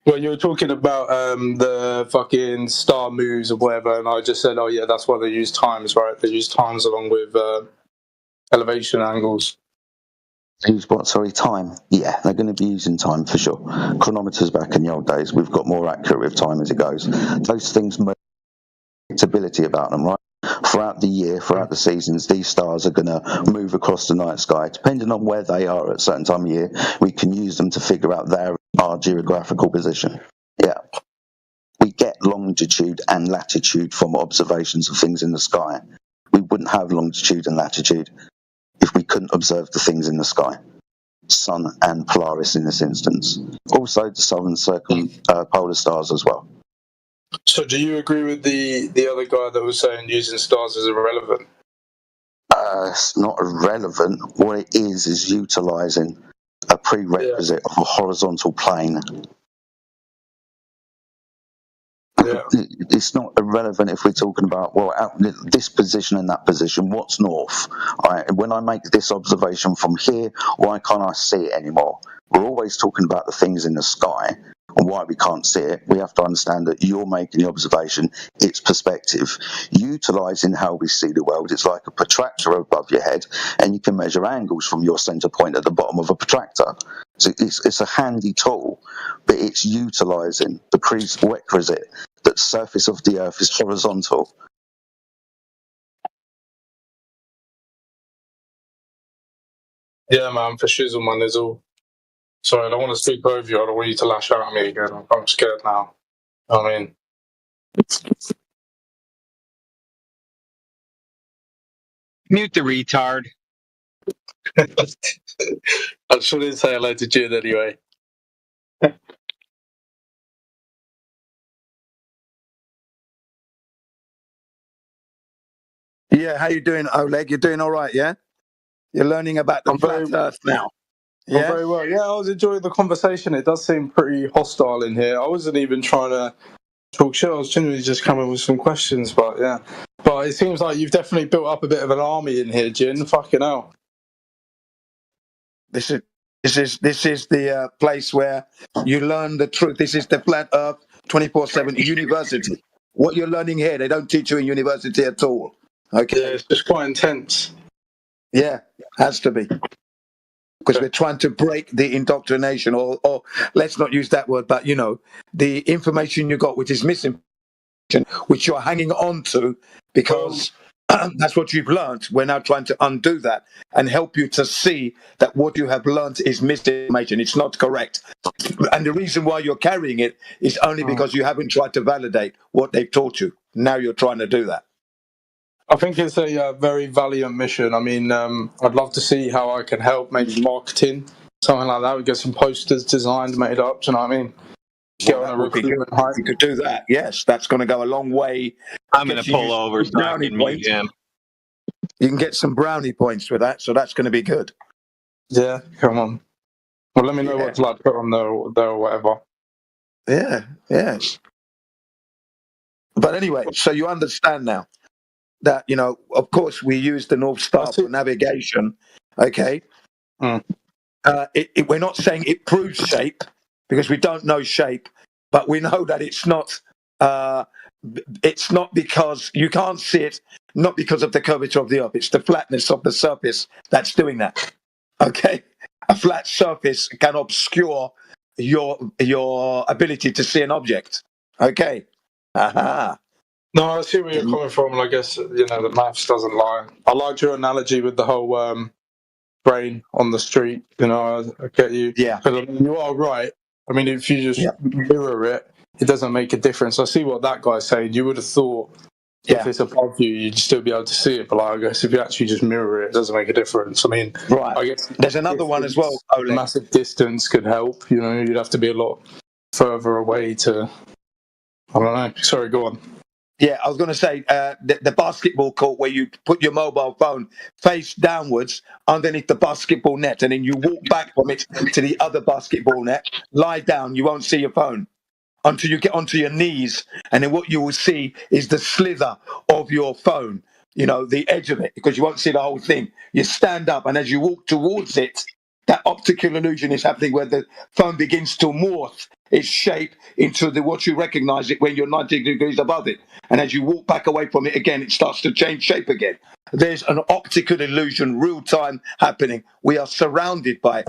Well, you were talking about the fucking star moves or whatever, and I just said, oh yeah, that's why they use times, right? They use times along with elevation angles. Use what? Sorry, time. Yeah, they're going to be using time for sure. Chronometers back in the old days, we've got more accurate with time as it goes. Those things move. Predictability about them, right? Throughout the year, throughout the seasons, these stars are going to move across the night sky. Depending on where they are at a certain time of year, we can use them to figure out our geographical position. Yeah. We get longitude and latitude from observations of things in the sky. We wouldn't have longitude and latitude if we couldn't observe the things in the sky. Sun and Polaris in this instance. Also the southern circumpolar stars as well. So do you agree with the other guy that was saying using stars is irrelevant? It's not irrelevant. What it is utilising a prerequisite of a horizontal plane. Yeah. It's not irrelevant if we're talking about, well, this position and that position, what's north? When I make this observation from here, why can't I see it anymore? We're always talking about the things in the sky and why we can't see it. We have to understand that you're making the observation, it's perspective. Utilising how we see the world, it's like a protractor above your head, and you can measure angles from your centre point at the bottom of a protractor. So it's a handy tool, but it's utilising the prerequisite that the surface of the Earth is horizontal. Yeah, man, for shizzle, man, there's all. Sorry, I don't want to speak over you. I don't want you to lash out at me again. I'm scared now. I mean, mute the retard. I shouldn't say hello to Jin anyway. Yeah, how you doing, Oleg? You're doing all right, yeah? You're learning about the flat Earth now. Yeah? I'm very well. Yeah, I was enjoying the conversation. It does seem pretty hostile in here. I wasn't even trying to talk shit. I was genuinely just coming with some questions, but yeah. But it seems like you've definitely built up a bit of an army in here, Jin. Fucking hell. This is the place where you learn the truth. This is the flat Earth 24/7 university. What you're learning here, they don't teach you in university at all. Okay, yeah, it's just quite intense. Yeah, has to be. Because we're trying to break the indoctrination, or let's not use that word, but you know, the information you got, which is misinformation, which you're hanging on to because That's what you've learned. We're now trying to undo that and help you to see that what you have learned is misinformation. It's not correct. And the reason why you're carrying it is only because you haven't tried to validate what they've taught you. Now you're trying to do that. I think it's a very valiant mission. I mean, I'd love to see how I can help, maybe marketing, something like that. We get some posters designed, made up. Do you know what I mean? Get on a recruitment hype. You could do that. Yes, that's going to go a long way. I'm going to pull over so I can meet him. You can get some brownie points with that, so that's going to be good. Yeah, come on. Well, let me know what to like put on there or whatever. Yeah. But anyway, so you understand now that, you know, of course, we use the North Star for navigation. Okay. We're not saying it proves shape because we don't know shape, but we know that it's not because you can't see it, not because of the curvature of the Earth. It's the flatness of the surface that's doing that. Okay. A flat surface can obscure your ability to see an object. Okay. Aha. No, I see where you're coming from, and I guess, you know, the maths doesn't lie. I liked your analogy with the whole brain on the street. You know, I get you. Yeah. Because, I mean, you are right. I mean, if you just mirror it, it doesn't make a difference. I see what that guy's saying. You would have thought if it's above you, you'd still be able to see it. But I guess if you actually just mirror it, it doesn't make a difference. I mean, right. I guess there's another one as well, Oleg. Massive distance could help. You know, you'd have to be a lot further away to... I don't know. Sorry, go on. Yeah, I was going to say the basketball court where you put your mobile phone face downwards underneath the basketball net, and then you walk back from it to the other basketball net, lie down, you won't see your phone until you get onto your knees, and then what you will see is the slither of your phone, you know, the edge of it, because you won't see the whole thing. You stand up, and as you walk towards it, that optical illusion is happening where the phone begins to morph its shape into what you recognize it when you're 90 degrees above it. And as you walk back away from it again, it starts to change shape again. There's an optical illusion, real time happening. We are surrounded by it.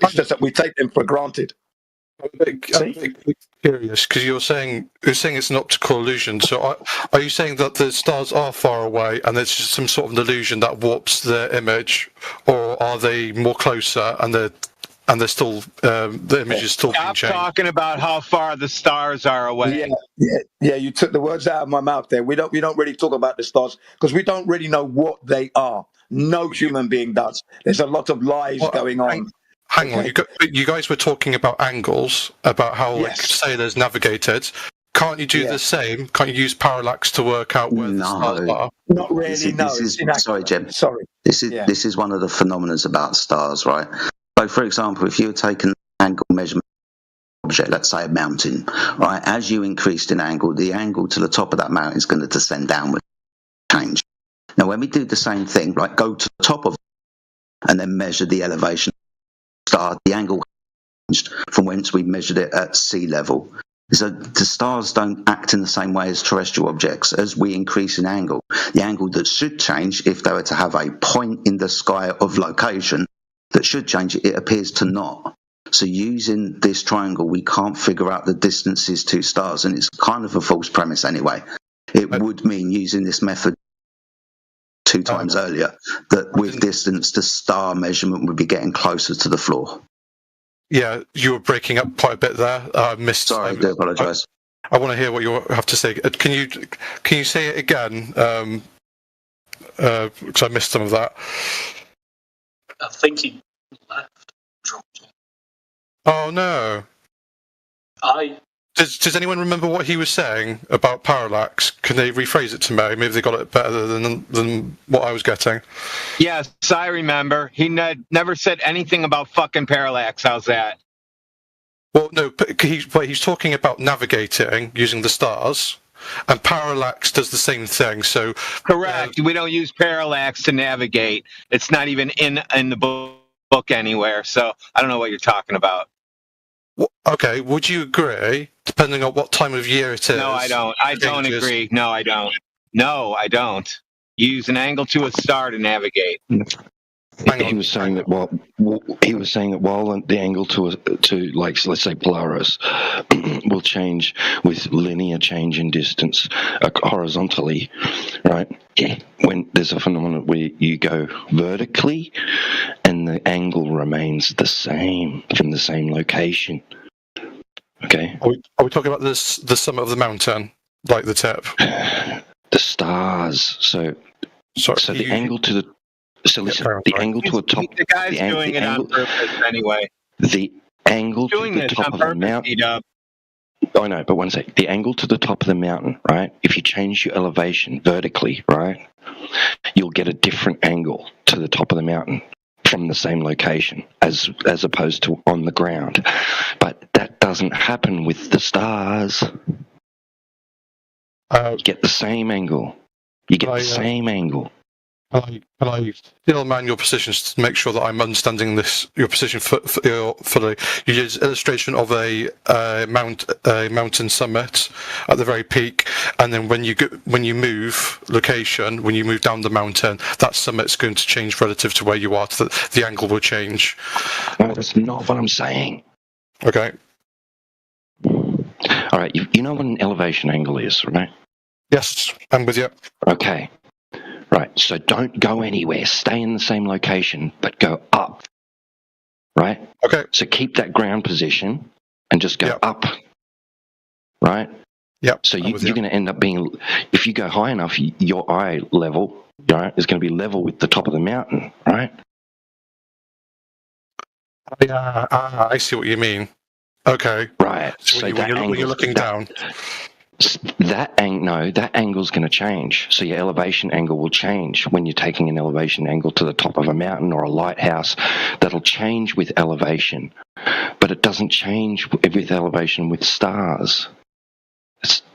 It's just that we take them for granted. I'm a bit curious because you're saying it's an optical illusion. So are you saying that the stars are far away and there's just some sort of an illusion that warps the image, or are they more closer and they're still the image is still being changed? Stop talking about how far the stars are away. Yeah. You took the words out of my mouth there. We don't really talk about the stars because we don't really know what they are. No human being does. There's a lot of lies going on. Hang on, you guys were talking about angles, about how like sailors navigated. Can't you do the same? Can't you use parallax to work out where the stars are? Not really. Sorry, Jim. Sorry. This is one of the phenomena about stars, right? So, for example, if you're taking an angle measurement object, let's say a mountain, right? As you increased in angle, the angle to the top of that mountain is going to descend downward, change. Now, when we do the same thing, like go to the top of it and then measure the elevation of the star, the angle changed from whence we measured it at sea level. So the stars don't act in the same way as terrestrial objects. As we increase in angle, the angle that should change if they were to have a point in the sky of location that should change, it appears to not. So using this triangle, we can't figure out the distances to stars, and it's kind of a false premise anyway. It would mean using this method 2 times earlier, that with distance, the star measurement would be getting closer to the floor. Yeah, you were breaking up quite a bit there. I missed. Sorry, I do apologise. I want to hear what you have to say. Can you say it again? Because I missed some of that. I think he left. Dropped. Oh no! Does anyone remember what he was saying about parallax? Can they rephrase it to me? Maybe they got it better than what I was getting. Yes, I remember. He never said anything about fucking parallax. How's that? Well, no, but he's talking about navigating using the stars, and parallax does the same thing. So correct. We don't use parallax to navigate. It's not even in the book anywhere. So I don't know what you're talking about. Okay, would you agree, depending on what time of year it is? No, I don't. I don't agree. No, I don't. You use an angle to a star to navigate. He was saying that while the angle to like, let's say Polaris will change with linear change in distance horizontally, right? When there's a phenomenon where you go vertically and the angle remains the same from the same location. Okay. Are we talking about the summit of the mountain, like the tip? The stars. So the angle to the. So listen, the angle to the top. The guy's doing it on purpose anyway. The angle to the top of the mountain. I know, but one sec. The angle to the top of the mountain, right? If you change your elevation vertically, right, you'll get a different angle to the top of the mountain from the same location as opposed to on the ground. But that doesn't happen with the stars. You get the same angle. You get the same angle. Can I still man your positions to make sure that I'm understanding your position fully? You use illustration of a mountain summit at the very peak, and then when you move location, when you move down the mountain, that summit's going to change relative to where you are. The angle will change. No, that's not what I'm saying. Okay. All right. You know what an elevation angle is, right? Yes, I'm with you. Okay. Right, so don't go anywhere. Stay in the same location, but go up. Right? Okay. So keep that ground position and just go up. Right? Yep. So you're going to end up being, if you go high enough, your eye level, right, is going to be level with the top of the mountain, right? I see what you mean. Okay. Right. So when you're looking down. That angle's going to change. So your elevation angle will change when you're taking an elevation angle to the top of a mountain or a lighthouse. That'll change with elevation, but it doesn't change with elevation with stars.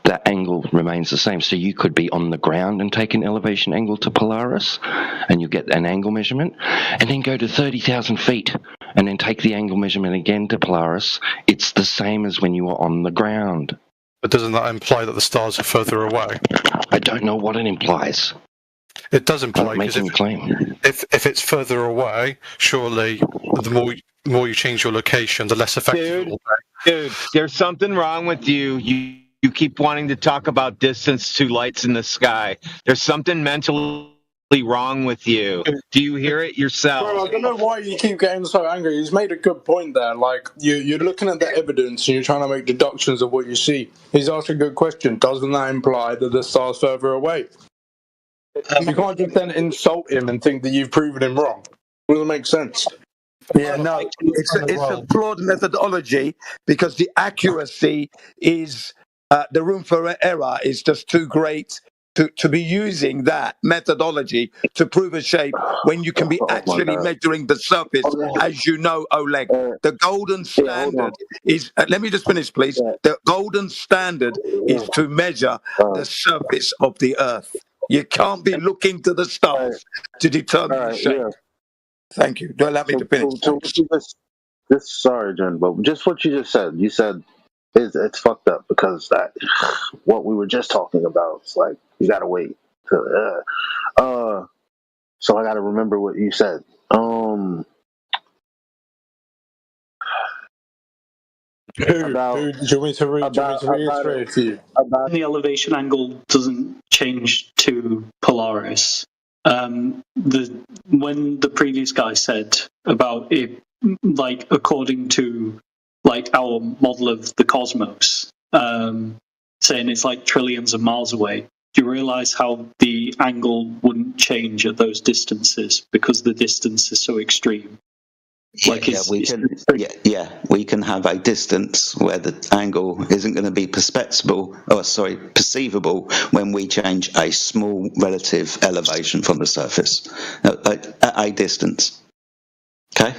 That angle remains the same. So you could be on the ground and take an elevation angle to Polaris, and you'll get an angle measurement, and then go to 30,000 feet and then take the angle measurement again to Polaris. It's the same as when you were on the ground. But doesn't that imply that the stars are further away? I don't know what it implies. It does imply. I'm making a claim. If it's further away, surely the more you change your location, the less effective it will be. Dude, there's something wrong with you. You keep wanting to talk about distance to lights in the sky. There's something mentally wrong with you. Do you hear it yourself? Bro, I don't know why you keep getting so angry. He's made a good point there. Like, you're looking at the evidence and you're trying to make deductions of what you see. He's asked a good question. Doesn't that imply that the star's further away? You can't just then insult him and think that you've proven him wrong. It doesn't make sense. Yeah, no, it's a flawed methodology because the accuracy is, the room for error is just too great to be using that methodology to prove a shape when you can be actually measuring the surface, as you know, Oleg. The golden standard is, let me just finish, please. The golden standard is to measure the surface of the Earth. You can't be looking to the stars to determine the shape. Thank you. Do allow me to finish. Sorry, Jen, but just what you just said. You said it's fucked up because that what we were just talking about. It's like you gotta wait. So I gotta remember what you said. Do you want me to reiterate it to you? The elevation angle doesn't change to Polaris. When the previous guy said about it, like according to like our model of the cosmos, saying it's like trillions of miles away. Do you realize how the angle wouldn't change at those distances because the distance is so extreme? We can have a distance where the angle isn't going to be perceivable when we change a small relative elevation from the surface at a distance. Okay?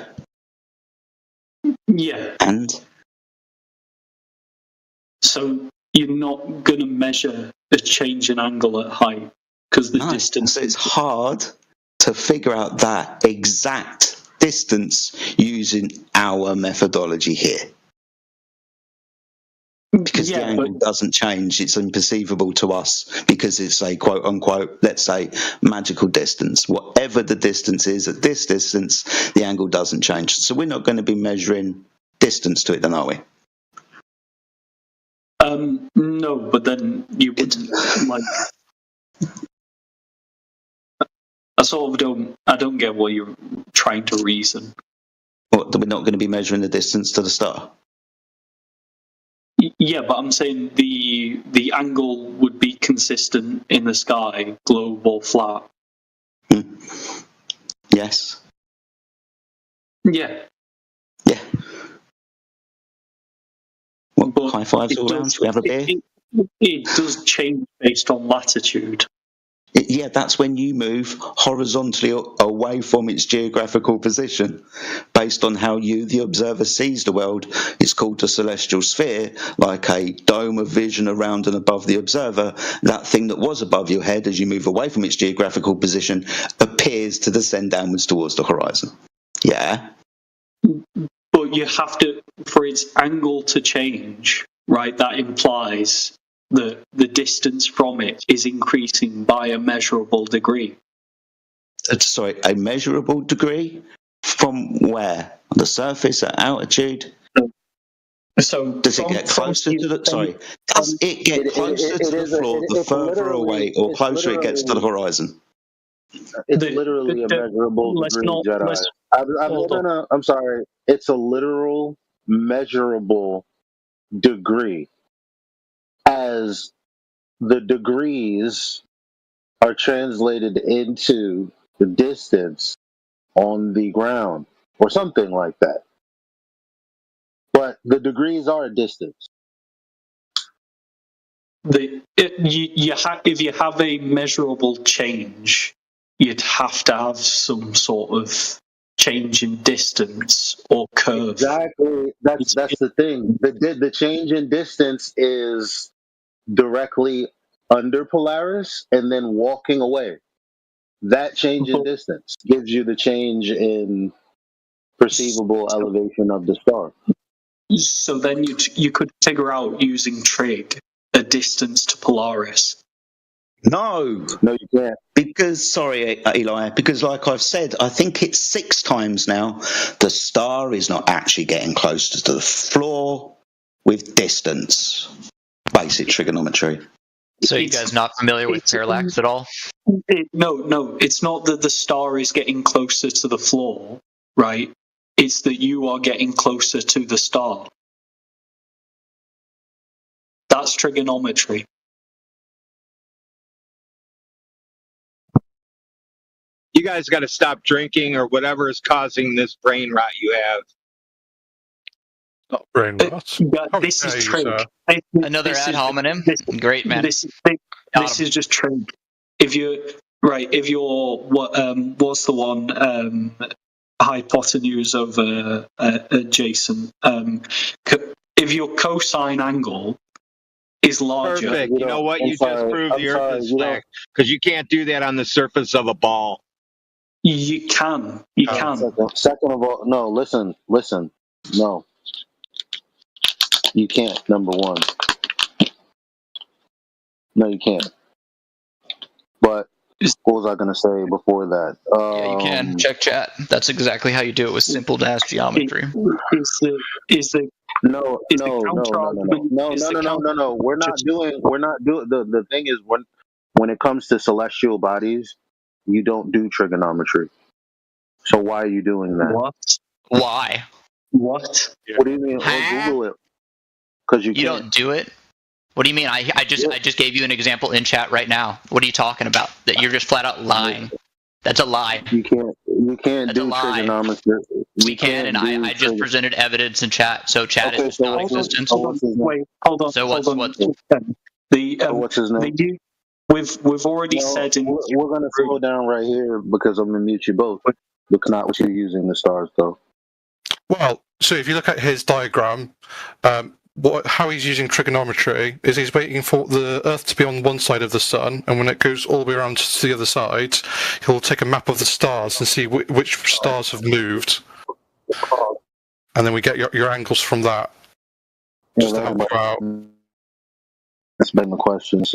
Yeah. And? So you're not going to measure a change in angle at height because the distance... So it's hard to figure out that exact distance using our methodology here. Because the angle doesn't change. It's imperceivable to us because it's a quote unquote, let's say, magical distance. Whatever the distance is at this distance, the angle doesn't change. So we're not going to be measuring distance to it, then, are we? No, but then you wouldn't like. I don't get what you're trying to reason. What, that we're not going to be measuring the distance to the star? Yeah, but I'm saying the angle would be consistent in the sky, globe or flat. Yes. Yeah. Yeah. Well, high fives all around. Should we have a beer? It does change based on latitude. Yeah, that's when you move horizontally away from its geographical position. Based on how you, the observer, sees the world, it's called a celestial sphere, like a dome of vision around and above the observer. That thing that was above your head as you move away from its geographical position appears to descend downwards towards the horizon. Yeah? But you have to, for its angle to change, right, that implies that the distance from it is increasing by a measurable degree. Sorry, a measurable degree? From where? On the surface, at altitude? So does it get closer to the? Sorry, does it get closer to the floor the further away, or closer it gets to the horizon? It's literally a measurable degree, Jedi. I'm sorry. It's a literal measurable degree. As the degrees are translated into the distance on the ground, or something like that. But the degrees are a distance. If you have a measurable change, you'd have to have some sort of change in distance or curve. Exactly. That's the thing. The change in distance is directly under Polaris and then walking away. That change in distance gives you the change in perceivable elevation of the star. So then you could figure out using trig a distance to Polaris. No, you can't. Because, sorry, Eli, because like I've said, I think it's 6 times now, the star is not actually getting closer to the floor with distance. Basic trigonometry. So you guys not familiar with parallax at all? No, it's not that the star is getting closer to the floor, right? It's that you are getting closer to the star. That's trigonometry. You guys got to stop drinking or whatever is causing this brain rot you have. Not brain rot. This is trig. Another ad hominem. Great, man. This is just trig. If you're what's the one hypotenuse over adjacent? If your cosine angle is larger, perfect. You know what? You just proved the Earth is flat because you can't do that on the surface of a ball. You can. Second of all, no. Listen. No, you can't. Number one, no, you can't. But what was I going to say before that? Yeah, you can. Check chat. That's exactly how you do it with simple dash geometry. No. We're not doing. The thing is, when it comes to celestial bodies, you don't do trigonometry. So why are you doing that? What? Why? What? What do you mean? Google it. Because you don't do it. What do you mean? I just gave you an example in chat right now. What are you talking about? That you're just flat out lying. That's a lie. You can't do trigonometry. We can, and I just presented evidence in chat. So chat is just non-existent. Wait, hold on. So what's his name? We've already said we're going to slow down right here because I'm going to mute you both. But not what you're using the stars though. Well, so if you look at his diagram, how he's using trigonometry is he's waiting for the Earth to be on one side of the sun, and when it goes all the way around to the other side, he'll take a map of the stars and see which stars have moved, and then we get your angles from that. just to help you out. That's been the question.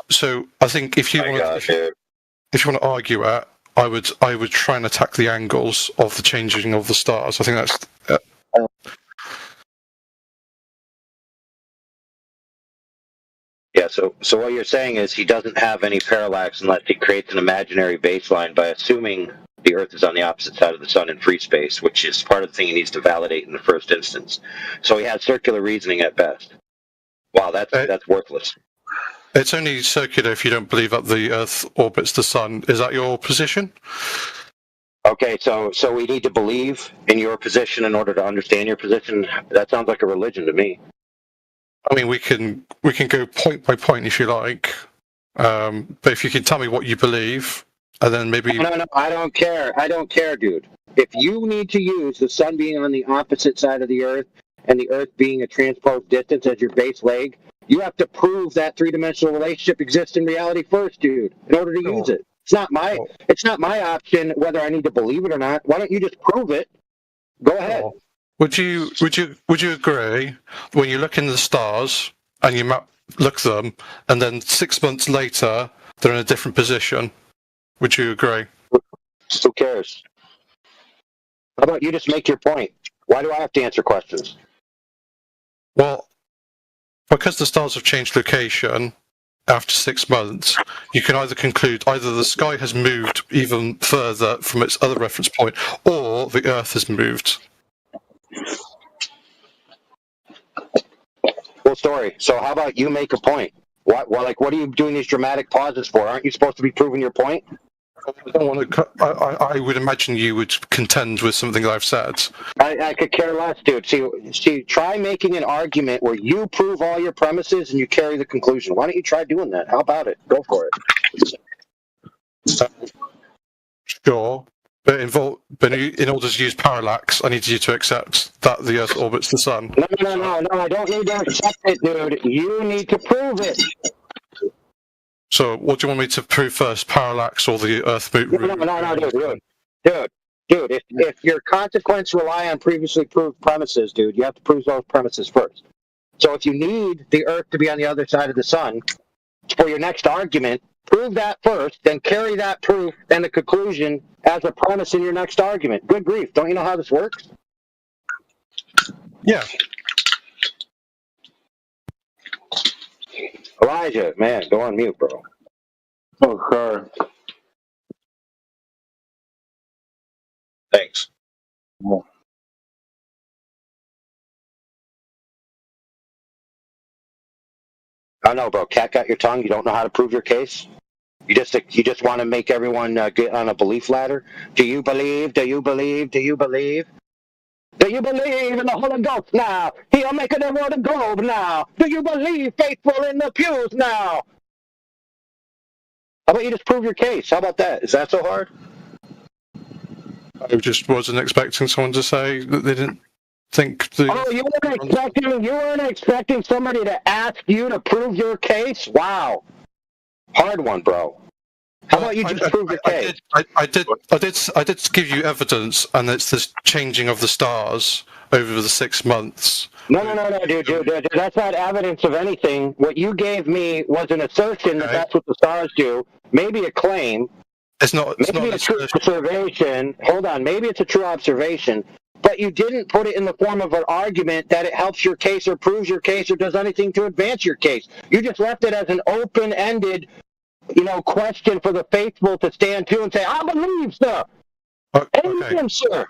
So I think if you want to argue it, I would try and attack the angles of the changing of the stars. I think that's. Yeah, so what you're saying is he doesn't have any parallax unless he creates an imaginary baseline by assuming the Earth is on the opposite side of the Sun in free space, which is part of the thing he needs to validate in the first instance. So he has circular reasoning at best. Wow, that's worthless. It's only circular if you don't believe that the Earth orbits the Sun. Is that your position? Okay, so we need to believe in your position in order to understand your position. That sounds like a religion to me. I mean, we can go point by point if you like, but if you can tell me what you believe, and then maybe. No, I don't care. I don't care, dude. If you need to use the Sun being on the opposite side of the Earth and the Earth being a transposed distance as your base leg, you have to prove that three-dimensional relationship exists in reality first, dude, in order to use it. It's not my option whether I need to believe it or not. Why don't you just prove it? Go ahead. Would you agree when you look in the stars and you look them, and then 6 months later they're in a different position? Would you agree? Who cares? How about you just make your point? Why do I have to answer questions? Well, because the stars have changed location after 6 months, you can either conclude either the sky has moved even further from its other reference point, or the Earth has moved. Cool story. So how about you make a point? What are you doing these dramatic pauses for? Aren't you supposed to be proving your point? I don't want to. I would imagine you would contend with something I've said. I could care less, dude. See, try making an argument where you prove all your premises and you carry the conclusion. Why don't you try doing that? How about it? Go for it. Sure. But in order to use parallax, I need you to accept that the Earth orbits the Sun. No, I don't need to accept it, dude. You need to prove it. So, what do you want me to prove first, parallax or the Earth moving? No, dude. If your consequence rely on previously proved premises, dude, you have to prove those premises first. So, if you need the Earth to be on the other side of the Sun for your next argument, prove that first, then carry that proof and the conclusion as a premise in your next argument. Good grief. Don't you know how this works? Yeah. Elijah, man, go on mute, bro. Okay. Thanks. I know, bro. Cat got your tongue. You don't know how to prove your case. You just want to make everyone get on a belief ladder. Do you believe? Do you believe? Do you believe? Do you believe in the Holy Ghost now? He'll make the world a globe now. Do you believe faithful in the pews now? How about you just prove your case? How about that? Is that so hard? I just wasn't expecting someone to say that they didn't think the... Oh, you weren't expecting somebody to ask you to prove your case? Wow. Hard one, bro. How about you just prove your case? I did give you evidence, and it's this changing of the stars over the 6 months. No, dude. That's not evidence of anything. What you gave me was an assertion that that's what the stars do. Maybe a claim. It's not. Maybe a true observation. Hold on. Maybe it's a true observation. But you didn't put it in the form of an argument that it helps your case or proves your case or does anything to advance your case. You just left it as an open-ended, question for the faithful to stand to and say, I believe, sir. Amen, sir.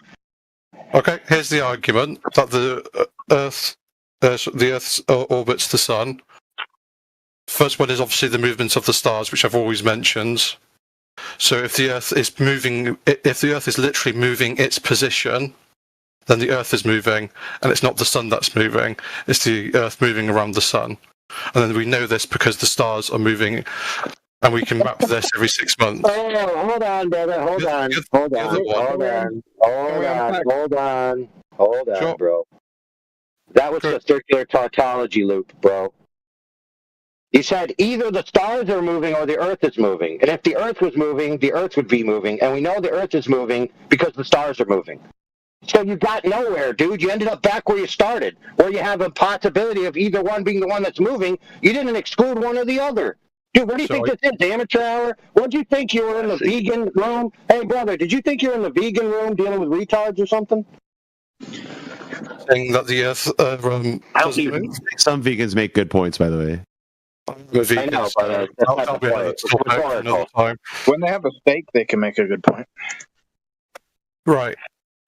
Okay, here's the argument that the Earth orbits the Sun. First one is obviously the movements of the stars, which I've always mentioned. So if the Earth is literally moving its position, then the Earth is moving, and it's not the Sun that's moving, it's the Earth moving around the Sun. And then we know this because the stars are moving, and we can map this every 6 months. Oh, hold on, brother. Hold on, bro. That was a circular tautology loop, bro. You said either the stars are moving or the Earth is moving. And if the Earth was moving, the Earth would be moving. And we know the Earth is moving because the stars are moving. So you got nowhere, dude. You ended up back where you started, where you have a possibility of either one being the one that's moving. You didn't exclude one or the other. Dude, what do you think this is, amateur hour? What did you think you were in the vegan room? Hey, brother, did you think you were in the vegan room dealing with retards or something? Saying that the Earth doesn't move. Some vegans make good points, by the way. I know, but that's not the point. It's rhetorical. When they have a stake, they can make a good point. Right.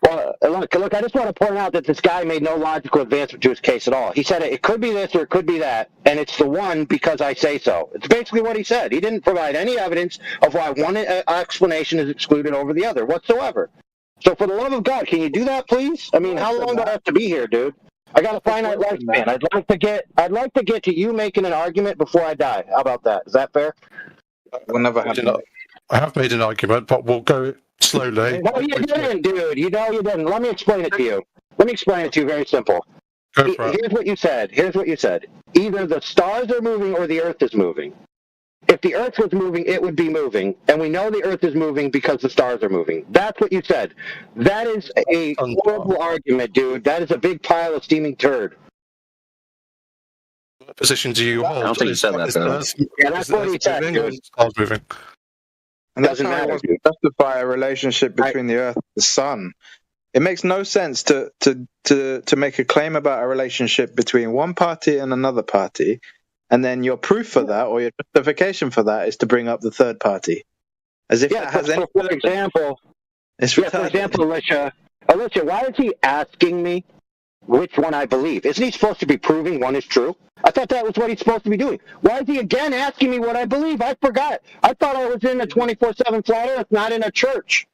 Well, look, I just want to point out that this guy made no logical advancement to his case at all. He said it could be this or it could be that, and it's the one because I say so. It's basically what he said. He didn't provide any evidence of why one explanation is excluded over the other whatsoever. So for the love of God, can you do that, please? I mean, how long do I have to be here, dude? I got a finite lifespan. I'd like to get to you making an argument before I die. How about that? Is that fair? Whenever I have made an argument, but we'll go slowly. No, you didn't, dude. You know you didn't. Let me explain it to you. Let me explain it to you very simple. Here's what you said. Either the stars are moving or the Earth is moving. If the Earth was moving, it would be moving. And we know the Earth is moving because the stars are moving. That's what you said. That is a horrible argument, dude. That is a big pile of steaming turd. What position do you hold? I don't think you said that, though. Yeah, that's what he said, dude. Stars moving. And that's how he wants to justify a relationship between the Earth and the Sun. It makes no sense to make a claim about a relationship between one party and another party, and then your proof for that or your justification for that is to bring up the third party, as if that has any. For example, Alicia, why is he asking me which one I believe? Isn't he supposed to be proving one is true? I thought that was what he's supposed to be doing. Why is he again asking me what I believe? I forgot. I thought I was in a 24/7 flat Earth, not in a church.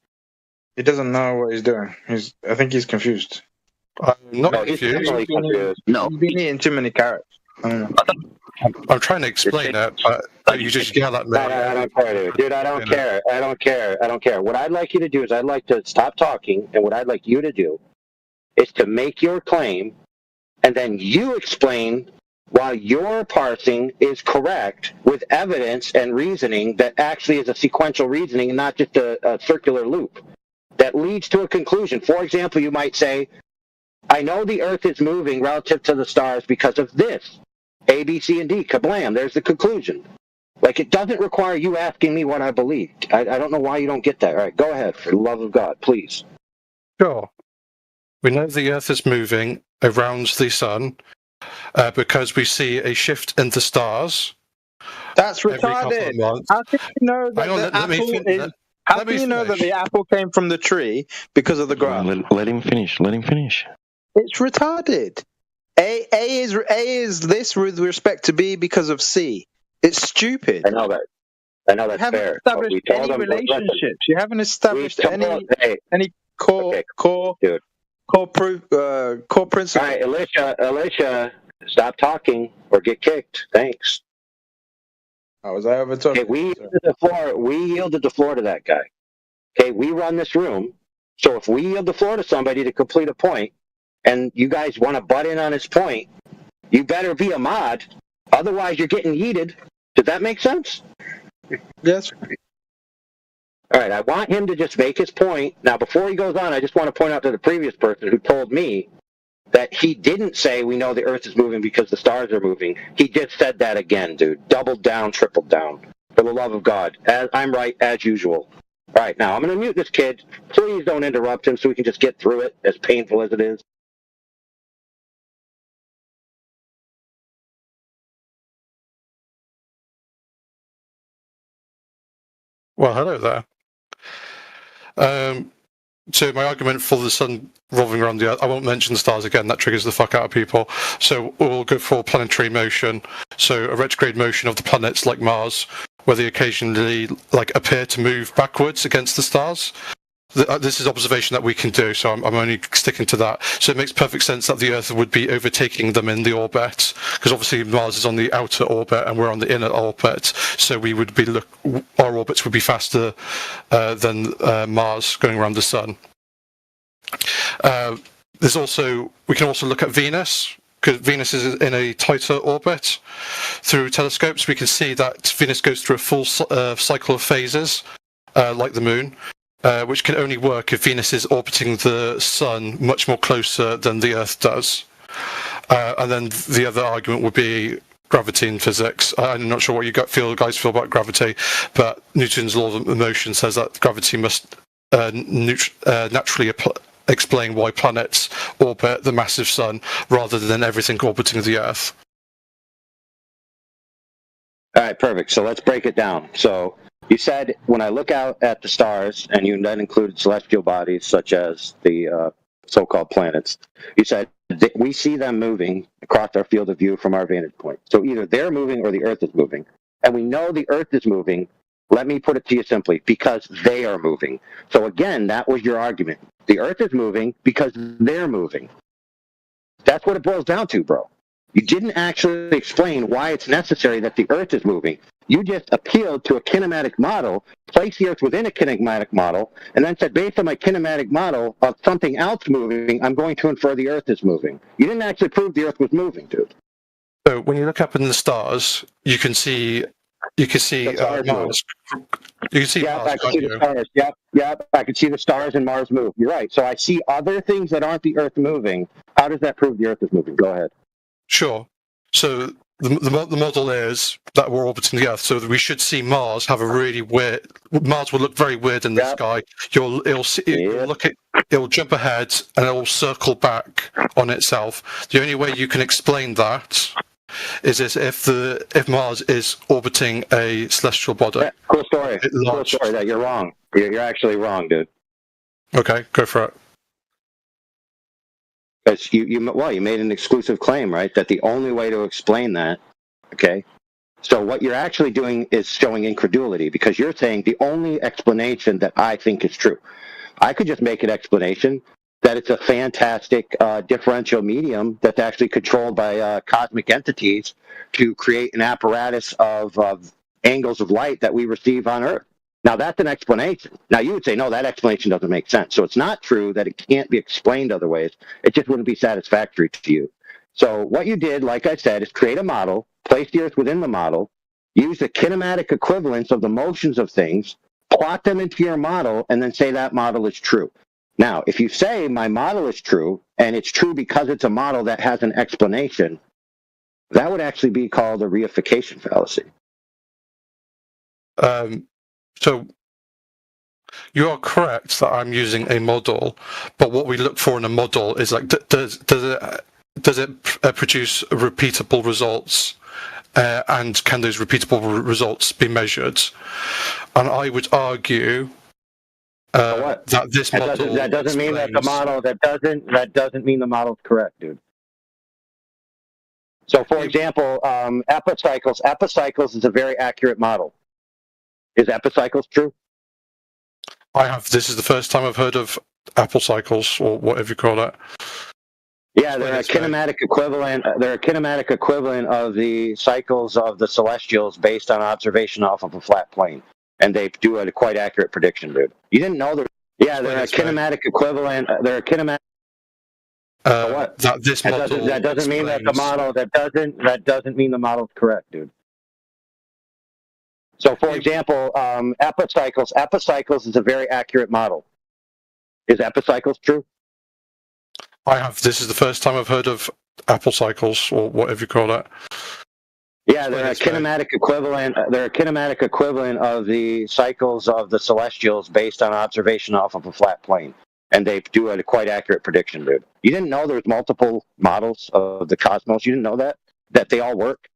He doesn't know what he's doing. I think he's confused. I'm not confused. No, he's been eating too many carrots. I don't know. I'm trying to explain it, but you just yell at me. I don't care, dude. I don't care. I don't care. What I'd like you to do is I'd like to stop talking, and what I'd like you to do is to make your claim, and then you explain why your parsing is correct with evidence and reasoning that actually is a sequential reasoning and not just a circular loop that leads to a conclusion. For example, you might say, I know the Earth is moving relative to the stars because of this. A, B, C, and D. Kablam. There's the conclusion. Like, it doesn't require you asking me what I believe. I don't know why you don't get that. All right, go ahead, for the love of God, please. Sure. We know the Earth is moving around the Sun because we see a shift in the stars. That's retarded. How can you know that How can you know that the apple came from the tree because of the grass? Let him finish. It's retarded. A is this with respect to B because of C. It's stupid. I know that. That's you haven't fair. established any relationships. You haven't established any core proof, core principles. All right, Alicia, stop talking or get kicked. Thanks. Was I over talking? Okay, we yielded the floor to that guy. Okay, we run this room. So if we yield the floor to somebody to complete a point, and you guys want to butt in on his point, you better be a mod. Otherwise, you're getting yeeted. Does that make sense? Yes. All right, I want him to just make his point. Now, before he goes on, I just want to point out to the previous person who told me that he didn't say we know the Earth is moving because the stars are moving. He just said that again, dude. Doubled down, tripled down. For the love of God. I'm right, as usual. All right, now, I'm going to mute this kid. Please don't interrupt him so we can just get through it, as painful as it is. Well, hello there. So my argument for the Sun revolving around the Earth, I won't mention the stars again, that triggers the fuck out of people. So we'll go for planetary motion. So a retrograde motion of the planets like Mars, where they occasionally appear to move backwards against the stars. This is observation that we can do, so I'm only sticking to that. So it makes perfect sense that the Earth would be overtaking them in the orbit, because obviously Mars is on the outer orbit and we're on the inner orbit. So we would be our orbits would be faster than Mars going around the Sun. We can also look at Venus, because Venus is in a tighter orbit. Through telescopes, we can see that Venus goes through a full cycle of phases, like the Moon. which can only work if Venus is orbiting the Sun much more closer than the Earth does. And then the other argument would be gravity in physics. I'm not sure what you guys feel about gravity, but Newton's law of motion says that gravity must naturally explain why planets orbit the massive Sun rather than everything orbiting the Earth. All right, perfect. So let's break it down. So you said when I look out at the stars, and you then included celestial bodies such as the so-called planets, you said that we see them moving across our field of view from our vantage point. So either they're moving or the Earth is moving. And we know the Earth is moving, let me put it to you simply, because they are moving. So again, that was your argument. The Earth is moving because they're moving. That's what it boils down to, bro. You didn't actually explain why it's necessary that the Earth is moving. You just appealed to a kinematic model, placed the Earth within a kinematic model, and then said, based on my kinematic model of something else moving, I'm going to infer the Earth is moving. You didn't actually prove the Earth was moving, dude. So when you look up in the stars, you can see Mars. You can see Mars. I can see the stars. Yep. I can see the stars and Mars move. You're right. So I see other things that aren't the Earth moving. How does that prove the Earth is moving? Go ahead. Sure. So the model is that we're orbiting the Earth, so that we should see Mars have a really weird. Mars will look very weird in the sky. It'll jump ahead and it'll circle back on itself. The only way you can explain that is if Mars is orbiting a celestial body. Yeah, cool story. Cool story. That you're wrong. You're actually wrong, dude. Okay, go for it. Because you made an exclusive claim, right? That the only way to explain that, okay? So what you're actually doing is showing incredulity, because you're saying the only explanation that I think is true. I could just make an explanation that it's a fantastic differential medium that's actually controlled by cosmic entities to create an apparatus of angles of light that we receive on Earth. Now, that's an explanation. Now, you would say, no, that explanation doesn't make sense. So it's not true that it can't be explained other ways. It just wouldn't be satisfactory to you. So what you did, like I said, is create a model, place the Earth within the model, use the kinematic equivalence of the motions of things, plot them into your model, and then say that model is true. Now, if you say my model is true, and it's true because it's a model that has an explanation, that would actually be called a reification fallacy. So you are correct that I'm using a model, but what we look for in a model is like, does it produce repeatable results, and can those repeatable results be measured? And I would argue that this model that doesn't mean that the model that doesn't mean the model's correct, dude. So, for example, epicycles is a very accurate model. Is epicycles true? This is the first time I've heard of Apple cycles, or whatever you call it. Yeah, they're a kinematic equivalent. They're a kinematic equivalent of the cycles of the celestials based on observation off of a flat plane, and they do a quite accurate prediction, dude. You didn't know they're a kinematic equivalent. They're a kinematic. What? That doesn't mean that the model that doesn't mean the model's correct, dude. So, for example, epicycles is a very accurate model. Is epicycles true? This is the first time I've heard of Apple cycles, or whatever you call it. Yeah, they're a kinematic equivalent. They're a kinematic equivalent of the cycles of the celestials based on observation off of a flat plane, and they do a quite accurate prediction, dude. You didn't know there's multiple models of the cosmos. You didn't know that they all work.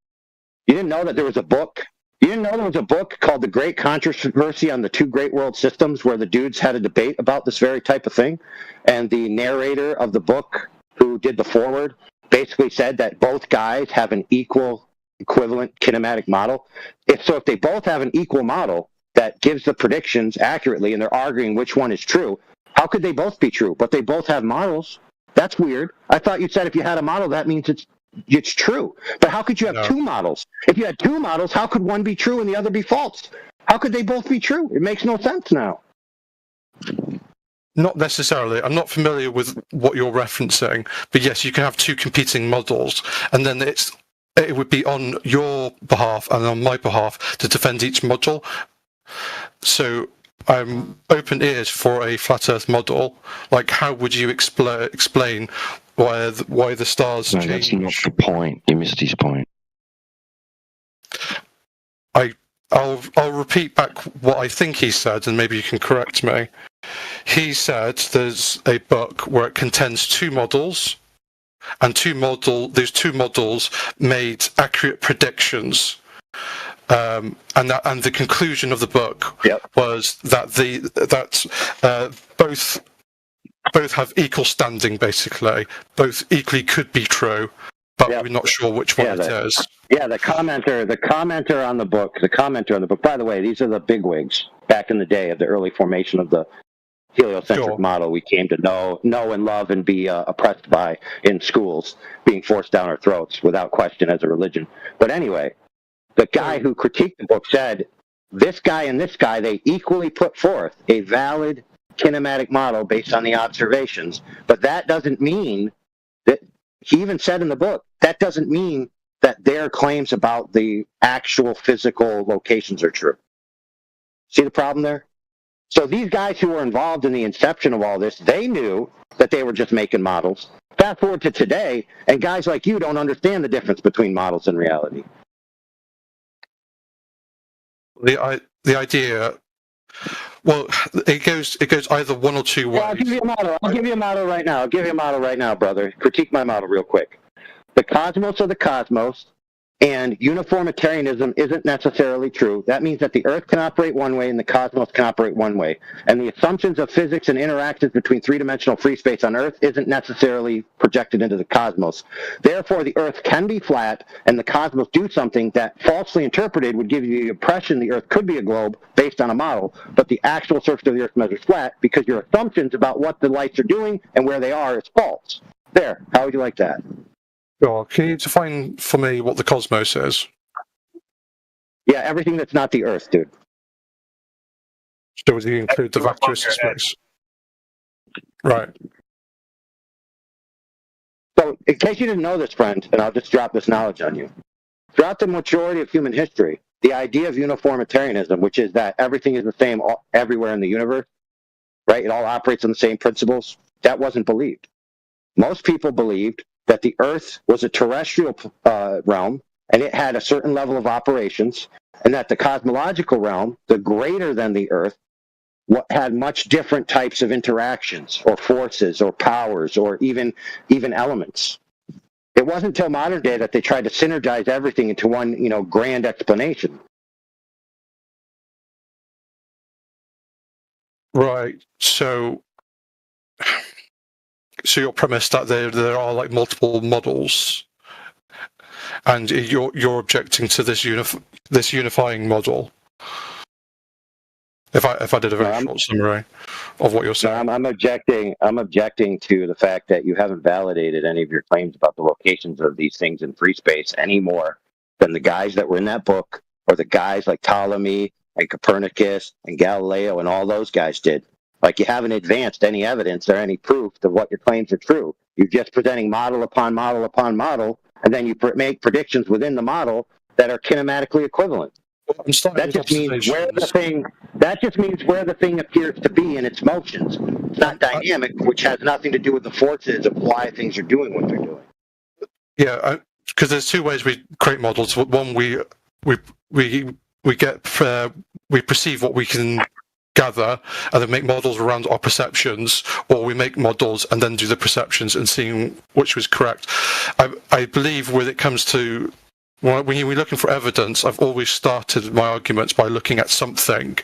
You didn't know that there was a book. You didn't know there was a book called The Great Controversy on the Two Great World Systems, where the dudes had a debate about this very type of thing, and the narrator of the book, who did the foreword, basically said that both guys have an equivalent kinematic model. If they both have an equal model that gives the predictions accurately, and they're arguing which one is true, how could they both be true? But they both have models. That's weird. I thought you said if you had a model, that means it's true. But how could you have two models? If you had two models, how could one be true and the other be false? How could they both be true? It makes no sense now. Not necessarily. I'm not familiar with what you're referencing, but yes, you can have two competing models, and then it would be on your behalf and on my behalf to defend each model. So I'm open ears for a flat Earth model. Like, how would you explain why the stars No, change? that's not the point. You missed his point. I'll repeat back what I think he said, and maybe you can correct me. He said there's a book where it contains two models, and those two models made accurate predictions. And the conclusion of the book was that both have equal standing, basically. Both equally could be true, but we're not sure which one it is. Yeah, the commenter on the book. By the way, these are the bigwigs back in the day of the early formation of the heliocentric model we came to know and love and be oppressed by in schools, being forced down our throats without question as a religion. But anyway, the guy who critiqued the book said, this guy and this guy, they equally put forth a valid kinematic model based on the observations, but that doesn't mean that, he even said in the book, that doesn't mean that their claims about the actual physical locations are true. See the problem there? So these guys who were involved in the inception of all this, they knew that they were just making models. Fast forward to today, and guys like you don't understand the difference between models and reality. The idea, well, it goes either one or two ways. Well, I'll give you a model right now, brother. Critique my model real quick. The cosmos are the cosmos, and uniformitarianism isn't necessarily true. That means that the Earth can operate one way and the cosmos can operate one way. And the assumptions of physics and interactions between three-dimensional free space on Earth isn't necessarily projected into the cosmos. Therefore, the Earth can be flat and the cosmos do something that falsely interpreted would give you the impression the Earth could be a globe based on a model, but the actual surface of the Earth measures flat because your assumptions about what the lights are doing and where they are is false. There, how would you like that? Sure. Can you define for me what the cosmos is? Yeah, everything that's not the Earth, dude. So would you include the vacuous space? Right. So, in case you didn't know this, friend, and I'll just drop this knowledge on you. Throughout the majority of human history, the idea of uniformitarianism, which is that everything is the same everywhere in the universe, right? It all operates on the same principles. That wasn't believed. Most people believed that the Earth was a terrestrial realm, and it had a certain level of operations, and that the cosmological realm, the greater than the Earth, had much different types of interactions or forces or powers or even elements. It wasn't until modern day that they tried to synergize everything into one, grand explanation. Right. So your premise that there are like multiple models, and you're objecting to this unifying model. If I did a very short summary of what you're saying, I'm objecting to the fact that you haven't validated any of your claims about the locations of these things in free space any more than the guys that were in that book, or the guys like Ptolemy and Copernicus and Galileo and all those guys did. Like, you haven't advanced any evidence or any proof that what your claims are true. You're just presenting model upon model upon model, and then you make predictions within the model that are kinematically equivalent. That just means where the thing appears to be in its motions. It's not dynamic, which has nothing to do with the forces of why things are doing what they're doing. Yeah, because there's two ways we create models. One, we perceive what we can gather and then make models around our perceptions, or we make models and then do the perceptions and seeing which was correct. I believe when it comes to when you're looking for evidence, I've always started my arguments by looking at something.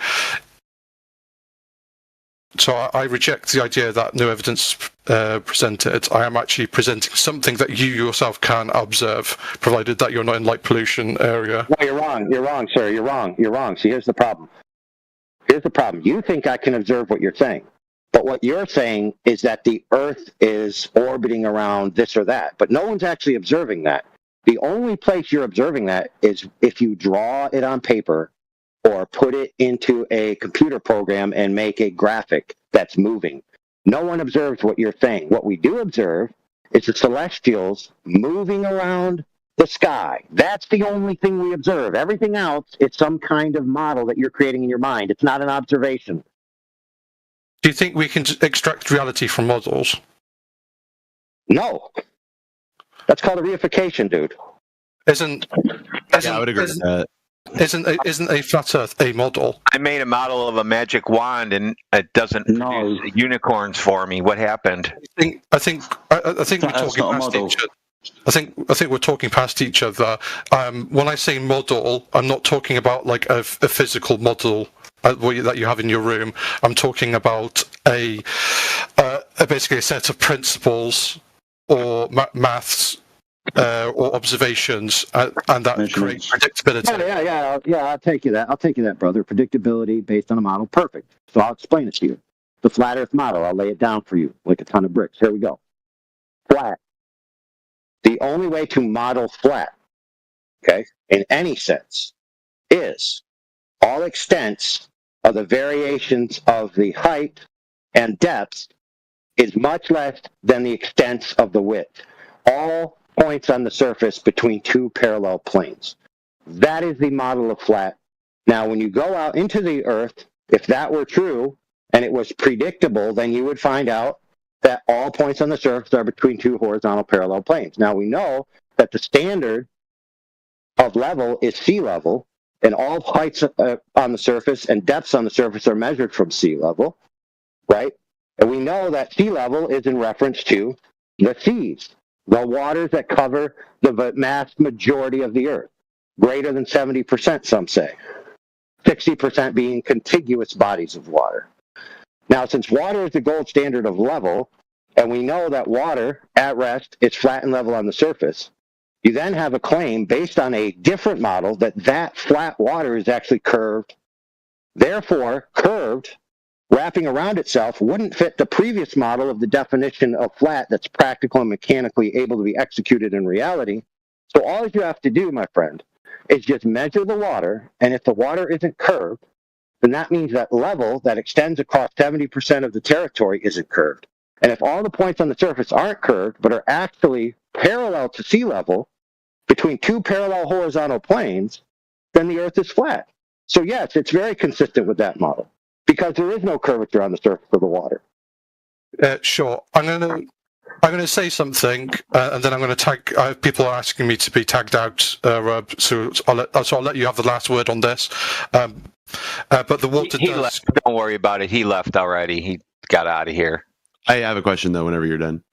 So I reject the idea that no evidence presented. I am actually presenting something that you yourself can observe, provided that you're not in light pollution area. No, you're wrong, sir. You're wrong. See, here's the problem. You think I can observe what you're saying. But what you're saying is that the Earth is orbiting around this or that. But no one's actually observing that. The only place you're observing that is if you draw it on paper or put it into a computer program and make a graphic that's moving. No one observes what you're saying. What we do observe is the celestials moving around the sky. That's the only thing we observe. Everything else, it's some kind of model that you're creating in your mind. It's not an observation. Do you think we can extract reality from models? No. That's called a reification, dude. Isn't I would agree with that. Isn't a flat Earth a model? I made a model of a magic wand and it doesn't produce unicorns for me. What happened? I think we're talking past each other. I think we're talking past each other. When I say model, I'm not talking about like a physical model that you have in your room. I'm talking about basically a set of principles or maths or observations, and that creates predictability. Yeah. I'll take you that, brother. Predictability based on a model. Perfect. So I'll explain it to you. The flat Earth model. I'll lay it down for you like a ton of bricks. Here we go. Flat. The only way to model flat, okay, in any sense, is all extents of the variations of the height and depth is much less than the extents of the width. All points on the surface between two parallel planes. That is the model of flat. Now, when you go out into the Earth, if that were true and it was predictable, then you would find out that all points on the surface are between two horizontal parallel planes. Now, we know that the standard of level is sea level, and all heights on the surface and depths on the surface are measured from sea level, right? And we know that sea level is in reference to the seas, the waters that cover the vast majority of the Earth, greater than 70%, some say, 60% being contiguous bodies of water. Now, since water is the gold standard of level, and we know that water at rest is flat and level on the surface, you then have a claim based on a different model that flat water is actually curved. Therefore, curved, wrapping around itself, wouldn't fit the previous model of the definition of flat that's practical and mechanically able to be executed in reality. So all you have to do, my friend, is just measure the water, and if the water isn't curved, then that means that level that extends across 70% of the territory isn't curved. And if all the points on the surface aren't curved, but are actually parallel to sea level, between two parallel horizontal planes, then the Earth is flat. So yes, it's very consistent with that model, because there is no curvature on the surface of the water. Sure. I'm going to say something, and then I'm going to tag. People are asking me to be tagged out, so I'll let you have the last word on this. But the water he left. Don't worry about it. He left already. He got out of here. I have a question though. Whenever you're done.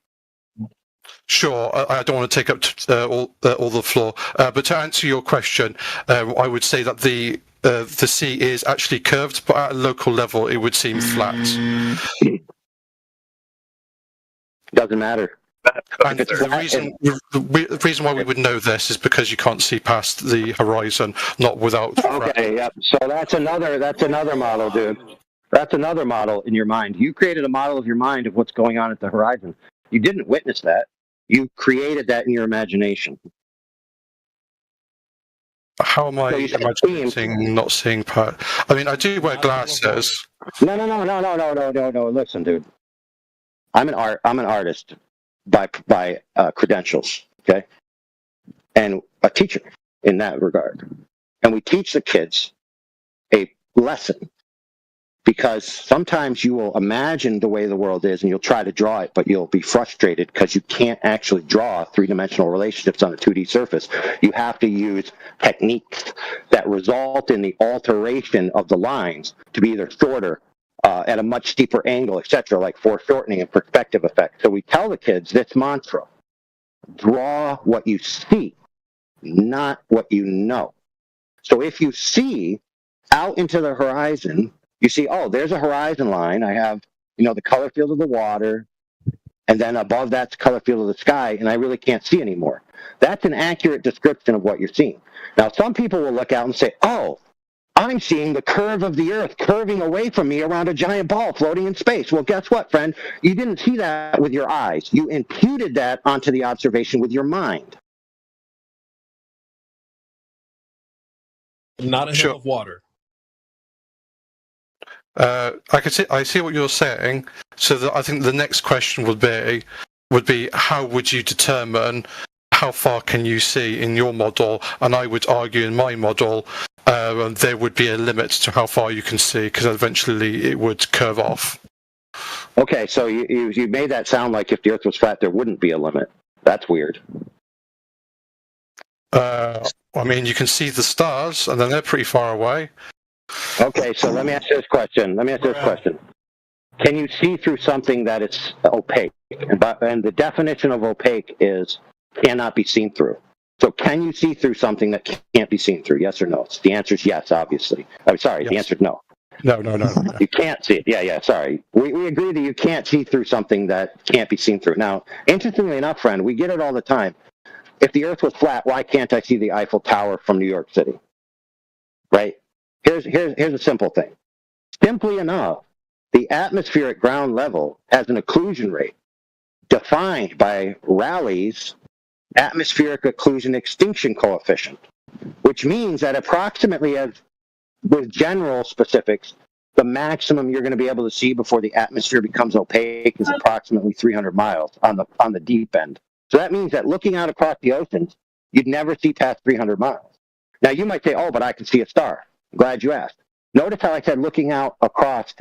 Sure. I don't want to take up all the floor, but to answer your question, I would say that the sea is actually curved, but at a local level, it would seem flat. Doesn't matter. And the reason why we would know this is because you can't see past the horizon, not without. Okay, yeah. So that's another model, dude. That's another model in your mind. You created a model of your mind of what's going on at the horizon. You didn't witness that. You created that in your imagination. How am I imagining not seeing part? I mean, I do wear glasses. No. Listen, dude. I'm an artist by credentials, okay, and a teacher in that regard. And we teach the kids a lesson, because sometimes you will imagine the way the world is and you'll try to draw it, but you'll be frustrated because you can't actually draw three-dimensional relationships on a 2D surface. You have to use techniques that result in the alteration of the lines to be either shorter, at a much steeper angle, etc., like foreshortening and perspective effect. So we tell the kids this mantra: draw what you see, not what you know. So if you see out into the horizon, you see, oh, there's a horizon line. I have, the color field of the water, and then above that's the color field of the sky, and I really can't see anymore. That's an accurate description of what you're seeing. Now, some people will look out and say, oh, I'm seeing the curve of the Earth curving away from me around a giant ball floating in space. Well, guess what, friend? You didn't see that with your eyes. You imputed that onto the observation with your mind. Not a hill of water. I see what you're saying. So I think the next question would be how would you determine how far can you see in your model? And I would argue in my model, there would be a limit to how far you can see, because eventually it would curve off. Okay, so you made that sound like if the Earth was flat, there wouldn't be a limit. That's weird. I mean, you can see the stars, and then they're pretty far away. Okay, so let me ask you this question. Can you see through something that is opaque? And the definition of opaque is cannot be seen through. So can you see through something that can't be seen through? Yes or no? The answer is yes, obviously. I'm sorry, yes. The answer is no. No. You can't see it. Yeah, sorry. We agree that you can't see through something that can't be seen through. Now, interestingly enough, friend, we get it all the time. If the Earth was flat, why can't I see the Eiffel Tower from New York City? Right? Here's a simple thing. Simply enough, the atmosphere at ground level has an occlusion rate defined by Raleigh's atmospheric occlusion extinction coefficient, which means that approximately, as with general specifics, the maximum you're going to be able to see before the atmosphere becomes opaque is approximately 300 miles on the deep end. So that means that looking out across the oceans, you'd never see past 300 miles. Now, you might say, oh, but I can see a star. I'm glad you asked. Notice how I said looking out across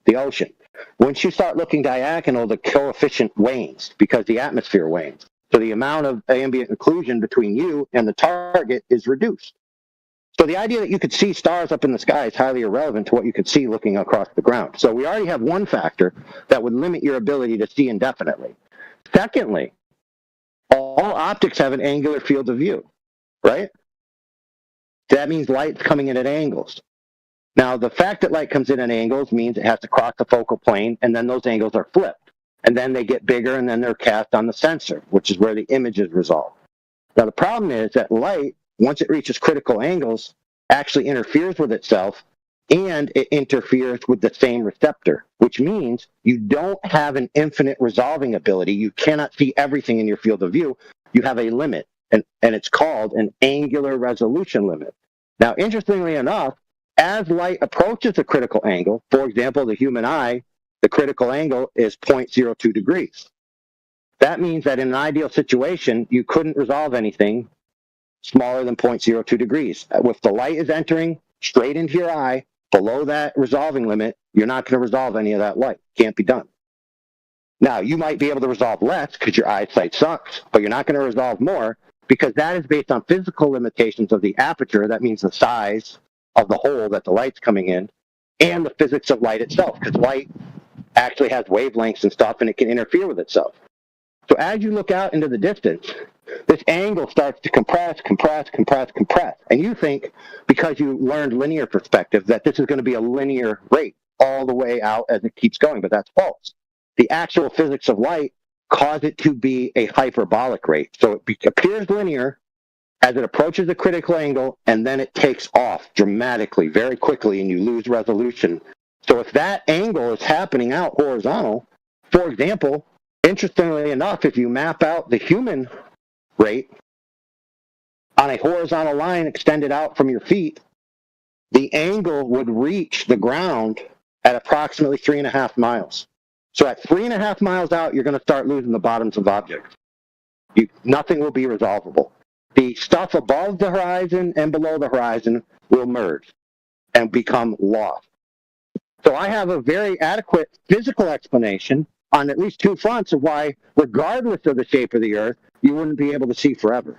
the ocean. Once you start looking diagonal, the coefficient wanes because the atmosphere wanes. So the amount of ambient occlusion between you and the target is reduced. So the idea that you could see stars up in the sky is highly irrelevant to what you could see looking across the ground. So we already have one factor that would limit your ability to see indefinitely. Secondly, all optics have an angular field of view, right? That means light's coming in at angles. Now, the fact that light comes in at angles means it has to cross the focal plane, and then those angles are flipped. And then they get bigger, and then they're cast on the sensor, which is where the image is resolved. Now, the problem is that light, once it reaches critical angles, actually interferes with itself, and it interferes with the same receptor, which means you don't have an infinite resolving ability. You cannot see everything in your field of view. You have a limit, and it's called an angular resolution limit. Now, interestingly enough, as light approaches a critical angle, for example, the human eye, the critical angle is 0.02 degrees. That means that in an ideal situation, you couldn't resolve anything smaller than 0.02 degrees. If the light is entering straight into your eye, below that resolving limit, you're not going to resolve any of that light. Can't be done. Now, you might be able to resolve less because your eyesight sucks, but you're not going to resolve more because that is based on physical limitations of the aperture. That means the size of the hole that the light's coming in and the physics of light itself, because light actually has wavelengths and stuff and it can interfere with itself. So as you look out into the distance, this angle starts to compress. And you think, because you learned linear perspective, that this is going to be a linear rate all the way out as it keeps going, but that's false. The actual physics of light cause it to be a hyperbolic rate. So it appears linear as it approaches a critical angle, and then it takes off dramatically, very quickly, and you lose resolution. So if that angle is happening out horizontal, for example, interestingly enough, if you map out the human rate on a horizontal line extended out from your feet, the angle would reach the ground at approximately 3.5 miles. So at 3.5 miles out, you're going to start losing the bottoms of objects. Nothing will be resolvable. The stuff above the horizon and below the horizon will merge and become lost. So I have a very adequate physical explanation on at least two fronts of why, regardless of the shape of the Earth, you wouldn't be able to see forever.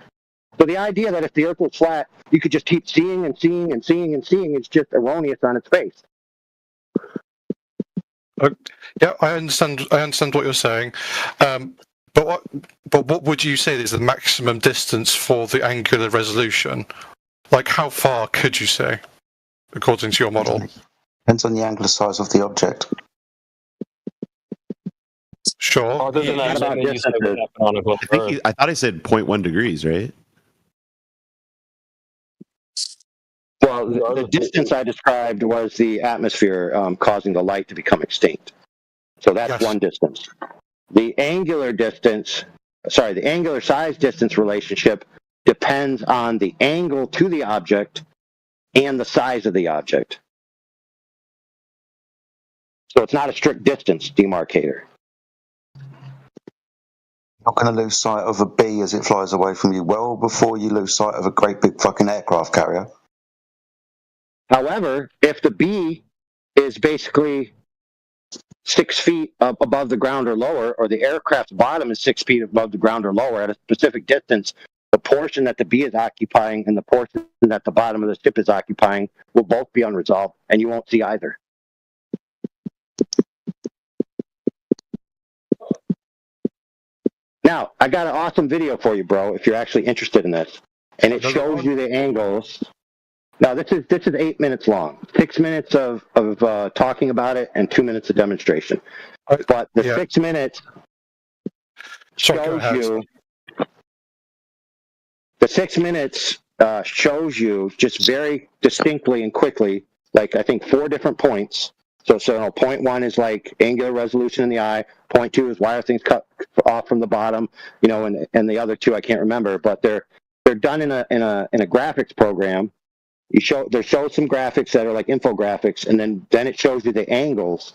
So the idea that if the Earth was flat, you could just keep seeing and seeing and seeing and seeing is just erroneous on its face. Yeah, I understand what you're saying. But what would you say is the maximum distance for the angular resolution? Like, how far could you say, according to your model? Depends on the angular size of the object. Sure. I thought I said 0.1 degrees, right? Well, the distance I described was the atmosphere causing the light to become extinct. So that's one distance. The angular size distance relationship depends on the angle to the object and the size of the object. So it's not a strict distance demarcator. not going to lose sight of a bee as it flies away from you well before you lose sight of a great big fucking aircraft carrier. However, if the bee is basically 6 feet up above the ground or lower, or the aircraft's bottom is 6 feet above the ground or lower at a specific distance, the portion that the bee is occupying and the portion that the bottom of the ship is occupying will both be unresolved, and you won't see either. Now, I got an awesome video for you, bro, if you're actually interested in this. And it shows you the angles. Now, this is 8 minutes long. 6 minutes of talking about it and 2 minutes of demonstration. But the 6 minutes shows you... The 6 minutes shows you just very distinctly and quickly, like I think 4 different points. So point 1 is like angular resolution in the eye. Point 2 is why are things cut off from the bottom, and the other 2 I can't remember, but they're done in a graphics program. They show some graphics that are like infographics, and then it shows you the angles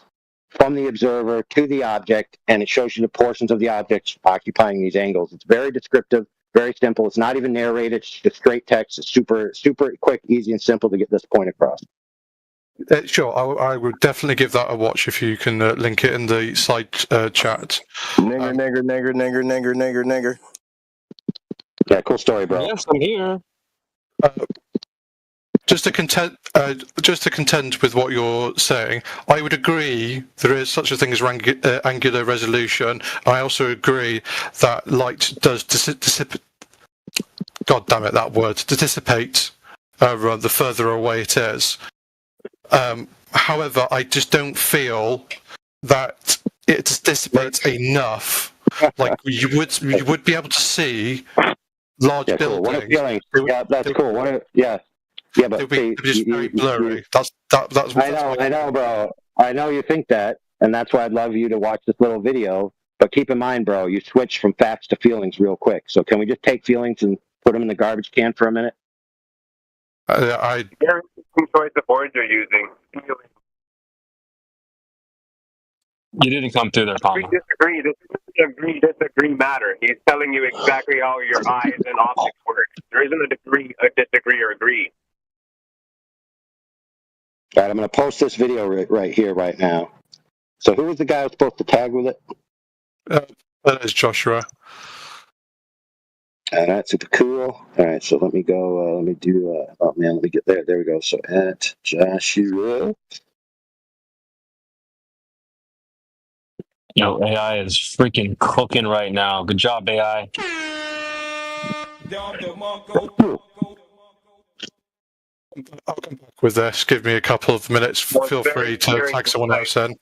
from the observer to the object, and it shows you the portions of the objects occupying these angles. It's very descriptive, very simple. It's not even narrated. It's just straight text. It's super, super quick, easy, and simple to get this point across. Sure, I would definitely give that a watch if you can link it in the side chat. Nigger. Yeah, cool story, bro. Yes, I'm here. Just to contend with what you're saying, I would agree there is such a thing as angular resolution. I also agree that light does dissipate. God damn it, that word, dissipate the further away it is. However, I just don't feel that it dissipates enough. Like you would be able to see large buildings. Cool. What a feeling. Yeah, that's cool. Yeah, but they're just very blurry. That's I know, bro. I know you think that, and that's why I'd love you to watch this little video. But keep in mind, bro, you switch from facts to feelings real quick. So can we just take feelings and put them in the garbage can for a minute? Very interesting choice of words you're using. You didn't come through there, Palmer. Disagree. This is disagree matter. He's telling you exactly how your eyes and optics work. There isn't a disagree or agree. All right, I'm going to post this video right here, right now. So who was the guy who was supposed to tag with it? That is Joshua. All right, super cool. All right, so let me go. Let me do. Let me get there. There we go. So at Joshua. Yo, AI is freaking cooking right now. Good job, AI. I'll come back with this. Give me a couple of minutes. Feel free to tag someone else in.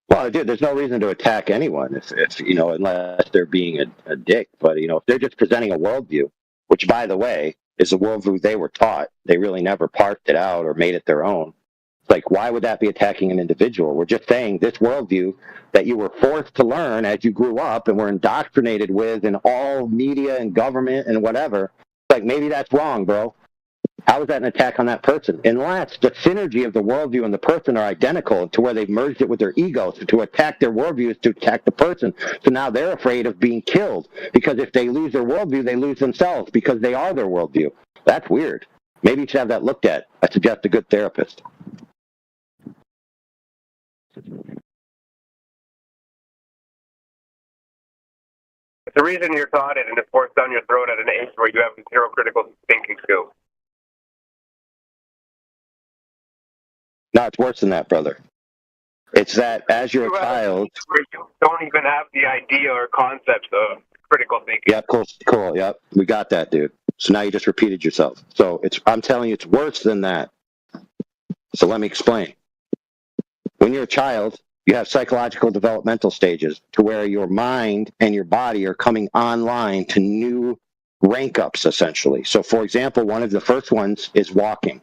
Well, dude, there's no reason to attack anyone if unless they're being a dick. But if they're just presenting a worldview, which, by the way, is a worldview they were taught, they really never parsed it out or made it their own. Like, why would that be attacking an individual? We're just saying this worldview that you were forced to learn as you grew up and were indoctrinated with in all media and government and whatever. Like, maybe that's wrong, bro. How is that an attack on that person? Unless the synergy of the worldview and the person are identical to where they've merged it with their ego. So to attack their worldview is to attack the person. So now they're afraid of being killed because if they lose their worldview, they lose themselves because they are their worldview. That's weird. Maybe you should have that looked at. I suggest a good therapist. It's the reason you're taught it and it's forced down your throat at an age where you have zero critical thinking skills. No, it's worse than that, brother. It's that as you're a child... You don't even have the idea or concepts of critical thinking. Yep, cool, yep. We got that, dude. So now you just repeated yourself. So I'm telling you, it's worse than that. So let me explain. When you're a child, you have psychological developmental stages to where your mind and your body are coming online to new rank ups, essentially. So, for example, one of the first ones is walking.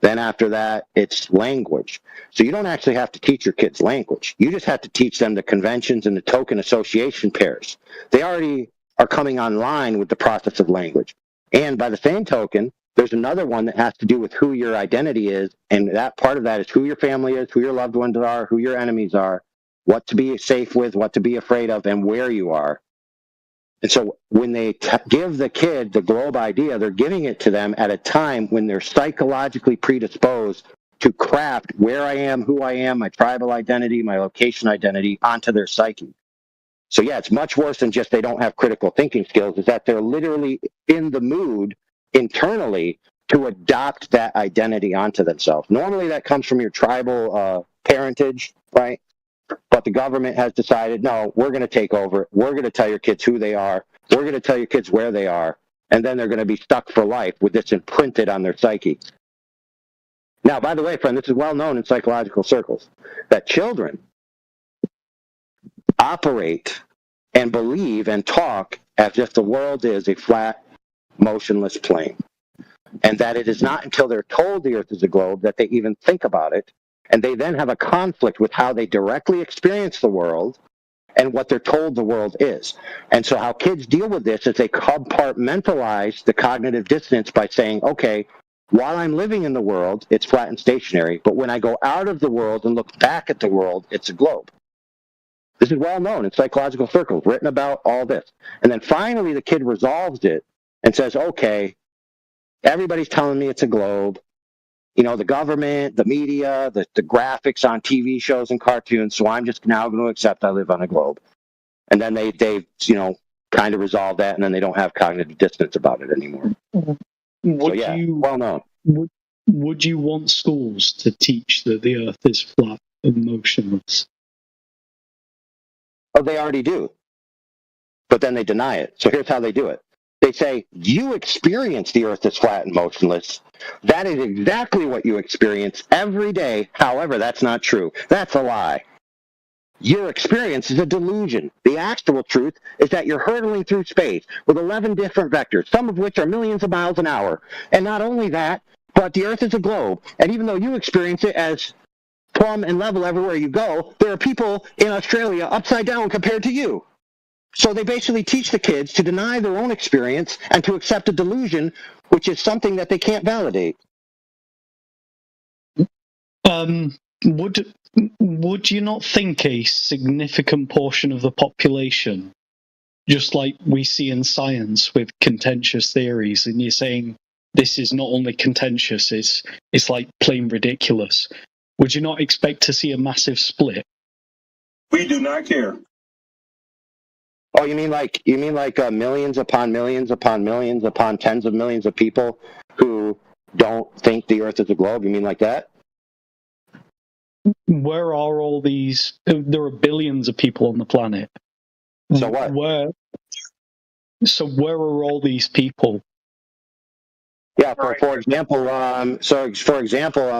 Then after that, it's language. So you don't actually have to teach your kids language. You just have to teach them the conventions and the token association pairs. They already are coming online with the process of language. And by the same token, there's another one that has to do with who your identity is, and that part of that is who your family is, who your loved ones are, who your enemies are, what to be safe with, what to be afraid of, and where you are. And so when they give the kid the globe idea, they're giving it to them at a time when they're psychologically predisposed to craft where I am, who I am, my tribal identity, my location identity onto their psyche. So yeah, it's much worse than just they don't have critical thinking skills, is that they're literally in the mood internally to adopt that identity onto themselves. Normally that comes from your tribal parentage, right? But the government has decided, no, we're going to take over. We're going to tell your kids who they are. We're going to tell your kids where they are. And then they're going to be stuck for life with this imprinted on their psyche. Now, by the way, friend, this is well known in psychological circles, that children operate and believe and talk as if the world is a flat, motionless plane. And that it is not until they're told the earth is a globe that they even think about it. And they then have a conflict with how they directly experience the world and what they're told the world is. And so how kids deal with this is they compartmentalize the cognitive dissonance by saying, okay, while I'm living in the world, it's flat and stationary. But when I go out of the world and look back at the world, it's a globe. This is well known in psychological circles, written about all this. And then finally the kid resolves it and says, okay, everybody's telling me it's a globe. You know, the government, the media, the graphics on TV shows and cartoons, so I'm just now going to accept I live on a globe. And then they you know, kind of resolve that, and then they don't have cognitive dissonance about it anymore. Would so, yeah, you, well known. Would you want schools to teach that the Earth is flat and motionless? Oh, they already do. But then they deny it. So here's how they do it. They say, you experience the Earth as flat and motionless. That is exactly what you experience every day. However, that's not true. That's a lie. Your experience is a delusion. The actual truth is that you're hurtling through space with 11 different vectors, some of which are millions of miles an hour. And not only that, but the Earth is a globe. And even though you experience it as plumb and level everywhere you go, there are people in Australia upside down compared to you. So they basically teach the kids to deny their own experience and to accept a delusion, which is something that they can't validate. Would you not think a significant portion of the population, just like we see in science with contentious theories, and you're saying this is not only contentious, it's like plain ridiculous, would you not expect to see a massive split? We do not care. Oh, you mean like millions upon millions upon millions upon tens of millions of people who don't think the Earth is a globe? You mean like that? Where are all these? There are billions of people on the planet. So what? Where are all these people? Yeah, for example,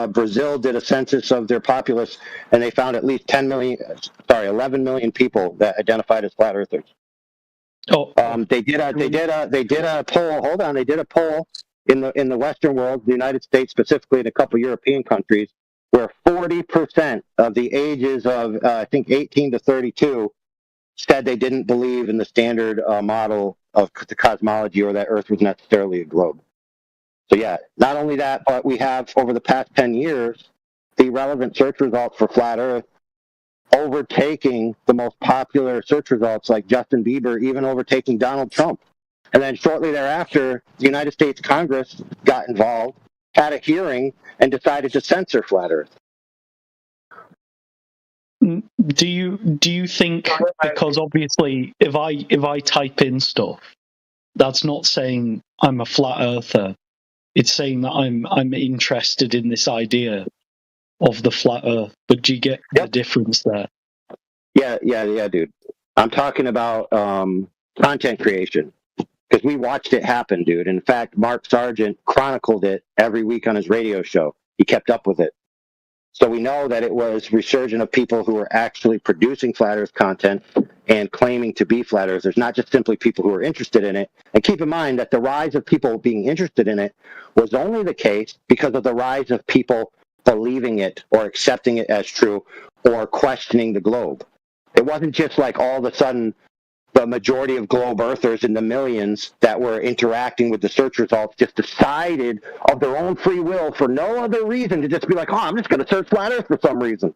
Brazil did a census of their populace, and they found at least 11 million people that identified as flat earthers. Oh, they did a poll. Hold on, they did a poll in the Western world, the United States specifically, and a couple European countries, where 40% of the ages of I think 18 to 32 said they didn't believe in the standard model of the cosmology, or that Earth was necessarily a globe. So yeah, not only that, but we have over the past 10 years, the relevant search results for flat Earth overtaking the most popular search results, like Justin Bieber, even overtaking Donald Trump. And then shortly thereafter, the United States Congress got involved, had a hearing, and decided to censor flat Earth. Do you think, because obviously if I type in stuff, that's not saying I'm a flat earther. It's saying that I'm interested in this idea of the flat Earth. But do you get the difference there? Yeah, dude. I'm talking about content creation, because we watched it happen, dude. In fact, Mark Sargent chronicled it every week on his radio show. He kept up with it. So we know that it was resurgent of people who were actually producing flat Earth content and claiming to be flat Earthers, not just simply people who were interested in it. And keep in mind that the rise of people being interested in it was only the case because of the rise of people believing it or accepting it as true or questioning the globe. It wasn't just like all of a sudden the majority of globe earthers in the millions that were interacting with the search results just decided of their own free will for no other reason to just be like, oh, I'm just going to search flat earth for some reason.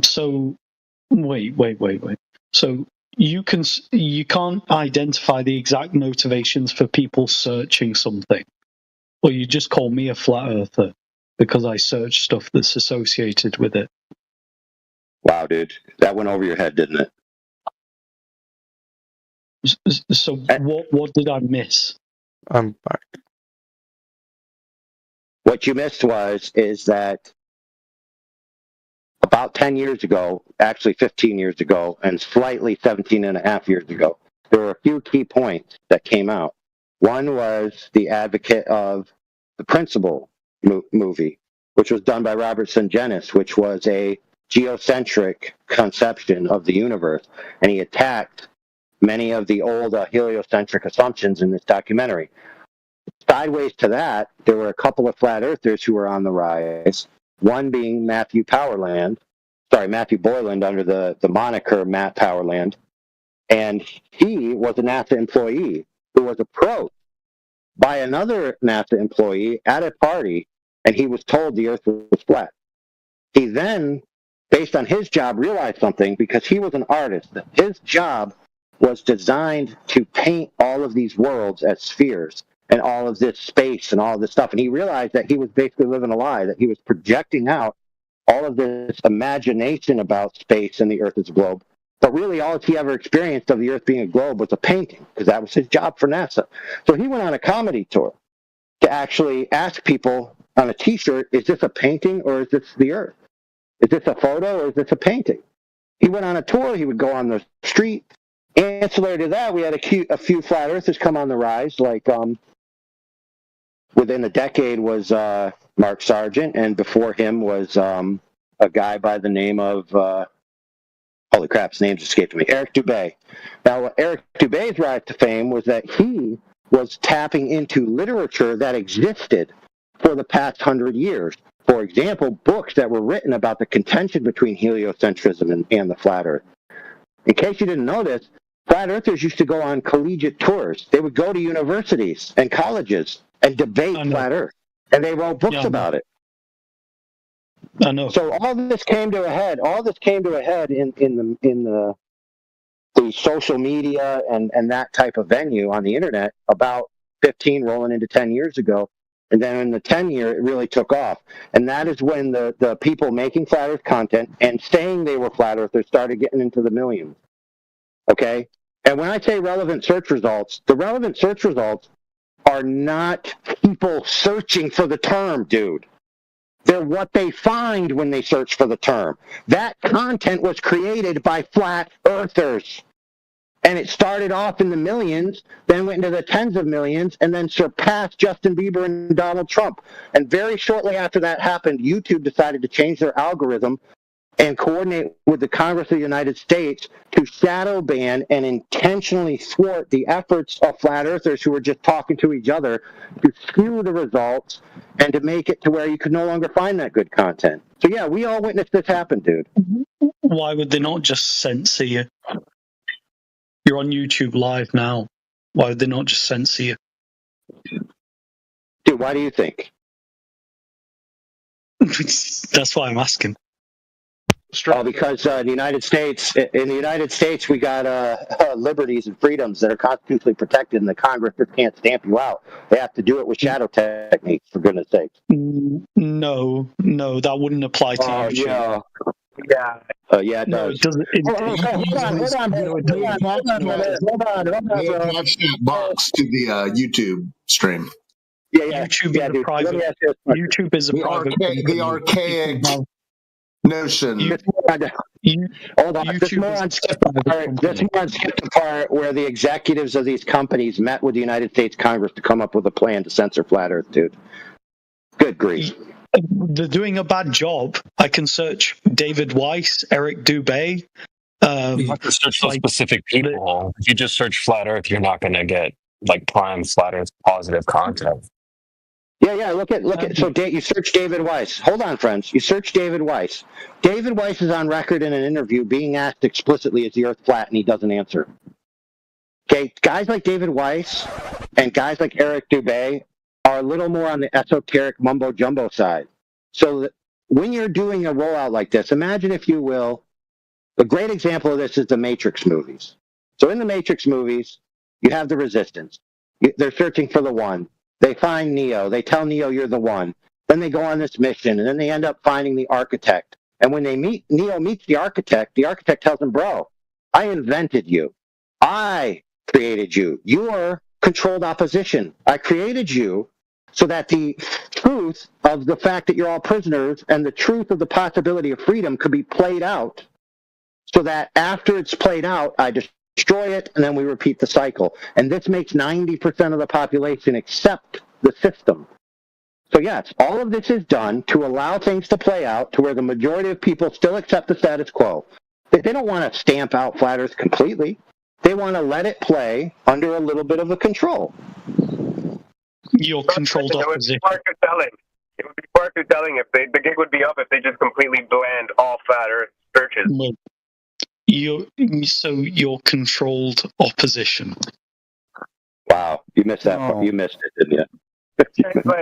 So wait. So you can't identify the exact motivations for people searching something, or you just call me a flat earther because I search stuff that's associated with it. Wow, dude, that went over your head, didn't it? So what did I miss? I'm back. What you missed is that about 10 years ago, actually 15 years ago, and slightly 17 and a half years ago, there were a few key points that came out. One was the advocate of the Principle movie, which was done by Robert Sungenis, which was a geocentric conception of the universe, and he attacked many of the old heliocentric assumptions in this documentary. Sideways to that, there were a couple of flat earthers who were on the rise, one being Matthew Boyland under the moniker Matt Powerland, and he was a NASA employee who was approached by another NASA employee at a party, and he was told the Earth was flat. He then, based on his job, realized something because he was an artist. That his job was designed to paint all of these worlds as spheres and all of this space and all of this stuff. And he realized that he was basically living a lie, that he was projecting out all of this imagination about space and the Earth as a globe. But really, all he ever experienced of the Earth being a globe was a painting, because that was his job for NASA. So he went on a comedy tour to actually ask people on a T-shirt, is this a painting or is this the Earth? Is this a photo or is this a painting? He went on a tour. He would go on the street. Ancillary to that, we had a few flat earthers come on the rise. Like within a decade was Mark Sargent, and before him was a guy by the name of holy crap, his name just escaped me. Eric Dubay. Now, Eric Dubay's rise to fame was that he was tapping into literature that existed for the past 100 years. For example, books that were written about the contention between heliocentrism and the flat Earth. In case you didn't know this, flat earthers used to go on collegiate tours. They would go to universities and colleges and debate flat Earth, and they wrote books about it. I know. So all this came to a head. All this came to a head in the social media and that type of venue on the internet about 15 rolling into 10 years ago. And then in the 10 year, it really took off. And that is when the people making flat Earth content and saying they were flat earthers started getting into the millions. Okay? And when I say relevant search results, the relevant search results are not people searching for the term, dude. They're what they find when they search for the term. That content was created by flat earthers. And it started off in the millions, then went into the tens of millions, and then surpassed Justin Bieber and Donald Trump. And very shortly after that happened, YouTube decided to change their algorithm and coordinate with the Congress of the United States to shadow ban and intentionally thwart the efforts of flat earthers who were just talking to each other to skew the results and to make it to where you could no longer find that good content. So yeah, we all witnessed this happen, dude. Why would they not just censor you? You're on YouTube Live now. Why would they not just censor you? Dude, why do you think? That's why I'm asking. Oh, because in the United States, we got liberties and freedoms that are constitutionally protected, and the Congress just can't stamp you out. They have to do it with shadow techniques, for goodness sake. No, that wouldn't apply to YouTube. Yeah, it does. It doesn't. Attach that box to the YouTube stream. Yeah. YouTube is a private. YouTube is a private. The archaic notion. Hold on. This moron skipped the part where the executives of these companies met with the United States Congress to come up with a plan to censor flat Earth, dude. Good grief. They're doing a bad job. I can search David Weiss, Eric Dubay. You have to search for specific people. If you just search flat Earth, you're not going to get like prime flat Earth positive content. Yeah. Look at. So you search David Weiss. Hold on, friends. You search David Weiss. David Weiss is on record in an interview being asked explicitly, "Is the Earth flat?" and he doesn't answer. Okay, guys like David Weiss and guys like Eric Dubay are a little more on the esoteric mumbo jumbo side. So that when you're doing a rollout like this, imagine, if you will, a great example of this is the Matrix movies. So in the Matrix movies, you have the Resistance. They're searching for the one. They find Neo. They tell Neo, "You're the one." Then they go on this mission, and then they end up finding the Architect. And when Neo meets the Architect tells him, "Bro, I invented you. I created you. You're controlled opposition. I created you so that the truth of the fact that you're all prisoners and the truth of the possibility of freedom could be played out, so that after it's played out, I destroy it, and then we repeat the cycle." And this makes 90% of the population accept the system. So yes, all of this is done to allow things to play out to where the majority of people still accept the status quo. They don't want to stamp out flat Earth completely. They want to let it play under a little bit of a control. Your controlled opposition. It would be far too telling if the gig would be up if they just completely banned all flat Earth searches. Your controlled opposition. Wow, you missed that part. You missed it, didn't you?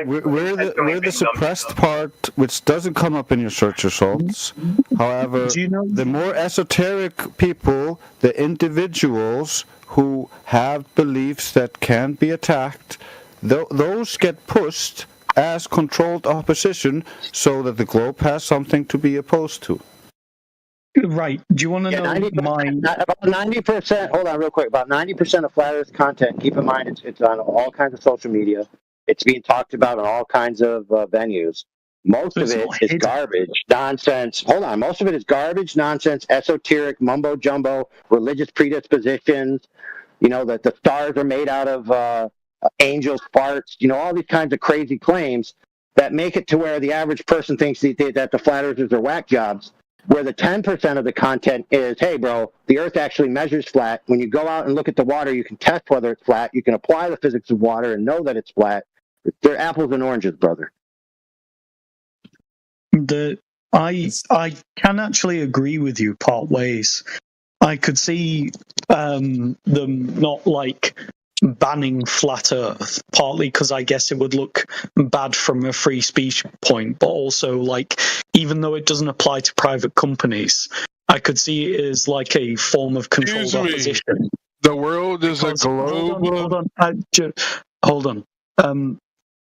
We're the suppressed part, which doesn't come up in your search results. However, the more esoteric people, the individuals who have beliefs that can be attacked, those get pushed as controlled opposition so that the globe has something to be opposed to. Right. Do you want to know 90%, about 90%, hold on real quick, about 90% of Flat Earth content, keep in mind it's on all kinds of social media. It's being talked about in all kinds of venues. Most of it is garbage, nonsense. Hold on. Most of it is garbage, nonsense, esoteric, mumbo jumbo, religious predispositions. You know, that the stars are made out of angels' farts. You know, all these kinds of crazy claims that make it to where the average person thinks that the flat earthers are whack jobs. Where the 10% of the content is, hey, bro, the Earth actually measures flat. When you go out and look at the water, you can test whether it's flat. You can apply the physics of water and know that it's flat. They're apples and oranges, brother. I can actually agree with you part ways. I could see them not like banning flat Earth, partly because I guess it would look bad from a free speech point, but also like even though it doesn't apply to private companies, I could see it as like a form of controlled opposition. The world is a globe. Hold on.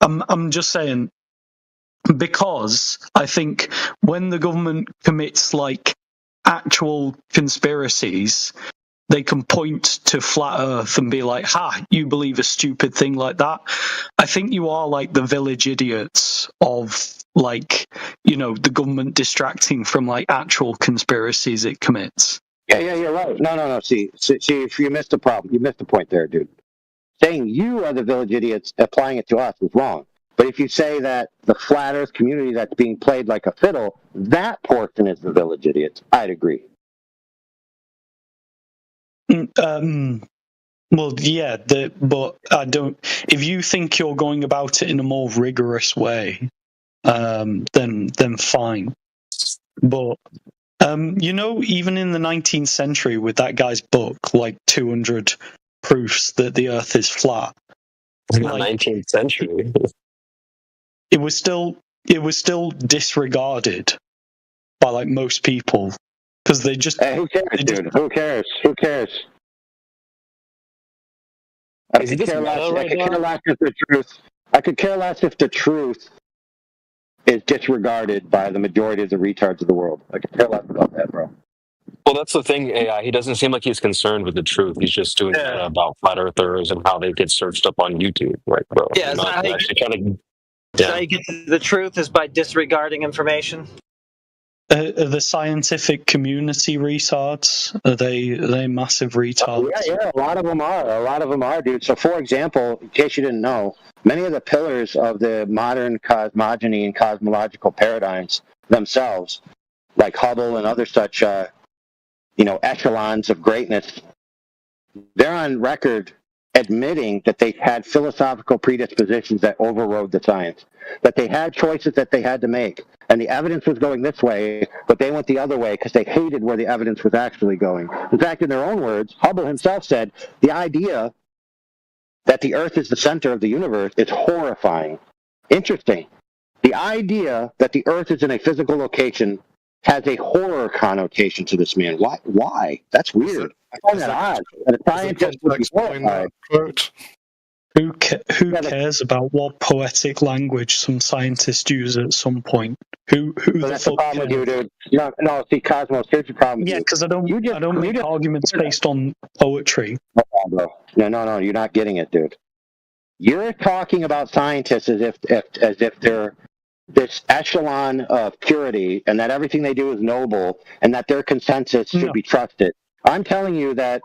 I'm just saying, because I think when the government commits like actual conspiracies, they can point to flat Earth and be like, "Ha, you believe a stupid thing like that?" I think you are like the village idiots of like, you know, the government distracting from like actual conspiracies it commits. Yeah, you're right. No. See, if you missed the problem. You missed the point there, dude. Saying you are the village idiots applying it to us is wrong. But if you say that the flat Earth community that's being played like a fiddle, that portion is the village idiots, I'd agree. Well, yeah, but I don't. If you think you're going about it in a more rigorous way, then fine. But you know, even in the 19th century, with that guy's book, like 200 proofs that the Earth is flat. In the 19th century, it was still disregarded by like most people because they just. Hey, who cares, dude? Who cares? Who cares? I could care less if the truth. I could care less if the truth is disregarded by the majority of the retards of the world. I could care less about that, bro. well, that's the thing. AI. He doesn't seem like he's concerned with the truth. He's just doing that about flat earthers and how they get searched up on YouTube, right, bro? Yeah, Not how actually trying to. How you get to the truth is by disregarding information. The scientific community retards, are they massive retards? Yeah, a lot of them are, dude. So, for example, in case you didn't know, many of the pillars of the modern cosmogony and cosmological paradigms themselves, like Hubble and other such, echelons of greatness, they're on record admitting that they had philosophical predispositions that overrode the science, that they had choices that they had to make, and the evidence was going this way, but they went the other way because they hated where the evidence was actually going. In fact, in their own words, Hubble himself said, the idea that the Earth is the center of the universe is horrifying. Interesting. The idea that the Earth is in a physical location has a horror connotation to this man. Why? That's weird. I find that odd. And a scientist would be horrified. Who cares about what poetic language some scientists use at some point? Who that's the problem with you, dude. No, see, Cosmos, here's the problem with you. Yeah, because I don't make arguments based on poetry. No, you're not getting it, dude. You're talking about scientists as if they're this echelon of purity and that everything they do is noble and that their consensus should be trusted. I'm telling you that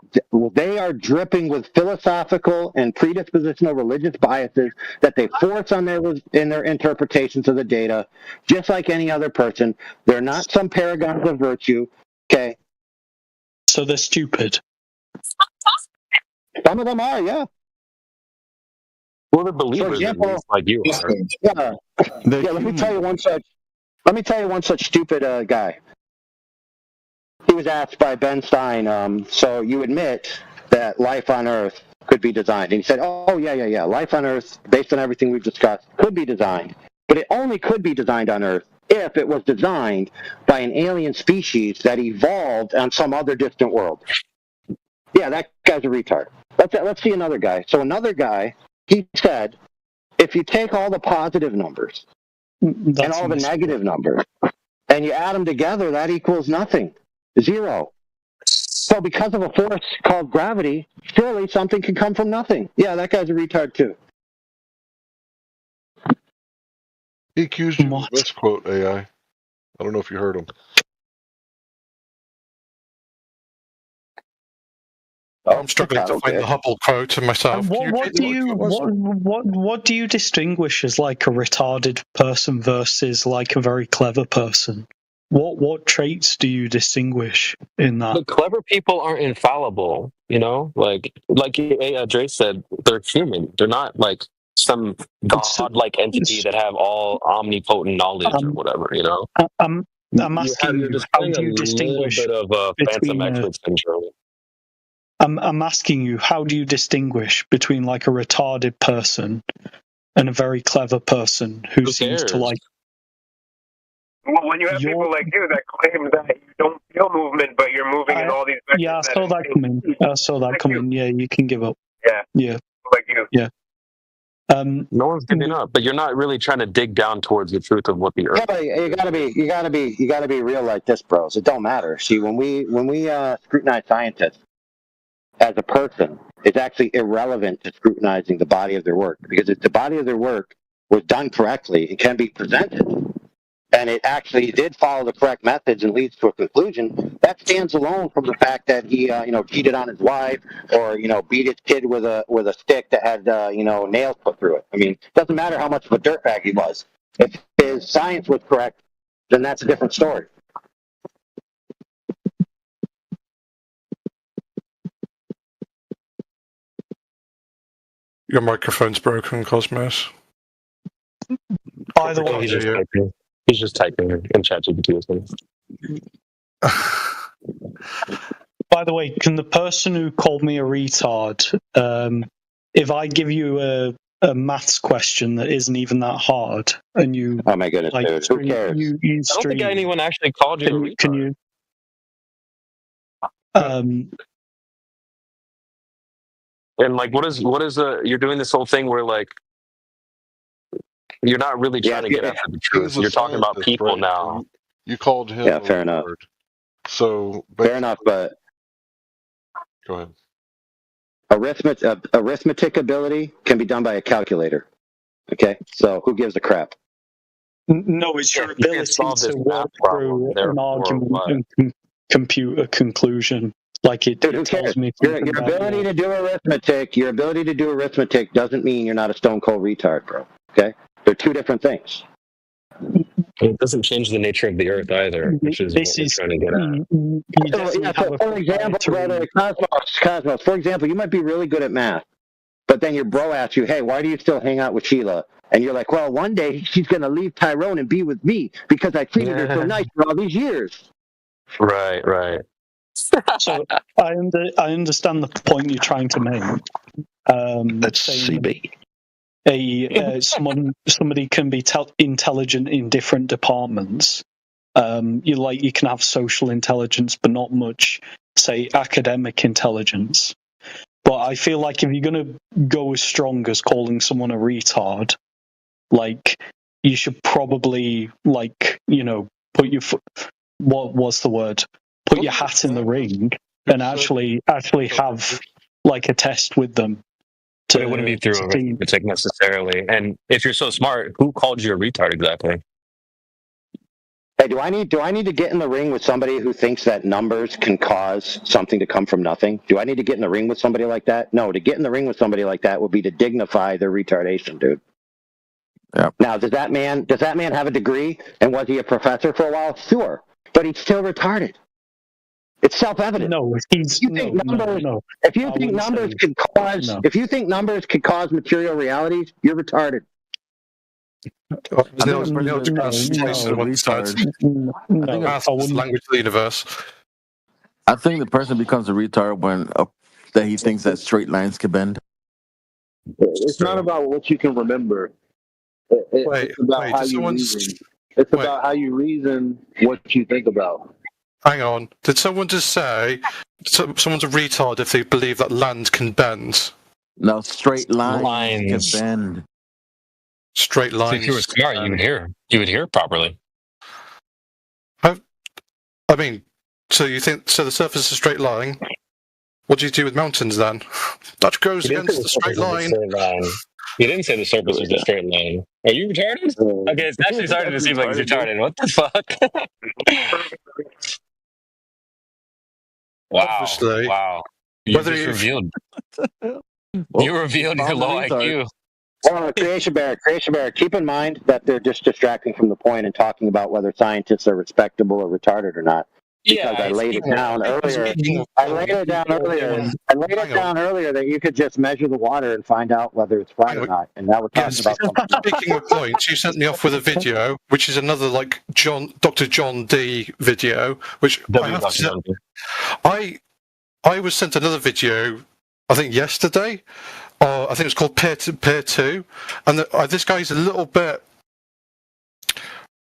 they are dripping with philosophical and predispositional religious biases that they force on in their interpretations of the data, just like any other person. They're not some paragons of virtue, okay? So they're stupid. Some of them are, yeah. Well, they're believers, for example, like you are. Yeah. Let me tell you one such stupid guy. He was asked by Ben Stein, so you admit that life on Earth could be designed. And he said, oh, yeah. Life on Earth, based on everything we've discussed, could be designed. But it only could be designed on Earth if it was designed by an alien species that evolved on some other distant world. Yeah, that guy's a retard. Let's see another guy. So another guy, he said, if you take all the positive numbers and all the negative numbers, and you add them together, that equals nothing. 0. So because of a force called gravity, surely something can come from nothing. Yeah, that guy's a retard too. He accused you of misquote AI. I don't know if you heard him. I'm struggling to find the Hubble quote myself. What do you distinguish as like a retarded person versus like a very clever person? What traits do you distinguish in that? The clever people aren't infallible, you know? Like Dre said, they're human. They're not like some god-like entity that have all omnipotent knowledge or whatever, you know? I'm asking you, how do you distinguish a little bit of phantometric syndrome. I'm asking you, how do you distinguish between like a retarded person and a very clever person who seems to like... Well, when you have people like you that claim that you don't feel movement, but you're moving in all these... Yeah, I saw that coming. Yeah, you can give up. Yeah. Like you. Yeah. No one's giving up, but you're not really trying to dig down towards the truth of what the Earth. Yeah, but you gotta be real like this, bros. It don't matter. See, when we scrutinize scientists as a person, it's actually irrelevant to scrutinizing the body of their work, because if the body of their work was done correctly, it can be presented, and it actually did follow the correct methods and leads to a conclusion, that stands alone from the fact that he, cheated on his wife, or, beat his kid with a stick that had, nails put through it. I mean, it doesn't matter how much of a dirtbag he was. If his science was correct, then that's a different story. Your microphone's broken, Cosmos. By the way, he's just typing in ChatGPT. By the way, can the person who called me a retard, if I give you a maths question that isn't even that hard, and you... Oh my goodness, dude. Who cares? I don't think anyone actually called you a retard. Can you... And like, what is you're doing this whole thing where like you're not really trying to get after the truth. You're talking about people right? now. You called him. Yeah, fair enough. So fair enough, but go ahead. Arithmetic ability can be done by a calculator. Okay, so who gives a crap? No, it's your ability to work through an argument and compute a conclusion. Like it, dude, who tells cares? Me your ability to do arithmetic doesn't mean you're not a stone cold retard, bro. Okay, they're two different things. It doesn't change the nature of the Earth either, which is what we're trying to get at. So, for example, brother, Cosmos, for example, you might be really good at math, But then your bro asks you, hey, why do you still hang out with Sheila? And you're like, well, one day she's going to leave Tyrone and be with me because I treated her so nice for all these years. Right. So I understand the point you're trying to make. That's CB. Somebody can be intelligent in different departments. You can have social intelligence, but not much, say, academic intelligence. But I feel like if you're going to go as strong as calling someone a retard, like, you should probably, like, put your foot. What was the word? Put your hat in the ring and actually have like a test with them. But it wouldn't be through arithmetic necessarily. And if you're so smart, who called you a retard exactly? Hey, do I need to get in the ring with somebody who thinks that numbers can cause something to come from nothing? Do I need to get in the ring with somebody like that? No, to get in the ring with somebody like that would be to dignify their retardation, dude. Yeah. Now, does that man have a degree, and was he a professor for a while? Sure, but he's still retarded. It's self-evident. No, if you think numbers could cause material realities, you're retarded. Math is the language of the universe. I think the person becomes a retard when that he thinks that straight lines can bend. It's not about what you can remember. It's about how you reason. It's about how you reason what you think about. Hang on. Did someone just say someone's a retard if they believe that land can bend? No, straight lines can bend. Straight lines. So if you were smart, you would hear properly. I mean, so you think the surface is a straight line? What do you do with mountains then? That goes against the straight line. You didn't say the surface was a straight line. Are you retarded? Okay, it's actually starting to seem like he's retarded. What the fuck? Wow. Obviously. Wow. You revealed your low IQ. Oh, Creation Bear, keep in mind that they're just distracting from the point and talking about whether scientists are respectable or retarded or not. Because I laid it down earlier. I laid it down earlier that you could just measure the water and find out whether it's fine or not. And that was talking about something. Speaking of points, you sent me off with a video, which is another like Dr. John D video, which I was sent another video, I think yesterday. I think it's called Peer 2, and this guy's a little bit.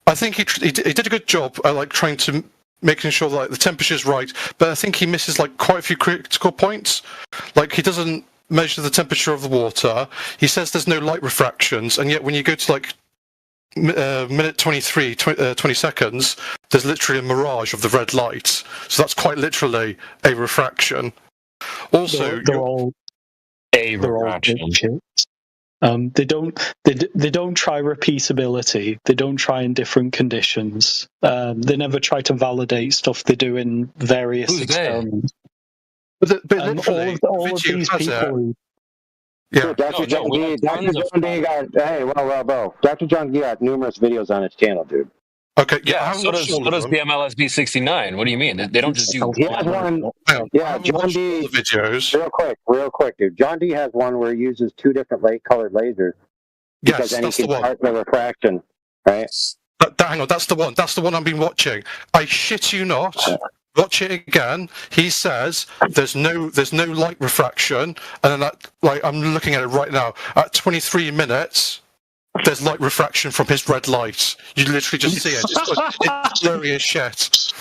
I think he did a good job at like trying to making sure that like, the temperature's right, but I think he misses like quite a few critical points. Like he doesn't measure the temperature of the water. He says there's no light refractions, and yet when you go to like minute 23, 20 seconds, there's literally a mirage of the red light. So that's quite literally a refraction. Also, they're all refraction. They don't try repeatability. They don't try in different conditions. They never try to validate stuff they do in various experiments. But literally, all of these people. Yeah, Dr. John D got numerous videos on his channel, dude. Okay, yeah. So does the MLSB 69. What do you mean? They don't just do. He has one. Yeah, John D. Videos. Real quick, dude. John D has one where he uses two different light-colored lasers because then he can start the refraction, right? Hang on, that's the one. That's the one I've been watching. I shit you not. Watch it again. He says there's no light refraction, and then I'm looking at it right now. At 23 minutes. There's light refraction from his red light. You literally just see it. It's blurry as shit.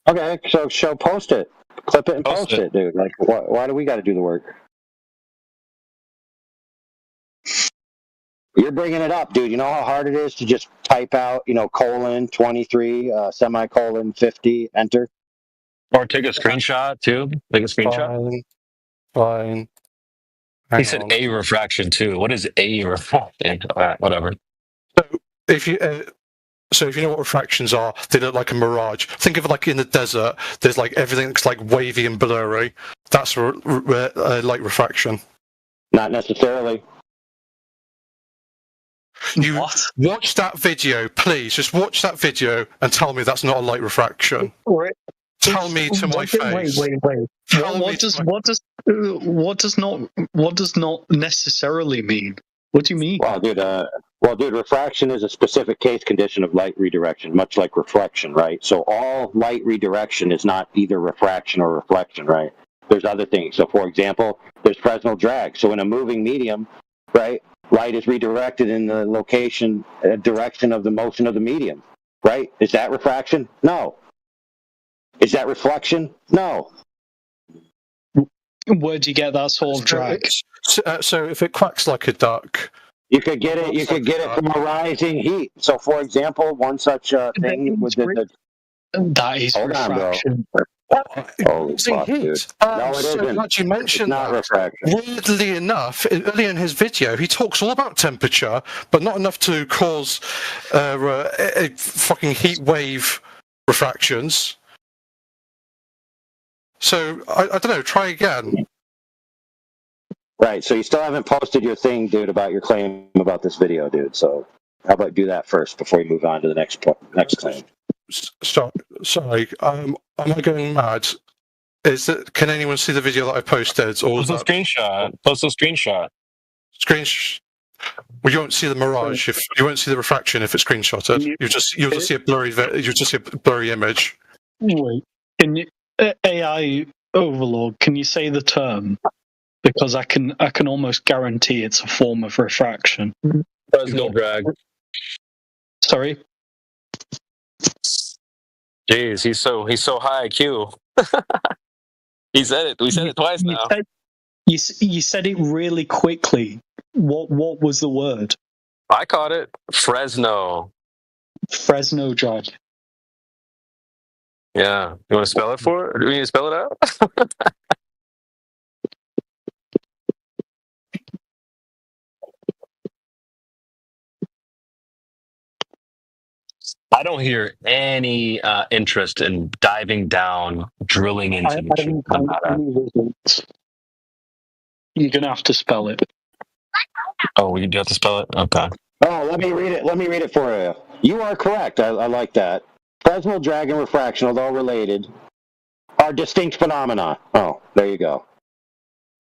Okay, so post it. Clip it and post it, dude. Like, why do we got to do the work? You're bringing it up, dude. You know how hard it is to just type out, colon 23, semicolon 50, enter? Or take a screenshot, too. Take a screenshot. Fine. He said a refraction too. What is a refraction? Whatever. So if you know what refractions are, they look like a mirage. Think of it like in the desert. There's like everything looks like wavy and blurry. That's light refraction. Not necessarily. You watch that video, please. Just watch that video and tell me that's not a light refraction. tell me to my face. Wait. What does not necessarily mean? What do you mean? Well, dude, refraction is a specific case condition of light redirection, much like reflection, right? So all light redirection is not either refraction or reflection, right? There's other things. So, for example, there's Fresnel drag. So in a moving medium, right, light is redirected in the direction of the motion of the medium, right? Is that refraction? No. Is that reflection? No. Where do you get that sort of drag? So if it quacks like a duck, you could get it. You could get it from a rising heat. So, for example, one such thing with that is refraction. Holy fuck, dude. No, it isn't. Glad you mentioned not that. refraction. Weirdly enough, earlier in his video, he talks all about temperature, but not enough to cause a fucking heat wave refractions. So, I don't know, try again. Right, so you still haven't posted your thing, dude, about your claim about this video, dude. So how about do that first before you move on to the next claim? Sorry, am I going mad? Can anyone see the video that I posted? Or Post a screenshot. Post a screenshot. Well, you won't see the mirage if you won't see the refraction if it's screenshotted. You'll just see a blurry image. Wait, can you, AI overlord? Can you say the term? Because I can almost guarantee it's a form of refraction. Fresnel drag. Sorry. Jeez, he's so high IQ. He said it. We said it twice now. You said it really quickly. What was the word? I caught it. Fresno. Fresno drag. Yeah. You want to spell it for it? Do we need to spell it out? I don't hear any interest in diving down, drilling into the You're gonna have to spell it. Oh, you do have to spell it? Okay. Oh, let me read it. Let me read it for you. You are correct. I like that. Fresnel drag and refraction, although related, are distinct phenomena. Oh, there you go.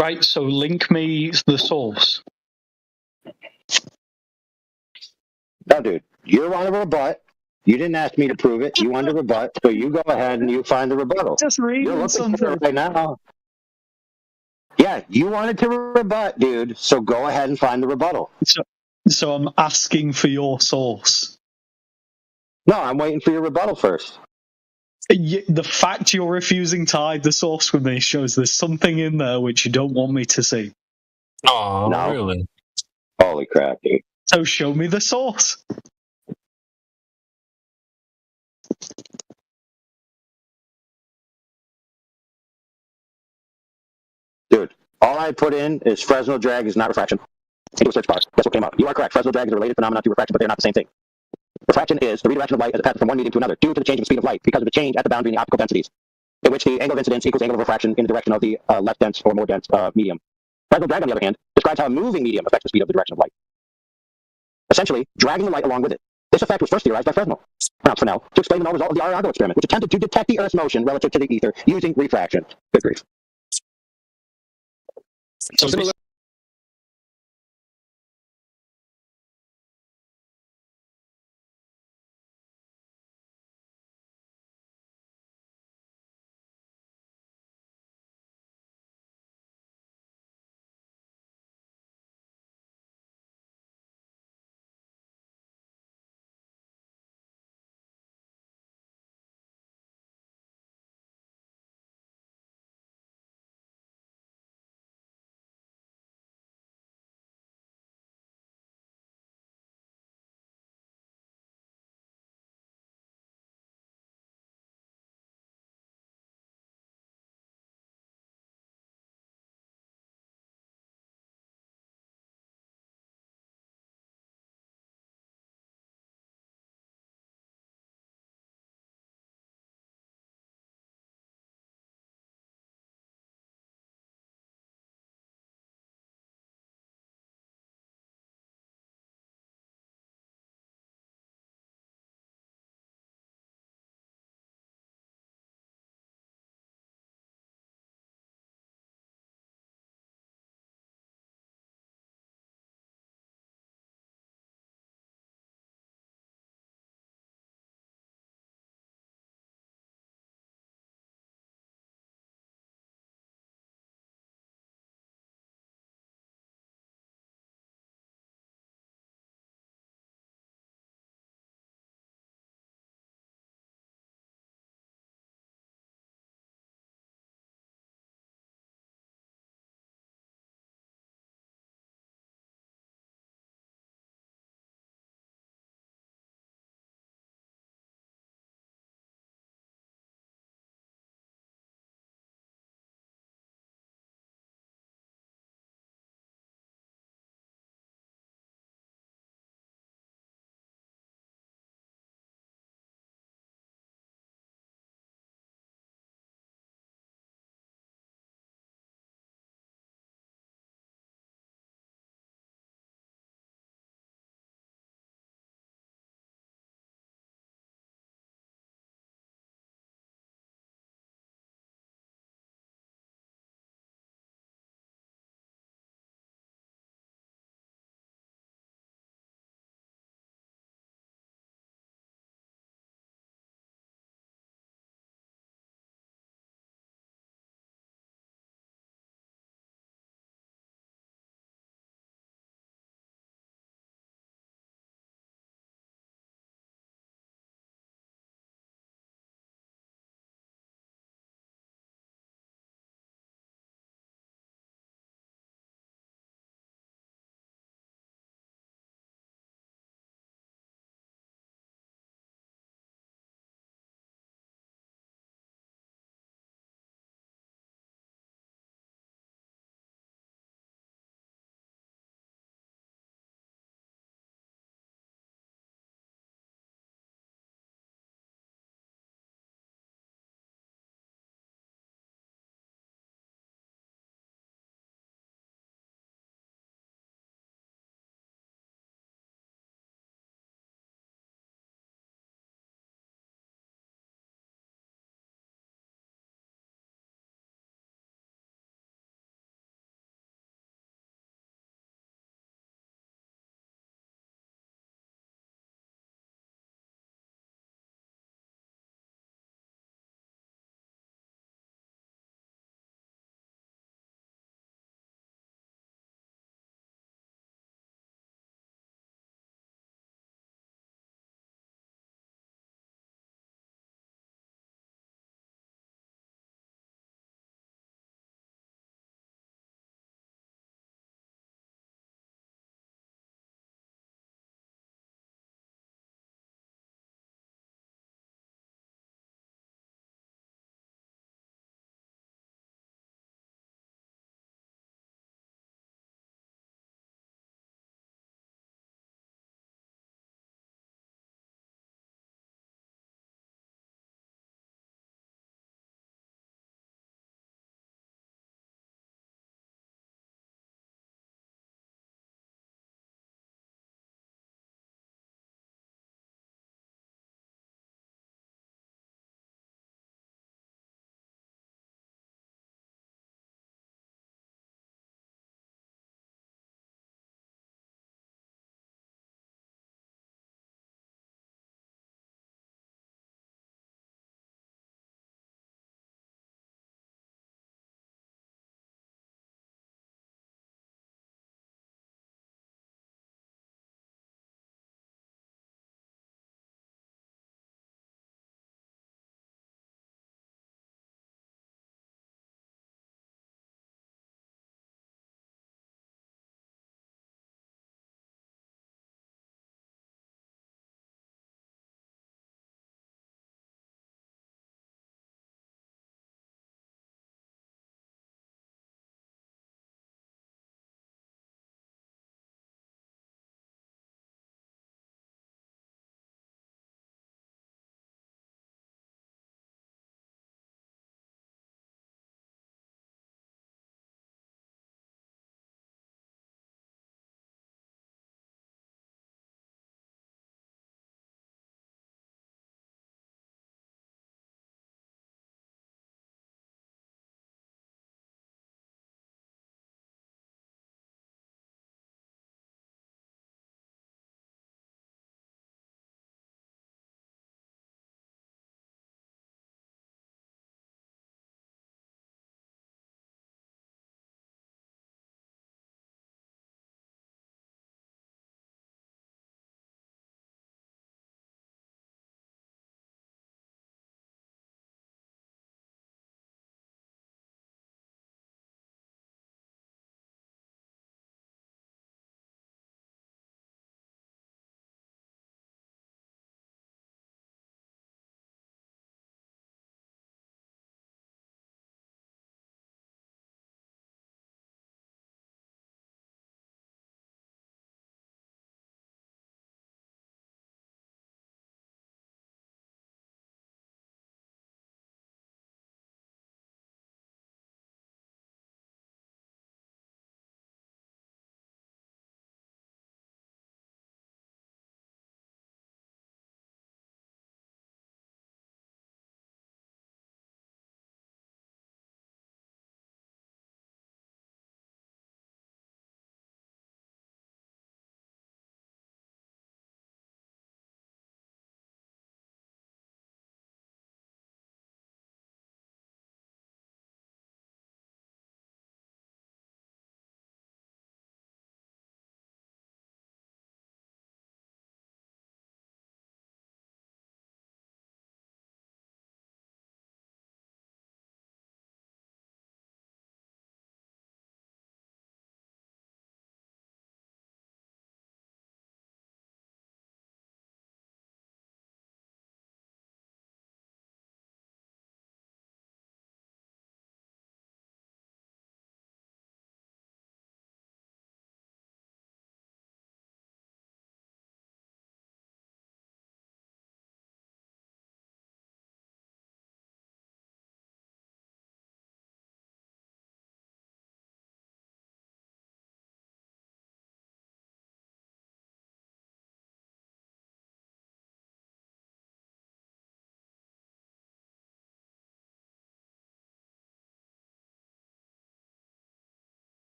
Right, so link me the source. No, dude, you're on a rebut. You didn't ask me to prove it. You wanted to rebut, so you go ahead and you find the rebuttal. Just read something right now. Yeah, you wanted to rebut, dude. So go ahead and find the rebuttal. So I'm asking for your source. No, I'm waiting for your rebuttal first. The fact you're refusing to hide the source with me shows there's something in there which you don't want me to see. Oh, no. Really? Holy crap, dude. So show me the source. Dude, all I put in is Fresnel drag is not refraction. Into a search box. That's what came up. You are correct. Fresnel drag is a related phenomenon to refraction, but they're not the same thing. Refraction is the redirection of light as it passes from one medium to another due to the change in speed of light because of the change at the boundary in the optical densities, in which the angle of incidence equals angle of refraction in the direction of the less dense or more dense medium. Fresnel drag, on the other hand, describes how a moving medium affects the speed of the direction of light. Essentially, dragging the light along with it. This effect was first theorized by Fresnel, pronounced Fresnel, to explain the null result of the Arago experiment, which attempted to detect the Earth's motion relative to the ether using refraction. Good grief. So